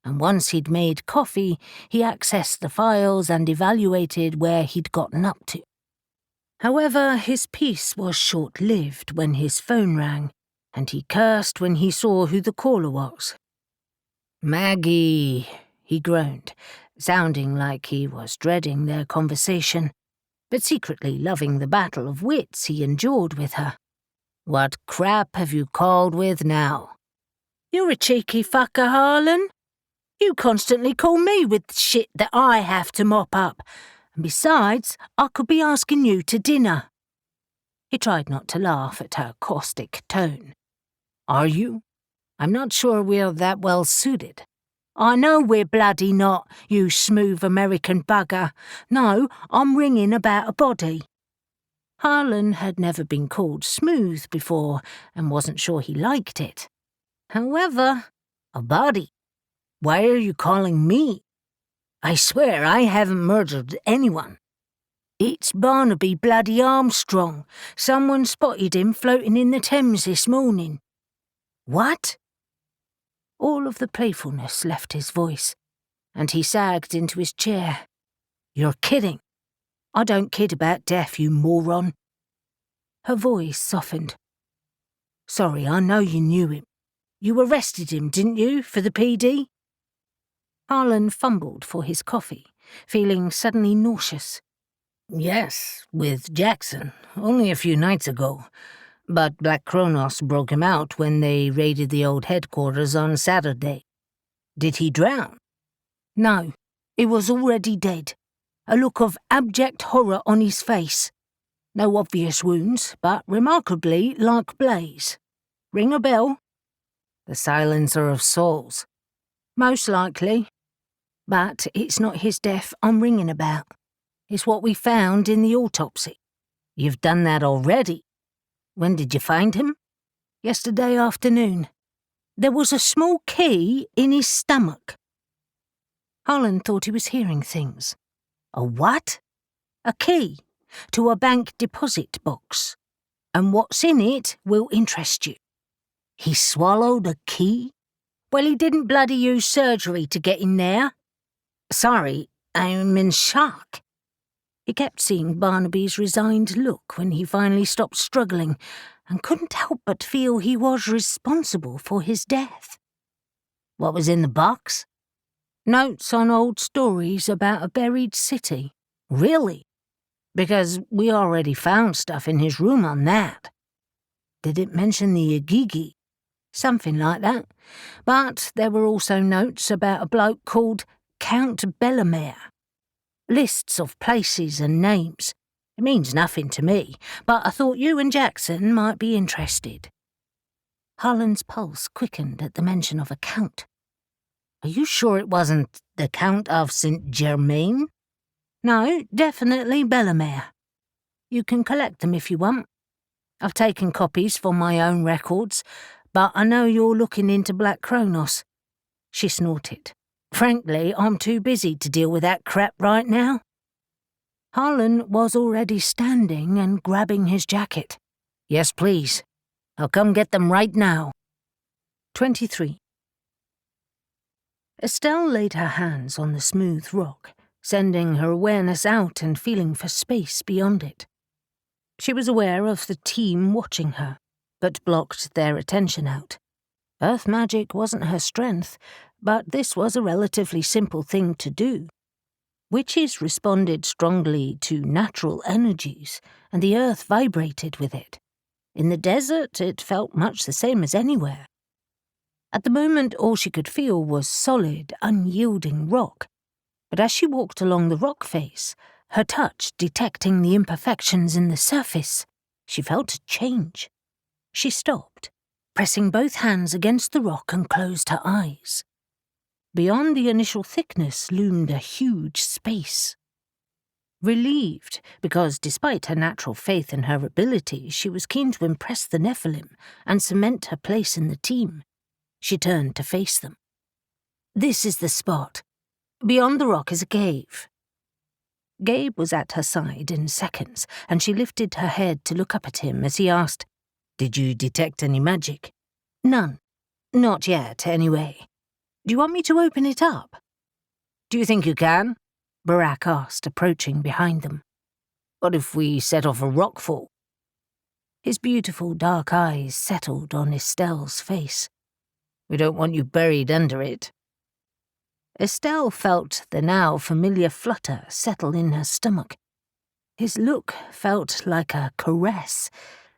and once he'd made coffee, he accessed the files and evaluated where he'd gotten up to. However, his peace was short-lived when his phone rang, and he cursed when he saw who the caller was. "Maggie," he groaned, sounding like he was dreading their conversation, but secretly loving the battle of wits he endured with her. "What crap have you called with now?" "You're a cheeky fucker, Harlan. You constantly call me with shit that I have to mop up, and besides, I could be asking you to dinner." He tried not to laugh at her caustic tone. "Are you? I'm not sure we're that well suited." "I know we're bloody not, you smooth American bugger. No, I'm ringing about a body." Harlan had never been called smooth before and wasn't sure he liked it. However, "A body? Why are you calling me? I swear I haven't murdered anyone." "It's Barnaby bloody Armstrong. Someone spotted him floating in the Thames this morning." "What?" All of the playfulness left his voice, and he sagged into his chair. "You're kidding." "I don't kid about death, you moron." Her voice softened. "Sorry, I know you knew him. You arrested him, didn't you, for the PD?" Harlan fumbled for his coffee, feeling suddenly nauseous. "Yes, with Jackson, only a few nights ago. But Black Cronos broke him out when they raided the old headquarters on Saturday." "Did he drown?" "No, he was already dead. A look of abject horror on his face. No obvious wounds, but remarkably like Blaze. Ring a bell?" "The Silencer of Souls." "Most likely. But it's not his death I'm ringing about. It's what we found in the autopsy." "You've done that already? When did you find him?" "Yesterday afternoon. There was a small key in his stomach." Harlan thought he was hearing things. "A what?" "A key to a bank deposit box. And what's in it will interest you." "He swallowed a key?" "Well, he didn't bloody use surgery to get in there." "Sorry, I'm in shock. He kept seeing Barnaby's resigned look when he finally stopped struggling and couldn't help but feel he was responsible for his death. What was in the box? Notes on old stories about a buried city. Really? Because we already found stuff in his room on that. Did it mention the Igigi? Something like that. But there were also notes about a bloke called Count Bellemare. Lists of places and names. It means nothing to me, but I thought you and Jackson might be interested. Harlan's pulse quickened at the mention of a count. Are you sure it wasn't the Count of St. Germain? No, definitely Bellemare. You can collect them if you want. I've taken copies for my own records, but I know you're looking into Black Cronos. She snorted. Frankly, I'm too busy to deal with that crap right now. Harlan was already standing and grabbing his jacket. Yes, please. I'll come get them right now. 23. Estelle laid her hands on the smooth rock, sending her awareness out and feeling for space beyond it. She was aware of the team watching her, but blocked their attention out. Earth magic wasn't her strength, but this was a relatively simple thing to do. Witches responded strongly to natural energies, and the earth vibrated with it. In the desert, it felt much the same as anywhere. At the moment, all she could feel was solid, unyielding rock. But as she walked along the rock face, her touch detecting the imperfections in the surface, she felt a change. She stopped, pressing both hands against the rock and closed her eyes. Beyond the initial thickness loomed a huge space. Relieved, because despite her natural faith in her ability, she was keen to impress the Nephilim and cement her place in the team, she turned to face them. This is the spot. Beyond the rock is a cave. Gabe was at her side in seconds, and she lifted her head to look up at him as he asked, "Did you detect any magic?" "None. Not yet, anyway. Do you want me to open it up?" Do you think you can? Barak asked, approaching behind them. What if we set off a rockfall? His beautiful dark eyes settled on Estelle's face. We don't want you buried under it. Estelle felt the now familiar flutter settle in her stomach. His look felt like a caress,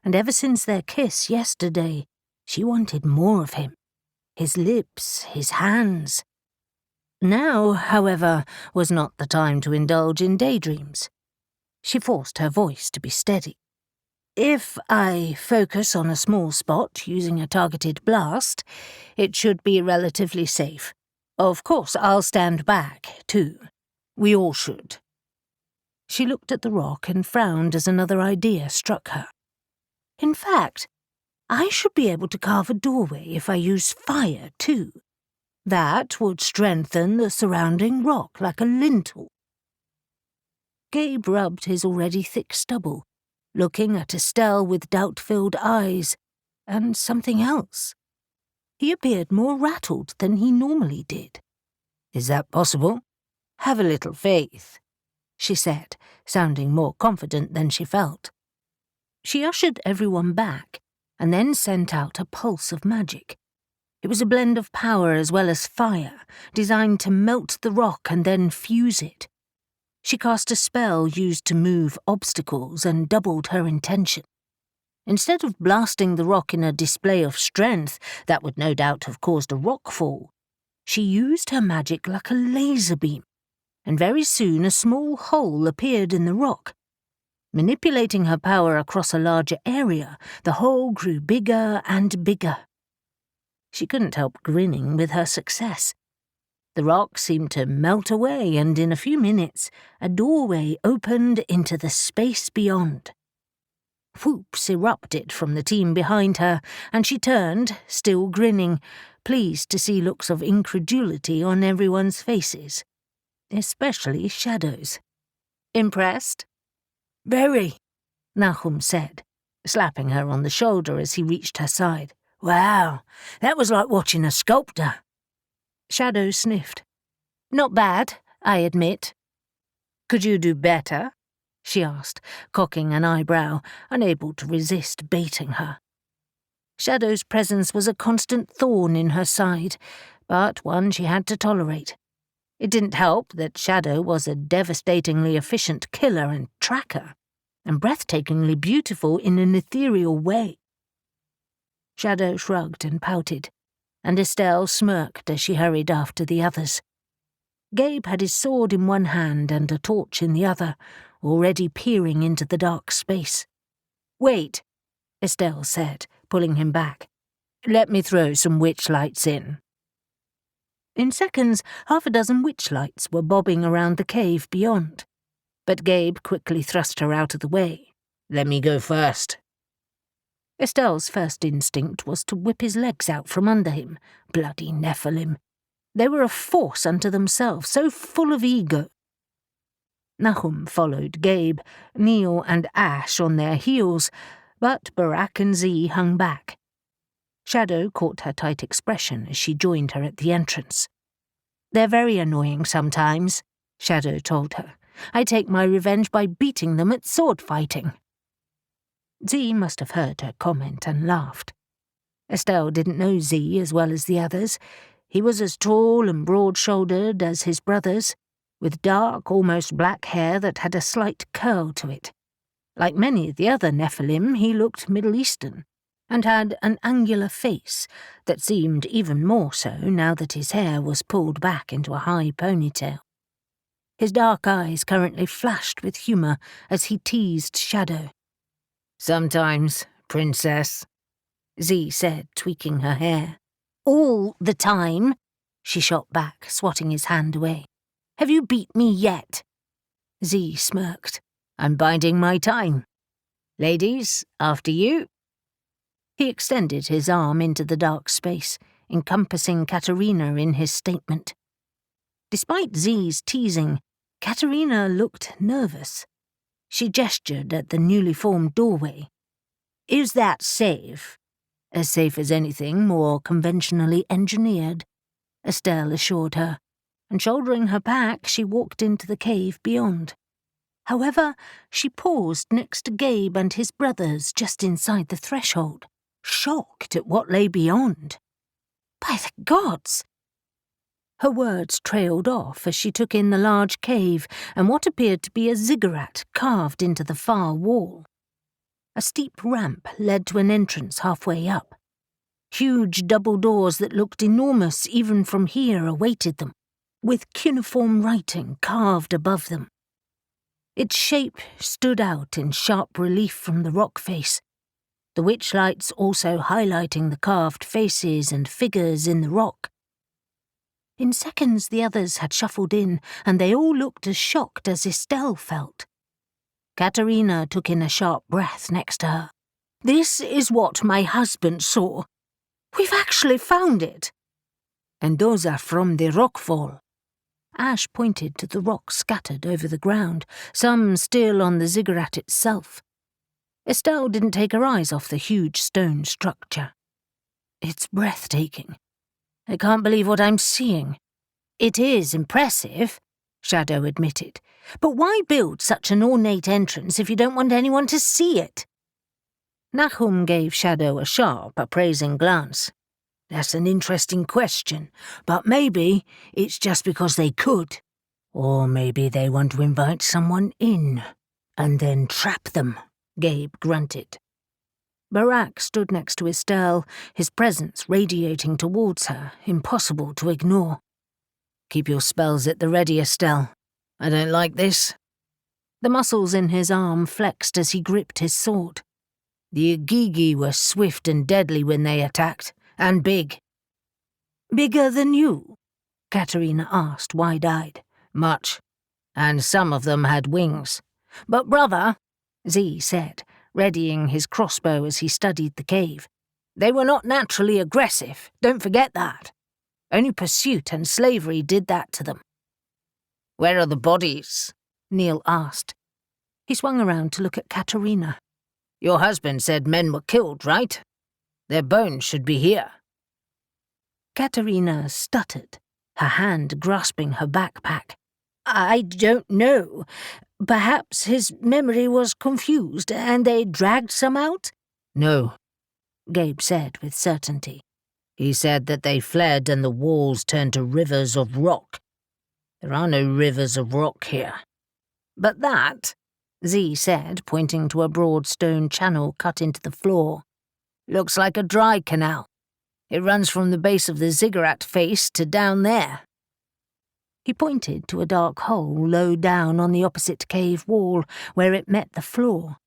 and ever since their kiss yesterday, she wanted more of him. His lips, his hands. Now, however, was not the time to indulge in daydreams. She forced her voice to be steady. If I focus on a small spot using a targeted blast, it should be relatively safe. Of course, I'll stand back, too. We all should. She looked at the rock and frowned as another idea struck her. In fact, I should be able to carve a doorway if I use fire, too. That would strengthen the surrounding rock like a lintel. Gabe rubbed his already thick stubble, looking at Estelle with doubt-filled eyes, and something else. He appeared more rattled than he normally did. Is that possible? Have a little faith, she said, sounding more confident than she felt. She ushered everyone back, and then sent out a pulse of magic. It was a blend of power as well as fire, designed to melt the rock and then fuse it. She cast a spell used to move obstacles and doubled her intention. Instead of blasting the rock in a display of strength that would no doubt have caused a rockfall, she used her magic like a laser beam, and very soon a small hole appeared in the rock. Manipulating her power across a larger area, the hole grew bigger and bigger. She couldn't help grinning with her success. The rock seemed to melt away, and in a few minutes, a doorway opened into the space beyond. Whoops erupted from the team behind her, and she turned, still grinning, pleased to see looks of incredulity on everyone's faces, especially Shadow's. "Impressed?" "Very," Nahum said, slapping her on the shoulder as he reached her side. "Wow, that was like watching a sculptor." Shadow sniffed. "Not bad, I admit. Could you do better? She asked, cocking an eyebrow, unable to resist baiting her. Shadow's presence was a constant thorn in her side, but one she had to tolerate. It didn't help that Shadow was a devastatingly efficient killer and tracker, and breathtakingly beautiful in an ethereal way. Shadow shrugged and pouted, and Estelle smirked as she hurried after the others. Gabe had his sword in one hand and a torch in the other, already peering into the dark space. "Wait," Estelle said, pulling him back. "Let me throw some witch lights in." In seconds, half a dozen witch lights were bobbing around the cave beyond, but Gabe quickly thrust her out of the way. "Let me go first." Estelle's first instinct was to whip his legs out from under him. Bloody Nephilim. They were a force unto themselves, so full of ego. Nahum followed Gabe, Neil and Ash on their heels, but Barak and Z hung back. Shadow caught her tight expression as she joined her at the entrance. "They're very annoying sometimes," Shadow told her. "I take my revenge by beating them at sword fighting." Z must have heard her comment and laughed. Estelle didn't know Z as well as the others. He was as tall and broad-shouldered as his brothers, with dark, almost black hair that had a slight curl to it. Like many of the other Nephilim, he looked Middle Eastern, and had an angular face that seemed even more so now that his hair was pulled back into a high ponytail. His dark eyes currently flashed with humour as he teased Shadow. "Sometimes, princess," Z said, tweaking her hair. "All the time," she shot back, swatting his hand away. "Have you beat me yet?" Z smirked. "I'm biding my time. Ladies, after you." He extended his arm into the dark space, encompassing Katerina in his statement. Despite Z's teasing, Katerina looked nervous. She gestured at the newly formed doorway. "Is that safe?" "As safe as anything more conventionally engineered," Estelle assured her, and shouldering her pack, she walked into the cave beyond. However, she paused next to Gabe and his brothers just inside the threshold, shocked at what lay beyond. "By the gods!" Her words trailed off as she took in the large cave and what appeared to be a ziggurat carved into the far wall. A steep ramp led to an entrance halfway up. Huge double doors that looked enormous even from here awaited them, with cuneiform writing carved above them. Its shape stood out in sharp relief from the rock face, the witch lights also highlighting the carved faces and figures in the rock. In seconds the others had shuffled in, and they all looked as shocked as Estelle felt. Katerina took in a sharp breath next to her. "This is what my husband saw. We've actually found it." "And those are from the rockfall." Ash pointed to the rocks scattered over the ground, some still on the ziggurat itself. Estelle didn't take her eyes off the huge stone structure. "It's breathtaking. I can't believe what I'm seeing." "It is impressive," Shadow admitted. "But why build such an ornate entrance if you don't want anyone to see it?" Nahum gave Shadow a sharp, appraising glance. "That's an interesting question, but maybe it's just because they could. Or maybe they want to invite someone in, and then trap them," Gabe grunted. Barak stood next to Estelle, his presence radiating towards her, impossible to ignore. "Keep your spells at the ready, Estelle. I don't like this." The muscles in his arm flexed as he gripped his sword. "The Igigi were swift and deadly when they attacked, and big." "Bigger than you?" Katerina asked, wide-eyed. "Much. And some of them had wings." "But brother," Z said, readying his crossbow as he studied the cave, "they were not naturally aggressive, don't forget that. Only pursuit and slavery did that to them." "Where are the bodies?" Neil asked. He swung around to look at Katerina. "Your husband said men were killed, right? Their bones should be here." Katerina stuttered, her hand grasping her backpack. I don't know. Perhaps his memory was confused and they dragged some out? No, Gabe said with certainty. he said that they fled and the walls turned to rivers of rock. There are no rivers of rock here. But that, Z said, pointing to a broad stone channel cut into the floor, looks like a dry canal. It runs from the base of the ziggurat face to down there. He pointed to a dark hole low down on the opposite cave wall where it met the floor.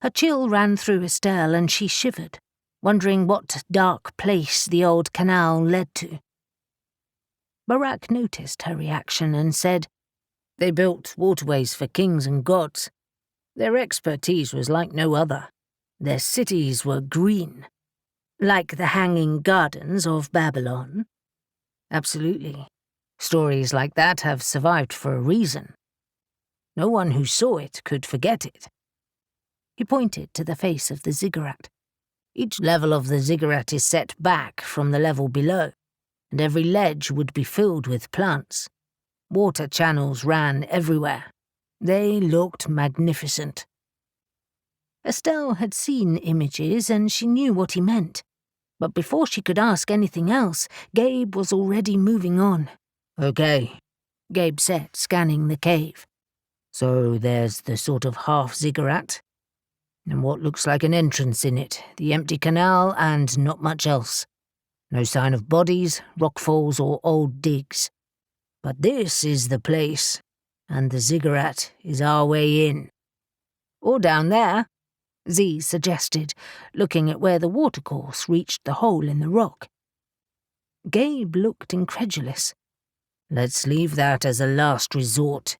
A chill ran through Estelle and she shivered, wondering what dark place the old canal led to. Barak noticed her reaction and said, They built waterways for kings and gods. Their expertise was like no other. Their cities were green. Like the hanging gardens of Babylon? Absolutely. Stories like that have survived for a reason. No one who saw it could forget it. He pointed to the face of the ziggurat. Each level of the ziggurat is set back from the level below, and every ledge would be filled with plants. Water channels ran everywhere. They looked magnificent. Estelle had seen images and she knew what he meant. But before she could ask anything else, Gabe was already moving on. Okay, Gabe said, scanning the cave. So there's the sort of half-ziggurat, and what looks like an entrance in it, the empty canal, and not much else. No sign of bodies, rockfalls, or old digs. But this is the place, and the ziggurat is our way in. Or down there, Z suggested, looking at where the watercourse reached the hole in the rock. Gabe looked incredulous. Let's leave that as a last resort.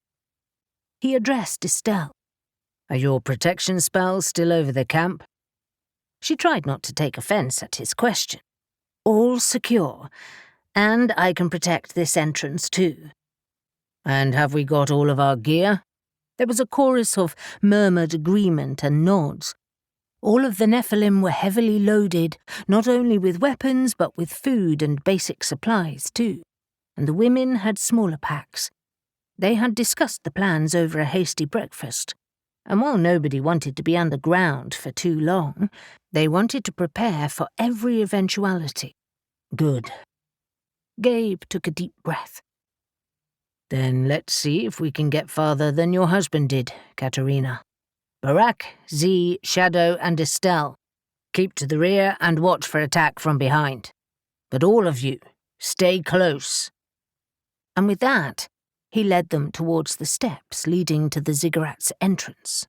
He addressed Estelle. Are your protection spells still over the camp? She tried not to take offense at his question. All secure, and I can protect this entrance too. And have we got all of our gear? There was a chorus of murmured agreement and nods. All of the Nephilim were heavily loaded, not only with weapons but with food and basic supplies too, and the women had smaller packs. They had discussed the plans over a hasty breakfast, and while nobody wanted to be underground for too long, they wanted to prepare for every eventuality. Good. Gabe took a deep breath. Then let's see if we can get farther than your husband did, Katerina. Barak, Z, Shadow, and Estelle, keep to the rear and watch for attack from behind. But all of you, stay close. And with that, he led them towards the steps leading to the ziggurat's entrance.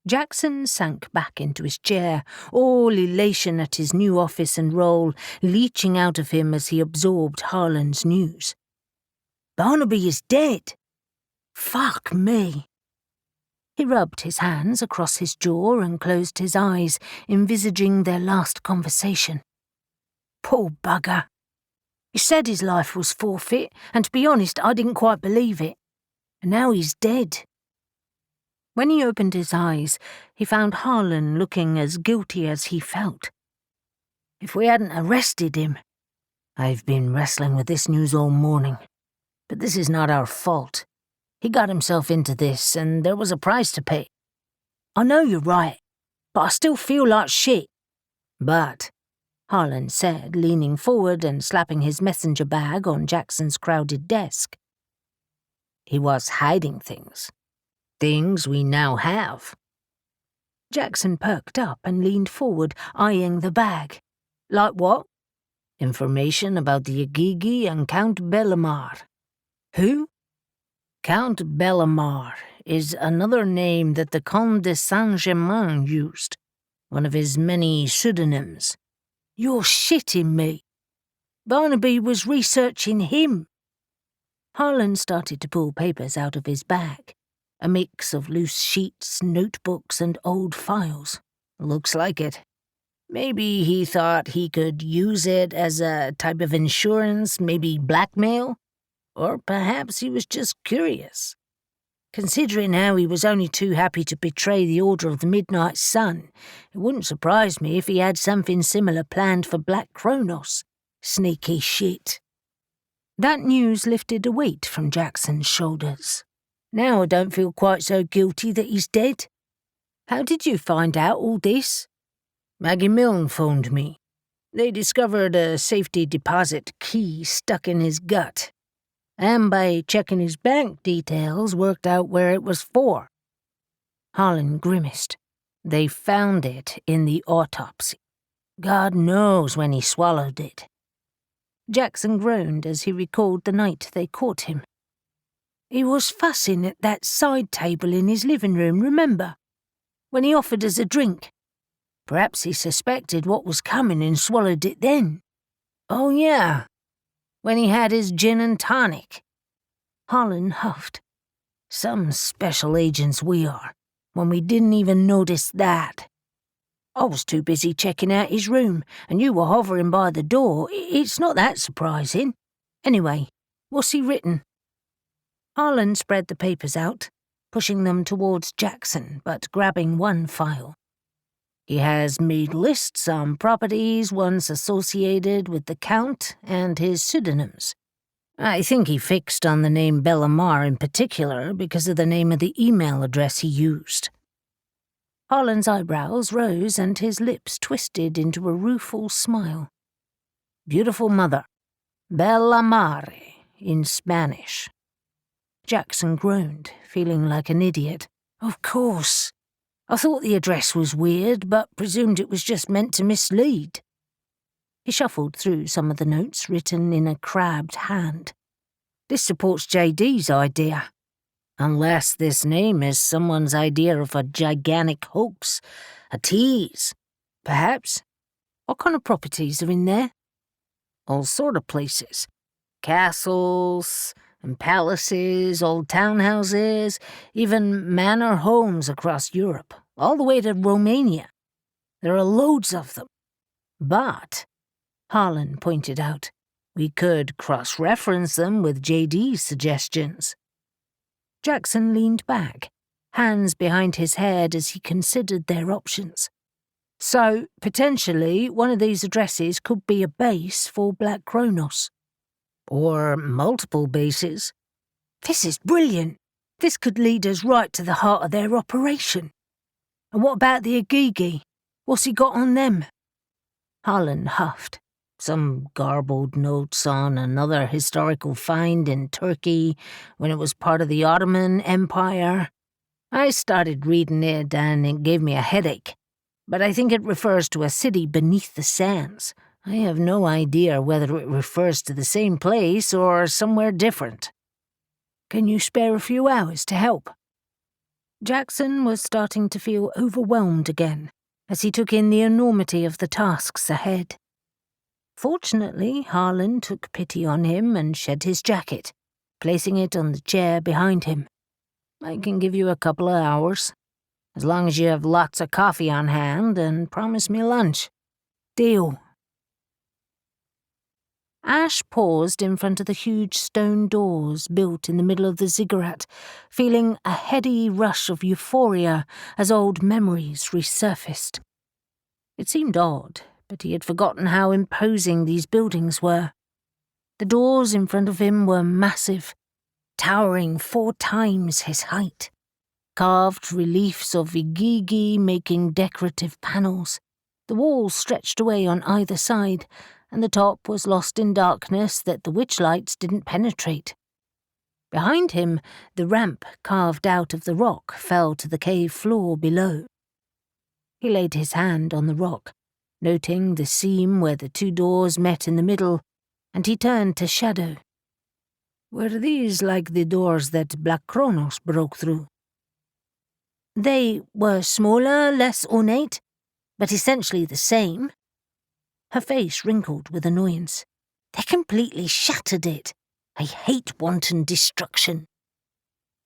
Jackson sank back into his chair, all elation at his new office and role leaching out of him as he absorbed Harlan's news. Barnaby is dead. Fuck me. He rubbed his hands across his jaw and closed his eyes, envisaging their last conversation. Poor bugger. He said his life was forfeit, and to be honest, I didn't quite believe it. And now he's dead. When he opened his eyes, he found Harlan looking as guilty as he felt. If we hadn't arrested him... I've been wrestling with this news all morning. But this is not our fault. He got himself into this, and there was a price to pay. I know you're right, but I still feel like shit. But, Harlan said, leaning forward and slapping his messenger bag on Jackson's crowded desk. He was hiding things. Things we now have. Jackson perked up and leaned forward, eyeing the bag. Like what? Information about the Agigi and Count Bellamar. Who? Count Bellamar is another name that the Comte de Saint-Germain used, one of his many pseudonyms. You're shitting me. Barnaby was researching him. Harlan started to pull papers out of his bag, a mix of loose sheets, notebooks, and old files. Looks like it. Maybe he thought he could use it as a type of insurance, maybe blackmail? Or perhaps he was just curious. Considering how he was only too happy to betray the Order of the Midnight Sun, it wouldn't surprise me if he had something similar planned for Black Cronos. Sneaky shit. That news lifted a weight from Jackson's shoulders. Now I don't feel quite so guilty that he's dead. How did you find out all this? Maggie Milne phoned me. They discovered a safety deposit key stuck in his gut, and by checking his bank details worked out where it was for. Harlan grimaced. They found it in the autopsy. God knows when he swallowed it. Jackson groaned as he recalled the night they caught him. He was fussing at that side table in his living room, remember? When he offered us a drink. Perhaps he suspected what was coming and swallowed it then. Oh yeah, when he had his gin and tonic. Harlan huffed. Some special agents we are, when we didn't even notice that. I was too busy checking out his room, and you were hovering by the door. It's not that surprising. Anyway, what's he written? Harlan spread the papers out, pushing them towards Jackson, but grabbing one file. He has made lists on properties once associated with the Count and his pseudonyms. I think he fixed on the name Bellamar in particular because of the name of the email address he used. Harlan's eyebrows rose and his lips twisted into a rueful smile. Beautiful mother. Bella Mare, in Spanish. Jackson groaned, feeling like an idiot. Of course. I thought the address was weird, but presumed it was just meant to mislead. He shuffled through some of the notes written in a crabbed hand. This supports JD's idea. Unless this name is someone's idea of a gigantic hoax, a tease. Perhaps. What kind of properties are in there? All sort of places. Castles and palaces, old townhouses, even manor homes across Europe, all the way to Romania. There are loads of them. But, Harlan pointed out, we could cross-reference them with JD's suggestions. Jackson leaned back, hands behind his head as he considered their options. So, potentially, one of these addresses could be a base for Black Cronos. Or multiple bases. This is brilliant. This could lead us right to the heart of their operation. And what about the Agigi? What's he got on them? Harlan huffed. Some garbled notes on another historical find in Turkey when it was part of the Ottoman Empire. I started reading it and it gave me a headache, but I think it refers to a city beneath the sands. I have no idea whether it refers to the same place or somewhere different. Can you spare a few hours to help? Jackson was starting to feel overwhelmed again as he took in the enormity of the tasks ahead. Fortunately, Harlan took pity on him and shed his jacket, placing it on the chair behind him. I can give you a couple of hours, as long as you have lots of coffee on hand and promise me lunch. Deal. Ash paused in front of the huge stone doors built in the middle of the ziggurat, feeling a heady rush of euphoria as old memories resurfaced. It seemed odd, but he had forgotten how imposing these buildings were. The doors in front of him were massive, towering 4 times his height. Carved reliefs of Igigi making decorative panels. The walls stretched away on either side, and the top was lost in darkness that the witchlights didn't penetrate. Behind him, the ramp carved out of the rock fell to the cave floor below. He laid his hand on the rock, noting the seam where the 2 doors met in the middle, and he turned to Shadow. Were these like the doors that Black Cronos broke through? They were smaller, less ornate, but essentially the same. Her face wrinkled with annoyance. They completely shattered it. I hate wanton destruction.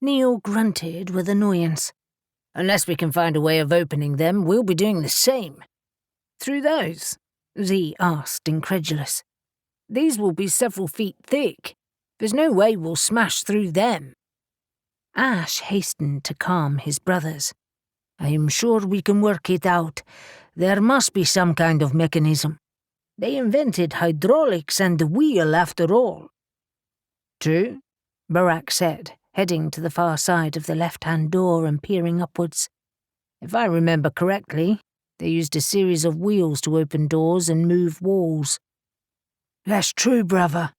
Neil grunted with annoyance. Unless we can find a way of opening them, we'll be doing the same. Through those? Z asked, incredulous. These will be several feet thick. There's no way we'll smash through them. Ash hastened to calm his brothers. I am sure we can work it out. There must be some kind of mechanism. They invented hydraulics and the wheel after all. True, Barak said, heading to the far side of the left-hand door and peering upwards. If I remember correctly, they used a series of wheels to open doors and move walls. That's true, brother.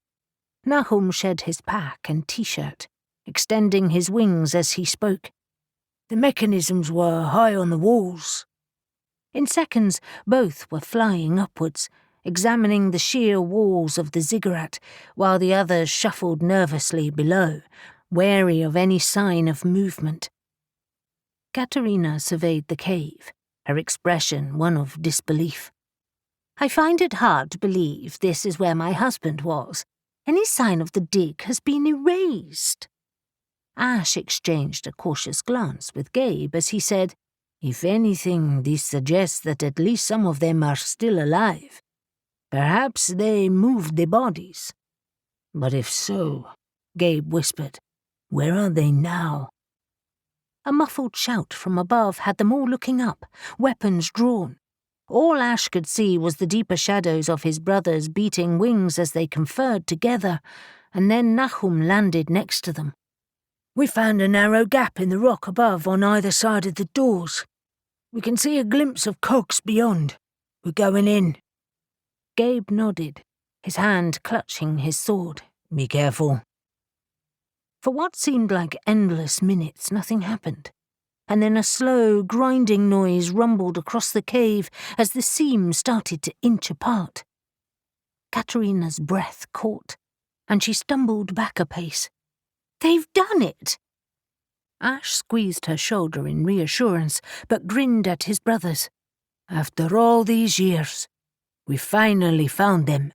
Nahum shed his pack and t-shirt, extending his wings as he spoke. The mechanisms were high on the walls. In seconds, both were flying upwards, examining the sheer walls of the ziggurat, while the others shuffled nervously below, wary of any sign of movement. Katerina surveyed the cave, her expression one of disbelief. I find it hard to believe this is where my husband was. Any sign of the dig has been erased. Ash exchanged a cautious glance with Gabe as he said, If anything, this suggests that at least some of them are still alive. Perhaps they moved the bodies. But if so, Gabe whispered, where are they now? A muffled shout from above had them all looking up, weapons drawn. All Ash could see was the deeper shadows of his brothers beating wings as they conferred together, and then Nahum landed next to them. We found a narrow gap in the rock above on either side of the doors. We can see a glimpse of cogs beyond. We're going in. Gabe nodded, his hand clutching his sword. Be careful. For what seemed like endless minutes, nothing happened, and then a slow, grinding noise rumbled across the cave as the seam started to inch apart. Katerina's breath caught, and she stumbled back a pace. They've done it! Ash squeezed her shoulder in reassurance, but grinned at his brothers. After all these years, we finally found them.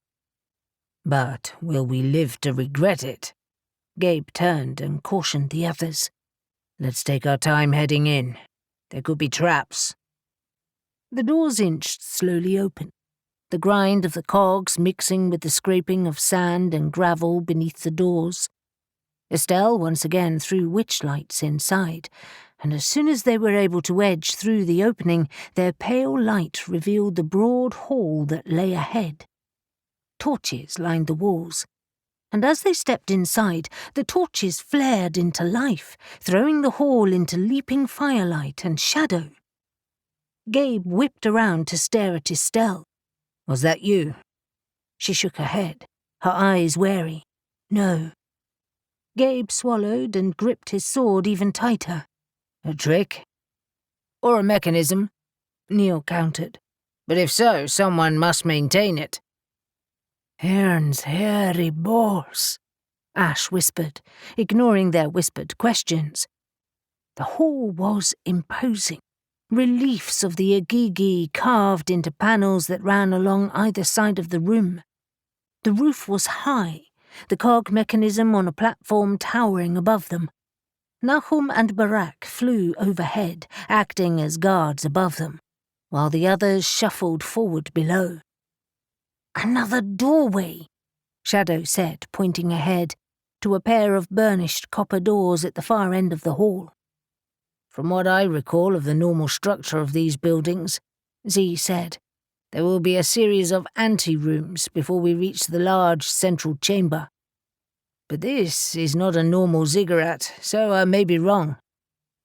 But will we live to regret it? Gabe turned and cautioned the others. Let's take our time heading in. There could be traps. The doors inched slowly open, the grind of the cogs mixing with the scraping of sand and gravel beneath the doors. Estelle once again threw witch lights inside, and as soon as they were able to edge through the opening, their pale light revealed the broad hall that lay ahead. Torches lined the walls, and as they stepped inside, the torches flared into life, throwing the hall into leaping firelight and shadow. Gabe whipped around to stare at Estelle. Was that you? She shook her head, her eyes wary. No. Gabe swallowed and gripped his sword even tighter. A trick? Or a mechanism? Neil countered. But if so, someone must maintain it. Ern's hairy balls, Ash whispered, ignoring their whispered questions. The hall was imposing, reliefs of the Agigi carved into panels that ran along either side of the room. The roof was high, the cog mechanism on a platform towering above them. Nahum and Barak flew overhead, acting as guards above them, while the others shuffled forward below. Another doorway, Shadow said, pointing ahead to a pair of burnished copper doors at the far end of the hall. From what I recall of the normal structure of these buildings, Z said, there will be a series of ante-rooms before we reach the large central chamber. But this is not a normal ziggurat, so I may be wrong.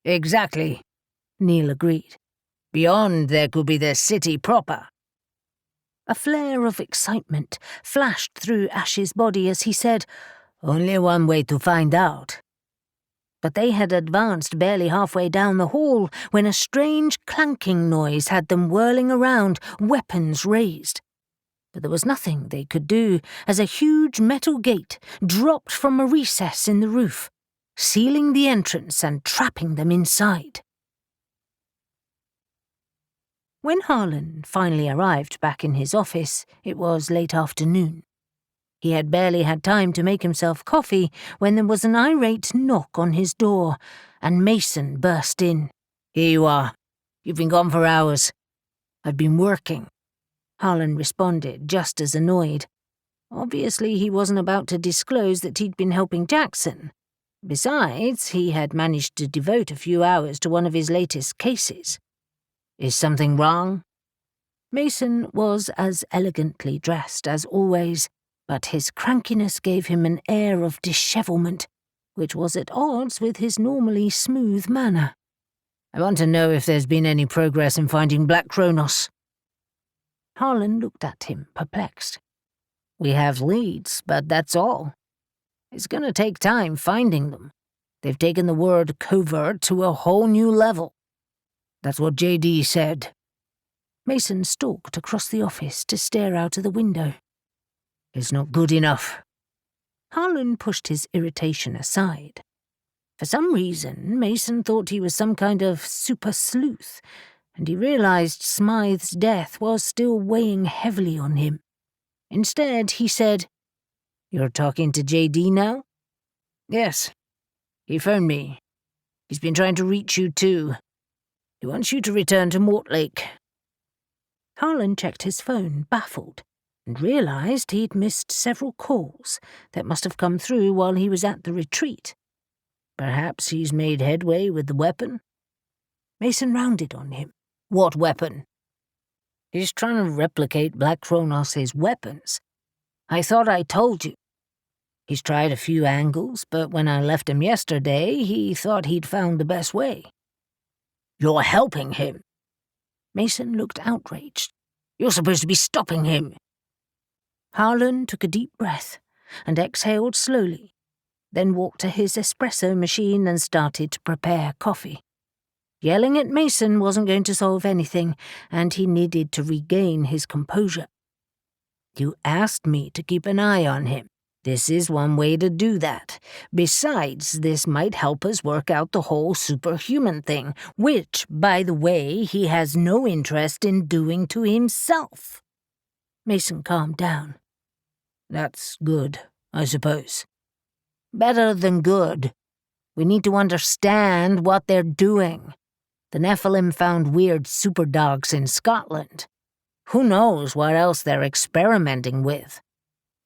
Exactly, Neil agreed. Beyond there could be the city proper. A flare of excitement flashed through Ash's body as he said, Only one way to find out. But they had advanced barely halfway down the hall when a strange clanking noise had them whirling around, weapons raised. But there was nothing they could do as a huge metal gate dropped from a recess in the roof, sealing the entrance and trapping them inside. When Harlan finally arrived back in his office, it was late afternoon. He had barely had time to make himself coffee when there was an irate knock on his door, and Mason burst in. Here you are. You've been gone for hours. I've been working, Harlan responded, just as annoyed. Obviously, he wasn't about to disclose that he'd been helping Jackson. Besides, he had managed to devote a few hours to one of his latest cases. Is something wrong? Mason was as elegantly dressed as always, but his crankiness gave him an air of dishevelment, which was at odds with his normally smooth manner. I want to know if there's been any progress in finding Black Cronos. Harlan looked at him, perplexed. We have leads, but that's all. It's going to take time finding them. They've taken the word covert to a whole new level. That's what JD said. Mason stalked across the office to stare out of the window. It's not good enough. Harlan pushed his irritation aside. For some reason, Mason thought he was some kind of super sleuth, and he realized Smythe's death was still weighing heavily on him. Instead, he said, You're talking to JD now? Yes. He phoned me. He's been trying to reach you too. He wants you to return to Mortlake. Harlan checked his phone, baffled, and realized he'd missed several calls that must have come through while he was at the retreat. Perhaps he's made headway with the weapon? Mason rounded on him. What weapon? He's trying to replicate Black Cronos' weapons. I thought I told you. He's tried a few angles, but when I left him yesterday, he thought he'd found the best way. You're helping him. Mason looked outraged. You're supposed to be stopping him. Harlan took a deep breath and exhaled slowly, then walked to his espresso machine and started to prepare coffee. Yelling at Mason wasn't going to solve anything, and he needed to regain his composure. You asked me to keep an eye on him. This is one way to do that. Besides, this might help us work out the whole superhuman thing, which, by the way, he has no interest in doing to himself. Mason calmed down. That's good, I suppose. Better than good. We need to understand what they're doing. The Nephilim found weird superdogs in Scotland. Who knows what else they're experimenting with?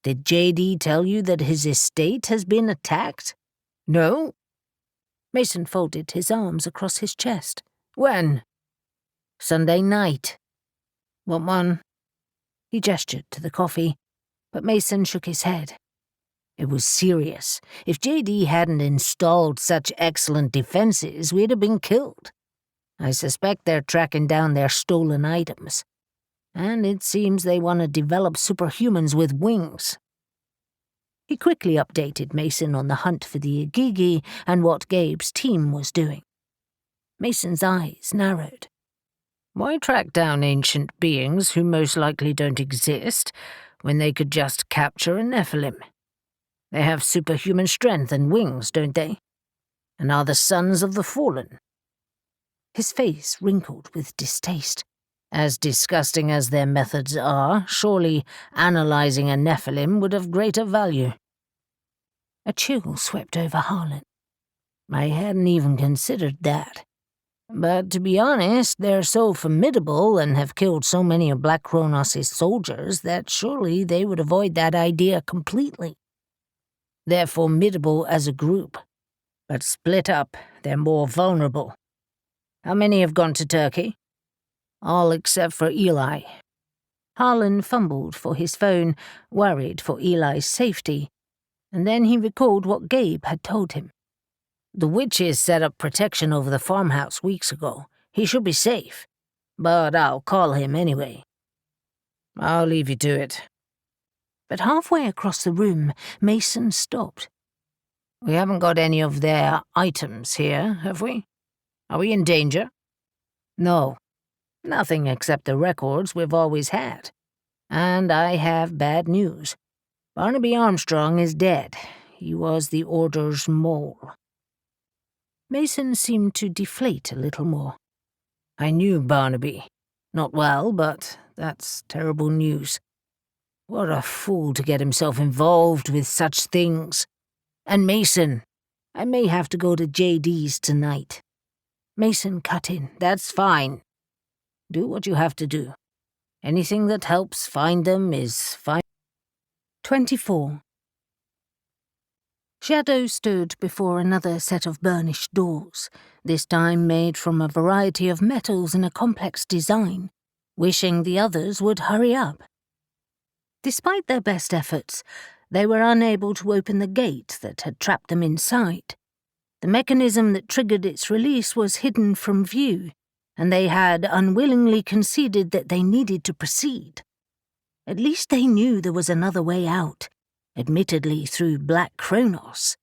Did JD tell you that his estate has been attacked? No? Mason folded his arms across his chest. When? Sunday night. What one? He gestured to the coffee, but Mason shook his head. It was serious. If JD hadn't installed such excellent defenses, we'd have been killed. I suspect they're tracking down their stolen items. And it seems they want to develop superhumans with wings. He quickly updated Mason on the hunt for the Igigi and what Gabe's team was doing. Mason's eyes narrowed. Why track down ancient beings who most likely don't exist when they could just capture a Nephilim? They have superhuman strength and wings, don't they? And are the sons of the fallen. His face wrinkled with distaste. As disgusting as their methods are, surely analyzing a Nephilim would have greater value. A chill swept over Harlan. I hadn't even considered that. But to be honest, they're so formidable and have killed so many of Black Cronos' soldiers that surely they would avoid that idea completely. They're formidable as a group, but split up, they're more vulnerable. How many have gone to Turkey? All except for Eli. Harlan fumbled for his phone, worried for Eli's safety, and then he recalled what Gabe had told him. The witches set up protection over the farmhouse weeks ago. He should be safe, but I'll call him anyway. I'll leave you to it. But halfway across the room, Mason stopped. We haven't got any of their items here, have we? Are we in danger? No. Nothing except the records we've always had. And I have bad news. Barnaby Armstrong is dead. He was the Order's mole. Mason seemed to deflate a little more. I knew Barnaby. Not well, but that's terrible news. What a fool to get himself involved with such things. And Mason, I may have to go to JD's tonight. Mason cut in. That's fine. Do what you have to do. Anything that helps find them is fine. 24. Shadow stood before another set of burnished doors, this time made from a variety of metals in a complex design, wishing the others would hurry up. Despite their best efforts, they were unable to open the gate that had trapped them inside. The mechanism that triggered its release was hidden from view, and they had unwillingly conceded that they needed to proceed. At least they knew there was another way out, admittedly through Black Cronos.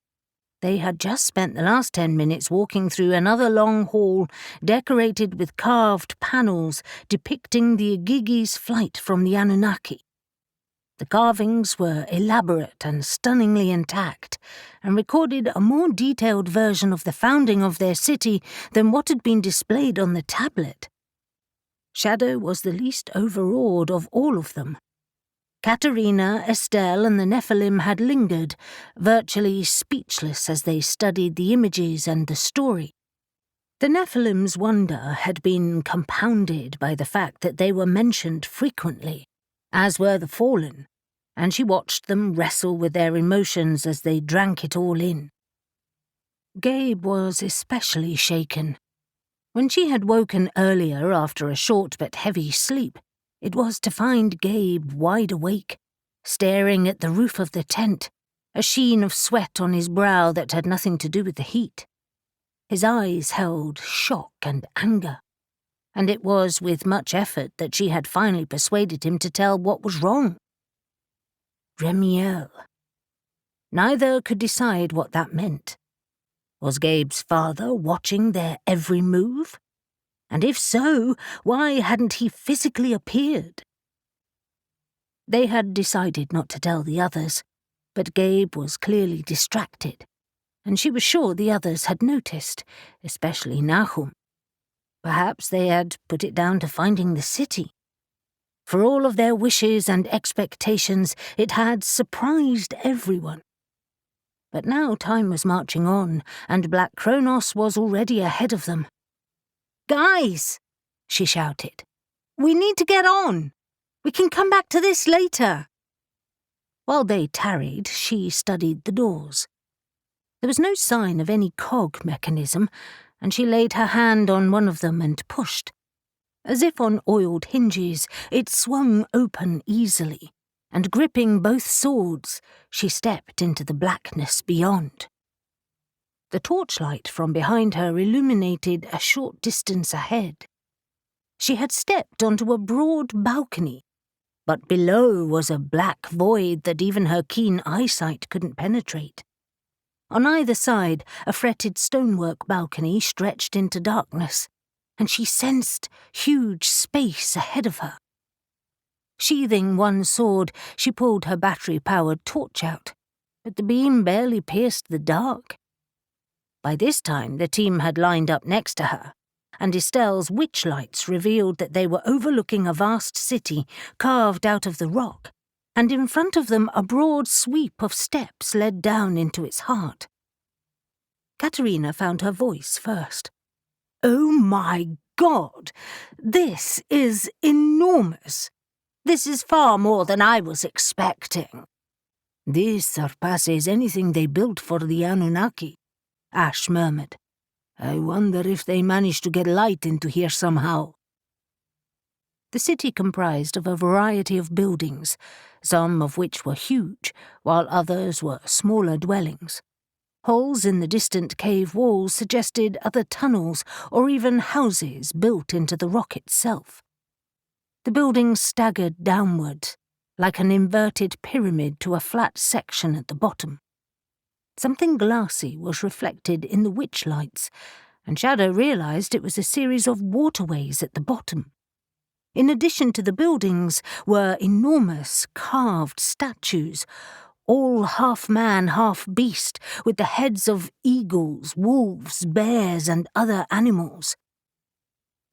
They had just spent the last 10 minutes walking through another long hall decorated with carved panels depicting the Igigi's flight from the Anunnaki. The carvings were elaborate and stunningly intact, and recorded a more detailed version of the founding of their city than what had been displayed on the tablet. Shadow was the least overawed of all of them. Katerina, Estelle, and the Nephilim had lingered, virtually speechless as they studied the images and the story. The Nephilim's wonder had been compounded by the fact that they were mentioned frequently, as were the fallen, and she watched them wrestle with their emotions as they drank it all in. Gabe was especially shaken. When she had woken earlier after a short but heavy sleep, it was to find Gabe wide awake, staring at the roof of the tent, a sheen of sweat on his brow that had nothing to do with the heat. His eyes held shock and anger, and it was with much effort that she had finally persuaded him to tell what was wrong. Remiel. Neither could decide what that meant. Was Gabe's father watching their every move? And if so, why hadn't he physically appeared? They had decided not to tell the others, but Gabe was clearly distracted, and she was sure the others had noticed, especially Nahum. Perhaps they had put it down to finding the city. For all of their wishes and expectations, it had surprised everyone. But now time was marching on, and Black Cronos was already ahead of them. "Guys!" she shouted. "We need to get on! We can come back to this later!" While they tarried, she studied the doors. There was no sign of any cog mechanism, and she laid her hand on one of them and pushed. As if on oiled hinges, it swung open easily, and gripping both swords, she stepped into the blackness beyond. The torchlight from behind her illuminated a short distance ahead. She had stepped onto a broad balcony, but below was a black void that even her keen eyesight couldn't penetrate. On either side, a fretted stonework balcony stretched into darkness, and she sensed huge space ahead of her. Sheathing one sword, she pulled her battery-powered torch out, but the beam barely pierced the dark. By this time, the team had lined up next to her, and Estelle's witch lights revealed that they were overlooking a vast city carved out of the rock, and in front of them a broad sweep of steps led down into its heart. Katerina found her voice first. "Oh my God! This is enormous! This is far more than I was expecting." "This surpasses anything they built for the Anunnaki," Ash murmured. "I wonder if they managed to get light into here somehow." The city comprised of a variety of buildings, some of which were huge, while others were smaller dwellings. Holes in the distant cave walls suggested other tunnels or even houses built into the rock itself. The buildings staggered downwards, like an inverted pyramid to a flat section at the bottom. Something glassy was reflected in the witch lights, and Shadow realized it was a series of waterways at the bottom. In addition to the buildings were enormous carved statues, all half man, half beast, with the heads of eagles, wolves, bears, and other animals.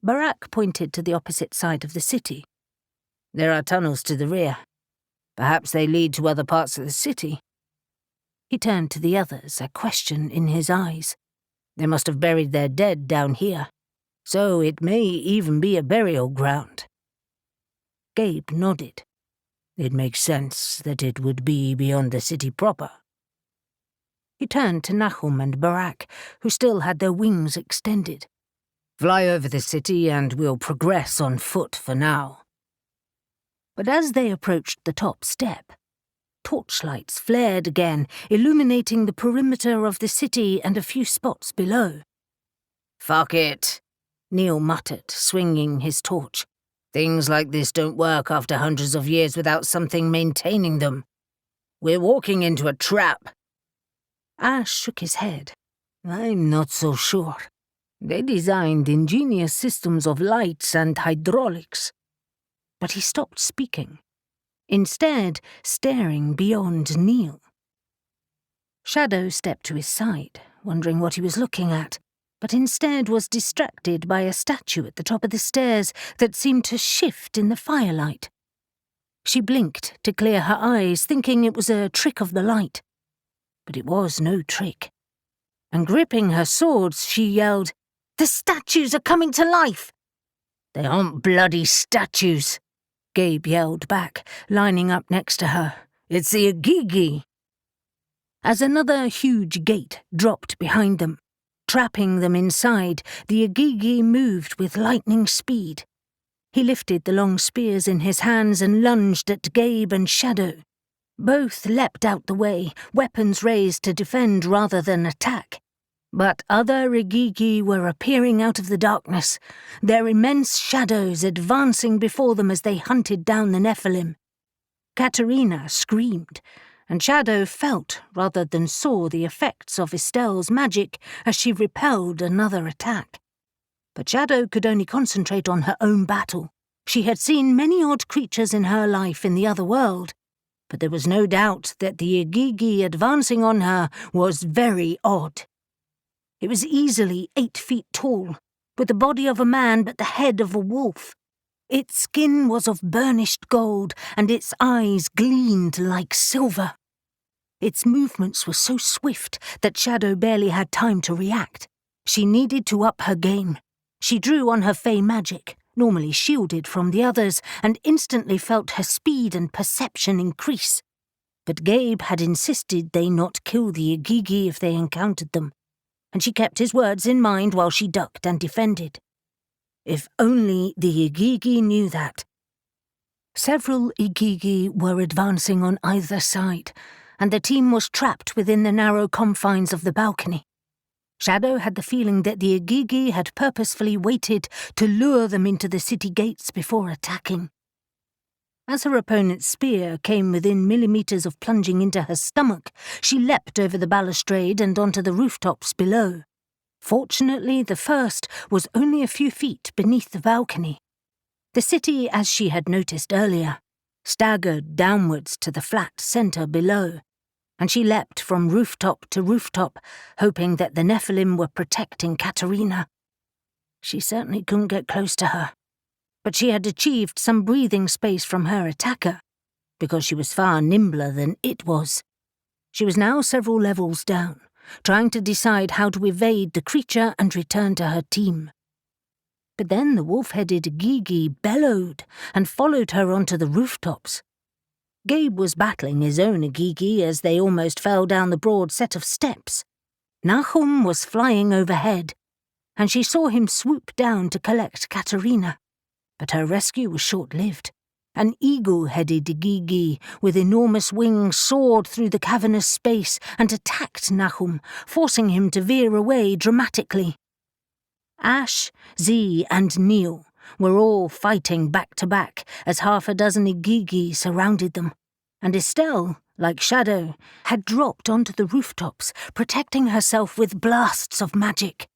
Barak pointed to the opposite side of the city. "There are tunnels to the rear. Perhaps they lead to other parts of the city." He turned to the others, a question in his eyes. "They must have buried their dead down here, so it may even be a burial ground." Gabe nodded. "It makes sense that it would be beyond the city proper." He turned to Nahum and Barak, who still had their wings extended. "Fly over the city and we'll progress on foot for now." But as they approached the top step, torchlights flared again, illuminating the perimeter of the city and a few spots below. "Fuck it," Neil muttered, swinging his torch. "Things like this don't work after hundreds of years without something maintaining them. We're walking into a trap." Ash shook his head. "I'm not so sure. They designed ingenious systems of lights and hydraulics." But he stopped speaking, instead staring beyond Neil. Shadow stepped to his side, wondering what he was looking at, but instead was distracted by a statue at the top of the stairs that seemed to shift in the firelight. She blinked to clear her eyes, thinking it was a trick of the light. But it was no trick. And gripping her swords, she yelled, "The statues are coming to life!" "They aren't bloody statues," Gabe yelled back, lining up next to her. "It's the Igigi." As another huge gate dropped behind them, trapping them inside, the Igigi moved with lightning speed. He lifted the long spears in his hands and lunged at Gabe and Shadow. Both leapt out the way, weapons raised to defend rather than attack. But other Igigi were appearing out of the darkness, their immense shadows advancing before them as they hunted down the Nephilim. Katerina screamed, and Shadow felt rather than saw the effects of Estelle's magic as she repelled another attack. But Shadow could only concentrate on her own battle. She had seen many odd creatures in her life in the other world, but there was no doubt that the Igigi advancing on her was very odd. It was easily 8 feet tall, with the body of a man but the head of a wolf. Its skin was of burnished gold, and its eyes gleamed like silver. Its movements were so swift that Shadow barely had time to react. She needed to up her game. She drew on her fey magic, normally shielded from the others, and instantly felt her speed and perception increase. But Gabe had insisted they not kill the Igigi if they encountered them, and she kept his words in mind while she ducked and defended. If only the Igigi knew that. Several Igigi were advancing on either side, and the team was trapped within the narrow confines of the balcony. Shadow had the feeling that the Igigi had purposefully waited to lure them into the city gates before attacking. As her opponent's spear came within millimeters of plunging into her stomach, she leapt over the balustrade and onto the rooftops below. Fortunately, the first was only a few feet beneath the balcony. The city, as she had noticed earlier, staggered downwards to the flat centre below, and she leapt from rooftop to rooftop, hoping that the Nephilim were protecting Katerina. She certainly couldn't get close to her, but she had achieved some breathing space from her attacker, because she was far nimbler than it was. She was now several levels down, trying to decide how to evade the creature and return to her team. But then the wolf-headed Igigi bellowed and followed her onto the rooftops. Gabe was battling his own Igigi as they almost fell down the broad set of steps. Nahum was flying overhead, and she saw him swoop down to collect Katerina. But her rescue was short-lived. An eagle-headed Igigi with enormous wings soared through the cavernous space and attacked Nahum, forcing him to veer away dramatically. Ash, Z, and Neil were all fighting back-to-back as half a dozen Igigi surrounded them, and Estelle, like Shadow, had dropped onto the rooftops, protecting herself with blasts of magic.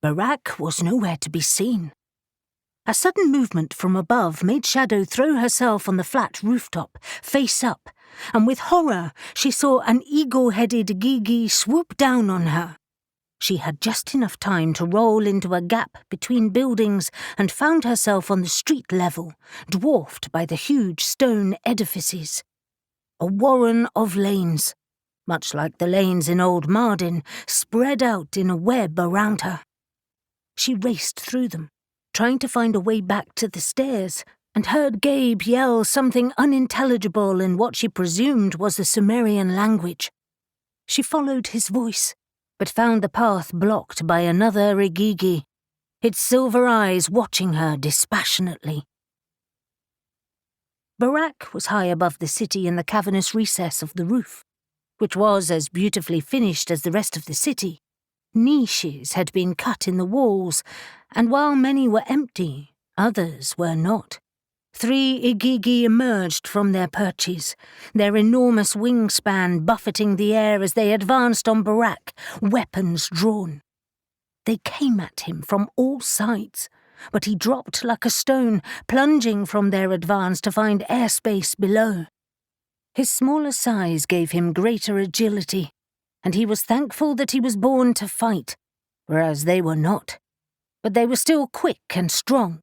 Barak was nowhere to be seen. A sudden movement from above made Shadow throw herself on the flat rooftop, face up, and with horror she saw an eagle-headed Igigi swoop down on her. She had just enough time to roll into a gap between buildings and found herself on the street level, dwarfed by the huge stone edifices. A warren of lanes, much like the lanes in Old Mardin, spread out in a web around her. She raced through them, trying to find a way back to the stairs, and heard Gabe yell something unintelligible in what she presumed was the Sumerian language. She followed his voice, but found the path blocked by another Igigi, its silver eyes watching her dispassionately. Barak was high above the city in the cavernous recess of the roof, which was as beautifully finished as the rest of the city. Niches had been cut in the walls, and while many were empty, others were not. 3 Igigi emerged from their perches, their enormous wingspan buffeting the air as they advanced on Barak, weapons drawn. They came at him from all sides, but he dropped like a stone, plunging from their advance to find airspace below. His smaller size gave him greater agility, and he was thankful that he was born to fight, whereas they were not. But they were still quick and strong.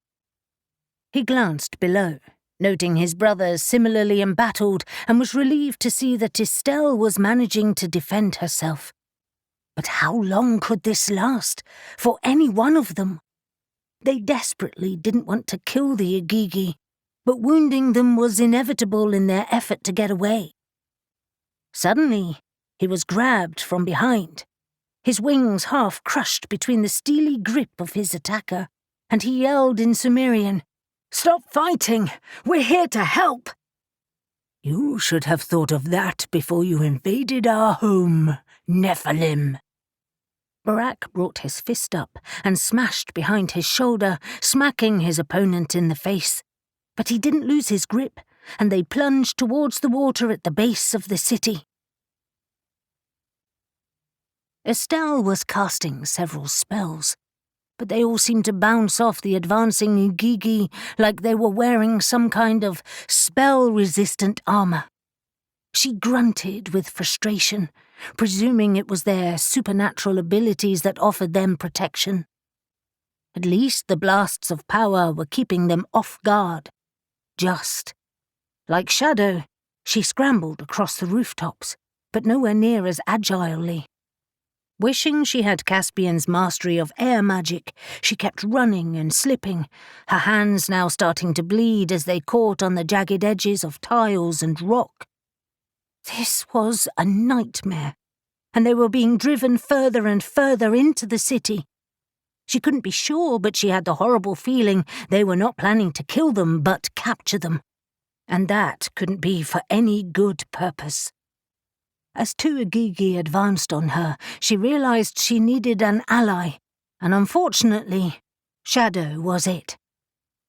He glanced below, noting his brothers similarly embattled, and was relieved to see that Estelle was managing to defend herself. But how long could this last, for any one of them? They desperately didn't want to kill the Igigi, but wounding them was inevitable in their effort to get away. Suddenly, he was grabbed from behind, his wings half crushed between the steely grip of his attacker, and he yelled in Sumerian, "Stop fighting! We're here to help!" "You should have thought of that before you invaded our home, Nephilim." Barak brought his fist up and smashed behind his shoulder, smacking his opponent in the face. But he didn't lose his grip, and they plunged towards the water at the base of the city. Estelle was casting several spells, but they all seemed to bounce off the advancing Igigi like they were wearing some kind of spell-resistant armor. She grunted with frustration, presuming it was their supernatural abilities that offered them protection. At least the blasts of power were keeping them off guard. Just. Like Shadow, she scrambled across the rooftops, but nowhere near as agilely. Wishing she had Caspian's mastery of air magic, she kept running and slipping, her hands now starting to bleed as they caught on the jagged edges of tiles and rock. This was a nightmare, and they were being driven further and further into the city. She couldn't be sure, but she had the horrible feeling they were not planning to kill them but capture them, and that couldn't be for any good purpose. As 2 Igigi advanced on her, she realized she needed an ally, and unfortunately, Shadow was it.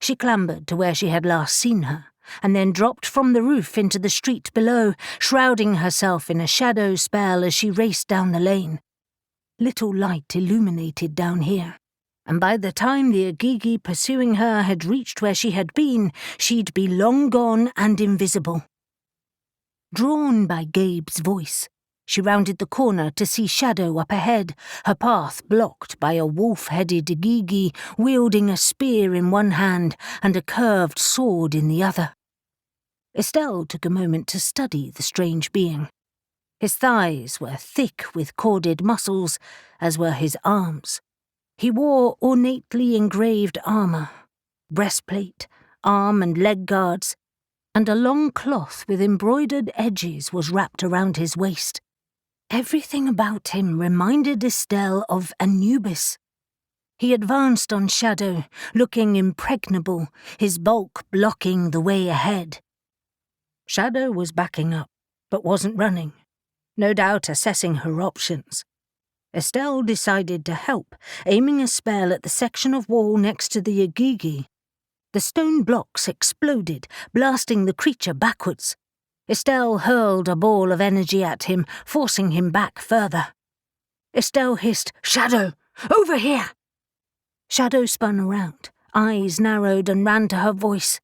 She clambered to where she had last seen her, and then dropped from the roof into the street below, shrouding herself in a shadow spell as she raced down the lane. Little light illuminated down here, and by the time the Igigi pursuing her had reached where she had been, she'd be long gone and invisible. Drawn by Gabe's voice, she rounded the corner to see Shadow up ahead, her path blocked by a wolf-headed Igigi wielding a spear in one hand and a curved sword in the other. Estelle took a moment to study the strange being. His thighs were thick with corded muscles, as were his arms. He wore ornately engraved armor, breastplate, arm and leg guards, and a long cloth with embroidered edges was wrapped around his waist. Everything about him reminded Estelle of Anubis. He advanced on Shadow, looking impregnable, his bulk blocking the way ahead. Shadow was backing up, but wasn't running, no doubt assessing her options. Estelle decided to help, aiming a spell at the section of wall next to the Igigi. The stone blocks exploded, blasting the creature backwards. Estelle hurled a ball of energy at him, forcing him back further. Estelle hissed, "Shadow, over here!" Shadow spun around, eyes narrowed and ran to her voice.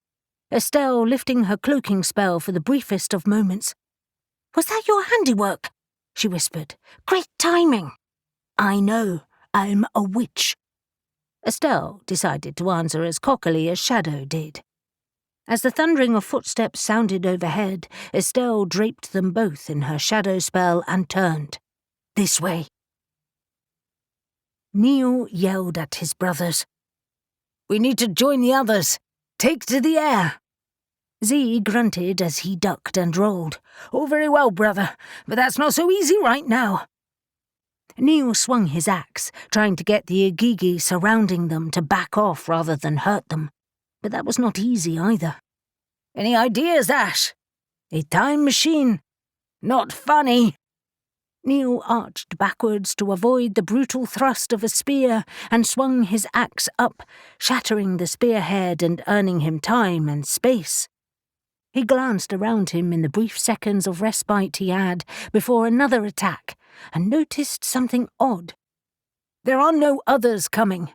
Estelle lifting her cloaking spell for the briefest of moments. "Was that your handiwork?" she whispered. "Great timing." "I know, I'm a witch." Estelle decided to answer as cockily as Shadow did. As the thundering of footsteps sounded overhead, Estelle draped them both in her shadow spell and turned. "This way." Neil yelled at his brothers. "We need to join the others. Take to the air." Z grunted as he ducked and rolled. "All very well, brother, but that's not so easy right now." Neil swung his axe, trying to get the Igigi surrounding them to back off rather than hurt them, but that was not easy either. Any ideas, Ash? A time machine? Not funny. Neil arched backwards to avoid the brutal thrust of a spear and swung his axe up, shattering the spearhead and earning him time and space. He glanced around him in the brief seconds of respite he had before another attack and noticed something odd. There are no others coming.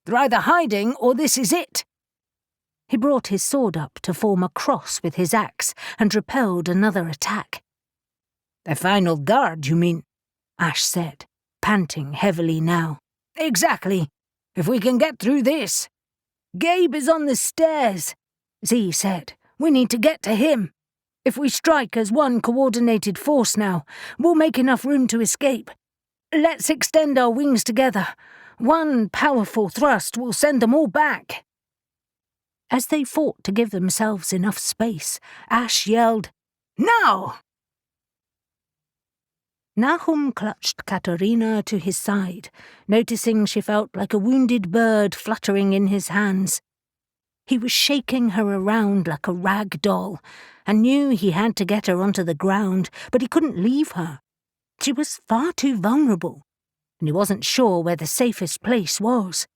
They're either hiding or this is it. He brought his sword up to form a cross with his axe and repelled another attack. The final guard, you mean? Ash said, panting heavily now. Exactly. If we can get through this. Gabe is on the stairs, Z said. We need to get to him. If we strike as one coordinated force now, we'll make enough room to escape. Let's extend our wings together. One powerful thrust will send them all back. As they fought to give themselves enough space, Ash yelled, "Now!" Nahum clutched Katerina to his side, noticing she felt like a wounded bird fluttering in his hands. He was shaking her around like a rag doll, and knew he had to get her onto the ground, but he couldn't leave her. She was far too vulnerable, and he wasn't sure where the safest place was.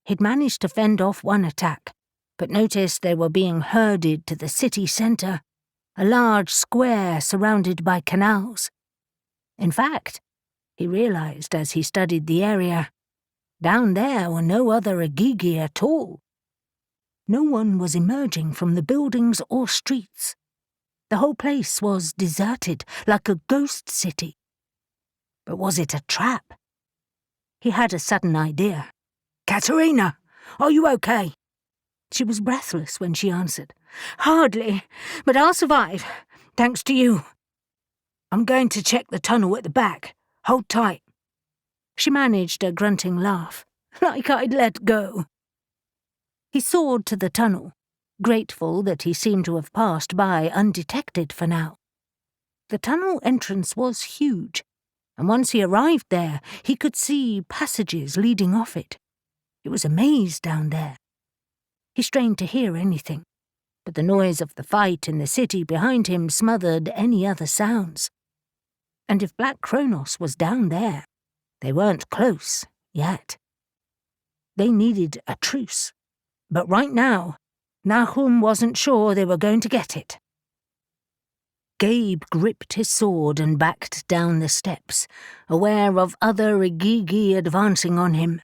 He'd managed to fend off one attack, but noticed they were being herded to the city centre, a large square surrounded by canals. In fact, he realised as he studied the area, down there were no other Agigi at all. No one was emerging from the buildings or streets. The whole place was deserted, like a ghost city. But was it a trap? He had a sudden idea. "Katerina, are you okay?" She was breathless when she answered. "Hardly, but I'll survive, thanks to you." "I'm going to check the tunnel at the back. Hold tight." She managed a grunting laugh, like I'd let go. He soared to the tunnel, grateful that he seemed to have passed by undetected for now. The tunnel entrance was huge, and once he arrived there, he could see passages leading off it. It was a maze down there. He strained to hear anything, but the noise of the fight in the city behind him smothered any other sounds. And if Black Cronos was down there, they weren't close yet. They needed a truce, but right now, Nahum wasn't sure they were going to get it. Gabe gripped his sword and backed down the steps, aware of other Agigi advancing on him.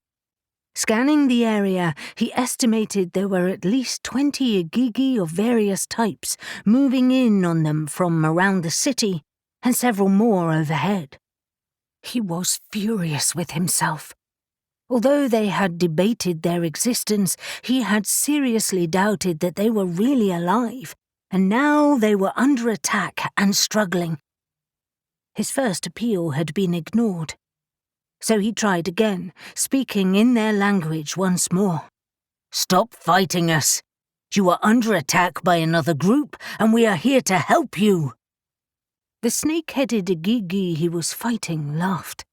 Scanning the area, he estimated there were at least 20 Agigi of various types moving in on them from around the city, and several more overhead. He was furious with himself. Although they had debated their existence, he had seriously doubted that they were really alive, and now they were under attack and struggling. His first appeal had been ignored. So he tried again, speaking in their language once more. "Stop fighting us. You are under attack by another group, and we are here to help you." The snake-headed Agigi he was fighting laughed.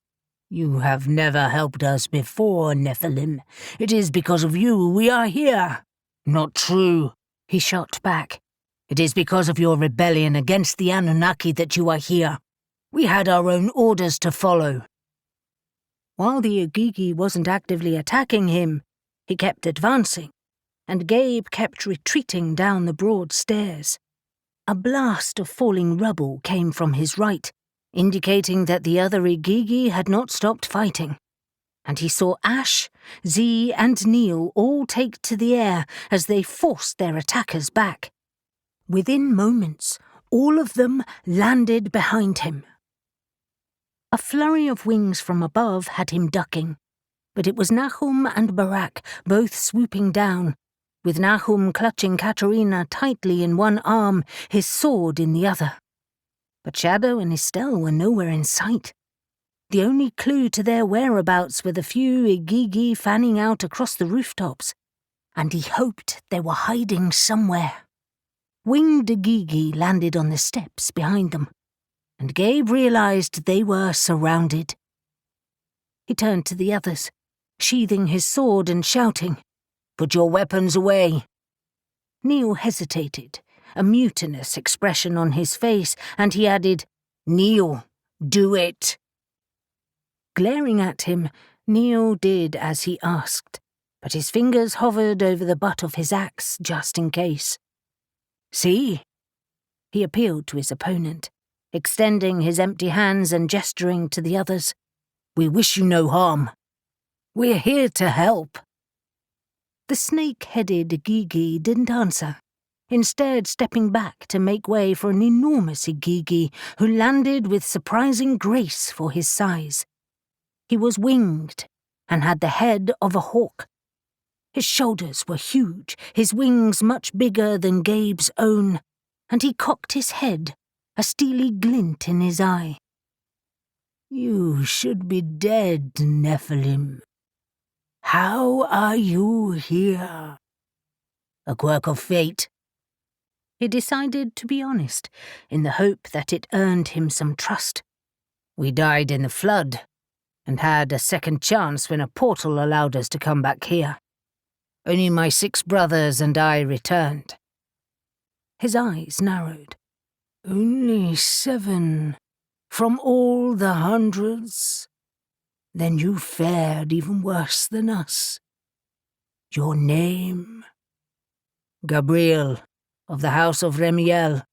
"You have never helped us before, Nephilim. It is because of you we are here." "Not true," he shot back. "It is because of your rebellion against the Anunnaki that you are here. We had our own orders to follow." While the Agigi wasn't actively attacking him, he kept advancing, and Gabe kept retreating down the broad stairs. A blast of falling rubble came from his right, indicating that the other Agigi had not stopped fighting, and he saw Ash, Z, and Neil all take to the air as they forced their attackers back. Within moments, all of them landed behind him. A flurry of wings from above had him ducking, but it was Nahum and Barak both swooping down, with Nahum clutching Katerina tightly in one arm, his sword in the other. But Shadow and Estelle were nowhere in sight. The only clue to their whereabouts were the few Agigi fanning out across the rooftops, and he hoped they were hiding somewhere. Winged Agigi landed on the steps behind them, and Gabe realized they were surrounded. He turned to the others, sheathing his sword and shouting, "Put your weapons away." Neil hesitated, a mutinous expression on his face, and he added, "Kneel, do it." Glaring at him, Neil did as he asked, but his fingers hovered over the butt of his axe just in case. "See?" He appealed to his opponent, extending his empty hands and gesturing to the others. "We wish you no harm. We're here to help." The snake-headed Igigi didn't answer, instead stepping back to make way for an enormous Igigi who landed with surprising grace for his size. He was winged and had the head of a hawk. His shoulders were huge, his wings much bigger than Gabe's own, and he cocked his head, a steely glint in his eye. "You should be dead, Nephilim. How are you here?" "A quirk of fate." He decided to be honest, in the hope that it earned him some trust. "We died in the flood, and had a second chance when a portal allowed us to come back here. Only my 6 brothers and I returned." His eyes narrowed. "Only 7, from all the hundreds? Then you fared even worse than us. Your name?" "Gabriel, of the house of Remiel.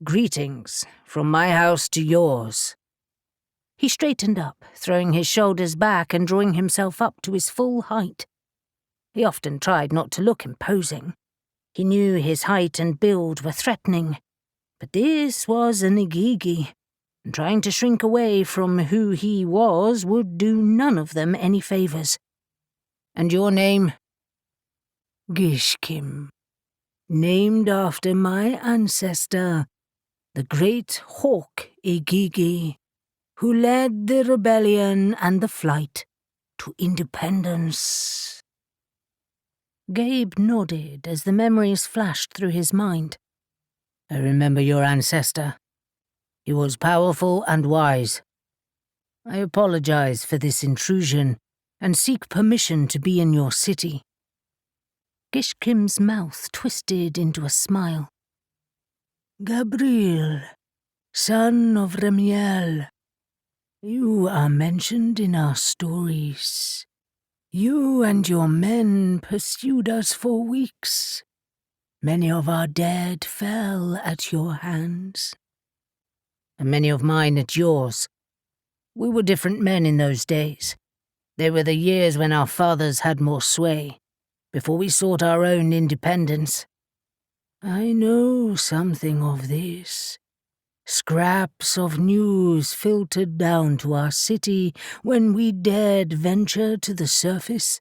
Greetings from my house to yours." He straightened up, throwing his shoulders back and drawing himself up to his full height. He often tried not to look imposing. He knew his height and build were threatening, but this was an Igigi, and trying to shrink away from who he was would do none of them any favors. "And your name?" "Gishkim, named after my ancestor, the great hawk Igigi, who led the rebellion and the flight to independence." Gabe nodded as the memories flashed through his mind. "I remember your ancestor. He was powerful and wise. I apologize for this intrusion and seek permission to be in your city." Gishkim's mouth twisted into a smile. "Gabriel, son of Remiel, you are mentioned in our stories. You and your men pursued us for weeks. Many of our dead fell at your hands." "And many of mine at yours. We were different men in those days. They were the years when our fathers had more sway, before we sought our own independence." "I know something of this. Scraps of news filtered down to our city when we dared venture to the surface,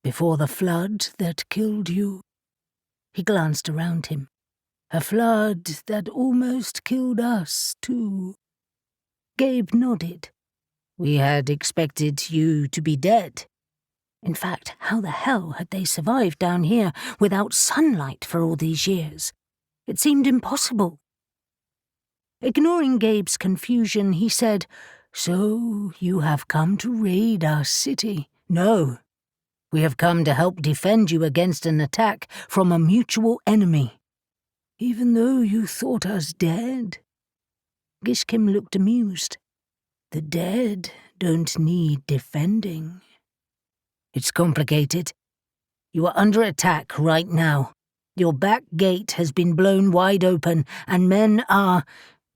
before the flood that killed you." He glanced around him. "A flood that almost killed us, too." Gabe nodded. "We had expected you to be dead. In fact, how the hell had they survived down here without sunlight for all these years? It seemed impossible." Ignoring Gabe's confusion, he said, "So you have come to raid our city?" "No. We have come to help defend you against an attack from a mutual enemy." "Even though you thought us dead?" Gishkim looked amused. "The dead don't need defending." "It's complicated. You are under attack right now. Your back gate has been blown wide open, and men are—"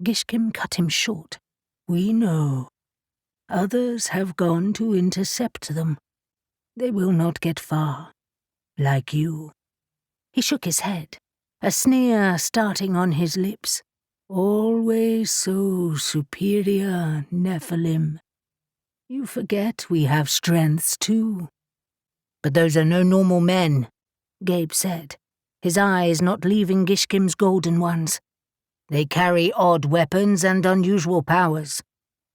Gishkim cut him short. "We know. Others have gone to intercept them. They will not get far. Like you." He shook his head, a sneer starting on his lips. "Always so superior, Nephilim. You forget we have strengths too." "But those are no normal men," Gabe said, his eyes not leaving Gishkim's golden ones. "They carry odd weapons and unusual powers."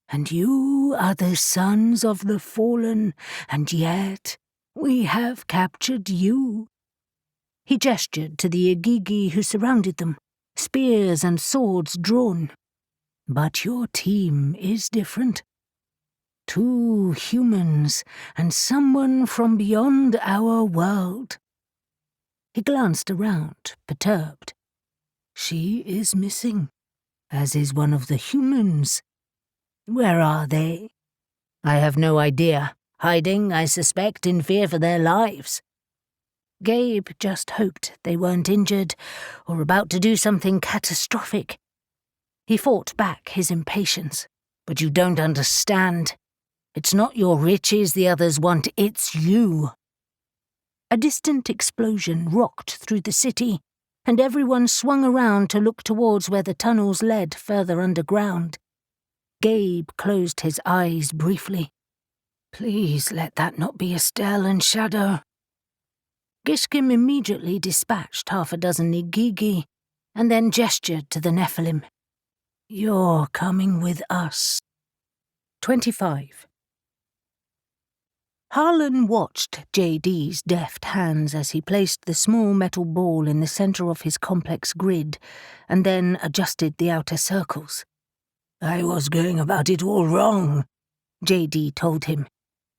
"And you are the sons of the fallen, and yet we have captured you." He gestured to the Igigi who surrounded them, spears and swords drawn. "But your team is different. 2 humans and someone from beyond our world." He glanced around, perturbed. She is missing, as is one of the humans. Where are they? I have no idea. Hiding, I suspect, in fear for their lives. Gabe just hoped they weren't injured or about to do something catastrophic. He fought back his impatience. But you don't understand. It's not your riches the others want, it's you. A distant explosion rocked through the city, and everyone swung around to look towards where the tunnels led further underground. Gabe closed his eyes briefly. Please let that not be Estelle and Shadow. Gishkim immediately dispatched 6 Igigi, and then gestured to the Nephilim. You're coming with us. 25. Harlan watched JD's deft hands as he placed the small metal ball in the center of his complex grid, and then adjusted the outer circles. I was going about it all wrong, JD told him,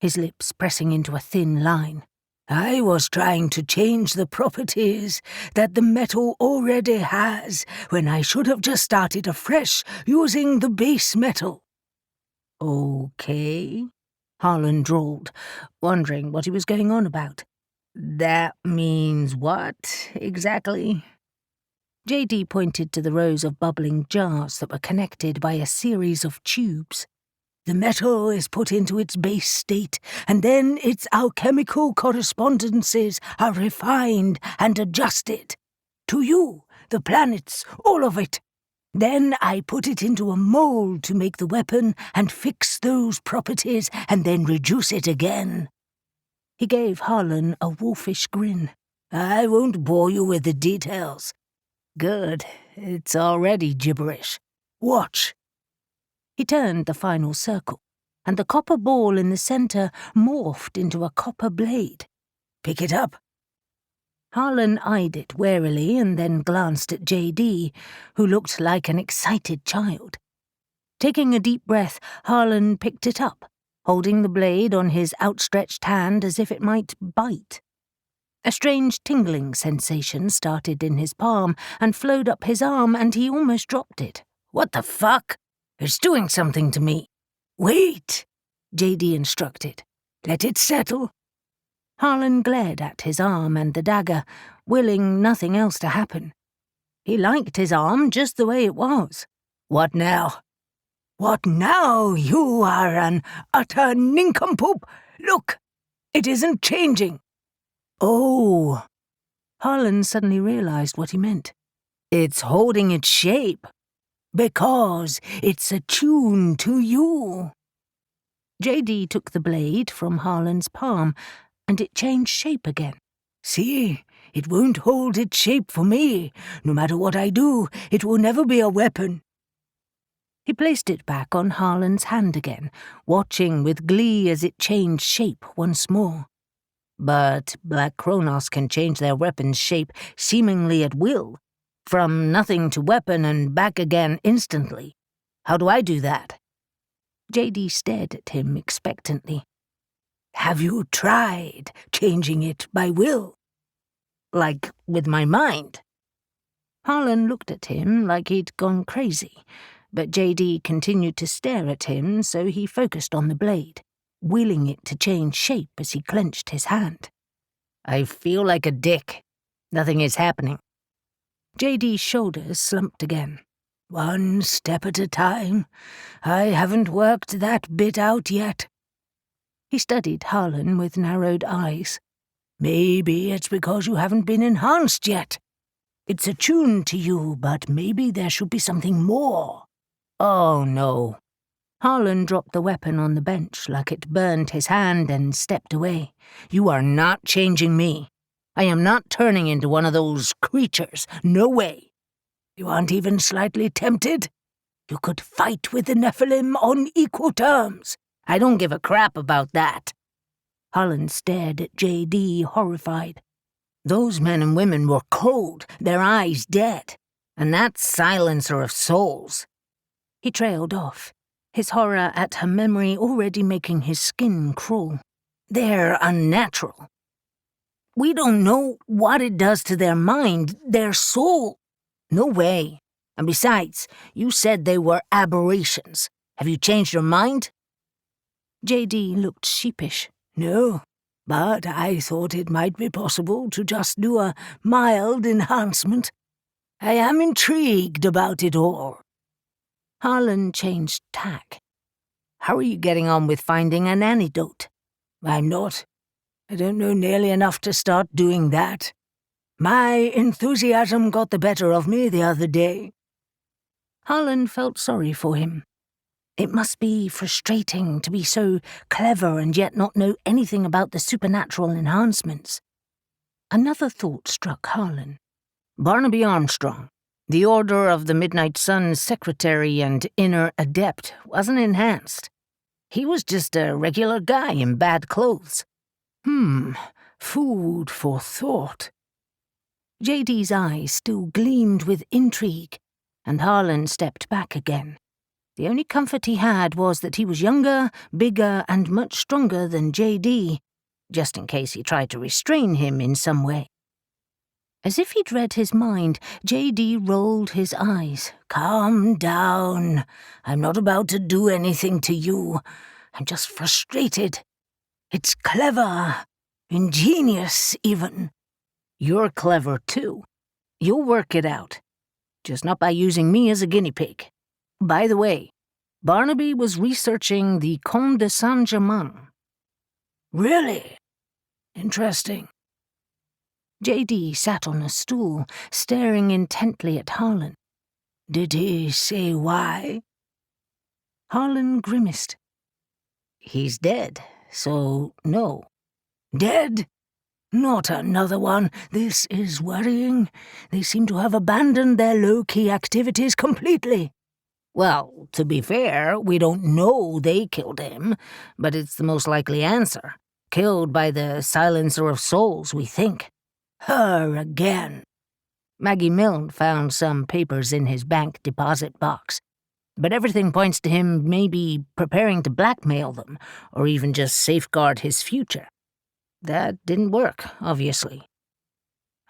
his lips pressing into a thin line. I was trying to change the properties that the metal already has when I should have just started afresh using the base metal. Okay, Harlan drawled, wondering what he was going on about. That means what, exactly? JD pointed to the rows of bubbling jars that were connected by a series of tubes. The metal is put into its base state, and then its alchemical correspondences are refined and adjusted. To you, the planets, all of it. Then I put it into a mold to make the weapon and fix those properties and then reduce it again. He gave Harlan a wolfish grin. I won't bore you with the details. Good, it's already gibberish. Watch. He turned the final circle, and the copper ball in the center morphed into a copper blade. Pick it up. Harlan eyed it warily and then glanced at JD, who looked like an excited child. Taking a deep breath, Harlan picked it up, holding the blade on his outstretched hand as if it might bite. A strange tingling sensation started in his palm and flowed up his arm, and he almost dropped it. What the fuck? It's doing something to me. Wait, JD instructed. Let it settle. Harlan glared at his arm and the dagger, willing nothing else to happen. He liked his arm just the way it was. What now? What now? You are an utter nincompoop. Look, it isn't changing. Oh. Harlan suddenly realized what he meant. It's holding its shape. Because it's attuned to you. JD took the blade from Harlan's palm, and it changed shape again. See, it won't hold its shape for me. No matter what I do, it will never be a weapon. He placed it back on Harlan's hand again, watching with glee as it changed shape once more. But Black Cronos can change their weapon's shape seemingly at will, from nothing to weapon and back again instantly. How do I do that? JD stared at him expectantly. Have you tried changing it by will? Like with my mind? Harlan looked at him like he'd gone crazy, but JD continued to stare at him, so he focused on the blade, willing it to change shape as he clenched his hand. I feel like a dick. Nothing is happening. JD's shoulders slumped again. One step at a time. I haven't worked that bit out yet. He studied Harlan with narrowed eyes. Maybe it's because you haven't been enhanced yet. It's attuned to you, but maybe there should be something more. Oh, no. Harlan dropped the weapon on the bench like it burned his hand and stepped away. You are not changing me. I am not turning into one of those creatures. No way. You aren't even slightly tempted? You could fight with the Nephilim on equal terms. I don't give a crap about that. Harlan stared at JD, horrified. Those men and women were cold, their eyes dead, and that silencer of souls. He trailed off, his horror at her memory already making his skin crawl. They're unnatural. We don't know what it does to their mind, their soul. No way. And besides, you said they were aberrations. Have you changed your mind? JD looked sheepish. No, but I thought it might be possible to just do a mild enhancement. I am intrigued about it all. Harlan changed tack. How are you getting on with finding an antidote? I'm not. I don't know nearly enough to start doing that. My enthusiasm got the better of me the other day. Harlan felt sorry for him. It must be frustrating to be so clever and yet not know anything about the supernatural enhancements. Another thought struck Harlan. Barnaby Armstrong, the Order of the Midnight Sun's secretary and inner adept, wasn't enhanced. He was just a regular guy in bad clothes. Food for thought. JD's eyes still gleamed with intrigue, and Harlan stepped back again. The only comfort he had was that he was younger, bigger, and much stronger than JD, just in case he tried to restrain him in some way. As if he'd read his mind, JD rolled his eyes. Calm down. I'm not about to do anything to you. I'm just frustrated. It's clever. Ingenious, even. You're clever, too. You'll work it out. Just not by using me as a guinea pig. By the way, Barnaby was researching the Comte de Saint-Germain. Really? Interesting. JD sat on a stool, staring intently at Harlan. Did he say why? Harlan grimaced. He's dead, so no. Dead? Not another one. This is worrying. They seem to have abandoned their low-key activities completely. Well, to be fair, we don't know they killed him, but it's the most likely answer. Killed by the Silencer of Souls, we think. Her again. Maggie Milne found some papers in his bank deposit box, but everything points to him maybe preparing to blackmail them, or even just safeguard his future. That didn't work, obviously.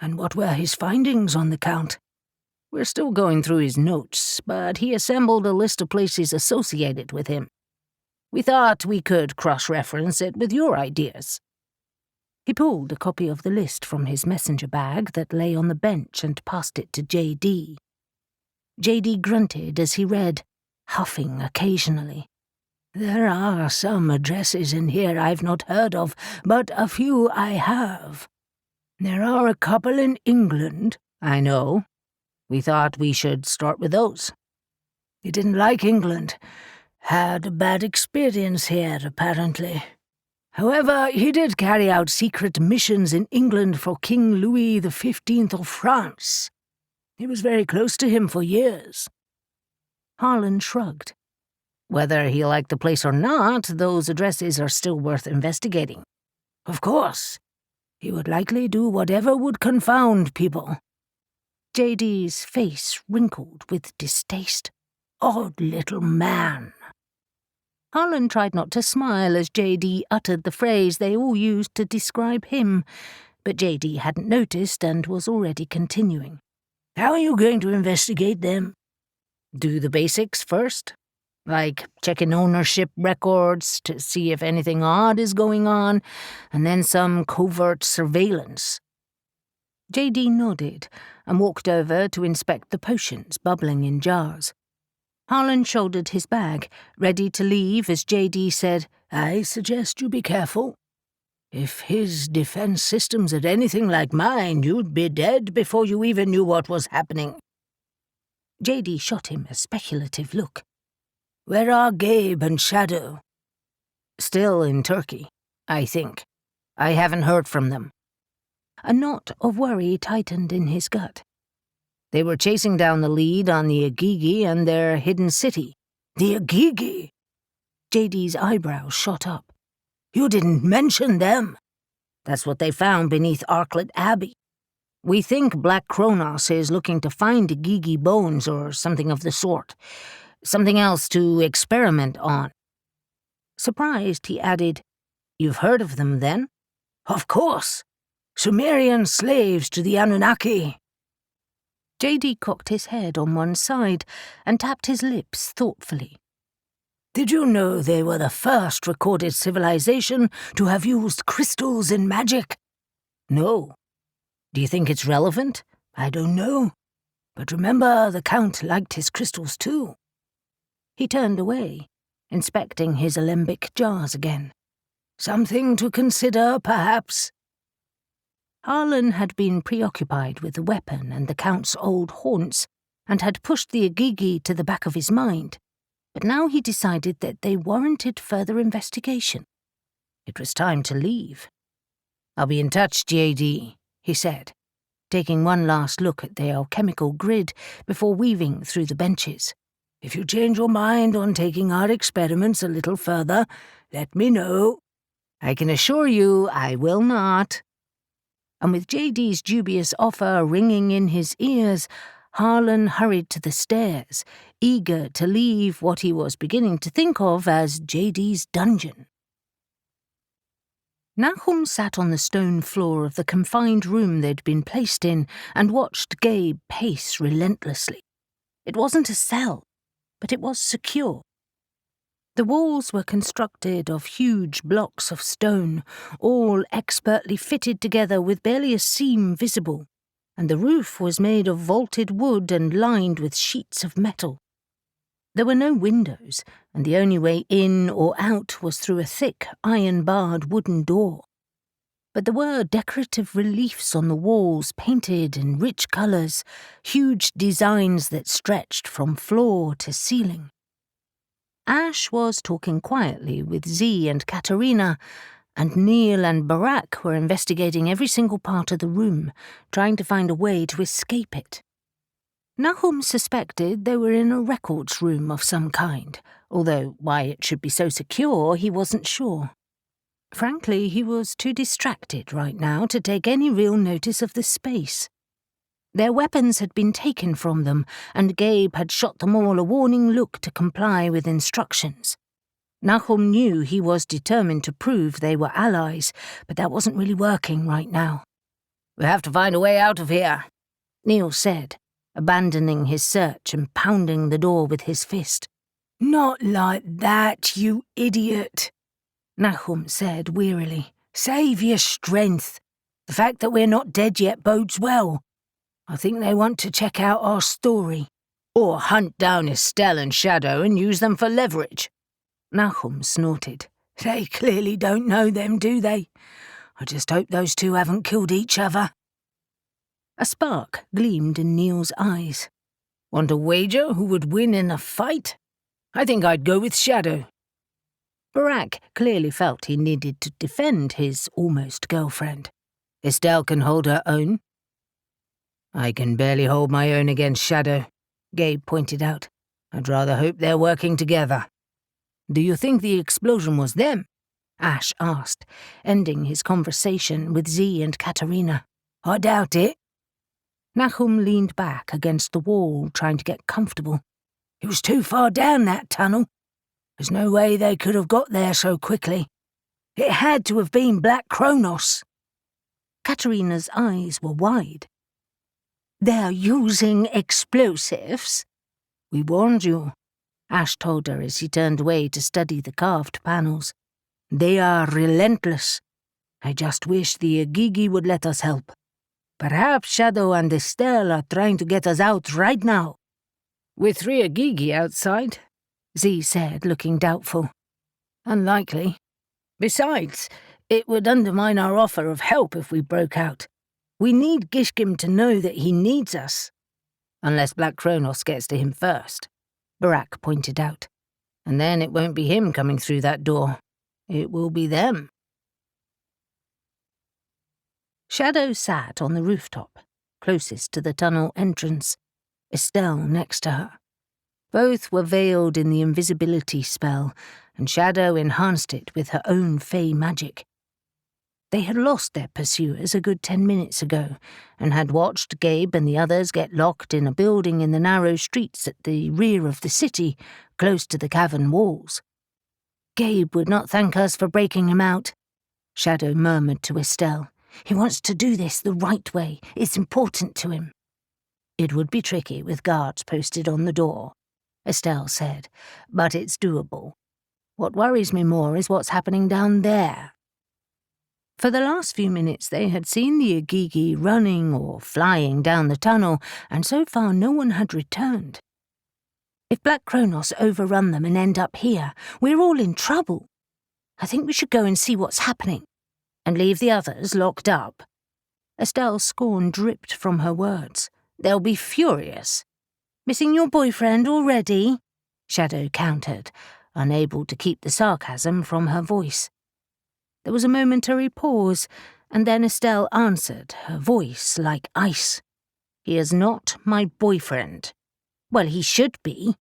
And what were his findings on the Count? We're still going through his notes, but he assembled a list of places associated with him. We thought we could cross-reference it with your ideas. He pulled a copy of the list from his messenger bag that lay on the bench and passed it to JD. JD grunted as he read, huffing occasionally. There are some addresses in here I've not heard of, but a few I have. There are a couple in England. I know. We thought we should start with those. He didn't like England. Had a bad experience here, apparently. However, he did carry out secret missions in England for King Louis XV of France. He was very close to him for years. Harlan shrugged. Whether he liked the place or not, those addresses are still worth investigating. Of course. He would likely do whatever would confound people. JD's face wrinkled with distaste. Odd little man. Harlan tried not to smile as JD uttered the phrase they all used to describe him, but JD hadn't noticed and was already continuing. How are you going to investigate them? Do the basics first. Like checking ownership records to see if anything odd is going on, and then some covert surveillance. JD nodded and walked over to inspect the potions bubbling in jars. Harlan shouldered his bag, ready to leave as JD said, I suggest you be careful. If his defense systems are anything like mine, you'd be dead before you even knew what was happening. JD shot him a speculative look. Where are Gabe and Shadow? Still in Turkey, I think. I haven't heard from them. A knot of worry tightened in his gut. They were chasing down the lead on the Agigi and their hidden city. The Agigi? JD's eyebrows shot up. You didn't mention them. That's what they found beneath Arklet Abbey. We think Black Cronos is looking to find Agigi bones or something of the sort. Something else to experiment on. Surprised, he added, You've heard of them, then? Of course. Sumerian slaves to the Anunnaki. JD cocked his head on one side and tapped his lips thoughtfully. Did you know they were the first recorded civilization to have used crystals in magic? No. Do you think it's relevant? I don't know. But remember, the Count liked his crystals too. He turned away, inspecting his alembic jars again. Something to consider, perhaps. Harlan had been preoccupied with the weapon and the Count's old haunts, and had pushed the Agigi to the back of his mind, but now he decided that they warranted further investigation. It was time to leave. "I'll be in touch, JD," he said, taking one last look at the alchemical grid before weaving through the benches. If you change your mind on taking our experiments a little further, let me know. I can assure you I will not. And with JD's dubious offer ringing in his ears, Harlan hurried to the stairs, eager to leave what he was beginning to think of as JD's dungeon. Nahum sat on the stone floor of the confined room they'd been placed in and watched Gabe pace relentlessly. It wasn't a cell, but it was secure. The walls were constructed of huge blocks of stone, all expertly fitted together with barely a seam visible, and the roof was made of vaulted wood and lined with sheets of metal. There were no windows, and the only way in or out was through a thick, iron-barred wooden door. But there were decorative reliefs on the walls painted in rich colours, huge designs that stretched from floor to ceiling. Ash was talking quietly with Z and Katerina, and Neil and Barak were investigating every single part of the room, trying to find a way to escape it. Nahum suspected they were in a records room of some kind, although why it should be so secure he wasn't sure. Frankly, he was too distracted right now to take any real notice of the space. Their weapons had been taken from them, and Gabe had shot them all a warning look to comply with instructions. Nahum knew he was determined to prove they were allies, but that wasn't really working right now. "We have to find a way out of here," Neil said, abandoning his search and pounding the door with his fist. Not like that, you idiot, Nahum said wearily. Save your strength. The fact that we're not dead yet bodes well. I think they want to check out our story. Or hunt down Estelle and Shadow and use them for leverage. Nahum snorted. They clearly don't know them, do they? I just hope those two haven't killed each other. A spark gleamed in Neil's eyes. Want a wager who would win in a fight? I think I'd go with Shadow. Barak clearly felt he needed to defend his almost girlfriend. Estelle can hold her own. I can barely hold my own against Shadow, Gabe pointed out. I'd rather hope they're working together. Do you think the explosion was them? Ash asked, ending his conversation with Z and Katerina. I doubt it. Nahum leaned back against the wall, trying to get comfortable. It was too far down that tunnel. There's no way they could have got there so quickly. It had to have been Black Cronos. Katerina's eyes were wide. They're using explosives? We warned you, Ash told her as he turned away to study the carved panels. They are relentless. I just wish the Agigi would let us help. Perhaps Shadow and Estelle are trying to get us out right now. With 3 Agigi outside, Z said, looking doubtful. Unlikely. Besides, it would undermine our offer of help if we broke out. We need Gishkim to know that he needs us. Unless Black Cronos gets to him first, Barak pointed out. And then it won't be him coming through that door. It will be them. Shadow sat on the rooftop, closest to the tunnel entrance, Estelle next to her. Both were veiled in the invisibility spell, and Shadow enhanced it with her own fey magic. They had lost their pursuers a good 10 minutes ago, and had watched Gabe and the others get locked in a building in the narrow streets at the rear of the city, close to the cavern walls. Gabe would not thank us for breaking him out, Shadow murmured to Estelle. He wants to do this the right way. It's important to him. It would be tricky with guards posted on the door, Estelle said, but it's doable. What worries me more is what's happening down there. For the last few minutes they had seen the Igigi running or flying down the tunnel, and so far no one had returned. If Black Cronos overrun them and end up here, we're all in trouble. I think we should go and see what's happening, and leave the others locked up. Estelle's scorn dripped from her words. They'll be furious. Missing your boyfriend already? Shadow countered, unable to keep the sarcasm from her voice. There was a momentary pause, and then Estelle answered, her voice like ice. He is not my boyfriend. Well, he should be,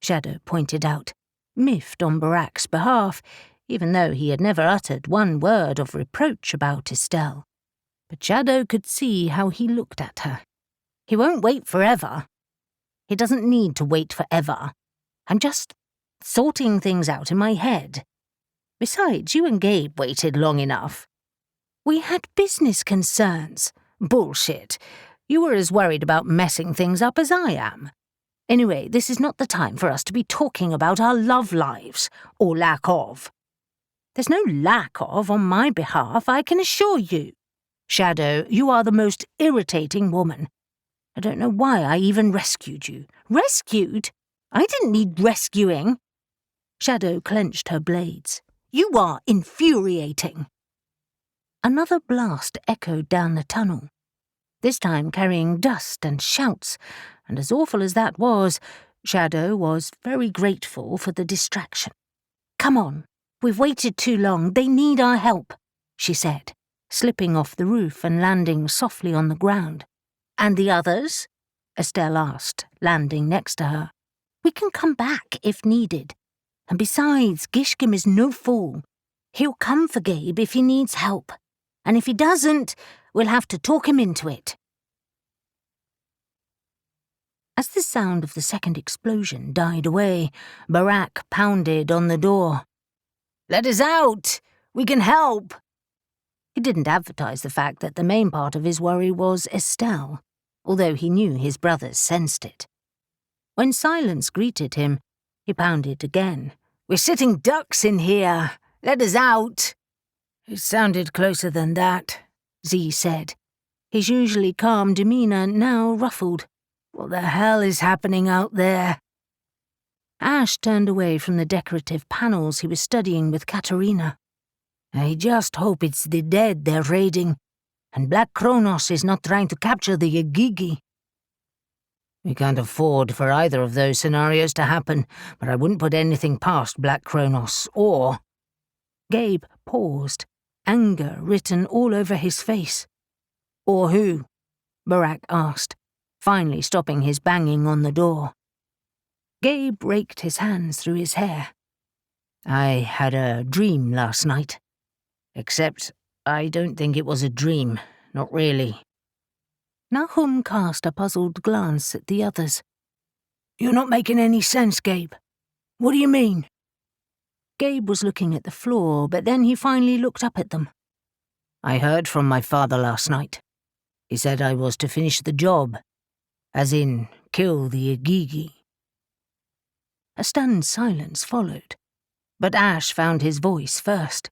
Shadow pointed out, miffed on Barak's behalf, even though he had never uttered one word of reproach about Estelle. But Shadow could see how he looked at her. He won't wait forever. He doesn't need to wait forever. I'm just sorting things out in my head. Besides, you and Gabe waited long enough. We had business concerns. Bullshit. You were as worried about messing things up as I am. Anyway, this is not the time for us to be talking about our love lives, or lack of. There's no lack of on my behalf, I can assure you. Shadow, you are the most irritating woman. I don't know why I even rescued you. Rescued? I didn't need rescuing. Shadow clenched her blades. You are infuriating. Another blast echoed down the tunnel, this time carrying dust and shouts, and as awful as that was, Shadow was very grateful for the distraction. Come on, we've waited too long, they need our help, she said, slipping off the roof and landing softly on the ground. And the others? Estelle asked, landing next to her. We can come back if needed. And besides, Gishkim is no fool. He'll come for Gabe if he needs help. And if he doesn't, we'll have to talk him into it. As the sound of the second explosion died away, Barak pounded on the door. Let us out! We can help! He didn't advertise the fact that the main part of his worry was Estelle, although he knew his brothers sensed it. When silence greeted him, he pounded again. We're sitting ducks in here. Let us out. It sounded closer than that, Z said, his usually calm demeanour now ruffled. What the hell is happening out there? Ash turned away from the decorative panels he was studying with Katerina. I just hope it's the dead they're raiding, and Black Cronos is not trying to capture the Igigi. We can't afford for either of those scenarios to happen, but I wouldn't put anything past Black Cronos, or... Gabe paused, anger written all over his face. Or who? Barak asked, finally stopping his banging on the door. Gabe raked his hands through his hair. I had a dream last night. Except I don't think it was a dream, not really. Nahum cast a puzzled glance at the others. You're not making any sense, Gabe. What do you mean? Gabe was looking at the floor, but then he finally looked up at them. I heard from my father last night. He said I was to finish the job, as in kill the Igigi. A stunned silence followed, but Ash found his voice first.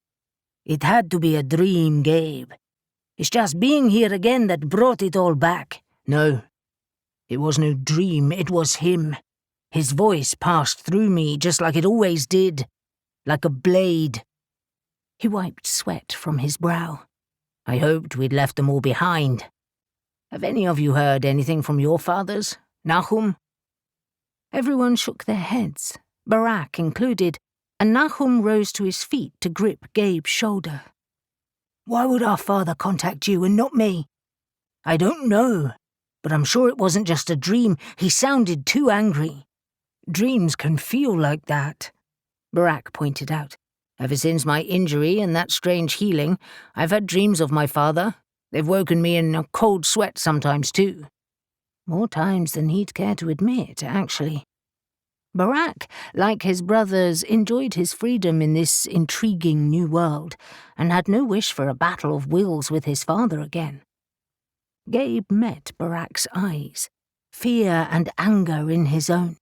It had to be a dream, Gabe. It's just being here again that brought it all back. No, it was no dream, it was him. His voice passed through me just like it always did, like a blade. He wiped sweat from his brow. I hoped we'd left them all behind. Have any of you heard anything from your fathers, Nahum? Everyone shook their heads, Barak included, and Nahum rose to his feet to grip Gabe's shoulder. Why would our father contact you and not me? I don't know, but I'm sure it wasn't just a dream. He sounded too angry. Dreams can feel like that, Barak pointed out. Ever since my injury and that strange healing, I've had dreams of my father. They've woken me in a cold sweat sometimes too. More times than he'd care to admit, actually. Barak, like his brothers, enjoyed his freedom in this intriguing new world, and had no wish for a battle of wills with his father again. Gabe met Barak's eyes, fear and anger in his own.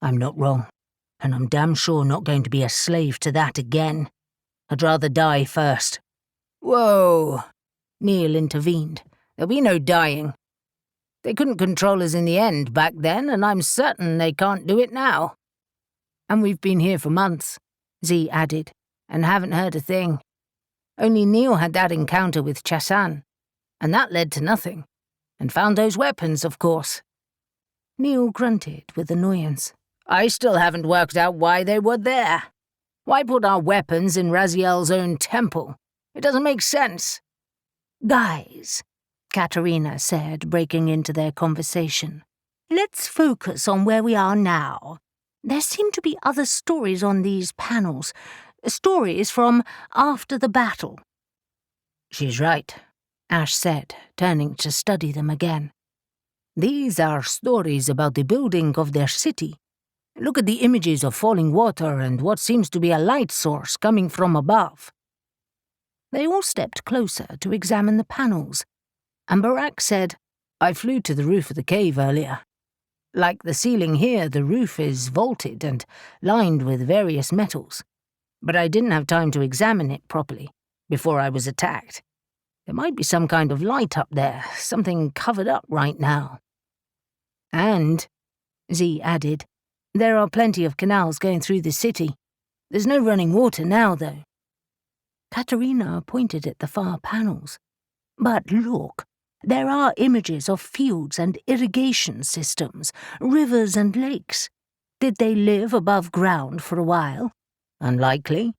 I'm not wrong, and I'm damn sure not going to be a slave to that again. I'd rather die first. Whoa, Neil intervened. There'll be no dying. They couldn't control us in the end back then, and I'm certain they can't do it now. And we've been here for months, Z added, and haven't heard a thing. Only Neil had that encounter with Chassan, and that led to nothing. And found those weapons, of course. Neil grunted with annoyance. I still haven't worked out why they were there. Why put our weapons in Raziel's own temple? It doesn't make sense. Guys, Katerina said, breaking into their conversation. Let's focus on where we are now. There seem to be other stories on these panels. Stories from after the battle. She's right, Ash said, turning to study them again. These are stories about the building of their city. Look at the images of falling water and what seems to be a light source coming from above. They all stepped closer to examine the panels, and Barak said, I flew to the roof of the cave earlier. Like the ceiling here, the roof is vaulted and lined with various metals. But I didn't have time to examine it properly before I was attacked. There might be some kind of light up there, something covered up right now. And, Z added, there are plenty of canals going through the city. There's no running water now, though. Katerina pointed at the far panels. But look, there are images of fields and irrigation systems, rivers and lakes. Did they live above ground for a while? Unlikely,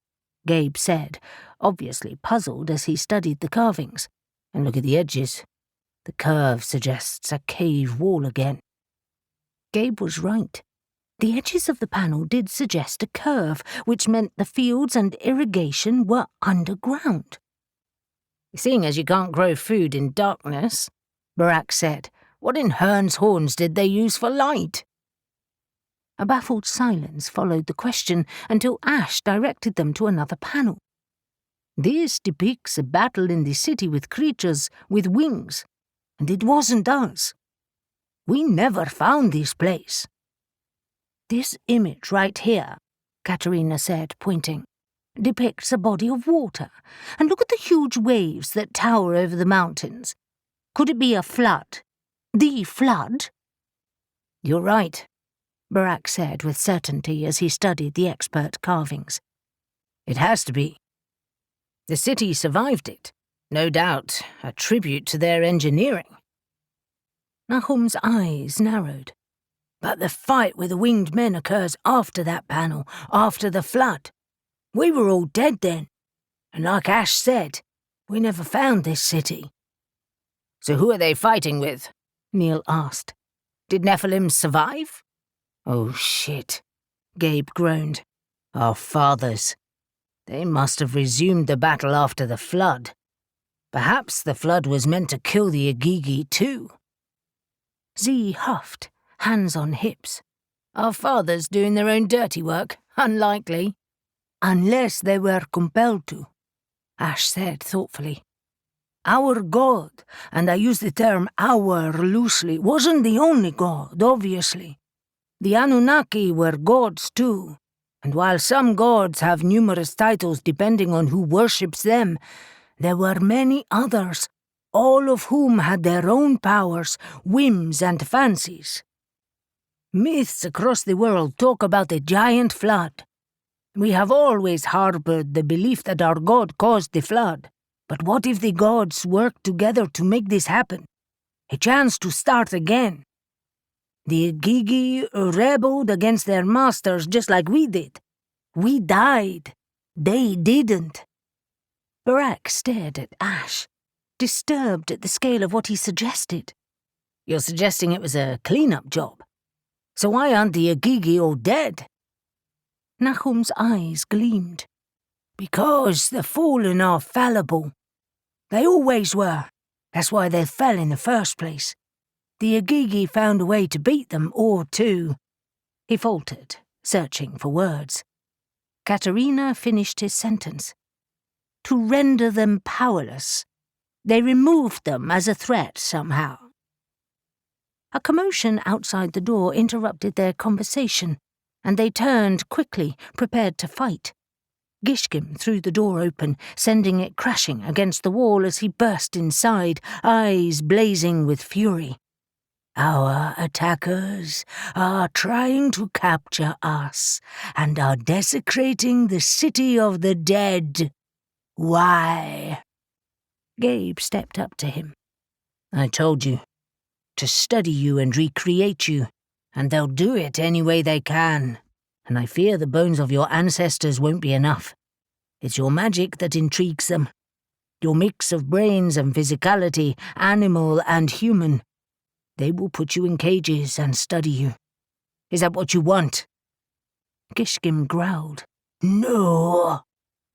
Gabe said, obviously puzzled as he studied the carvings. And look at the edges. The curve suggests a cave wall again. Gabe was right. The edges of the panel did suggest a curve, which meant the fields and irrigation were underground. Seeing as you can't grow food in darkness, Barak said, what in Hearn's horns did they use for light? A baffled silence followed the question until Ash directed them to another panel. This depicts a battle in the city with creatures with wings, and it wasn't us. We never found this place. This image right here, Katerina said, pointing, depicts a body of water, and look at the huge waves that tower over the mountains. Could it be a flood? The flood? You're right, Barak said with certainty as he studied the expert carvings. It has to be. The city survived it, no doubt, a tribute to their engineering. Nahum's eyes narrowed. But the fight with the winged men occurs after that panel, after the flood. We were all dead then, and like Ash said, we never found this city. So who are they fighting with? Neil asked. Did Nephilims survive? Oh shit, Gabe groaned. Our fathers. They must have resumed the battle after the flood. Perhaps the flood was meant to kill the Igigi too. Z huffed, hands on hips. Our fathers doing their own dirty work? Unlikely. Unless they were compelled to, Ash said thoughtfully. Our god, and I use the term our loosely, wasn't the only god, obviously. The Anunnaki were gods too, and while some gods have numerous titles depending on who worships them, there were many others, all of whom had their own powers, whims and fancies. Myths across the world talk about a giant flood. We have always harbored the belief that our god caused the flood. But what if the gods worked together to make this happen? A chance to start again. The Igigi rebelled against their masters just like we did. We died. They didn't. Barak stared at Ash, disturbed at the scale of what he suggested. You're suggesting it was a clean-up job. So why aren't the Igigi all dead? Nahum's eyes gleamed. Because the fallen are fallible. They always were. That's why they fell in the first place. The Igigi found a way to beat them, or to... He faltered, searching for words. Katerina finished his sentence. To render them powerless. They removed them as a threat somehow. A commotion outside the door interrupted their conversation, and they turned quickly, prepared to fight. Gishkim threw the door open, sending it crashing against the wall as he burst inside, eyes blazing with fury. "Our attackers are trying to capture us and are desecrating the city of the dead. Why?" Gabe stepped up to him. "I told you, to study you and recreate you, and they'll do it any way they can. And I fear the bones of your ancestors won't be enough. It's your magic that intrigues them. Your mix of brains and physicality, animal and human. They will put you in cages and study you. Is that what you want?" Gishkim growled. "No.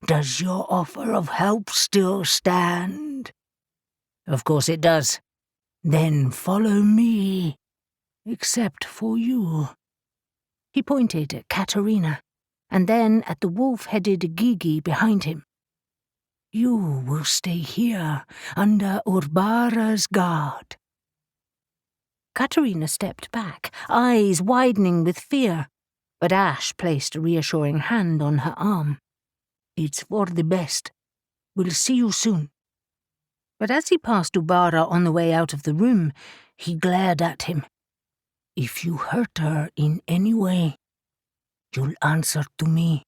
Does your offer of help still stand?" "Of course it does." "Then follow me. Except for you." He pointed at Katerina, and then at the wolf-headed Gigi behind him. "You will stay here under Urbara's guard." Katerina stepped back, eyes widening with fear, but Ash placed a reassuring hand on her arm. "It's for the best. We'll see you soon." But as he passed Ubara on the way out of the room, he glared at him. "If you hurt her in any way, you'll answer to me."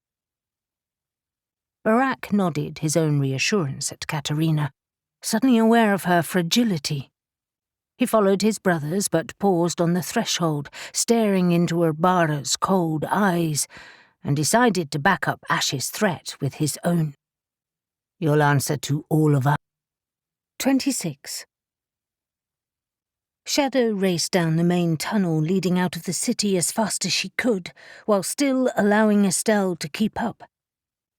Barak nodded his own reassurance at Katerina, suddenly aware of her fragility. He followed his brothers, but paused on the threshold, staring into Urbara's cold eyes, and decided to back up Ash's threat with his own. "You'll answer to all of us." 26. Shadow raced down the main tunnel leading out of the city as fast as she could, while still allowing Estelle to keep up.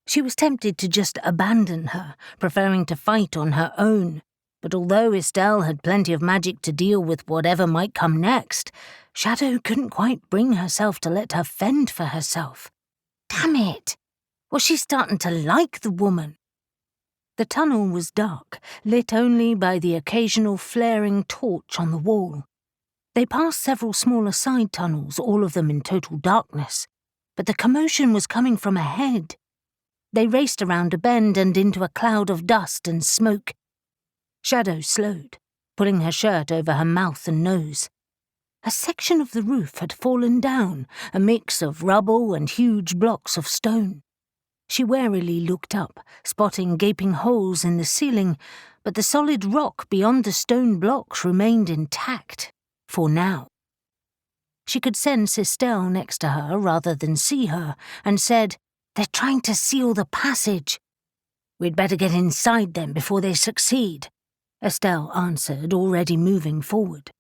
She was tempted to just abandon her, preferring to fight on her own. But although Estelle had plenty of magic to deal with whatever might come next, Shadow couldn't quite bring herself to let her fend for herself. Damn it! Was she starting to like the woman? The tunnel was dark, lit only by the occasional flaring torch on the wall. They passed several smaller side tunnels, all of them in total darkness, but the commotion was coming from ahead. They raced around a bend and into a cloud of dust and smoke. Shadow slowed, pulling her shirt over her mouth and nose. A section of the roof had fallen down, a mix of rubble and huge blocks of stone. She warily looked up, spotting gaping holes in the ceiling, but the solid rock beyond the stone blocks remained intact, for now. She could sense Estelle next to her rather than see her, and said, "They're trying to seal the passage." "We'd better get inside them before they succeed," Estelle answered, already moving forward.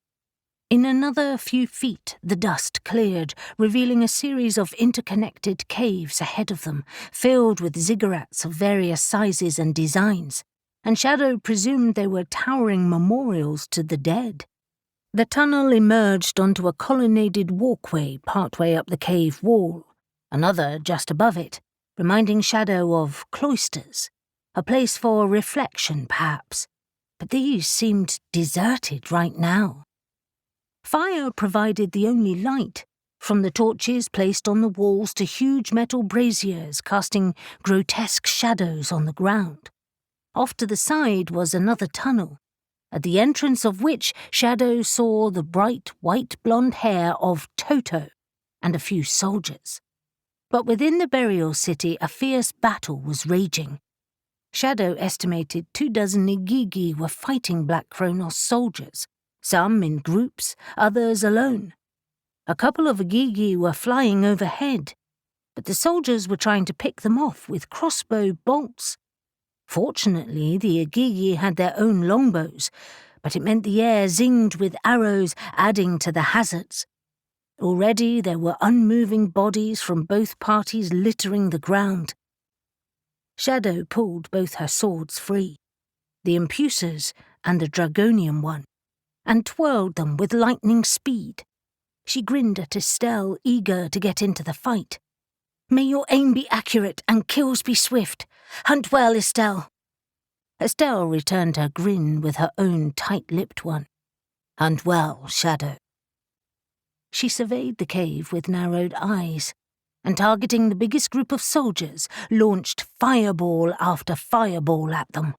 In another few feet, the dust cleared, revealing a series of interconnected caves ahead of them, filled with ziggurats of various sizes and designs, and Shadow presumed they were towering memorials to the dead. The tunnel emerged onto a colonnaded walkway partway up the cave wall, another just above it, reminding Shadow of cloisters, a place for reflection perhaps, but these seemed deserted right now. Fire provided the only light, from the torches placed on the walls to huge metal braziers casting grotesque shadows on the ground. Off to the side was another tunnel, at the entrance of which Shadow saw the bright white-blonde hair of Toto and a few soldiers. But within the burial city a fierce battle was raging. Shadow estimated 24 Igigi were fighting Black Cronos soldiers, some in groups, others alone. A couple of Igigi were flying overhead, but the soldiers were trying to pick them off with crossbow bolts. Fortunately, the Igigi had their own longbows, but it meant the air zinged with arrows, adding to the hazards. Already there were unmoving bodies from both parties littering the ground. Shadow pulled both her swords free, the Impulsors and the Dragonian one, and twirled them with lightning speed. She grinned at Estelle, eager to get into the fight. "May your aim be accurate and kills be swift. Hunt well, Estelle." Estelle returned her grin with her own tight-lipped one. "Hunt well, Shadow. She surveyed the cave with narrowed eyes, and targeting the biggest group of soldiers, launched fireball after fireball at them.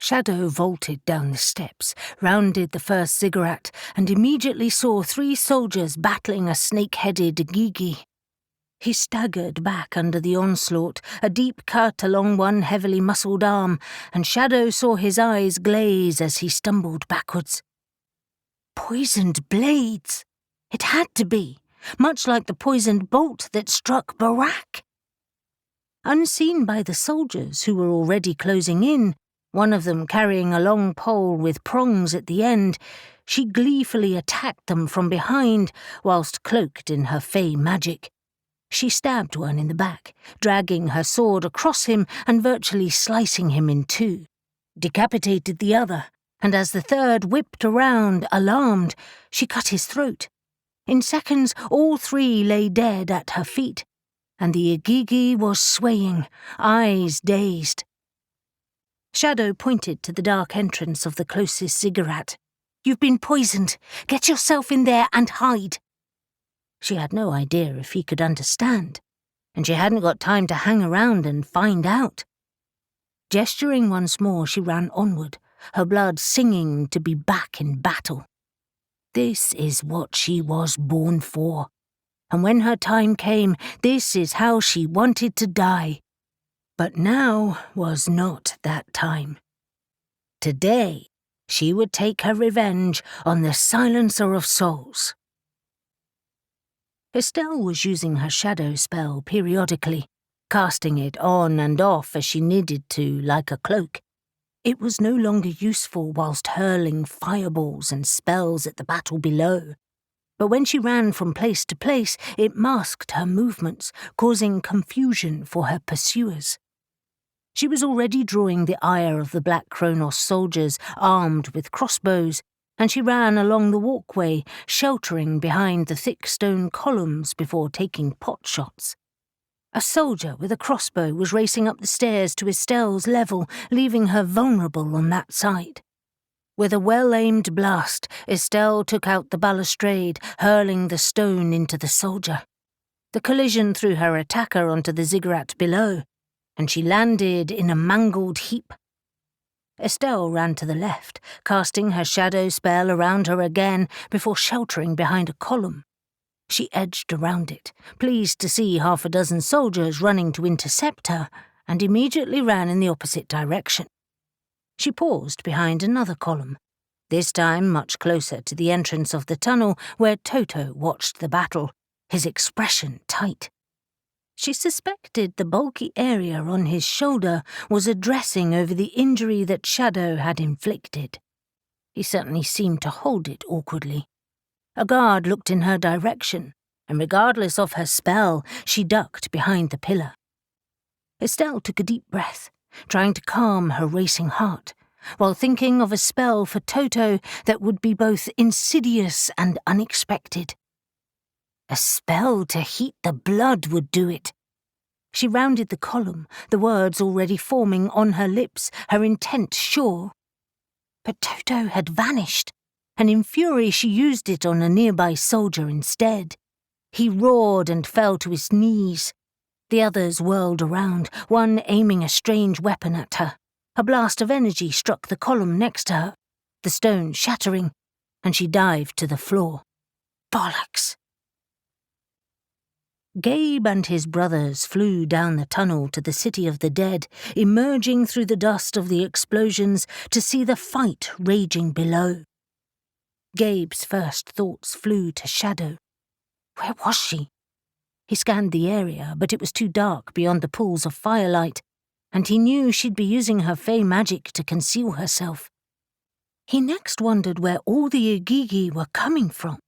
Shadow vaulted down the steps, rounded the first ziggurat, and immediately saw 3 soldiers battling a snake-headed Gigi. He staggered back under the onslaught, a deep cut along one heavily muscled arm, and Shadow saw his eyes glaze as he stumbled backwards. Poisoned blades! It had to be, much like the poisoned bolt that struck Barak. Unseen by the soldiers who were already closing in, one of them carrying a long pole with prongs at the end, she gleefully attacked them from behind whilst cloaked in her fey magic. She stabbed one in the back, dragging her sword across him and virtually slicing him in 2, decapitated the other, and as the third whipped around, alarmed, she cut his throat. In seconds, all 3 lay dead at her feet, and the Igigi was swaying, eyes dazed. Shadow pointed to the dark entrance of the closest ziggurat. "You've been poisoned. Get yourself in there and hide." She had no idea if he could understand, and she hadn't got time to hang around and find out. Gesturing once more, she ran onward, her blood singing to be back in battle. This is what she was born for, and when her time came, this is how she wanted to die. But now was not that time. Today, she would take her revenge on the Silencer of Souls. Estelle was using her shadow spell periodically, casting it on and off as she needed to, like a cloak. It was no longer useful whilst hurling fireballs and spells at the battle below. But when she ran from place to place, it masked her movements, causing confusion for her pursuers. She was already drawing the ire of the Black Cronos soldiers armed with crossbows, and she ran along the walkway, sheltering behind the thick stone columns before taking pot shots. A soldier with a crossbow was racing up the stairs to Estelle's level, leaving her vulnerable on that side. With a well-aimed blast, Estelle took out the balustrade, hurling the stone into the soldier. The collision threw her attacker onto the ziggurat below, and she landed in a mangled heap. Estelle ran to the left, casting her shadow spell around her again before sheltering behind a column. She edged around it, pleased to see 6 soldiers running to intercept her, and immediately ran in the opposite direction. She paused behind another column, this time much closer to the entrance of the tunnel where Toto watched the battle, his expression tight. She suspected the bulky area on his shoulder was a dressing over the injury that Shadow had inflicted. He certainly seemed to hold it awkwardly. A guard looked in her direction, and regardless of her spell, she ducked behind the pillar. Estelle took a deep breath, trying to calm her racing heart, while thinking of a spell for Toto that would be both insidious and unexpected. A spell to heat the blood would do it. She rounded the column, the words already forming on her lips, her intent sure. But Toto had vanished, and in fury she used it on a nearby soldier instead. He roared and fell to his knees. The others whirled around, one aiming a strange weapon at her. A blast of energy struck the column next to her, the stone shattering, and she dived to the floor. Bollocks! Gabe and his brothers flew down the tunnel to the city of the dead, emerging through the dust of the explosions to see the fight raging below. Gabe's first thoughts flew to Shadow. Where was she? He scanned the area, but it was too dark beyond the pools of firelight, and he knew she'd be using her fey magic to conceal herself. He next wondered where all the Igigi were coming from.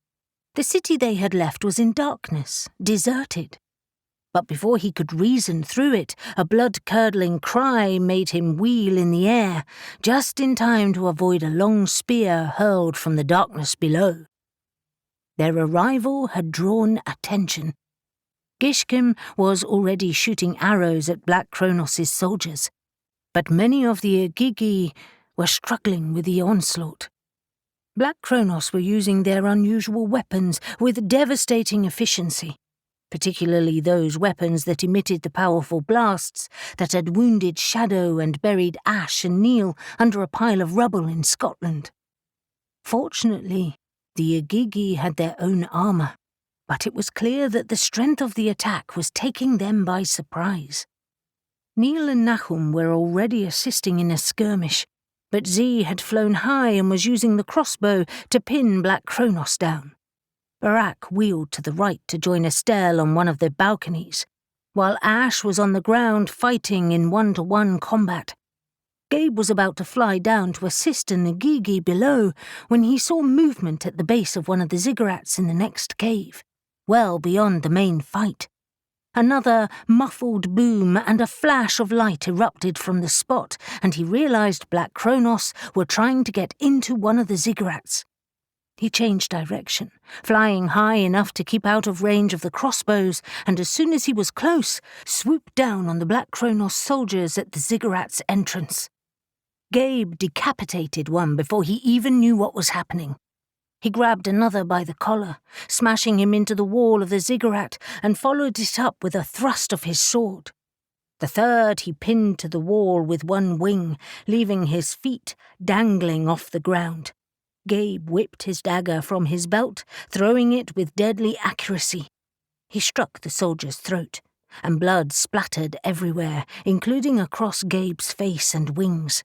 The city they had left was in darkness, deserted. But before he could reason through it, a blood-curdling cry made him wheel in the air, just in time to avoid a long spear hurled from the darkness below. Their arrival had drawn attention. Gishkim was already shooting arrows at Black Cronos' soldiers, but many of the Igigi were struggling with the onslaught. Black Cronos were using their unusual weapons with devastating efficiency, particularly those weapons that emitted the powerful blasts that had wounded Shadow and buried Ash and Neil under a pile of rubble in Scotland. Fortunately, the Igigi had their own armour, but it was clear that the strength of the attack was taking them by surprise. Neil and Nahum were already assisting in a skirmish, but Z had flown high and was using the crossbow to pin Black Cronos down. Barak wheeled to the right to join Estelle on one of the balconies, while Ash was on the ground fighting in one-to-one combat. Gabe was about to fly down to assist an Igigi below when he saw movement at the base of one of the ziggurats in the next cave, well beyond the main fight. Another muffled boom and a flash of light erupted from the spot, and he realized Black Cronos were trying to get into one of the ziggurats. He changed direction, flying high enough to keep out of range of the crossbows, and as soon as he was close, swooped down on the Black Cronos soldiers at the ziggurat's entrance. Gabe decapitated one before he even knew what was happening. He grabbed another by the collar, smashing him into the wall of the ziggurat, and followed it up with a thrust of his sword. The third he pinned to the wall with one wing, leaving his feet dangling off the ground. Gabe whipped his dagger from his belt, throwing it with deadly accuracy. He struck the soldier's throat, and blood splattered everywhere, including across Gabe's face and wings.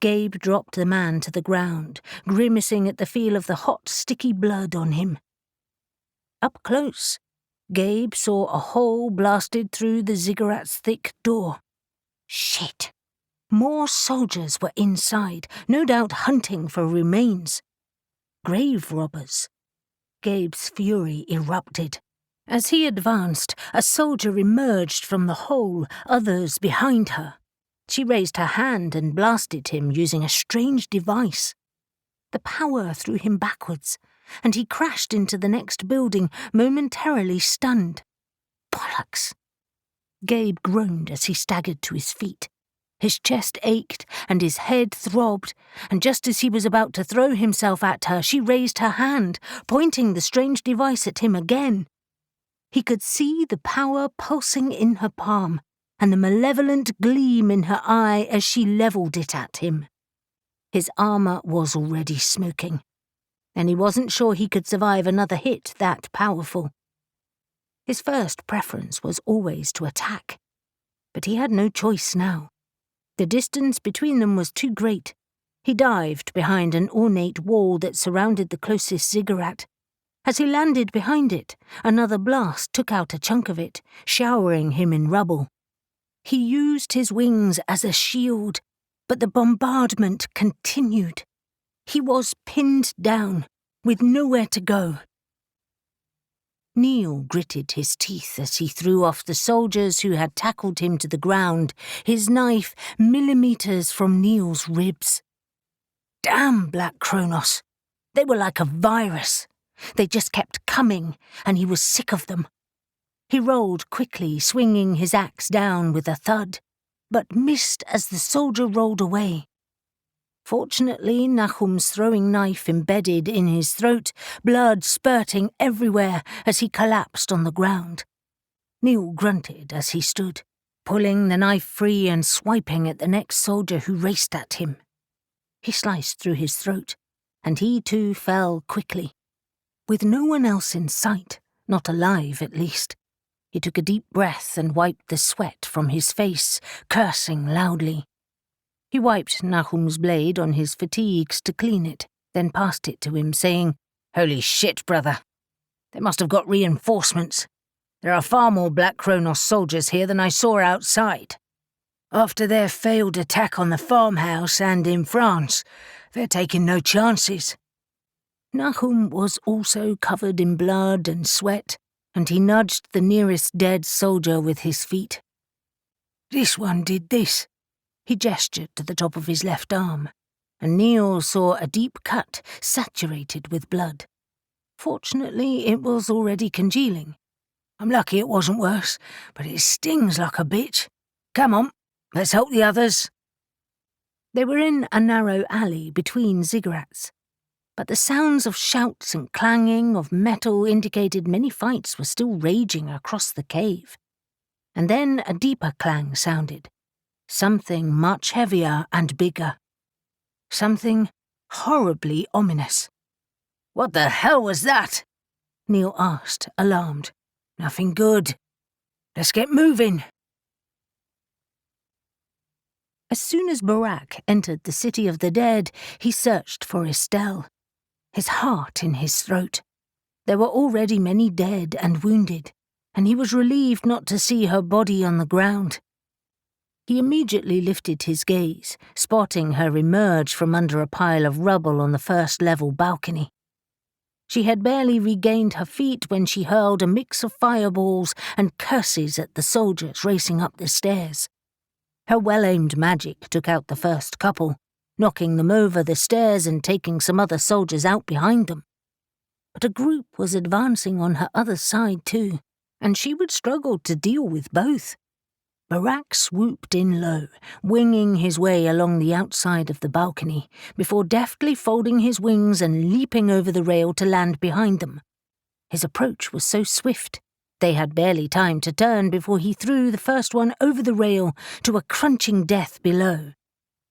Gabe dropped the man to the ground, grimacing at the feel of the hot, sticky blood on him. Up close, Gabe saw a hole blasted through the ziggurat's thick door. Shit! More soldiers were inside, no doubt hunting for remains. Grave robbers. Gabe's fury erupted. As he advanced, a soldier emerged from the hole, others behind her. She raised her hand and blasted him using a strange device. The power threw him backwards, and he crashed into the next building, momentarily stunned. Bollocks! Gabe groaned as he staggered to his feet. His chest ached and his head throbbed, and just as he was about to throw himself at her, she raised her hand, pointing the strange device at him again. He could see the power pulsing in her palm, and the malevolent gleam in her eye as she levelled it at him. His armour was already smoking, and he wasn't sure he could survive another hit that powerful. His first preference was always to attack, but he had no choice now. The distance between them was too great. He dived behind an ornate wall that surrounded the closest ziggurat. As he landed behind it, another blast took out a chunk of it, showering him in rubble. He used his wings as a shield, but the bombardment continued. He was pinned down, with nowhere to go. Neil gritted his teeth as he threw off the soldiers who had tackled him to the ground, his knife millimeters from Neil's ribs. Damn Black Cronos! They were like a virus. They just kept coming, and he was sick of them. He rolled quickly, swinging his axe down with a thud, but missed as the soldier rolled away. Fortunately, Nahum's throwing knife embedded in his throat, blood spurting everywhere as he collapsed on the ground. Neil grunted as he stood, pulling the knife free and swiping at the next soldier who raced at him. He sliced through his throat, and he too fell quickly. With no one else in sight, not alive at least, he took a deep breath and wiped the sweat from his face, cursing loudly. He wiped Nahum's blade on his fatigues to clean it, then passed it to him, saying, "Holy shit, brother. They must have got reinforcements. There are far more Black Cronos soldiers here than I saw outside. After their failed attack on the farmhouse and in France, they're taking no chances." Nahum was also covered in blood and sweat, and he nudged the nearest dead soldier with his feet. "This one did this." He gestured to the top of his left arm, and Neil saw a deep cut saturated with blood. Fortunately, it was already congealing. "I'm lucky it wasn't worse, but it stings like a bitch. Come on, let's help the others." They were in a narrow alley between ziggurats. but the sounds of shouts and clanging of metal indicated many fights were still raging across the cave. And then a deeper clang sounded, something much heavier and bigger. Something horribly ominous. "What the hell was that?" Neil asked, alarmed. "Nothing good. Let's get moving." As soon as Barak entered the city of the dead, he searched for Estelle, his heart in his throat. There were already many dead and wounded, and he was relieved not to see her body on the ground. He immediately lifted his gaze, spotting her emerge from under a pile of rubble on the first-level balcony. She had barely regained her feet when she hurled a mix of fireballs and curses at the soldiers racing up the stairs. Her well-aimed magic took out the first couple, knocking them over the stairs and taking some other soldiers out behind them. But a group was advancing on her other side too, and she would struggle to deal with both. Barak swooped in low, winging his way along the outside of the balcony, before deftly folding his wings and leaping over the rail to land behind them. His approach was so swift, they had barely time to turn before he threw the first one over the rail to a crunching death below,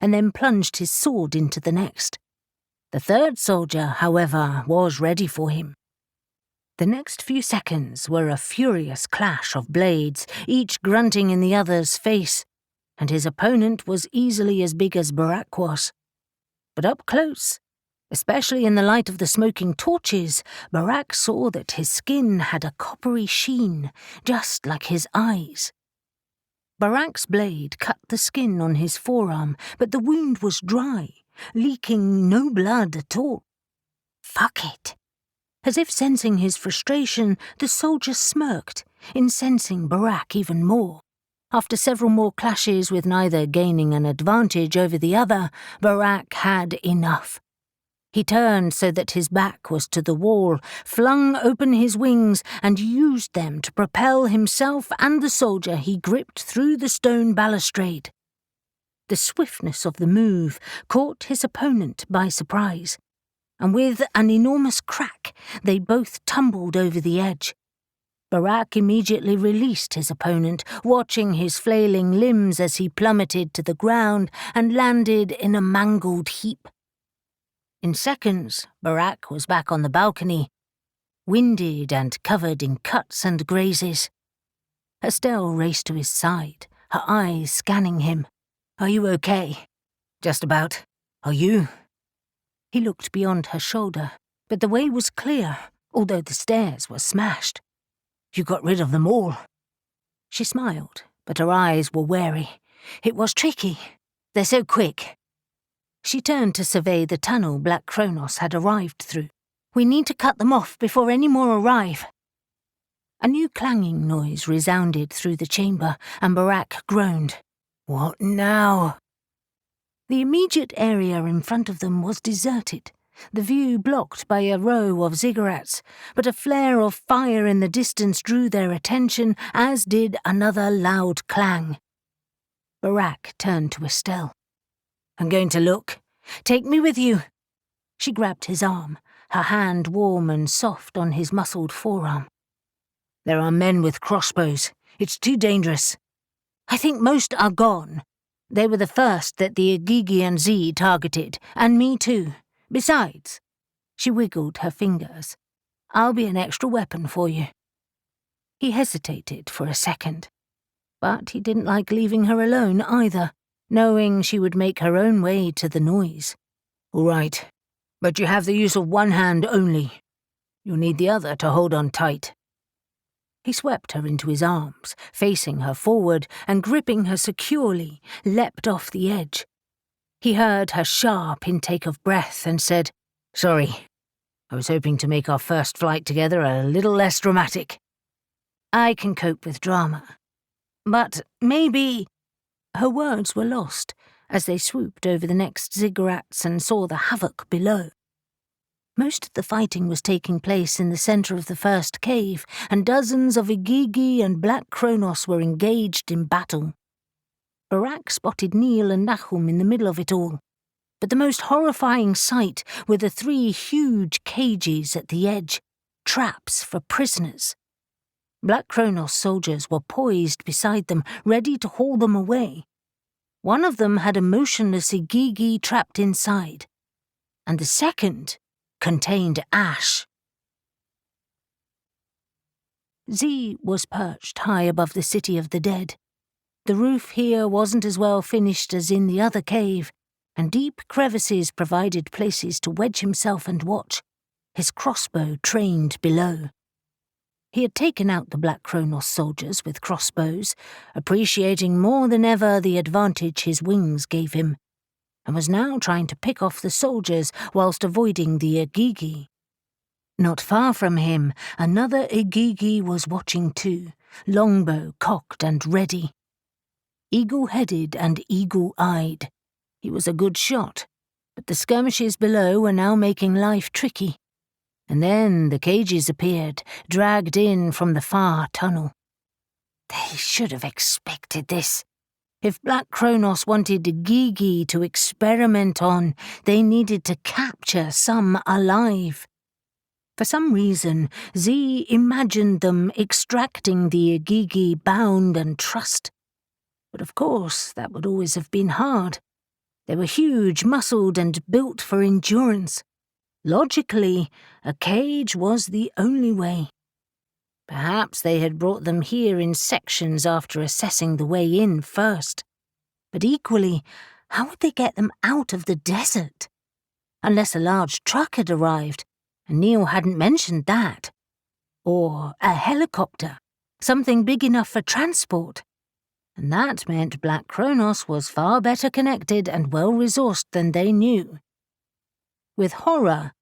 and then plunged his sword into the next. The third soldier, however, was ready for him. The next few seconds were a furious clash of blades, each grunting in the other's face, and his opponent was easily as big as Barak was. But up close, especially in the light of the smoking torches, Barak saw that his skin had a coppery sheen, just like his eyes. Barak's blade cut the skin on his forearm, but the wound was dry, leaking no blood at all. "Fuck it." As if sensing his frustration, the soldier smirked, incensing Barak even more. After several more clashes with neither gaining an advantage over the other, Barak had enough. He turned so that his back was to the wall, flung open his wings, and used them to propel himself and the soldier he gripped through the stone balustrade. The swiftness of the move caught his opponent by surprise, and with an enormous crack, they both tumbled over the edge. Barak immediately released his opponent, watching his flailing limbs as he plummeted to the ground and landed in a mangled heap. In seconds, Barak was back on the balcony, winded and covered in cuts and grazes. Estelle raced to his side, her eyes scanning him. "Are you okay?" "Just about. Are you?" He looked beyond her shoulder, but the way was clear, although the stairs were smashed. "You got rid of them all." She smiled, but her eyes were wary. "It was tricky. They're so quick." She turned to survey the tunnel Black Cronos had arrived through. "We need to cut them off before any more arrive." A new clanging noise resounded through the chamber, and Barak groaned. "What now?" The immediate area in front of them was deserted, the view blocked by a row of ziggurats, but a flare of fire in the distance drew their attention, as did another loud clang. Barak turned to Estelle. "I'm going to look. Take me with you." She grabbed his arm, her hand warm and soft on his muscled forearm. "There are men with crossbows. It's too dangerous. I think most are gone. They were the first that the Agigian Z targeted, and me too. Besides," she wiggled her fingers, "I'll be an extra weapon for you." He hesitated for a second, but he didn't like leaving her alone either, knowing she would make her own way to the noise. "All right, but you have the use of one hand only. You'll need the other to hold on tight." He swept her into his arms, facing her forward and gripping her securely, leapt off the edge. He heard her sharp intake of breath and said, "Sorry, I was hoping to make our first flight together a little less dramatic." "I can cope with drama. But maybe—" Her words were lost as they swooped over the next ziggurats and saw the havoc below. Most of the fighting was taking place in the center of the first cave, and dozens of Igigi and Black Cronos were engaged in battle. Barak spotted Neil and Nahum in the middle of it all. But the most horrifying sight were the 3 huge cages at the edge, traps for prisoners. Black Cronos soldiers were poised beside them, ready to haul them away. One of them had a motionless Igigi trapped inside, and the second contained Ash. Z was perched high above the city of the dead. The roof here wasn't as well finished as in the other cave, and deep crevices provided places to wedge himself and watch, his crossbow trained below. He had taken out the Black Cronos soldiers with crossbows, appreciating more than ever the advantage his wings gave him, and was now trying to pick off the soldiers whilst avoiding the Igigi. Not far from him, another Igigi was watching too, longbow cocked and ready. Eagle-headed and eagle-eyed, he was a good shot, but the skirmishes below were now making life tricky. And then the cages appeared, dragged in from the far tunnel. They should have expected this. If Black Cronos wanted Igigi to experiment on, they needed to capture some alive. For some reason, Z imagined them extracting the Igigi bound and trussed. But of course, that would always have been hard. They were huge, muscled, and built for endurance. Logically, a cage was the only way. Perhaps they had brought them here in sections after assessing the way in first. But equally, how would they get them out of the desert? Unless a large truck had arrived, and Neil hadn't mentioned that. Or a helicopter, something big enough for transport. And that meant Black Cronos was far better connected and well-resourced than they knew. With horror,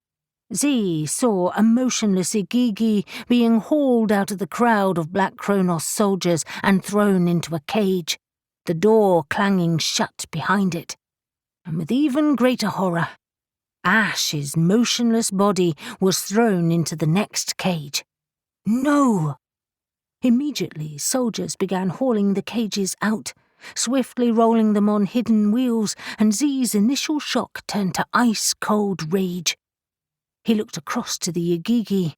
Z saw a motionless Igigi being hauled out of the crowd of Black Cronos soldiers and thrown into a cage, the door clanging shut behind it. And with even greater horror, Ash's motionless body was thrown into the next cage. No! Immediately, soldiers began hauling the cages out, swiftly rolling them on hidden wheels, and Z's initial shock turned to ice-cold rage. He looked across to the Igigi,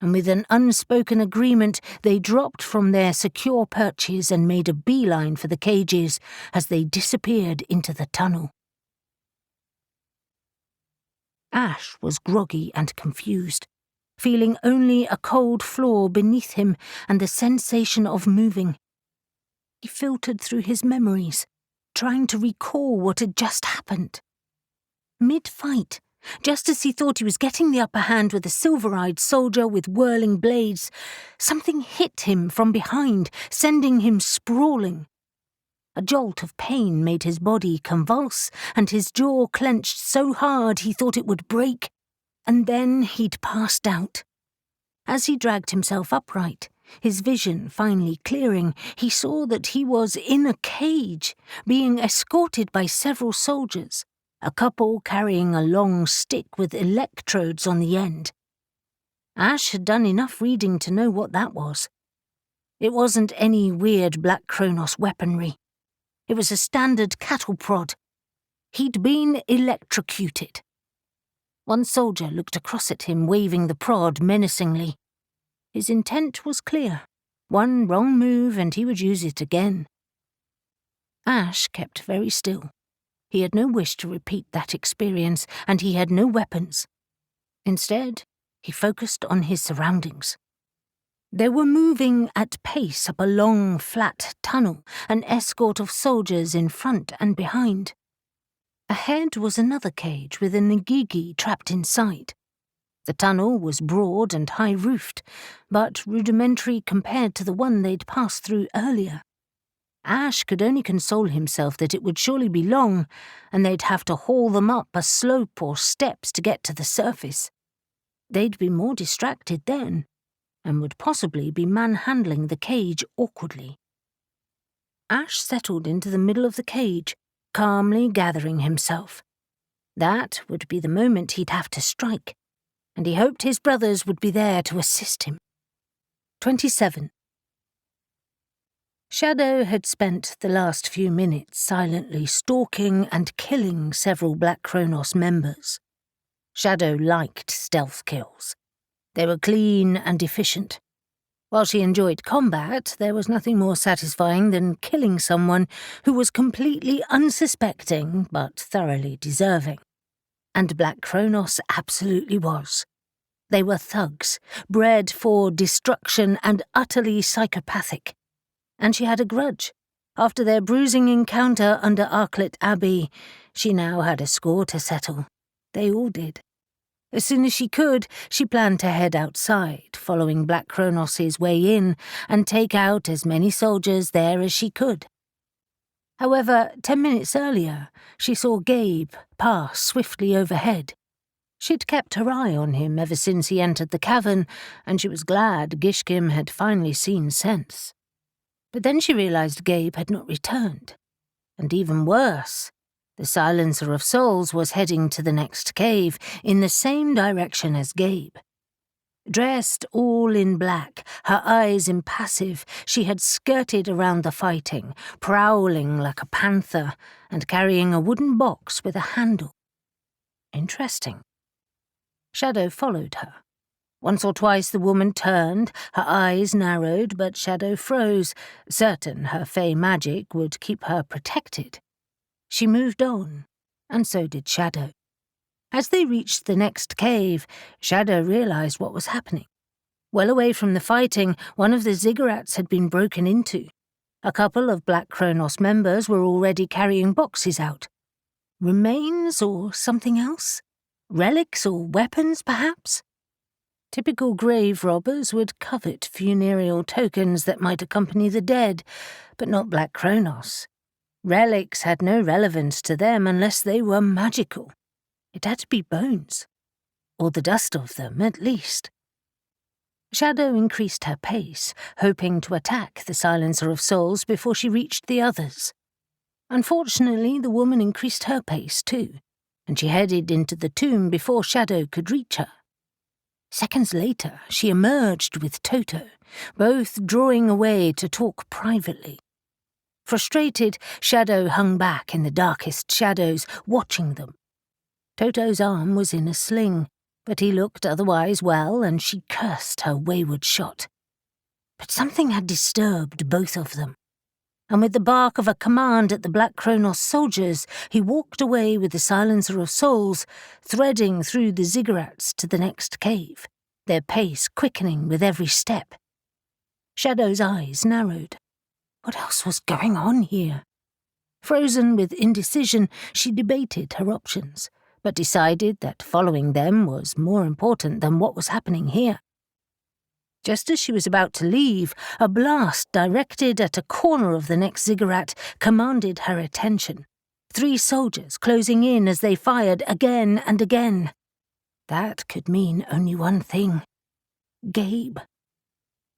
and with an unspoken agreement, they dropped from their secure perches and made a beeline for the cages as they disappeared into the tunnel. Ash was groggy and confused, feeling only a cold floor beneath him and the sensation of moving. He filtered through his memories, trying to recall what had just happened. Mid-fight, just as he thought he was getting the upper hand with a silver-eyed soldier with whirling blades, something hit him from behind, sending him sprawling. A jolt of pain made his body convulse, and his jaw clenched so hard he thought it would break. And then he'd passed out. As he dragged himself upright, his vision finally clearing, he saw that he was in a cage, being escorted by several soldiers, a couple carrying a long stick with electrodes on the end. Ash had done enough reading to know what that was. It wasn't any weird Black Cronos weaponry. It was a standard cattle prod. He'd been electrocuted. One soldier looked across at him, waving the prod menacingly. His intent was clear. One wrong move and he would use it again. Ash kept very still. He had no wish to repeat that experience, and he had no weapons. Instead, he focused on his surroundings. They were moving at pace up a long, flat tunnel, an escort of soldiers in front and behind. Ahead was another cage with an Igigi trapped inside. The tunnel was broad and high-roofed, but rudimentary compared to the one they'd passed through earlier. Ash could only console himself that it would surely be long, and they'd have to haul them up a slope or steps to get to the surface. They'd be more distracted then, and would possibly be manhandling the cage awkwardly. Ash settled into the middle of the cage, calmly gathering himself. That would be the moment he'd have to strike, and he hoped his brothers would be there to assist him. 27. Shadow had spent the last few minutes silently stalking and killing several Black Cronos members. Shadow liked stealth kills. They were clean and efficient. While she enjoyed combat, there was nothing more satisfying than killing someone who was completely unsuspecting but thoroughly deserving. And Black Cronos absolutely was. They were thugs, bred for destruction and utterly psychopathic. And she had a grudge. After their bruising encounter under Arklet Abbey, she now had a score to settle. They all did. As soon as she could, she planned to head outside, following Black Cronos' way in, and take out as many soldiers there as she could. However, 10 minutes earlier, she saw Gabe pass swiftly overhead. She'd kept her eye on him ever since he entered the cavern, and she was glad Gishkim had finally seen sense. But then she realized Gabe had not returned. And even worse, the Silencer of Souls was heading to the next cave in the same direction as Gabe. Dressed all in black, her eyes impassive, she had skirted around the fighting, prowling like a panther and carrying a wooden box with a handle. Interesting. Shadow followed her. Once or twice the woman turned, her eyes narrowed, but Shadow froze, certain her fey magic would keep her protected. She moved on, and so did Shadow. As they reached the next cave, Shadow realized what was happening. Well away from the fighting, one of the ziggurats had been broken into. A couple of Black Cronos members were already carrying boxes out. Remains or something else? Relics or weapons, perhaps? Typical grave robbers would covet funereal tokens that might accompany the dead, but not Black Cronos. Relics had no relevance to them unless they were magical. It had to be bones. Or the dust of them, at least. Shadow increased her pace, hoping to attack the Silencer of Souls before she reached the others. Unfortunately, the woman increased her pace too, and she headed into the tomb before Shadow could reach her. Seconds later, she emerged with Toto, both drawing away to talk privately. Frustrated, Shadow hung back in the darkest shadows, watching them. Toto's arm was in a sling, but he looked otherwise well, and she cursed her wayward shot. But something had disturbed both of them, and with the bark of a command at the Black Cronos soldiers, he walked away with the Silencer of Souls, threading through the ziggurats to the next cave, their pace quickening with every step. Shadow's eyes narrowed. What else was going on here? Frozen with indecision, she debated her options, but decided that following them was more important than what was happening here. Just as she was about to leave, a blast directed at a corner of the next ziggurat commanded her attention. 3 soldiers closing in as they fired again and again. That could mean only one thing. Gabe.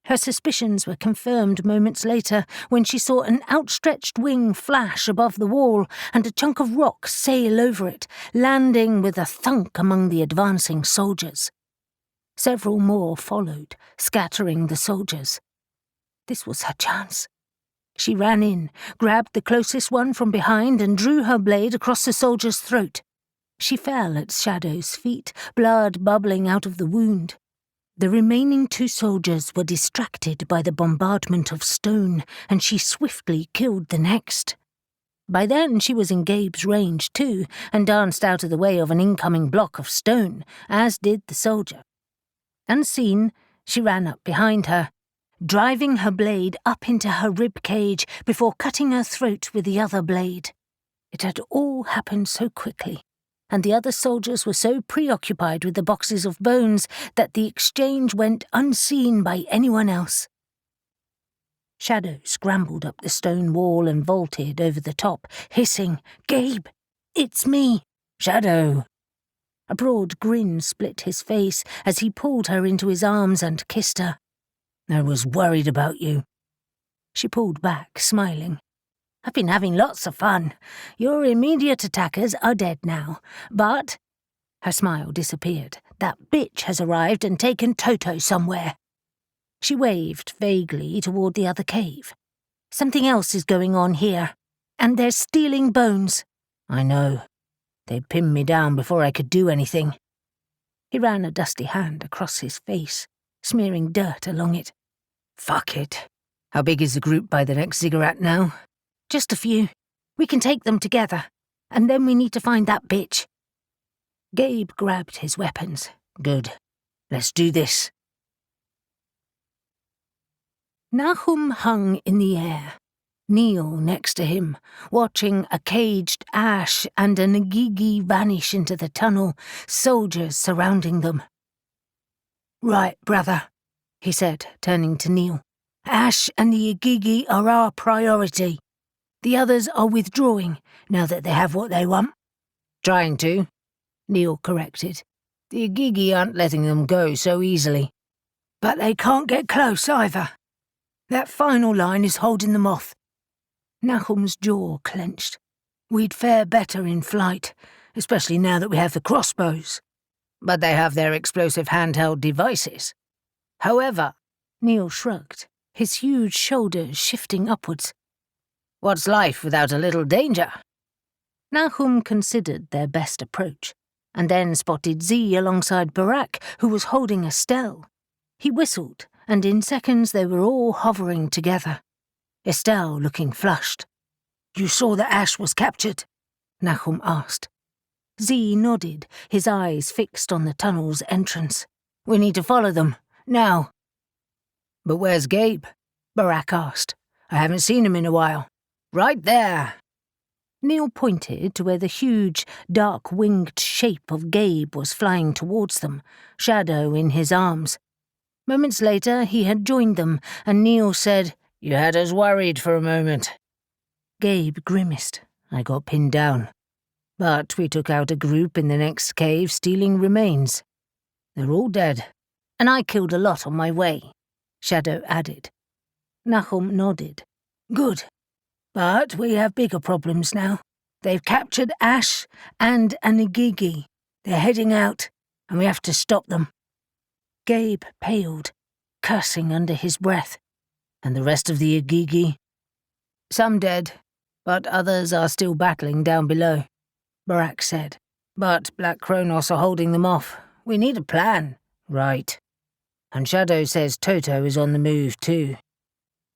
Her suspicions were confirmed moments later when she saw an outstretched wing flash above the wall and a chunk of rock sail over it, landing with a thunk among the advancing soldiers. Several more followed, scattering the soldiers. This was her chance. She ran in, grabbed the closest one from behind and drew her blade across the soldier's throat. She fell at Shadow's feet, blood bubbling out of the wound. The remaining 2 soldiers were distracted by the bombardment of stone, and she swiftly killed the next. By then she was in Gabe's range too, and danced out of the way of an incoming block of stone, as did the soldier. Unseen, she ran up behind her, driving her blade up into her rib cage before cutting her throat with the other blade. It had all happened so quickly, and the other soldiers were so preoccupied with the boxes of bones that the exchange went unseen by anyone else. Shadow scrambled up the stone wall and vaulted over the top, hissing, "Gabe, it's me, Shadow." A broad grin split his face as he pulled her into his arms and kissed her. "I was worried about you." She pulled back, smiling. "I've been having lots of fun. Your immediate attackers are dead now, but—" Her smile disappeared. "That bitch has arrived and taken Toto somewhere." She waved vaguely toward the other cave. Something else is going on here, and they're stealing bones. I know. They pinned me down before I could do anything. He ran a dusty hand across his face, smearing dirt along it. Fuck it. How big is the group by the next ziggurat now? Just a few. We can take them together, and then we need to find that bitch. Gabe grabbed his weapons. Good. Let's do this. Nahum hung in the air, Neil next to him, watching a caged Ash and a Ngigi vanish into the tunnel, soldiers surrounding them. "Right, brother," he said, turning to Neil. "Ash and the Ngigi are our priority. The others are withdrawing now that they have what they want." Trying to, Neil corrected. The Ngigi aren't letting them go so easily. But they can't get close either. That final line is holding them off. Nahum's jaw clenched. We'd fare better in flight, especially now that we have the crossbows. But they have their explosive handheld devices. However, Neil shrugged, his huge shoulders shifting upwards. What's life without a little danger? Nahum considered their best approach, and then spotted Z alongside Barak, who was holding Estelle. He whistled, and in seconds they were all hovering together. Estelle looking flushed. "You saw that Ash was captured?" Nahum asked. Z nodded, his eyes fixed on the tunnel's entrance. "We need to follow them, now." "But where's Gabe?" Barak asked. "I haven't seen him in a while." "Right there." Neil pointed to where the huge, dark-winged shape of Gabe was flying towards them, shadow in his arms. Moments later, he had joined them, and Neil said, "You had us worried for a moment." Gabe grimaced. "I got pinned down. But we took out a group in the next cave stealing remains. They're all dead." "And I killed a lot on my way," Shadow added. Nahum nodded. "Good. But we have bigger problems now. They've captured Ash and an Ngigi. They're heading out, and we have to stop them." Gabe paled, cursing under his breath. "And the rest of the Ngigi?" "Some dead, but others are still battling down below," Barak said. "But Black Cronos are holding them off. We need a plan." "Right. And Shadow says Toto is on the move too."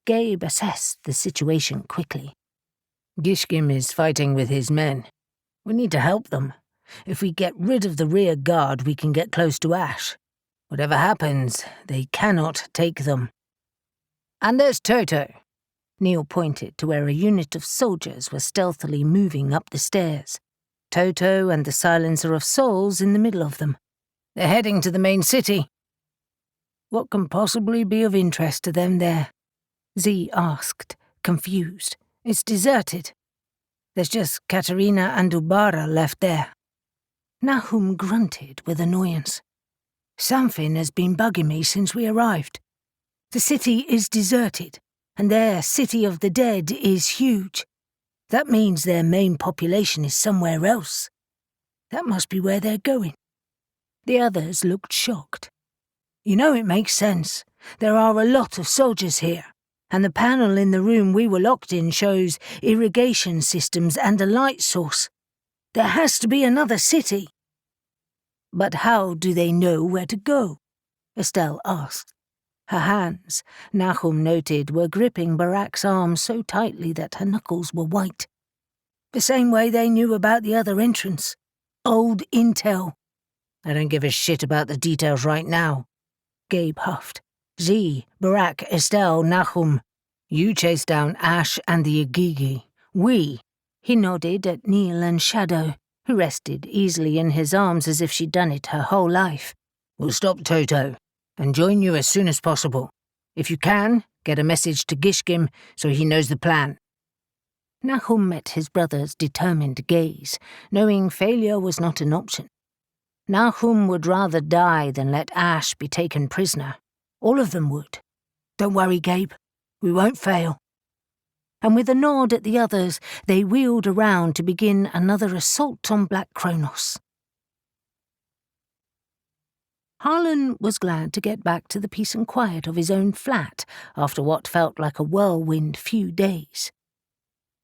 Gabe assessed the situation quickly. "Gishkim is fighting with his men. We need to help them. If we get rid of the rear guard, we can get close to Ash. Whatever happens, they cannot take them." "And there's Toto." Neil pointed to where a unit of soldiers were stealthily moving up the stairs. Toto and the Silencer of Souls in the middle of them. "They're heading to the main city." "What can possibly be of interest to them there?" Z asked, confused. "It's deserted. There's just Katerina and Ubara left there." Nahum grunted with annoyance. "Something has been bugging me since we arrived. The city is deserted, and their city of the dead is huge. That means their main population is somewhere else. That must be where they're going." The others looked shocked. "You know it makes sense. There are a lot of soldiers here, and the panel in the room we were locked in shows irrigation systems and a light source. There has to be another city." "But how do they know where to go?" Estelle asked. Her hands, Nahum noted, were gripping Barak's arm so tightly that her knuckles were white. "The same way they knew about the other entrance. Old intel." "I don't give a shit about the details right now." Gabe huffed. "Z, Barak, Estelle, Nahum. You chase down Ash and the Ngigi. He nodded at Neil and Shadow, who rested easily in his arms as if she'd done it her whole life. "We'll stop Toto and join you as soon as possible. If you can, get a message to Gishkim so he knows the plan." Nahum met his brother's determined gaze, knowing failure was not an option. Nahum would rather die than let Ash be taken prisoner. All of them would. "Don't worry, Gabe. We won't fail." And with a nod at the others, they wheeled around to begin another assault on Black Cronos. Harlan was glad to get back to the peace and quiet of his own flat after what felt like a whirlwind few days.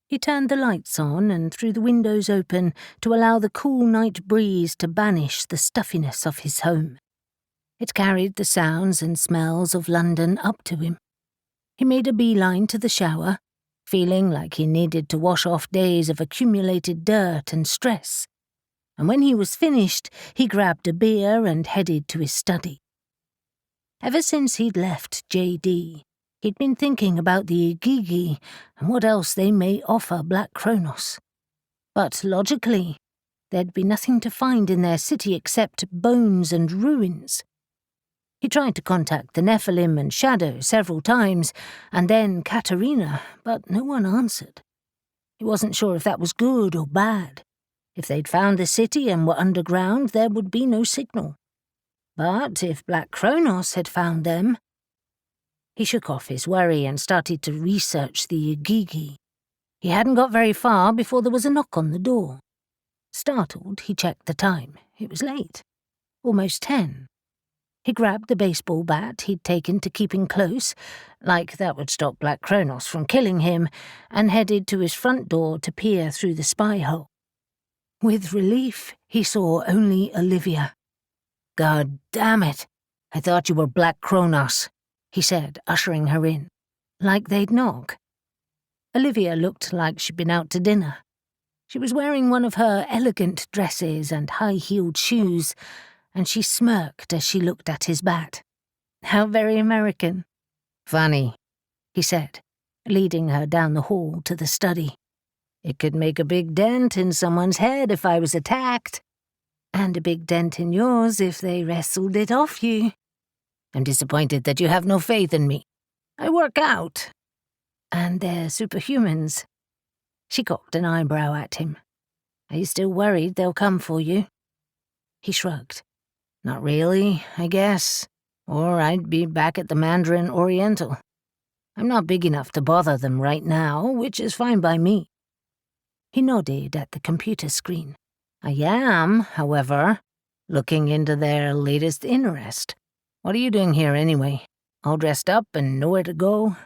He turned the lights on and threw the windows open to allow the cool night breeze to banish the stuffiness of his home. It carried the sounds and smells of London up to him. He made a beeline to the shower, feeling like he needed to wash off days of accumulated dirt and stress. And when he was finished, he grabbed a beer and headed to his study. Ever since he'd left JD, he'd been thinking about the Igigi and what else they may offer Black Cronos. But logically, there'd be nothing to find in their city except bones and ruins. He tried to contact the Nephilim and Shadow several times, and then Katerina, but no one answered. He wasn't sure if that was good or bad. If they'd found the city and were underground, there would be no signal. But if Black Cronos had found them... He shook off his worry and started to research the Igigi. He hadn't got very far before there was a knock on the door. Startled, he checked the time. It was late. Almost 10. He grabbed the baseball bat he'd taken to keeping close, like that would stop Black Cronos from killing him, and headed to his front door to peer through the spy hole. With relief, he saw only Olivia. "God damn it! I thought you were Black Cronos," he said, ushering her in. Like they'd knock. Olivia looked like she'd been out to dinner. She was wearing one of her elegant dresses and high-heeled shoes, and she smirked as she looked at his bat. "How very American." "Funny," he said, leading her down the hall to the study. "It could make a big dent in someone's head if I was attacked." "And a big dent in yours if they wrestled it off you." "I'm disappointed that you have no faith in me. I work out." "And they're superhumans." She cocked an eyebrow at him. "Are you still worried they'll come for you?" He shrugged. "Not really, I guess. Or I'd be back at the Mandarin Oriental. I'm not big enough to bother them right now, which is fine by me." He nodded at the computer screen. "I am, however, looking into their latest interest. What are you doing here anyway? All dressed up and nowhere to go?"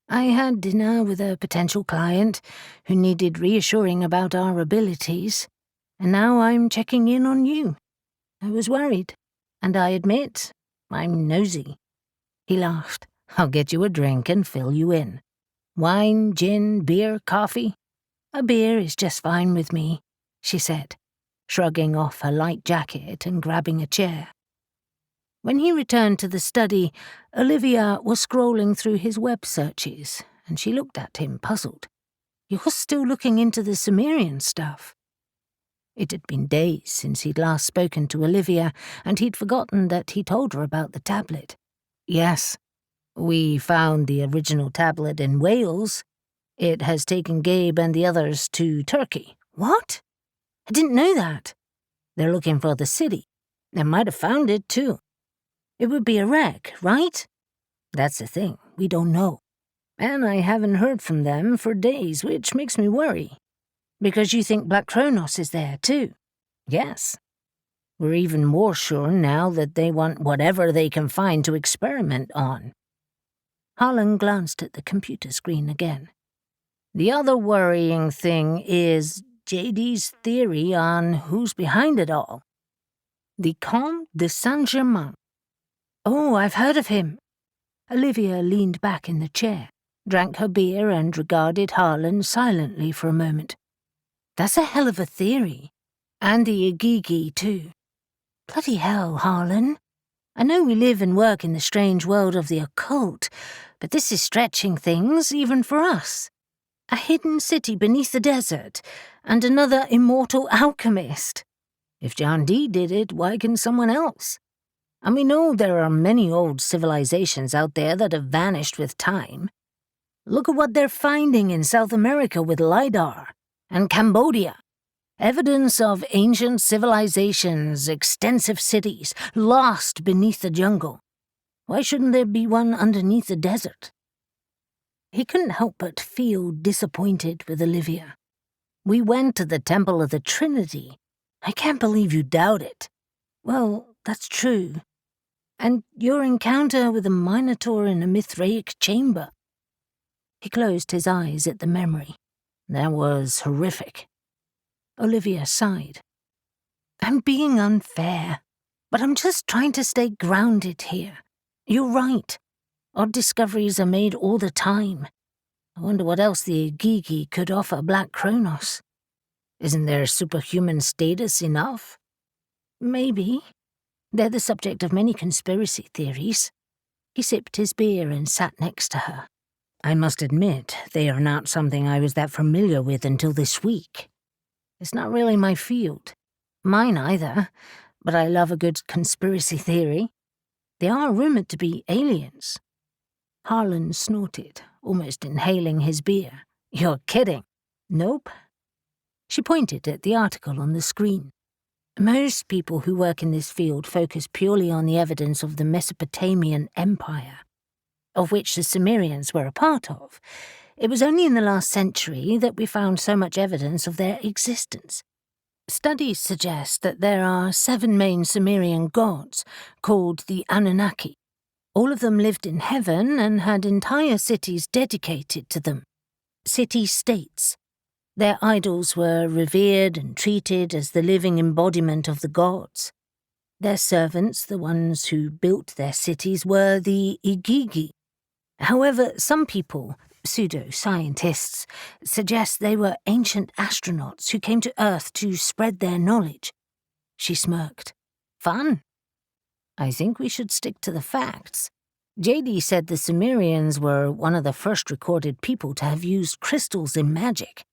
"I had dinner with a potential client who needed reassuring about our abilities, and now I'm checking in on you. I was worried, and I admit, I'm nosy." He laughed. "I'll get you a drink and fill you in. Wine, gin, beer, coffee?" "A beer is just fine with me," she said, shrugging off her light jacket and grabbing a chair. When he returned to the study, Olivia was scrolling through his web searches, and she looked at him, puzzled. "You're still looking into the Sumerian stuff?" It had been days since he'd last spoken to Olivia, and he'd forgotten that he told her about the tablet. "Yes, we found the original tablet in Wales. It has taken Gabe and the others to Turkey." "What? I didn't know that." "They're looking for the city. They might have found it, too." "It would be a wreck, right?" "That's the thing. We don't know. And I haven't heard from them for days, which makes me worry." "Because you think Black Cronos is there, too?" "Yes. We're even more sure now that they want whatever they can find to experiment on." Harlan glanced at the computer screen again. "The other worrying thing is JD's theory on who's behind it all. The Comte de Saint-Germain." "Oh, I've heard of him." Olivia leaned back in the chair, drank her beer and regarded Harlan silently for a moment. "That's a hell of a theory. And the Igigi, too. Bloody hell, Harlan. I know we live and work in the strange world of the occult, but this is stretching things even for us. A hidden city beneath the desert, and another immortal alchemist. If John Dee did it, why can someone else? And we know there are many old civilizations out there that have vanished with time. Look at what they're finding in South America with LiDAR, and Cambodia. Evidence of ancient civilizations, extensive cities, lost beneath the jungle. Why shouldn't there be one underneath the desert?" He couldn't help but feel disappointed with Olivia. "We went to the Temple of the Trinity. I can't believe you doubt it." "Well, that's true. And your encounter with a Minotaur in a Mithraic chamber. He closed his eyes at the memory. That was horrific. Olivia sighed. I'm being unfair, but I'm just trying to stay grounded here. You're right. Odd discoveries are made all the time. I wonder what else the Igigi could offer Black Cronos. Isn't their superhuman status enough? Maybe. They're the subject of many conspiracy theories. He sipped his beer and sat next to her. I must admit, they are not something I was that familiar with until this week. It's not really my field. Mine either, but I love a good conspiracy theory. They are rumoured to be aliens. Harlan snorted, almost inhaling his beer. You're kidding. Nope. She pointed at the article on the screen. Most people who work in this field focus purely on the evidence of the Mesopotamian Empire, of which the Sumerians were a part of. It was only in the last century that we found so much evidence of their existence. Studies suggest that there are 7 main Sumerian gods, called the Anunnaki. All of them lived in heaven and had entire cities dedicated to them. City-states. Their idols were revered and treated as the living embodiment of the gods. Their servants, the ones who built their cities, were the Igigi. However, some people, pseudo-scientists, suggest they were ancient astronauts who came to Earth to spread their knowledge. She smirked. Fun. I think we should stick to the facts. JD said the Sumerians were one of the first recorded people to have used crystals in magic.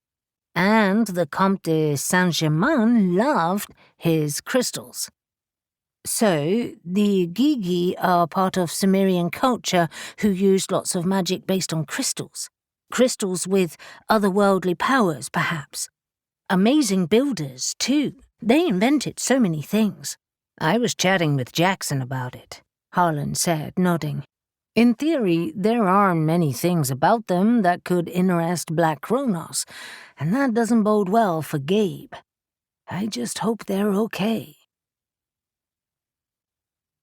And the Comte de Saint-Germain loved his crystals. So, the Igigi are part of Sumerian culture who used lots of magic based on crystals. Crystals with otherworldly powers, perhaps. Amazing builders, too. They invented so many things. I was chatting with Jackson about it, Harlan said, nodding. In theory, there are many things about them that could interest Black Cronos, and that doesn't bode well for Gabe. I just hope they're okay.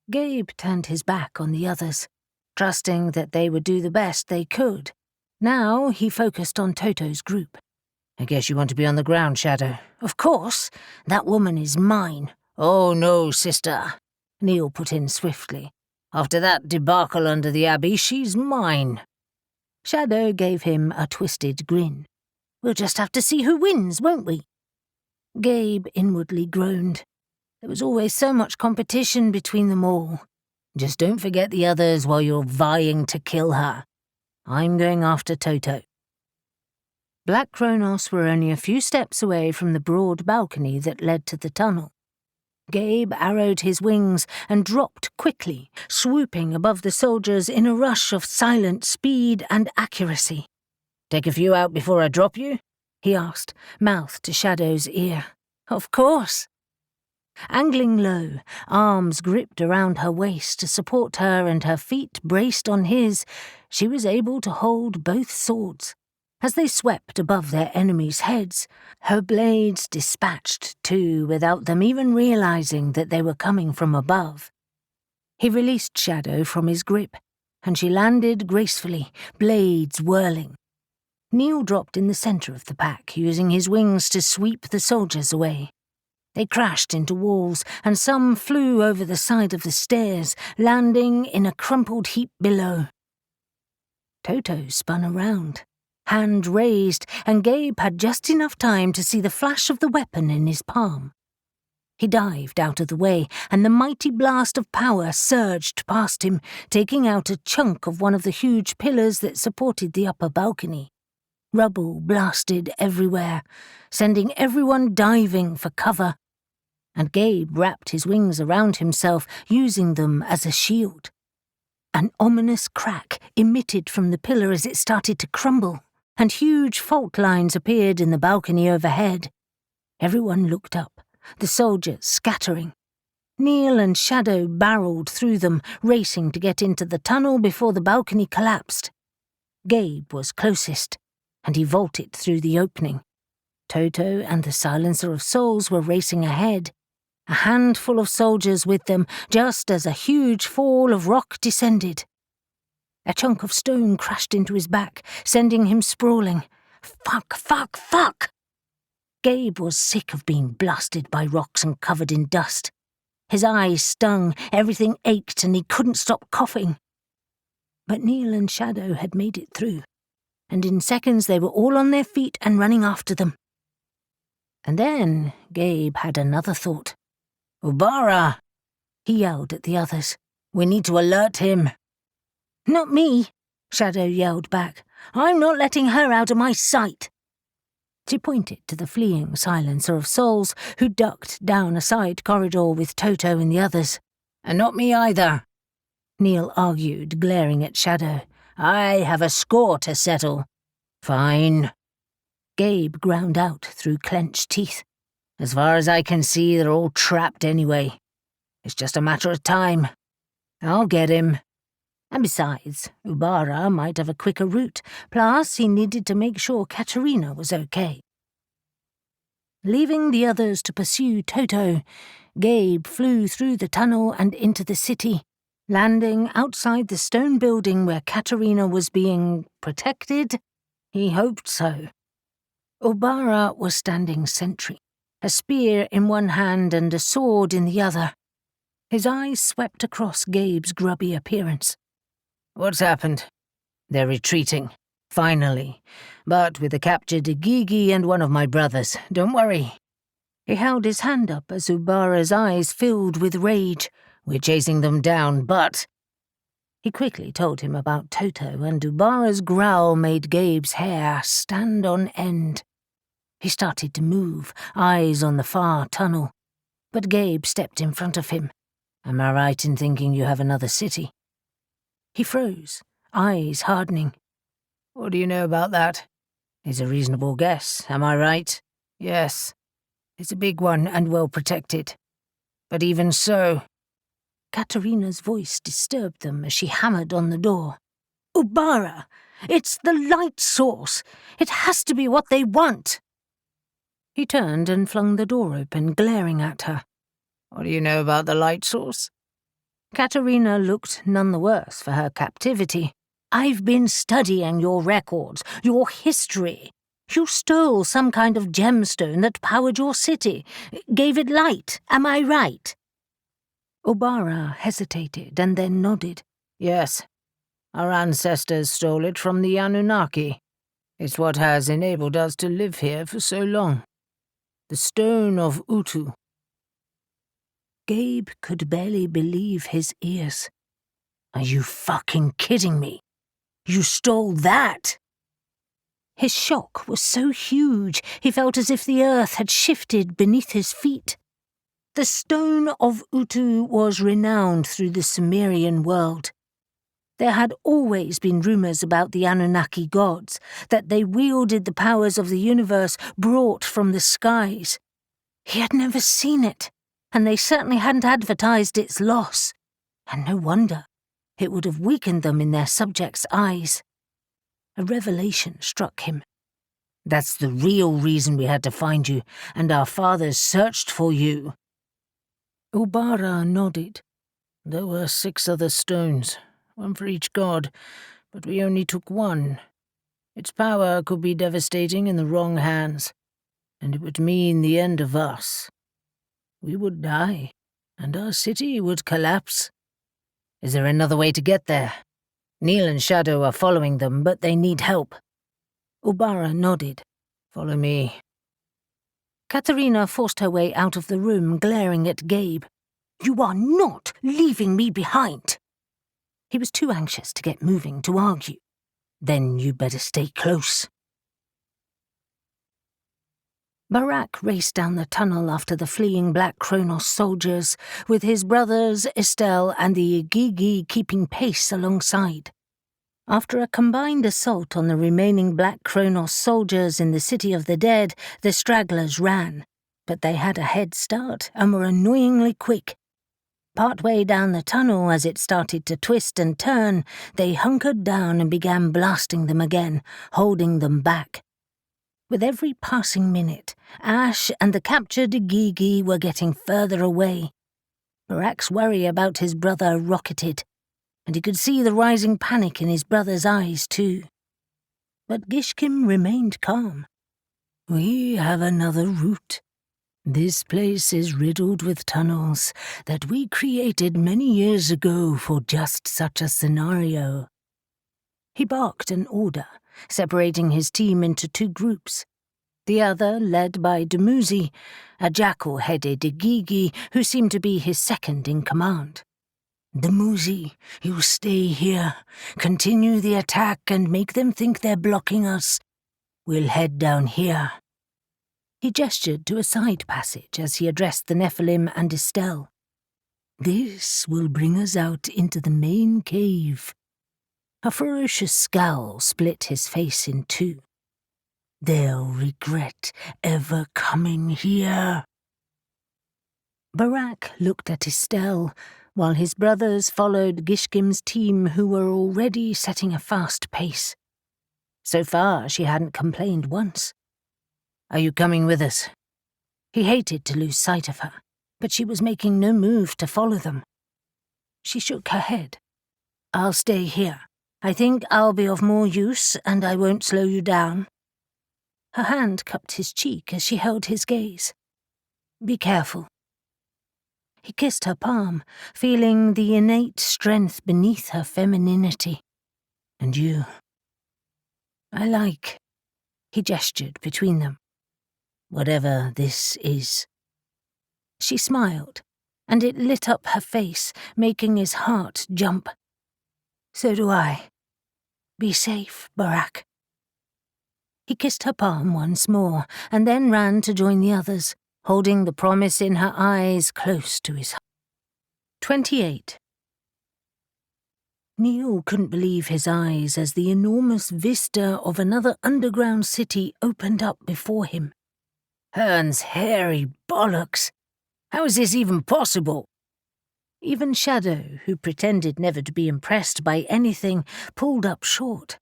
Gabe turned his back on the others, trusting that they would do the best they could. Now he focused on Toto's group. I guess you want to be on the ground, Shadow. Of course. That woman is mine. Oh no, sister, Neil put in swiftly. After that debacle under the Abbey, she's mine. Shadow gave him a twisted grin. We'll just have to see who wins, won't we? Gabe inwardly groaned. There was always so much competition between them all. Just don't forget the others while you're vying to kill her. I'm going after Toto. Black Cronos were only a few steps away from the broad balcony that led to the tunnel. Gabe arrowed his wings and dropped quickly, swooping above the soldiers in a rush of silent speed and accuracy. Take a few out before I drop you? He asked, mouth to Shadow's ear. Of course. Angling low, arms gripped around her waist to support her and her feet braced on his, she was able to hold both swords. As they swept above their enemies' heads, her blades dispatched too without them even realizing that they were coming from above. He released Shadow from his grip, and she landed gracefully, blades whirling. Neil dropped in the center of the pack, using his wings to sweep the soldiers away. They crashed into walls, and some flew over the side of the stairs, landing in a crumpled heap below. Toto spun around, hand raised, and Gabe had just enough time to see the flash of the weapon in his palm. He dived out of the way, and the mighty blast of power surged past him, taking out a chunk of one of the huge pillars that supported the upper balcony. Rubble blasted everywhere, sending everyone diving for cover. And Gabe wrapped his wings around himself, using them as a shield. An ominous crack emitted from the pillar as it started to crumble, and huge fault lines appeared in the balcony overhead. Everyone looked up, the soldiers scattering. Neil and Shadow barreled through them, racing to get into the tunnel before the balcony collapsed. Gabe was closest, and he vaulted through the opening. Toto and the Silencer of Souls were racing ahead. a handful of soldiers with them, just as a huge fall of rock descended. A chunk of stone crashed into his back, sending him sprawling. Fuck, fuck, fuck! Gabe was sick of being blasted by rocks and covered in dust. His eyes stung, everything ached, and he couldn't stop coughing. But Neil and Shadow had made it through, and in seconds they were all on their feet and running after them. And then Gabe had another thought. "Ubara!" he yelled at the others. "We need to alert him." "Not me," Shadow yelled back. "I'm not letting her out of my sight." She pointed to the fleeing silencer of souls who ducked down a side corridor with Toto and the others. "And not me either," Neil argued, glaring at Shadow. "I have a score to settle." "Fine," Gabe ground out through clenched teeth. "As far as I can see, they're all trapped anyway. It's just a matter of time. I'll get him." And besides, Ubara might have a quicker route, plus he needed to make sure Katerina was okay. Leaving the others to pursue Toto, Gabe flew through the tunnel and into the city, landing outside the stone building where Katerina was being protected. He hoped so. Ubara was standing sentry, a spear in one hand and a sword in the other. His eyes swept across Gabe's grubby appearance. "What's happened?" "They're retreating. Finally. But with the captured Igigi and one of my brothers. Don't worry." He held his hand up as Ubara's eyes filled with rage. "We're chasing them down, but—" He quickly told him about Toto, and Ubara's growl made Gabe's hair stand on end. He started to move, eyes on the far tunnel. But Gabe stepped in front of him. "Am I right in thinking you have another city?" He froze, eyes hardening. "What do you know about that?" "It's a reasonable guess, am I right?" "Yes. It's a big one and well protected. But even so—" Katerina's voice disturbed them as she hammered on the door. "Ubara! It's the light source! It has to be what they want!" He turned and flung the door open, glaring at her. "What do you know about the light source?" Katerina looked none the worse for her captivity. "I've been studying your records, your history. You stole some kind of gemstone that powered your city, gave it light, am I right?" Ubara hesitated and then nodded. "Yes. Our ancestors stole it from the Anunnaki. It's what has enabled us to live here for so long. The Stone of Utu." Gabe could barely believe his ears. "Are you fucking kidding me? You stole that?" His shock was so huge he felt as if the earth had shifted beneath his feet. The Stone of Utu was renowned through the Sumerian world. There had always been rumors about the Anunnaki gods, that they wielded the powers of the universe brought from the skies. He had never seen it, and they certainly hadn't advertised its loss. And no wonder. It would have weakened them in their subjects' eyes. A revelation struck him. "That's the real reason we had to find you, and our fathers searched for you." Ubara nodded. "There were 6 other stones, one for each god, but we only took one. Its power could be devastating in the wrong hands, and it would mean the end of us. We would die, and our city would collapse." "Is there another way to get there?" "Neil and Shadow are following them, but they need help." Ubara nodded. "Follow me." Katerina forced her way out of the room, glaring at Gabe. "You are not leaving me behind." He was too anxious to get moving to argue. "Then you better stay close." Barak raced down the tunnel after the fleeing Black Cronos soldiers, with his brothers Estelle and the Igigi keeping pace alongside. After a combined assault on the remaining Black Cronos soldiers in the City of the Dead, the stragglers ran, but they had a head start and were annoyingly quick. Partway down the tunnel, as it started to twist and turn, they hunkered down and began blasting them again, holding them back. With every passing minute, Ash and the captured Igigi were getting further away. Barak's worry about his brother rocketed, and he could see the rising panic in his brother's eyes too. But Gishkim remained calm. "We have another route. This place is riddled with tunnels that we created many years ago for just such a scenario." He barked an order, separating his team into two groups. The other led by Dumuzi, a jackal-headed Igigi who seemed to be his second in command. "Dumuzi, you stay here. Continue the attack and make them think they're blocking us. We'll head down here." He gestured to a side passage as he addressed the Nephilim and Estelle. "This will bring us out into the main cave." A ferocious scowl split his face in two. "They'll regret ever coming here." Barak looked at Estelle, while his brothers followed Gishkim's team, who were already setting a fast pace. So far, she hadn't complained once. "Are you coming with us?" He hated to lose sight of her, but she was making no move to follow them. She shook her head. "I'll stay here. I think I'll be of more use, and I won't slow you down." Her hand cupped his cheek as she held his gaze. "Be careful." He kissed her palm, feeling the innate strength beneath her femininity. "And you?" "I like," he gestured between them, "whatever this is." She smiled, and it lit up her face, making his heart jump. "So do I. Be safe, Barak." He kissed her palm once more, and then ran to join the others, holding the promise in her eyes close to his heart. 28. Neil couldn't believe his eyes as the enormous vista of another underground city opened up before him. Hearn's hairy bollocks! How is this even possible? Even Shadow, who pretended never to be impressed by anything, pulled up short.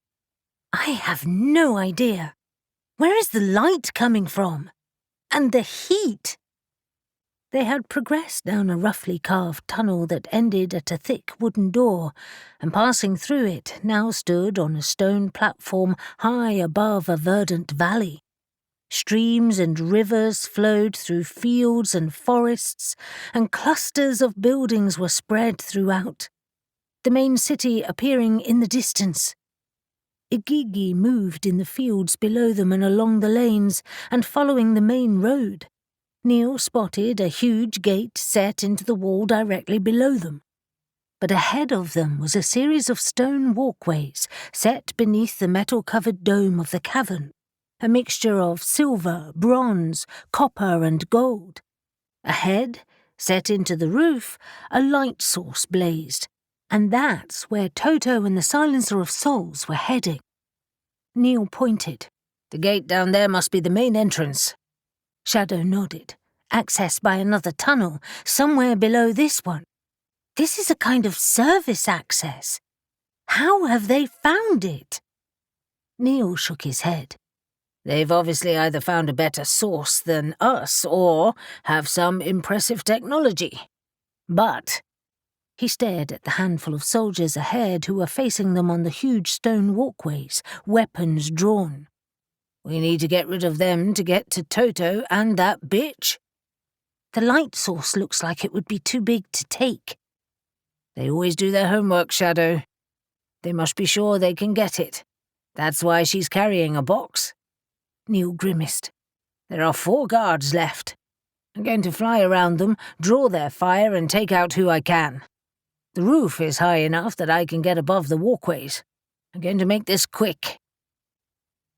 "I have no idea. Where is the light coming from? And the heat?" They had progressed down a roughly carved tunnel that ended at a thick wooden door, and passing through it now stood on a stone platform high above a verdant valley. Streams and rivers flowed through fields and forests, and clusters of buildings were spread throughout, the main city appearing in the distance. Igigi moved in the fields below them and along the lanes, and following the main road. Neil spotted a huge gate set into the wall directly below them. But ahead of them was a series of stone walkways set beneath the metal-covered dome of the cavern, a mixture of silver, bronze, copper and gold. Ahead, set into the roof, a light source blazed, and that's where Toto and the Silencer of Souls were heading. Neil pointed. "The gate down there must be the main entrance." Shadow nodded. "Access by another tunnel, somewhere below this one. This is a kind of service access. How have they found it?" Neil shook his head. "They've obviously either found a better source than us, or have some impressive technology. But..." He stared at the handful of soldiers ahead who were facing them on the huge stone walkways, weapons drawn. "We need to get rid of them to get to Toto and that bitch." "The light source looks like it would be too big to take." "They always do their homework, Shadow. They must be sure they can get it. That's why she's carrying a box." Neil grimaced. "There are 4 guards left. I'm going to fly around them, draw their fire and take out who I can. The roof is high enough that I can get above the walkways. I'm going to make this quick."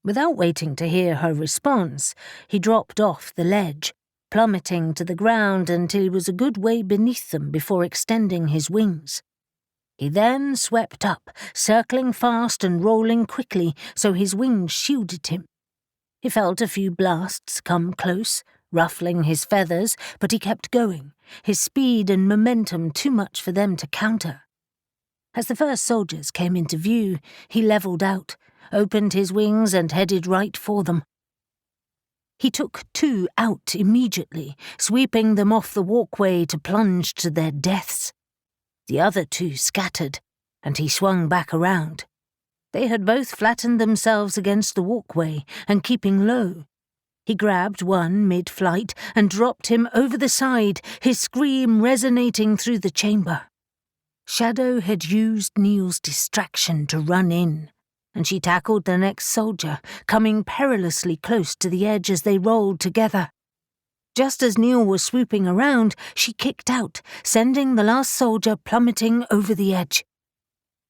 Without waiting to hear her response, he dropped off the ledge, plummeting to the ground until he was a good way beneath them before extending his wings. He then swept up, circling fast and rolling quickly so his wings shielded him. He felt a few blasts come close, ruffling his feathers, but he kept going, his speed and momentum too much for them to counter. As the first soldiers came into view, he levelled out, opened his wings and headed right for them. He took 2 out immediately, sweeping them off the walkway to plunge to their deaths. The other 2 scattered, and he swung back around. They had both flattened themselves against the walkway and keeping low. He grabbed one mid-flight and dropped him over the side, his scream resonating through the chamber. Shadow had used Neil's distraction to run in, and she tackled the next soldier, coming perilously close to the edge as they rolled together. Just as Neil was swooping around, she kicked out, sending the last soldier plummeting over the edge.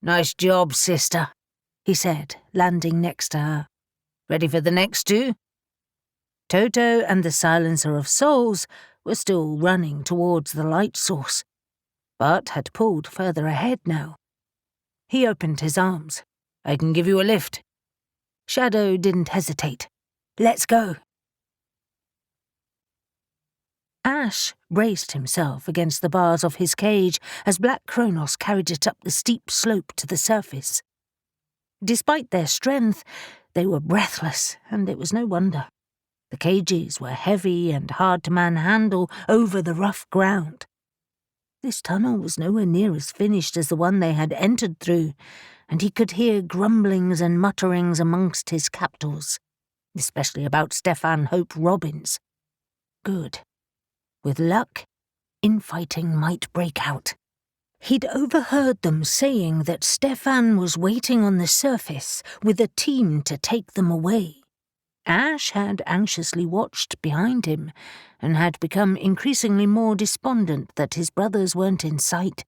"Nice job, sister," he said, landing next to her. "Ready for the next 2? Toto and the Silencer of Souls were still running towards the light source, but had pulled further ahead now. He opened his arms. "I can give you a lift." Shadow didn't hesitate. "Let's go." Ash braced himself against the bars of his cage as Black Cronos carried it up the steep slope to the surface. Despite their strength, they were breathless, and it was no wonder. The cages were heavy and hard to manhandle over the rough ground. This tunnel was nowhere near as finished as the one they had entered through, and he could hear grumblings and mutterings amongst his captors, especially about Stefan Hope Robbins. Good. With luck, infighting might break out. He'd overheard them saying that Stefan was waiting on the surface with a team to take them away. Ash had anxiously watched behind him and had become increasingly more despondent that his brothers weren't in sight.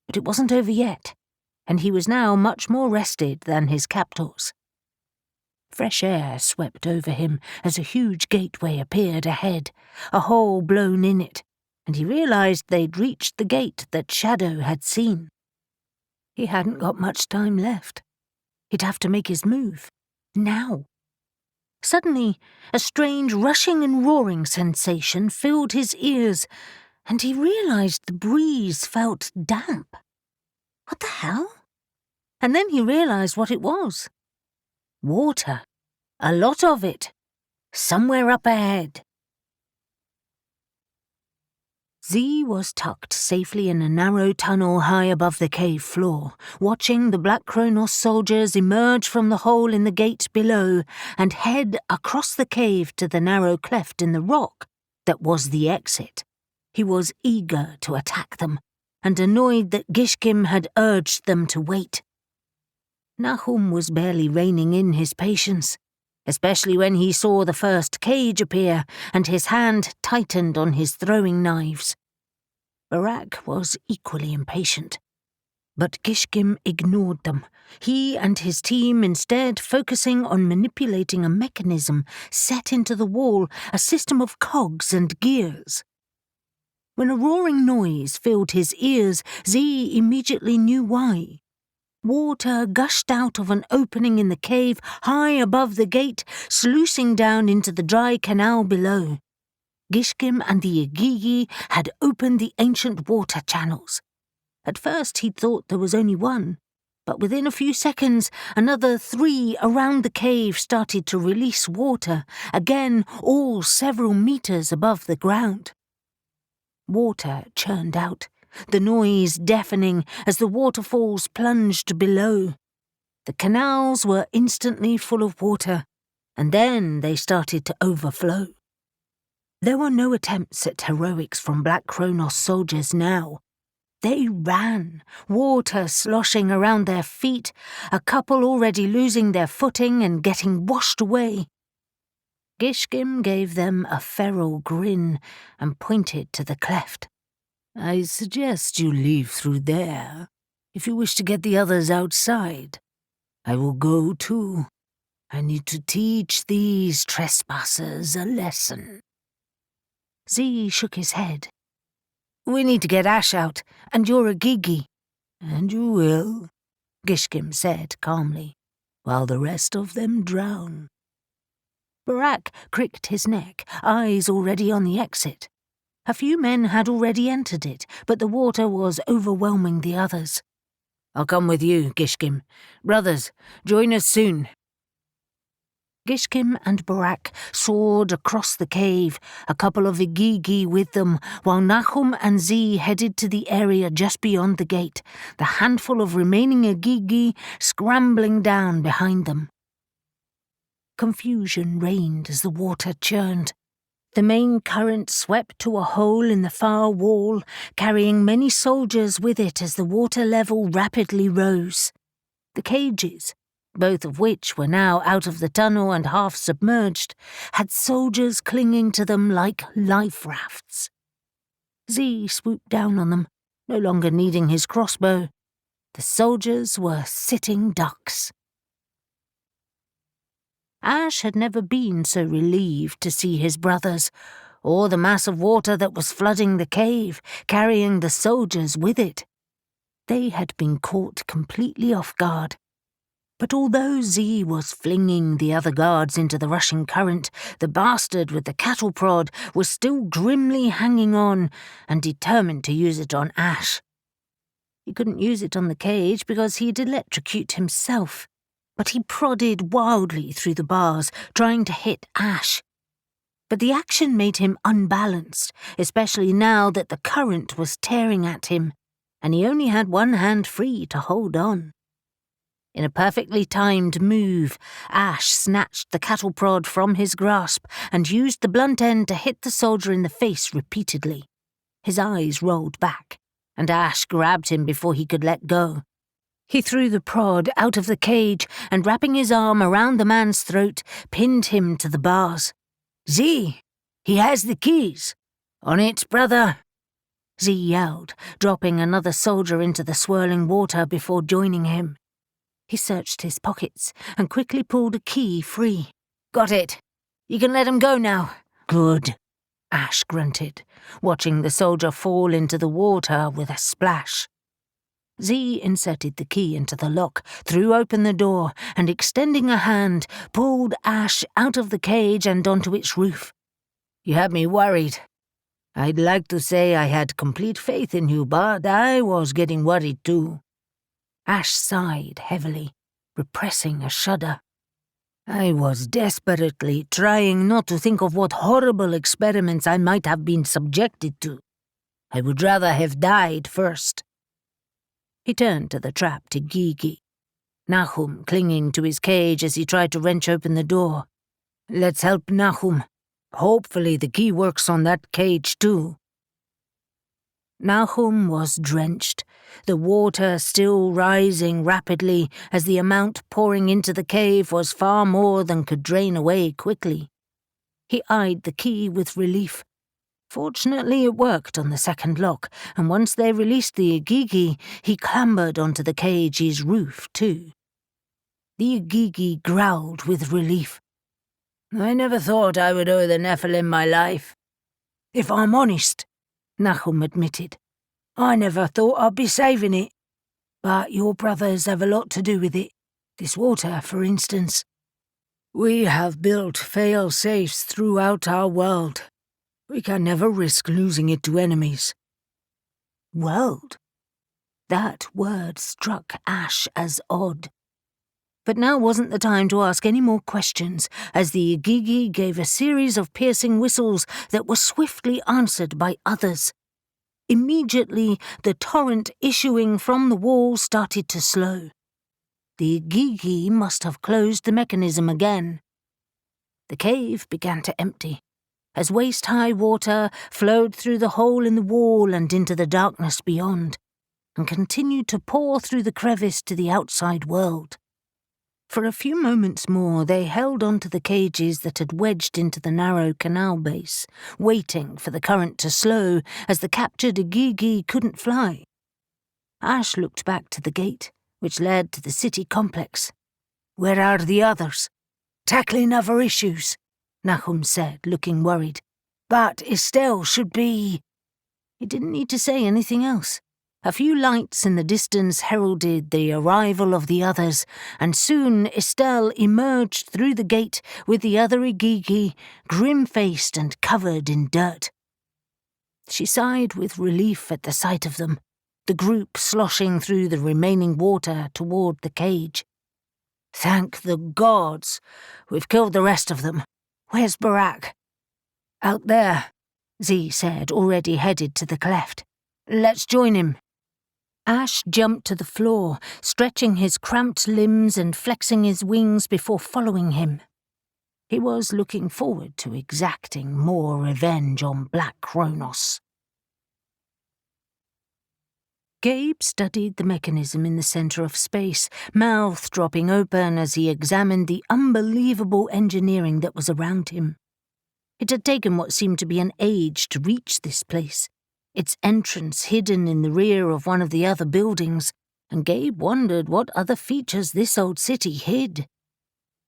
But it wasn't over yet, and he was now much more rested than his captors. Fresh air swept over him as a huge gateway appeared ahead, a hole blown in it, and he realized they'd reached the gate that Shadow had seen. He hadn't got much time left. He'd have to make his move, now. Suddenly, a strange rushing and roaring sensation filled his ears, and he realized the breeze felt damp. What the hell? And then he realized what it was. Water. A lot of it. Somewhere up ahead. Z was tucked safely in a narrow tunnel high above the cave floor, watching the Black Cronos soldiers emerge from the hole in the gate below and head across the cave to the narrow cleft in the rock that was the exit. He was eager to attack them, and annoyed that Gishkim had urged them to wait. Nahum was barely reining in his patience, especially when he saw the first cage appear and his hand tightened on his throwing knives. Barak was equally impatient. But Gishkim ignored them, he and his team instead focusing on manipulating a mechanism set into the wall, a system of cogs and gears. When a roaring noise filled his ears, Z immediately knew why. Water gushed out of an opening in the cave high above the gate, sluicing down into the dry canal below. Gishkim and the Igigi had opened the ancient water channels. At first he'd thought there was only one, but within a few seconds another 3 around the cave started to release water, again all several meters above the ground. Water churned out, the noise deafening as the waterfalls plunged below. The canals were instantly full of water, and then they started to overflow. There were no attempts at heroics from Black Cronos soldiers now. They ran, water sloshing around their feet, a couple already losing their footing and getting washed away. Gishkim gave them a feral grin and pointed to the cleft. "I suggest you leave through there, if you wish to get the others outside. I will go too. I need to teach these trespassers a lesson." Z shook his head. "We need to get Ash out, and you're a Gigi." "And you will," Gishkim said calmly, "while the rest of them drown." Barak cricked his neck, eyes already on the exit. A few men had already entered it, but the water was overwhelming the others. "I'll come with you, Gishkim. Brothers, join us soon." Gishkim and Barak soared across the cave, a couple of Igigi with them, while Nahum and Z headed to the area just beyond the gate, the handful of remaining Igigi scrambling down behind them. Confusion reigned as the water churned. The main current swept to a hole in the far wall, carrying many soldiers with it as the water level rapidly rose. The cages, both of which were now out of the tunnel and half submerged, had soldiers clinging to them like life rafts. Z swooped down on them, no longer needing his crossbow. The soldiers were sitting ducks. Ash had never been so relieved to see his brothers, or the mass of water that was flooding the cave, carrying the soldiers with it. They had been caught completely off guard. But although Z was flinging the other guards into the rushing current, the bastard with the cattle prod was still grimly hanging on and determined to use it on Ash. He couldn't use it on the cage because he'd electrocute himself, but he prodded wildly through the bars, trying to hit Ash. But the action made him unbalanced, especially now that the current was tearing at him, and he only had one hand free to hold on. In a perfectly timed move, Ash snatched the cattle prod from his grasp and used the blunt end to hit the soldier in the face repeatedly. His eyes rolled back, and Ash grabbed him before he could let go. He threw the prod out of the cage and, wrapping his arm around the man's throat, pinned him to the bars. "Z, he has the keys." "On it, brother," Z yelled, dropping another soldier into the swirling water before joining him. He searched his pockets and quickly pulled a key free. "Got it. You can let him go now." "Good," Ash grunted, watching the soldier fall into the water with a splash. Z inserted the key into the lock, threw open the door, and extending a hand, pulled Ash out of the cage and onto its roof. "You had me worried. I'd like to say I had complete faith in you, but I was getting worried too." Ash sighed heavily, repressing a shudder. "I was desperately trying not to think of what horrible experiments I might have been subjected to. I would rather have died first." He turned to the trapped Igigi, Nahum clinging to his cage as he tried to wrench open the door. "Let's help Nahum. Hopefully the key works on that cage too." Nahum was drenched, the water still rising rapidly as the amount pouring into the cave was far more than could drain away quickly. He eyed the key with relief. Fortunately, it worked on the second lock, and once they released the Igigi, he clambered onto the cage's roof too. The Igigi growled with relief. "I never thought I would owe the Nephilim my life." "If I'm honest," Nahum admitted, "I never thought I'd be saving it. But your brothers have a lot to do with it. This water, for instance. We have built fail-safes throughout our world. We can never risk losing it to enemies." World? That word struck Ash as odd. But now wasn't the time to ask any more questions, as the Igigi gave a series of piercing whistles that were swiftly answered by others. Immediately, the torrent issuing from the wall started to slow. The Igigi must have closed the mechanism again. The cave began to empty, as waist-high water flowed through the hole in the wall and into the darkness beyond, and continued to pour through the crevice to the outside world. For a few moments more they held onto the cages that had wedged into the narrow canal base, waiting for the current to slow as the captured Igigi couldn't fly. Ash looked back to the gate, which led to the city complex. "Where are the others?" "Tackling other issues," Nahum said, looking worried. "But Estelle should be—" He didn't need to say anything else. A few lights in the distance heralded the arrival of the others, and soon Estelle emerged through the gate with the other Igigi, grim-faced and covered in dirt. She sighed with relief at the sight of them, the group sloshing through the remaining water toward the cage. Thank the gods. We've killed the rest of them. Where's Barak? Out there, Z said, already headed to the cleft. Let's join him. Ash jumped to the floor, stretching his cramped limbs and flexing his wings before following him. He was looking forward to exacting more revenge on Black Cronos. Gabe studied the mechanism in the center of space, mouth dropping open as he examined the unbelievable engineering that was around him. It had taken what seemed to be an age to reach this place, its entrance hidden in the rear of one of the other buildings, and Gabe wondered what other features this old city hid.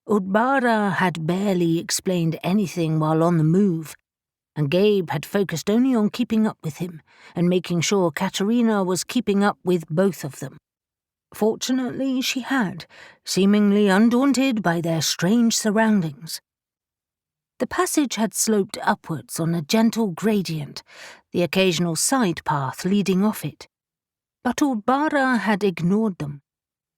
Udbara had barely explained anything while on the move, and Gabe had focused only on keeping up with him and making sure Katerina was keeping up with both of them. Fortunately, she had, seemingly undaunted by their strange surroundings. The passage had sloped upwards on a gentle gradient, the occasional side path leading off it. But Udbara had ignored them,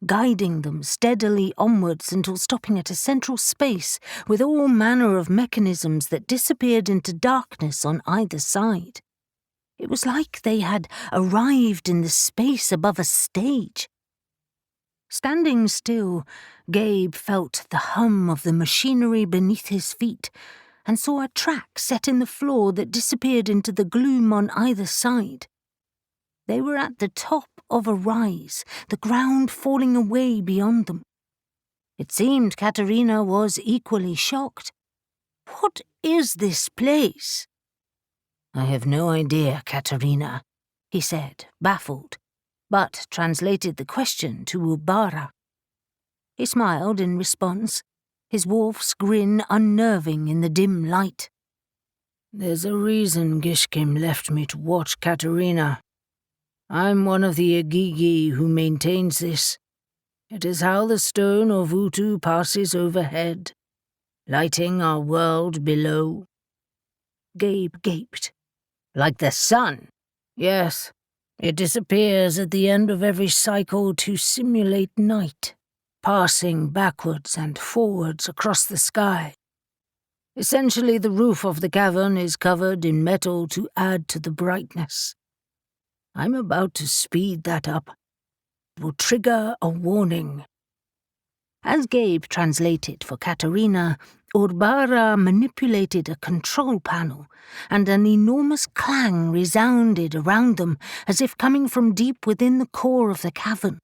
guiding them steadily onwards until stopping at a central space with all manner of mechanisms that disappeared into darkness on either side. It was like they had arrived in the space above a stage. Standing still, Gabe felt the hum of the machinery beneath his feet and saw a track set in the floor that disappeared into the gloom on either side. They were at the top of a rise, the ground falling away beyond them. It seemed Katerina was equally shocked. What is this place? I have no idea, Katerina, he said, baffled, but translated the question to Udbara. He smiled in response, his wolf's grin unnerving in the dim light. There's a reason Gishkim left me to watch Katerina. I'm one of the Agigi who maintains this. It is how the stone of Utu passes overhead, lighting our world below. Gabe gaped. Like the sun? Yes. It disappears at the end of every cycle to simulate night, passing backwards and forwards across the sky. Essentially, the roof of the cavern is covered in metal to add to the brightness. I'm about to speed that up. It will trigger a warning. As Gabe translated for Katerina, Udbara manipulated a control panel, and an enormous clang resounded around them as if coming from deep within the core of the cavern.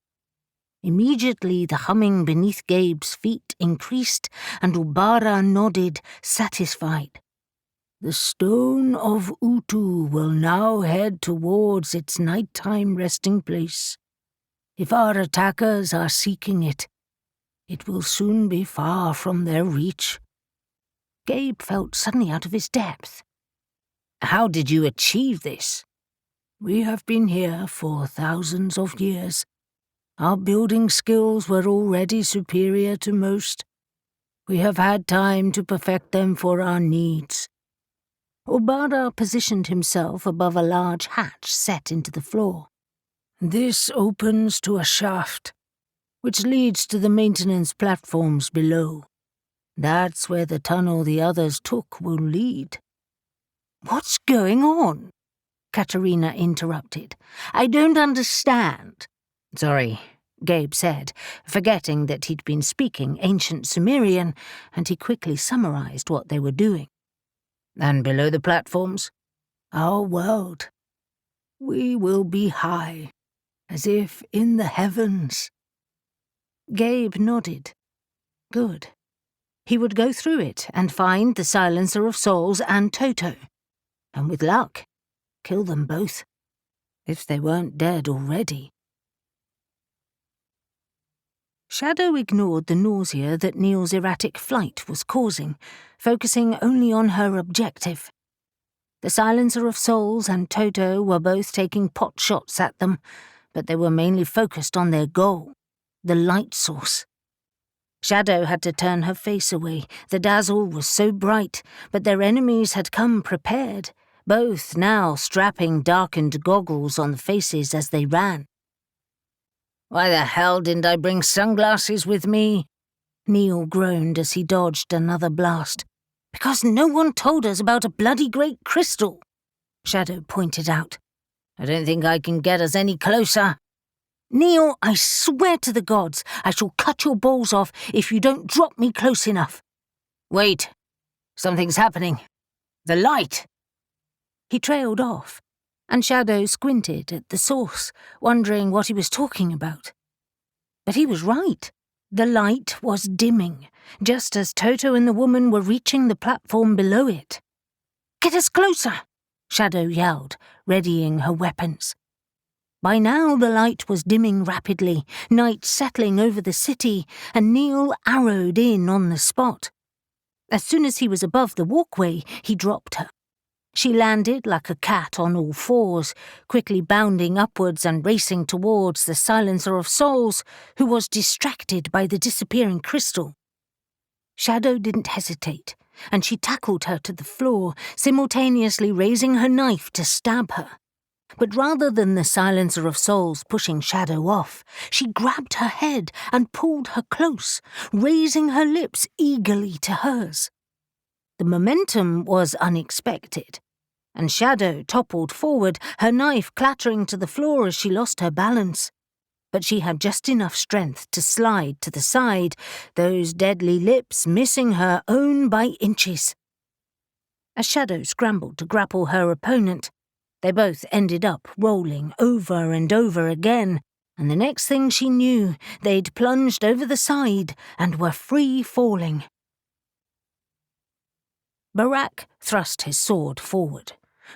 Immediately the humming beneath Gabe's feet increased, and Udbara nodded, satisfied. The stone of Utu will now head towards its nighttime resting place. If our attackers are seeking it, it will soon be far from their reach. Gabe felt suddenly out of his depth. How did you achieve this? We have been here for thousands of years. Our building skills were already superior to most. We have had time to perfect them for our needs. Udbara positioned himself above a large hatch set into the floor. This opens to a shaft, which leads to the maintenance platforms below. That's where the tunnel the others took will lead. What's going on? Katerina interrupted. I don't understand. Sorry, Gabe said, forgetting that he'd been speaking ancient Sumerian, and he quickly summarized what they were doing. And below the platforms? Our world. We will be high, as if in the heavens. Gabe nodded. Good. He would go through it and find the Silencer of Souls and Toto. And with luck, kill them both. If they weren't dead already. Shadow ignored the nausea that Neil's erratic flight was causing, focusing only on her objective. The Silencer of Souls and Toto were both taking pot shots at them, but they were mainly focused on their goal, the light source. Shadow had to turn her face away. The dazzle was so bright, but their enemies had come prepared, both now strapping darkened goggles on the faces as they ran. Why the hell didn't I bring sunglasses with me? Neil groaned as he dodged another blast. "Because no one told us about a bloody great crystal," Shadow pointed out. "I don't think I can get us any closer." "Neil, I swear to the gods, I shall cut your balls off if you don't drop me close enough." "Wait. Something's happening. The light." He trailed off, and Shadow squinted at the source, wondering what he was talking about. But he was right. The light was dimming, just as Toto and the woman were reaching the platform below it. "Get us closer!" Shadow yelled, readying her weapons. By now the light was dimming rapidly, night settling over the city, and Neil arrowed in on the spot. As soon as he was above the walkway, he dropped her. She landed like a cat on all fours, quickly bounding upwards and racing towards the Silencer of Souls, who was distracted by the disappearing crystal. Shadow didn't hesitate, and she tackled her to the floor, simultaneously raising her knife to stab her. But rather than the Silencer of Souls pushing Shadow off, she grabbed her head and pulled her close, raising her lips eagerly to hers. The momentum was unexpected, and Shadow toppled forward, her knife clattering to the floor as she lost her balance. But she had just enough strength to slide to the side, those deadly lips missing her own by inches. As Shadow scrambled to grapple her opponent, they both ended up rolling over and over again, and the next thing she knew, they'd plunged over the side and were free falling. Barak thrust his sword forward,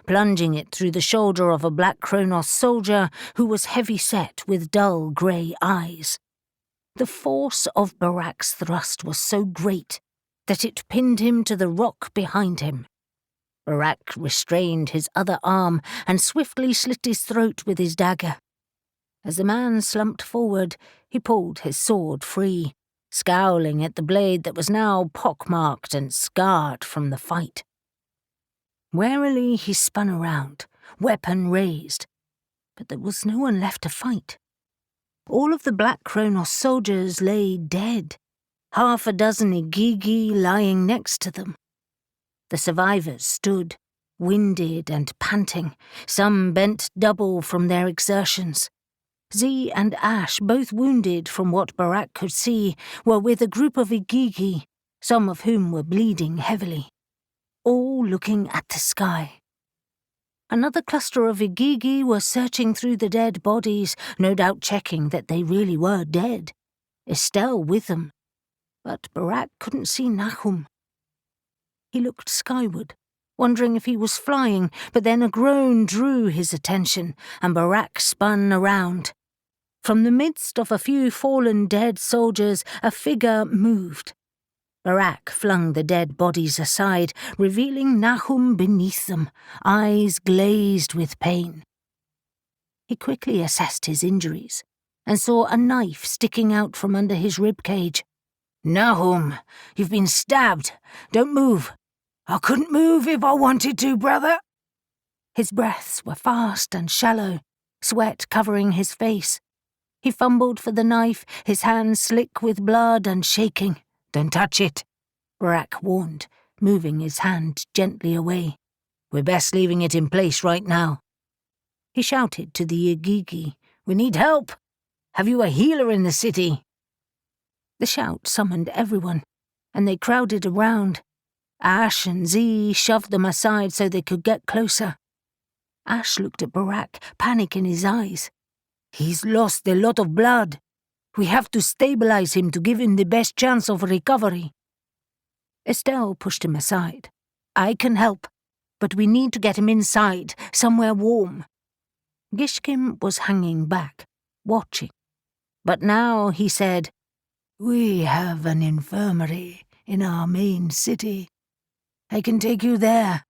plunging it through the shoulder of a Black Cronos soldier who was heavy-set with dull grey eyes. The force of Barak's thrust was so great that it pinned him to the rock behind him. Barak restrained his other arm and swiftly slit his throat with his dagger. As the man slumped forward, he pulled his sword free, scowling at the blade that was now pockmarked and scarred from the fight. Warily he spun around, weapon raised, but there was no one left to fight. All of the Black Cronos soldiers lay dead, half a dozen Igigi lying next to them. The survivors stood, winded and panting, some bent double from their exertions. Z and Ash, both wounded from what Barak could see, were with a group of Igigi, some of whom were bleeding heavily, all looking at the sky. Another cluster of Igigi were searching through the dead bodies, no doubt checking that they really were dead. Estelle with them. But Barak couldn't see Nahum. He looked skyward, wondering if he was flying, but then a groan drew his attention, and Barak spun around. From the midst of a few fallen dead soldiers, a figure moved. Barak flung the dead bodies aside, revealing Nahum beneath them, eyes glazed with pain. He quickly assessed his injuries, and saw a knife sticking out from under his ribcage. "Nahum, you've been stabbed. Don't move." "I couldn't move if I wanted to, brother." His breaths were fast and shallow, sweat covering his face. He fumbled for the knife, his hands slick with blood and shaking. "Don't touch it," Barak warned, moving his hand gently away. "We're best leaving it in place right now." He shouted to the Igigi, "We need help! Have you a healer in the city?" The shout summoned everyone, and they crowded around. Ash and Z shoved them aside so they could get closer. Ash looked at Barak, panic in his eyes. "He's lost a lot of blood. We have to stabilize him to give him the best chance of recovery." Estelle pushed him aside. "I can help, but we need to get him inside, somewhere warm." Gishkim was hanging back, watching. But now he said, "We have an infirmary in our main city. I can take you there.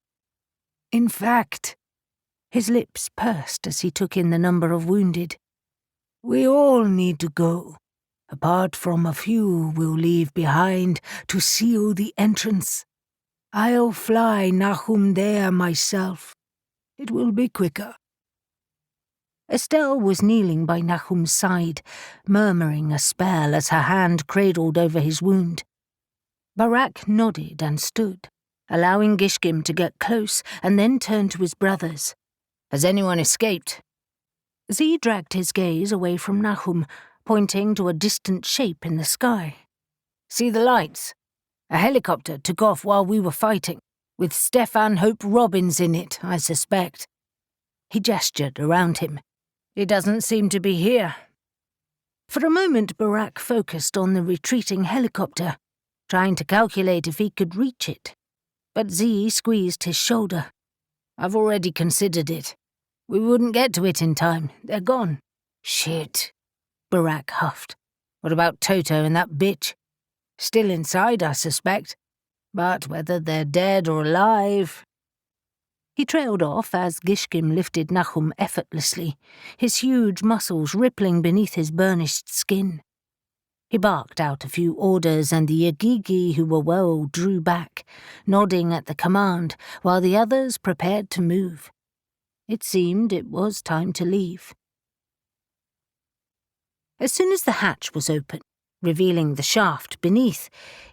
In fact," his lips pursed as he took in the number of wounded, "we all need to go, apart from a few we'll leave behind to seal the entrance. I'll fly Nahum there myself. It will be quicker." Estelle was kneeling by Nahum's side, murmuring a spell as her hand cradled over his wound. Barak nodded and stood, allowing Gishgim to get close, and then turned to his brothers. Has anyone escaped? Z dragged his gaze away from Nahum, pointing to a distant shape in the sky. See the lights? A helicopter took off while we were fighting, with Stefan Hope Robbins in it, I suspect. He gestured around him. He doesn't seem to be here. For a moment, Barak focused on the retreating helicopter, trying to calculate if he could reach it. But Z squeezed his shoulder. I've already considered it. We wouldn't get to it in time. They're gone. Shit, Barak huffed. What about Toto and that bitch? Still inside, I suspect. But whether they're dead or alive... He trailed off as Gishgim lifted Nahum effortlessly, his huge muscles rippling beneath his burnished skin. He barked out a few orders, and the Yagigi who were well drew back, nodding at the command, while the others prepared to move. It seemed it was time to leave. As soon as the hatch was open, revealing the shaft beneath,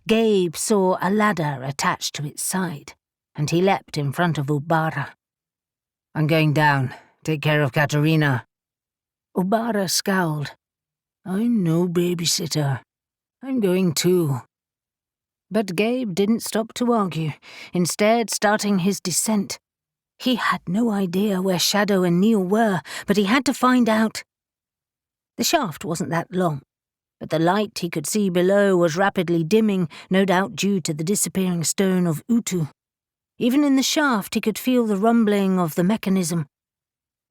Gabe saw a ladder attached to its side, and he leapt in front of Ubara. I'm going down. Take care of Katerina. Ubara scowled. I'm no babysitter. I'm going too. But Gabe didn't stop to argue, instead starting his descent. He had no idea where Shadow and Neil were, but he had to find out. The shaft wasn't that long, but the light he could see below was rapidly dimming, no doubt due to the disappearing stone of Utu. Even in the shaft he could feel the rumbling of the mechanism.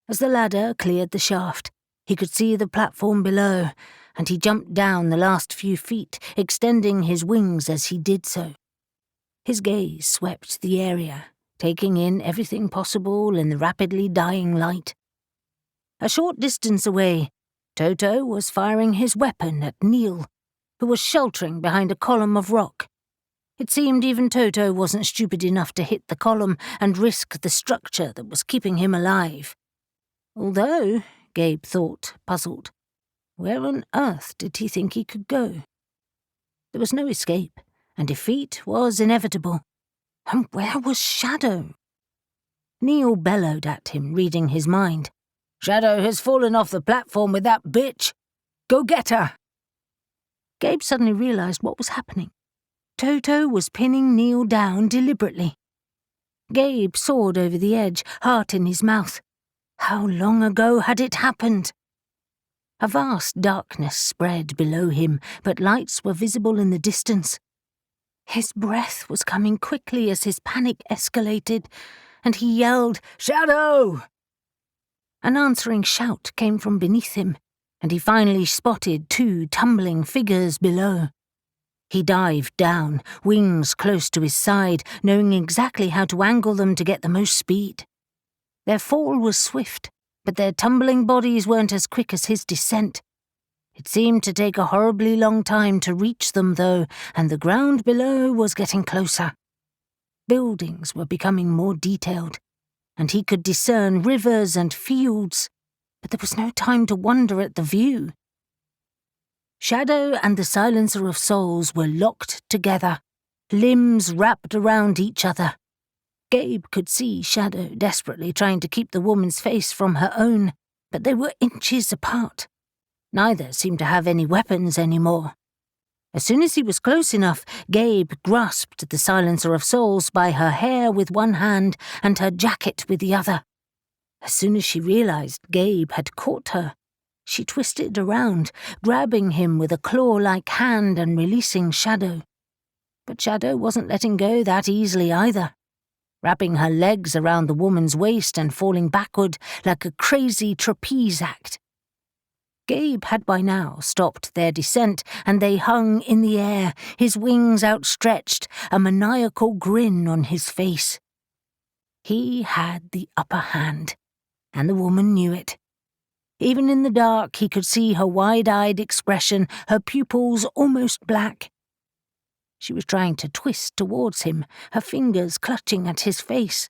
As the ladder cleared the shaft, he could see the platform below, and he jumped down the last few feet, extending his wings as he did so. His gaze swept the area, taking in everything possible in the rapidly dying light. A short distance away, Toto was firing his weapon at Neil, who was sheltering behind a column of rock. It seemed even Toto wasn't stupid enough to hit the column and risk the structure that was keeping him alive. Although, Gabe thought, puzzled, where on earth did he think he could go? There was no escape, and defeat was inevitable. And where was Shadow? Neil bellowed at him, reading his mind. Shadow has fallen off the platform with that bitch. Go get her! Gabe suddenly realized what was happening. Toto was pinning Neil down deliberately. Gabe soared over the edge, heart in his mouth. How long ago had it happened? A vast darkness spread below him, but lights were visible in the distance. His breath was coming quickly as his panic escalated, and he yelled, "Shadow!" An answering shout came from beneath him, and he finally spotted two tumbling figures below. He dived down, wings close to his side, knowing exactly how to angle them to get the most speed. Their fall was swift, but their tumbling bodies weren't as quick as his descent. It seemed to take a horribly long time to reach them, though, and the ground below was getting closer. Buildings were becoming more detailed, and he could discern rivers and fields, but there was no time to wonder at the view. Shadow and the Silencer of Souls were locked together, limbs wrapped around each other. Gabe could see Shadow desperately trying to keep the woman's face from her own, but they were inches apart. Neither seemed to have any weapons anymore. As soon as he was close enough, Gabe grasped the Silencer of Souls by her hair with one hand and her jacket with the other. As soon as she realized Gabe had caught her, she twisted around, grabbing him with a claw-like hand and releasing Shadow. But Shadow wasn't letting go that easily either, wrapping her legs around the woman's waist and falling backward like a crazy trapeze act. Gabe had by now stopped their descent, and they hung in the air, his wings outstretched, a maniacal grin on his face. He had the upper hand, and the woman knew it. Even in the dark, he could see her wide-eyed expression, her pupils almost black. She was trying to twist towards him, her fingers clutching at his face.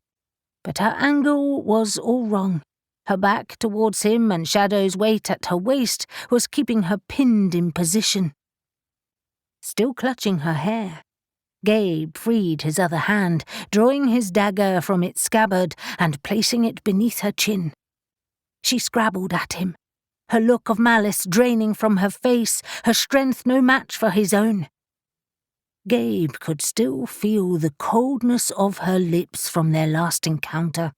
But her angle was all wrong, Her back towards him and Shadow's weight at her waist was keeping her pinned in position. Still clutching her hair, Gabe freed his other hand, drawing his dagger from its scabbard and placing it beneath her chin. She scrabbled at him, her look of malice draining from her face, her strength no match for his own. Gabe could still feel the coldness of her lips from their last encounter,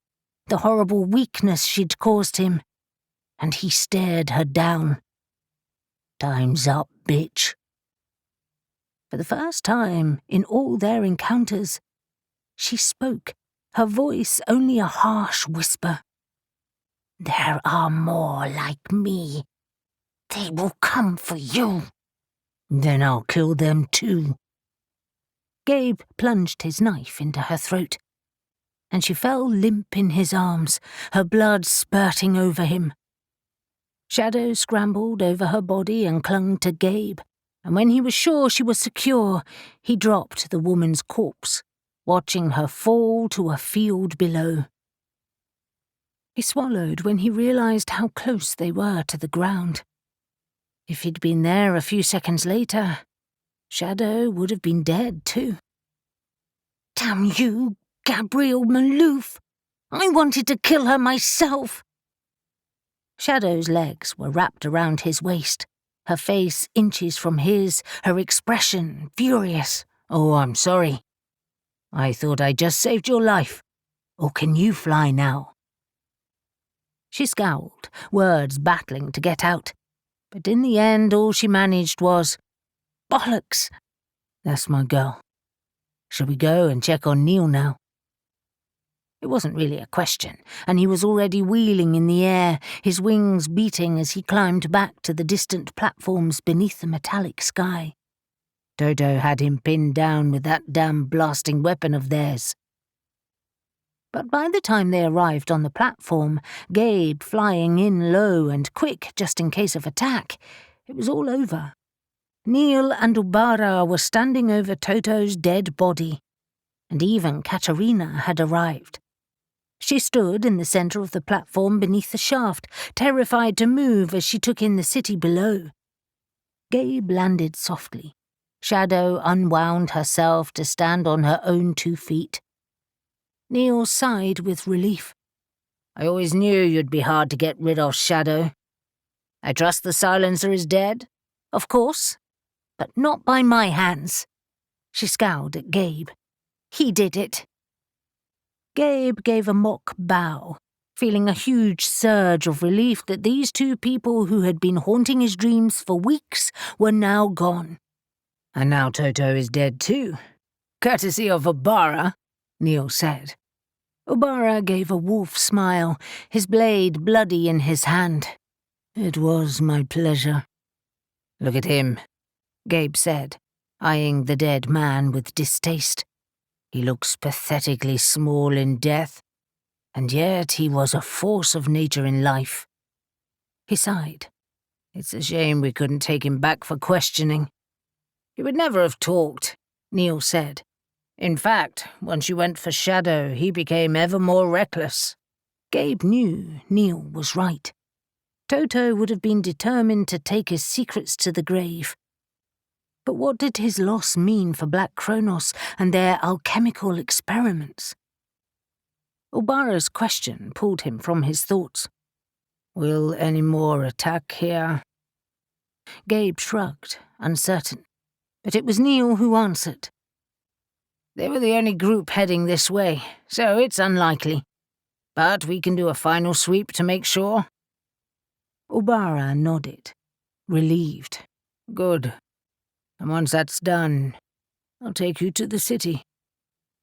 the horrible weakness she'd caused him, and he stared her down. "Time's up, bitch." For the first time in all their encounters, she spoke, her voice only a harsh whisper. "There are more like me. They will come for you. Then I'll kill them too." Gabe plunged his knife into her throat, and she fell limp in his arms, her blood spurting over him. Shadow scrambled over her body and clung to Gabe, and when he was sure she was secure, he dropped the woman's corpse, watching her fall to a field below. He swallowed when he realized how close they were to the ground. If he'd been there a few seconds later, Shadow would have been dead too. "Damn you, Gabriel Malouf! I wanted to kill her myself!" Shadow's legs were wrapped around his waist, her face inches from his, her expression furious. "Oh, I'm sorry. I thought I just saved your life. Or can you fly now?" She scowled, words battling to get out, but in the end all she managed was, "Bollocks! That's my girl. Shall we go and check on Neil now?" It wasn't really a question, and he was already wheeling in the air, his wings beating as he climbed back to the distant platforms beneath the metallic sky. Toto had him pinned down with that damn blasting weapon of theirs. But by the time they arrived on the platform, Gabe flying in low and quick just in case of attack, it was all over. Neil and Ubara were standing over Toto's dead body, and even Katerina had arrived. She stood in the center of the platform beneath the shaft, terrified to move as she took in the city below. Gabe landed softly. Shadow unwound herself to stand on her own 2 feet. Neil sighed with relief. "I always knew you'd be hard to get rid of, Shadow. I trust the silencer is dead? Of course, but not by my hands." She scowled at Gabe. "He did it." Gabe gave a mock bow, feeling a huge surge of relief that these 2 people who had been haunting his dreams for weeks were now gone. "And now Toto is dead too. Courtesy of Ubara," Neil said. Ubara gave a wolf smile, his blade bloody in his hand. "It was my pleasure." "Look at him," Gabe said, eyeing the dead man with distaste. "He looks pathetically small in death, and yet he was a force of nature in life." He sighed. "It's a shame we couldn't take him back for questioning." "He would never have talked," Neil said. "In fact, once you went for Shadow, he became ever more reckless." Gabe knew Neil was right. Toto would have been determined to take his secrets to the grave. But what did his loss mean for Black Cronos and their alchemical experiments? Ubara's question pulled him from his thoughts. "Will any more attack here?" Gabe shrugged, uncertain, but it was Neil who answered. "They were the only group heading this way, so it's unlikely. But we can do a final sweep to make sure." Ubara nodded, relieved. "Good. And once that's done, I'll take you to the city.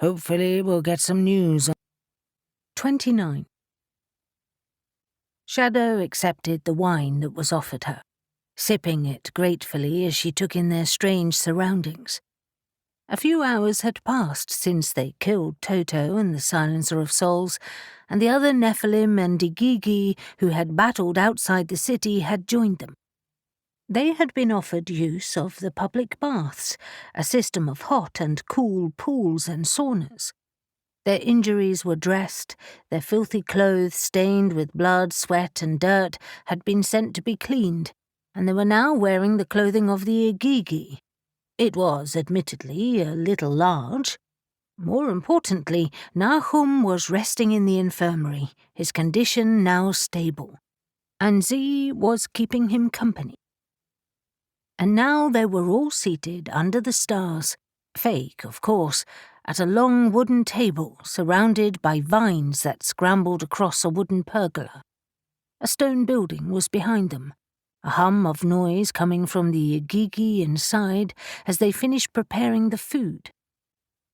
Hopefully we'll get some news." 29. Shadow accepted the wine that was offered her, sipping it gratefully as she took in their strange surroundings. A few hours had passed since they killed Toto and the Silencer of Souls, and the other Nephilim and Igigi who had battled outside the city had joined them. They had been offered use of the public baths, a system of hot and cool pools and saunas. Their injuries were dressed, their filthy clothes stained with blood, sweat, and dirt had been sent to be cleaned, and they were now wearing the clothing of the Igigi. It was, admittedly, a little large. More importantly, Nahum was resting in the infirmary, his condition now stable, and Z was keeping him company. And now they were all seated under the stars, fake, of course, at a long wooden table surrounded by vines that scrambled across a wooden pergola. A stone building was behind them, a hum of noise coming from the Igigi inside as they finished preparing the food.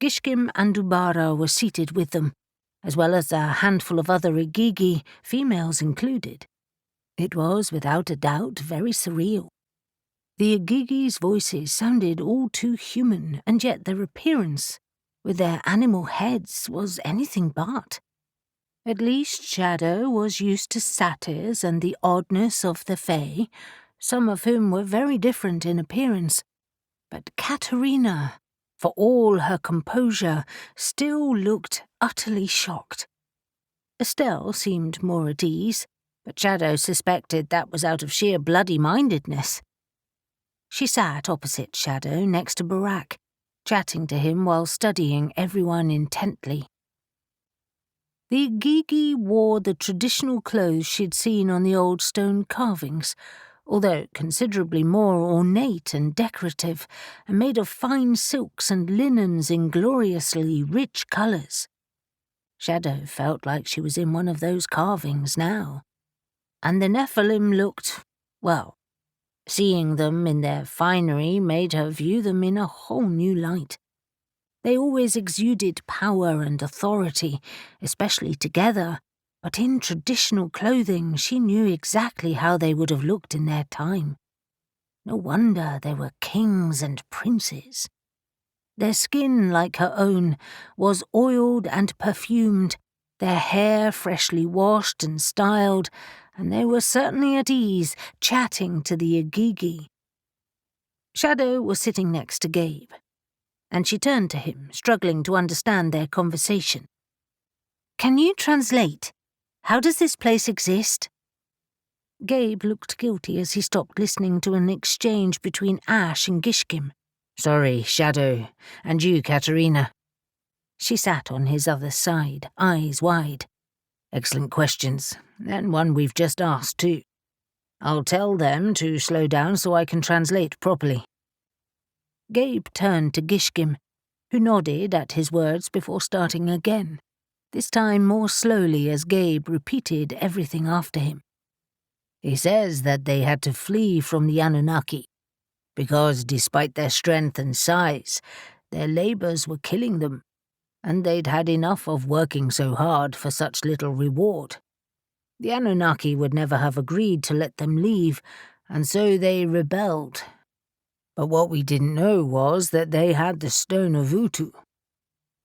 Gishkim and Ubara were seated with them, as well as a handful of other Igigi, females included. It was, without a doubt, very surreal. The Igigi's voices sounded all too human, and yet their appearance, with their animal heads, was anything but. At least Shadow was used to satyrs and the oddness of the Fae, some of whom were very different in appearance. But Katerina, for all her composure, still looked utterly shocked. Estelle seemed more at ease, but Shadow suspected that was out of sheer bloody-mindedness. She sat opposite Shadow next to Barak, chatting to him while studying everyone intently. The Igigi wore the traditional clothes she'd seen on the old stone carvings, although considerably more ornate and decorative, and made of fine silks and linens in gloriously rich colours. Shadow felt like she was in one of those carvings now. And the Nephilim looked, well, seeing them in their finery made her view them in a whole new light. They always exuded power and authority, especially together, but in traditional clothing she knew exactly how they would have looked in their time. No wonder they were kings and princes. Their skin, like her own, was oiled and perfumed, their hair freshly washed and styled, and they were certainly at ease, chatting to the Igigi. Shadow was sitting next to Gabe, and she turned to him, struggling to understand their conversation. "Can you translate? How does this place exist?" Gabe looked guilty as he stopped listening to an exchange between Ash and Gishkim. "Sorry, Shadow, and you, Katerina." She sat on his other side, eyes wide. "Excellent questions, and one we've just asked too. I'll tell them to slow down so I can translate properly." Gabe turned to Gishkim, who nodded at his words before starting again, this time more slowly as Gabe repeated everything after him. "He says that they had to flee from the Anunnaki, because despite their strength and size, their labours were killing them, and they'd had enough of working so hard for such little reward. The Anunnaki would never have agreed to let them leave, and so they rebelled. But what we didn't know was that they had the Stone of Utu."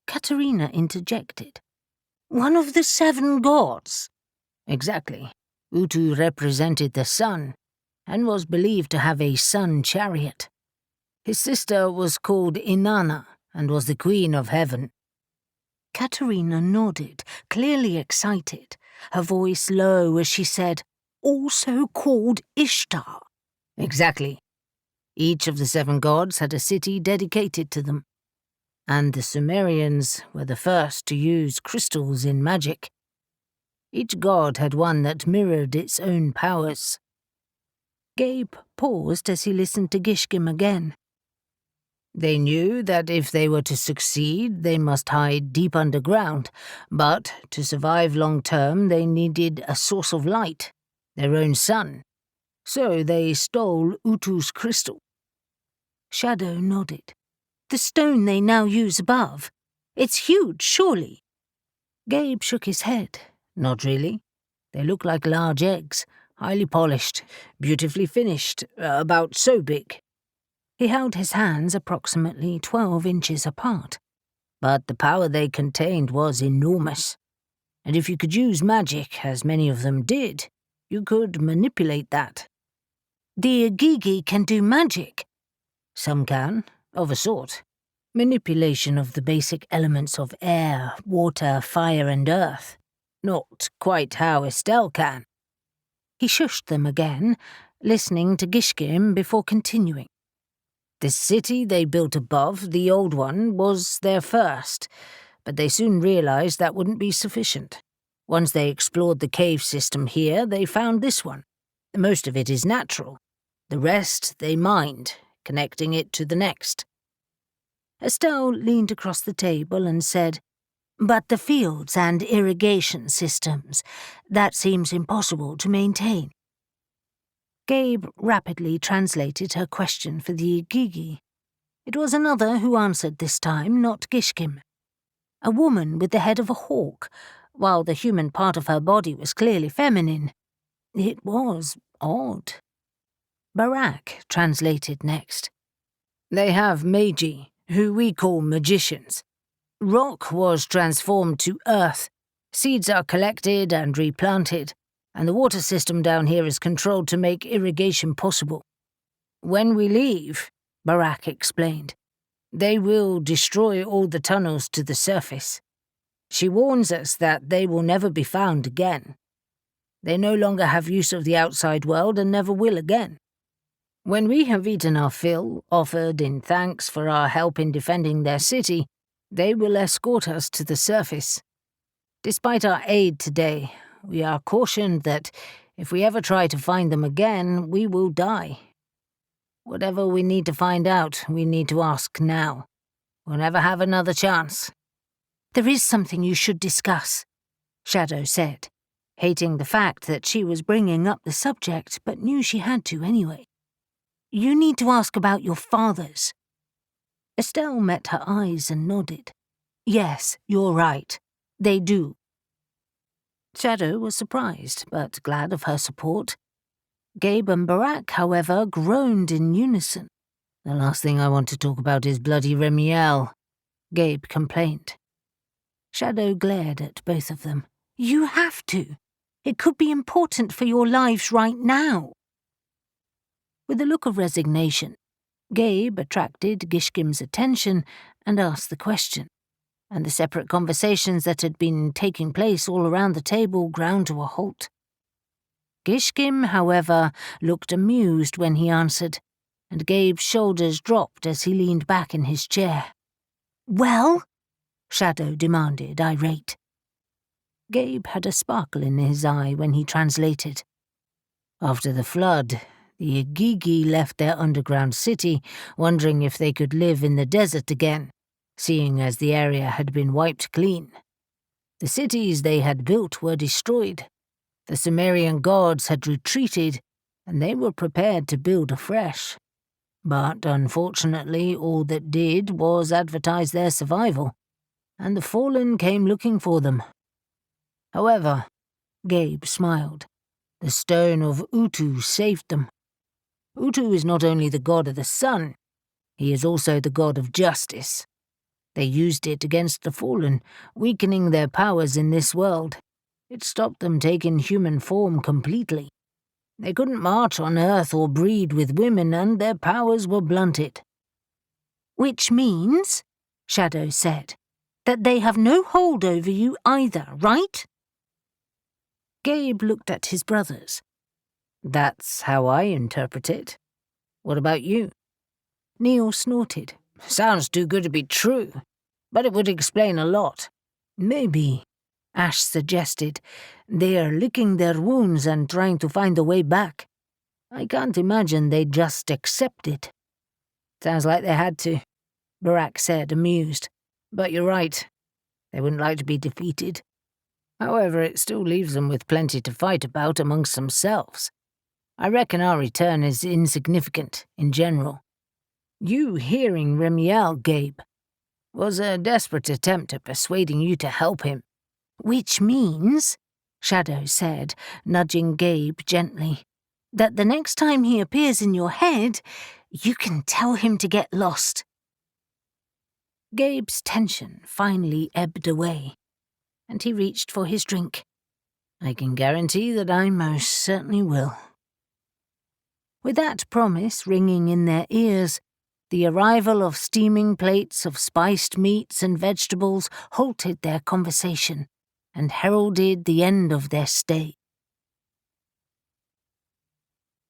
Katerina interjected. "One of the 7 gods?" "Exactly. Utu represented the sun, and was believed to have a sun chariot. His sister was called Inanna, and was the queen of heaven." Katerina nodded, clearly excited, her voice low as she said, "Also called Ishtar." "Exactly. Each of the 7 gods had a city dedicated to them, and the Sumerians were the first to use crystals in magic. Each god had one that mirrored its own powers." Gabe paused as he listened to Gishkim again. "They knew that if they were to succeed, they must hide deep underground, but to survive long-term they needed a source of light, their own sun. So they stole Utu's crystal." Shadow nodded. "The stone they now use above. It's huge, surely?" Gabe shook his head. "Not really. They look like large eggs, highly polished, beautifully finished, about so big." He held his hands approximately 12 inches apart. "But the power they contained was enormous. And if you could use magic, as many of them did, you could manipulate that." "The Igigi can do magic?" "Some can, of a sort. Manipulation of the basic elements of air, water, fire, and earth. Not quite how Estelle can. He shushed them again, listening to Gishkim before continuing. The city they built above, the old one, was their first, but they soon realized that wouldn't be sufficient. Once they explored the cave system here, they found this one. Most of it is natural. The rest they mined, connecting it to the next. Estelle leaned across the table and said, "But the fields and irrigation systems, that seems impossible to maintain." Gabe rapidly translated her question for the Igigi. It was another who answered this time, not Gishkim. A woman with the head of a hawk, while the human part of her body was clearly feminine. It was odd. Barak translated next. They have magi, who we call magicians. Rock was transformed to earth, seeds are collected and replanted, and the water system down here is controlled to make irrigation possible. When we leave, Barak explained, they will destroy all the tunnels to the surface. She warns us that they will never be found again. They no longer have use of the outside world and never will again. When we have eaten our fill, offered in thanks for our help in defending their city, they will escort us to the surface. Despite our aid today, we are cautioned that if we ever try to find them again, we will die. Whatever we need to find out, we need to ask now. We'll never have another chance. "There is something you should discuss," Shadow said, hating the fact that she was bringing up the subject but knew she had to anyway. "You need to ask about your fathers." Estelle met her eyes and nodded. "Yes, you're right. They do." Shadow was surprised, but glad of her support. Gabe and Barak, however, groaned in unison. "The last thing I want to talk about is bloody Remiel," Gabe complained. Shadow glared at both of them. "You have to. It could be important for your lives right now." With a look of resignation, Gabe attracted Gishkim's attention and asked the question, and the separate conversations that had been taking place all around the table ground to a halt. Gishkim, however, looked amused when he answered, and Gabe's shoulders dropped as he leaned back in his chair. "Well?" Shadow demanded, irate. Gabe had a sparkle in his eye when he translated. After the flood, the Igigi left their underground city, wondering if they could live in the desert again, seeing as the area had been wiped clean. The cities they had built were destroyed. The Sumerian gods had retreated, and they were prepared to build afresh. But unfortunately, all that did was advertise their survival, and the fallen came looking for them. However, Gabe smiled. The stone of Utu saved them. Utu is not only the god of the sun, he is also the god of justice. They used it against the fallen, weakening their powers in this world. It stopped them taking human form completely. They couldn't march on Earth or breed with women, and their powers were blunted. "Which means," Shadow said, "that they have no hold over you either, right?" Gabe looked at his brothers. "That's how I interpret it. What about you?" Neil snorted. "Sounds too good to be true, but it would explain a lot." "Maybe," Ash suggested. "They are licking their wounds and trying to find a way back. I can't imagine they'd just accept it." "Sounds like they had to," Barak said, amused. "But you're right. They wouldn't like to be defeated. However, it still leaves them with plenty to fight about amongst themselves. I reckon our return is insignificant in general. You hearing Remiel, Gabe, was a desperate attempt at persuading you to help him." "Which means," Shadow said, nudging Gabe gently, "that the next time he appears in your head, you can tell him to get lost." Gabe's tension finally ebbed away, and he reached for his drink. "I can guarantee that I most certainly will." With that promise ringing in their ears, The arrival of steaming plates of spiced meats and vegetables halted their conversation and heralded the end of their stay.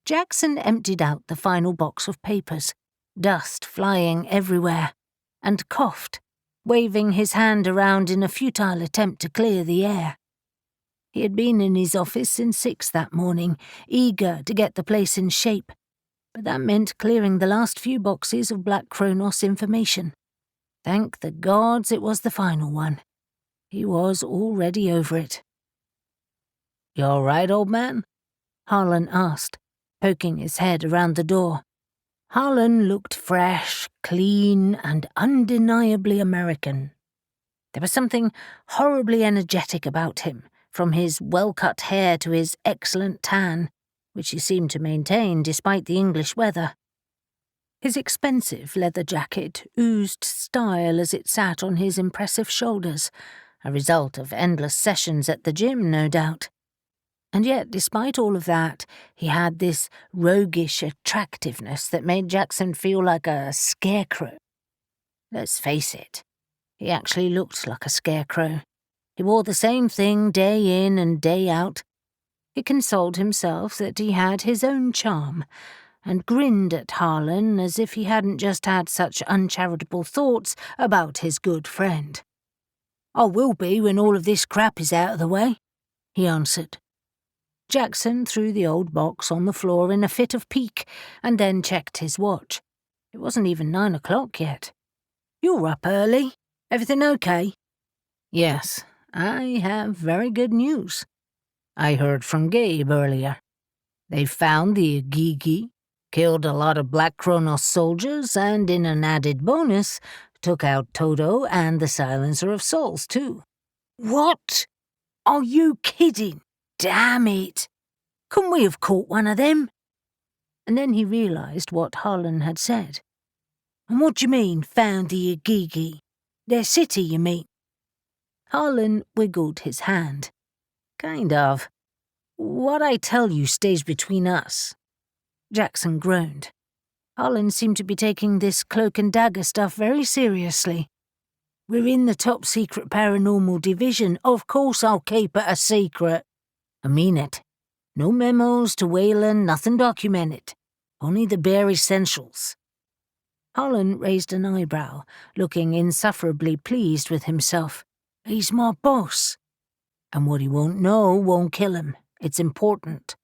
Jackson emptied out the final box of papers, dust flying everywhere, and coughed, waving his hand around in a futile attempt to clear the air. He had been in his office since 6 that morning, eager to get the place in shape, but that meant clearing the last few boxes of Black Cronos information. Thank the gods it was the final one. He was already over it. "You all right, old man?" Harlan asked, poking his head around the door. Harlan looked fresh, clean, and undeniably American. There was something horribly energetic about him, from his well-cut hair to his excellent tan, which he seemed to maintain despite the English weather. His expensive leather jacket oozed style as it sat on his impressive shoulders, a result of endless sessions at the gym, no doubt. And yet, despite all of that, he had this roguish attractiveness that made Jackson feel like a scarecrow. Let's face it, he actually looked like a scarecrow. He wore the same thing day in and day out. He consoled himself that he had his own charm, and grinned at Harlan as if he hadn't just had such uncharitable thoughts about his good friend. "I will be when all of this crap is out of the way," he answered. Jackson threw the old box on the floor in a fit of pique, and then checked his watch. It wasn't even 9 o'clock yet. "You're up early. Everything okay?" "Yes, I have very good news. I heard from Gabe earlier. They found the Igigi, killed a lot of Black Cronos soldiers, and in an added bonus, took out Toto and the Silencer of Souls, too." "What? Are you kidding? Damn it! Couldn't we have caught one of them?" And then he realized what Harlan had said. "And what do you mean, found the Igigi? Their city, you mean?" Harlan wiggled his hand. "Kind of. What I tell you stays between us." Jackson groaned. Harlan seemed to be taking this cloak and dagger stuff very seriously. "We're in the top-secret Paranormal Division. Of course I'll keep it a secret." "I mean it. No memos to Wayland, nothing documented. Only the bare essentials." Harlan raised an eyebrow, looking insufferably pleased with himself. "He's my boss." "And what he won't know won't kill him. It's important."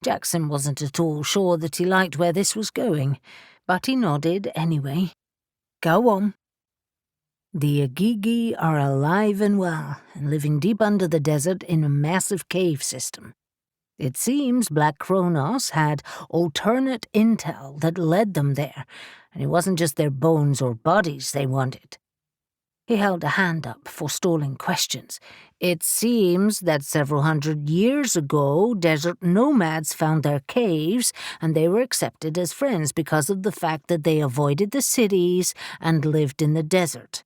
Jackson wasn't at all sure that he liked where this was going, but he nodded anyway. "Go on." "The Igigi are alive and well, and living deep under the desert in a massive cave system. It seems Black Cronos had alternate intel that led them there, and it wasn't just their bones or bodies they wanted." He held a hand up, forestalling questions. "It seems that several hundred years ago, desert nomads found their caves, and they were accepted as friends because of the fact that they avoided the cities and lived in the desert.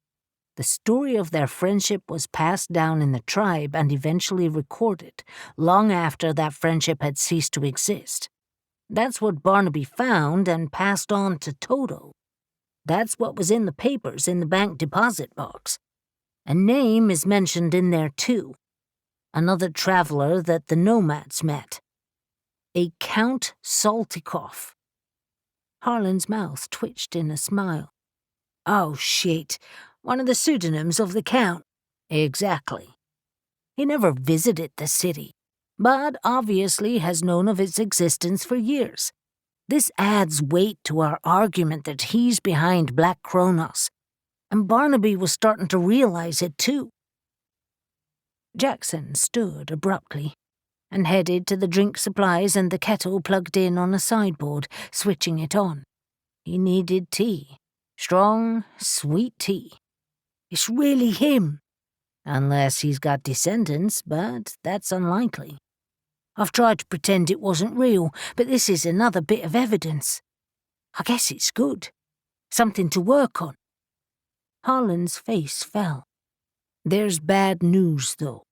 The story of their friendship was passed down in the tribe and eventually recorded, long after that friendship had ceased to exist. That's what Barnaby found and passed on to Toto. That's what was in the papers in the bank deposit box. A name is mentioned in there too. Another traveler that the nomads met. A Count Saltykov." Harlan's mouth twitched in a smile. "Oh, shit. One of the pseudonyms of the Count." "Exactly. He never visited the city, but obviously has known of its existence for years. This adds weight to our argument that he's behind Black Cronos, and Barnaby was starting to realize it too." Jackson stood abruptly and headed to the drink supplies and the kettle plugged in on a sideboard, switching it on. He needed tea. Strong, sweet tea. "It's really him." "Unless he's got descendants, but that's unlikely." "I've tried to pretend it wasn't real, but this is another bit of evidence. I guess it's good. Something to work on." Harlan's face fell. "There's bad news, though.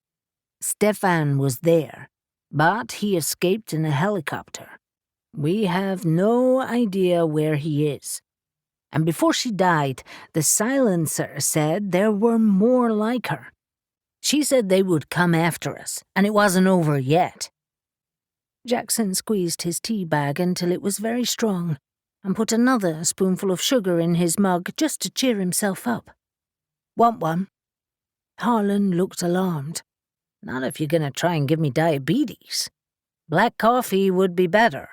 Stefan was there, but he escaped in a helicopter. We have no idea where he is. And before she died, the silencer said there were more like her. She said they would come after us, and it wasn't over yet." Jackson squeezed his tea bag until it was very strong and put another spoonful of sugar in his mug just to cheer himself up. "Want one?" Harlan looked alarmed. "Not if you're going to try and give me diabetes. Black coffee would be better."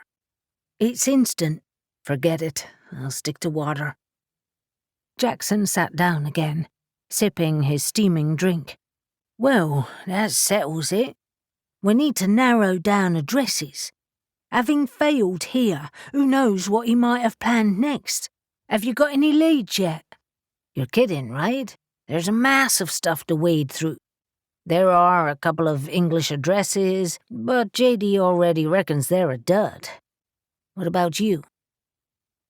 "It's instant." "Forget it. I'll stick to water." Jackson sat down again, sipping his steaming drink. "Well, that settles it. We need to narrow down addresses. Having failed here, who knows what he might have planned next? Have you got any leads yet?" "You're kidding, right? There's a mass of stuff to wade through. There are a couple of English addresses, but JD already reckons they're a dud. What about you?"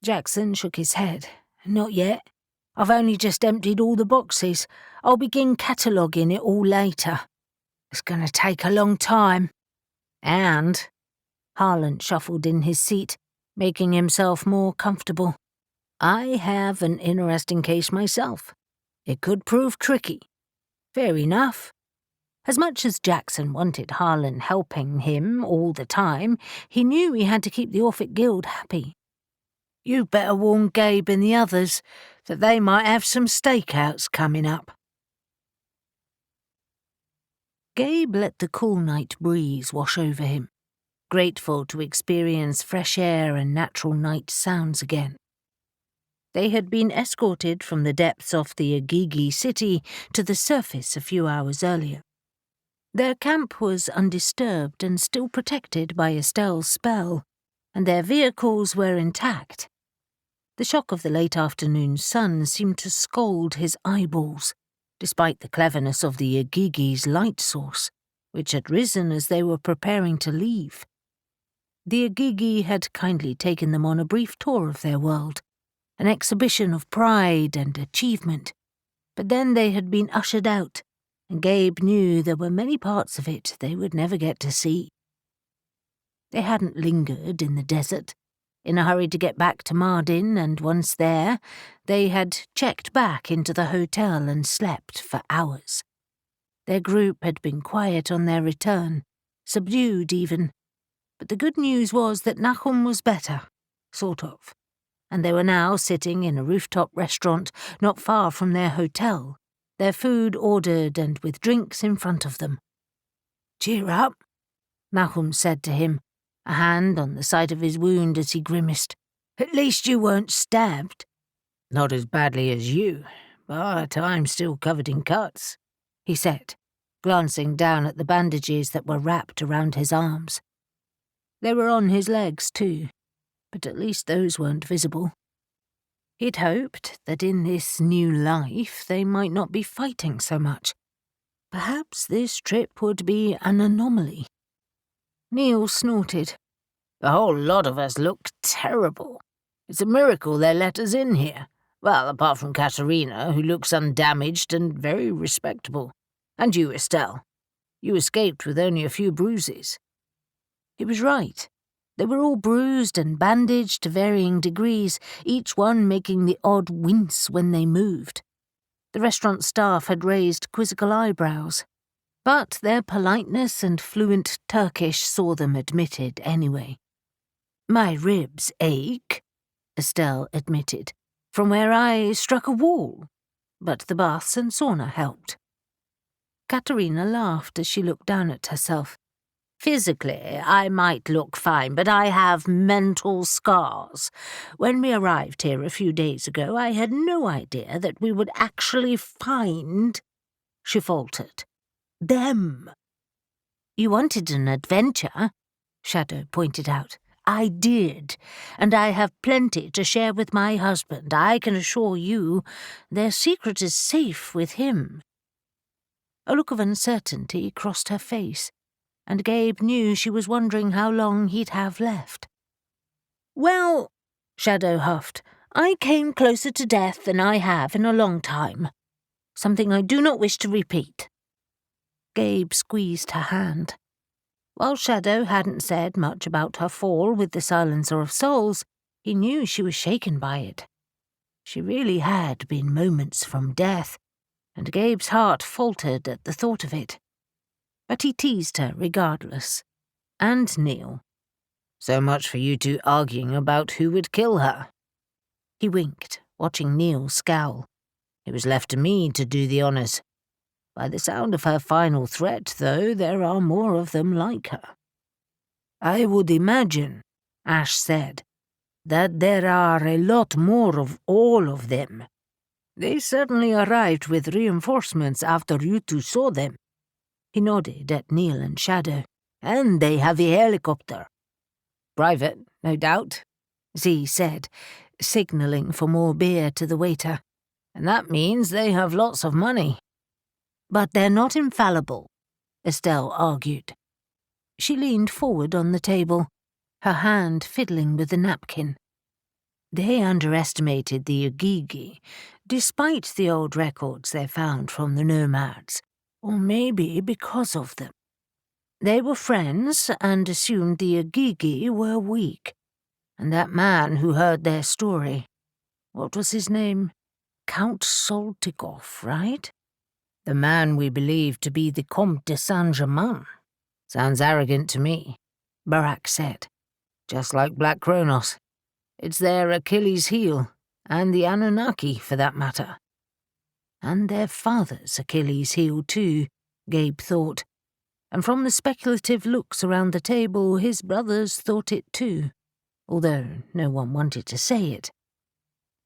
Jackson shook his head. "Not yet. I've only just emptied all the boxes. I'll begin cataloguing it all later. It's going to take a long time." "And," Harlan shuffled in his seat, making himself more comfortable, "I have an interesting case myself. It could prove tricky." "Fair enough." As much as Jackson wanted Harlan helping him all the time, he knew he had to keep the Orphic Guild happy. "You better warn Gabe and the others that they might have some stakeouts coming up." Gabe let the cool night breeze wash over him, grateful to experience fresh air and natural night sounds again. They had been escorted from the depths of the Agigi city to the surface a few hours earlier. Their camp was undisturbed and still protected by Estelle's spell, and their vehicles were intact. The shock of the late afternoon sun seemed to scald his eyeballs, despite the cleverness of the Agigi's light source, which had risen as they were preparing to leave. The Agigi had kindly taken them on a brief tour of their world, an exhibition of pride and achievement, but then they had been ushered out, and Gabe knew there were many parts of it they would never get to see. They hadn't lingered in the desert, in a hurry to get back to Mardin, and once there, they had checked back into the hotel and slept for hours. Their group had been quiet on their return, subdued even, but the good news was that Nahum was better, sort of, and they were now sitting in a rooftop restaurant not far from their hotel, their food ordered and with drinks in front of them. "Cheer up," Nahum said to him, a hand on the side of his wound as he grimaced. "At least you weren't stabbed." "Not as badly as you, but I'm still covered in cuts," he said, glancing down at the bandages that were wrapped around his arms. They were on his legs too, but at least those weren't visible. He'd hoped that in this new life they might not be fighting so much. Perhaps this trip would be an anomaly. Neil snorted. "The whole lot of us look terrible. It's a miracle they let us in here. Well, apart from Katerina, who looks undamaged and very respectable. And you, Estelle. You escaped with only a few bruises." He was right. They were all bruised and bandaged to varying degrees, each one making the odd wince when they moved. The restaurant staff had raised quizzical eyebrows, but their politeness and fluent Turkish saw them admitted anyway. "My ribs ache," Estelle admitted, "from where I struck a wall, but the baths and sauna helped." Katerina laughed as she looked down at herself. "Physically, I might look fine, but I have mental scars. When we arrived here a few days ago, I had no idea that we would actually find," she faltered, "them." "You wanted an adventure," Shadow pointed out. "I did, and I have plenty to share with my husband. I can assure you their secret is safe with him." A look of uncertainty crossed her face, and Gabe knew she was wondering how long he'd have left. "Well," Shadow huffed, "I came closer to death than I have in a long time. Something I do not wish to repeat." Gabe squeezed her hand. While Shadow hadn't said much about her fall with the Silencer of Souls, he knew she was shaken by it. She really had been moments from death, and Gabe's heart faltered at the thought of it. But he teased her regardless. And Neil. So much for you two arguing about who would kill her. He winked, watching Neil scowl. It was left to me to do the honours. By the sound of her final threat, though, there are more of them like her. I would imagine, Ash said, that there are a lot more of all of them. They certainly arrived with reinforcements after you two saw them. He nodded at Neil and Shadow. And they have a helicopter. Private, no doubt, Z said, signalling for more beer to the waiter. And that means they have lots of money. But they're not infallible, Estelle argued. She leaned forward on the table, her hand fiddling with the napkin. They underestimated the Igigi, despite the old records they found from the nomads, or maybe because of them. They were friends and assumed the Igigi were weak, and that man who heard their story, what was his name? Count Soltikoff, right? The man we believe to be the Comte de Saint-Germain. Sounds arrogant to me, Barak said. Just like Black Cronos. It's their Achilles' heel, and the Anunnaki, for that matter. And their father's Achilles' heel, too, Gabe thought. And from the speculative looks around the table, his brothers thought it too, although no one wanted to say it.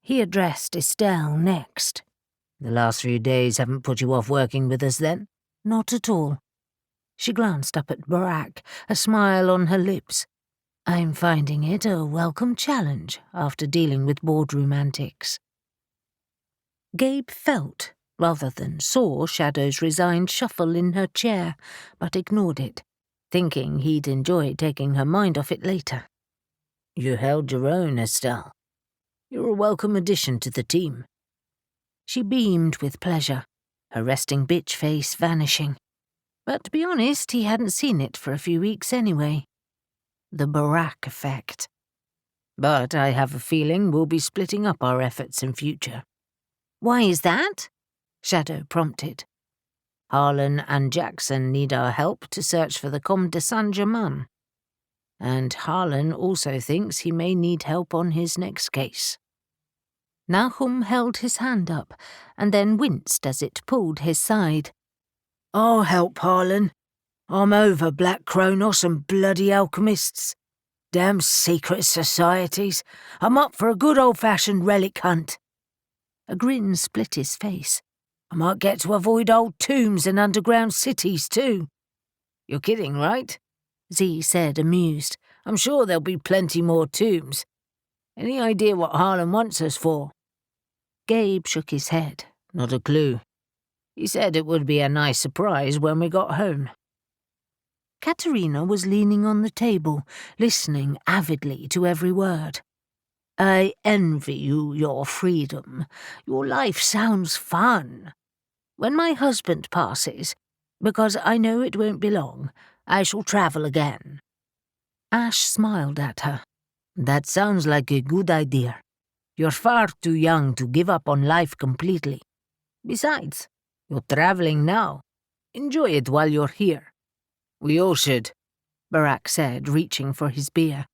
He addressed Estelle next. The last few days haven't put you off working with us, then? Not at all. She glanced up at Barak, a smile on her lips. I'm finding it a welcome challenge after dealing with boardroom antics. Gabe felt, rather than saw, Shadow's resigned shuffle in her chair, but ignored it, thinking he'd enjoy taking her mind off it later. You held your own, Estelle. You're a welcome addition to the team. She beamed with pleasure, her resting bitch face vanishing. But to be honest, he hadn't seen it for a few weeks anyway. The Barak effect. But I have a feeling we'll be splitting up our efforts in future. Why is that? Shadow prompted. Harlan and Jackson need our help to search for the Comte de Saint-Germain. And Harlan also thinks he may need help on his next case. Nahum held his hand up, and then winced as it pulled his side. I'll help, Harlan. I'm over Black Cronos and bloody alchemists. Damn secret societies. I'm up for a good old-fashioned relic hunt. A grin split his face. I might get to avoid old tombs and underground cities, too. You're kidding, right? Z said, amused. I'm sure there'll be plenty more tombs. Any idea what Harlan wants us for? Gabe shook his head. Not a clue. He said it would be a nice surprise when we got home. Katerina was leaning on the table, listening avidly to every word. I envy you your freedom. Your life sounds fun. When my husband passes, because I know it won't be long, I shall travel again. Ash smiled at her. That sounds like a good idea. You're far too young to give up on life completely. Besides, you're traveling now. Enjoy it while you're here. We all should, Barak said, reaching for his beer.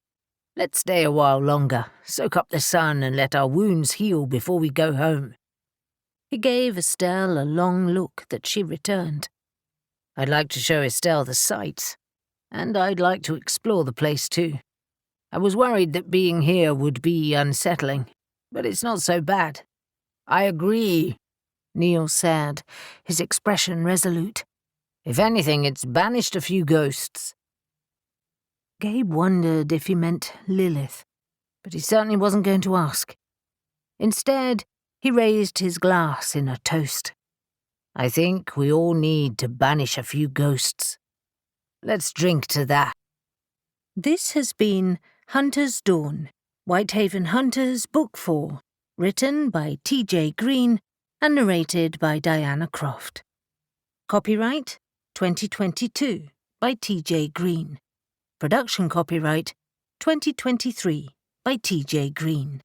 Let's stay a while longer, soak up the sun and let our wounds heal before we go home. He gave Estelle a long look that she returned. I'd like to show Estelle the sights, and I'd like to explore the place too. I was worried that being here would be unsettling, but it's not so bad. I agree, Neil said, his expression resolute. If anything, it's banished a few ghosts. Gabe wondered if he meant Lilith, but he certainly wasn't going to ask. Instead, he raised his glass in a toast. I think we all need to banish a few ghosts. Let's drink to that. This has been Hunter's Dawn, Whitehaven Hunters, Book 4, written by T.J. Green and narrated by Diana Croft. Copyright 2022 by T.J. Green. Production copyright 2023 by T.J. Green.